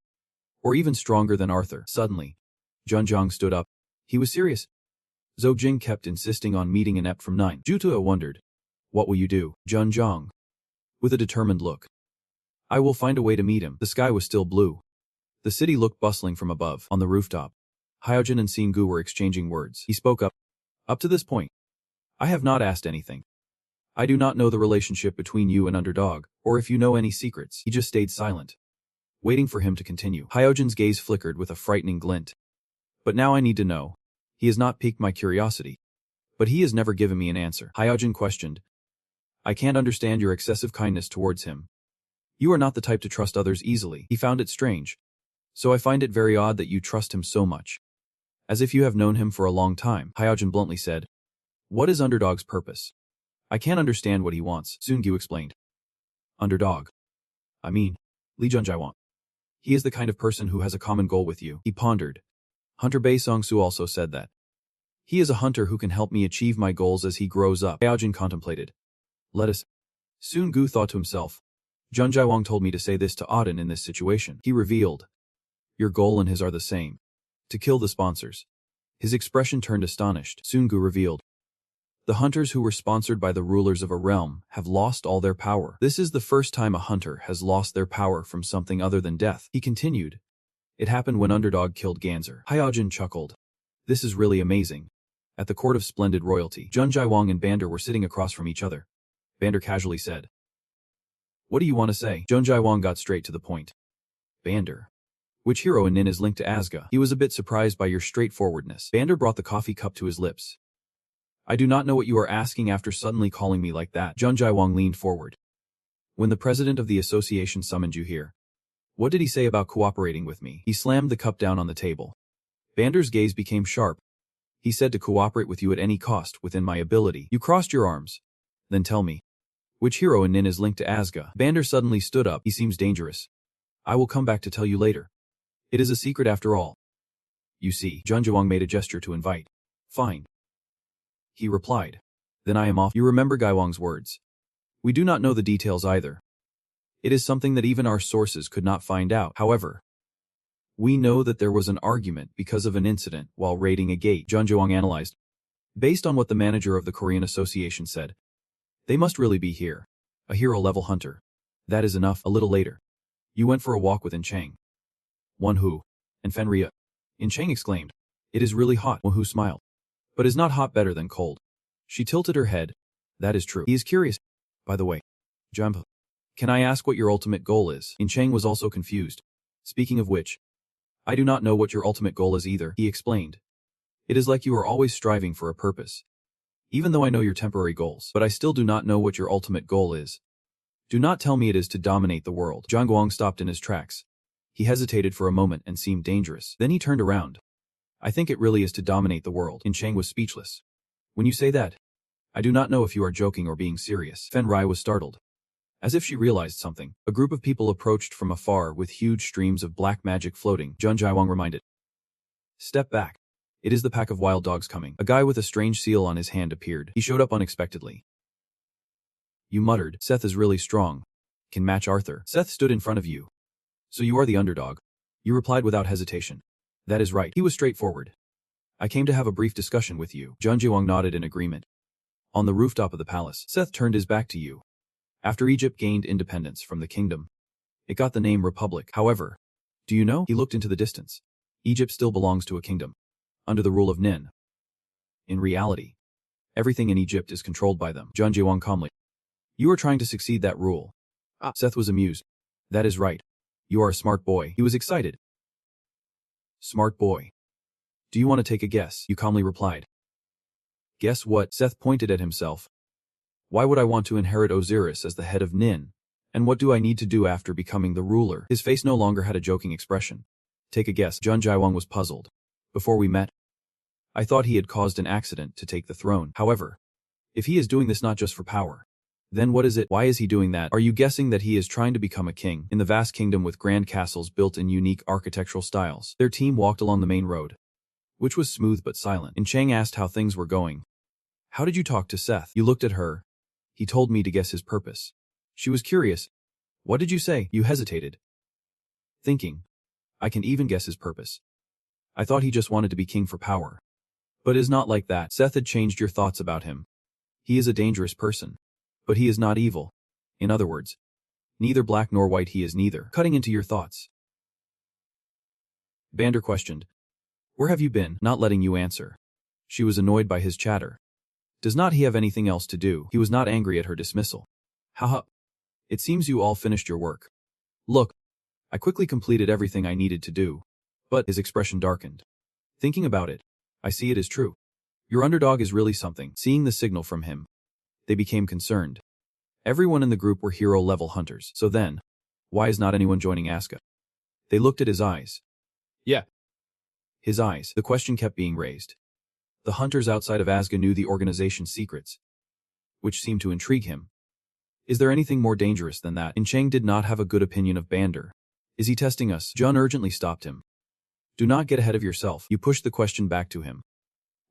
Or even stronger than Arthur? Suddenly, Junjiang stood up. He was serious. Zhou Jing kept insisting on meeting an ep from 9. Juta wondered. What will you do, Junjiang? With a determined look. I will find a way to meet him. The sky was still blue. The city looked bustling from above. On the rooftop, Hyojin and Singu were exchanging words. He spoke up. Up to this point, I have not asked anything. I do not know the relationship between you and Underdog, or if you know any secrets. He just stayed silent, waiting for him to continue. Hyojin's gaze flickered with a frightening glint. But now I need to know. He has not piqued my curiosity. But he has never given me an answer. Hyojin questioned. I can't understand your excessive kindness towards him. You are not the type to trust others easily. He found it strange. So I find it very odd that you trust him so much. As if you have known him for a long time, Hyojin bluntly said. What is Underdog's purpose? I can't understand what he wants, Sungyu explained. Underdog. I mean, Li Junjiang. He is the kind of person who has a common goal with you. He pondered. Hunter Bei Songsu also said that. He is a hunter who can help me achieve my goals as he grows up. Hyojin contemplated. Let us. Sungyu thought to himself. Junjiang told me to say this to Auden in this situation. He revealed. Your goal and his are the same. To kill the sponsors. His expression turned astonished. Sungyu revealed. The hunters who were sponsored by the rulers of a realm have lost all their power. This is the first time a hunter has lost their power from something other than death. He continued. It happened when Underdog killed Ganser. Hyojin chuckled. This is really amazing. At the court of splendid royalty, Junjiang and Bander were sitting across from each other. Bander casually said. What do you want to say? Junjiang got straight to the point. Bander. Which hero in Nin is linked to Asga? He was a bit surprised by your straightforwardness. Bander brought the coffee cup to his lips. I do not know what you are asking after suddenly calling me like that. Junjiang leaned forward. When the president of the association summoned you here, what did he say about cooperating with me? He slammed the cup down on the table. Bander's gaze became sharp. He said to cooperate with you at any cost within my ability. You crossed your arms. Then tell me. Which hero in Nin is linked to Asga? Bander suddenly stood up. He seems dangerous. I will come back to tell you later. It is a secret after all. You see, Junjiang made a gesture to invite. Fine. He replied. Then I am off. You remember Gaiwang's words. We do not know the details either. It is something that even our sources could not find out. However, we know that there was an argument because of an incident while raiding a gate. Junjiang analyzed. Based on what the manager of the Korean Association said, they must really be here. A hero-level hunter. That is enough. A little later, you went for a walk with Chang. Wonhu and Fenria. Chang exclaimed. It is really hot. Wonhu smiled. But is not hot better than cold? She tilted her head. That is true. He is curious. By the way, Jump. Can I ask what your ultimate goal is? Chang was also confused. Speaking of which, I do not know what your ultimate goal is either, he explained. It is like you are always striving for a purpose. Even though I know your temporary goals, but I still do not know what your ultimate goal is. Do not tell me it is to dominate the world. Zhang Guang stopped in his tracks. He hesitated for a moment and seemed dangerous. Then he turned around. I think it really is to dominate the world. Chang was speechless. When you say that, I do not know if you are joking or being serious. Fen Rai was startled. As if she realized something, a group of people approached from afar with huge streams of black magic floating. Junjiang reminded. Step back. It is the pack of wild dogs coming. A guy with a strange seal on his hand appeared. He showed up unexpectedly. You muttered. Seth is really strong. Can match Arthur. Seth stood in front of you. So you are the underdog. You replied without hesitation. That is right. He was straightforward. I came to have a brief discussion with you. Junjiang nodded in agreement. On the rooftop of the palace, Seth turned his back to you. After Egypt gained independence from the kingdom, it got the name Republic. However, do you know? He looked into the distance. Egypt still belongs to a kingdom, under the rule of Nin. In reality, everything in Egypt is controlled by them. Junjiang calmly. You are trying to succeed that rule. Seth was amused. That is right. You are a smart boy. He was excited. Smart boy. Do you want to take a guess? You calmly replied. Guess what? Seth pointed at himself. Why would I want to inherit Osiris as the head of Nin? And what do I need to do after becoming the ruler? His face no longer had a joking expression. Take a guess. Junjiang was puzzled. Before we met, I thought he had caused an accident to take the throne. However, if he is doing this not just for power, Then what is it? Why is he doing that? Are you guessing that he is trying to become a king in the vast kingdom with grand castles built in unique architectural styles? Their team walked along the main road, which was smooth but silent. And Chang asked how things were going. How did you talk to Seth? You looked at her. He told me to guess his purpose. She was curious. What did you say? You hesitated. Thinking. I can even guess his purpose. I thought he just wanted to be king for power. But it is not like that. Seth had changed your thoughts about him. He is a dangerous person. But he is not evil. In other words, neither black nor white, he is neither. Cutting into your thoughts. Bander questioned. Where have you been? Not letting you answer. She was annoyed by his chatter. Does not he have anything else to do? He was not angry at her dismissal. Haha. It seems you all finished your work. Look, I quickly completed everything I needed to do. But his expression darkened. Thinking about it, I see it is true. Your underdog is really something. Seeing the signal from him, they became concerned. Everyone in the group were hero-level hunters. So then, why is not anyone joining Asuka? They looked at his eyes. Yeah. His eyes. The question kept being raised. The hunters outside of Asuka knew the organization's secrets, which seemed to intrigue him. Is there anything more dangerous than that? And Chang did not have a good opinion of Bander. Is he testing us? Jun urgently stopped him. Do not get ahead of yourself. You pushed the question back to him.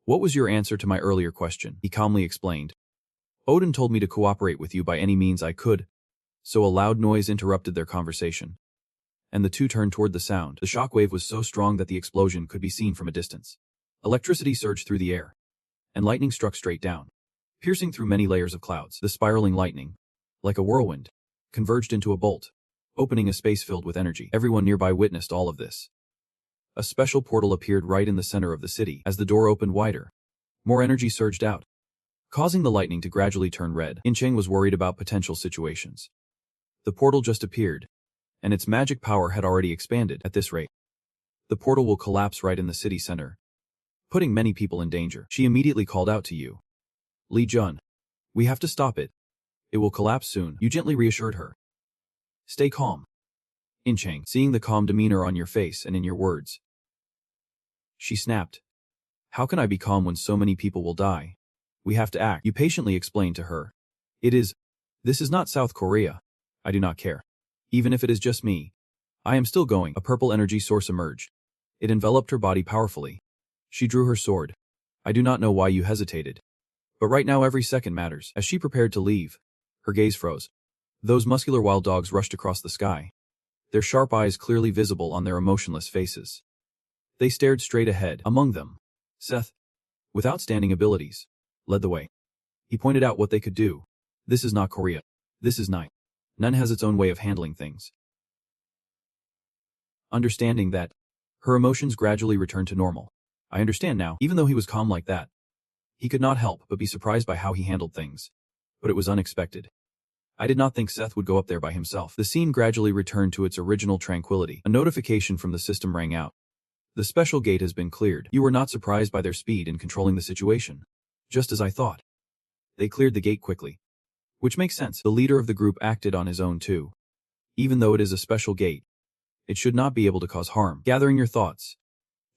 What was your answer to my earlier question? He calmly explained. Odin told me to cooperate with you by any means I could. So a loud noise interrupted their conversation. And the two turned toward the sound. The shockwave was so strong that the explosion could be seen from a distance. Electricity surged through the air, and lightning struck straight down, piercing through many layers of clouds. The spiraling lightning, like a whirlwind, converged into a bolt, opening a space filled with energy. Everyone nearby witnessed all of this. A special portal appeared right in the center of the city. As the door opened wider, more energy surged out, causing the lightning to gradually turn red. Incheng was worried about potential situations. The portal just appeared, and its magic power had already expanded. At this rate, the portal will collapse right in the city center, putting many people in danger. She immediately called out to you. Li Jun. We have to stop it. It will collapse soon. You gently reassured her. Stay calm. Incheng, seeing the calm demeanor on your face and in your words. She snapped. How can I be calm when so many people will die? We have to act. You patiently explained to her. This is not South Korea. I do not care. Even if it is just me. I am still going. A purple energy source emerged. It enveloped her body powerfully. She drew her sword. I do not know why you hesitated. But right now every second matters. As she prepared to leave, her gaze froze. Those muscular wild dogs rushed across the sky, their sharp eyes clearly visible on their emotionless faces. They stared straight ahead. Among them, Seth, with outstanding abilities, led the way. He pointed out what they could do. This is not Korea. This is night. None has its own way of handling things. Understanding that, her emotions gradually returned to normal. I understand now. Even though he was calm like that, he could not help but be surprised by how he handled things. But it was unexpected. I did not think Seth would go up there by himself. The scene gradually returned to its original tranquility. A notification from the system rang out. The special gate has been cleared. You were not surprised by their speed in controlling the situation. Just as I thought. They cleared the gate quickly. Which makes sense. The leader of the group acted on his own too. Even though it is a special gate, it should not be able to cause harm. Gathering your thoughts,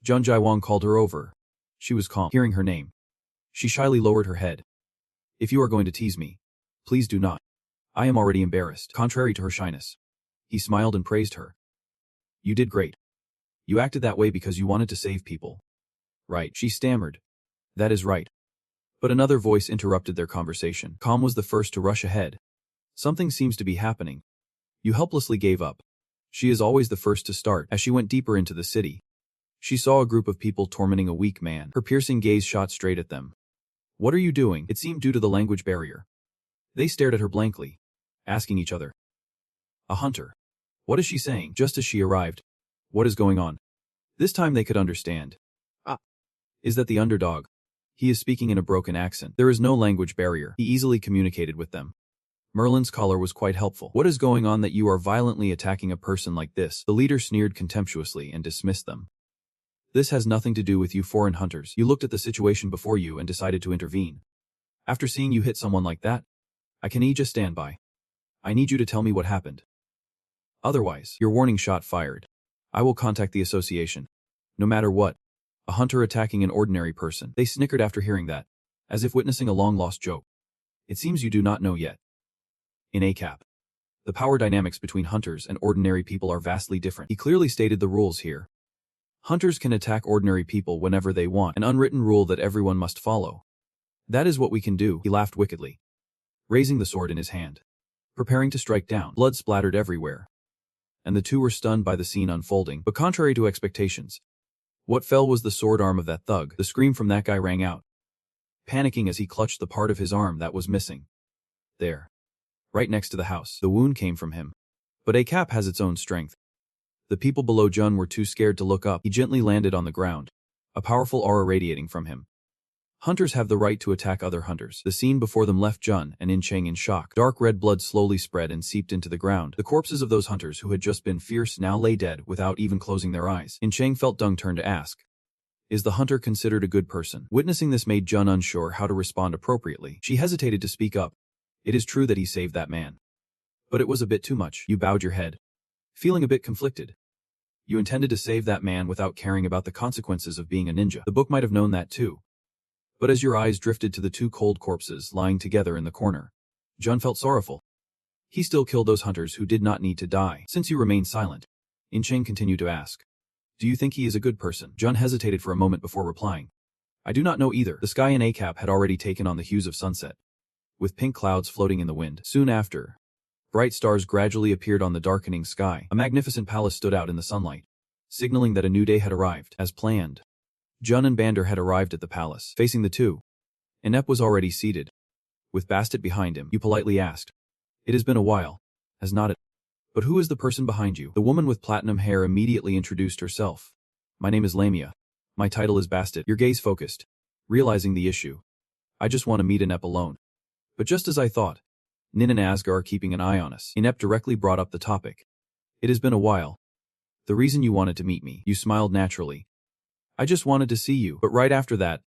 Jun Jaiwang called her over. She was calm. Hearing her name, she shyly lowered her head. If you are going to tease me, please do not. I am already embarrassed. Contrary to her shyness, he smiled and praised her. You did great. You acted that way because you wanted to save people. Right, she stammered. That is right. But another voice interrupted their conversation. Calm was the first to rush ahead. Something seems to be happening. You helplessly gave up. She is always the first to start. As she went deeper into the city, she saw a group of people tormenting a weak man. Her piercing gaze shot straight at them. What are you doing? It seemed due to the language barrier. They stared at her blankly, asking each other. A hunter. What is she saying? Just as she arrived. What is going on? This time they could understand. Is that the underdog? He is speaking in a broken accent. There is no language barrier. He easily communicated with them. Merlin's collar was quite helpful. What is going on that you are violently attacking a person like this? The leader sneered contemptuously and dismissed them. This has nothing to do with you foreign hunters. You looked at the situation before you and decided to intervene. After seeing you hit someone like that, I can just stand by. I need you to tell me what happened. Otherwise, your warning shot fired. I will contact the association. No matter what. A hunter attacking an ordinary person. They snickered after hearing that, as if witnessing a long-lost joke. It seems you do not know yet. In ACAP, the power dynamics between hunters and ordinary people are vastly different. He clearly stated the rules here. Hunters can attack ordinary people whenever they want, an unwritten rule that everyone must follow. That is what we can do, he laughed wickedly, raising the sword in his hand, preparing to strike down. Blood splattered everywhere, and the two were stunned by the scene unfolding. But contrary to expectations, what fell was the sword arm of that thug. The scream from that guy rang out, panicking as he clutched the part of his arm that was missing. There, right next to the house, the wound came from him. But ACAP has its own strength. The people below Jun were too scared to look up. He gently landed on the ground, a powerful aura radiating from him. Hunters have the right to attack other hunters. The scene before them left Jun and In-cheng in shock. Dark red blood slowly spread and seeped into the ground. The corpses of those hunters who had just been fierce now lay dead without even closing their eyes. In-cheng felt Dung turn to ask, "Is the hunter considered a good person?" Witnessing this made Jun unsure how to respond appropriately. She hesitated to speak up. It is true that he saved that man, but it was a bit too much. You bowed your head, feeling a bit conflicted. You intended to save that man without caring about the consequences of being a ninja. The book might have known that too. But as your eyes drifted to the two cold corpses lying together in the corner, Jun felt sorrowful. He still killed those hunters who did not need to die. Since you remained silent, In-cheng continued to ask, "Do you think he is a good person?" Jun hesitated for a moment before replying, "I do not know either." The sky in ACAP had already taken on the hues of sunset, with pink clouds floating in the wind. Soon after, bright stars gradually appeared on the darkening sky. A magnificent palace stood out in the sunlight, signaling that a new day had arrived. As planned, Jun and Bander had arrived at the palace. Facing the two, Inep was already seated, with Bastet behind him. You politely asked, "It has been a while, has not it? But who is the person behind you?" The woman with platinum hair immediately introduced herself. "My name is Lamia. My title is Bastet." Your gaze focused, realizing the issue. "I just want to meet Inep alone." But just as I thought, Nin and Asgar are keeping an eye on us. Inep directly brought up the topic. "It has been a while. The reason you wanted to meet me." You smiled naturally. "I just wanted to see you." But right after that,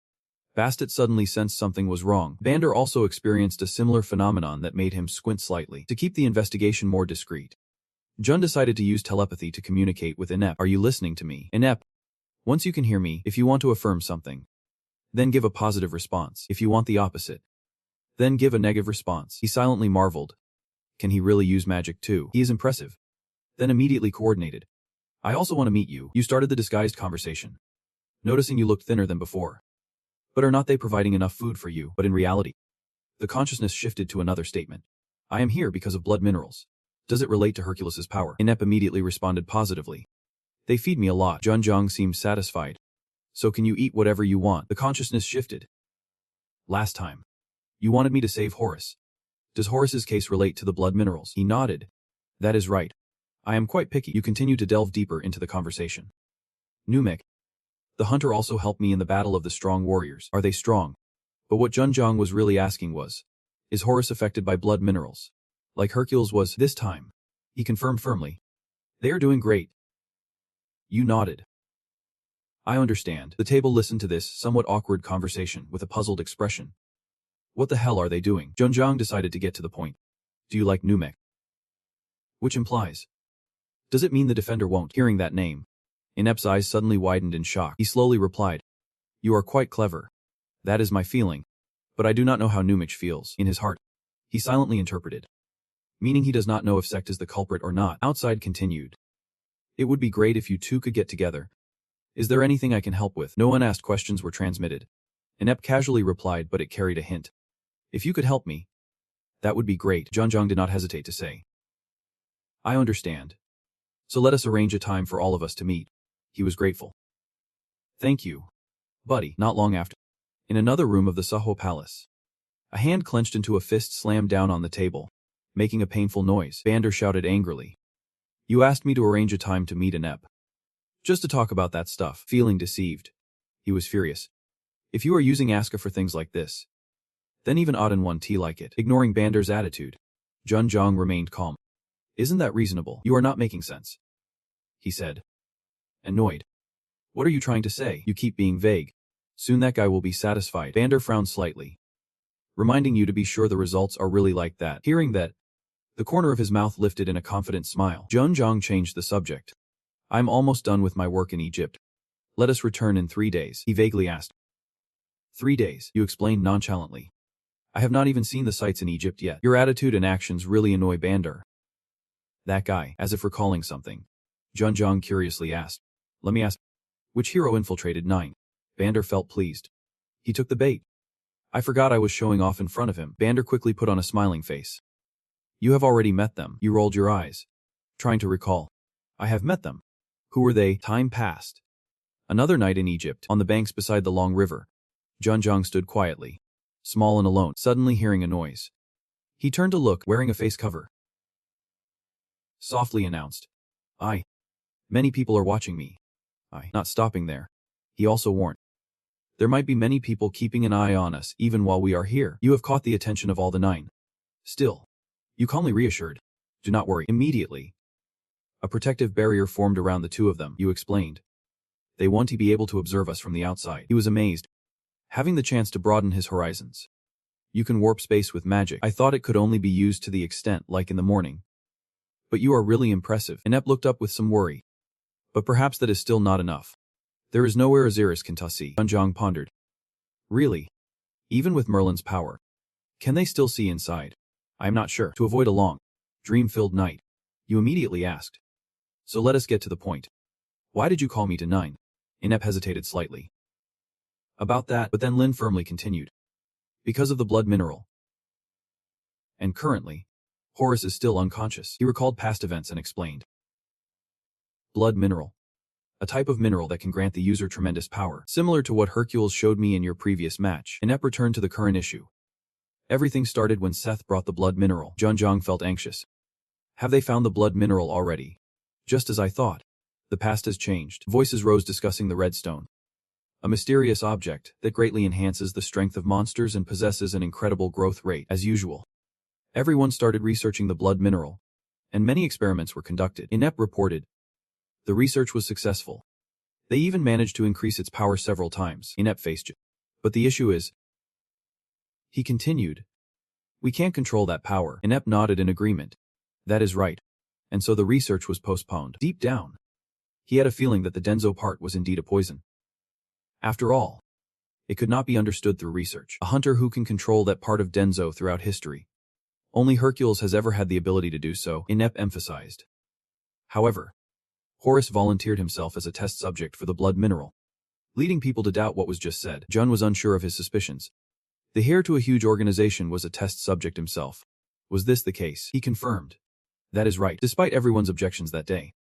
Bastet suddenly sensed something was wrong. Bander also experienced a similar phenomenon that made him squint slightly. To keep the investigation more discreet, Jun decided to use telepathy to communicate with Inep. "Are you listening to me? Inep, once you can hear me, if you want to affirm something, then give a positive response. If you want the opposite, then give a negative response." He silently marveled. Can he really use magic too? He is impressive. Then immediately coordinated. "I also want to meet you." You started the disguised conversation, noticing you looked thinner than before. "But are not they providing enough food for you?" But in reality, the consciousness shifted to another statement. "I am here because of blood minerals. Does it relate to Hercules's power?" Inep immediately responded positively. "They feed me a lot." Junjong seemed satisfied. "So can you eat whatever you want?" The consciousness shifted. "Last time, you wanted me to save Horus. Does Horus's case relate to the blood minerals?" He nodded. "That is right. I am quite picky." You continued to delve deeper into the conversation. "Numek, the hunter also helped me in the battle of the strong warriors. Are they strong?" But what Junjong was really asking was, is Horus affected by blood minerals, like Hercules was? This time, he confirmed firmly. "They are doing great." You nodded. "I understand." The table listened to this somewhat awkward conversation with a puzzled expression. What the hell are they doing? Junjong decided to get to the point. "Do you like Numek?" Which implies, does it mean the defender won't? Hearing that name, Inep's eyes suddenly widened in shock. He slowly replied, "You are quite clever. That is my feeling. But I do not know how Numek feels." In his heart, he silently interpreted, meaning he does not know if Sect is the culprit or not. Outside continued, "It would be great if you two could get together. Is there anything I can help with?" No unasked questions were transmitted. Inep casually replied, but it carried a hint. "If you could help me, that would be great." Junjong did not hesitate to say, "I understand. So let us arrange a time for all of us to meet." He was grateful. "Thank you, buddy." Not long after, in another room of the Saho Palace, a hand clenched into a fist slammed down on the table, making a painful noise. Bander shouted angrily, "You asked me to arrange a time to meet Inep. Just to talk about that stuff." Feeling deceived, he was furious. "If you are using Aska for things like this, then even Auden won't like it." Ignoring Bander's attitude, Junjong remained calm. "Isn't that reasonable? You are not making sense," he said, annoyed. "What are you trying to say? You keep being vague. Soon that guy will be satisfied." Bander frowned slightly, reminding you to be sure the results are really like that. Hearing that, the corner of his mouth lifted in a confident smile. Junjong changed the subject. "I'm almost done with my work in Egypt. Let us return in 3 days." He vaguely asked. 3 days, you explained nonchalantly. I have not even seen the sights in Egypt yet. Your attitude and actions really annoy Bandar. That guy, as if recalling something. Junjong curiously asked. Let me ask, which hero infiltrated 9? Bandar felt pleased. He took the bait. I forgot I was showing off in front of him. Bandar quickly put on a smiling face. You have already met them. You rolled your eyes. Trying to recall. I have met them. Who were they? Time passed. Another night in Egypt, on the banks beside the long river. Junjong stood quietly, small and alone, suddenly hearing a noise. He turned to look, wearing a face cover. Softly announced. Many people are watching me. Not stopping there. He also warned. There might be many people keeping an eye on us even while we are here. You have caught the attention of all the 9. Still. You calmly reassured. Do not worry. Immediately. A protective barrier formed around the two of them, you explained. They want to be able to observe us from the outside. He was amazed. Having the chance to broaden his horizons. You can warp space with magic. I thought it could only be used to the extent like in the morning. But you are really impressive. Inep looked up with some worry. But perhaps that is still not enough. There is nowhere Osiris can see. Junjong pondered. Really? Even with Merlin's power. Can they still see inside? I am not sure. To avoid a long, dream-filled night. You immediately asked. So let us get to the point. Why did you call me to 9? Inep hesitated slightly. About that, but then Lin firmly continued. Because of the blood mineral. And currently, Horus is still unconscious. He recalled past events and explained. Blood mineral. A type of mineral that can grant the user tremendous power, similar to what Hercules showed me in your previous match. Inep returned to the current issue. Everything started when Seth brought the blood mineral. Junjong felt anxious. Have they found the blood mineral already? Just as I thought. The past has changed. Voices rose discussing the redstone. A mysterious object that greatly enhances the strength of monsters and possesses an incredible growth rate, as usual. Everyone started researching the blood mineral, and many experiments were conducted. Inep reported. The research was successful. They even managed to increase its power several times. Inep faced it. But the issue is, he continued, we can't control that power. Inep nodded in agreement. That is right. And so the research was postponed. Deep down, he had a feeling that the Denzo part was indeed a poison. After all, it could not be understood through research. A hunter who can control that part of Denzo throughout history. Only Hercules has ever had the ability to do so, Inep emphasized. However, Horus volunteered himself as a test subject for the blood mineral, leading people to doubt what was just said. Jun was unsure of his suspicions. The heir to a huge organization was a test subject himself. Was this the case? He confirmed. That is right. Despite everyone's objections that day,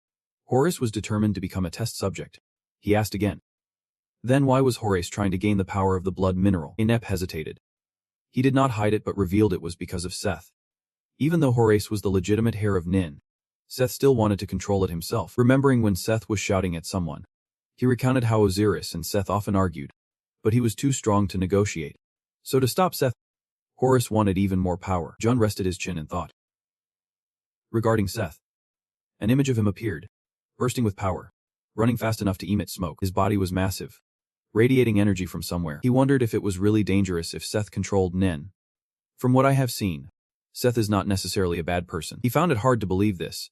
Horus was determined to become a test subject. He asked again. Then why was Horus trying to gain the power of the blood mineral? Inep hesitated. He did not hide it but revealed it was because of Seth. Even though Horus was the legitimate heir of Nin, Seth still wanted to control it himself. Remembering when Seth was shouting at someone, he recounted how Osiris and Seth often argued, but he was too strong to negotiate. So to stop Seth, Horus wanted even more power. Jun rested his chin and thought. Regarding Seth, an image of him appeared, bursting with power, running fast enough to emit smoke. His body was massive, radiating energy from somewhere. He wondered if it was really dangerous if Seth controlled Nin. From what I have seen, Seth is not necessarily a bad person. He found it hard to believe this.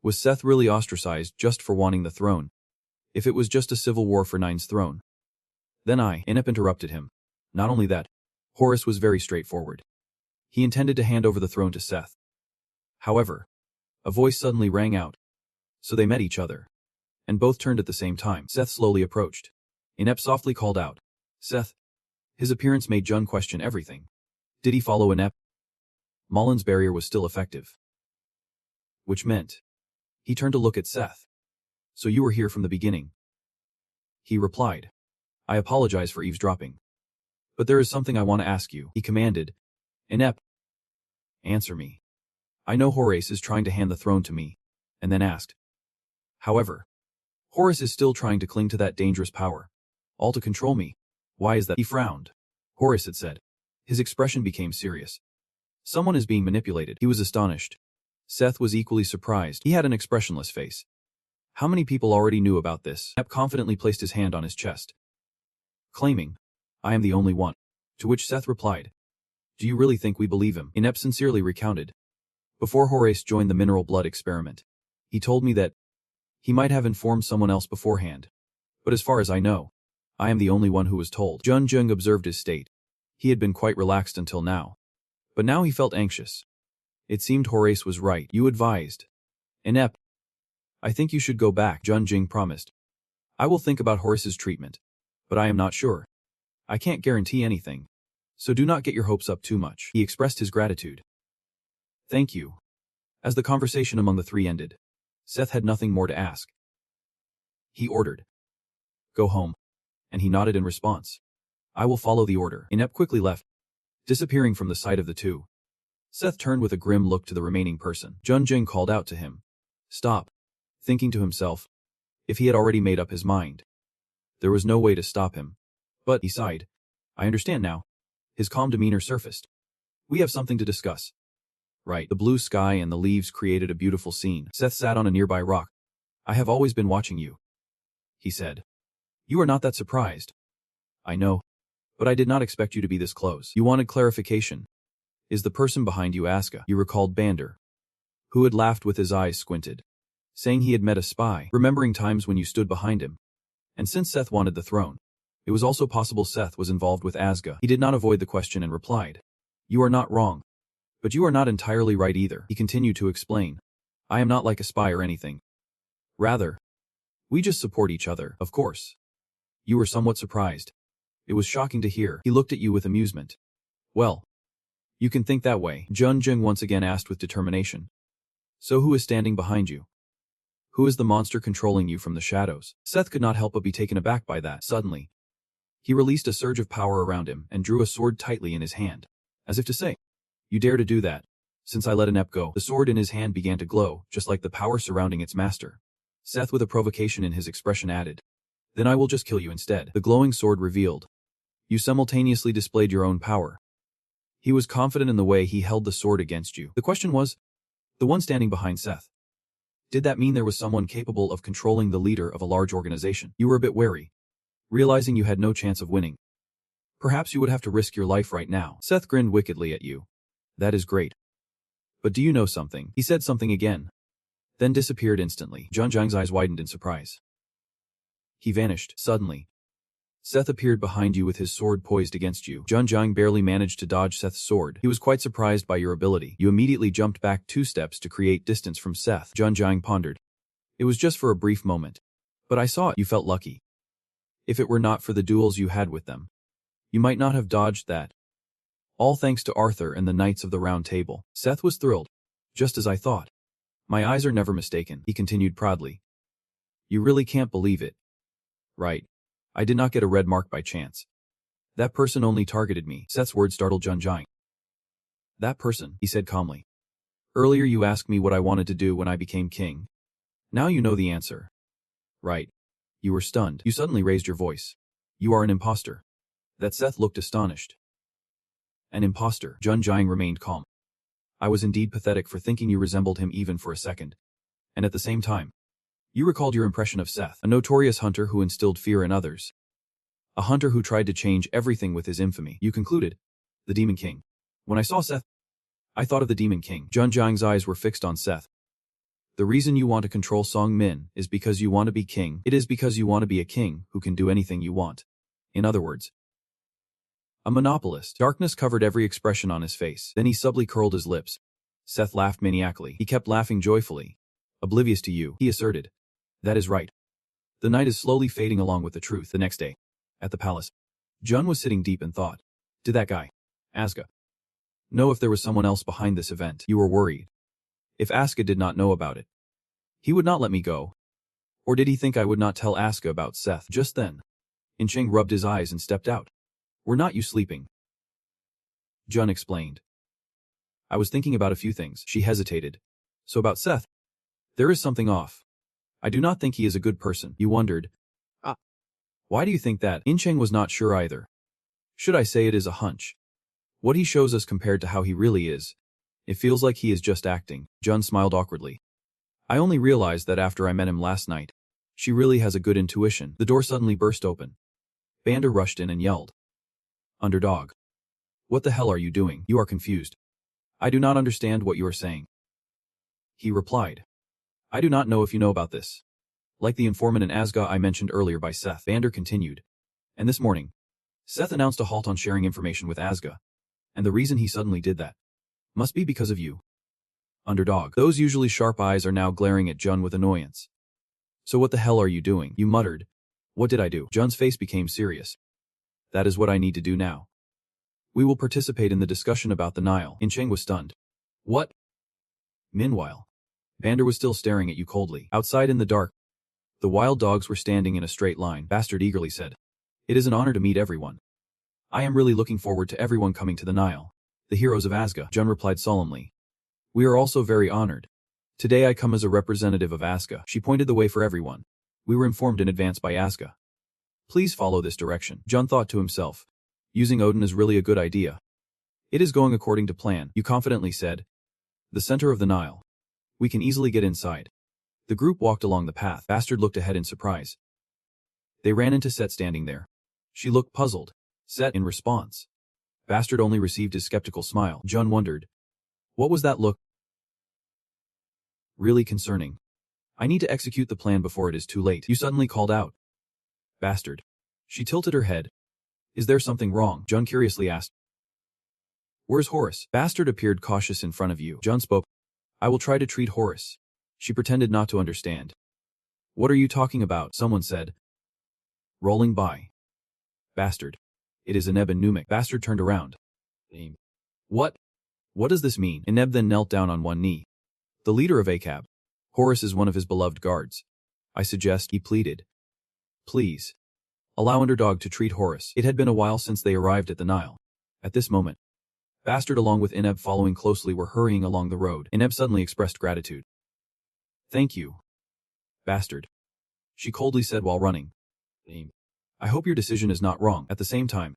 Was Seth really ostracized just for wanting the throne? If it was just a civil war for Nine's throne. Then Inep interrupted him. Not only that, Horus was very straightforward. He intended to hand over the throne to Seth. However, a voice suddenly rang out. So they met each other. And both turned at the same time. Seth slowly approached. Inep softly called out. Seth. His appearance made Jun question everything. Did he follow Inep? Mullen's barrier was still effective. Which meant, he turned to look at Seth. So you were here from the beginning. He replied. I apologize for eavesdropping. But there is something I want to ask you, he commanded. Inep. Answer me. I know Horus is trying to hand the throne to me. And then asked. However, Horus is still trying to cling to that dangerous power. All to control me. Why is that? He frowned. Horus had said. His expression became serious. Someone is being manipulated. He was astonished. Seth was equally surprised. He had an expressionless face. How many people already knew about this? Inep confidently placed his hand on his chest, claiming, I am the only one. To which Seth replied, do you really think we believe him? Inep sincerely recounted. Before Horus joined the mineral blood experiment, he told me that he might have informed someone else beforehand. But as far as I know, I am the only one who was told. Jun Jung observed his state. He had been quite relaxed until now. But now he felt anxious. It seemed Horace was right. You advised. Inept. I think you should go back, Jun Jing promised. I will think about Horace's treatment. But I am not sure. I can't guarantee anything. So do not get your hopes up too much. He expressed his gratitude. Thank you. As the conversation among the three ended, Seth had nothing more to ask. He ordered. Go home. And he nodded in response. I will follow the order. Inept quickly left, disappearing from the sight of the two. Seth turned with a grim look to the remaining person. Jun Jing called out to him. Stop. Thinking to himself, if he had already made up his mind, there was no way to stop him. But, he sighed, I understand now. His calm demeanor surfaced. We have something to discuss. Right. The blue sky and the leaves created a beautiful scene. Seth sat on a nearby rock. I have always been watching you, he said. You are not that surprised. I know. But I did not expect you to be this close. You wanted clarification. Is the person behind you Asuka? You recalled Bander, who had laughed with his eyes squinted, saying he had met a spy, remembering times when you stood behind him. And since Seth wanted the throne, it was also possible Seth was involved with Asuka. He did not avoid the question and replied. You are not wrong. But you are not entirely right either. He continued to explain. I am not like a spy or anything. Rather, we just support each other, of course. You were somewhat surprised. It was shocking to hear. He looked at you with amusement. Well, you can think that way, Jun Jing once again asked with determination. So who is standing behind you? Who is the monster controlling you from the shadows? Seth could not help but be taken aback by that. Suddenly, he released a surge of power around him and drew a sword tightly in his hand, as if to say, you dare to do that? Since I let Inept go. The sword in his hand began to glow, just like the power surrounding its master. Seth, with a provocation in his expression, added, then I will just kill you instead. The glowing sword revealed. You simultaneously displayed your own power. He was confident in the way he held the sword against you. The question was, the one standing behind Seth. Did that mean there was someone capable of controlling the leader of a large organization? You were a bit wary, realizing you had no chance of winning. Perhaps you would have to risk your life right now. Seth grinned wickedly at you. That is great. But do you know something? He said something again, then disappeared instantly. Jun Jing's eyes widened in surprise. He vanished suddenly. Seth appeared behind you with his sword poised against you. Jun Jing barely managed to dodge Seth's sword. He was quite surprised by your ability. You immediately jumped back 2 steps to create distance from Seth. Jun Jing pondered. It was just for a brief moment. But I saw it. You felt lucky. If it were not for the duels you had with them, you might not have dodged that. All thanks to Arthur and the Knights of the Round Table. Seth was thrilled. Just as I thought. My eyes are never mistaken, he continued proudly. You really can't believe it. Right. I did not get a red mark by chance. That person only targeted me. Seth's words startled Jun Jing. That person, he said calmly. Earlier you asked me what I wanted to do when I became king. Now you know the answer. Right. You were stunned. You suddenly raised your voice. You are an imposter. That Seth looked astonished. An imposter. Jun Jing remained calm. I was indeed pathetic for thinking you resembled him even for a second. And at the same time, you recalled your impression of Seth, a notorious hunter who instilled fear in others. A hunter who tried to change everything with his infamy. You concluded. The Demon King. When I saw Seth, I thought of the Demon King. Jun Jing's eyes were fixed on Seth. The reason you want to control Song Min is because you want to be king. It is because you want to be a king who can do anything you want. In other words, a monopolist. Darkness covered every expression on his face. Then he subtly curled his lips. Seth laughed maniacally. He kept laughing joyfully. Oblivious to you, he asserted. That is right. The night is slowly fading along with the truth. The next day, at the palace, Jun was sitting deep in thought. Did that guy, Asuka, know if there was someone else behind this event? You were worried. If Asuka did not know about it, he would not let me go. Or did he think I would not tell Asuka about Seth? Just then, Incheng rubbed his eyes and stepped out. Were not you sleeping? Jun explained. I was thinking about a few things. She hesitated. So about Seth, there is something off. I do not think he is a good person. You wondered. Why do you think that? Incheng was not sure either. Should I say it is a hunch? What he shows us compared to how he really is, it feels like he is just acting. Jun smiled awkwardly. I only realized that after I met him last night. She really has a good intuition. The door suddenly burst open. Bander rushed in and yelled. Underdog. What the hell are you doing? You are confused. I do not understand what you are saying. He replied. I do not know if you know about this. Like the informant in Asga I mentioned earlier by Seth. Bander continued. And this morning, Seth announced a halt on sharing information with Asuka. And the reason he suddenly did that must be because of you. Underdog. Those usually sharp eyes are now glaring at Jun with annoyance. So what the hell are you doing? You muttered. What did I do? Jun's face became serious. That is what I need to do now. We will participate in the discussion about the Nile. Incheng was stunned. What? Meanwhile, Vander was still staring at you coldly. Outside in the dark, the wild dogs were standing in a straight line. Bastard eagerly said. It is an honor to meet everyone. I am really looking forward to everyone coming to the Nile. The heroes of Asuka, Jun replied solemnly. We are also very honored. Today I come as a representative of Asuka. She pointed the way for everyone. We were informed in advance by Asuka. Please follow this direction. Jun thought to himself. Using Odin is really a good idea. It is going according to plan, you confidently said. The center of the Nile. We can easily get inside. The group walked along the path. Bastard looked ahead in surprise. They ran into Set standing there. She looked puzzled. Set in response. Bastard only received his skeptical smile. Jun wondered. What was that look? Really concerning. I need to execute the plan before it is too late. You suddenly called out. Bastard. She tilted her head. Is there something wrong? Jun curiously asked. Where's Horace? Bastard appeared cautious in front of you. Jun spoke. I will try to treat Horace. She pretended not to understand. What are you talking about? Someone said. Rolling by. Bastard. It is Ineb and Numek. Bastard turned around. What? What does this mean? Ineb then knelt down on one knee. The leader of ACAB. Horace is one of his beloved guards. I suggest, he pleaded. Please. Allow Underdog to treat Horace. It had been a while since they arrived at the Nile. At this moment, Bastard along with Ineb following closely were hurrying along the road. Ineb suddenly expressed gratitude. Thank you. Bastard. She coldly said while running. I hope your decision is not wrong. At the same time,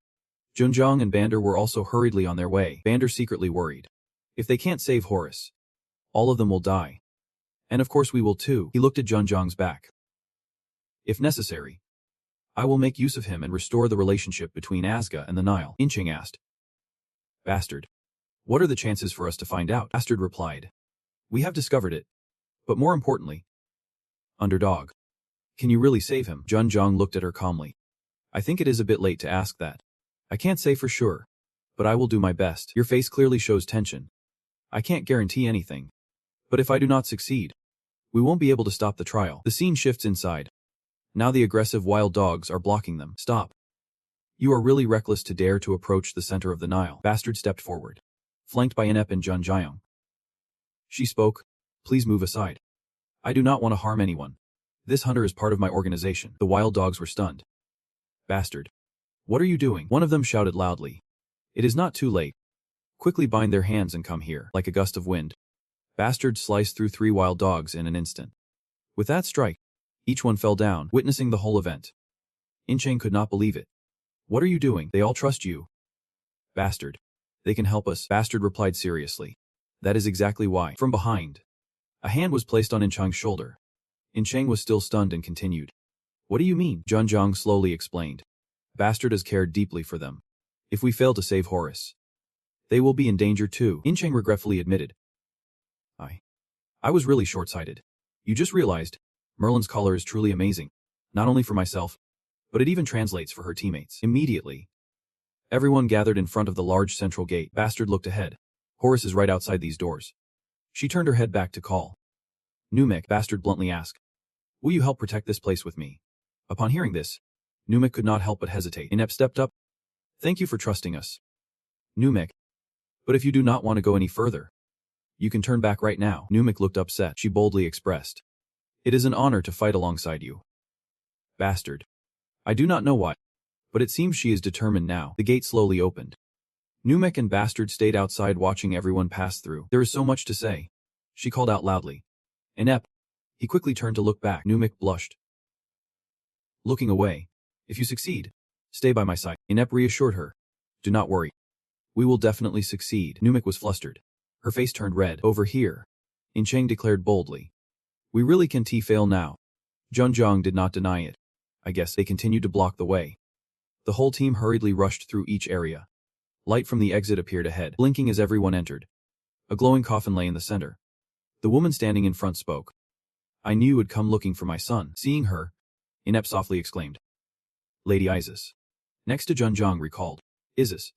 Junjong and Bander were also hurriedly on their way. Bander secretly worried. If they can't save Horace, all of them will die. And of course we will too. He looked at Junjong's back. If necessary, I will make use of him and restore the relationship between Asuka and the Nile. Inching asked. Bastard. What are the chances for us to find out? Bastard replied. We have discovered it. But more importantly, Underdog. Can you really save him? Junjong looked at her calmly. I think it is a bit late to ask that. I can't say for sure, but I will do my best. Your face clearly shows tension. I can't guarantee anything. But if I do not succeed, we won't be able to stop the trial. The scene shifts inside. Now the aggressive wild dogs are blocking them. Stop. You are really reckless to dare to approach the center of the Nile. Bastard stepped forward, flanked by Inep and Junjayong. She spoke. Please move aside. I do not want to harm anyone. This hunter is part of my organization. The wild dogs were stunned. Bastard. What are you doing? One of them shouted loudly. It is not too late. Quickly bind their hands and come here. Like a gust of wind, Bastard sliced through 3 wild dogs in an instant. With that strike, each one fell down, witnessing the whole event. Incheng could not believe it. What are you doing? They all trust you. Bastard. They can help us, Bastard replied seriously. That is exactly why. From behind, a hand was placed on Incheng's shoulder. Incheng was still stunned and continued. What do you mean? Junjong slowly explained. Bastard has cared deeply for them. If we fail to save Horace, they will be in danger too, Incheng regretfully admitted. I was really short-sighted. You just realized, Merlin's collar is truly amazing. Not only for myself, but it even translates for her teammates. Immediately, everyone gathered in front of the large central gate. Bastard looked ahead. Horace is right outside these doors. She turned her head back to call. Numek, Bastard bluntly asked. Will you help protect this place with me? Upon hearing this, Numek could not help but hesitate. Inep stepped up. Thank you for trusting us. Numek. But if you do not want to go any further, you can turn back right now. Numek looked upset. She boldly expressed. It is an honor to fight alongside you. Bastard. I do not know why, but it seems she is determined now. The gate slowly opened. Numek and Bastard stayed outside watching everyone pass through. There is so much to say. She called out loudly. Inep. He quickly turned to look back. Numek blushed. Looking away. If you succeed, stay by my side. Inep reassured her. Do not worry. We will definitely succeed. Numek was flustered. Her face turned red. Over here, Incheng declared boldly. We really can fail now. Junjong did not deny it. I guess they continued to block the way. The whole team hurriedly rushed through each area. Light from the exit appeared ahead, blinking as everyone entered. A glowing coffin lay in the center. The woman standing in front spoke. I knew you would come looking for my son. Seeing her, Inep softly exclaimed. Lady Isis. Next to Junjong recalled. Isis.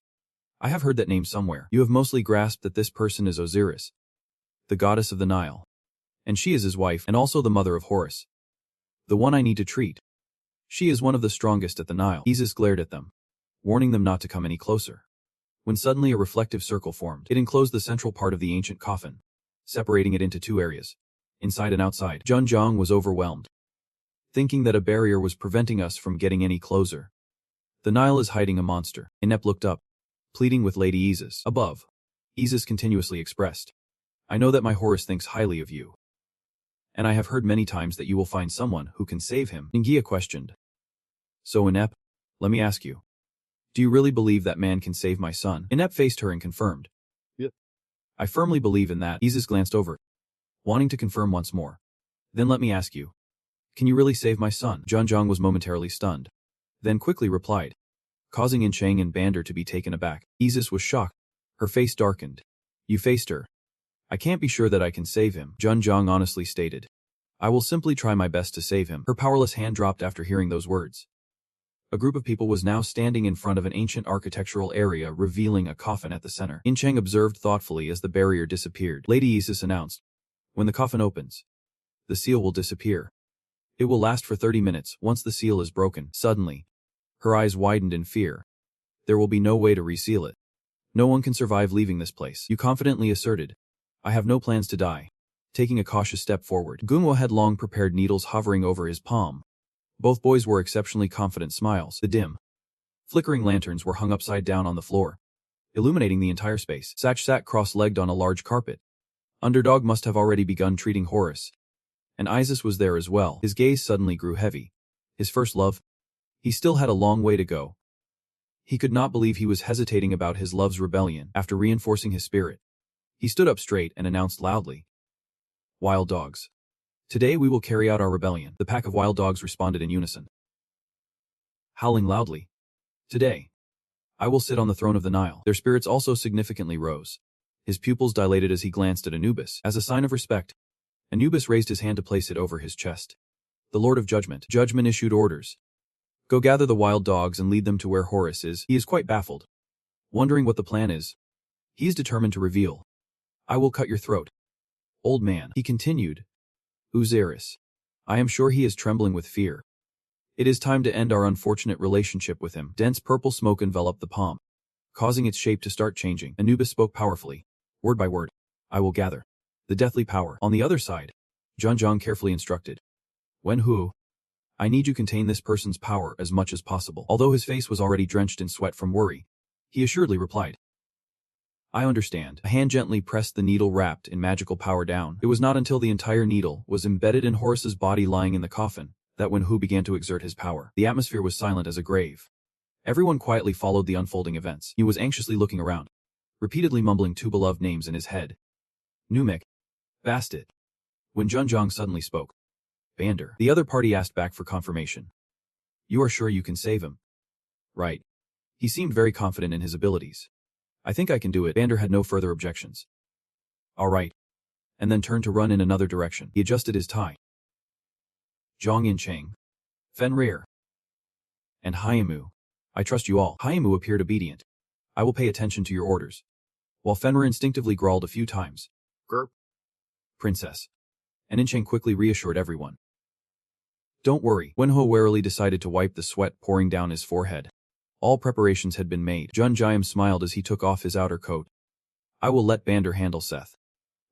I have heard that name somewhere. You have mostly grasped that this person is Osiris, the goddess of the Nile. And she is his wife and also the mother of Horus. The one I need to treat. She is one of the strongest at the Nile. Isis glared at them, warning them not to come any closer. When suddenly a reflective circle formed, it enclosed the central part of the ancient coffin, separating it into two areas, inside and outside. Junjong was overwhelmed, thinking that a barrier was preventing us from getting any closer. The Nile is hiding a monster. Inep looked up, pleading with Lady Isis. Above, Isis continuously expressed. I know that my Horus thinks highly of you, and I have heard many times that you will find someone who can save him. Ngia questioned. So Inep, let me ask you. Do you really believe that man can save my son? Inep faced her and confirmed. Yep. I firmly believe in that. Isis glanced over, wanting to confirm once more. Then let me ask you. Can you really save my son? Junjong was momentarily stunned, then quickly replied, causing Inchang and Bander to be taken aback. Isis was shocked. Her face darkened. You faced her. I can't be sure that I can save him, Junjong honestly stated. I will simply try my best to save him. Her powerless hand dropped after hearing those words. A group of people was now standing in front of an ancient architectural area revealing a coffin at the center. Inchang observed thoughtfully as the barrier disappeared. Lady Isis announced, when the coffin opens, the seal will disappear. It will last for 30 minutes. Once the seal is broken, suddenly, her eyes widened in fear. There will be no way to reseal it. No one can survive leaving this place. You confidently asserted. I have no plans to die. Taking a cautious step forward, Gunwo had long prepared needles hovering over his palm. Both boys wore exceptionally confident smiles. The dim, flickering lanterns were hung upside down on the floor, illuminating the entire space. Satch sat cross-legged on a large carpet. Underdog must have already begun treating Horus. And Isis was there as well. His gaze suddenly grew heavy. His first love? He still had a long way to go. He could not believe he was hesitating about his love's rebellion. After reinforcing his spirit, he stood up straight and announced loudly. Wild dogs. Today we will carry out our rebellion. The pack of wild dogs responded in unison, howling loudly. Today, I will sit on the throne of the Nile. Their spirits also significantly rose. His pupils dilated as he glanced at Anubis. As a sign of respect, Anubis raised his hand to place it over his chest. The Lord of Judgment. Judgment issued orders. Go gather the wild dogs and lead them to where Horus is. He is quite baffled, wondering what the plan is. He is determined to reveal. I will cut your throat. Old man, he continued. Osiris. I am sure he is trembling with fear. It is time to end our unfortunate relationship with him. Dense purple smoke enveloped the palm, causing its shape to start changing. Anubis spoke powerfully, word by word. I will gather the deathly power. On the other side, Junjong carefully instructed. Wenhu, I need you to contain this person's power as much as possible. Although his face was already drenched in sweat from worry, he assuredly replied. I understand. A hand gently pressed the needle wrapped in magical power down. It was not until the entire needle was embedded in Horus's body lying in the coffin that Wenhu began to exert his power. The atmosphere was silent as a grave. Everyone quietly followed the unfolding events. He was anxiously looking around, repeatedly mumbling two beloved names in his head. Numek. Bastet. When Junjong suddenly spoke. Bander. The other party asked back for confirmation. You are sure you can save him? Right. He seemed very confident in his abilities. I think I can do it. Bander had no further objections. All right. And then turned to run in another direction. He adjusted his tie. Zhang Yincheng, Fenrir, and Hyamu. I trust you all. Hyamu appeared obedient. I will pay attention to your orders. While Fenrir instinctively growled a few times. Grr. Princess. And Incheng quickly reassured everyone. Don't worry. Wenho warily decided to wipe the sweat pouring down his forehead. All preparations had been made. Junjayam smiled as he took off his outer coat. I will let Bander handle Seth.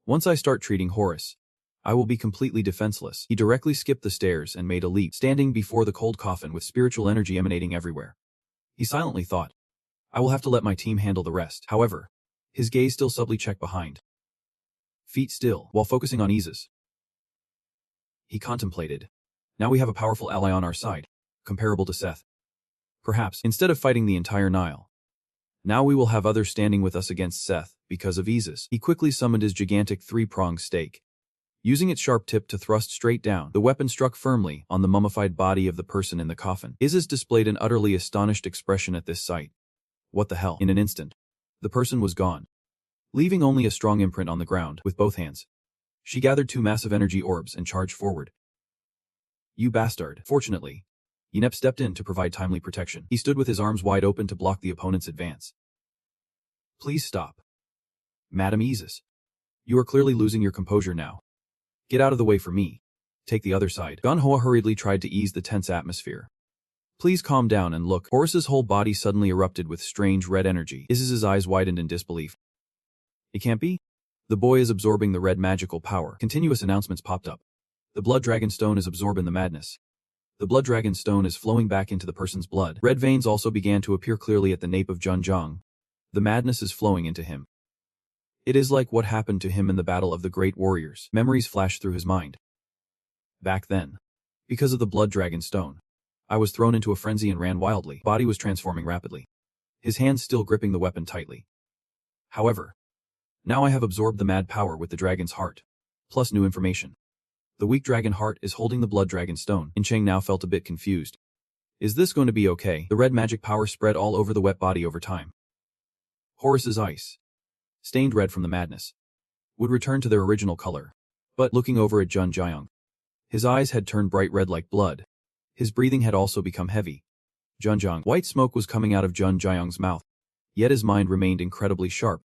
Once I start treating Horus, I will be completely defenseless. He directly skipped the stairs and made a leap, standing before the cold coffin with spiritual energy emanating everywhere. He silently thought, I will have to let my team handle the rest. However, his gaze still subtly checked behind. Feet still, while focusing on Isis. He contemplated. Now we have a powerful ally on our side, comparable to Seth. Perhaps, instead of fighting the entire Nile, now we will have others standing with us against Seth, because of Isis. He quickly summoned his gigantic three-pronged stake. Using its sharp tip to thrust straight down, the weapon struck firmly on the mummified body of the person in the coffin. Isis displayed an utterly astonished expression at this sight. What the hell? In an instant, the person was gone, leaving only a strong imprint on the ground. With both hands, she gathered two massive energy orbs and charged forward. You bastard. Fortunately, Inepp stepped in to provide timely protection. He stood with his arms wide open to block the opponent's advance. Please stop. Madam Isis. You are clearly losing your composure now. Get out of the way for me. Take the other side. Manhwa hurriedly tried to ease the tense atmosphere. Please calm down and look. Horus's whole body suddenly erupted with strange red energy. Isis's eyes widened in disbelief. It can't be. The boy is absorbing the red magical power. Continuous announcements popped up. The blood dragon stone is absorbing the madness. The blood dragon stone is flowing back into the person's blood. Red veins also began to appear clearly at the nape of Junjong. The madness is flowing into him. It is like what happened to him in the Battle of the Great Warriors. Memories flashed through his mind. Back then, because of the blood dragon stone, I was thrown into a frenzy and ran wildly. Body was transforming rapidly. His hands still gripping the weapon tightly. However, now I have absorbed the mad power with the dragon's heart. Plus new information. The weak dragon heart is holding the blood dragon stone. Incheng now felt a bit confused. Is this going to be okay? The red magic power spread all over the wet body over time. Horus's ice, stained red from the madness, would return to their original color. But looking over at Jun Jiang, his eyes had turned bright red like blood. His breathing had also become heavy. Junjiang. White smoke was coming out of Jun Jiang's mouth. Yet his mind remained incredibly sharp.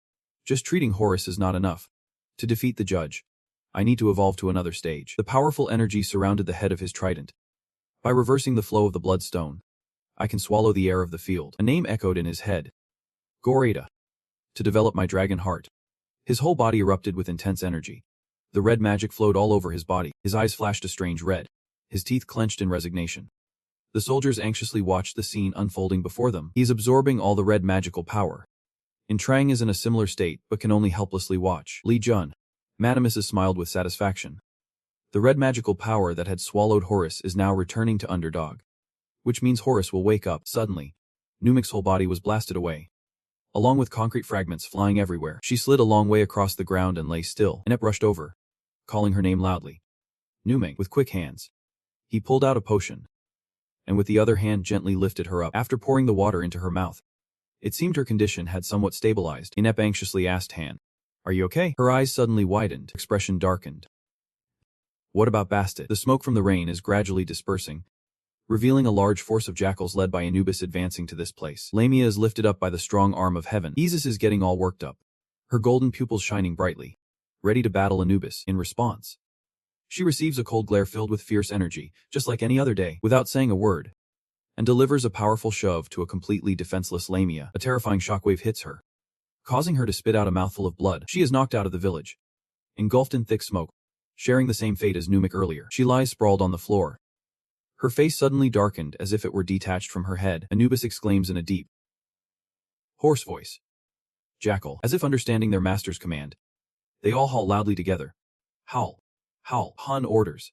Just treating Horus is not enough. To defeat the judge, I need to evolve to another stage. The powerful energy surrounded the head of his trident. By reversing the flow of the bloodstone, I can swallow the air of the field. A name echoed in his head. Gorada. To develop my dragon heart. His whole body erupted with intense energy. The red magic flowed all over his body. His eyes flashed a strange red. His teeth clenched in resignation. The soldiers anxiously watched the scene unfolding before them. He's absorbing all the red magical power. Trang is in a similar state but can only helplessly watch. Li Jun. Madam Mrs. smiled with satisfaction. The red magical power that had swallowed Horus is now returning to Underdog. Which means Horus will wake up. Suddenly, Numik's whole body was blasted away, along with concrete fragments flying everywhere. She slid a long way across the ground and lay still. Inepp rushed over, calling her name loudly. Numik. With quick hands, he pulled out a potion, and with the other hand gently lifted her up. After pouring the water into her mouth, it seemed her condition had somewhat stabilized. Inepp anxiously asked Han, "Are you okay?" Her eyes suddenly widened, expression darkened. What about Bastet? The smoke from the rain is gradually dispersing, revealing a large force of jackals led by Anubis advancing to this place. Lamia is lifted up by the strong arm of heaven. Isis is getting all worked up, her golden pupils shining brightly, ready to battle Anubis. In response, she receives a cold glare filled with fierce energy, just like any other day, without saying a word, and delivers a powerful shove to a completely defenseless Lamia. A terrifying shockwave hits her, causing her to spit out a mouthful of blood. She is knocked out of the village, engulfed in thick smoke, sharing the same fate as Numik earlier. She lies sprawled on the floor. Her face suddenly darkened as if it were detached from her head. Anubis exclaims in a deep, hoarse voice. Jackal. As if understanding their master's command, they all howl loudly together. Howl. Howl. Han orders.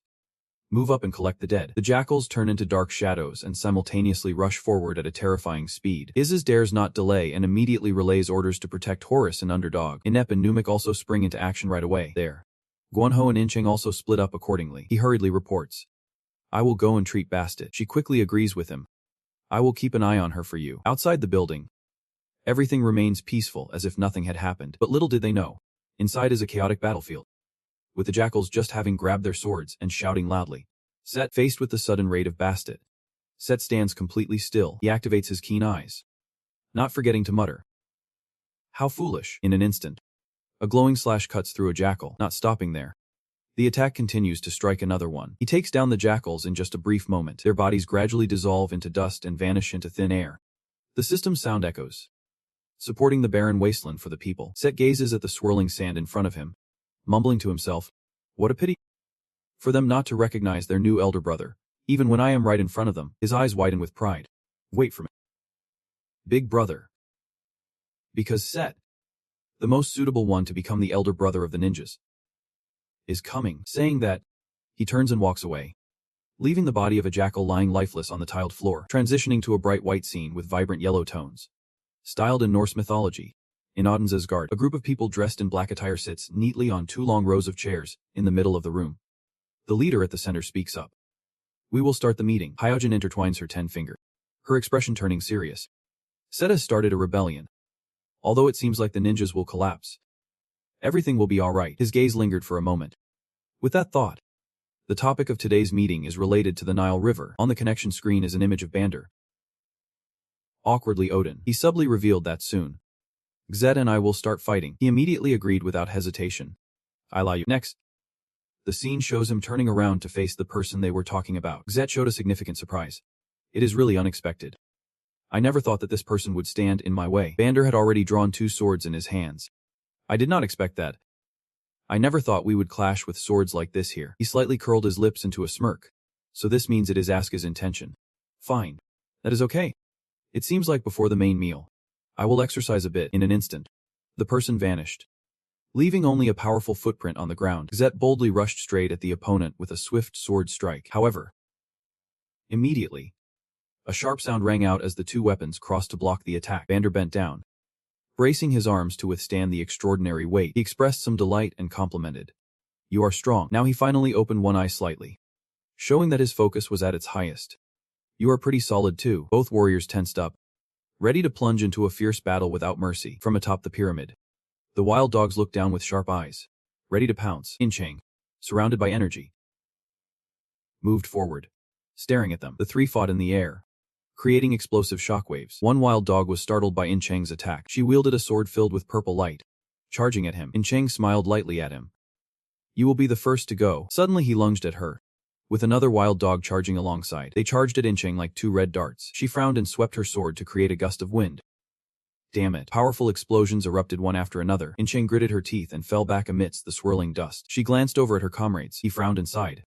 Move up and collect the dead. The jackals turn into dark shadows and simultaneously rush forward at a terrifying speed. Isis dares not delay and immediately relays orders to protect Horus and Underdog. Inepp and Numik also spring into action right away. There. Guanho and Incheng also split up accordingly. He hurriedly reports. I will go and treat Bastet. She quickly agrees with him. I will keep an eye on her for you. Outside the building, everything remains peaceful as if nothing had happened. But little did they know, inside is a chaotic battlefield, with the jackals just having grabbed their swords and shouting loudly. Set. Faced with the sudden raid of Bastet, Set stands completely still. He activates his keen eyes, not forgetting to mutter. How foolish. In an instant, a glowing slash cuts through a jackal. Not stopping there, the attack continues to strike another one. He takes down the jackals in just a brief moment. Their bodies gradually dissolve into dust and vanish into thin air. The system's sound echoes, supporting the barren wasteland for the people. Set gazes at the swirling sand in front of him, mumbling to himself, what a pity for them not to recognize their new elder brother, even when I am right in front of them. His eyes widen with pride. Wait for me, big brother. Because Set, the most suitable one to become the elder brother of the ninjas, is coming. Saying that, he turns and walks away, leaving the body of a jackal lying lifeless on the tiled floor, transitioning to a bright white scene with vibrant yellow tones. Styled in Norse mythology, in Odin's Asgard, a group of people dressed in black attire sits neatly on two long rows of chairs in the middle of the room. The leader at the center speaks up. We will start the meeting. Hyojin intertwines her 10-finger, her expression turning serious. Set has started a rebellion. Although it seems like the ninjas will collapse, everything will be alright. His gaze lingered for a moment. With that thought, The topic of today's meeting is related to the Nile River. On the connection screen is an image of Bander. Awkwardly Odin. He subtly revealed that soon. Gzet and I will start fighting. He immediately agreed without hesitation. I lie you. Next. The scene shows him turning around to face the person they were talking about. Gzet showed a significant surprise. It is really unexpected. I never thought that this person would stand in my way. Bander had already drawn 2 swords in his hands. I did not expect that. I never thought we would clash with swords like this here. He slightly curled his lips into a smirk. So this means it is Asuka's intention. Fine. That is okay. It seems like before the main meal. I will exercise a bit. In an instant. The person vanished. Leaving only a powerful footprint on the ground, Gzet boldly rushed straight at the opponent with a swift sword strike. However, immediately, a sharp sound rang out as the 2 weapons crossed to block the attack. Bander bent down. Bracing his arms to withstand the extraordinary weight, he expressed some delight and complimented. You are strong. Now he finally opened one eye slightly, showing that his focus was at its highest. You are pretty solid too. Both warriors tensed up, ready to plunge into a fierce battle without mercy. From atop the pyramid, the wild dogs looked down with sharp eyes, ready to pounce. Inchang, surrounded by energy, moved forward, staring at them. The 3 fought in the air, creating explosive shockwaves. One wild dog was startled by Inchang's attack. She wielded a sword filled with purple light, charging at him. Inchang smiled lightly at him. You will be the first to go. Suddenly he lunged at her, with another wild dog charging alongside. They charged at Inchang like 2 red darts. She frowned and swept her sword to create a gust of wind. Damn it. Powerful explosions erupted one after another. Inchang gritted her teeth and fell back amidst the swirling dust. She glanced over at her comrades. He frowned and sighed.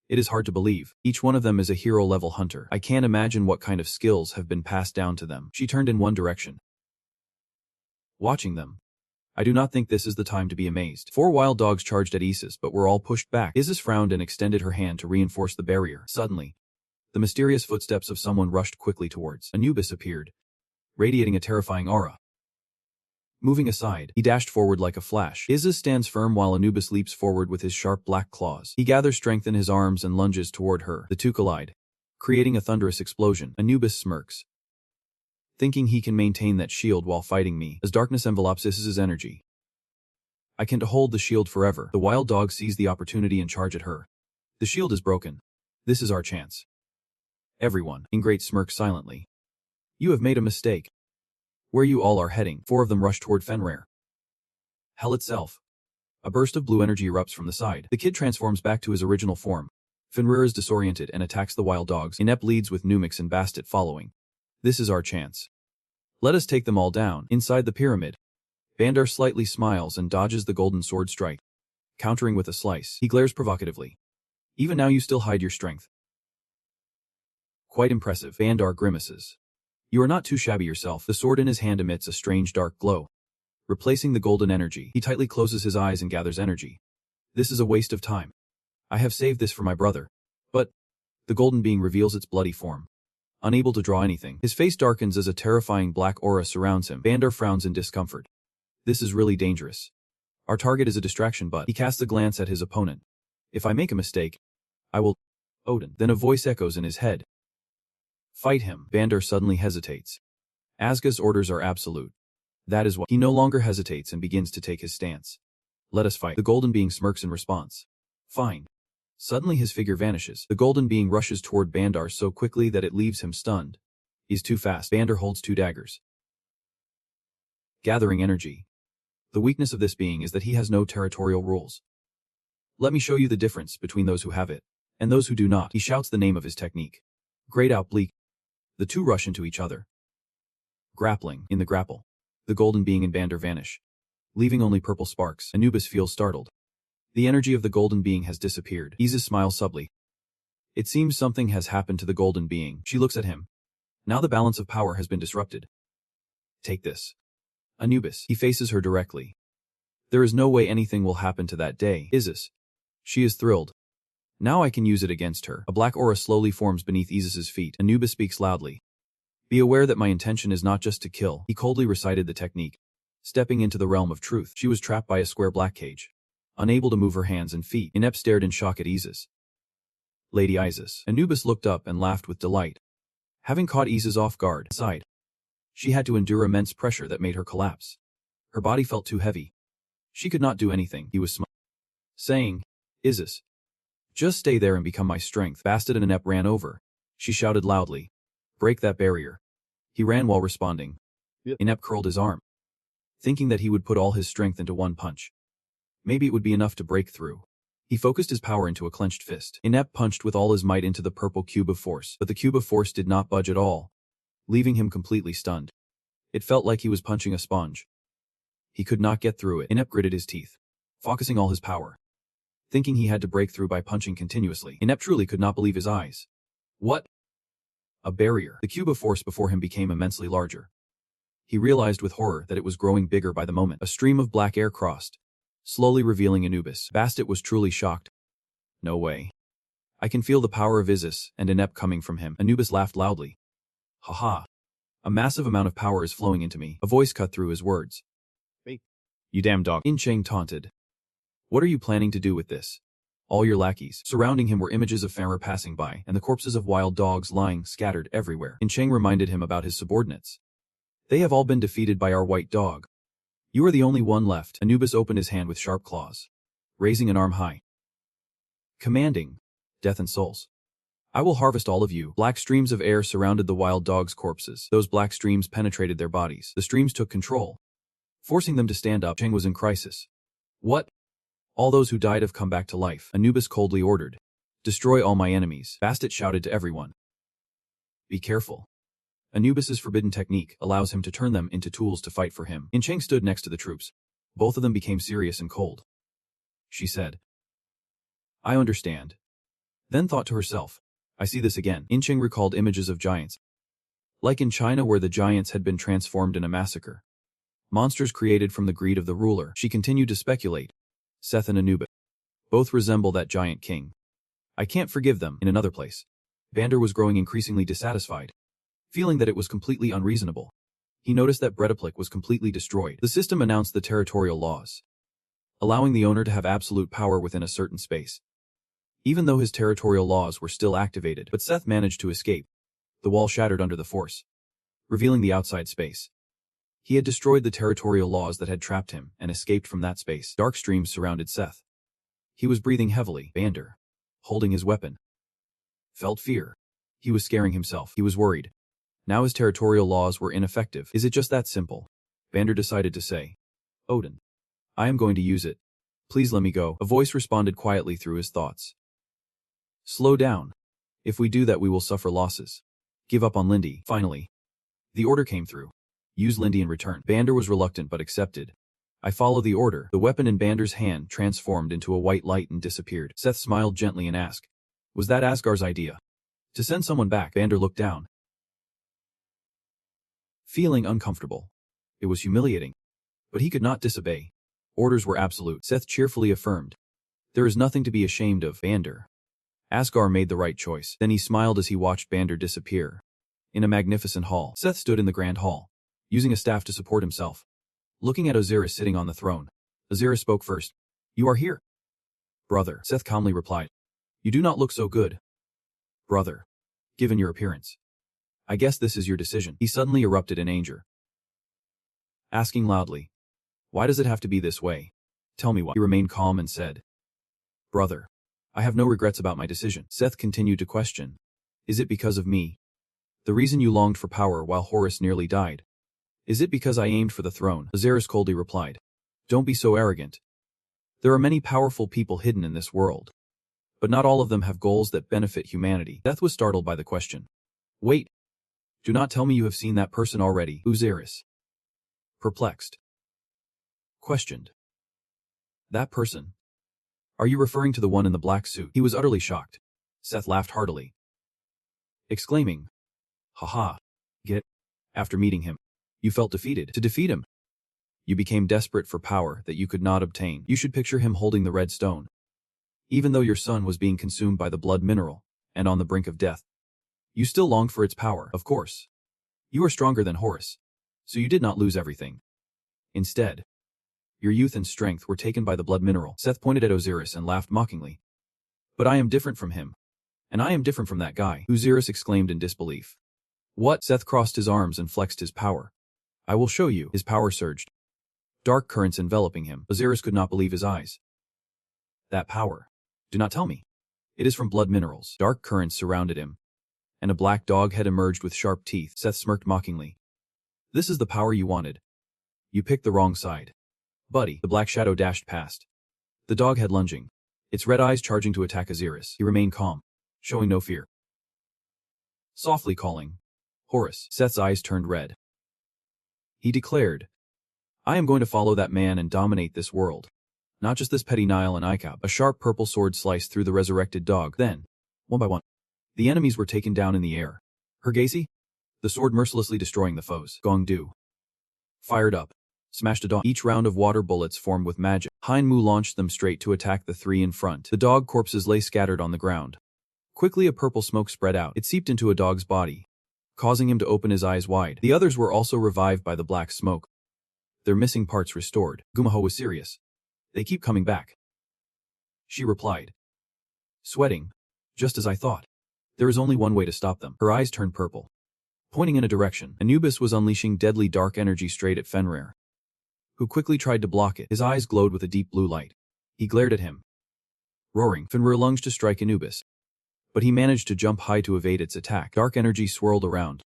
It is hard to believe. Each one of them is a hero-level hunter. I can't imagine what kind of skills have been passed down to them. She turned in one direction, watching them. I do not think this is the time to be amazed. 4 wild dogs charged at Isis but were all pushed back. Isis frowned and extended her hand to reinforce the barrier. Suddenly, the mysterious footsteps of someone rushed quickly towards. Anubis appeared, radiating a terrifying aura. Moving aside, he dashed forward like a flash. Isis stands firm while Anubis leaps forward with his sharp black claws. He gathers strength in his arms and lunges toward her. The 2 collide, creating a thunderous explosion. Anubis smirks, thinking he can maintain that shield while fighting me, as darkness envelops Isis's energy. I can't hold the shield forever. The wild dog sees the opportunity and charge at her. The shield is broken. This is our chance. Everyone, Ingrate smirks silently. You have made a mistake. Where you all are heading. 4 of them rush toward Fenrir. Hell itself. A burst of blue energy erupts from the side. The kid transforms back to his original form. Fenrir is disoriented and attacks the wild dogs. Inept leads with Numix and Bastet following. This is our chance. Let us take them all down. Inside the pyramid, Bandar slightly smiles and dodges the golden sword strike, countering with a slice. He glares provocatively. Even now you still hide your strength. Quite impressive. Bandar grimaces. You are not too shabby yourself. The sword in his hand emits a strange dark glow, replacing the golden energy. He tightly closes his eyes and gathers energy. This is a waste of time. I have saved this for my brother. But the golden being reveals its bloody form, unable to draw anything. His face darkens as a terrifying black aura surrounds him. Bandar frowns in discomfort. This is really dangerous. Our target is a distraction, but he casts a glance at his opponent. If I make a mistake, I will... Odin. Then a voice echoes in his head. Fight him. Bandar suddenly hesitates. Asga's orders are absolute. That is why he no longer hesitates and begins to take his stance. Let us fight. The golden being smirks in response. Fine. Suddenly his figure vanishes. The golden being rushes toward Bandar so quickly that it leaves him stunned. He's too fast. Bandar holds 2 daggers, gathering energy. The weakness of this being is that he has no territorial rules. Let me show you the difference between those who have it and those who do not. He shouts the name of his technique. Great Outbleak. The 2 rush into each other, grappling. In the grapple, the golden being and Bandar vanish, leaving only purple sparks. Anubis feels startled. The energy of the golden being has disappeared. Isis smiles subtly. It seems something has happened to the golden being. She looks at him. Now the balance of power has been disrupted. Take this. Anubis. He faces her directly. There is no way anything will happen to that day. Isis. She is thrilled. Now I can use it against her. A black aura slowly forms beneath Isis's feet. Anubis speaks loudly. Be aware that my intention is not just to kill. He coldly recited the technique, stepping into the realm of truth. She was trapped by a square black cage, unable to move her hands and feet. Inept stared in shock at Isis. Lady Isis. Anubis looked up and laughed with delight. Having caught Isis off guard, sighed. She had to endure immense pressure that made her collapse. Her body felt too heavy. She could not do anything. He was saying, Isis, Just stay there and become my strength. Bastet and Inep ran over. She shouted loudly. Break that barrier. He ran while responding. Yep. Inep curled his arm, thinking that he would put all his strength into one punch. Maybe it would be enough to break through. He focused his power into a clenched fist. Inep punched with all his might into the purple cube of force, but the cube of force did not budge at all, leaving him completely stunned. It felt like he was punching a sponge. He could not get through it. Inep gritted his teeth, focusing all his power, thinking he had to break through by punching continuously. Inep truly could not believe his eyes. What? A barrier. The cube of force before him became immensely larger. He realized with horror that it was growing bigger by the moment. A stream of black air crossed, slowly revealing Anubis. Bastet was truly shocked. No way. I can feel the power of Isis and Inep coming from him. Anubis laughed loudly. Haha. A massive amount of power is flowing into me. A voice cut through his words. Wait. You damn dog. In Cheng taunted. What are you planning to do with this? All your lackeys. Surrounding him were images of Fenrir passing by and the corpses of wild dogs lying scattered everywhere. In Cheng reminded him about his subordinates. They have all been defeated by our white dog. You are the only one left. Anubis opened his hand with sharp claws, raising an arm high, commanding, death and souls. I will harvest all of you. Black streams of air surrounded the wild dogs' corpses. Those black streams penetrated their bodies. The streams took control, forcing them to stand up. Cheng was in crisis. What? All those who died have come back to life. Anubis coldly ordered. Destroy all my enemies. Bastet shouted to everyone. Be careful. Anubis's forbidden technique allows him to turn them into tools to fight for him. In Cheng stood next to the troops. Both of them became serious and cold. She said, I understand. Then thought to herself, I see this again. In Cheng recalled images of giants, like in China where the giants had been transformed in a massacre. Monsters created from the greed of the ruler. She continued to speculate. Seth and Anubis both resemble that giant king. I can't forgive them. In another place, Vander was growing increasingly dissatisfied, feeling that it was completely unreasonable. He noticed that Bredaplik was completely destroyed. The system announced the territorial laws, allowing the owner to have absolute power within a certain space. Even though his territorial laws were still activated, but Seth managed to escape. The wall shattered under the force, revealing the outside space. He had destroyed the territorial laws that had trapped him and escaped from that space. Dark streams surrounded Seth. He was breathing heavily. Vander, holding his weapon, felt fear. He was scaring himself. He was worried. Now his territorial laws were ineffective. Is it just that simple? Vander decided to say. Odin, I am going to use it. Please let me go. A voice responded quietly through his thoughts. Slow down. If we do that we will suffer losses. Give up on Lindy. Finally, the order came through. Use Lindy in return. Vander was reluctant but accepted. I follow the order. The weapon in Vander's hand transformed into a white light and disappeared. Seth smiled gently and asked, was that Asgar's idea? To send someone back? Vander looked down, feeling uncomfortable. It was humiliating. But he could not disobey. Orders were absolute. Seth cheerfully affirmed. There is nothing to be ashamed of, Vander. Asgar made the right choice. Then he smiled as he watched Vander disappear. In a magnificent hall, Seth stood in the grand hall, using a staff to support himself. Looking at Osiris sitting on the throne, Osiris spoke first. You are here? Brother, Seth calmly replied. You do not look so good. Brother, given your appearance, I guess this is your decision. He suddenly erupted in anger, asking loudly, why does it have to be this way? Tell me why. He remained calm and said, Brother, I have no regrets about my decision. Seth continued to question. Is it because of me? The reason you longed for power while Horus nearly died? Is it because I aimed for the throne? Osiris coldly replied. Don't be so arrogant. There are many powerful people hidden in this world, but not all of them have goals that benefit humanity. Seth was startled by the question. Wait. Do not tell me you have seen that person already. Osiris, perplexed, questioned. That person? Are you referring to the one in the black suit? He was utterly shocked. Seth laughed heartily, exclaiming, haha, get. After meeting him, you felt defeated. To defeat him, you became desperate for power that you could not obtain. You should picture him holding the red stone. Even though your son was being consumed by the blood mineral, and on the brink of death, you still longed for its power, of course. You are stronger than Horus, so you did not lose everything. Instead, your youth and strength were taken by the blood mineral. Seth pointed at Osiris and laughed mockingly. But I am different from him. And I am different from that guy. Osiris exclaimed in disbelief. What? Seth crossed his arms and flexed his power. I will show you. His power surged, dark currents enveloping him. Osiris could not believe his eyes. That power. Do not tell me. It is from blood minerals. Dark currents surrounded him, and a black dog had emerged with sharp teeth. Seth smirked mockingly. This is the power you wanted. You picked the wrong side. Buddy, the black shadow dashed past. The dog had lunging, its red eyes charging to attack Osiris. He remained calm, showing no fear. Softly calling, Horus. Seth's eyes turned red. He declared, I am going to follow that man and dominate this world. Not just this petty Nile and Icab. A sharp purple sword sliced through the resurrected dog. Then, one by one, the enemies were taken down in the air. Hergesi? The sword mercilessly destroying the foes. Gongdu fired up, smashed a dog. Each round of water bullets formed with magic. Heinmu launched them straight to attack the three in front. The dog corpses lay scattered on the ground. Quickly a purple smoke spread out. It seeped into a dog's body, causing him to open his eyes wide. The others were also revived by the black smoke, their missing parts restored. Gumaho was serious. They keep coming back, she replied, sweating. Just as I thought. There is only one way to stop them. Her eyes turned purple, pointing in a direction. Anubis was unleashing deadly dark energy straight at Fenrir, who quickly tried to block it. His eyes glowed with a deep blue light. He glared at him, roaring. Fenrir lunged to strike Anubis, but he managed to jump high to evade its attack. Dark energy swirled around.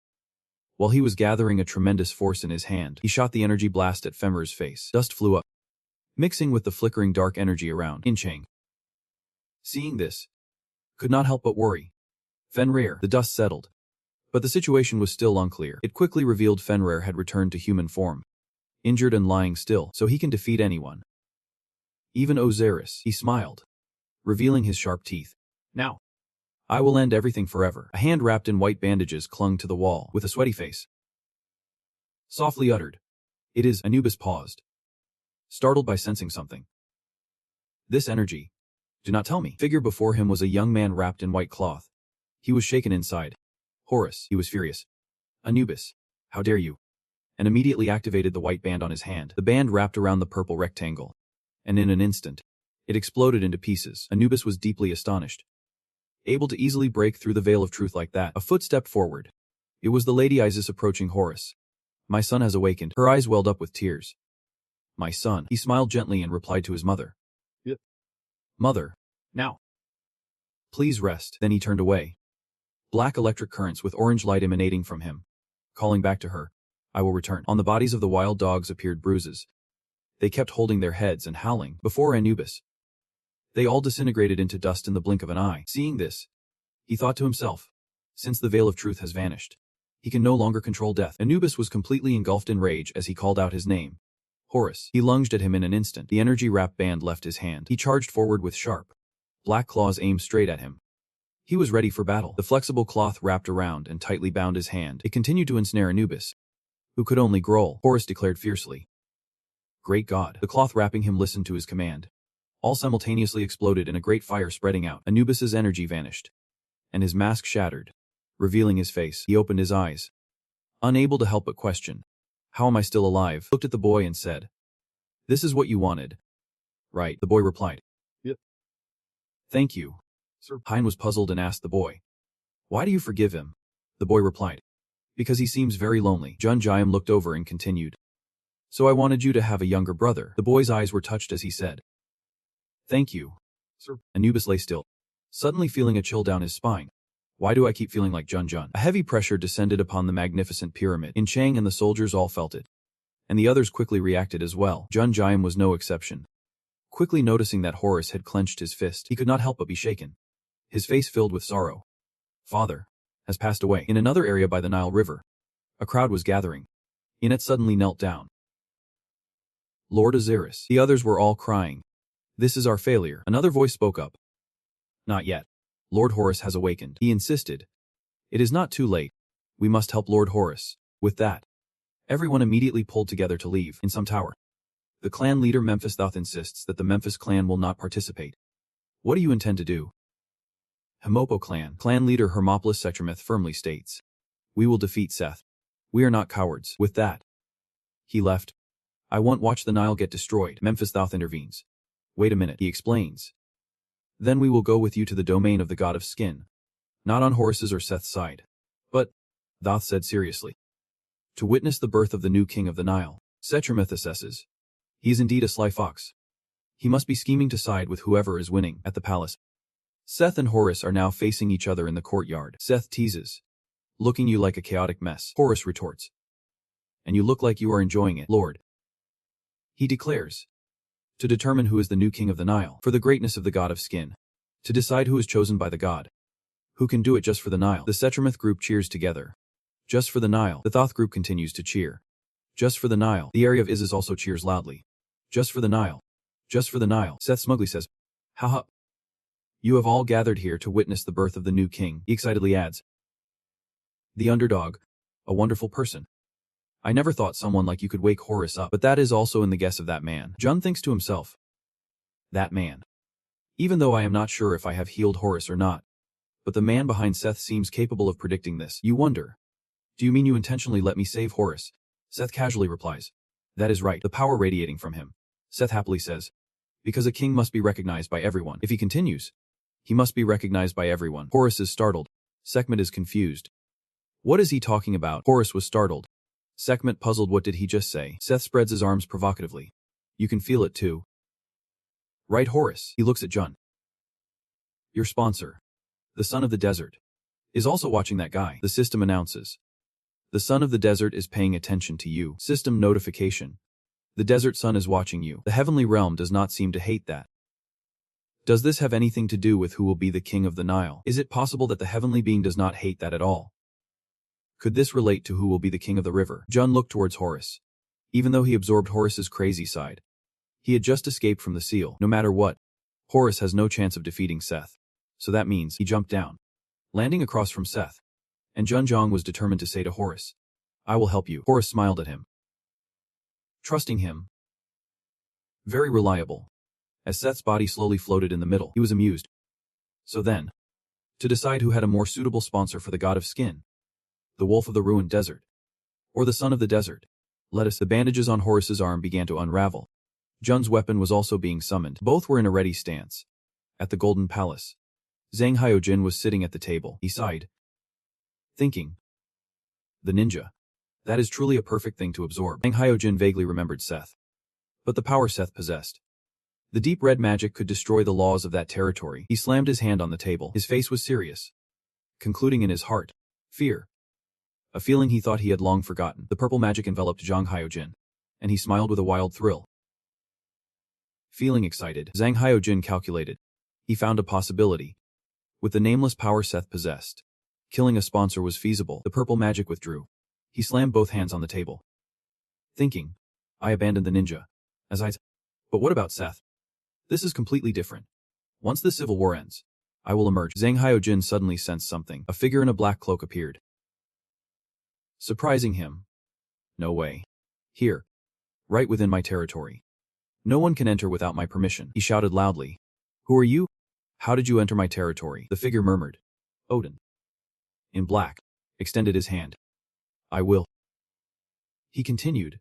While he was gathering a tremendous force in his hand, he shot the energy blast at Fenrir's face. Dust flew up, mixing with the flickering dark energy around. Inchang, seeing this, could not help but worry. Fenrir. The dust settled, but the situation was still unclear. It quickly revealed Fenrir had returned to human form, injured and lying still, so he can defeat anyone. Even Osiris. He smiled, revealing his sharp teeth. Now, I will end everything forever. A hand wrapped in white bandages clung to the wall, with a sweaty face. Softly uttered, It is. Anubis paused, startled by sensing something. This energy. Do not tell me. Figure before him was a young man wrapped in white cloth. He was shaken inside. Horus. He was furious. Anubis. How dare you? And immediately activated the white band on his hand. The band wrapped around the purple rectangle, and in an instant, it exploded into pieces. Anubis was deeply astonished, able to easily break through the veil of truth like that. A foot stepped forward. It was the Lady Isis approaching Horus. My son has awakened. Her eyes welled up with tears. My son. He smiled gently and replied to his mother. Yep. Mother. Now. Please rest. Then he turned away. Black electric currents with orange light emanating from him, calling back to her. I will return. On the bodies of the wild dogs appeared bruises. They kept holding their heads and howling before Anubis. They all disintegrated into dust in the blink of an eye. Seeing this, he thought to himself, since the veil of truth has vanished, he can no longer control death. Anubis was completely engulfed in rage as he called out his name. Horus. He lunged at him in an instant. The energy-wrapped band left his hand. He charged forward with sharp, black claws aimed straight at him. He was ready for battle. The flexible cloth wrapped around and tightly bound his hand. It continued to ensnare Anubis, who could only growl. Horus declared fiercely. Great God. The cloth wrapping him listened to his command. All simultaneously exploded in a great fire spreading out. Anubis's energy vanished, and his mask shattered, revealing his face. He opened his eyes, unable to help but question. How am I still alive? Looked at the boy and said, This is what you wanted. Right, the boy replied. Yep. Thank you. Sir. Hein was puzzled and asked the boy, Why do you forgive him? The boy replied, Because he seems very lonely. Junjiam looked over and continued. So I wanted you to have a younger brother. The boy's eyes were touched as he said, Thank you. Sir. Anubis lay still, suddenly feeling a chill down his spine. Why do I keep feeling like Jun? A heavy pressure descended upon the magnificent pyramid. In Chang and the soldiers all felt it, and the others quickly reacted as well. Junjiam was no exception. Quickly noticing that Horus had clenched his fist, he could not help but be shaken, his face filled with sorrow. Father has passed away. In another area by the Nile River, a crowd was gathering. Inet suddenly knelt down. Lord Osiris. The others were all crying. This is our failure. Another voice spoke up. Not yet. Lord Horus has awakened. He insisted. It is not too late. We must help Lord Horus. With that, everyone immediately pulled together to leave. In some tower, the clan leader Memphis Thoth insists that the Memphis clan will not participate. What do you intend to do? Hemopo clan leader Hermopolis Setramith firmly states. We will defeat Seth. We are not cowards. With that, he left. I won't watch the Nile get destroyed. Memphis Thoth intervenes. Wait a minute, he explains. Then we will go with you to the domain of the god of skin. Not on Horus's or Seth's side. But, Thoth said seriously, to witness the birth of the new king of the Nile. Setramith assesses. He is indeed a sly fox. He must be scheming to side with whoever is winning at the palace. Seth and Horus are now facing each other in the courtyard. Seth teases, "Looking you like a chaotic mess." Horus retorts, "And you look like you are enjoying it, Lord." He declares, "To determine who is the new king of the Nile, for the greatness of the god of skin. To decide who is chosen by the god. Who can do it just for the Nile." The Setramoth group cheers together. "Just for the Nile." The Thoth group continues to cheer. "Just for the Nile." The area of Isis also cheers loudly. "Just for the Nile. Just for the Nile." Seth smugly says, "Haha. You have all gathered here to witness the birth of the new king." He excitedly adds, "The underdog. A wonderful person. I never thought someone like you could wake Horus up, but that is also in the guess of that man." Jun thinks to himself, "That man. Even though I am not sure if I have healed Horus or not. But the man behind Seth seems capable of predicting this." You wonder, "Do you mean you intentionally let me save Horus?" Seth casually replies, "That is right, the power radiating from him." Seth happily says, "Because a king must be recognized by everyone." If he continues, "He must be recognized by everyone." Horus is startled. Sekhmet is confused. "What is he talking about?" Horus was startled. Sekhmet puzzled. What did he just say? Seth spreads his arms provocatively. "You can feel it too. Right, Horus?" He looks at Jun. "Your sponsor, the son of the desert, is also watching that guy." The system announces, "The son of the desert is paying attention to you." System notification. "The desert son is watching you." The heavenly realm does not seem to hate that. Does this have anything to do with who will be the king of the Nile? Is it possible that the heavenly being does not hate that at all? Could this relate to who will be the king of the river? Jun looked towards Horus. Even though he absorbed Horus's crazy side, he had just escaped from the seal. No matter what, Horus has no chance of defeating Seth. So that means he jumped down, landing across from Seth. And Junjong was determined to say to Horus, "I will help you." Horus smiled at him, trusting him. Very reliable. As Seth's body slowly floated in the middle, he was amused. So then, to decide who had a more suitable sponsor for the god of skin, the wolf of the ruined desert, or the son of the desert, let us. The bandages on Horus's arm began to unravel. Jun's weapon was also being summoned. Both were in a ready stance. At the Golden Palace, Zhang Hyojin was sitting at the table. He sighed, thinking, "The ninja. That is truly a perfect thing to absorb." Zhang Hyojin vaguely remembered Seth. But the power Seth possessed, the deep red magic, could destroy the laws of that territory. He slammed his hand on the table. His face was serious, concluding in his heart, fear. A feeling he thought he had long forgotten. The purple magic enveloped Zhang Hyojin, and he smiled with a wild thrill. Feeling excited, Zhang Hyojin calculated. He found a possibility. With the nameless power Seth possessed, killing a sponsor was feasible. The purple magic withdrew. He slammed both hands on the table, thinking, "I abandoned the ninja. But what about Seth? This is completely different. Once the civil war ends, I will emerge." Zhang Hyojin suddenly sensed something. A figure in a black cloak appeared, surprising him. "No way. Here. Right within my territory. No one can enter without my permission." He shouted loudly. "Who are you? How did you enter my territory?" The figure murmured. Odin, in black, extended his hand. "I will." He continued,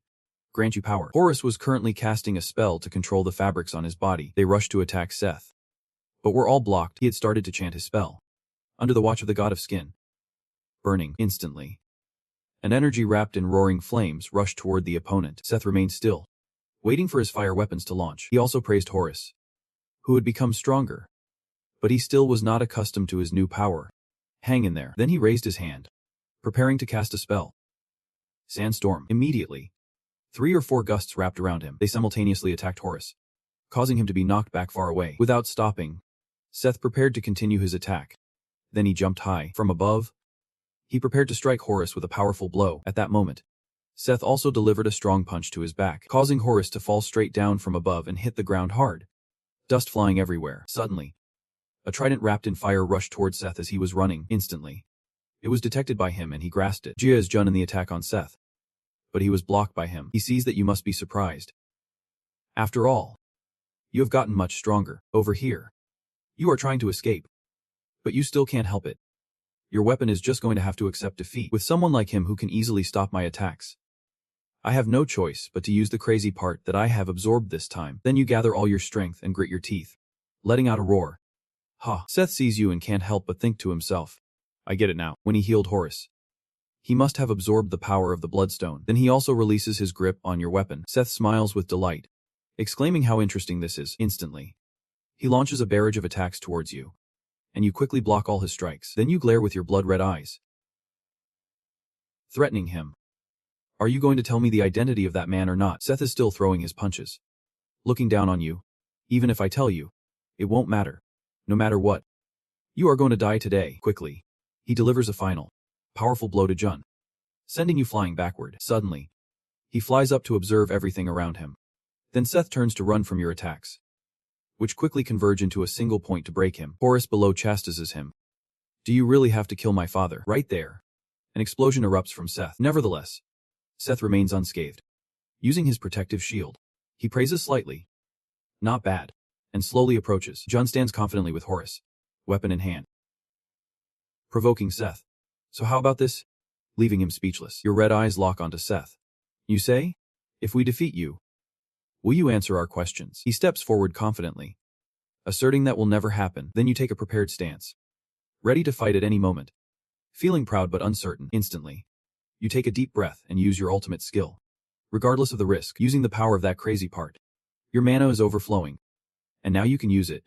"Grant you power." Horus was currently casting a spell to control the fabrics on his body. They rushed to attack Seth, but were all blocked. He had started to chant his spell, under the watch of the god of skin. Burning instantly, an energy wrapped in roaring flames rushed toward the opponent. Seth remained still, waiting for his fire weapons to launch. He also praised Horus, who had become stronger, but he still was not accustomed to his new power. "Hang in there." Then he raised his hand, preparing to cast a spell. Sandstorm. Immediately, 3 or 4 gusts wrapped around him. They simultaneously attacked Horus, causing him to be knocked back far away. Without stopping, Seth prepared to continue his attack. Then he jumped high. From above, he prepared to strike Horus with a powerful blow. At that moment, Seth also delivered a strong punch to his back, causing Horus to fall straight down from above and hit the ground hard, dust flying everywhere. Suddenly, a trident wrapped in fire rushed toward Seth as he was running. Instantly, it was detected by him and he grasped it. Jia is Jun in the attack on Seth, but he was blocked by him. He sees that. "You must be surprised. After all, you have gotten much stronger. Over here, you are trying to escape, but you still can't help it. Your weapon is just going to have to accept defeat. With someone like him who can easily stop my attacks, I have no choice but to use the crazy part that I have absorbed this time." Then you gather all your strength and grit your teeth, letting out a roar. "Ha!" Seth sees you and can't help but think to himself, "I get it now." When he healed Horus, he must have absorbed the power of the Bloodstone. Then he also releases his grip on your weapon. Seth smiles with delight, exclaiming how interesting this is. Instantly, he launches a barrage of attacks towards you. and you quickly block all his strikes. Then you glare with your blood-red eyes, threatening him. Are you going to tell me the identity of that man or not? Seth is still throwing his punches, looking down on you. Even if I tell you, it won't matter. No matter what. You are going to die today. Quickly, he delivers a final, powerful blow to Jun, sending you flying backward. Suddenly, he flies up to observe everything around him. Then Seth turns to run from your attacks, which quickly converge into a single point to break him. Horus below chastises him. Do you really have to kill my father? Right there. An explosion erupts from Seth. Nevertheless, Seth remains unscathed. Using his protective shield, he praises slightly, not bad, and slowly approaches. Jun stands confidently with Horus, weapon in hand, provoking Seth. So how about this? Leaving him speechless. Your red eyes lock onto Seth. You say, if we defeat you, will you answer our questions? He steps forward confidently, asserting that will never happen. Then you take a prepared stance, ready to fight at any moment. Feeling proud but uncertain. Instantly, you take a deep breath and use your ultimate skill. Regardless of the risk, using the power of that crazy part. Your mana is overflowing, and now you can use it.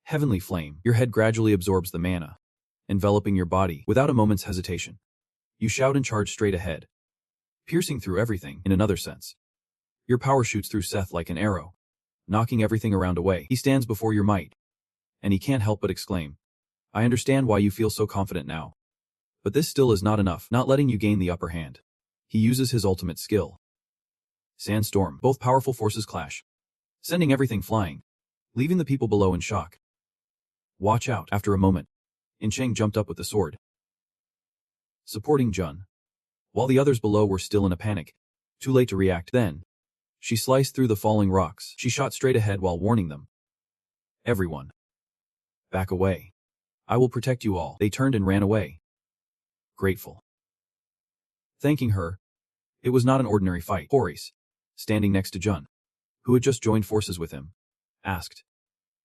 Heavenly Flame. Your head gradually absorbs the mana, enveloping your body. Without a moment's hesitation, you shout and charge straight ahead, piercing through everything. In another sense, your power shoots through Seth like an arrow, knocking everything around away. He stands before your might, and he can't help but exclaim, I understand why you feel so confident now. But this still is not enough, not letting you gain the upper hand. He uses his ultimate skill, Sandstorm. Both powerful forces clash, sending everything flying, leaving the people below in shock. Watch out. After a moment, Incheng jumped up with the sword, supporting Jun, while the others below were still in a panic, too late to react. Then, she sliced through the falling rocks. She shot straight ahead while warning them. Everyone, back away. I will protect you all. They turned and ran away, grateful. Thanking her, it was not an ordinary fight. Horus, standing next to Jun, who had just joined forces with him, asked,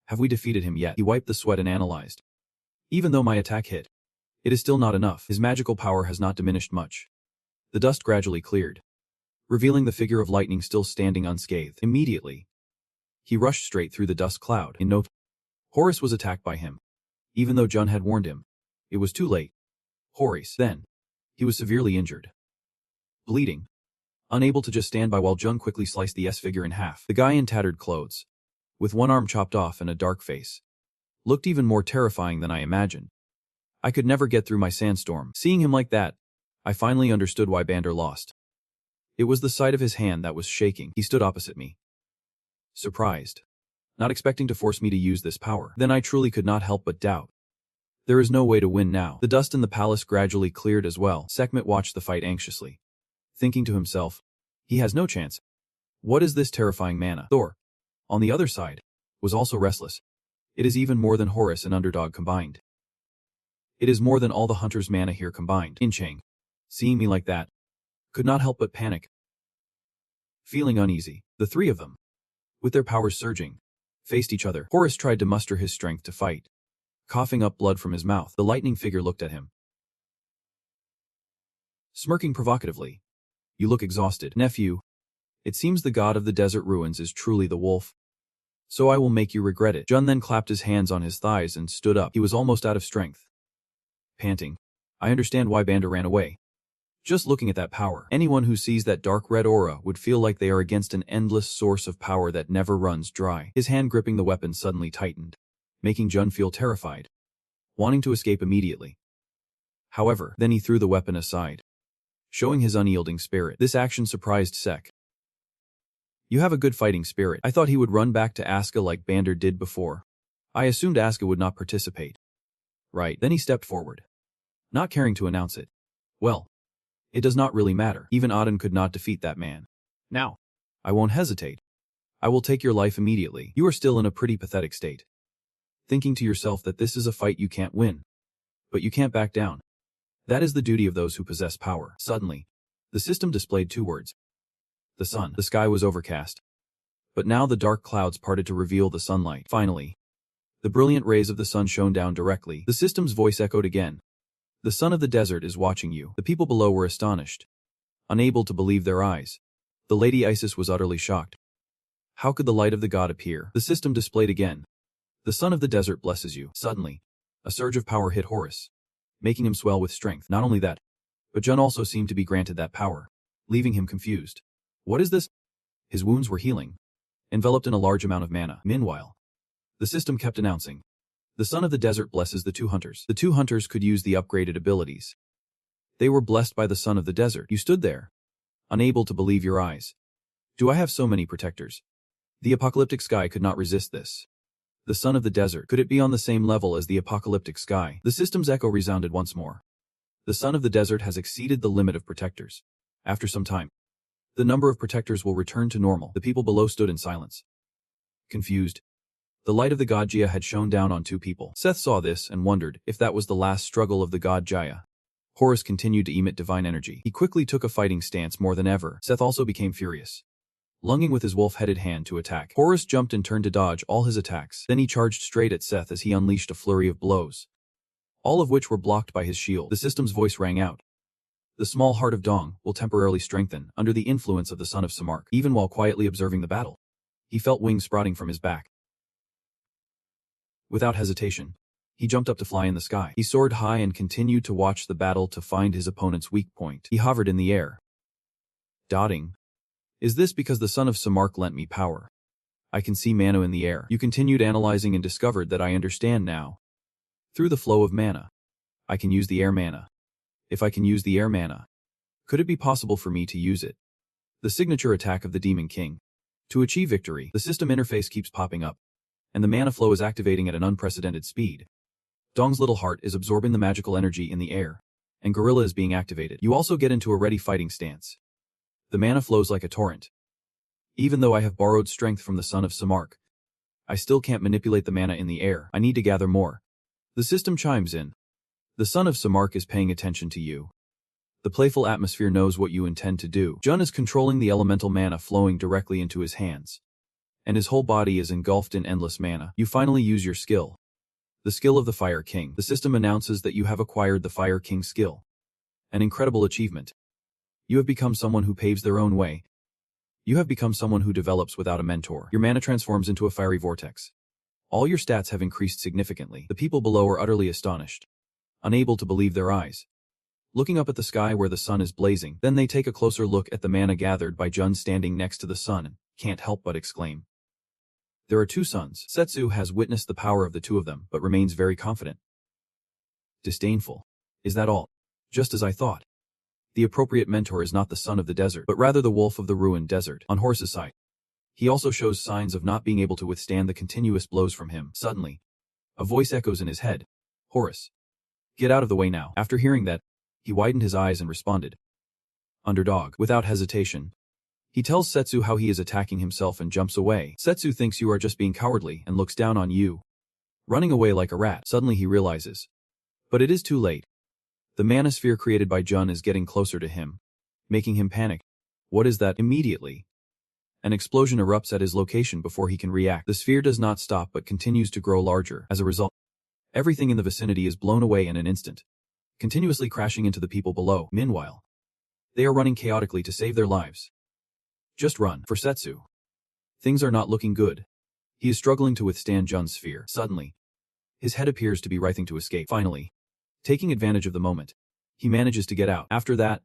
have we defeated him yet? He wiped the sweat and analyzed. Even though my attack hit, it is still not enough. His magical power has not diminished much. The dust gradually cleared, revealing the figure of lightning still standing unscathed. Immediately, he rushed straight through the dust cloud. In no time, Horus was attacked by him. Even though Jun had warned him, it was too late. Horus, then, he was severely injured, bleeding, unable to just stand by while Jun quickly sliced the S-figure in half. The guy in tattered clothes, with one arm chopped off and a dark face, looked even more terrifying than I imagined. I could never get through my sandstorm. Seeing him like that, I finally understood why Bander lost. It was the sight of his hand that was shaking. He stood opposite me, surprised, not expecting to force me to use this power. Then I truly could not help but doubt. There is no way to win now. The dust in the palace gradually cleared as well. Sekhmet watched the fight anxiously, thinking to himself, he has no chance. What is this terrifying mana? Thor, on the other side, was also restless. It is even more than Horus and Underdog combined. It is more than all the hunters' mana here combined. Incheng, seeing me like that, could not help but panic. Feeling uneasy, the three of them, with their powers surging, faced each other. Horus tried to muster his strength to fight, coughing up blood from his mouth. The lightning figure looked at him, smirking provocatively. You look exhausted, nephew. It seems the god of the desert ruins is truly the wolf. So I will make you regret it. Jun then clapped his hands on his thighs and stood up. He was almost out of strength. Panting, I understand why Bander ran away. Just looking at that power, anyone who sees that dark red aura would feel like they are against an endless source of power that never runs dry. His hand gripping the weapon suddenly tightened, making Jun feel terrified, wanting to escape immediately. However, then he threw the weapon aside, showing his unyielding spirit. This action surprised Sek. You have a good fighting spirit. I thought he would run back to Asuka like Bander did before. I assumed Asuka would not participate. Right. Then he stepped forward, not caring to announce it. Well, it does not really matter. Even Auden could not defeat that man. Now, I won't hesitate. I will take your life immediately. You are still in a pretty pathetic state, thinking to yourself that this is a fight you can't win. But you can't back down. That is the duty of those who possess power. Suddenly, the system displayed two words. The sun. The sky was overcast, but now the dark clouds parted to reveal the sunlight. Finally, the brilliant rays of the sun shone down directly. The system's voice echoed again. The sun of the desert is watching you. The people below were astonished, unable to believe their eyes. The Lady Isis was utterly shocked. How could the light of the god appear? The system displayed again. The son of the desert blesses you. Suddenly, a surge of power hit Horus, making him swell with strength. Not only that, but Jun also seemed to be granted that power, leaving him confused. What is this? His wounds were healing, enveloped in a large amount of mana. Meanwhile, the system kept announcing, the son of the desert blesses the two hunters. The two hunters could use the upgraded abilities. They were blessed by the son of the desert. You stood there, unable to believe your eyes. Do I have so many protectors? The apocalyptic sky could not resist this. The son of the desert, could it be on the same level as the apocalyptic sky? The system's echo resounded once more. The son of the desert has exceeded the limit of protectors. After some time, the number of protectors will return to normal. The people below stood in silence, confused. The light of the god Jaya had shone down on two people. Seth saw this and wondered if that was the last struggle of the god Jaya. Horus continued to emit divine energy. He quickly took a fighting stance more than ever. Seth also became furious, lunging with his wolf-headed hand to attack. Horus jumped and turned to dodge all his attacks. Then he charged straight at Seth as he unleashed a flurry of blows, all of which were blocked by his shield. The system's voice rang out. The small heart of Dong will temporarily strengthen under the influence of the son of Samark. Even while quietly observing the battle, he felt wings sprouting from his back. Without hesitation, he jumped up to fly in the sky. He soared high and continued to watch the battle to find his opponent's weak point. He hovered in the air, dotting. Is this because the son of Samark lent me power? I can see mana in the air. You continued analyzing and discovered that I understand now. Through the flow of mana, I can use the air mana. If I can use the air mana, could it be possible for me to use it? The signature attack of the Demon King. To achieve victory, the system interface keeps popping up, and the mana flow is activating at an unprecedented speed. Dong's little heart is absorbing the magical energy in the air, and Gorilla is being activated. You also get into a ready fighting stance. The mana flows like a torrent. Even though I have borrowed strength from the son of Samark, I still can't manipulate the mana in the air. I need to gather more. The system chimes in. The son of Samark is paying attention to you. The playful atmosphere knows what you intend to do. Jun is controlling the elemental mana flowing directly into his hands, and his whole body is engulfed in endless mana. You finally use your skill. The skill of the Fire King. The system announces that you have acquired the Fire King skill. An incredible achievement. You have become someone who paves their own way. You have become someone who develops without a mentor. Your mana transforms into a fiery vortex. All your stats have increased significantly. The people below are utterly astonished, unable to believe their eyes. Looking up at the sky where the sun is blazing, then they take a closer look at the mana gathered by Jun standing next to the sun and can't help but exclaim. There are two suns. Setsu has witnessed the power of the two of them, but remains very confident. Disdainful. Is that all? Just as I thought. The appropriate mentor is not the son of the desert, but rather the wolf of the ruined desert. On Horus's side, he also shows signs of not being able to withstand the continuous blows from him. Suddenly, a voice echoes in his head. Horus, get out of the way now. After hearing that, he widened his eyes and responded. Underdog. Without hesitation, he tells Setsu how he is attacking himself and jumps away. Setsu thinks you are just being cowardly and looks down on you, running away like a rat. Suddenly he realizes. But it is too late. The manosphere created by Jun is getting closer to him, making him panic. What is that? Immediately, an explosion erupts at his location before he can react. The sphere does not stop but continues to grow larger. As a result, everything in the vicinity is blown away in an instant, continuously crashing into the people below. Meanwhile, they are running chaotically to save their lives. Just run. For Setsu, things are not looking good. He is struggling to withstand Jun's sphere. Suddenly, his head appears to be writhing to escape. Finally, taking advantage of the moment, he manages to get out. After that,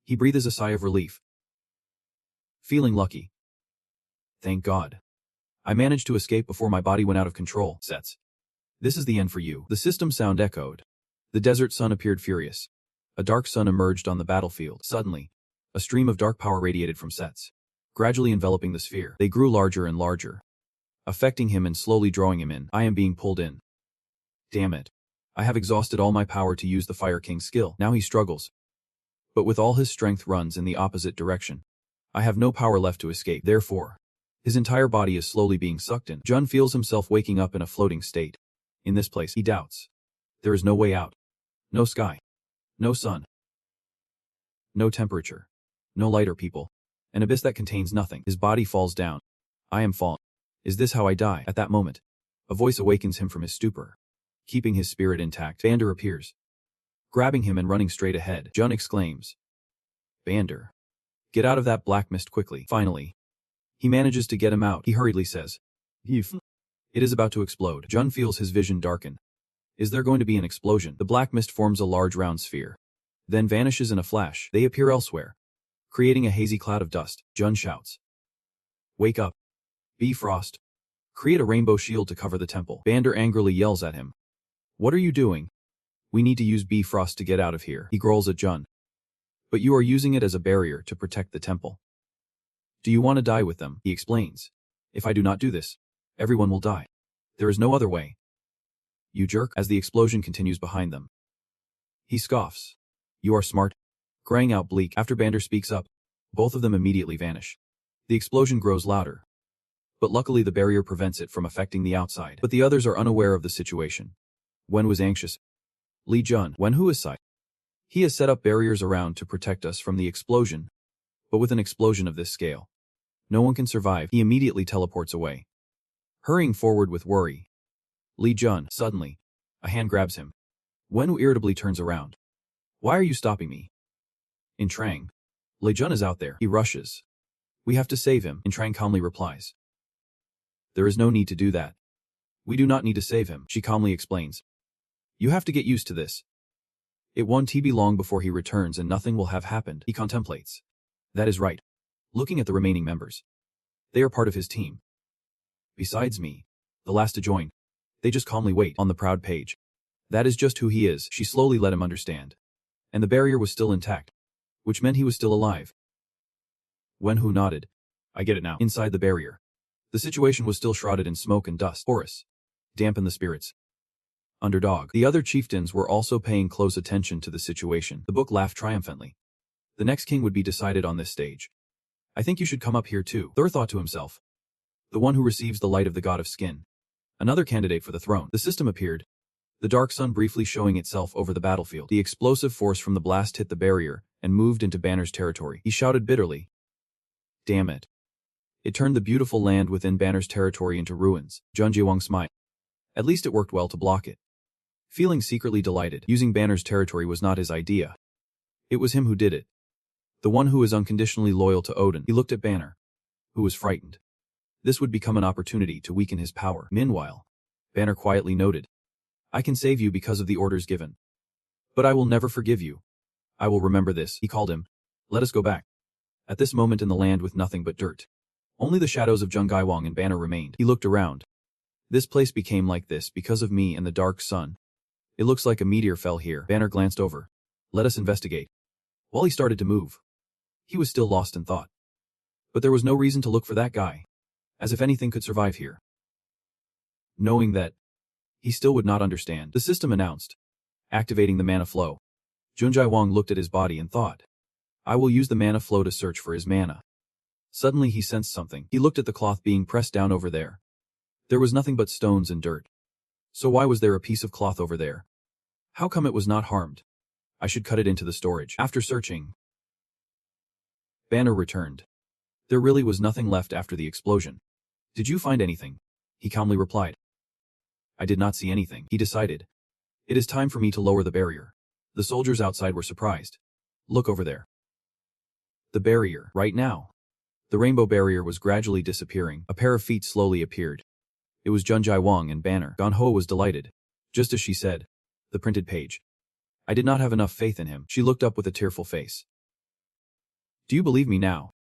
he breathes a sigh of relief, feeling lucky. Thank God. I managed to escape before my body went out of control. Sets. This is the end for you. The system sound echoed. The desert sun appeared furious. A dark sun emerged on the battlefield. Suddenly, a stream of dark power radiated from Sets, gradually enveloping the sphere. They grew larger and larger, affecting him and slowly drawing him in. I am being pulled in. Damn it. I have exhausted all my power to use the Fire King skill. Now he struggles, but with all his strength runs in the opposite direction. I have no power left to escape. Therefore, his entire body is slowly being sucked in. Jun feels himself waking up in a floating state. In this place, he doubts. There is no way out. No sky. No sun. No temperature. No light or people. An abyss that contains nothing. His body falls down. I am fallen. Is this how I die? At that moment, a voice awakens him from his stupor. Keeping his spirit intact, Bander appears, grabbing him and running straight ahead. Jun exclaims, Bander, get out of that black mist quickly. Finally, he manages to get him out. He hurriedly says, It is about to explode. Jun feels his vision darken. Is there going to be an explosion? The black mist forms a large round sphere, then vanishes in a flash. They appear elsewhere, creating a hazy cloud of dust. Jun shouts, "Wake up, Bifrost. Create a rainbow shield to cover the temple." Bander angrily yells at him. "What are you doing? We need to use Bifrost to get out of here." He growls at Jun. "But you are using it as a barrier to protect the temple. Do you want to die with them?" He explains. "If I do not do this, everyone will die. There is no other way." "You jerk," as the explosion continues behind them. He scoffs. "You are smart." Crying out bleak. After Bander speaks up, both of them immediately vanish. The explosion grows louder, but luckily the barrier prevents it from affecting the outside. But the others are unaware of the situation. Wen was anxious. "Li Jun, Wenhu is sighed. He has set up barriers around to protect us from the explosion, but with an explosion of this scale, no one can survive." He immediately teleports away, hurrying forward with worry. Li Jun, suddenly, a hand grabs him. Wenhu irritably turns around. "Why are you stopping me?" In Trang, Li Jun is out there. He rushes. "We have to save him," In Trang calmly replies. "There is no need to do that. We do not need to save him," she calmly explains. "You have to get used to this. It won't be long before he returns and nothing will have happened." He contemplates. That is right. Looking at the remaining members, they are part of his team. Besides me, the last to join, they just calmly wait on the proud page. That is just who he is. She slowly let him understand. And the barrier was still intact, which meant he was still alive. Wenhu nodded. "I get it now." Inside the barrier, the situation was still shrouded in smoke and dust. Horus, dampen the spirits. Underdog. The other chieftains were also paying close attention to the situation. The book laughed triumphantly. The next king would be decided on this stage. "I think you should come up here too," Thor thought to himself. "The one who receives the light of the god of skin. Another candidate for the throne." The system appeared, the dark sun briefly showing itself over the battlefield. The explosive force from the blast hit the barrier and moved into Banner's territory. He shouted bitterly. "Damn it. It turned the beautiful land within Banner's territory into ruins." Jun Jiwang smiled. At least it worked well to block it. Feeling secretly delighted, using Banner's territory was not his idea. It was him who did it. The one who is unconditionally loyal to Odin. He looked at Banner, who was frightened. This would become an opportunity to weaken his power. Meanwhile, Banner quietly noted, "I can save you because of the orders given. But I will never forgive you. I will remember this." He called him. "Let us go back." At this moment in the land with nothing but dirt, only the shadows of Jung Gaiwang and Banner remained. He looked around. "This place became like this because of me and the dark sun. It looks like a meteor fell here." Banner glanced over. "Let us investigate." While he started to move, he was still lost in thought. But there was no reason to look for that guy, as if anything could survive here. Knowing that, he still would not understand. The system announced, activating the mana flow. Junjai Wang looked at his body and thought, "I will use the mana flow to search for his mana." Suddenly he sensed something. He looked at the cloth being pressed down over there. There was nothing but stones and dirt. So why was there a piece of cloth over there? How come it was not harmed? I should cut it into the storage. After searching, Banner returned. There really was nothing left after the explosion. "Did you find anything?" He calmly replied. "I did not see anything." He decided. "It is time for me to lower the barrier." The soldiers outside were surprised. "Look over there." The barrier. Right now, the rainbow barrier was gradually disappearing. A pair of feet slowly appeared. It was Junjai Wang and Banner. Ganho was delighted. Just as she said. The printed page. "I did not have enough faith in him." She looked up with a tearful face. "Do you believe me now?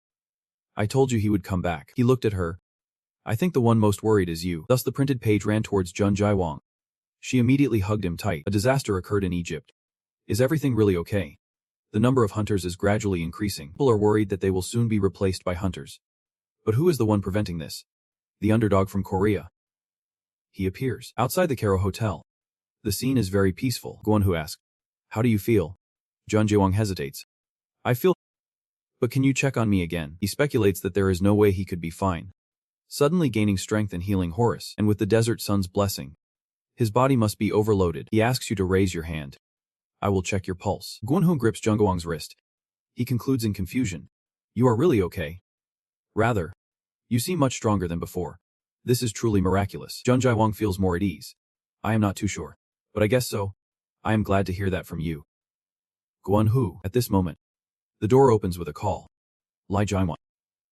I told you he would come back." He looked at her. "I think the one most worried is you." Thus the printed page ran towards Junjai Wang. She immediately hugged him tight. "A disaster occurred in Egypt. Is everything really okay? The number of hunters is gradually increasing. People are worried that they will soon be replaced by hunters. But who is the one preventing this? The underdog from Korea." He appears outside the Karo Hotel. The scene is very peaceful. Guanhu asked, "How do you feel?" Jun Jiwang hesitates. "I feel. But can you check on me again?" He speculates that there is no way he could be fine. Suddenly gaining strength and healing Horus, and with the desert sun's blessing, his body must be overloaded. He asks you to raise your hand. "I will check your pulse." Guanhu grips Junguang's wrist. He concludes in confusion. "You are really okay? Rather, you seem much stronger than before. This is truly miraculous." Junjai Wang feels more at ease. "I am not too sure. But I guess so. I am glad to hear that from you." Guanhu. At this moment, the door opens with a call. Lai Jianwan.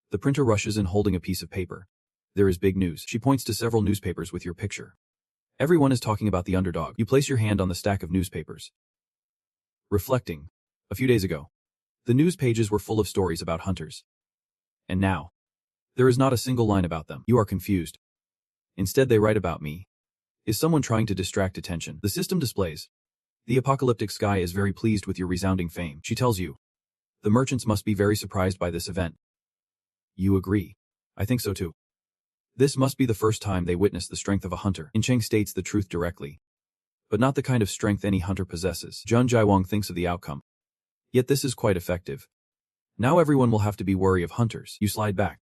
The printer rushes in holding a piece of paper. There is big news. She points to several newspapers with your picture. Everyone is talking about the underdog. You place your hand on the stack of newspapers. Reflecting. A few days ago, the news pages were full of stories about hunters. And now, there is not a single line about them. You are confused. Instead, they write about me. Is someone trying to distract attention? The system displays. The apocalyptic sky is very pleased with your resounding fame. She tells you. The merchants must be very surprised by this event. You agree. I think so too. This must be the first time they witness the strength of a hunter. In Cheng states the truth directly. But not the kind of strength any hunter possesses. Jun Jaiwang thinks of the outcome. Yet this is quite effective. Now everyone will have to be wary of hunters. You slide back.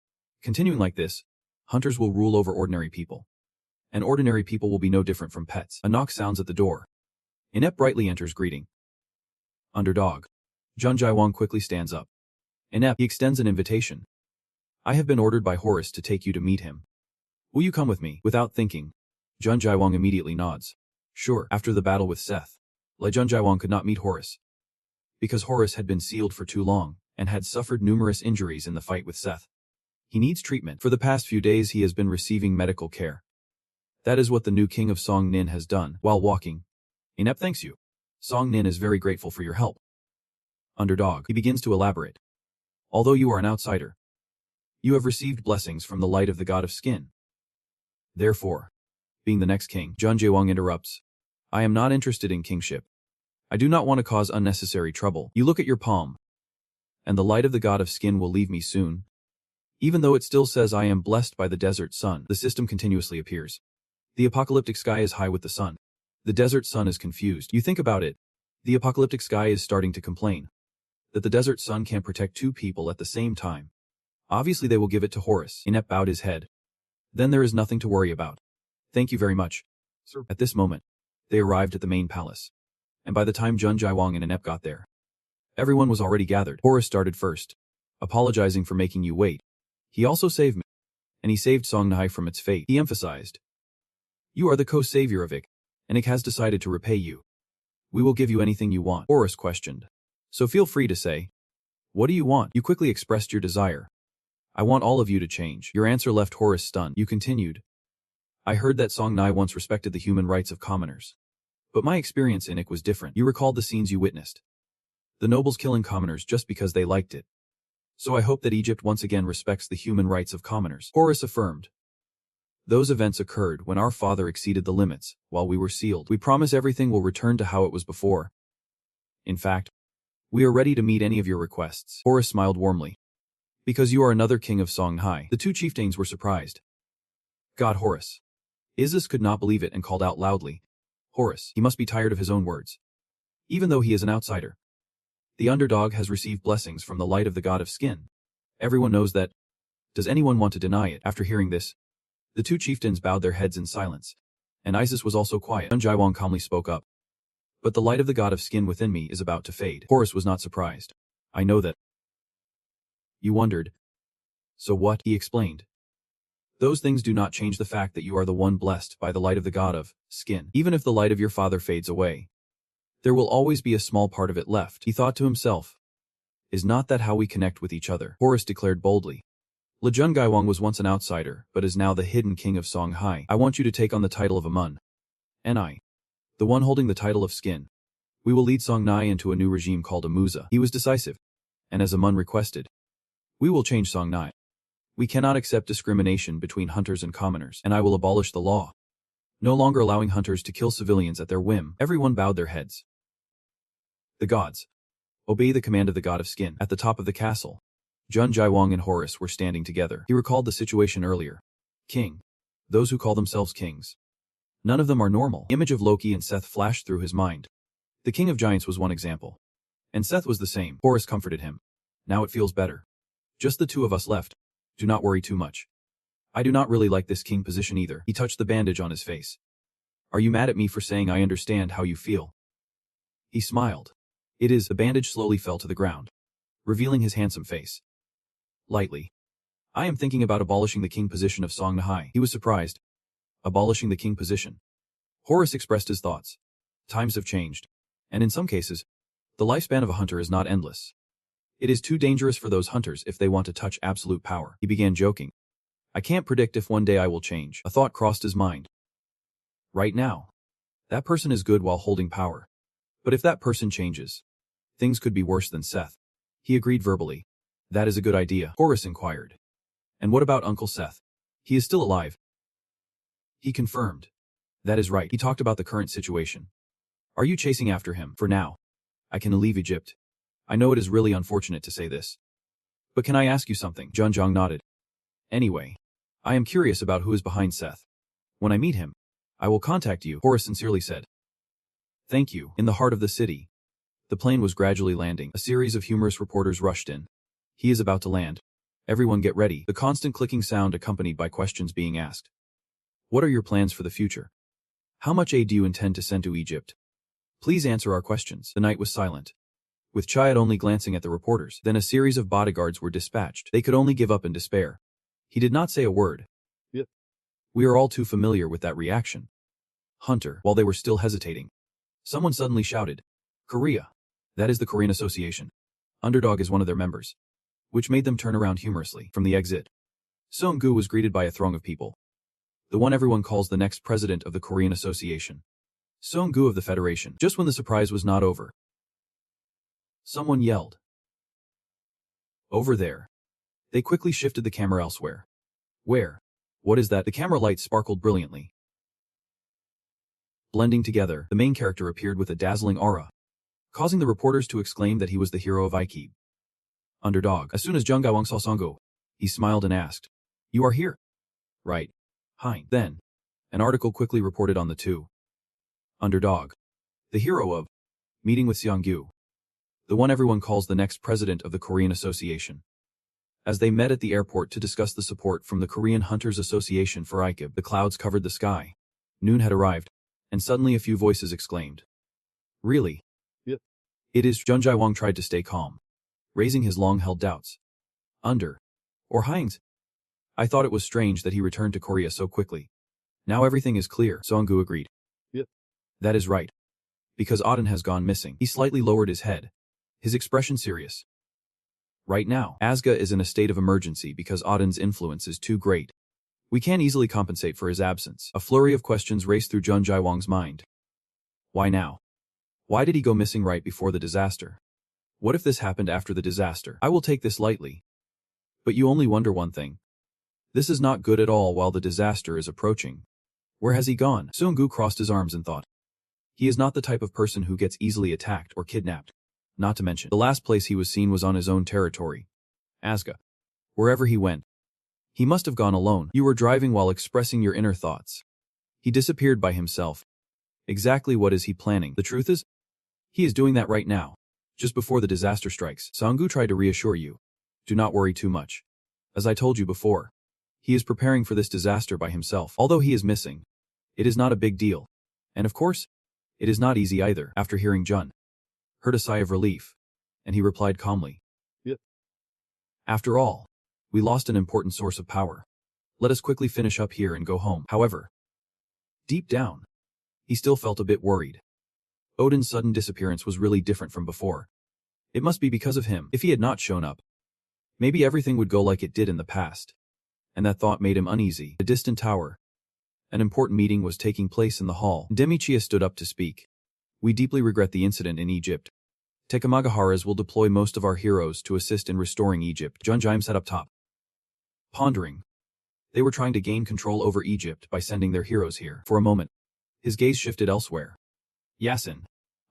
Continuing like this, hunters will rule over ordinary people. And ordinary people will be no different from pets. A knock sounds at the door. Inept brightly enters greeting. Underdog. Jun Jaiwang quickly stands up. Inept, he extends an invitation. I have been ordered by Horus to take you to meet him. Will you come with me? Without thinking, Jun Jaiwang immediately nods. Sure. After the battle with Seth, Jun Jaiwang could not meet Horus. Because Horus had been sealed for too long, and had suffered numerous injuries in the fight with Seth. He needs treatment. For the past few days he has been receiving medical care. That is what the new king of Song Nin has done. While walking, Inept thanks you. Song Nin is very grateful for your help. Underdog, he begins to elaborate. Although you are an outsider, you have received blessings from the light of the god of skin. Therefore, being the next king, Jun Jaiwang interrupts. I am not interested in kingship. I do not want to cause unnecessary trouble. You look at your palm. And the light of the god of skin will leave me soon. Even though it still says I am blessed by the desert sun, the system continuously appears. The apocalyptic sky is high with the sun. The desert sun is confused. You think about it. The apocalyptic sky is starting to complain that the desert sun can't protect two people at the same time. Obviously they will give it to Horus. Inept bowed his head. Then there is nothing to worry about. Thank you very much, sir. At this moment, they arrived at the main palace. And by the time Jun Jaiwang and Inept got there, everyone was already gathered. Horus started first, apologizing for making you wait. He also saved me. And he saved Song Nai from its fate. He emphasized. You are the co-savior of Ik, and Ik has decided to repay you. We will give you anything you want. Horus questioned. So feel free to say. What do you want? You quickly expressed your desire. I want all of you to change. Your answer left Horus stunned. You continued. I heard that Song Nai once respected the human rights of commoners. But my experience in Ik was different. You recalled the scenes you witnessed. The nobles killing commoners just because they liked it. So I hope that Egypt once again respects the human rights of commoners. Horus affirmed. Those events occurred when our father exceeded the limits, while we were sealed. We promise everything will return to how it was before. In fact, we are ready to meet any of your requests. Horus smiled warmly. Because you are another king of Songhai. The two chieftains were surprised. God Horus. Isis could not believe it and called out loudly. Horus, he must be tired of his own words. Even though he is an outsider. The underdog has received blessings from the light of the god of skin. Everyone knows that. Does anyone want to deny it? After hearing this, the two chieftains bowed their heads in silence. And Isis was also quiet. Jun Jaiwang calmly spoke up. But the light of the god of skin within me is about to fade. Horus was not surprised. I know that. You wondered. So what? He explained. Those things do not change the fact that you are the one blessed by the light of the god of skin. Even if the light of your father fades away, there will always be a small part of it left. He thought to himself. Is not that how we connect with each other? Horus declared boldly. Jun Jaiwang was once an outsider, but is now the hidden king of Songhai. I want you to take on the title of Amun. And I, the one holding the title of skin. We will lead Songnai into a new regime called Amuza. He was decisive. And as Amun requested, we will change Songnai. We cannot accept discrimination between hunters and commoners, and I will abolish the law. No longer allowing hunters to kill civilians at their whim. Everyone bowed their heads. The gods. Obey the command of the god of skin. At the top of the castle, Jun Jaiwang and Horus were standing together. He recalled the situation earlier. King. Those who call themselves kings. None of them are normal. The image of Loki and Seth flashed through his mind. The king of giants was one example. And Seth was the same. Horus comforted him. Now it feels better. Just the two of us left. Do not worry too much. I do not really like this king position either. He touched the bandage on his face. Are you mad at me for saying I understand how you feel? He smiled. It is. The bandage slowly fell to the ground, revealing his handsome face. Lightly. I am thinking about abolishing the king position of Songnahai. He was surprised. Abolishing the king position. Horus expressed his thoughts. Times have changed. And in some cases, the lifespan of a hunter is not endless. It is too dangerous for those hunters if they want to touch absolute power. He began joking. I can't predict if one day I will change. A thought crossed his mind. Right now, that person is good while holding power. But if that person changes, things could be worse than Seth. He agreed verbally. That is a good idea, Horace inquired. And what about Uncle Seth? He is still alive. He confirmed. That is right. He talked about the current situation. Are you chasing after him? For now, I can leave Egypt. I know it is really unfortunate to say this. But can I ask you something? Junjong nodded. Anyway, I am curious about who is behind Seth. When I meet him, I will contact you, Horace sincerely said. Thank you. In the heart of the city, the plane was gradually landing. A series of humorous reporters rushed in. He is about to land. Everyone get ready. The constant clicking sound accompanied by questions being asked. What are your plans for the future? How much aid do you intend to send to Egypt? Please answer our questions. The night was silent, with Chayat only glancing at the reporters. Then a series of bodyguards were dispatched. They could only give up in despair. He did not say a word. Yep. We are all too familiar with that reaction. Hunter, while they were still hesitating, someone suddenly shouted, Korea. That is the Korean Association. Underdog is one of their members. Which made them turn around humorously. From the exit, Song-gu was greeted by a throng of people. The one everyone calls the next president of the Korean Association. Song-gu of the Federation. Just when the surprise was not over, someone yelled. Over there. They quickly shifted the camera elsewhere. Where? What is that? The camera light sparkled brilliantly. Blending together, the main character appeared with a dazzling aura, causing the reporters to exclaim that he was the hero of Ikeb. Underdog. As soon as Jung Gaiwang saw Song-gu, he smiled and asked, You are here? Right. Hein. Then, an article quickly reported on the two. Underdog. The hero of meeting with Seong-gu. The one everyone calls the next president of the Korean Association. As they met at the airport to discuss the support from the Korean Hunters Association for Ikeb, the clouds covered the sky. Noon had arrived, and suddenly a few voices exclaimed. Really? Yep. It is. Jun Jae-wang tried to stay calm, raising his long-held doubts. Or Heinz? I thought it was strange that he returned to Korea so quickly. Now everything is clear, Song-gu agreed. Yep. That is right. Because Auden has gone missing. He slightly lowered his head, his expression serious. Right now, Asga is in a state of emergency because Auden's influence is too great. We can't easily compensate for his absence. A flurry of questions raced through Jun Jae-wang's mind. Why now? Why did he go missing right before the disaster? What if this happened after the disaster? I will take this lightly. But you only wonder one thing. This is not good at all while the disaster is approaching. Where has he gone? Sung-gu crossed his arms and thought. He is not the type of person who gets easily attacked or kidnapped. Not to mention, the last place he was seen was on his own territory. Asga. Wherever he went, he must have gone alone. You were driving while expressing your inner thoughts. He disappeared by himself. Exactly what is he planning? The truth is, he is doing that right now. Just before the disaster strikes, Song-gu tried to reassure you. Do not worry too much. As I told you before, he is preparing for this disaster by himself. Although he is missing, it is not a big deal. And of course, it is not easy either. After hearing Jun heard a sigh of relief, and he replied calmly. Yep. After all, we lost an important source of power. Let us quickly finish up here and go home. However, deep down, he still felt a bit worried. Odin's sudden disappearance was really different from before. It must be because of him. If he had not shown up, maybe everything would go like it did in the past. And that thought made him uneasy. The distant tower. An important meeting was taking place in the hall. Demichia stood up to speak. We deeply regret the incident in Egypt. Takamagaharas will deploy most of our heroes to assist in restoring Egypt. Junjaim sat up top, pondering. They were trying to gain control over Egypt by sending their heroes here. For a moment, his gaze shifted elsewhere. Yasin,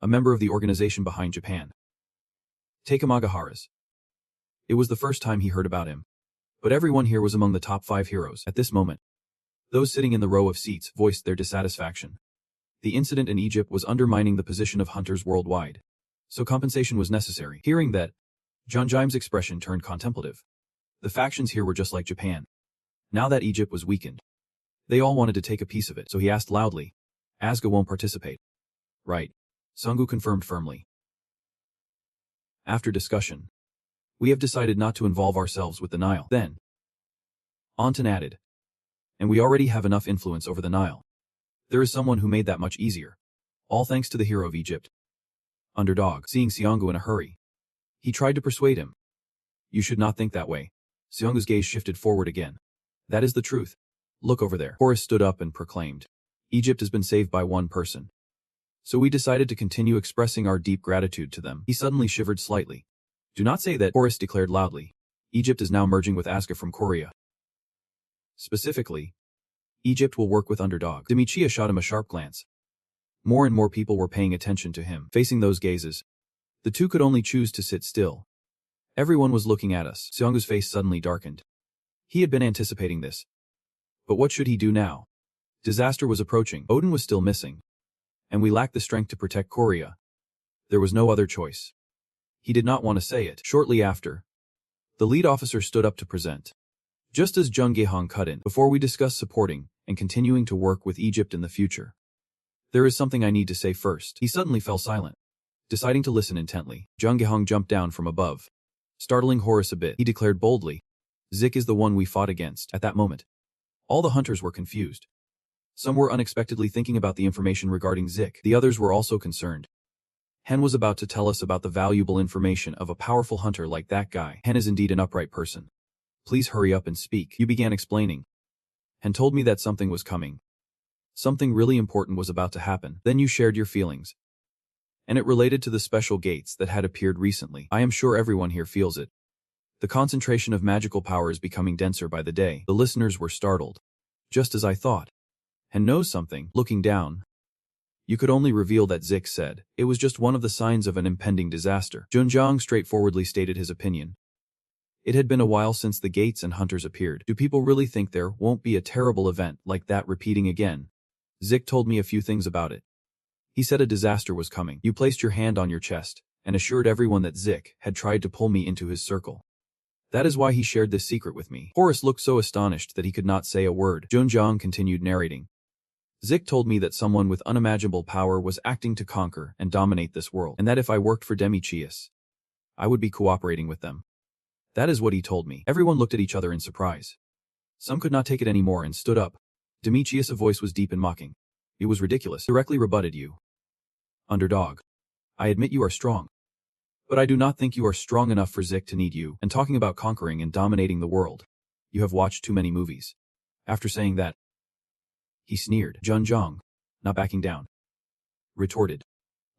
a member of the organization behind Japan. Takamagaharas. It was the first time he heard about him. But everyone here was among the top 5 heroes. At this moment, those sitting in the row of seats voiced their dissatisfaction. The incident in Egypt was undermining the position of hunters worldwide. So compensation was necessary. Hearing that, Junjaim's expression turned contemplative. The factions here were just like Japan. Now that Egypt was weakened, they all wanted to take a piece of it, so he asked loudly. Asga won't participate. Right. Sung-gu confirmed firmly. After discussion, we have decided not to involve ourselves with the Nile. Then, Anton added. And we already have enough influence over the Nile. There is someone who made that much easier. All thanks to the hero of Egypt. Underdog, seeing Seong-gu in a hurry. He tried to persuade him. You should not think that way. Seong-gu's gaze shifted forward again. That is the truth. Look over there. Horace stood up and proclaimed. Egypt has been saved by one person. So we decided to continue expressing our deep gratitude to them. He suddenly shivered slightly. Do not say that, Horace declared loudly. Egypt is now merging with Aska from Korea. Specifically, Egypt will work with underdog. Demichia shot him a sharp glance. More and more people were paying attention to him. Facing those gazes, the two could only choose to sit still. Everyone was looking at us. Seonggu's face suddenly darkened. He had been anticipating this. But what should he do now? Disaster was approaching. Odin was still missing. And we lacked the strength to protect Korea. There was no other choice. He did not want to say it. Shortly after, the lead officer stood up to present. Just as Jung Gaehong cut in, before we discuss supporting and continuing to work with Egypt in the future, there is something I need to say first. He suddenly fell silent. Deciding to listen intently, Jung Gaehong jumped down from above. Startling Horace a bit, he declared boldly, Zik is the one we fought against. At that moment, all the hunters were confused. Some were unexpectedly thinking about the information regarding Zik. The others were also concerned. Hen was about to tell us about the valuable information of a powerful hunter like that guy. Hen is indeed an upright person. Please hurry up and speak. You began explaining. Hen told me that something was coming. Something really important was about to happen. Then you shared your feelings. And it related to the special gates that had appeared recently. I am sure everyone here feels it. The concentration of magical power is becoming denser by the day. The listeners were startled. Just as I thought. Hen knows something. Looking down, you could only reveal that Zik said. It was just one of the signs of an impending disaster. Junjiang straightforwardly stated his opinion. It had been a while since the gates and hunters appeared. Do people really think there won't be a terrible event like that repeating again? Zik told me a few things about it. He said a disaster was coming. You placed your hand on your chest and assured everyone that Zik had tried to pull me into his circle. That is why he shared this secret with me. Horace looked so astonished that he could not say a word. Junjiang continued narrating. Zik told me that someone with unimaginable power was acting to conquer and dominate this world, and that if I worked for Demichius, I would be cooperating with them. That is what he told me. Everyone looked at each other in surprise. Some could not take it anymore and stood up. Demichius' voice was deep and mocking. It was ridiculous. Directly rebutted you. Underdog. I admit you are strong. But I do not think you are strong enough for Zik to need you. And talking about conquering and dominating the world, you have watched too many movies. After saying that, he sneered. Junjiang, not backing down, retorted.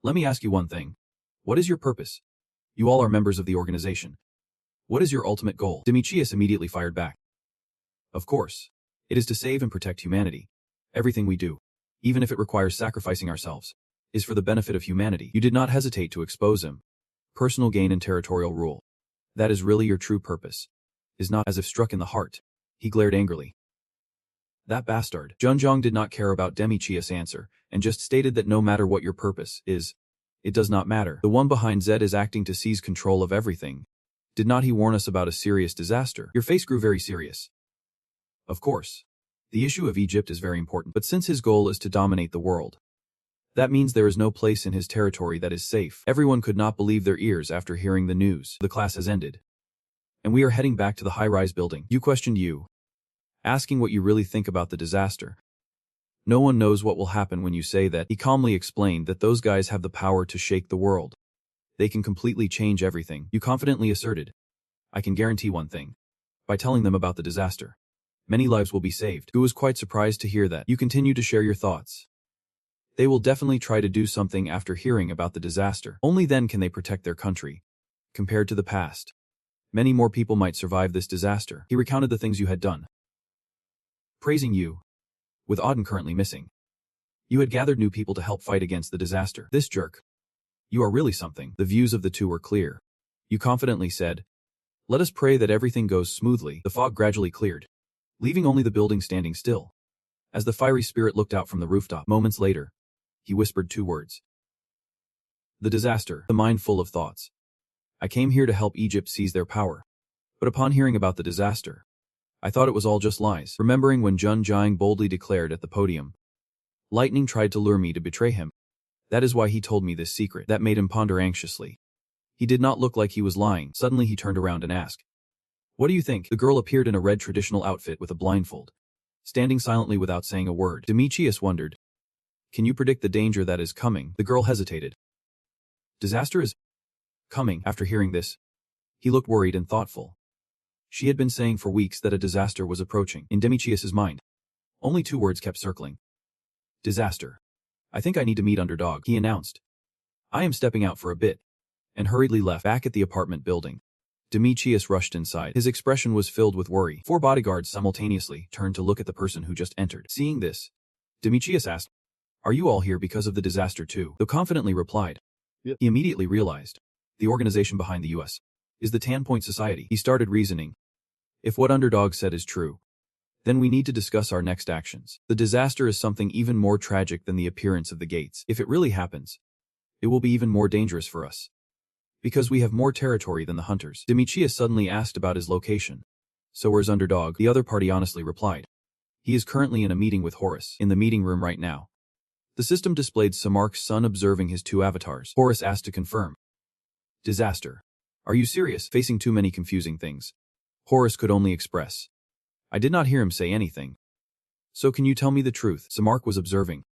Let me ask you one thing. What is your purpose? You all are members of the organization. What is your ultimate goal? Demichius immediately fired back. Of course. It is to save and protect humanity. Everything we do, even if it requires sacrificing ourselves, is for the benefit of humanity. You did not hesitate to expose him. Personal gain and territorial rule. That is really your true purpose. Is not as if struck in the heart. He glared angrily. That bastard. Junjiang did not care about Demichius' answer, and just stated that no matter what your purpose is, it does not matter. The one behind Zed is acting to seize control of everything. Did not he warn us about a serious disaster? Your face grew very serious. Of course. The issue of Egypt is very important, but since his goal is to dominate the world, that means there is no place in his territory that is safe. Everyone could not believe their ears after hearing the news. The class has ended. And we are heading back to the high-rise building. You questioned you. Asking what you really think about the disaster. No one knows what will happen when you say that. He calmly explained that those guys have the power to shake the world. They can completely change everything. You confidently asserted. I can guarantee one thing. By telling them about the disaster, many lives will be saved. Gu was quite surprised to hear that. You continue to share your thoughts. They will definitely try to do something after hearing about the disaster. Only then can they protect their country. Compared to the past, many more people might survive this disaster. He recounted the things you had done. Praising you. With Auden currently missing, you had gathered new people to help fight against the disaster. This jerk. You are really something. The views of the two were clear. You confidently said, let us pray that everything goes smoothly. The fog gradually cleared, leaving only the building standing still. As the fiery spirit looked out from the rooftop, moments later, he whispered two words. The disaster. The mind full of thoughts. I came here to help Egypt seize their power. But upon hearing about the disaster, I thought it was all just lies. Remembering when Jun Jiang boldly declared at the podium, lightning tried to lure me to betray him. That is why he told me this secret. That made him ponder anxiously. He did not look like he was lying. Suddenly he turned around and asked, what do you think? The girl appeared in a red traditional outfit with a blindfold, standing silently without saying a word. Demichius wondered, can you predict the danger that is coming? The girl hesitated. Disaster is coming. After hearing this, he looked worried and thoughtful. She had been saying for weeks that a disaster was approaching. In Demichius's mind, only 2 words kept circling. Disaster. I think I need to meet Underdog, he announced. I am stepping out for a bit. And hurriedly left. Back at the apartment building, Demichius rushed inside. His expression was filled with worry. 4 bodyguards simultaneously turned to look at the person who just entered. Seeing this, Demichius asked, "Are you all here because of the disaster too?" Though confidently replied. Yep. He immediately realized the organization behind the U.S. is the Tan Point Society. He started reasoning. If what Underdog said is true, then we need to discuss our next actions. The disaster is something even more tragic than the appearance of the gates. If it really happens, it will be even more dangerous for us. Because we have more territory than the hunters. Demichius suddenly asked about his location. So where's Underdog? The other party honestly replied. He is currently in a meeting with Horus. In the meeting room right now. The system displayed Samark's son observing his 2 avatars. Horus asked to confirm. Disaster. Are you serious? Facing too many confusing things, Horus could only express. I did not hear him say anything. So can you tell me the truth? Samark was observing.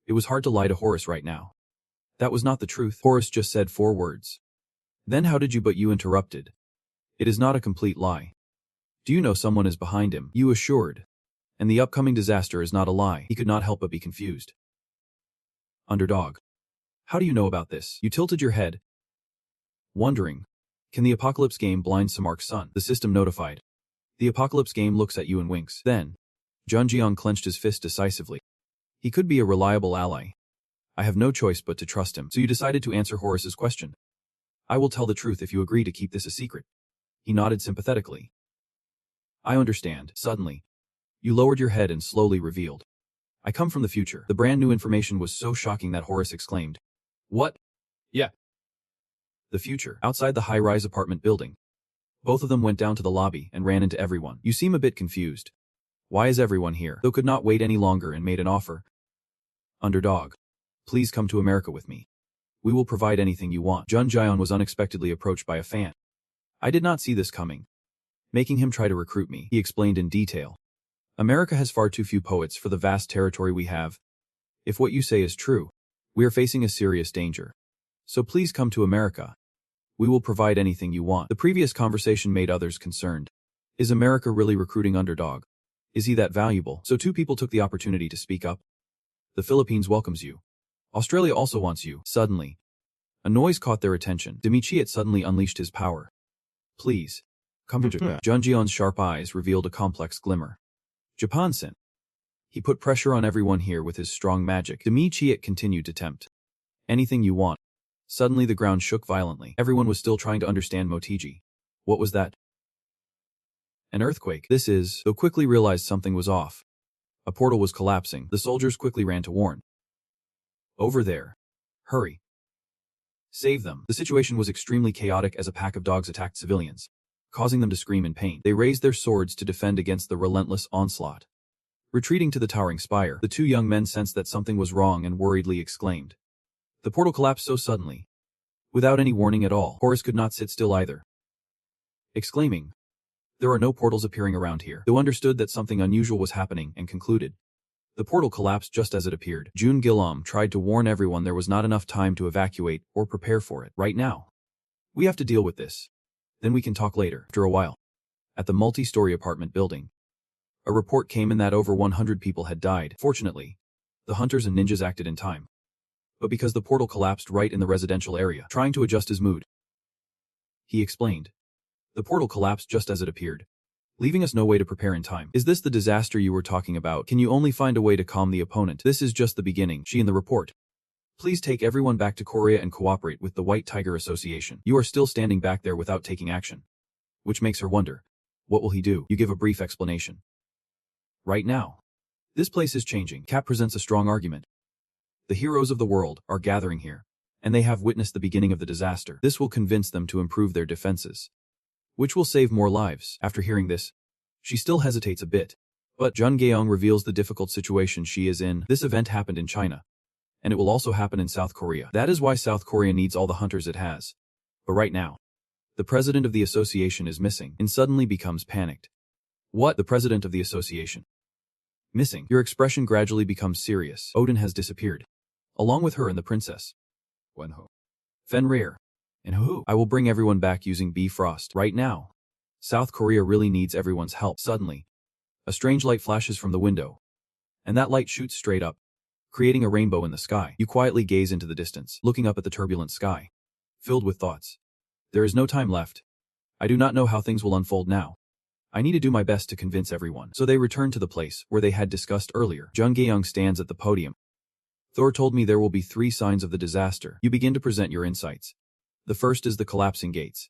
It was hard to lie to Horus right now. That was not the truth. Horus just said 4 words. Then how did you? But you interrupted. It is not a complete lie. Do you know someone is behind him? You assured. And the upcoming disaster is not a lie. He could not help but be confused. Underdog. How do you know about this? You tilted your head. Wondering. Can the Apocalypse game blind Samark's son? The system notified. The Apocalypse game looks at you and winks. Then, Junjiang clenched his fist decisively. He could be a reliable ally. I have no choice but to trust him. So you decided to answer Horus's question. I will tell the truth if you agree to keep this a secret. He nodded sympathetically. I understand. Suddenly, you lowered your head and slowly revealed. I come from the future. The brand new information was so shocking that Horus exclaimed. What? Yeah. The future. Outside the high-rise apartment building. Both of them went down to the lobby and ran into everyone. You seem a bit confused. Why is everyone here? Though could not wait any longer and made an offer. Underdog. Please come to America with me. We will provide anything you want. Jun Jian was unexpectedly approached by a fan. I did not see this coming. Making him try to recruit me, he explained in detail. America has far too few poets for the vast territory we have. If what you say is true, we are facing a serious danger. So please come to America. We will provide anything you want. The previous conversation made others concerned. Is America really recruiting Underdog? Is he that valuable? So 2 people took the opportunity to speak up. The Philippines welcomes you. Australia also wants you. Suddenly, a noise caught their attention. Demichius suddenly unleashed his power. Please, come to Japan. Junjion's sharp eyes revealed a complex glimmer. Japan-sen. He put pressure on everyone here with his strong magic. Demichius continued to tempt. Anything you want. Suddenly the ground shook violently. Everyone was still trying to understand Motiji. What was that? An earthquake. This is, though quickly realized something was off. A portal was collapsing. The soldiers quickly ran to warn. Over there. Hurry. Save them. The situation was extremely chaotic as a pack of dogs attacked civilians, causing them to scream in pain. They raised their swords to defend against the relentless onslaught. Retreating to the towering spire, the 2 young men sensed that something was wrong and worriedly exclaimed. The portal collapsed so suddenly. Without any warning at all, Horus could not sit still either. Exclaiming, there are no portals appearing around here, though understood that something unusual was happening and concluded. The portal collapsed just as it appeared. Jun Gillam tried to warn everyone there was not enough time to evacuate or prepare for it. Right now. We have to deal with this. Then we can talk later. After a while. At the multi-story apartment building. A report came in that over 100 people had died. Fortunately, the hunters and ninjas acted in time. But because the portal collapsed right in the residential area, trying to adjust his mood. He explained. The portal collapsed just as it appeared, leaving us no way to prepare in time. Is this the disaster you were talking about? Can you only find a way to calm the opponent? This is just the beginning. She in the report. Please take everyone back to Korea and cooperate with the White Tiger Association. You are still standing back there without taking action. Which makes her wonder. What will he do? You give a brief explanation. Right now. This place is changing. Cap presents a strong argument. The heroes of the world are gathering here, and they have witnessed the beginning of the disaster. This will convince them to improve their defenses, which will save more lives. After hearing this, she still hesitates a bit. But Jun Geong reveals the difficult situation she is in. This event happened in China, and it will also happen in South Korea. That is why South Korea needs all the hunters it has. But right now, the president of the association is missing and suddenly becomes panicked. What? The president of the association? Missing. Your expression gradually becomes serious. Odin has disappeared, along with her and the princess. Wenho. Fenrir. And who? I will bring everyone back using Bifrost. Right now. South Korea really needs everyone's help. Suddenly, a strange light flashes from the window, and that light shoots straight up, creating a rainbow in the sky. You quietly gaze into the distance, looking up at the turbulent sky, filled with thoughts. There is no time left. I do not know how things will unfold now. I need to do my best to convince everyone. So they return to the place where they had discussed earlier. Jung Gaeyoung stands at the podium. Thor told me there will be 3 signs of the disaster. You begin to present your insights. The first is the collapsing gates.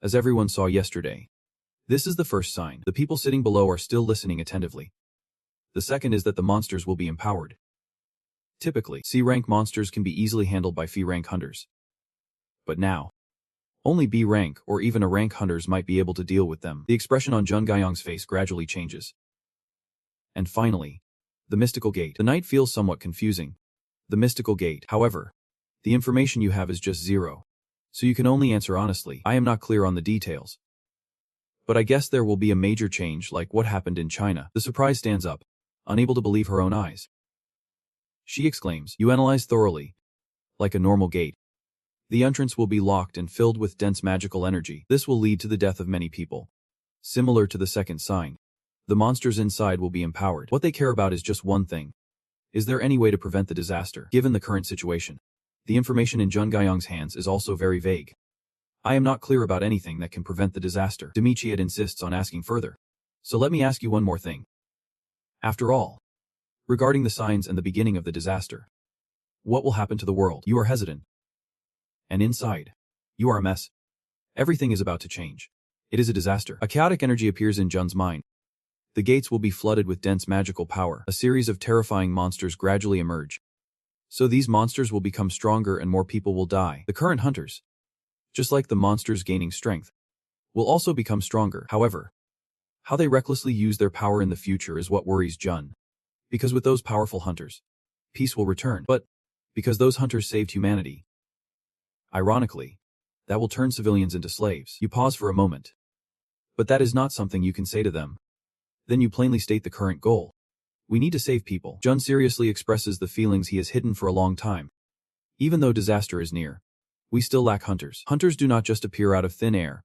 As everyone saw yesterday. This is the first sign. The people sitting below are still listening attentively. The second is that the monsters will be empowered. Typically, C-rank monsters can be easily handled by F-rank hunters. But now, only B-rank or even A-rank hunters might be able to deal with them. The expression on Jung Gaeyoung's face gradually changes. And finally, the mystical gate. The night feels somewhat confusing. The mystical gate, however, the information you have is just 0. So you can only answer honestly. I am not clear on the details. But I guess there will be a major change like what happened in China. The surprise stands up, unable to believe her own eyes. She exclaims, you analyze thoroughly. Like a normal gate. The entrance will be locked and filled with dense magical energy. This will lead to the death of many people. Similar to the second sign. The monsters inside will be empowered. What they care about is just one thing. Is there any way to prevent the disaster? Given the current situation, the information in Jung Gaeyoung's hands is also very vague. I am not clear about anything that can prevent the disaster. Demichiad insists on asking further. So let me ask you one more thing. After all, regarding the signs and the beginning of the disaster, what will happen to the world? You are hesitant. And inside, you are a mess. Everything is about to change. It is a disaster. A chaotic energy appears in Jun's mind. The gates will be flooded with dense magical power. A series of terrifying monsters gradually emerge. So these monsters will become stronger and more people will die. The current hunters, just like the monsters gaining strength, will also become stronger. However, how they recklessly use their power in the future is what worries Jun. Because with those powerful hunters, peace will return. But because those hunters saved humanity, ironically, that will turn civilians into slaves. You pause for a moment. But that is not something you can say to them. Then you plainly state the current goal. We need to save people. Jun seriously expresses the feelings he has hidden for a long time. Even though disaster is near, we still lack hunters. Hunters do not just appear out of thin air.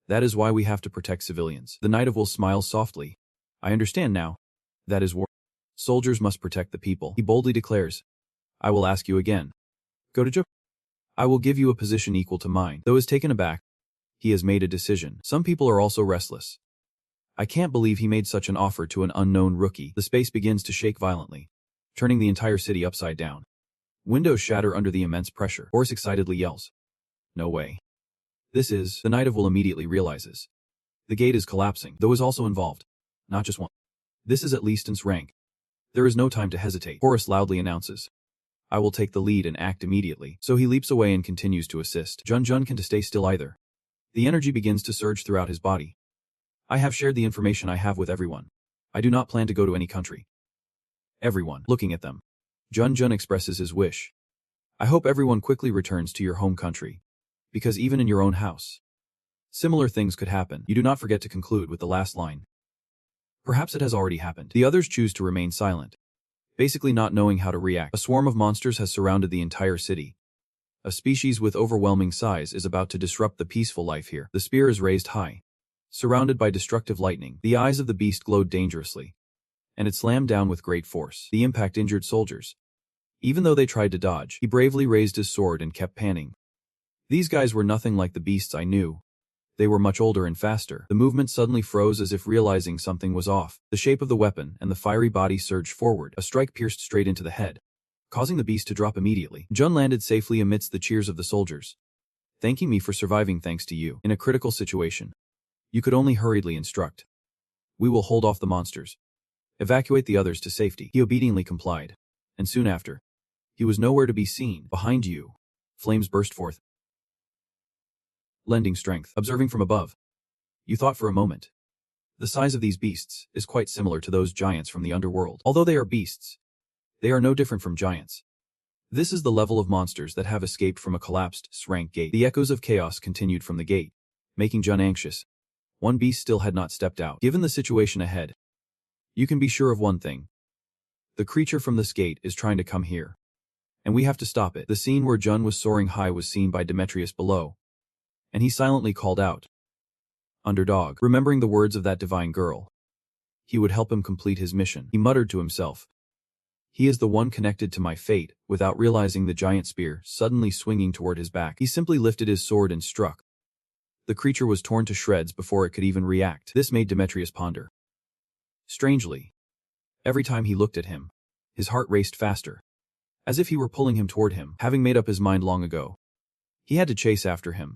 That is why we have to protect civilians. The Knight of Will smiles softly. I understand now. That is war. Soldiers must protect the people. He boldly declares. I will ask you again. Go to Japan. I will give you a position equal to mine. Though is taken aback, he has made a decision. Some people are also restless. I can't believe he made such an offer to an unknown rookie. The space begins to shake violently, turning the entire city upside down. Windows shatter under the immense pressure. Horus excitedly yells. No way. This is, the Knight of Will immediately realizes. The gate is collapsing, though is also involved. Not just one. This is at least SSS-Rank. There is no time to hesitate. Horus loudly announces. I will take the lead and act immediately. So he leaps away and continues to assist. Jun can to stay still either. The energy begins to surge throughout his body. I have shared the information I have with everyone. I do not plan to go to any country. Everyone, looking at them. Jun expresses his wish. I hope everyone quickly returns to your home country. Because even in your own house, similar things could happen. You do not forget to conclude with the last line. Perhaps it has already happened. The others choose to remain silent, basically not knowing how to react. A swarm of monsters has surrounded the entire city. A species with overwhelming size is about to disrupt the peaceful life here. The spear is raised high, surrounded by destructive lightning. The eyes of the beast glowed dangerously, and it slammed down with great force. The impact injured soldiers. Even though they tried to dodge, he bravely raised his sword and kept panning. These guys were nothing like the beasts I knew. They were much older and faster. The movement suddenly froze as if realizing something was off. The shape of the weapon and the fiery body surged forward. A strike pierced straight into the head, causing the beast to drop immediately. Jun landed safely amidst the cheers of the soldiers, thanking me for surviving thanks to you. In a critical situation, you could only hurriedly instruct. We will hold off the monsters. Evacuate the others to safety. He obediently complied. And soon after, he was nowhere to be seen. Behind you, flames burst forth, lending strength. Observing from above, you thought for a moment. The size of these beasts is quite similar to those giants from the underworld. Although they are beasts, they are no different from giants. This is the level of monsters that have escaped from a collapsed SSS-Rank gate. The echoes of chaos continued from the gate, making Jun anxious. One beast still had not stepped out. Given the situation ahead, you can be sure of one thing. The creature from this gate is trying to come here, and we have to stop it. The scene where Jun was soaring high was seen by Demetrius below, and he silently called out. underdog. Remembering the words of that divine girl, he would help him complete his mission. He muttered to himself, "He is the one connected to my fate," without realizing the giant spear suddenly swinging toward his back. He simply lifted his sword and struck. The creature was torn to shreds before it could even react. This made Demetrius ponder. Strangely, every time he looked at him, his heart raced faster, as if he were pulling him toward him. Having made up his mind long ago, he had to chase after him.